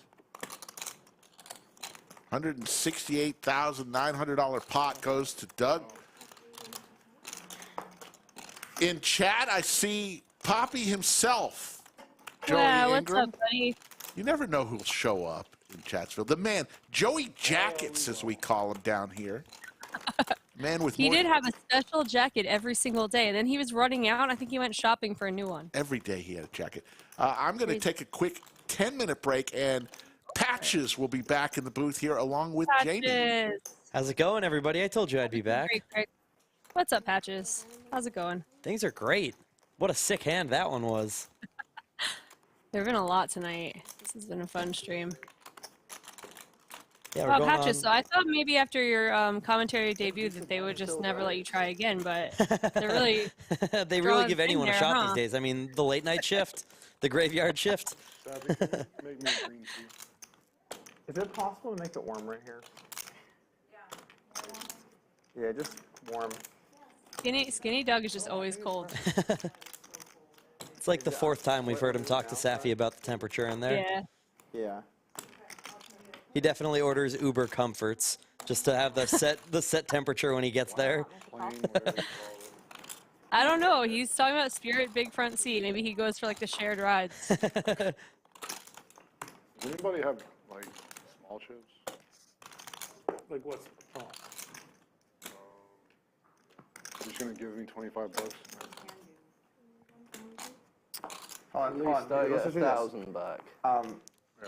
$168,900 pot goes to Doug. In chat, I see Poppy himself. Yeah, Joey what's Ingram. up, buddy? You never know who'll show up in Chatsville. The man, Joey Jackets, as we call him down here. Man with He more did have a special jacket every single day, and then he was running out. I think he went shopping for a new one. Every day he had a jacket. I'm going to take a quick 10-minute break, and Patches will be back in the booth here along with Jamie. Patches. How's it going, everybody? I told you I'd be back. Great. What's up, Patches? How's it going? Things are great. What a sick hand that one was. There have been a lot tonight. This has been a fun stream. Yeah, Wow, Patches, so I thought maybe after your commentary debut that they would just never let you try again, but they're really they really give anyone a shot these days. I mean, the late night shift, the graveyard shift. Is it possible to make it warm right here? Yeah, just warm. Skinny Doug is just always cold. It's like the 4th time we've heard him talk to Safi about the temperature in there. Yeah. Yeah. He definitely orders Uber Comforts just to have the set temperature when he gets there. I don't know. He's talking about Spirit big front seat. Maybe he goes for like the shared rides. Does anybody have like small chips? Like what's small? You're just gonna give me $25? Hold on. I get Let's just do this. 1,000 back.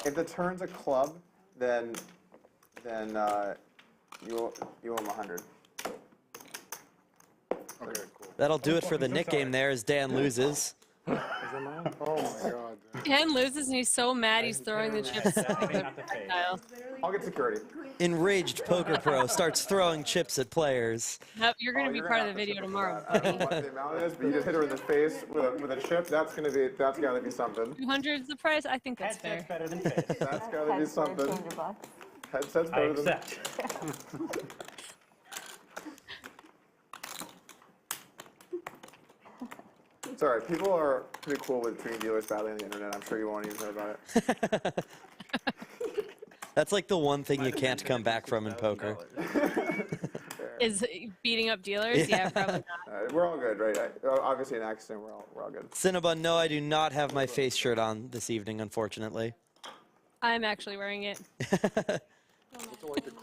If the turn's a club, then you owe him 100. Okay, cool. That'll do it for the Nik game there as Dan loses. Is that mine? Oh my god. Hand loses and he's so mad he's throwing the chips. I'll get security. Enraged poker pro starts throwing chips at players. Yep, you're going to be part of the video tomorrow. I don't know what the amount is, but you just hit her in the face with a chip. That's gotta be something. 200 is the price. I think that's fair. Better than face. That's gotta be something. Headset's better than. Sorry, people are pretty cool with treating dealers badly on the internet. I'm sure you won't even know about it. That's like the one thing you can't come back from in poker. Is beating up dealers? Yeah, probably not. We're all good, right? Obviously, an accident. We're all good. Cinnabon, no, I do not have my face shirt on this evening, unfortunately. I'm actually wearing it.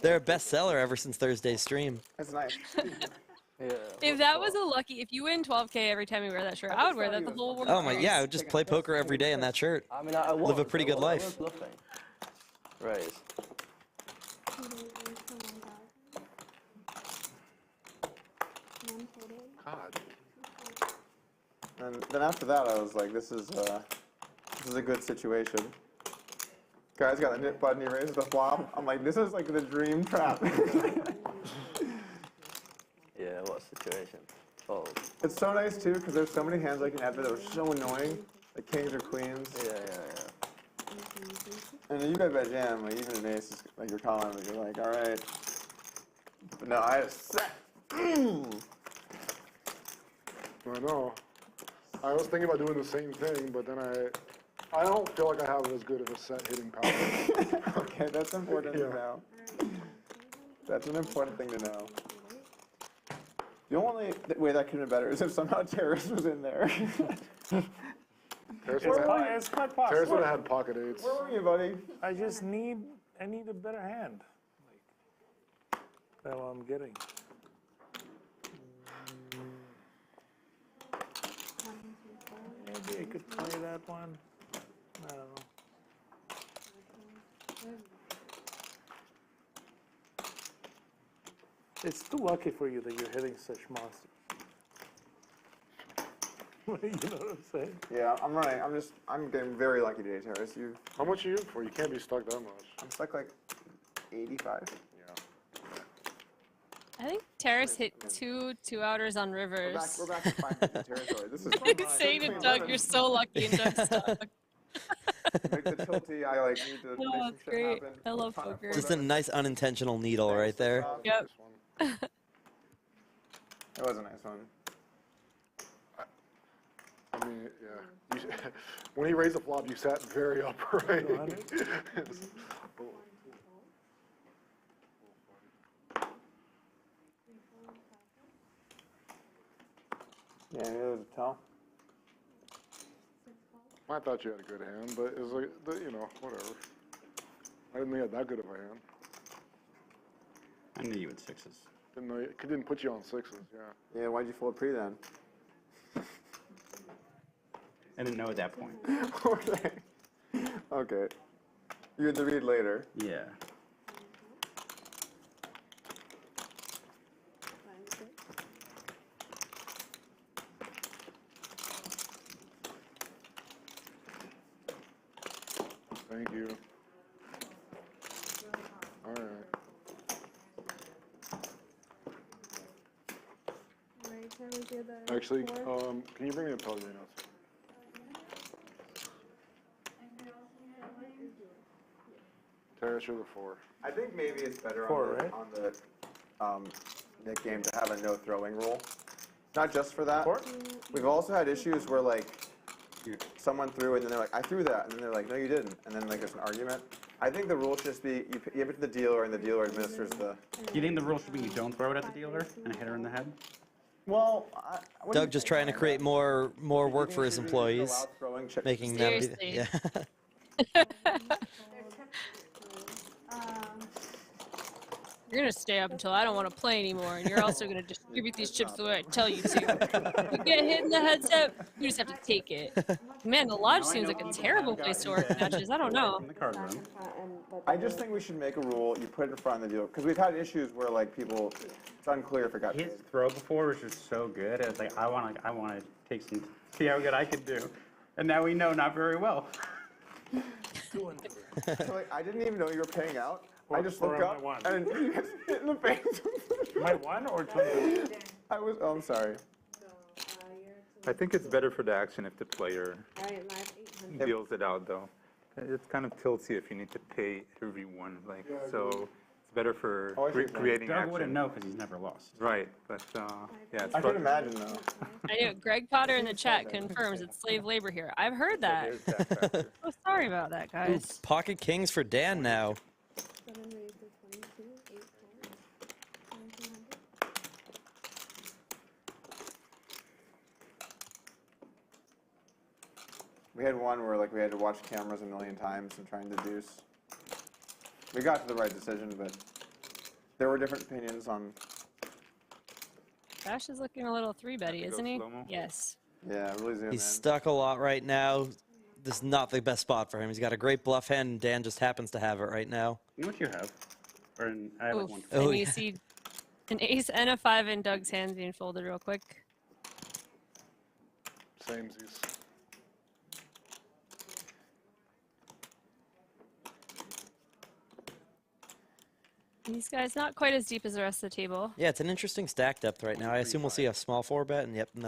They're a bestseller ever since Thursday's stream. That's nice. If that was a lucky, if you win 12K every time you wear that shirt, I would wear that the whole world. Oh my, yeah, I would just play poker every day in that shirt. I mean, I was. Live a pretty good life. Raise. God. And then after that, I was like, this is a good situation. Guy's got a nip button, he raises the flop. I'm like, this is like the dream trap. Yeah, what a situation. Oh. It's so nice too, because there's so many hands I can have that are so annoying, like kings or queens. Yeah. And then you got that jam, like even an ace is like you're calling, but you're like, all right. But no, I had a set. I know. I was thinking about doing the same thing, but then I don't feel like I have as good of a set hitting power. Okay, that's important to know. That's an important thing to know. The only way that could have been better is if somehow Terrace was in there. It's quite possible. Terrace would have had pocket eights. Where were you, buddy? I need a better hand. Like, that's what I'm getting. Maybe I could play that one. I don't know. It's too lucky for you that you're hitting such monsters. You know what I'm saying? Yeah, I'm running. I'm getting very lucky today, Terrace. How much are you for? You can't be stuck that much. I'm stuck like 85. I think Terrace hit two-outers on rivers. We're back to 550 territory. This is I'm saying to Doug, you're so lucky and Doug's stuck. Make the tilty. I like need to make some shit great. happen. I love poker. Just a nice unintentional needle right there. Yep. It was a nice one. I mean, yeah. When he raised the flop, you sat very upright. Yeah, it was a tell. I thought you had a good hand, but it was like, you know, whatever. I didn't think you had that good of a hand. I knew you had sixes. Didn't know it didn't put you on sixes, yeah. Yeah, why'd you fold pre then? I didn't know at that point. Okay. Okay. You had to read later. Yeah. Thank you. All right. Actually, can you bring me a Pellegrino? Terrace, you're the 4. I think maybe it's better Four, on the Nik game to have a no throwing rule. Not just for that. We've also had issues where like someone threw and then they're like, I threw that, and then they're like, no, you didn't, and then like there's an argument. I think the rule should just be you give it to the dealer and the dealer administers the. Do you think the rule should be you don't throw it at the dealer and hit her in the head? Well, Doug just trying to create more work for his employees, making them. Seriously. Yeah. You're gonna stay up until I don't want to play anymore, and you're also gonna distribute these chips the way I tell you to. You get hit in the headset, you just have to take it. Man, the lodge seems like a terrible place to work matches. I don't know. I just think we should make a rule. You put it in front of the dealer because we've had issues where like people, it's unclear if it got. His throw before was just so good. It was like I want to take some, see how good I could do. And now we know not very well. So, like, I didn't even know you were paying out. I just Or looked am I up one? and you guys hit in the face. Am I one or two? Oh, I'm sorry. I think it's better for the action if the player deals it out, though. It kind of tilts you if you need to pay everyone, like, so it's better for creating Doug action. wouldn't know because he's never lost. Right, but yeah, it's I can imagine though. I know. Greg Potter in the chat confirms it's slave labor here. I've heard that. So sorry about that, guys. Pocket kings for Dan now. We had one where like we had to watch cameras a million times and try and deduce. We got to the right decision, but there were different opinions on. Josh is looking a little 3-betty, isn't he? Yes. Yeah, really zoom in. He's stuck a lot right now. This is not the best spot for him. He's got a great bluff hand, and Dan just happens to have it right now. You know what you have? I have Oof. one. And you see an ace and a 5 in Doug's hands being folded real quick. Samesies. These guys not quite as deep as the rest of the table. Yeah, it's an interesting stack depth right now. I assume we'll see a small 4-bet, and yep, and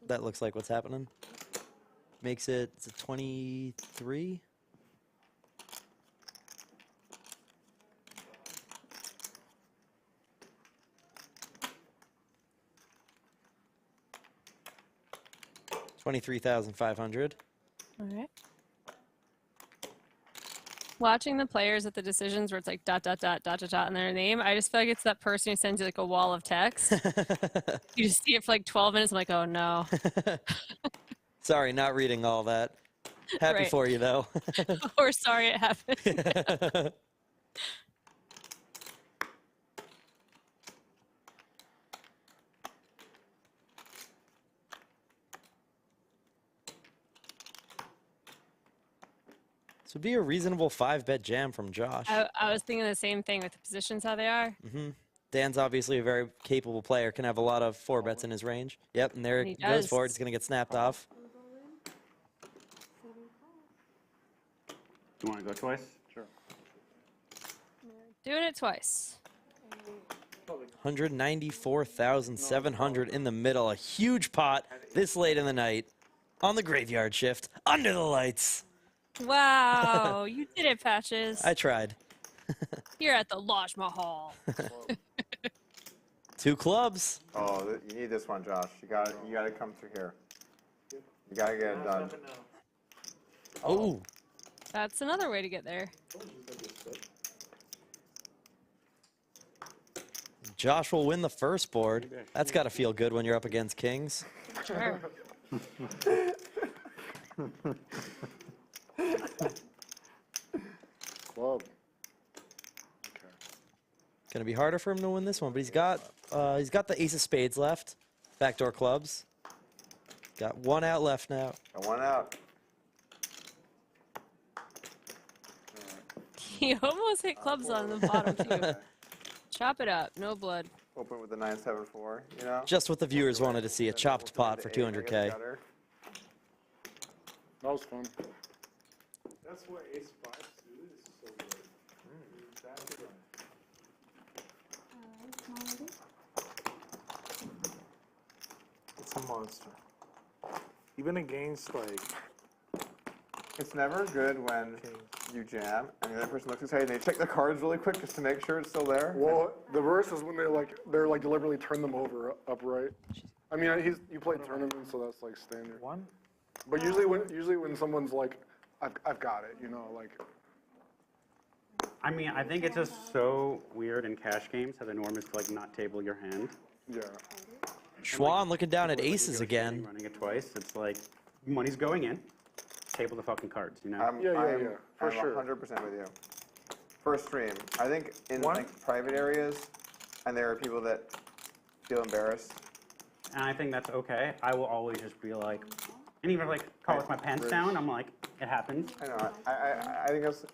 that looks like what's happening. Makes it, it's a 23? $23,500. All right. Watching the players at the decisions where it's like ... in their name, I just feel like it's that person who sends you like a wall of text. You just see it for like 12 minutes. I'm like, oh no. Sorry, not reading all that. Happy Right. for you though. Or sorry it happened. This would be a reasonable 5-bet jam from Josh. I was thinking the same thing with the positions, how they are. Dan's obviously a very capable player, can have a lot of 4-bets in his range. Yep, and there He it goes does. for it. It's going to get snapped off. You want to go twice? Sure. Doing it twice. 194,700 in the middle. A huge pot this late in the night on the graveyard shift under the lights. Wow, you did it, Patches. I tried. Here at the Lodge Mahal. 2 clubs. Oh, you need this one, Josh. You got to come through here. You got to get it done. Oh. That's another way to get there. Josh will win the first board. That's got to feel good when you're up against kings. Sure. Club. Gonna be harder for him to win this one, but he's got the ace of spades left. Backdoor clubs. Got 1 out left now. Got 1 out. He almost hit clubs on the bottom too. Chop it up, no blood. Open with the 9-7-4, you know? Just what the viewers wanted to see, a chopped pot for 200K. That was fun. That's what ace 5 do. This is so good. That's right. It's a monster. Even against like. It's never good when you jam and the other person looks excited and they check the cards really quick just to make sure it's still there. Well, the worst is when they're deliberately turn them over upright. I mean, you play tournaments, so that's like standard. One. But usually when someone's like, I've got it, you know, like. I mean, I think it's just so weird in cash games how the norm is to like not table your hand. Yeah. Xuan looking down at aces again. Running it twice, it's like money's going in. Table the fucking cards, you know? I'm for sure. 100% with you. First stream, I think in like private areas, and there are people that feel embarrassed. And I think that's okay. I will always just be like, and even like call with my pants down, I'm like, it happens. I know. I think that's.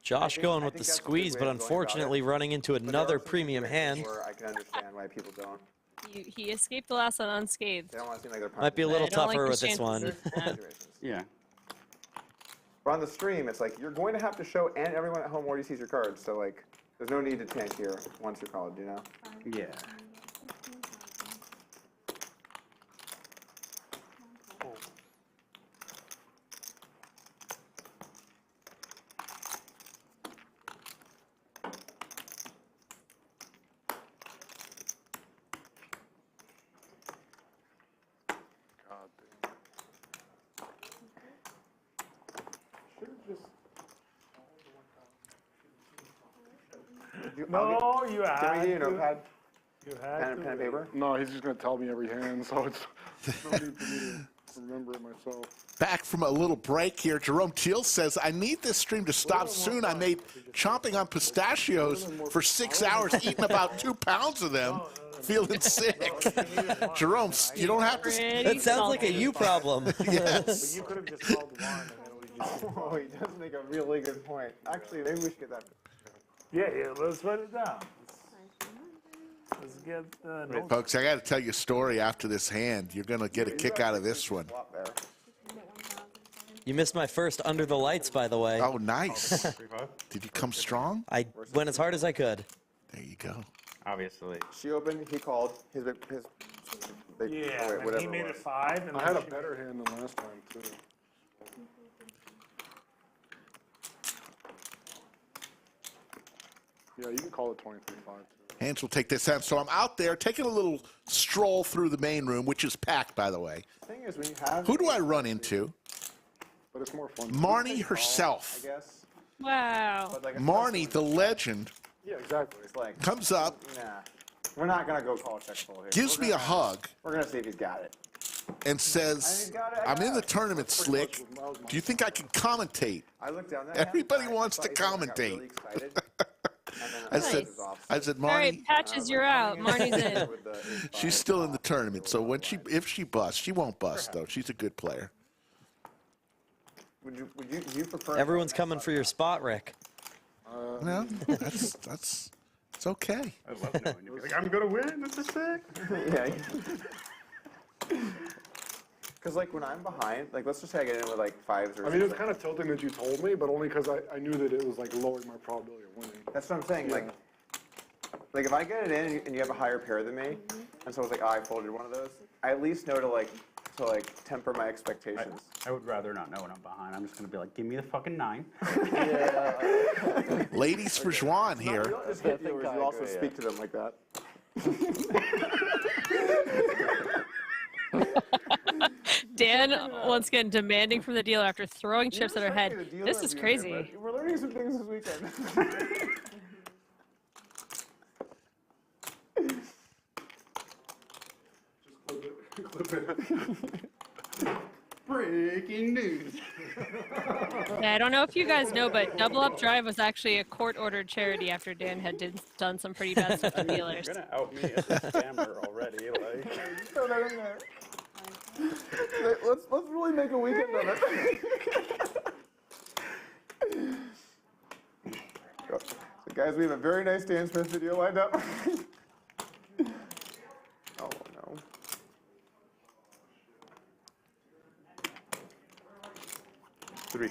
Josh going with the squeeze, but unfortunately running into another premium hand. Where I can understand why people don't. He escaped the last one unscathed. They don't want to seem like they're Might be a little I don't like tougher the with this chances one. of that. Yeah. But on the stream, it's like you're going to have to show and everyone at home already sees your cards. So like, there's no need to tank here once you're called, you know? Yeah. No, you Can had we do a to. notepad? You had Pen and paper? No, he's just gonna tell me every hand, so it's no need for me to remember it myself. Back from a little break here, Jerome Teal says, I need this stream to stop soon. I made chomping on pistachios for 6 hours, eating about 2 pounds of them, feeling sick. Jerome, you don't have to... That sounds like a you problem. Yes. But you could have just called one, and then we just. Oh, he does make a really good point. Actually, maybe we should get that. Yeah, let's write it down. Let's get notes. Folks, I got to tell you a story after this hand. You're going to get a kick out of this one. You missed my first under the lights, by the way. Oh, nice. Did you come strong? I went as hard as I could. There you go. Obviously. She opened, he called, his Yeah, and whatever he made it it was. 5. And I then had a she- better hand than last time too. Yeah, you can call it 23-5 too. Handz will take this hand. So I'm out there taking a little stroll through the main room, which is packed, by the way. The thing is, when you have... Who do I run into? But it's more fun. Marnie herself. I guess. Wow. But like, Marnie, the legend, Yeah, exactly. it's like, comes up, nah, we're not going to go call check full here. gives me a hug, We're going to see if he's got it. and says, I'm in the tournament, Slick. Do you think I can commentate? I looked down that Everybody hand, wants to I got really commentate. excited. I said, All right, Marnie, Patches, you're out. Marnie's in. she's still in the tournament, so when if she busts, she won't bust, though. She's a good player. Would you prefer... Everyone's coming for your spot, Rick. No, that's it's okay. I love knowing you. Like, I'm going to win. This is sick. Yeah. Because like when I'm behind, like let's just say I get in with like 5s or I mean, it was kind of tilting that you told me, but only because I knew that it was like lowering my probability of winning. That's what I'm saying. Like if I get it in and you have a higher pair than me, and so I was like, oh, I folded one of those, I at least know to temper my expectations. I would rather not know when I'm behind. I'm just going to be like, give me the fucking 9. Ladies for Xuan here. You don't just hit viewers, you also speak to them like that. Dan once again demanding from the dealer after throwing chips at her head. This is crazy. We're learning some things this weekend. Breaking news. Yeah, I don't know if you guys know, but Double Up Drive was actually a court-ordered charity after Dan had done some pretty bad stuff to dealers. You're going to out me as a scammer already. Like. Throw that in there. Let's really make a weekend of it. So guys, we have a very nice Dan Smith video lined up. Oh no. Three.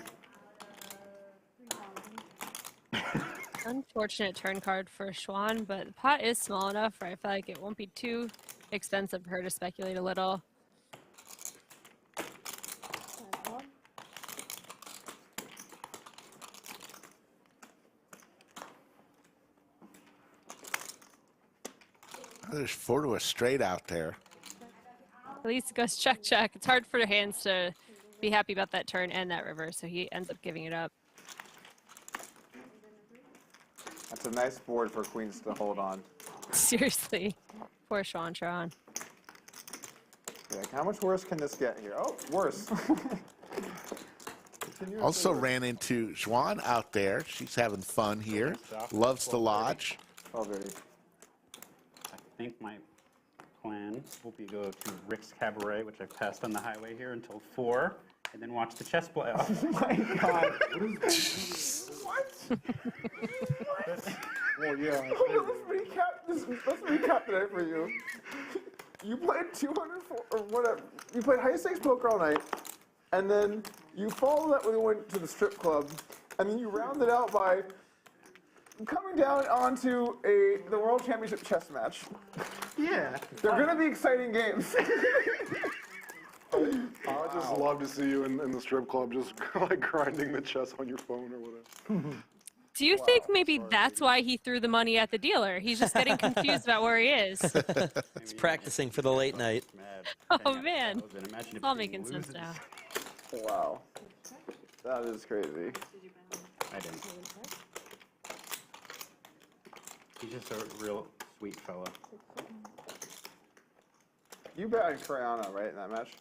Unfortunate turn card for Xuan, but the pot is small enough where I feel like it won't be too expensive for her to speculate a little. There's 4 to a straight out there. At least it goes check, check. It's hard for Handz to be happy about that turn and that river, so he ends up giving it up. That's a nice board for queens to hold on. Seriously. Poor Xuan. Like, how much worse can this get here? Oh, worse. Also ran into Xuan out there. She's having fun here. Loves the lodge. Oh, very. I think my plan will be go to Rick's Cabaret, which I passed on the highway here until 4, and then watch the chess play off. Oh my God. What? Well, yeah. Let's recap today for you. You played 204 or whatever. You played high stakes poker all night, and then you followed that when you went to the strip club, and then you rounded out by coming down onto the World Championship chess match. Yeah. They're going to be exciting games. I would just love to see you in the strip club, just like grinding the chess on your phone or whatever. Do you think maybe that's why he threw the money at the dealer? He's just getting confused about where he is. He's practicing for the late night. Oh, man. It's all making sense now. Wow. That is crazy. I didn't. He's just a real sweet fella. You bet on Mariano, right, in that match?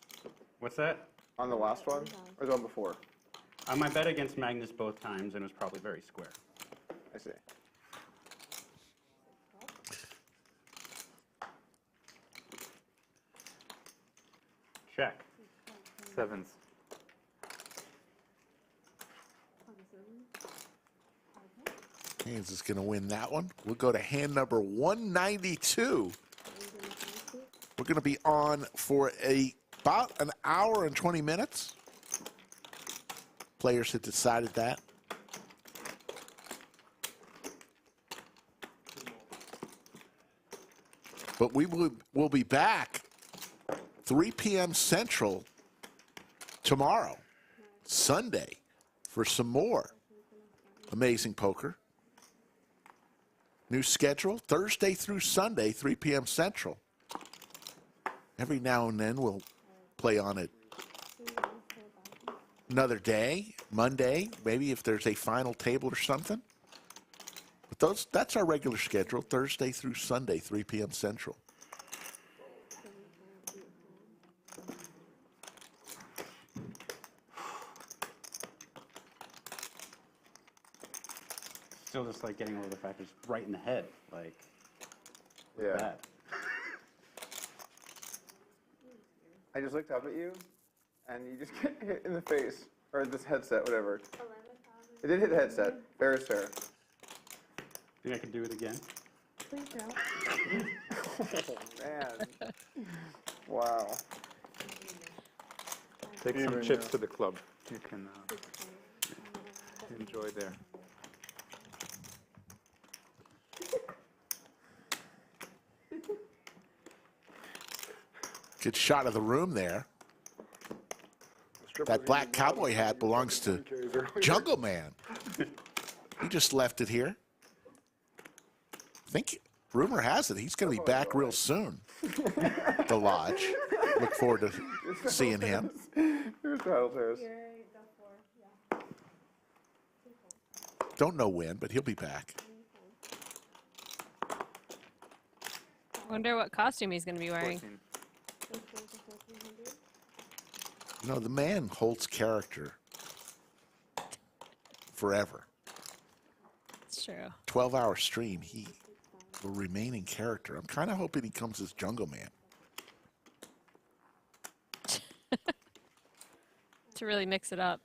What's that? On the last one? Or the one before? I bet against Magnus both times, and it was probably very square. I see. Check. Sevens. Handz is going to win that one. We'll go to hand number 192. We're going to be on for about an hour and 20 minutes. Players have decided that. But we'll be back 3 p.m. Central tomorrow, Sunday, for some more amazing poker. New schedule, Thursday through Sunday, 3 p.m. Central. Every now and then we'll play on it another day, Monday, maybe if there's a final table or something. But that's our regular schedule, Thursday through Sunday, 3 p.m. Central. Still just like getting over the fact it's right in the head. Like, Yeah. that. I just looked up at you, and you just get hit in the face. Or this headset, whatever. It did hit the headset. Fair is fair. Think I could do it again? Please don't. Oh, man. Wow. Take some chips to the club. You can enjoy there. Good shot of the room there. That black cowboy hat belongs to Jungle Man. He just left it here. I think, rumor has it, he's going to be back real soon. The Lodge. Look forward to seeing him. Here's title pairs. Don't know when, but he'll be back. Wonder what costume he's going to be wearing. No, the man holds character forever. It's true. 12-hour stream, he will remain in character. I'm kind of hoping he comes as Jungle Man. To really mix it up.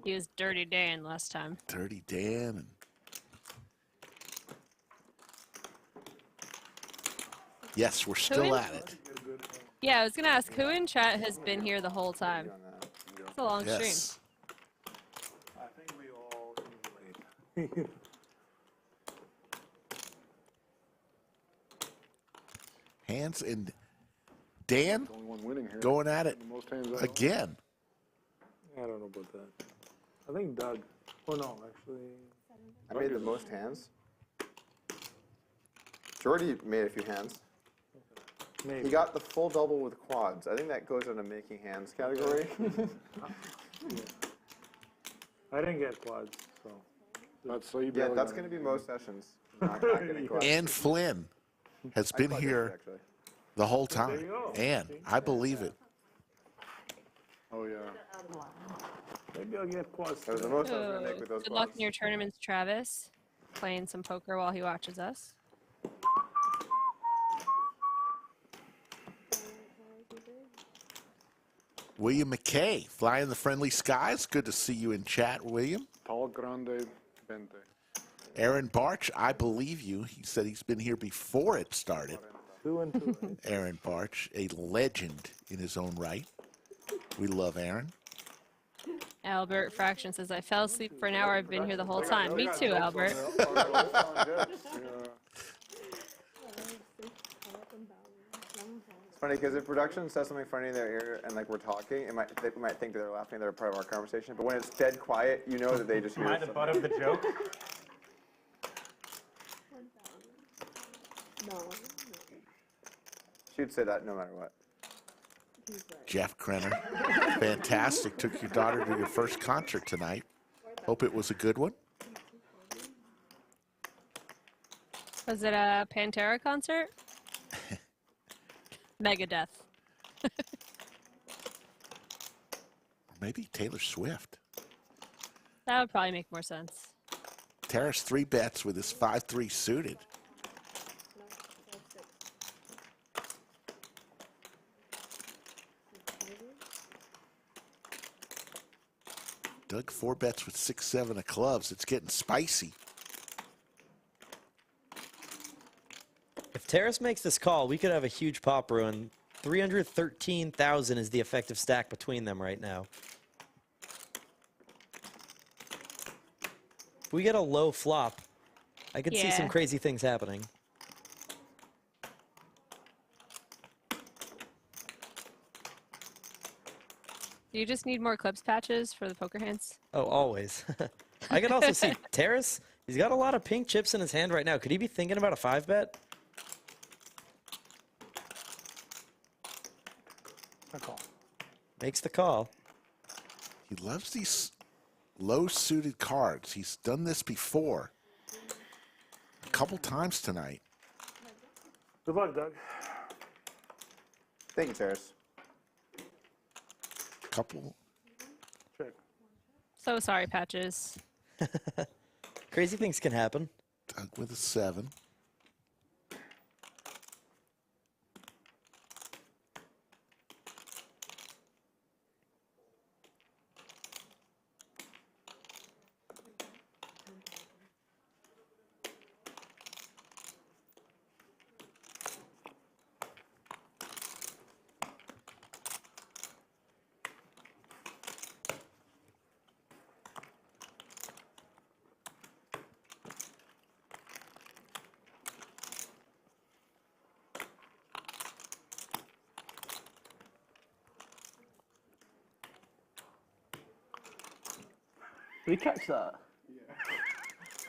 He was Dirty Dan last time. Dirty Dan. And yes, we're still at it. Yeah, I was going to ask, who in chat has been here the whole time? It's a long stream. I think we all can relate. Handz and Dan going at it again. I don't know about that. I think Doug. Oh no, actually. I made the most hands. Jordi made a few hands. Maybe. He got the full double with quads. I think that goes in a making hands category. I didn't get quads, so. Yeah, that's going to be most sessions. Not getting quads. And Flynn has been here the whole time. And I believe it. Oh, yeah. Maybe I'll get quads. That was the most I was going to make with those Good quads. luck in your tournaments, Travis. Playing some poker while he watches us. William McKay, flying the friendly skies. Good to see you in chat, William. Paul Grande Bente. Aaron Barch, I believe you. He said he's been here before it started. 2 and 2. Right? Aaron Barch, a legend in his own right. We love Aaron. Albert Fraction says, I fell asleep for an hour. I've been here the whole time. Me too, Albert. It's funny because if production says something funny in their ear and like we're talking, they might think that they're laughing, they're part of our conversation. But when it's dead quiet, you know that they just hear Am I the something. butt of the joke? She'd say that no matter what. Jeff Krenner, fantastic. Took your daughter to your first concert tonight. Hope it was a good one. Was it a Pantera concert? Megadeth. Maybe Taylor Swift. That would probably make more sense. Terrace 3 bets with his 5-3 suited. Doug 4 bets with 6-7 of clubs. It's getting spicy. If Terrace makes this call, we could have a huge pop ruin. 313,000 is the effective stack between them right now. If we get a low flop, I could see some crazy things happening. Do you just need more clips patches for the poker hands? Oh, always. I can also see Terrace. He's got a lot of pink chips in his hand right now. Could he be thinking about a 5-bet? Makes the call. He loves these low-suited cards. He's done this before. A couple times tonight. Good luck, Doug. Thank you, Terrace. Couple. Check. So sorry, Patches. Crazy things can happen. Doug with a 7. Did you catch that?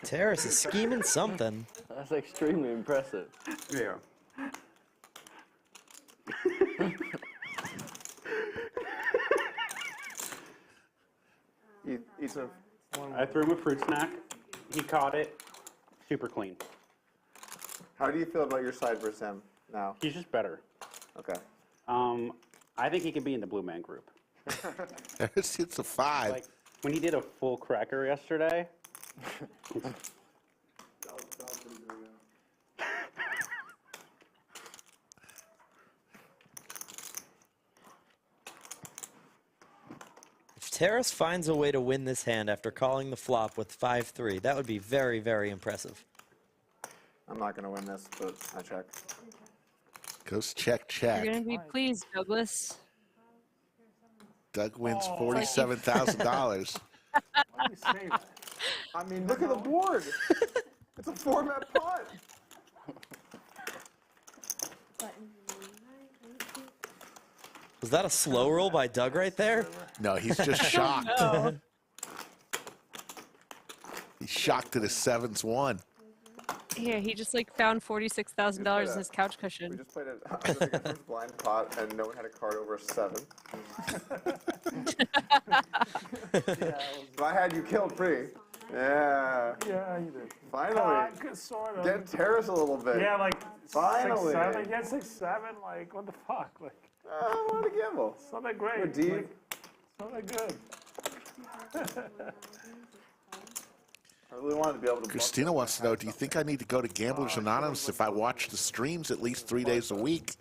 Terrace is scheming something. That's extremely impressive. Yeah. Eat some. I threw him a fruit snack. He caught it. Super clean. How do you feel about your side versus him now? He's just better. Okay. I think he could be in the Blue Man Group. Terrace hits a 5. Like, when he did a full cracker yesterday. If Terrace finds a way to win this hand after calling the flop with 5-3, that would be very, very impressive. I'm not going to win this, but I check. Goes check, check. You're going to be pleased, Douglas. Doug wins $47,000. Why do you say that? I mean, look at the board. It's a 4-bet pot. Was that a slow roll by Doug right there? No, he's just shocked. No. He's shocked that his 7's won. Yeah, he just like found $46,000 in his couch We cushion. just played a blind pot, and no one had a card over a 7. But I had you killed free. Yeah. Yeah, you did. Finally. Sort of. Get Terrace a little bit. Yeah, like Finally. 6-7. Get 6-7. Like, what the fuck? Like, what a gamble. it's not that great. We're deep. Like, it's not that good. I really wanted to be able to. Christina wants to know, do you think I need to go to Gamblers Anonymous if I watch the streams at least 3 days a week?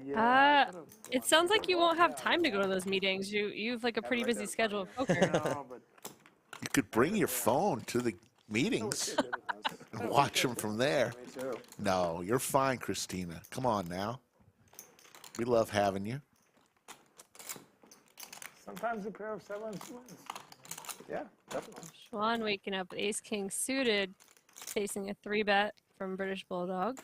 It sounds like you won't have time to go to those meetings. You've like a pretty busy schedule of poker. You could bring your phone to the meetings. and watch them from there. Me too. No, you're fine, Christina. Come on now. We love having you. Sometimes a pair of sevens wins. Yeah, definitely. Xuan waking up with ace king suited, facing a 3-bet from British Bulldog.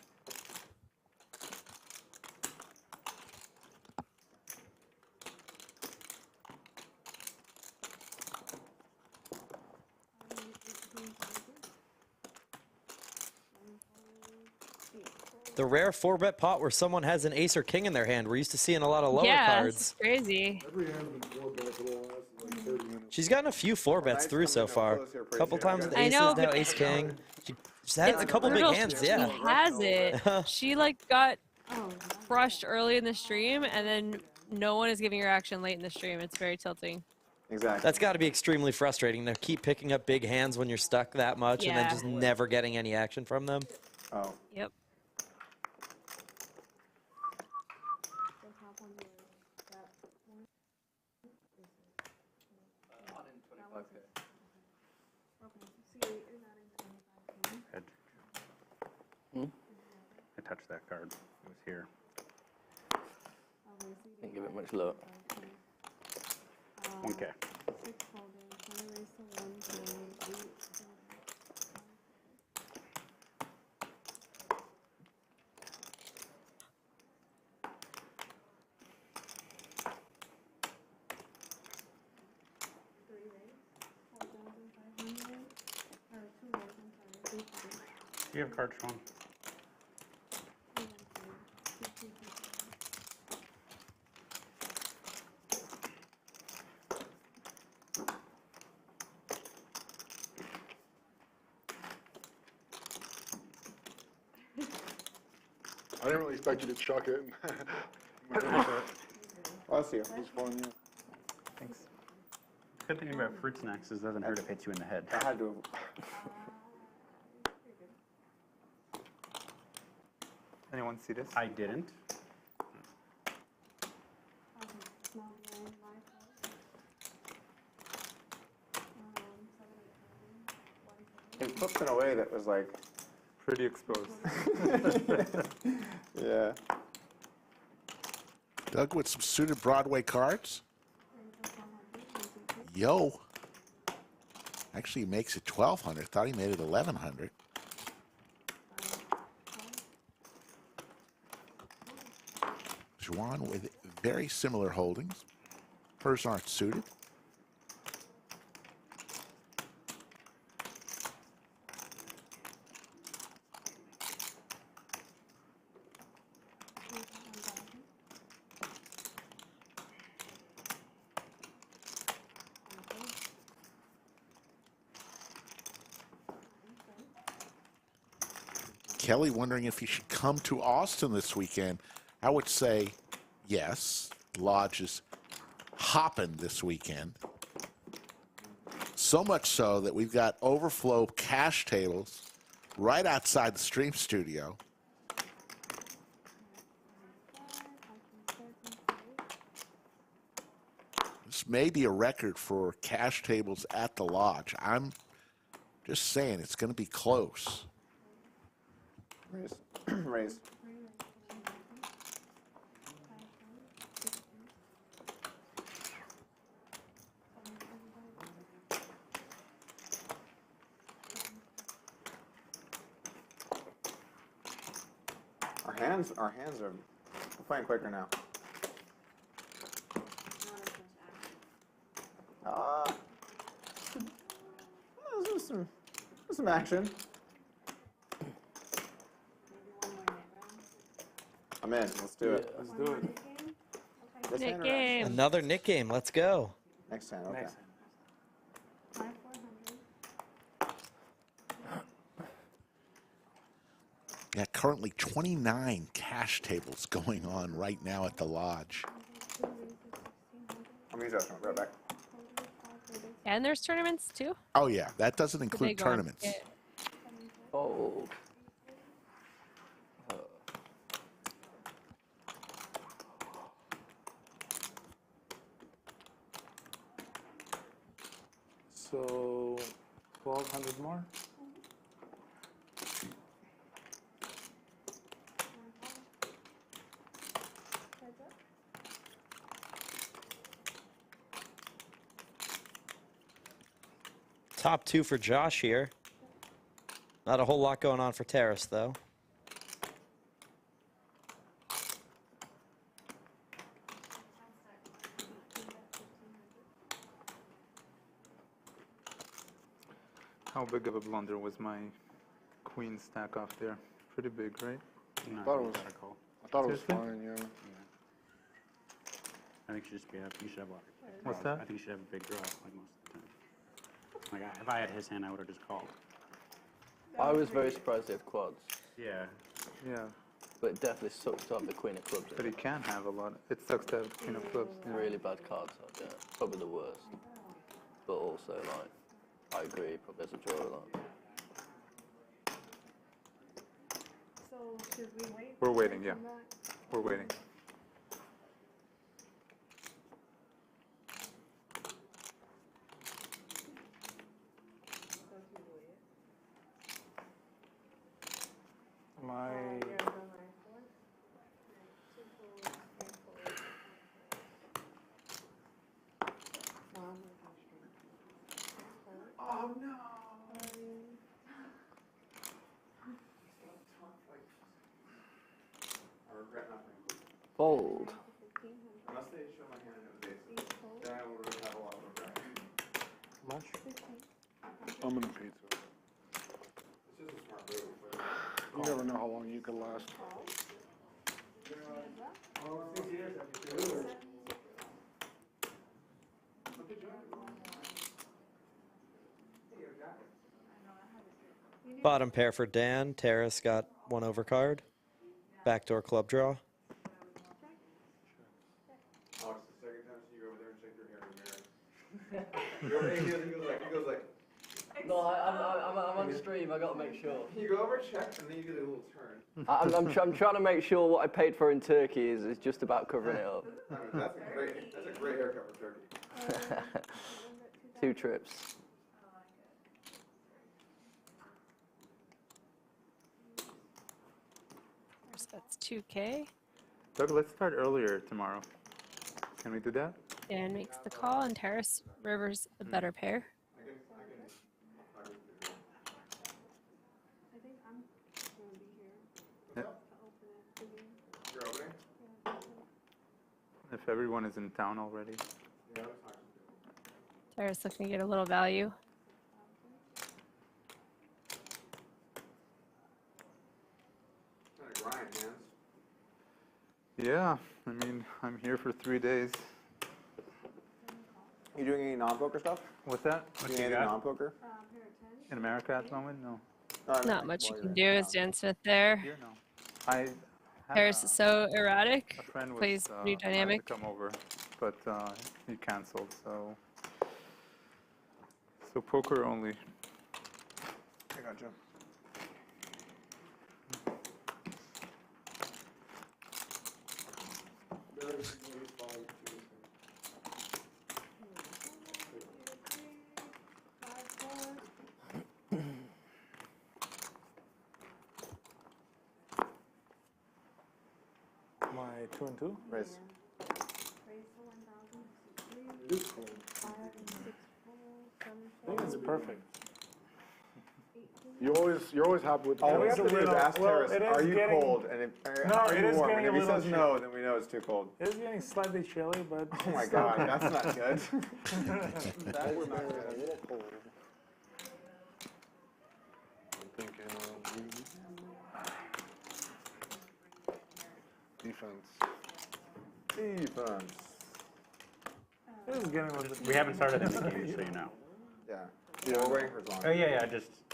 The rare 4-bet pot where someone has an ace or king in their hand. We're used to seeing a lot of lower cards. It's crazy. Every hand has been 4-bet for the last like 30 minutes. She's gotten a few 4-bets through so far. A couple times with aces, now ace king. She's had a couple big hands, yeah. She has it. She like got crushed early in the stream, and then no one is giving her action late in the stream. It's very tilting. Exactly. That's got to be extremely frustrating to keep picking up big hands when you're stuck that much and then Yeah. just never getting any action from them. Oh. Yep. I touched that card. It was here. Didn't give it much luck. Okay. Do you have cards, Sean? I didn't really expect you to chuck it. Bless you. It was fun, yeah. Thanks. Good thing about fruit snacks is it doesn't hurt if it hits you in the head. I had to. Anyone see this? I didn't. He flipped in a way that was like pretty exposed. Yeah. Doug with some suited Broadway cards. Yo. Actually, he makes it 1,200. Thought he made it 1,100. Xuan with very similar holdings. Hers aren't suited. Kelly wondering if he should come to Austin this weekend. I would say yes. Lodge is hopping this weekend. So much so that we've got overflow cash tables right outside the stream studio. This may be a record for cash tables at the Lodge. I'm just saying it's going to be close. Raise. Raise. Our hands are playing quicker now. There's some action. I'm in. Let's do it. Let's do it. This Nik hand or game. Another Nik game. Let's go. next hand? Okay. Yeah, currently 29 cash tables going on right now at the Lodge. I'm gonna use that one. Right back. And there's tournaments too? Oh yeah, that doesn't include big one. tournaments. Yeah. Oh. So 1,200 more. top two for Josh here. Not a whole lot going on for Terrace, though. How big of a blunder was my queen stack off there? Pretty big, right? No, I thought it was fine, yeah. I think you should have a lot. What's that? I think you should have a big draw, like most of the time. Like, if I had his hand, I would have just called. I was very surprised they had quads. Yeah. Yeah. But it definitely sucks to have the queen of clubs. But he can have a lot. It sucks to have the queen of clubs. Yeah. Really bad cards out there. Probably the worst. But also, like, I agree, probably has a draw a lot. So should we wait? We're waiting, yeah. We're waiting. Oh no! I regret nothing. Fold. Unless they show my hand in the base, then I will have a lot of regret. Much? I'm gonna pizza. This is a smart move, but You never know how long you could last. Bottom pair for Dan. Terrace got one overcard. Backdoor club draw. Alex, the second time you go over there and check your hair in the mirror. He goes like. No, I'm on stream. I gotta make sure. You go over, check, and then you get a little turn. I'm trying to make sure what I paid for in Turkey is just about covering it up. I mean, that's a great haircut for Turkey. 2 trips. That's 2K. Doug, let's start earlier tomorrow. Can we do that? Dan makes the call, and Terrace Rivers a better pair. If everyone is in town already. Terrace looking to get a little value. Grind, Handz. Yeah, I mean, I'm here for 3 days. You doing any non-poker stuff? What's that? Doing anything non-poker? In America at the moment? No. Not much you can do as Dan Smith there. Here, no. I Terrace is so erratic. A friend was, Plays new dynamic. to come over, but he canceled, so poker only. I got you. My 2 and 2? Raise. It is cool. I think it's perfect. You're always happy with. All we have to do is ask Terrace, are you getting- cold? And if, No, are it you is warm? getting And a if he little says no, then we know it's too cold. It is getting slightly chilly, but. Oh my god, that's not good. That was not a little cold. I'm thinking defense. Defense. It is getting a little bit. We haven't started the game, so you know. Yeah. Yeah, we're waiting for his line. Oh yeah,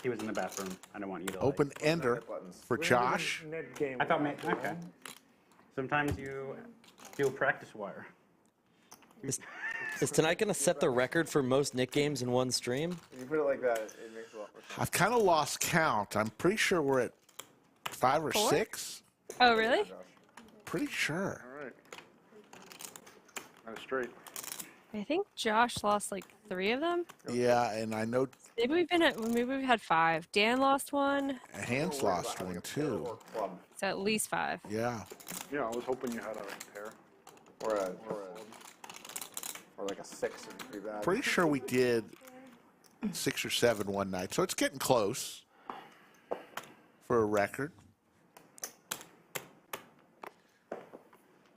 he was in the bathroom. I don't want you to. Like, Open ender for Josh. I thought maybe, okay. Sometimes you feel practice wire. Is tonight going to set the record for most Nik games in one stream? If you put it like that, it makes a lot more sense. I've kind of lost count. I'm pretty sure we're at 5 or 4? 6. Oh, really? Pretty sure. All right. Kind of straight. I think Josh lost like 3 of them. Yeah, and I know Maybe we've had 5. Dan lost one. Handz lost one too. So at least 5. Yeah. Yeah, I was hoping you had a pair. Or like a 6 would be bad. Pretty sure we did 6 or 7 one night. So it's getting close for a record.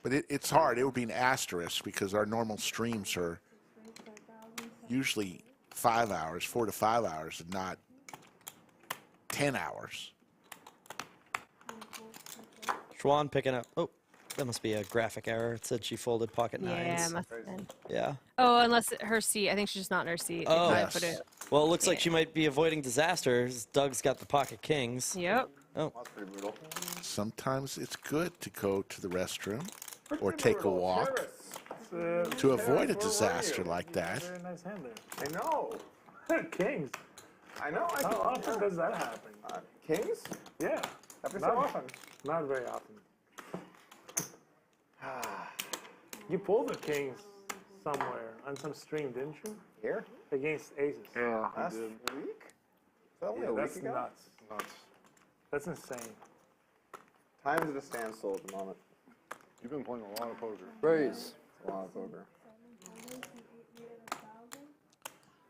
But it's hard. It would be an asterisk because our normal streams are usually 5 hours, 4 to 5 hours, and not 10 hours. Xuan picking up. Oh, that must be a graphic error. It said she folded pocket nines. Yeah, must have been. Yeah. Oh, unless her seat. I think she's just not in her seat. Oh, I put it. Well, it looks like she might be avoiding disasters. Doug's got the pocket kings. Yep. Oh. That's pretty brutal. Sometimes it's good to go to the restroom or take a walk to avoid a disaster like that. Very nice hand there. I know. Kings. I know. How often does that happen? Kings? Yeah. Every Not- so often. Not very often. You pulled the kings somewhere on some stream, didn't you? Here? Against aces. Yeah, Last did. week? Is that only Yeah, a week that's ago? nuts. That's insane. Time is at a standstill at the moment. You've been playing a lot of poker. Raise. A lot of poker.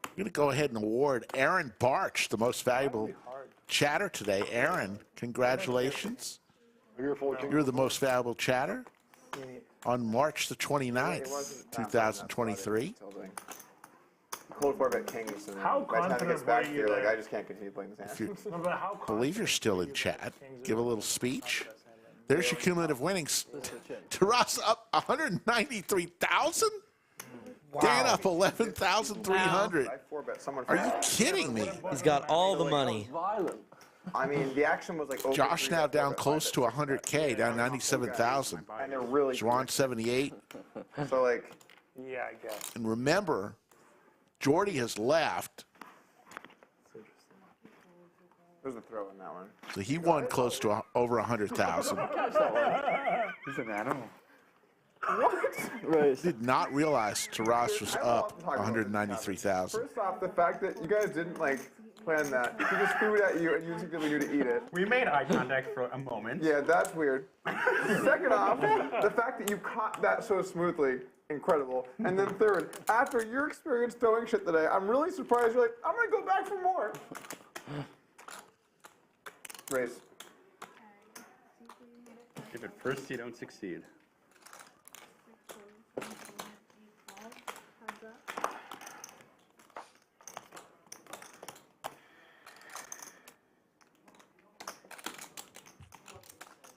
I'm going to go ahead and award Aaron Barch the most valuable chatter today. Aaron, congratulations. You're the most valuable chatter on March the 29th, 2023. Cold 4-bet kings. And How by the time it confident gets back were to you you, like, that- I just can't continue playing this If hand. you No, but how believe you're still in chat, give a little speech. There's your cumulative winnings. Taras up 193,000? Dan up 11,300. I 4-bet someone. Are you kidding me? He's got all the money. I mean, the action was like over. Josh now down close to 100K, down 97,000. And they're really. Juan 78. So like. Yeah, I guess. And remember, Jordi has left, There's a throw in that one. so he won close to over 100,000. He's an animal. What? Did not realize Taras was up 193,000. First off, the fact that you guys didn't like plan that. He just threw it at you and you instinctively knew to eat it. We made eye contact for a moment. Yeah, that's weird. Second off, the fact that you caught that so smoothly, incredible. And then third, after your experience throwing shit today, I'm really surprised you're like, I'm gonna go back for more. Race. If at first you don't succeed.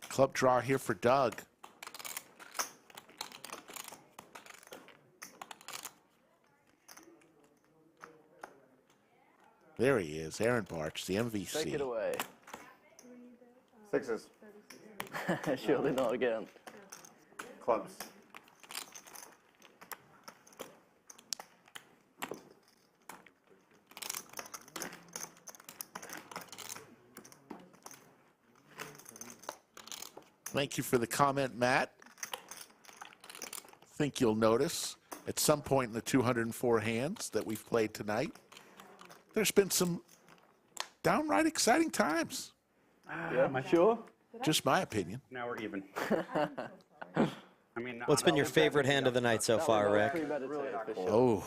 Club draw here for Doug. There he is, Aaron Barch, the MVC. Take it away. Sixes. Surely not again. Clubs. Thank you for the comment, Matt. Think you'll notice at some point in the 204 hands that we've played tonight, there's been some downright exciting times. Yeah, sure. Just my opinion. Now we're even. I mean, What's been your favorite hand of the night so far, Rick? Oh,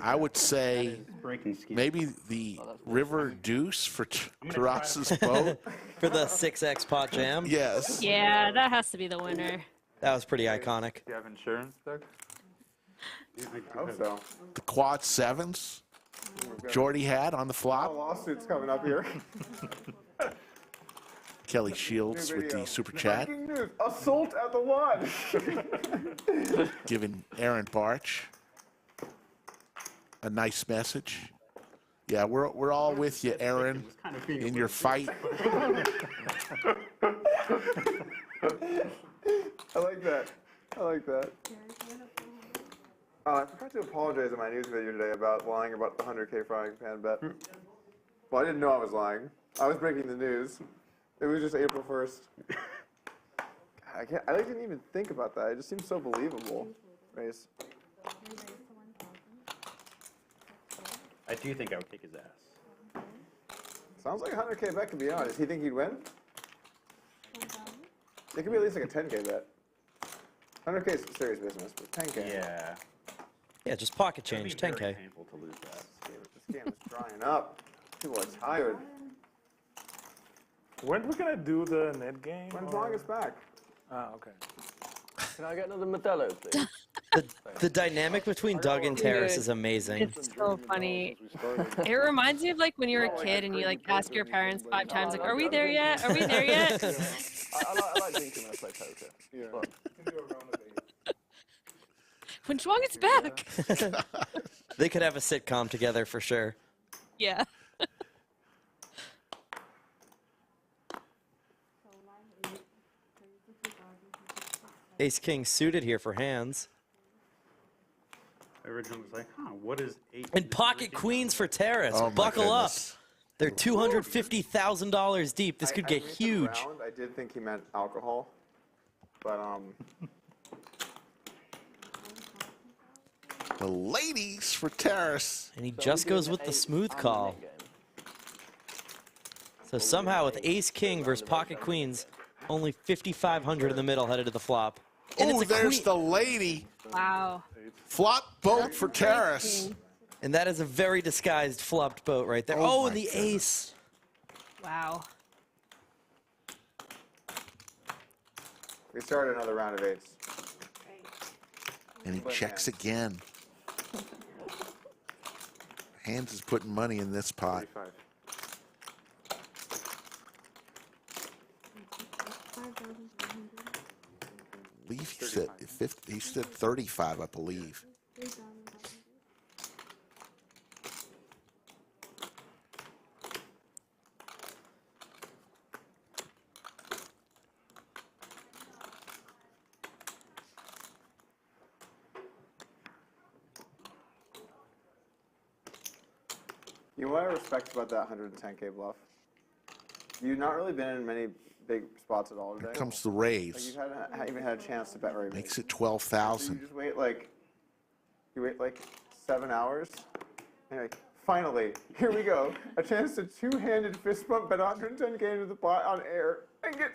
I would say maybe the river deuce for Taras's boat. For the 6X pot jam? Yes. Yeah, that has to be the winner. That was pretty iconic. Do you have insurance, Doug? I hope so. The quad sevens Jordi had on the flop. Lawsuits coming up here. Kelly Shields with the super chat, Breaking news, assault at the lodge. giving Aaron Barch a nice message. Yeah, we're all with you, Aaron, in your fight. I like that. I like that. I forgot to apologize in my news video today about lying about the 100K frying pan bet. Well, I didn't know I was lying. I was breaking the news. It was just April 1st. I didn't even think about that. It just seems so believable. Race. I do think I would kick his ass. Sounds like a 100K bet could be on. Does he think he'd win? It could be at least like a 10K bet. 100K is serious business, but 10K. Yeah. Yeah, just pocket change, 10K. Painful to lose that. Game is drying up. People are tired. Weren't we gonna do the net game? When's Long is back? Oh, okay. Can I get another Modelo, please? The dynamic between Doug and Terrace is amazing. It's so funny. It reminds me of like when you were a kid and you like ask your parents 5 times, like, "Are we there yet? Are we there yet?" I like drinking when I play poker. Yeah. When Zhuang is back. They could have a sitcom together for sure. Yeah. Ace King suited here for Handz. I originally was like, huh, what is 8? And pocket queens for Terrace. Oh, my Buckle up. goodness. They're $250,000 deep. This could get I missed huge. the round. I did think he meant alcohol, but The ladies for Terrace. And he just goes with the smooth call. So somehow with Ace King versus pocket queens, only 5,500 in the middle headed to the flop. And Oh, it's a there's queen. the lady. Wow. Flop boat for Terrace. And that is a very disguised flopped boat right there. Oh Oh, and my the goodness. ace. Wow. we started another round of 8s. And he checks again. Handz is putting money in this pot. 35. I believe he said 50, he said 35, I believe. You know what I respect about that 110K bluff? You've not really been in many big spots at all today. Here comes the Like raise. you haven't even had a chance to bet very big. Makes it So you 12,000. just wait like, 7 hours, and you're like, finally, here we go. A chance to two-handed fist bump bet 110K into the pot on air and get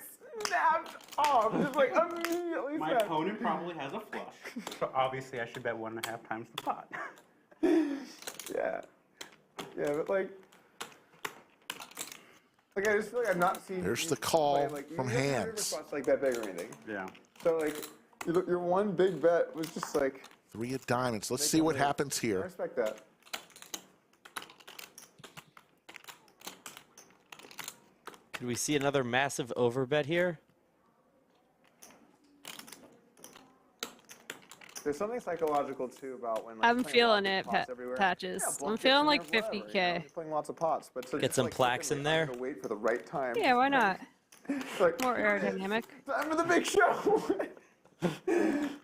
snapped off. Just like immediately My snapped. opponent probably has a flush, so obviously I should bet 1.5 times the pot. Yeah. Yeah, but like I just feel like I've not seen. There's you the call play, like, from you haven't had Handz. spots like that big or anything. Yeah. So like, your one big bet was just like. 3 of diamonds. Let's see what happens I here. respect that. Could we see another massive overbet here? There's something psychological too about when like, I'm playing feeling lots of it, pots everywhere. Patches. Yeah, I'm bluff feeling gets in like there, whatever, you know, 50K. you're playing lots of pots, but so Get just, some like, plaques thinking, in like, I'm there. gonna wait for the right time. Yeah, why not? It's like More aerodynamic. time for the big show.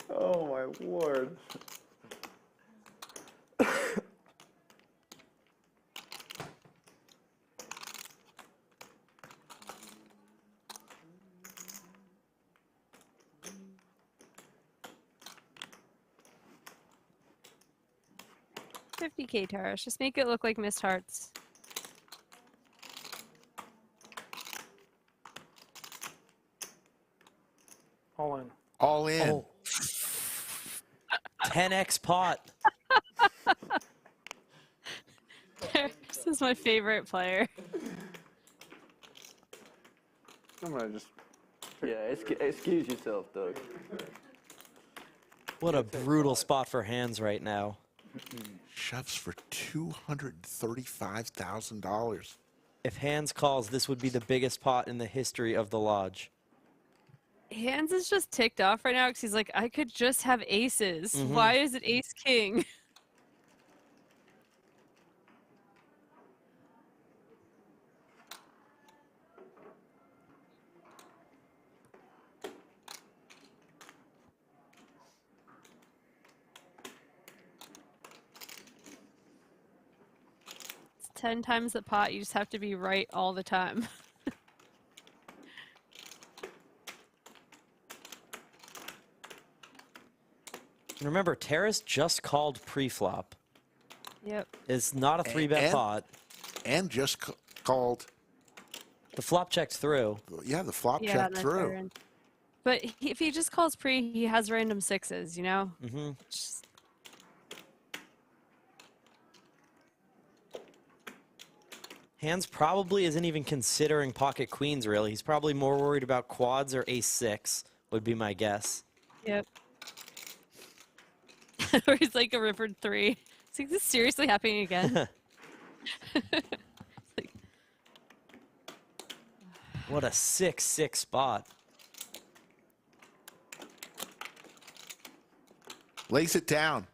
Oh my lord. $50K Terrace. Just make it look like missed hearts. All in. All in. Oh. 10x pot. Terrace is my favorite player. I'm gonna just. Yeah, excuse yourself, Doug. What a brutal spot for Handz right now. Shoves for $235,000. If Handz calls, this would be the biggest pot in the history of the lodge. Handz is just ticked off right now because he's like, I could just have aces. Mhm. Why is it ace king? It's 10 times the pot. You just have to be right all the time. And remember, Terrace just called pre-flop. Yep. It's not a 3-bet pot. And just called. The flop checked through. Yeah, the flop Yeah, checked that's through. Aaron. But if he just calls pre, he has random sixes, you know? Mm-hmm. Handz probably isn't even considering pocket queens, really. He's probably more worried about quads or ace-6, would be my guess. Yep. Or he's like a rivered 3. Is like, this seriously happening again? Like, what a 6-6 spot. Lays it down.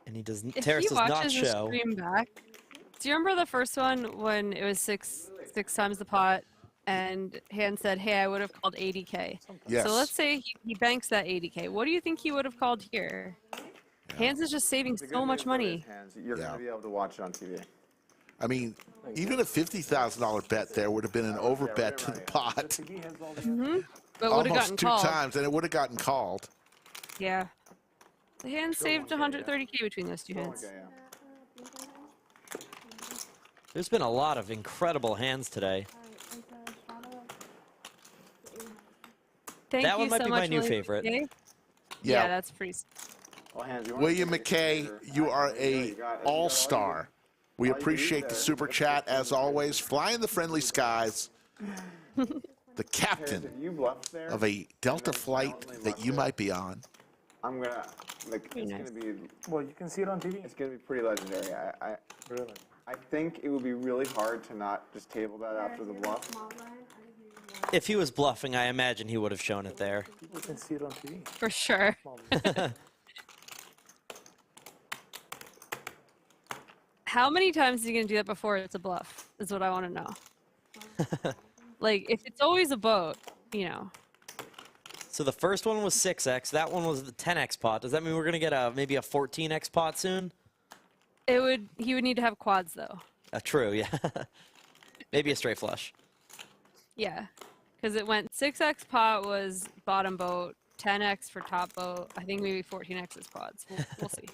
And he doesn't. if Terrace he does not watches the show. stream back, do you remember the first one when it was six times the pot and Handz said, hey, I would have called 80K. Yes. So let's say he banks that 80K. What do you think he would have called here? Handz is just saving so much money. You're going to be able to watch it on TV. I mean, even a $50,000 bet there would have been an over bet to the pot. But would have Almost gotten 2 called. times, and it would have gotten called. Yeah. The Handz saved 130K between those two hands. There's been a lot of incredible hands today. Thank That you one might so be much, my new William favorite. McKay. Yeah. Yeah, that's pretty. William McKay, you are a all-star. We appreciate the super chat as always. Fly in the friendly skies. The captain of a Delta flight that you might be on. I'm gonna like. It's gonna be. Well, you can see it on TV. It's gonna be pretty legendary. Really? I think it would be really hard to not just table that after the bluff. If he was bluffing, I imagine he would have shown it there. People can see it on TV. For sure. How many times is he going to do that before it's a bluff, is what I want to know. Like, if it's always a boat, you know. So the first one was 6x. That one was the 10x pot. Does that mean we're going to get maybe a 14x pot soon? He would need to have quads, though. True, yeah. Maybe a straight flush. Yeah. Because it went 6x pot was bottom boat, 10x for top boat. I think maybe 14x is quads. We'll see.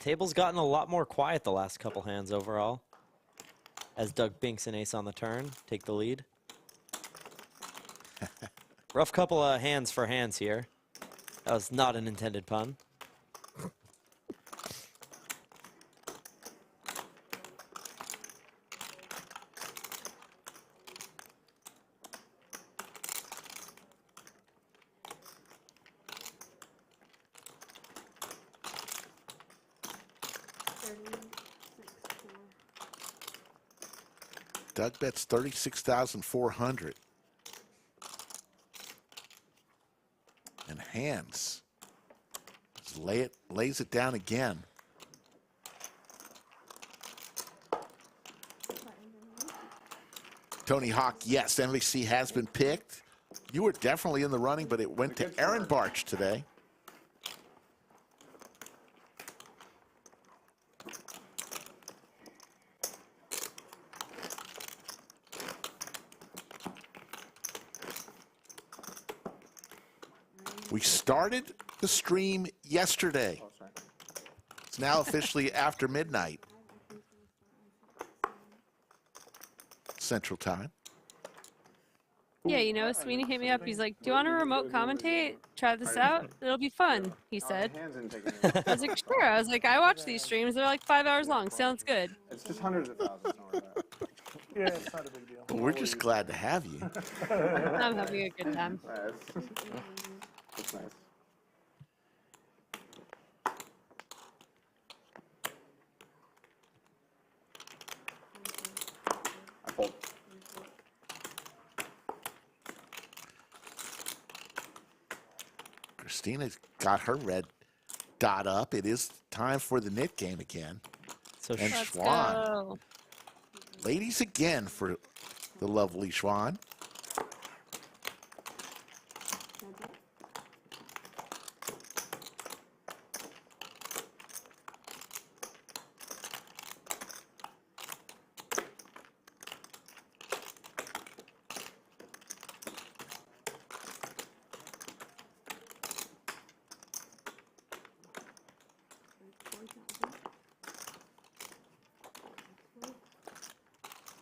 Table's gotten a lot more quiet the last couple hands overall. As Doug binks an ace on the turn, take the lead. Rough couple of hands for Handz here. That was not an intended pun. Doug bets 36,400. And Handz lays it down again. Tony Hawk, yes, MVC has been picked. You were definitely in the running, but it went to Aaron Barch today. We started the stream yesterday. It's now officially after midnight Central Time. Yeah, you know, Sweeney hit me up. He's like, do you want to remote commentate? Try this out? It'll be fun, he said. I was like, sure. I was like, I watch these streams. They're like 5 hours long. Sounds good. It's just hundreds of thousands. Yeah, it's not a big deal. Well, we're just glad to have you. I'm having a good time. That's nice. I fold. Christina's got her red dot up. It is time for the knit game again. So and Let's Xuan. go. Ladies again for the lovely Xuan.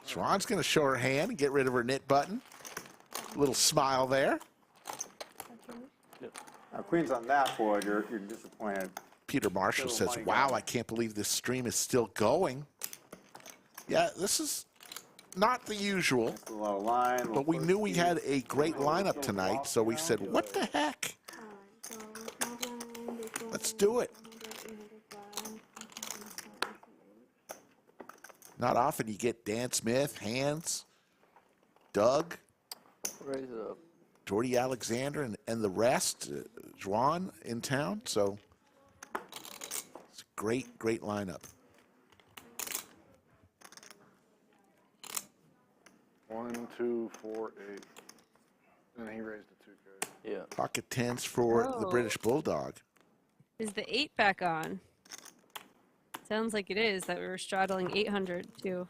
Xuan's going to show her hand and get rid of her knit button. Little smile there. Now, Queen's on that board. You're disappointed. Peter Marshall Little says, money wow, guy. I can't believe this stream is still going. Yeah, this is not the usual. Just a little line, little But we first knew we key. had a great lineup Little tonight, walk so we around, said, do what it. the heck? Let's do it. Not often you get Dan Smith, Handz, Doug, Raise it up. Jordi Alexander, and the rest, Xuan in town. So it's a great, great lineup. 1, 2, 4, 8. And he raised the 2K. Yeah. Pocket tens for the Oh. British Bulldog. Is the 8 back on? Sounds like it is, that we were straddling 800 too.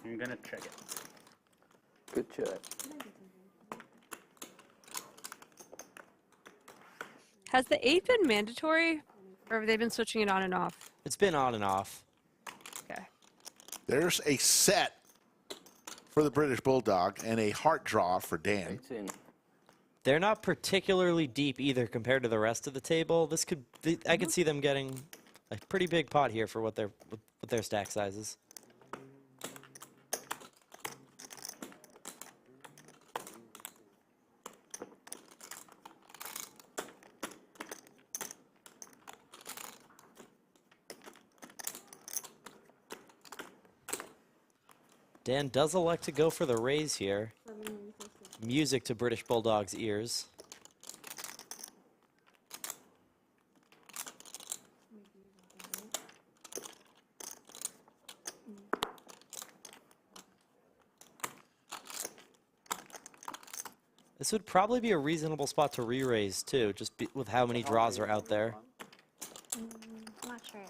I'm gonna check it. Good check. Has the 8 been mandatory, or have they been switching it on and off? It's been on and off. Okay. There's a set for the British Bulldog and a heart draw for Dan. 18. They're not particularly deep either compared to the rest of the table. This could, I could see them getting a pretty big pot here for what their stack size is. Dan does elect to go for the raise here. Music to British Bulldog's ears. This would probably be a reasonable spot to re-raise too, just with how many draws are out there. Not sure.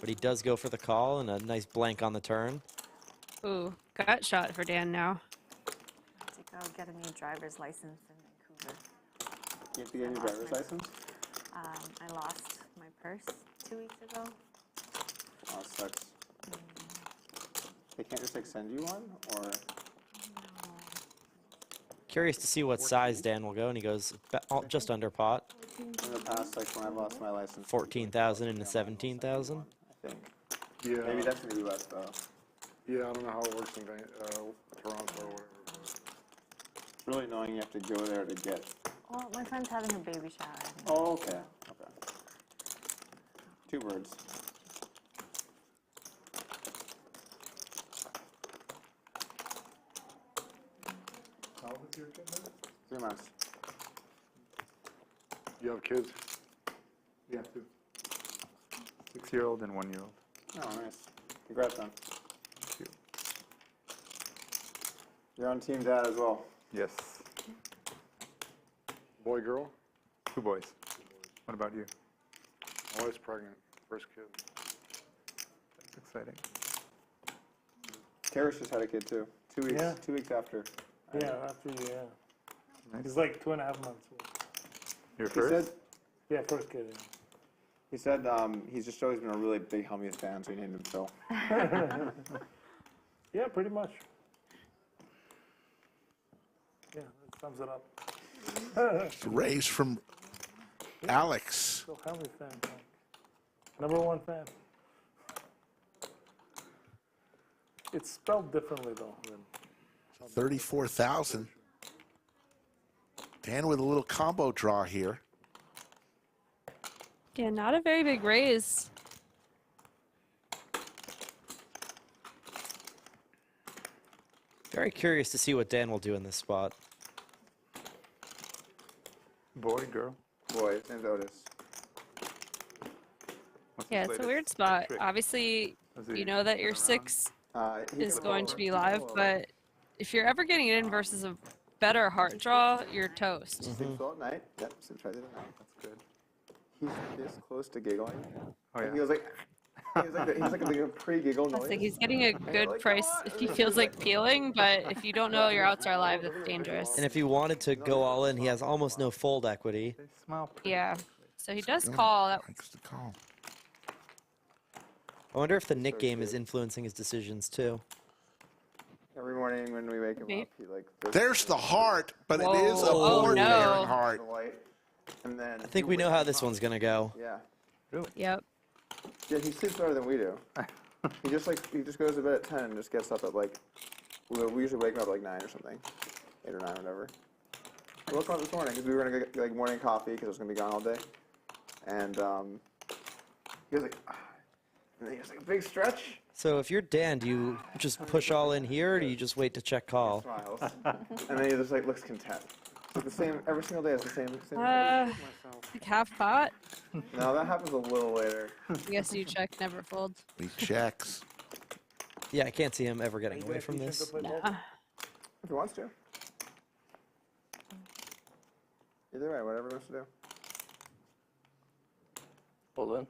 But he does go for the call and a nice blank on the turn. Ooh, gut shot for Dan now. I have to go get a new driver's license in Vancouver. You have to get a new driver's license? I lost my purse 2 weeks ago. Oh, it sucks. They can't just like send you one, or? Curious to see what size Dan will go, and he goes just under pot. In the past, like when I lost my license. 14,000 into 17,000. I think. Yeah. Maybe that's in the U.S. though. Yeah, I don't know how it works in Toronto or whatever. It's really annoying you have to go there to get. Well, my friend's having a baby shower. Oh, okay. Okay. Two birds. How old is your kid now? 3 months. You have kids? Yeah, 2. 6-year-old and 1-year-old. Oh, nice. Congrats, man. Thank you. You're on Team Dad as well. Yes. Boy, girl? 2 boys. What about you? My wife's pregnant. First kid. That's exciting. Karish just had a kid too. 2 weeks. Yeah. 2 weeks after. Yeah, after yeah. Nice. He's like 2.5 months old. Your He first? said. Yeah, first kid. He said he's just always been a really big Hellmuth fan, so he named him Phil. Yeah, yeah, pretty much. Yeah, that sums it up. Raise from Alex. So Hellmuth fan, number 1 fan. It's spelled differently though. 34,000. Dan with a little combo draw here. Yeah, not a very big raise. Very curious to see what Dan will do in this spot. Boy, girl. Boy, his name's Otis. Yeah, it's a weird spot. Obviously, you know that your 6 is going to be live, but if you're ever getting it in versus a better heart draw, you're toast. Sleeps all night. Yep, sleeps right through the night. That's good. He's this close to giggling. Oh, yeah. He was like, he's like a pre-giggle noise. I think he's getting a good price if he feels like peeling, but if you don't know your outs are live, that's dangerous. And if he wanted to go all in, he has almost no fold equity. Yeah, so he does call. Likes to call. I wonder if the Nik game is influencing his decisions too. Every morning when we wake him up, he like. There's the heart, but it is a Whoa. board Oh, no. pairing heart. And then I think we know how this one's gonna go. Yeah. Really? Yep. Yeah, he sleeps better than we do. he just goes to bed at 10 and just gets up at like. We usually wake him up at like 9 or something, 8 or 9 or whatever. We woke him up this morning because we were gonna get like morning coffee because I was gonna be gone all day, and he was like. And then he was like a big stretch. So if you're Dan, do you just push all in here, or do you just wait to check call? Smiles. And then he just like looks content. It's like the same every single day. It's the same. Like half pot. No, that happens a little later. I guess you check, never fold. He checks. Yeah, I can't see him ever getting away from this. Nah. If he wants to. Either way, whatever he wants to do. Hold in.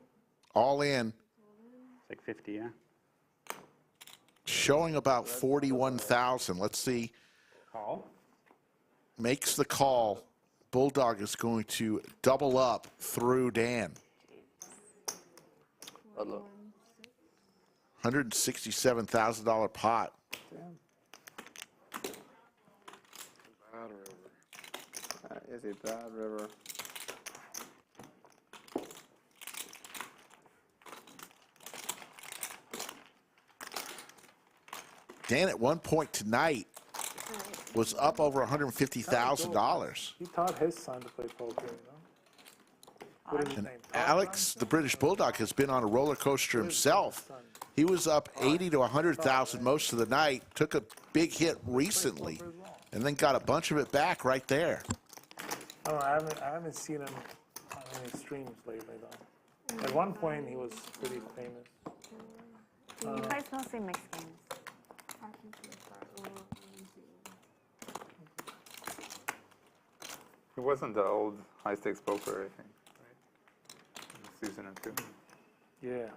All in. It's like 50, yeah. Showing about 41,000. Let's see. Call. Makes the call. Bulldog is going to double up through Dan. $167,000 pot. Damn. Bad river. That is a bad river. Dan at one point tonight was up over $150,000. He taught his son to play poker, you know? What is his And name? Alex, the British Bulldog, has been on a roller coaster himself. He was up 80 to 100,000 most of the night, took a big hit recently, and then got a bunch of it back right there. I don't know, I haven't seen him on any streams lately, though. At one point, he was pretty famous. You guys mostly mixed games. It wasn't the old high stakes poker, I think, right? Season or two. Yeah.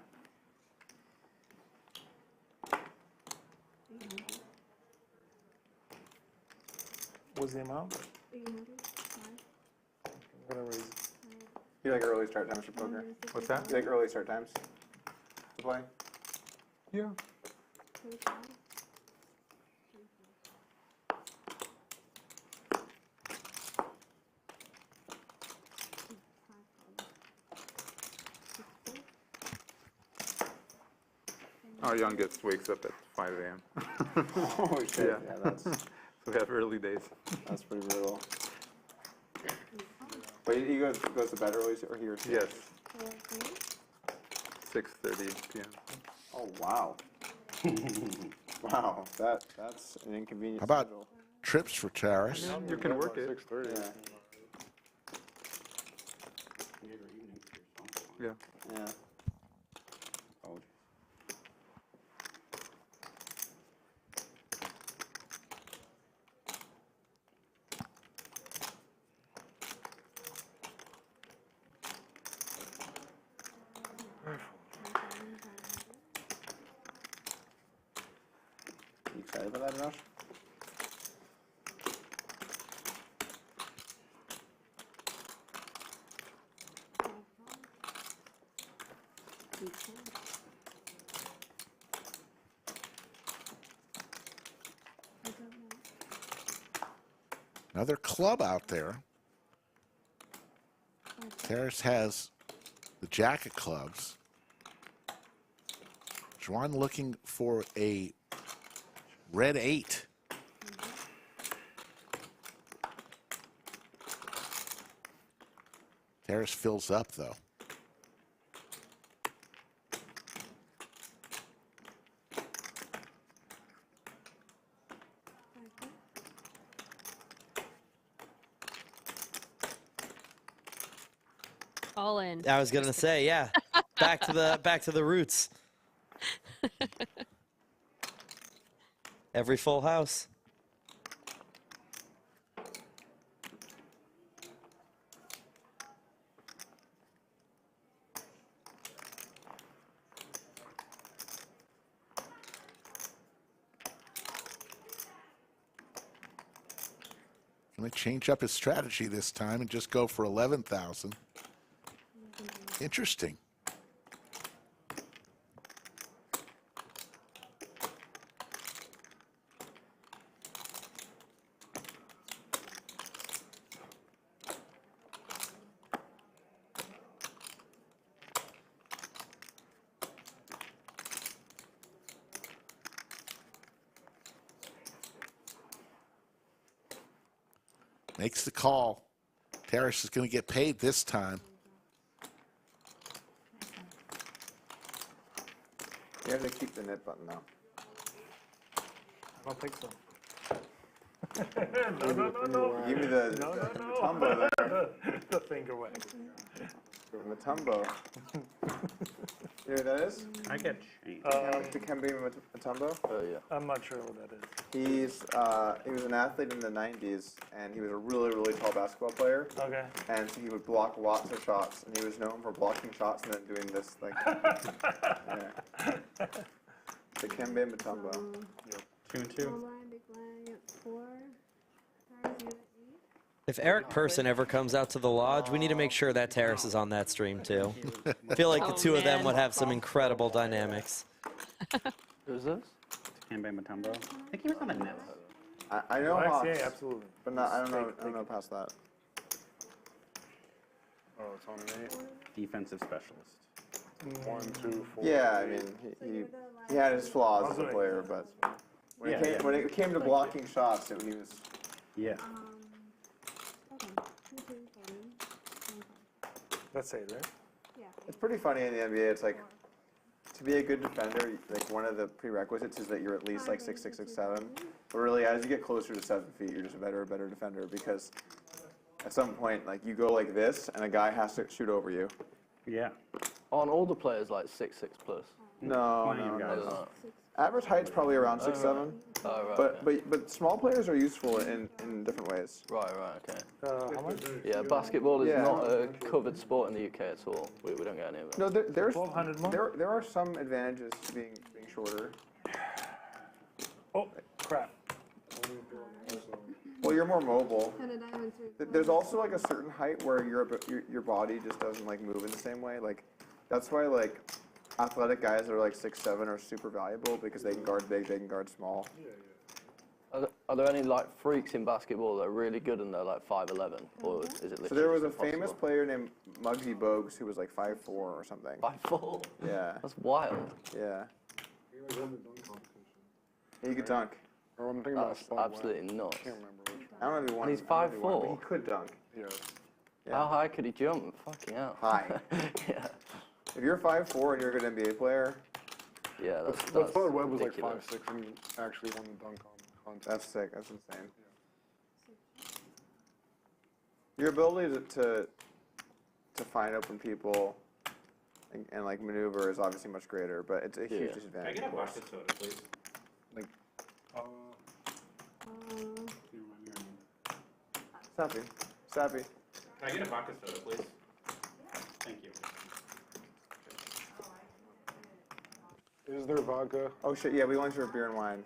What's the amount? 800. I'm gonna raise it. You like early start times for poker? What's that? You like early start times to play? Yeah. Our youngest wakes up at 5 a.m. Holy shit! Yeah, Yeah, that's so we have early days. that's pretty brutal. But he goes to bed early, or he or she? Yes. 6:30 p.m. Oh wow. Wow, that's an inconvenient. How about schedule. trips for Taris? You can work it. 6:30. Yeah. Yeah. Yeah. You excited about that, Josh? Another club out there. Taris has the jack of clubs. Juan looking for a red 8. Taris fills up though. All in. I was gonna say, yeah. Back to the roots. Every full house. Going to change up his strategy this time and just go for 11,000. Interesting. Makes the call. Terrace is going to get paid this time. You have to keep the knit button though. I don't think so. No. Give me the Matumbo there. The finger wag. Matumbo. You know what that is? I get changed. The Kembe Matumbo? Oh, yeah. I'm not sure what that is. He was an athlete in the 90s, and he was a really, really tall basketball player. Okay. And so he would block lots of shots, and he was known for blocking shots and then doing this, like, yeah. The Kembe Matumbo. 2-2. If Eric Person ever comes out to the lodge, we need to make sure that Terrace is on that stream too. I feel like the two of them would have some incredible dynamics. Who's this? Kembe Matumbo. I think he was on the Nets. I know Nice, Hawks, yeah, absolutely. but not, I don't know past that. Oh, it's on me. Defensive specialist. 1, 2, 4. Yeah, I mean, he had his flaws as a player, but when it came to blocking shots, he was. Yeah. Let's say it, right? It's pretty funny in the NBA. It's like, to be a good defender, like one of the prerequisites is that you're at least like 6'6", 6'7". But really, as you get closer to 7 feet, you're just a better defender because at some point, like you go like this, and a guy has to shoot over you. Yeah. Aren't all the players like 6'6" plus? No. Average height's probably around 6'7". Oh, right, But small players are useful in different ways. Right, okay. How much? Yeah, basketball is not a covered sport in the UK at all. We don't get any of it. No, there's 1,200 more? there are some advantages to being shorter. Oh, crap. Well, you're more mobile. There's also like a certain height where your body just doesn't like move in the same way. Like that's why like athletic guys that are like 6'7" are super valuable because they can guard big, they can guard small. Are there any like freaks in basketball that are really good and they're like 5'11", or is it literally? So there was a impossible? famous player named Muggsy Bogues who was like 5'4" or something. 5'4"? Yeah. That's wild. Yeah. He could dunk. Or I'm thinking That's about absolutely nuts. I can't remember which one. I don't know if he won. And he's I don't know if he won, 5'4". but he could dunk. Yeah. How high could he jump? Fucking hell. High. Yeah. If you're 5'4" and you're a good NBA player, Yeah, that's But Floyd Webb was ridiculous. like 5'6" and actually won the dunk contest. that's sick. That's insane. Your ability to find open people and like maneuver is obviously much greater, but it's a huge disadvantage. Can I get a vodka soda, please? Like, Can you remind me your name? Sappy. Can I get a vodka soda, please? Thank you. Is there vodka? Oh shit! Yeah, we went to beer and wine.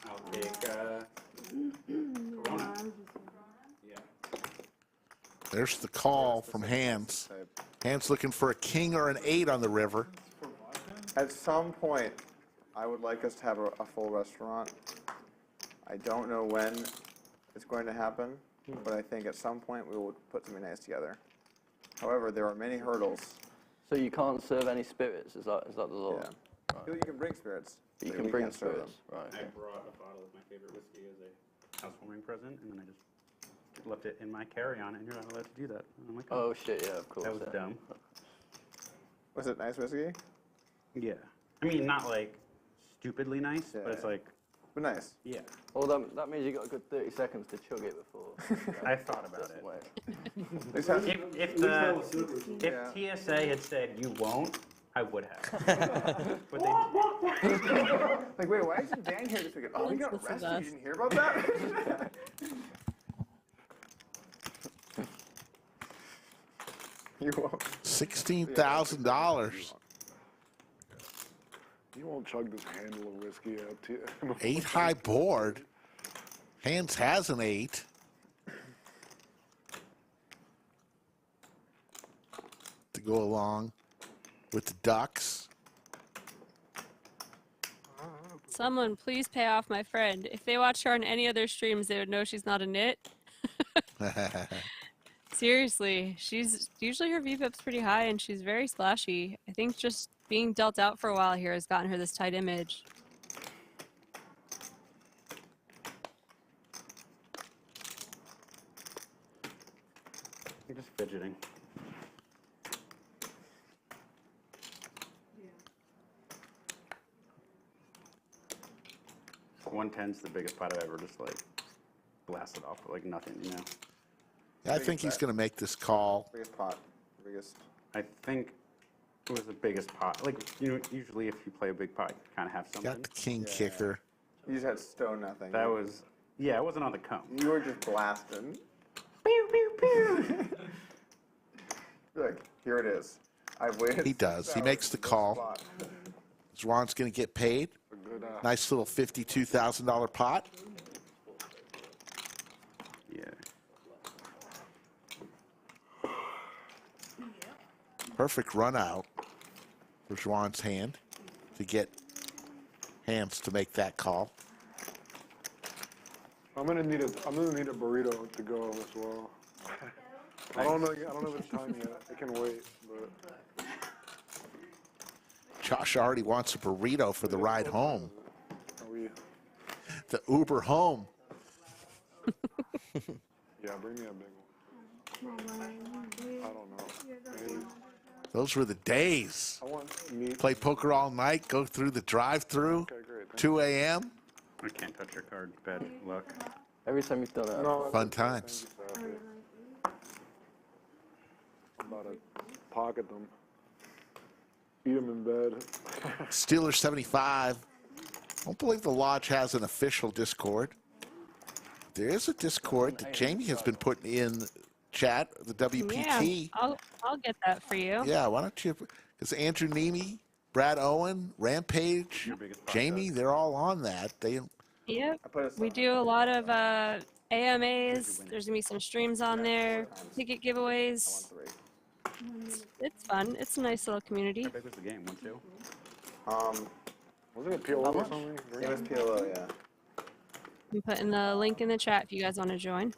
I'll take Corona. Yeah. There's the call from Handz. Handz looking for a king or an 8 on the river. At some point, I would like us to have a full restaurant. I don't know when it's going to happen, but I think at some point we will put something nice together. However, there are many hurdles. So you can't serve any spirits? Is that the law? Yeah. Right. You can bring spirits. You but can we bring can't serve spirits, them. right? I brought a bottle of my favorite whiskey as a housewarming present, and then I just left it in my carry-on, and you're not allowed to do that. And I'm like, Oh shit! Yeah, of course. that was yeah. dumb. Was it nice whiskey? Yeah. I mean, not like stupidly nice, but it's Yeah. like But nice. Yeah. Well, that means you got a good 30 seconds to chug it before. I thought about it. If TSA had said you won't, I would have. But they like, wait, why isn't Dan here this weekend? Oh, we got arrested. You didn't hear about that? You won't. $16,000. You won't chug this handle of whiskey out to you. 8 high board. Handz has an 8. To go along with the Ducks. Someone please pay off my friend. If they watch her on any other streams, they would know she's not a nit. Seriously, she's usually her VPIP's pretty high and she's very splashy. I think just being dealt out for a while here has gotten her this tight image. You're just fidgeting. Yeah. 110's the biggest pot I've ever just like blasted off with like nothing, you know. I think he's going to make this call. Biggest pot. Biggest. I think it was the biggest pot. Like, you know, usually if you play a big pot, you kind of have something. Got the king kicker. You just had stone nothing. That was, yeah, it wasn't on the cone. You were just blasting. Pew, pew, pew. Look, here it is. I've waited. He does. He makes the call. Xuan's going to get paid. Nice little $52,000 pot. Yeah. Perfect run out for Xuan's hand to get Handz to make that call. I'm gonna need a burrito to go as well. I don't know if it's time yet. It can wait, but Josh already wants a burrito for the ride home. are we? The Uber home. Yeah, bring me a big one. I don't know. Maybe. Those were the days. I want meat. Play poker all night, go through the drive-through, Okay, great. 2 a.m. I can't touch your card. Bad luck. Every time you've done it. No, Fun times. I'm about to pocket them. Eat them in bed. Steelers 75. I don't believe the Lodge has an official Discord. There is a Discord that Jamie has been putting in chat, the WPT. Yeah, I'll get that for you. Yeah, why don't you? Because Andrew Neeme, Brad Owen, Rampage, Jamie, they're all on that. Yep. We do a lot of AMAs. There's gonna be some streams on there, ticket giveaways. It's fun. It's a nice little community. How big was the game? 1-2? Wasn't it PLO or something? It was PLO, yeah. I'm putting the link in the chat if you guys want to join.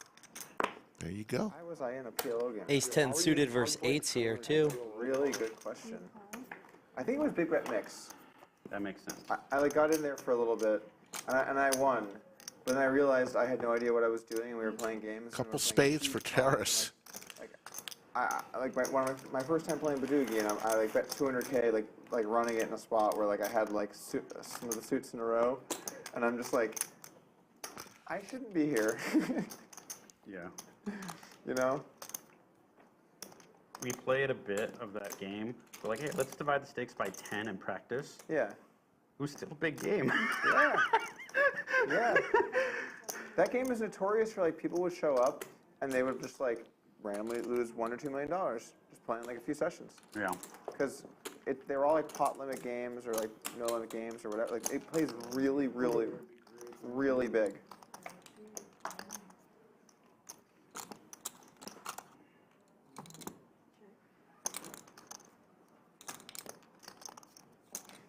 There you go. Why was I in a PLO game? Ace 10 suited versus 8s here, too. Really good question. I think it was Big Bet Mix. That makes sense. I like got in there for a little bit, and I won. But then I realized I had no idea what I was doing, and we were playing games. Couple spades for Terrace. I like my first time playing Badoogie, and I like bet 200K like running it in a spot where like I had like some of the suits in a row, and I'm just like, I shouldn't be here. Yeah. You know? We played a bit of that game. We're like, hey, let's divide the stakes by 10 and practice. Yeah. It was still a big game. Yeah. Yeah. That game is notorious for like people would show up and they would just like randomly lose $1 or $2 million just playing like a few sessions. Yeah. Because they were all like pot limit games or like no limit games or whatever. Like it plays really, really, really big.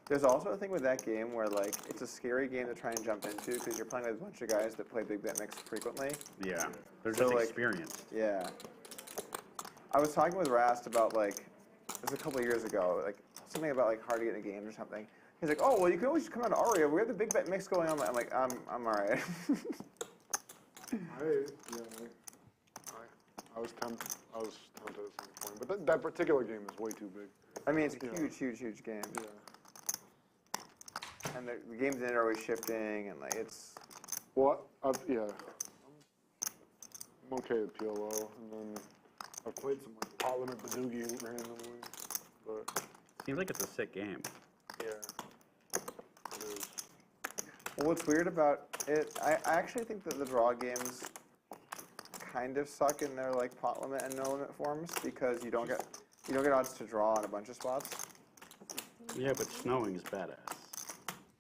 There's also a thing with that game where like it's a scary game to try and jump into because you're playing with a bunch of guys that play big bet mix frequently. Yeah, there's So, just like, experience. Yeah. I was talking with Rast about like, it was a couple of years ago, like something about like hard to get in games or something. He's like, oh well, you can always just come out to Aria. We have the big bet mix going on. I'm like, I'm all right. I was tempted at some point, but that particular game is way too big. I mean, it's a huge, huge, huge game. Yeah. And the games in it are always shifting, and like it's. Well, yeah. I'm okay with PLO, and then I've played some like Parliament Badoogie randomly, but. Seems like it's a sick game. Yeah. It is. Well, what's weird about it, I actually think that the draw games kind of suck in their like pot limit and no limit forms because you don't get odds to draw on a bunch of spots. Yeah, but snowing is badass.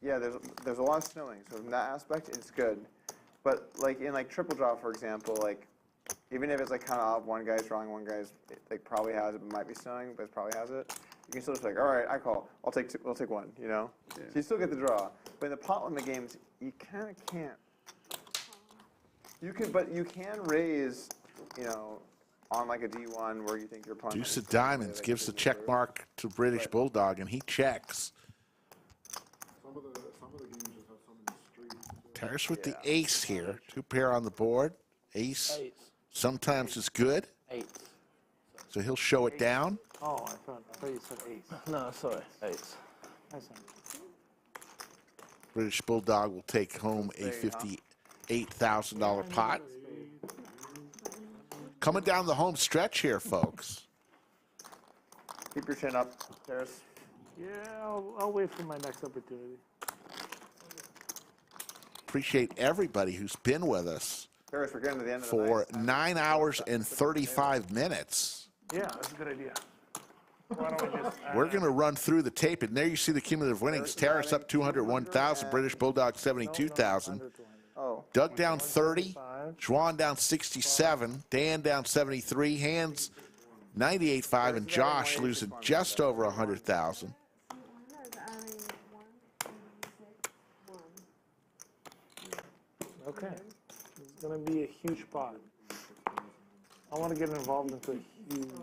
Yeah, there's a lot of snowing, so from that aspect, it's good. But like in like triple draw, for example, like even if it's like kind of odd, one guy's drawing, one guy's like probably has it, but might be snowing, but it probably has it. You can still just be like, all right, I call. I'll take two, we'll take one. You know, so you still get the draw. But in the pot limit games, you kind of can't. You can, but you can raise, you know, on like a D1 where you think your opponent. Deuce of diamonds gives the check mark to British Bulldog, and he checks. Some of the games just have some in the street. Terrace with the ace here. 2 pair on the board. Ace. Sometimes is good. So he'll show it down. Oh, I thought you said ace. No, sorry, ace. British Bulldog will take home a $58,000 pot. Coming down the home stretch here, folks. Keep your chin up, Terrace. Yeah, I'll wait for my next opportunity. Appreciate everybody who's been with us Terrace, we're getting to the end of the for night. 9 hours and 35 minutes. Yeah, that's a good idea. Why don't we just, We're going to run through the tape, and there you see the cumulative winnings. Terrace up 201,000, British Bulldog 72,000. Oh. Doug down 30, Xuan down 67, Dan down 73, Handz 98.5, and Josh losing just over 100,000. okay. It's going to be a huge pot. I want to get involved into a huge.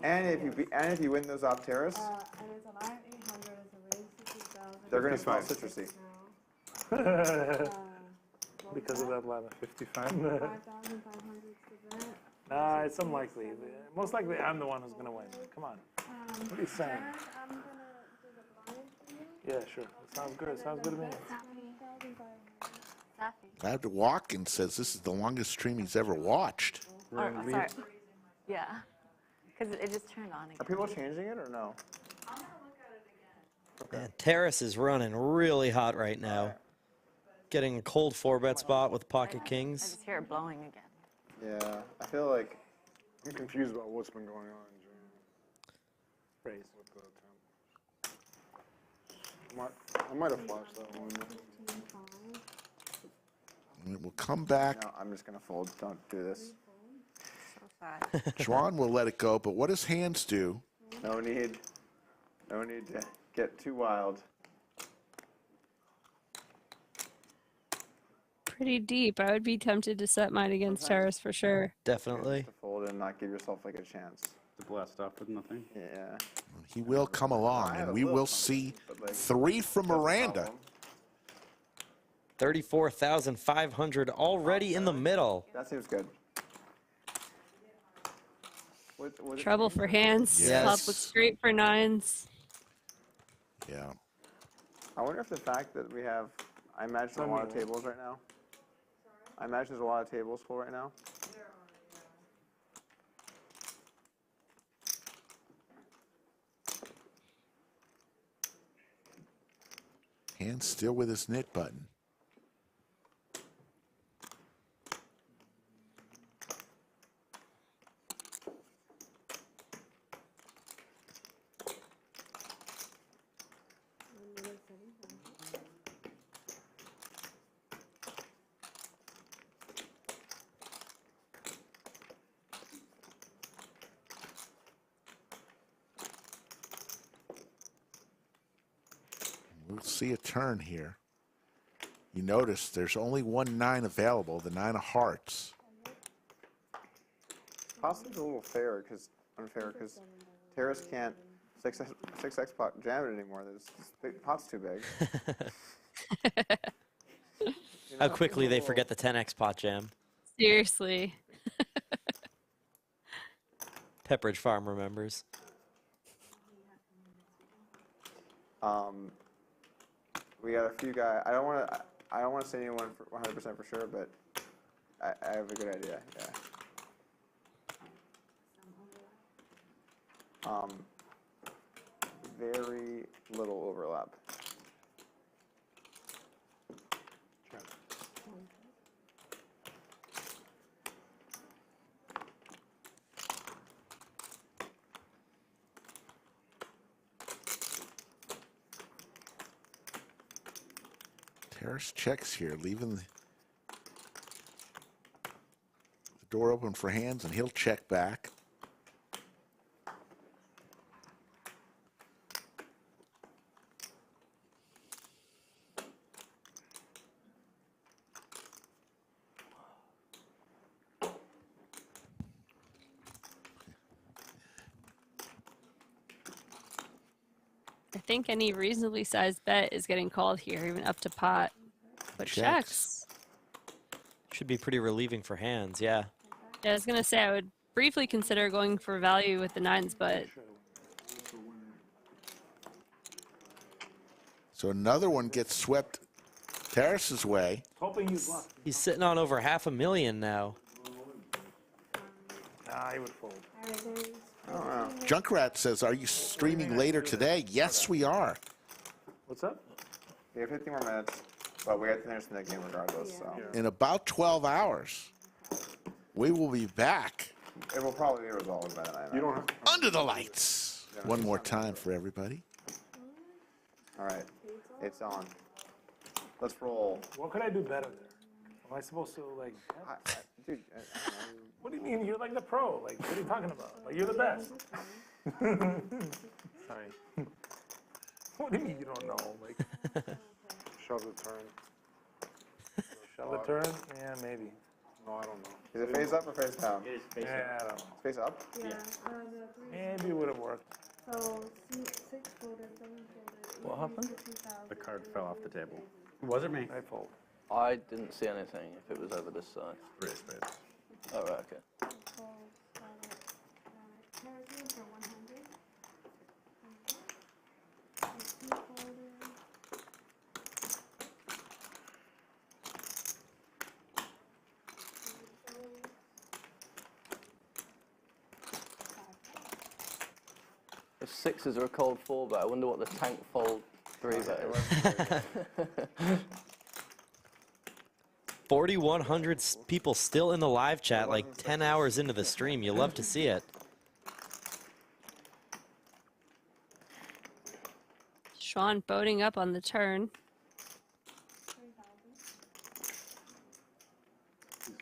And if you win those off Terrace, they're going to smell citrusy. Because of that ladder. 55. It's unlikely. Most likely, I'm the one who's going to win. Come on. What are you saying? Yeah, sure. It sounds good. It sounds good to me. Glad Watkins says this is the longest stream he's ever watched. Sorry. Yeah. Because it just turned on again. Are people changing it or no? Man, Terrace is running really hot right now. Getting a cold 4-bet spot with pocket kings. I just hear it blowing again. Yeah, I feel like I'm confused about what's been going on, Jay. Raise. With the temp. I might have flashed that one. And it will come back. No, I'm just going to fold. Don't do this. So sad. Xuan will let it go, but what does Handz do? No need to get too wild. Pretty deep. I would be tempted to set mine against Terrace for sure. Definitely. To fold and not give yourself like a chance. To blast off with nothing. Yeah. He will come along, and we will see 3 from Miranda. 34,500 already in the middle. That seems good. Trouble for Handz. Yes. Flop looks great for 9s. Yeah. I wonder if the fact that we have, I imagine a lot of tables right now. I imagine there's a lot of tables full right now. Handz still with his knit button. We'll see a turn here. You notice there's only 1 9 available, the 9 of hearts. Possibly a little unfair because Terrace can't 6x pot jam it anymore. The pot's too big. How quickly they forget the 10x pot jam. Seriously. Pepperidge Farm remembers. We got a few guys. I don't want to say anyone for 100% for sure, but I have a good idea. Yeah. Very little overlap. Terrace checks here, leaving the door open for Handz, and he'll check back. I think any reasonably sized bet is getting called here, even up to pot. But checks. Should be pretty relieving for Handz, yeah. Yeah, I was going to say I would briefly consider going for value with the nines, but... So another one gets swept Terrace's way. Hoping he's lucky. He's sitting on over $500,000 now. Nah, he would fold. Junkrat says, are you streaming later today? Yes, we are. What's up? We have 15 more minutes, but we have to finish the game regardless. So. In about 12 hours, we will be back. It will probably be resolved by the night. Under the lights. One more time for everybody. All right, it's on. Let's roll. What could I do better there? Am I supposed to, like... Dude, what do you mean? You're like the pro. Like, what are you talking about? Like, you're the best. Sorry. What do you mean you don't know? Like, Shove the turn. shove the turn? Yeah, maybe. No, I don't know. Is it face up or face down? It is face up. I don't know. Face up? Yeah. Maybe it would have worked. So 6 folded, 7 folded. What happened? The card fell off the table. Was it me? I fold. I didn't see anything if it was over this side. Raise. Oh, right, okay. If sixes are a cold 4-bet, I wonder what the tank fold 3-bet is. 4,100 people still in the live chat, like 10 hours into the stream. You love to see it. Xuan boating up on the turn.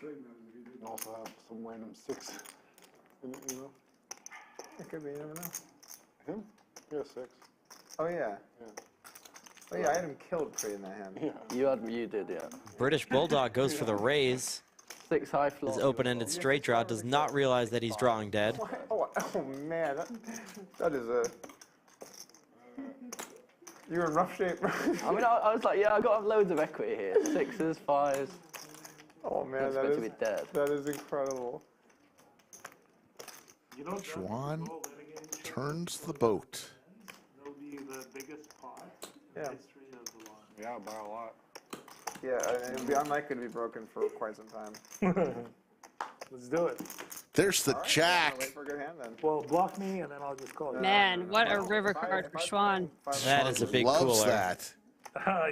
You also have some random 6. You know? It could be, you never know. Him? He has 6. Oh, yeah. Oh, yeah, I had him killed trading that hand. Yeah. You did, yeah. British Bulldog goes for the raise. 6 high flop. His open-ended straight draw does not realize that he's drawing dead. Oh man, that is a... You're in rough shape. I mean, I was like, yeah, I've got to have loads of equity here. 6s, 5s. Oh man, that is, that is incredible. You know, Xuan turns the boat. It'll be the biggest pot in the history of the line. Yeah, by a lot. Yeah, and it'd be unlikely to be broken for quite some time. Let's do it. There's the jack. Wait for a good hand then. Well, block me and then I'll just call it. Man, what a river card for Xuan. That is a big Loves cooler. that.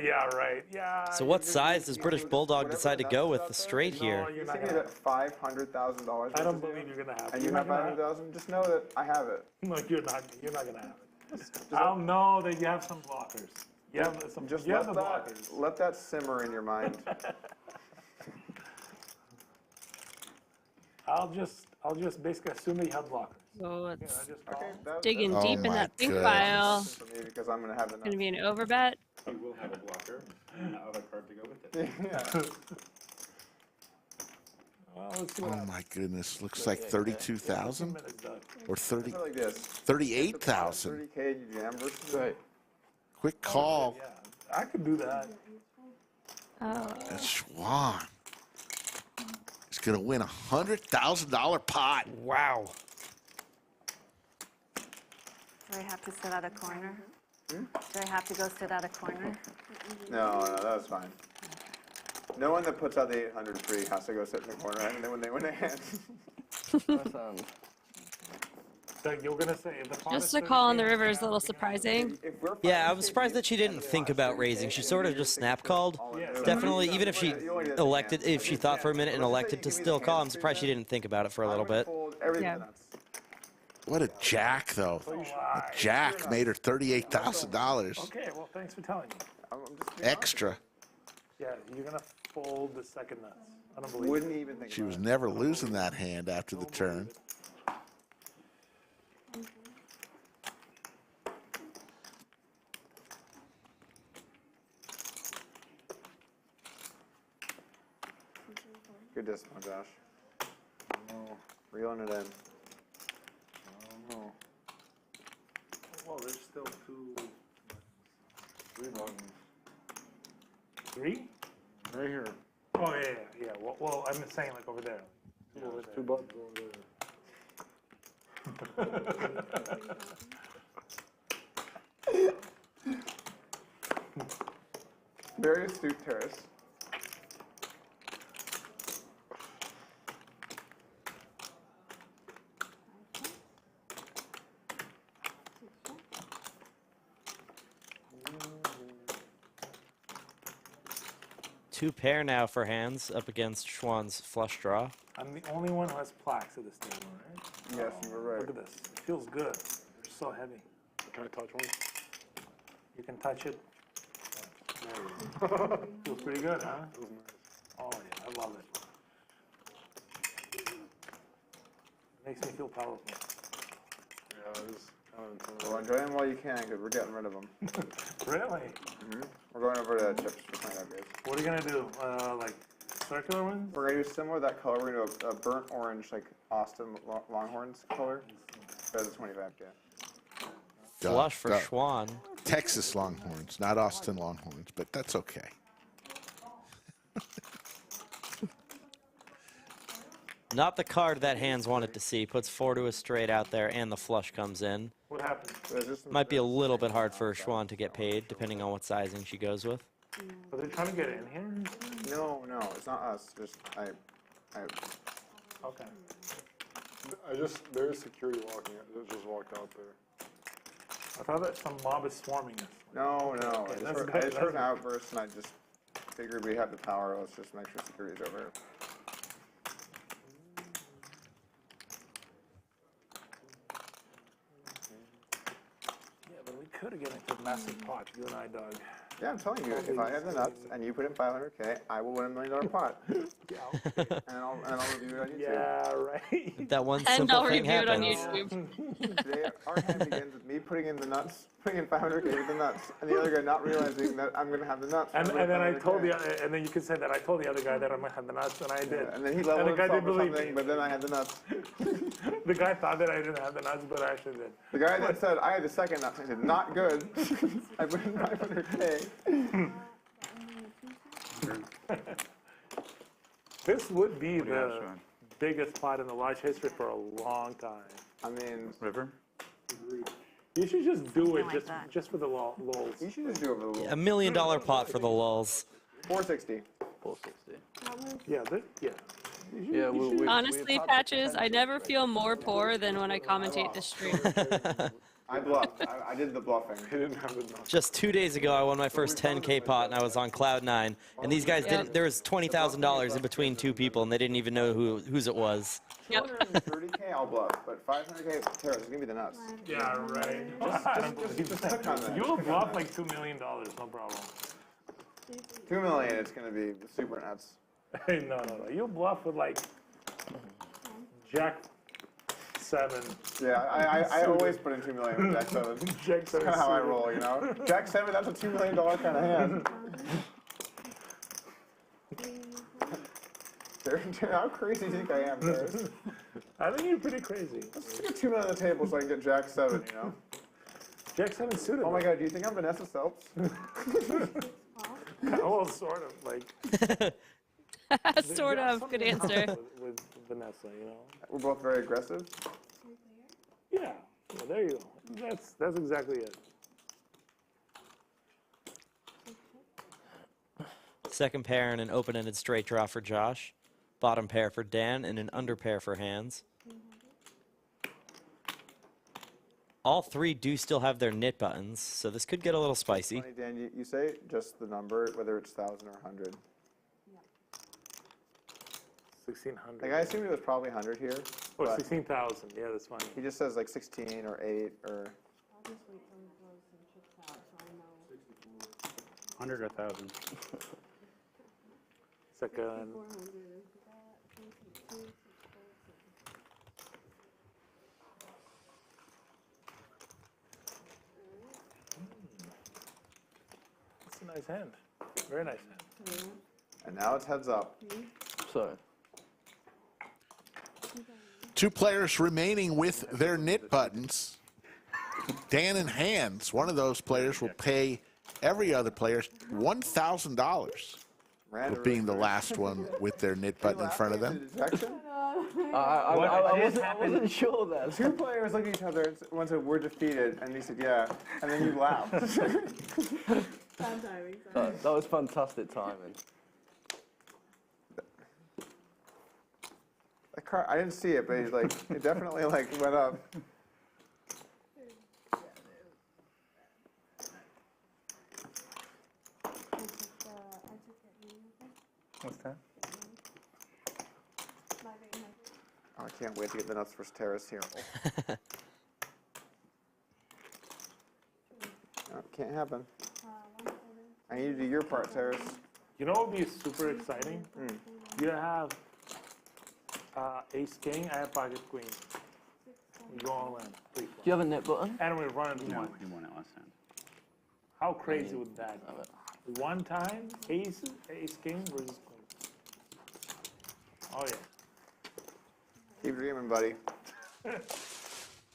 Yeah, right. Yeah. So what size does British Bulldog decide to go with the straight here? You see it at $500,000. I don't believe you're gonna have it. And you have 500,000. Just know that I have it. No, you're not. You're not gonna have it. I'll know that you have some blockers. You have some. Just you have let the that blockers. let that simmer in your mind. I'll just basically assume that you have blockers. So it's Okay, digging Oh deep in my that pink goodness. pile. For me, because I'm gonna have It's going to be an overbet. You will have a blocker and another card to go with it. Yeah. Well, let's see what Oh happens. my goodness, looks like 32,000 or 30, Like this. 38,000. 30K you jam versus. Right. Quick call. Yeah, I could do that. Oh. That's Xuan. He's gonna win $100,000 pot. Wow. Do I have to sit at a corner? Do I have to go sit at a corner? No, that was fine. No one that puts out the 800 free has to go sit in the corner and then when they win a hand. Doug, you were gonna say the Just a call on the river is a little surprising. Yeah, I was surprised that she didn't think about raising. She sort of just snap called. Definitely, even if she elected, if she thought for a minute and elected to still call, I'm surprised she didn't think about it for a little bit. Yeah. What a jack, though. A jack made her $38,000 Okay, well, thanks for telling me. extra. Yeah, you're gonna fold the second nuts. I don't believe Wouldn't even think She was never losing that hand after the turn. Good discipline, Josh. No. Reeling it in. I don't know. Well, there's still three buttons. Three? Right here. Oh, yeah. Well, I'm just saying, like, over there. Yeah, there's 2 buttons over there. Very astute terrace. Two pair now for Handz up against Xuan's flush draw. I'm the only one who has plaques at this table, right? Yes, you were right. Look at this. It feels good. They're so heavy. Can I touch one? You can touch it. Feels pretty good, huh? Feels nice. Oh, yeah, I love it. Makes me feel powerful. Yeah, it is kind of intimidating. Well, enjoy them while you can, because we're getting rid of them. Really? We're going over to chips for playing out, guys. What are you gonna do? Like circular ones? We're gonna do similar to that color. We're gonna do a burnt orange, like Austin Longhorns color. That's a 25K. Flush for Xuan. Texas Longhorns, not Austin Longhorns, but that's okay. Not the card that Handz wanted to see. Puts 4 to a straight out there, and the flush comes in. What happened? Might be a little bit hard for Xuan to get paid, depending on what sizing she goes with. Are they trying to get in here? No, it's not us. Just I. Okay. There's security walking. It just walked out there. I thought that some mob is swarming us. No. Okay, I just heard an outburst, and I just figured we have the power. Let's just make sure security's over here. Could have gotten into a massive pot, you and I, Doug. Yeah, I'm telling you, if I have the nuts and you put in 500K, I will win $1 million pot. and I'll review it on YouTube. Yeah, right. That one And simple I'll thing review it on happens. YouTube. Today, our hand begins with me putting in the nuts, putting in 500K with the nuts, and the other guy not realizing that I'm going to have the nuts. And then I told and then you could say that I told the other guy that I'm going to have the nuts, and I did. Yeah, and then he leveled himself or something, but then I had the nuts. The guy thought that I didn't have the nuts, but I actually did. The guy that said I had the second nuts, I said, not good. I put in 500K. This would be the biggest pot in the large history for a long time. I mean, river. You should just do it just for the lulz. You should just do it for the lulz. $1 million pot for the lulz. 460. 460. Yeah. Yeah. Honestly, Patches, I never feel more poor than when I commentate the stream. I bluffed. I did the bluffing. He didn't have the nuts. Just 2 days ago, I won my first 10K pot, and I was on cloud 9. And these guys didn't. There was $20,000 in between 2 people, and they didn't even know whose it was. 230K, I'll bluff, but 500K, Tara, give me the nuts. Yeah, right. Just click on that. You'll bluff like $2 million, no problem. 2 million, it's gonna be super nuts. Hey, no. You'll bluff with like Jack 7. Yeah, I always put in 2 million with Jack 7. Jack 7. That's kind of how I roll, you know? Jack 7, that's a $2 million kind of hand. How crazy do you think I am, guys? I think you're pretty crazy. Let's just get 2 million on the table so I can get Jack 7, you know? Jack 7 suited. Oh my god, do you think I'm Vanessa Phelps? Well, sort of, like. Sort of, good answer. With Vanessa, you know? We're both very aggressive? Yeah, there you go. That's exactly it. Second pair and an open-ended straight draw for Josh. Bottom pair for Dan and an under pair for Handz. All three do still have their knit buttons, so this could get a little spicy. Funny, Dan, you say just the number, whether it's 1,000 or 100. 1,600. Like, I assumed it was probably 100 here. Or but 16,000. Yeah, that's fine. He just says like 16 or 8 or. I'll just wait till he throws some chips out so I know. 100 or 1,000. Second. 400 is that. 2, That's a nice hand. Very nice hand. And now it's heads up. So. Two players remaining with their knit buttons. Dan and Handz. One of those players will pay every other player $1,000 for being the last one with their knit button in front of them. I wasn't sure then. Two players look at each other. One said, "We're defeated," and he said, "Yeah," and then you laughed. Bad timing. That was fantastic timing. That card, I didn't see it, but he's like, it definitely like went up. What's that? Oh, I can't wait to get the nuts versus Terrace here. Oh. No, can't happen. I need you to do your part, Terrace. You know what would be super exciting? You have ace king, I have pocket queen. We go all in. Do you have a knit button? And we run into one. You won it last time. How crazy would that be? One time, ace king versus queen. Oh yeah. Keep dreaming, buddy.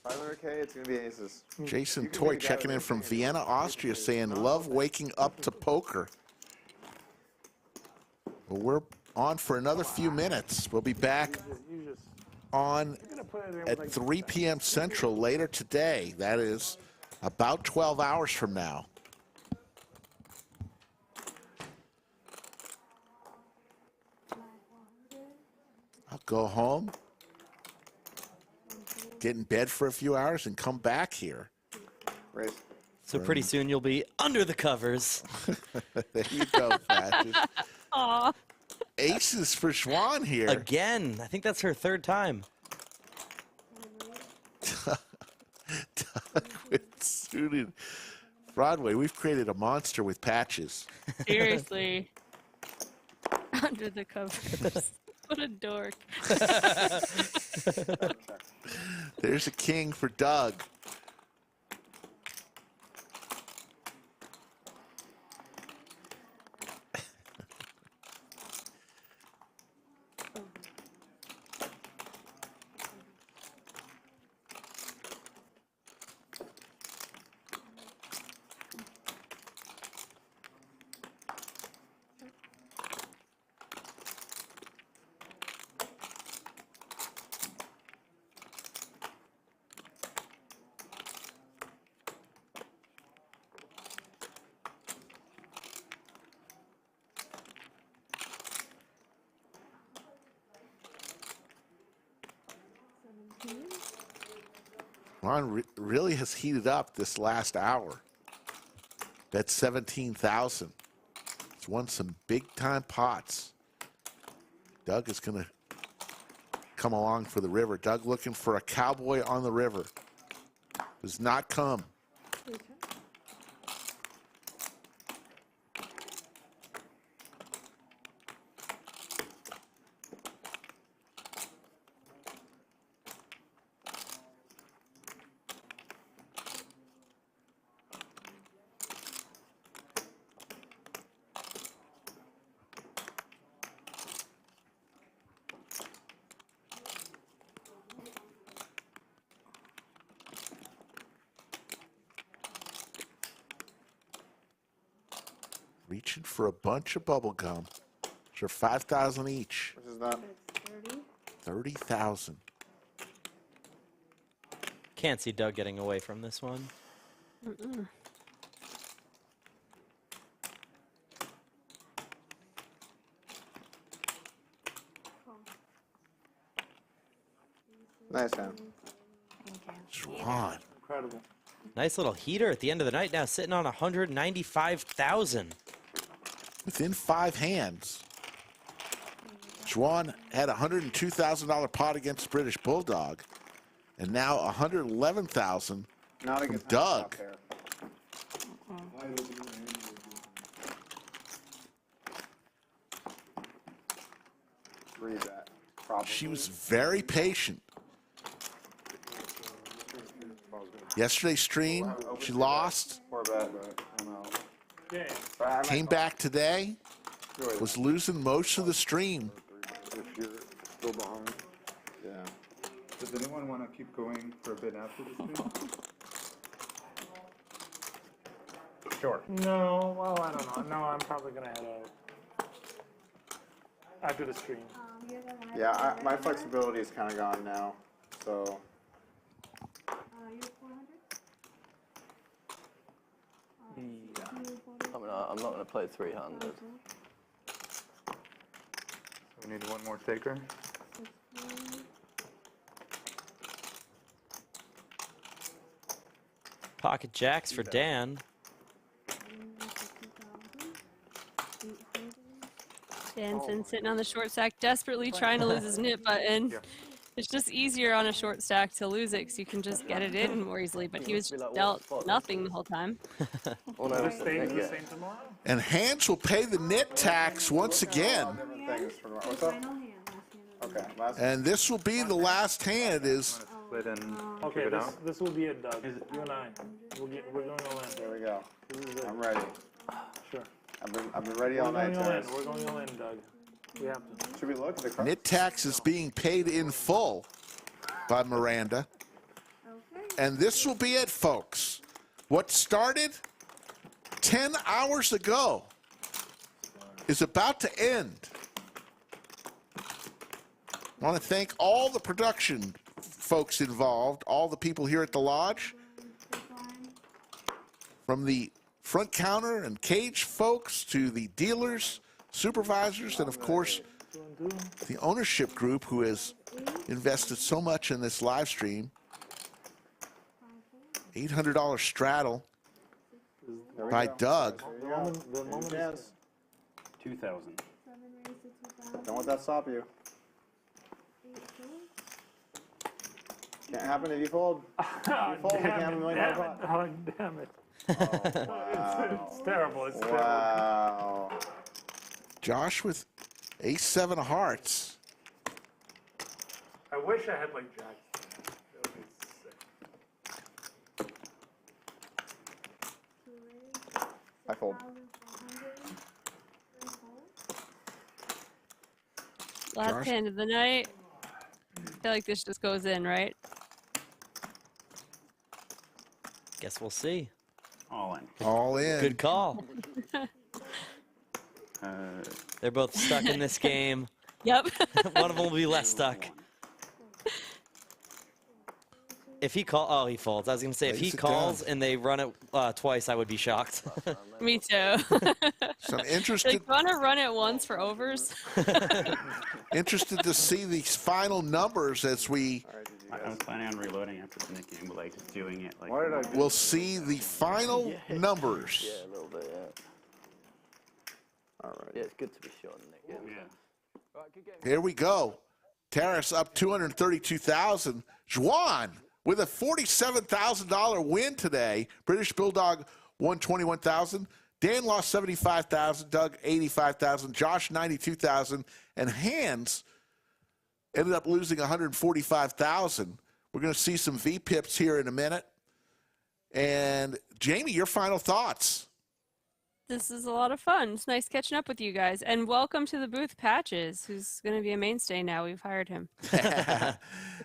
500K, it's gonna be aces. Jason Toy checking in from Vienna, Austria, saying, "Love waking up to poker." Well, we're on for another few minutes. We'll be back on at 3 p.m. Central later today. That is about 12 hours from now. I'll go home, get in bed for a few hours, and come back here. Right. So pretty soon you'll be under the covers. There you go, Patches. Aw. Aces for Xuan here. Again. I think that's her third time. Doug with suited Broadway. We've created a monster with Patches. Seriously. Under the covers. What a dork. There's a king for Doug. Ron really has heated up this last hour. That's 17,000. He's won some big-time pots. Doug is going to come along for the river. Doug looking for a cowboy on the river. Does not come. Reaching for a bunch of bubble gum. For 5,000 each. Which is that? 30,000. Can't see Doug getting away from this one. Nice hand. Xuan. Incredible. Nice little heater at the end of the night now, sitting on 195,000. Within 5 hands. Xuan had a $102,000 pot against British Bulldog, and now 111,000 from Doug. Read that. Probably. She was very patient. Yesterday's stream, she lost. Poor bet, but I'm out. Came back today, was losing most of the stream. If you're still behind. Yeah. Does anyone want to keep going for a bit after the stream? Sure. No, well, I don't know. No, I'm probably going to head out after the stream. Yeah, my flexibility is kind of gone now, so. I'm not going to play 300. We need one more taker. Pocket jacks for Dan. Jansen sitting on the short stack, desperately trying to lose his nip button. It's just easier on a short stack to lose it because you can just get it in more easily, but he was dealt nothing the whole time. And Handz will pay the nit tax once again. Okay. And this will be the last hand is... Okay, this will be it, Doug. You and I. We're going all in. There we go. I'm ready. Sure. I've been ready all night. We're going all in, Doug. We have to. Should we look at the card? Nit tax is being paid in full by Miranda. And this will be it, folks. What started 10 hours ago is about to end. I want to thank all the production folks involved, all the people here at the lodge, from the front counter and cage folks to the dealers, supervisors, and of course the ownership group who has invested so much in this live stream. $800 straddle by Doug. The moment is 2,000. Don't let that stop you. Can't happen if you fold. If you fold, we can't have $1 million pot. Oh, damn it. Oh, wow. It's terrible. It's terrible. Wow. Josh with A7 of hearts. I wish I had like jacks. That would be sick. I fold. Last hand of the night. I feel like this just goes in, right? Guess we'll see. All in. All in. Good call. They're both stuck in this game. Yep. One of them will be less stuck. If he he folds. I was going to say, if he calls and they run it twice, I would be shocked. Me too. So I'm interested. Like, want to run it once for overs? Interested to see these final numbers as we. I'm planning on reloading after the Nik game, but like just doing it like. We'll see the final numbers. Yeah, a little bit, yeah. All right. Yeah, it's good to be short, Nick. Yeah. Here we go. Terrace up 232,000. Xuan with a $47,000 win today. British Bulldog won 21,000. Dan lost 75,000. Doug 85,000. Josh 92,000. And Handz ended up losing 145,000. We're going to see some V-pips here in a minute. And Jamie, your final thoughts. This is a lot of fun. It's nice catching up with you guys. And welcome to the booth, Patches, who's going to be a mainstay now. We've hired him.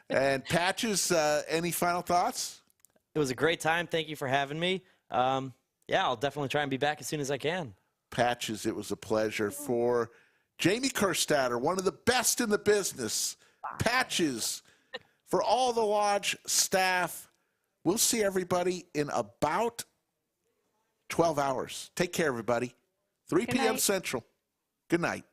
And Patches, any final thoughts? It was a great time. Thank you for having me. Yeah, I'll definitely try and be back as soon as I can. Patches, it was a pleasure. For Jamie Kerstatter, one of the best in the business. Patches, for all the lodge staff. We'll see everybody in about 12 hours. Take care, everybody. 3 p.m. Central. Good night.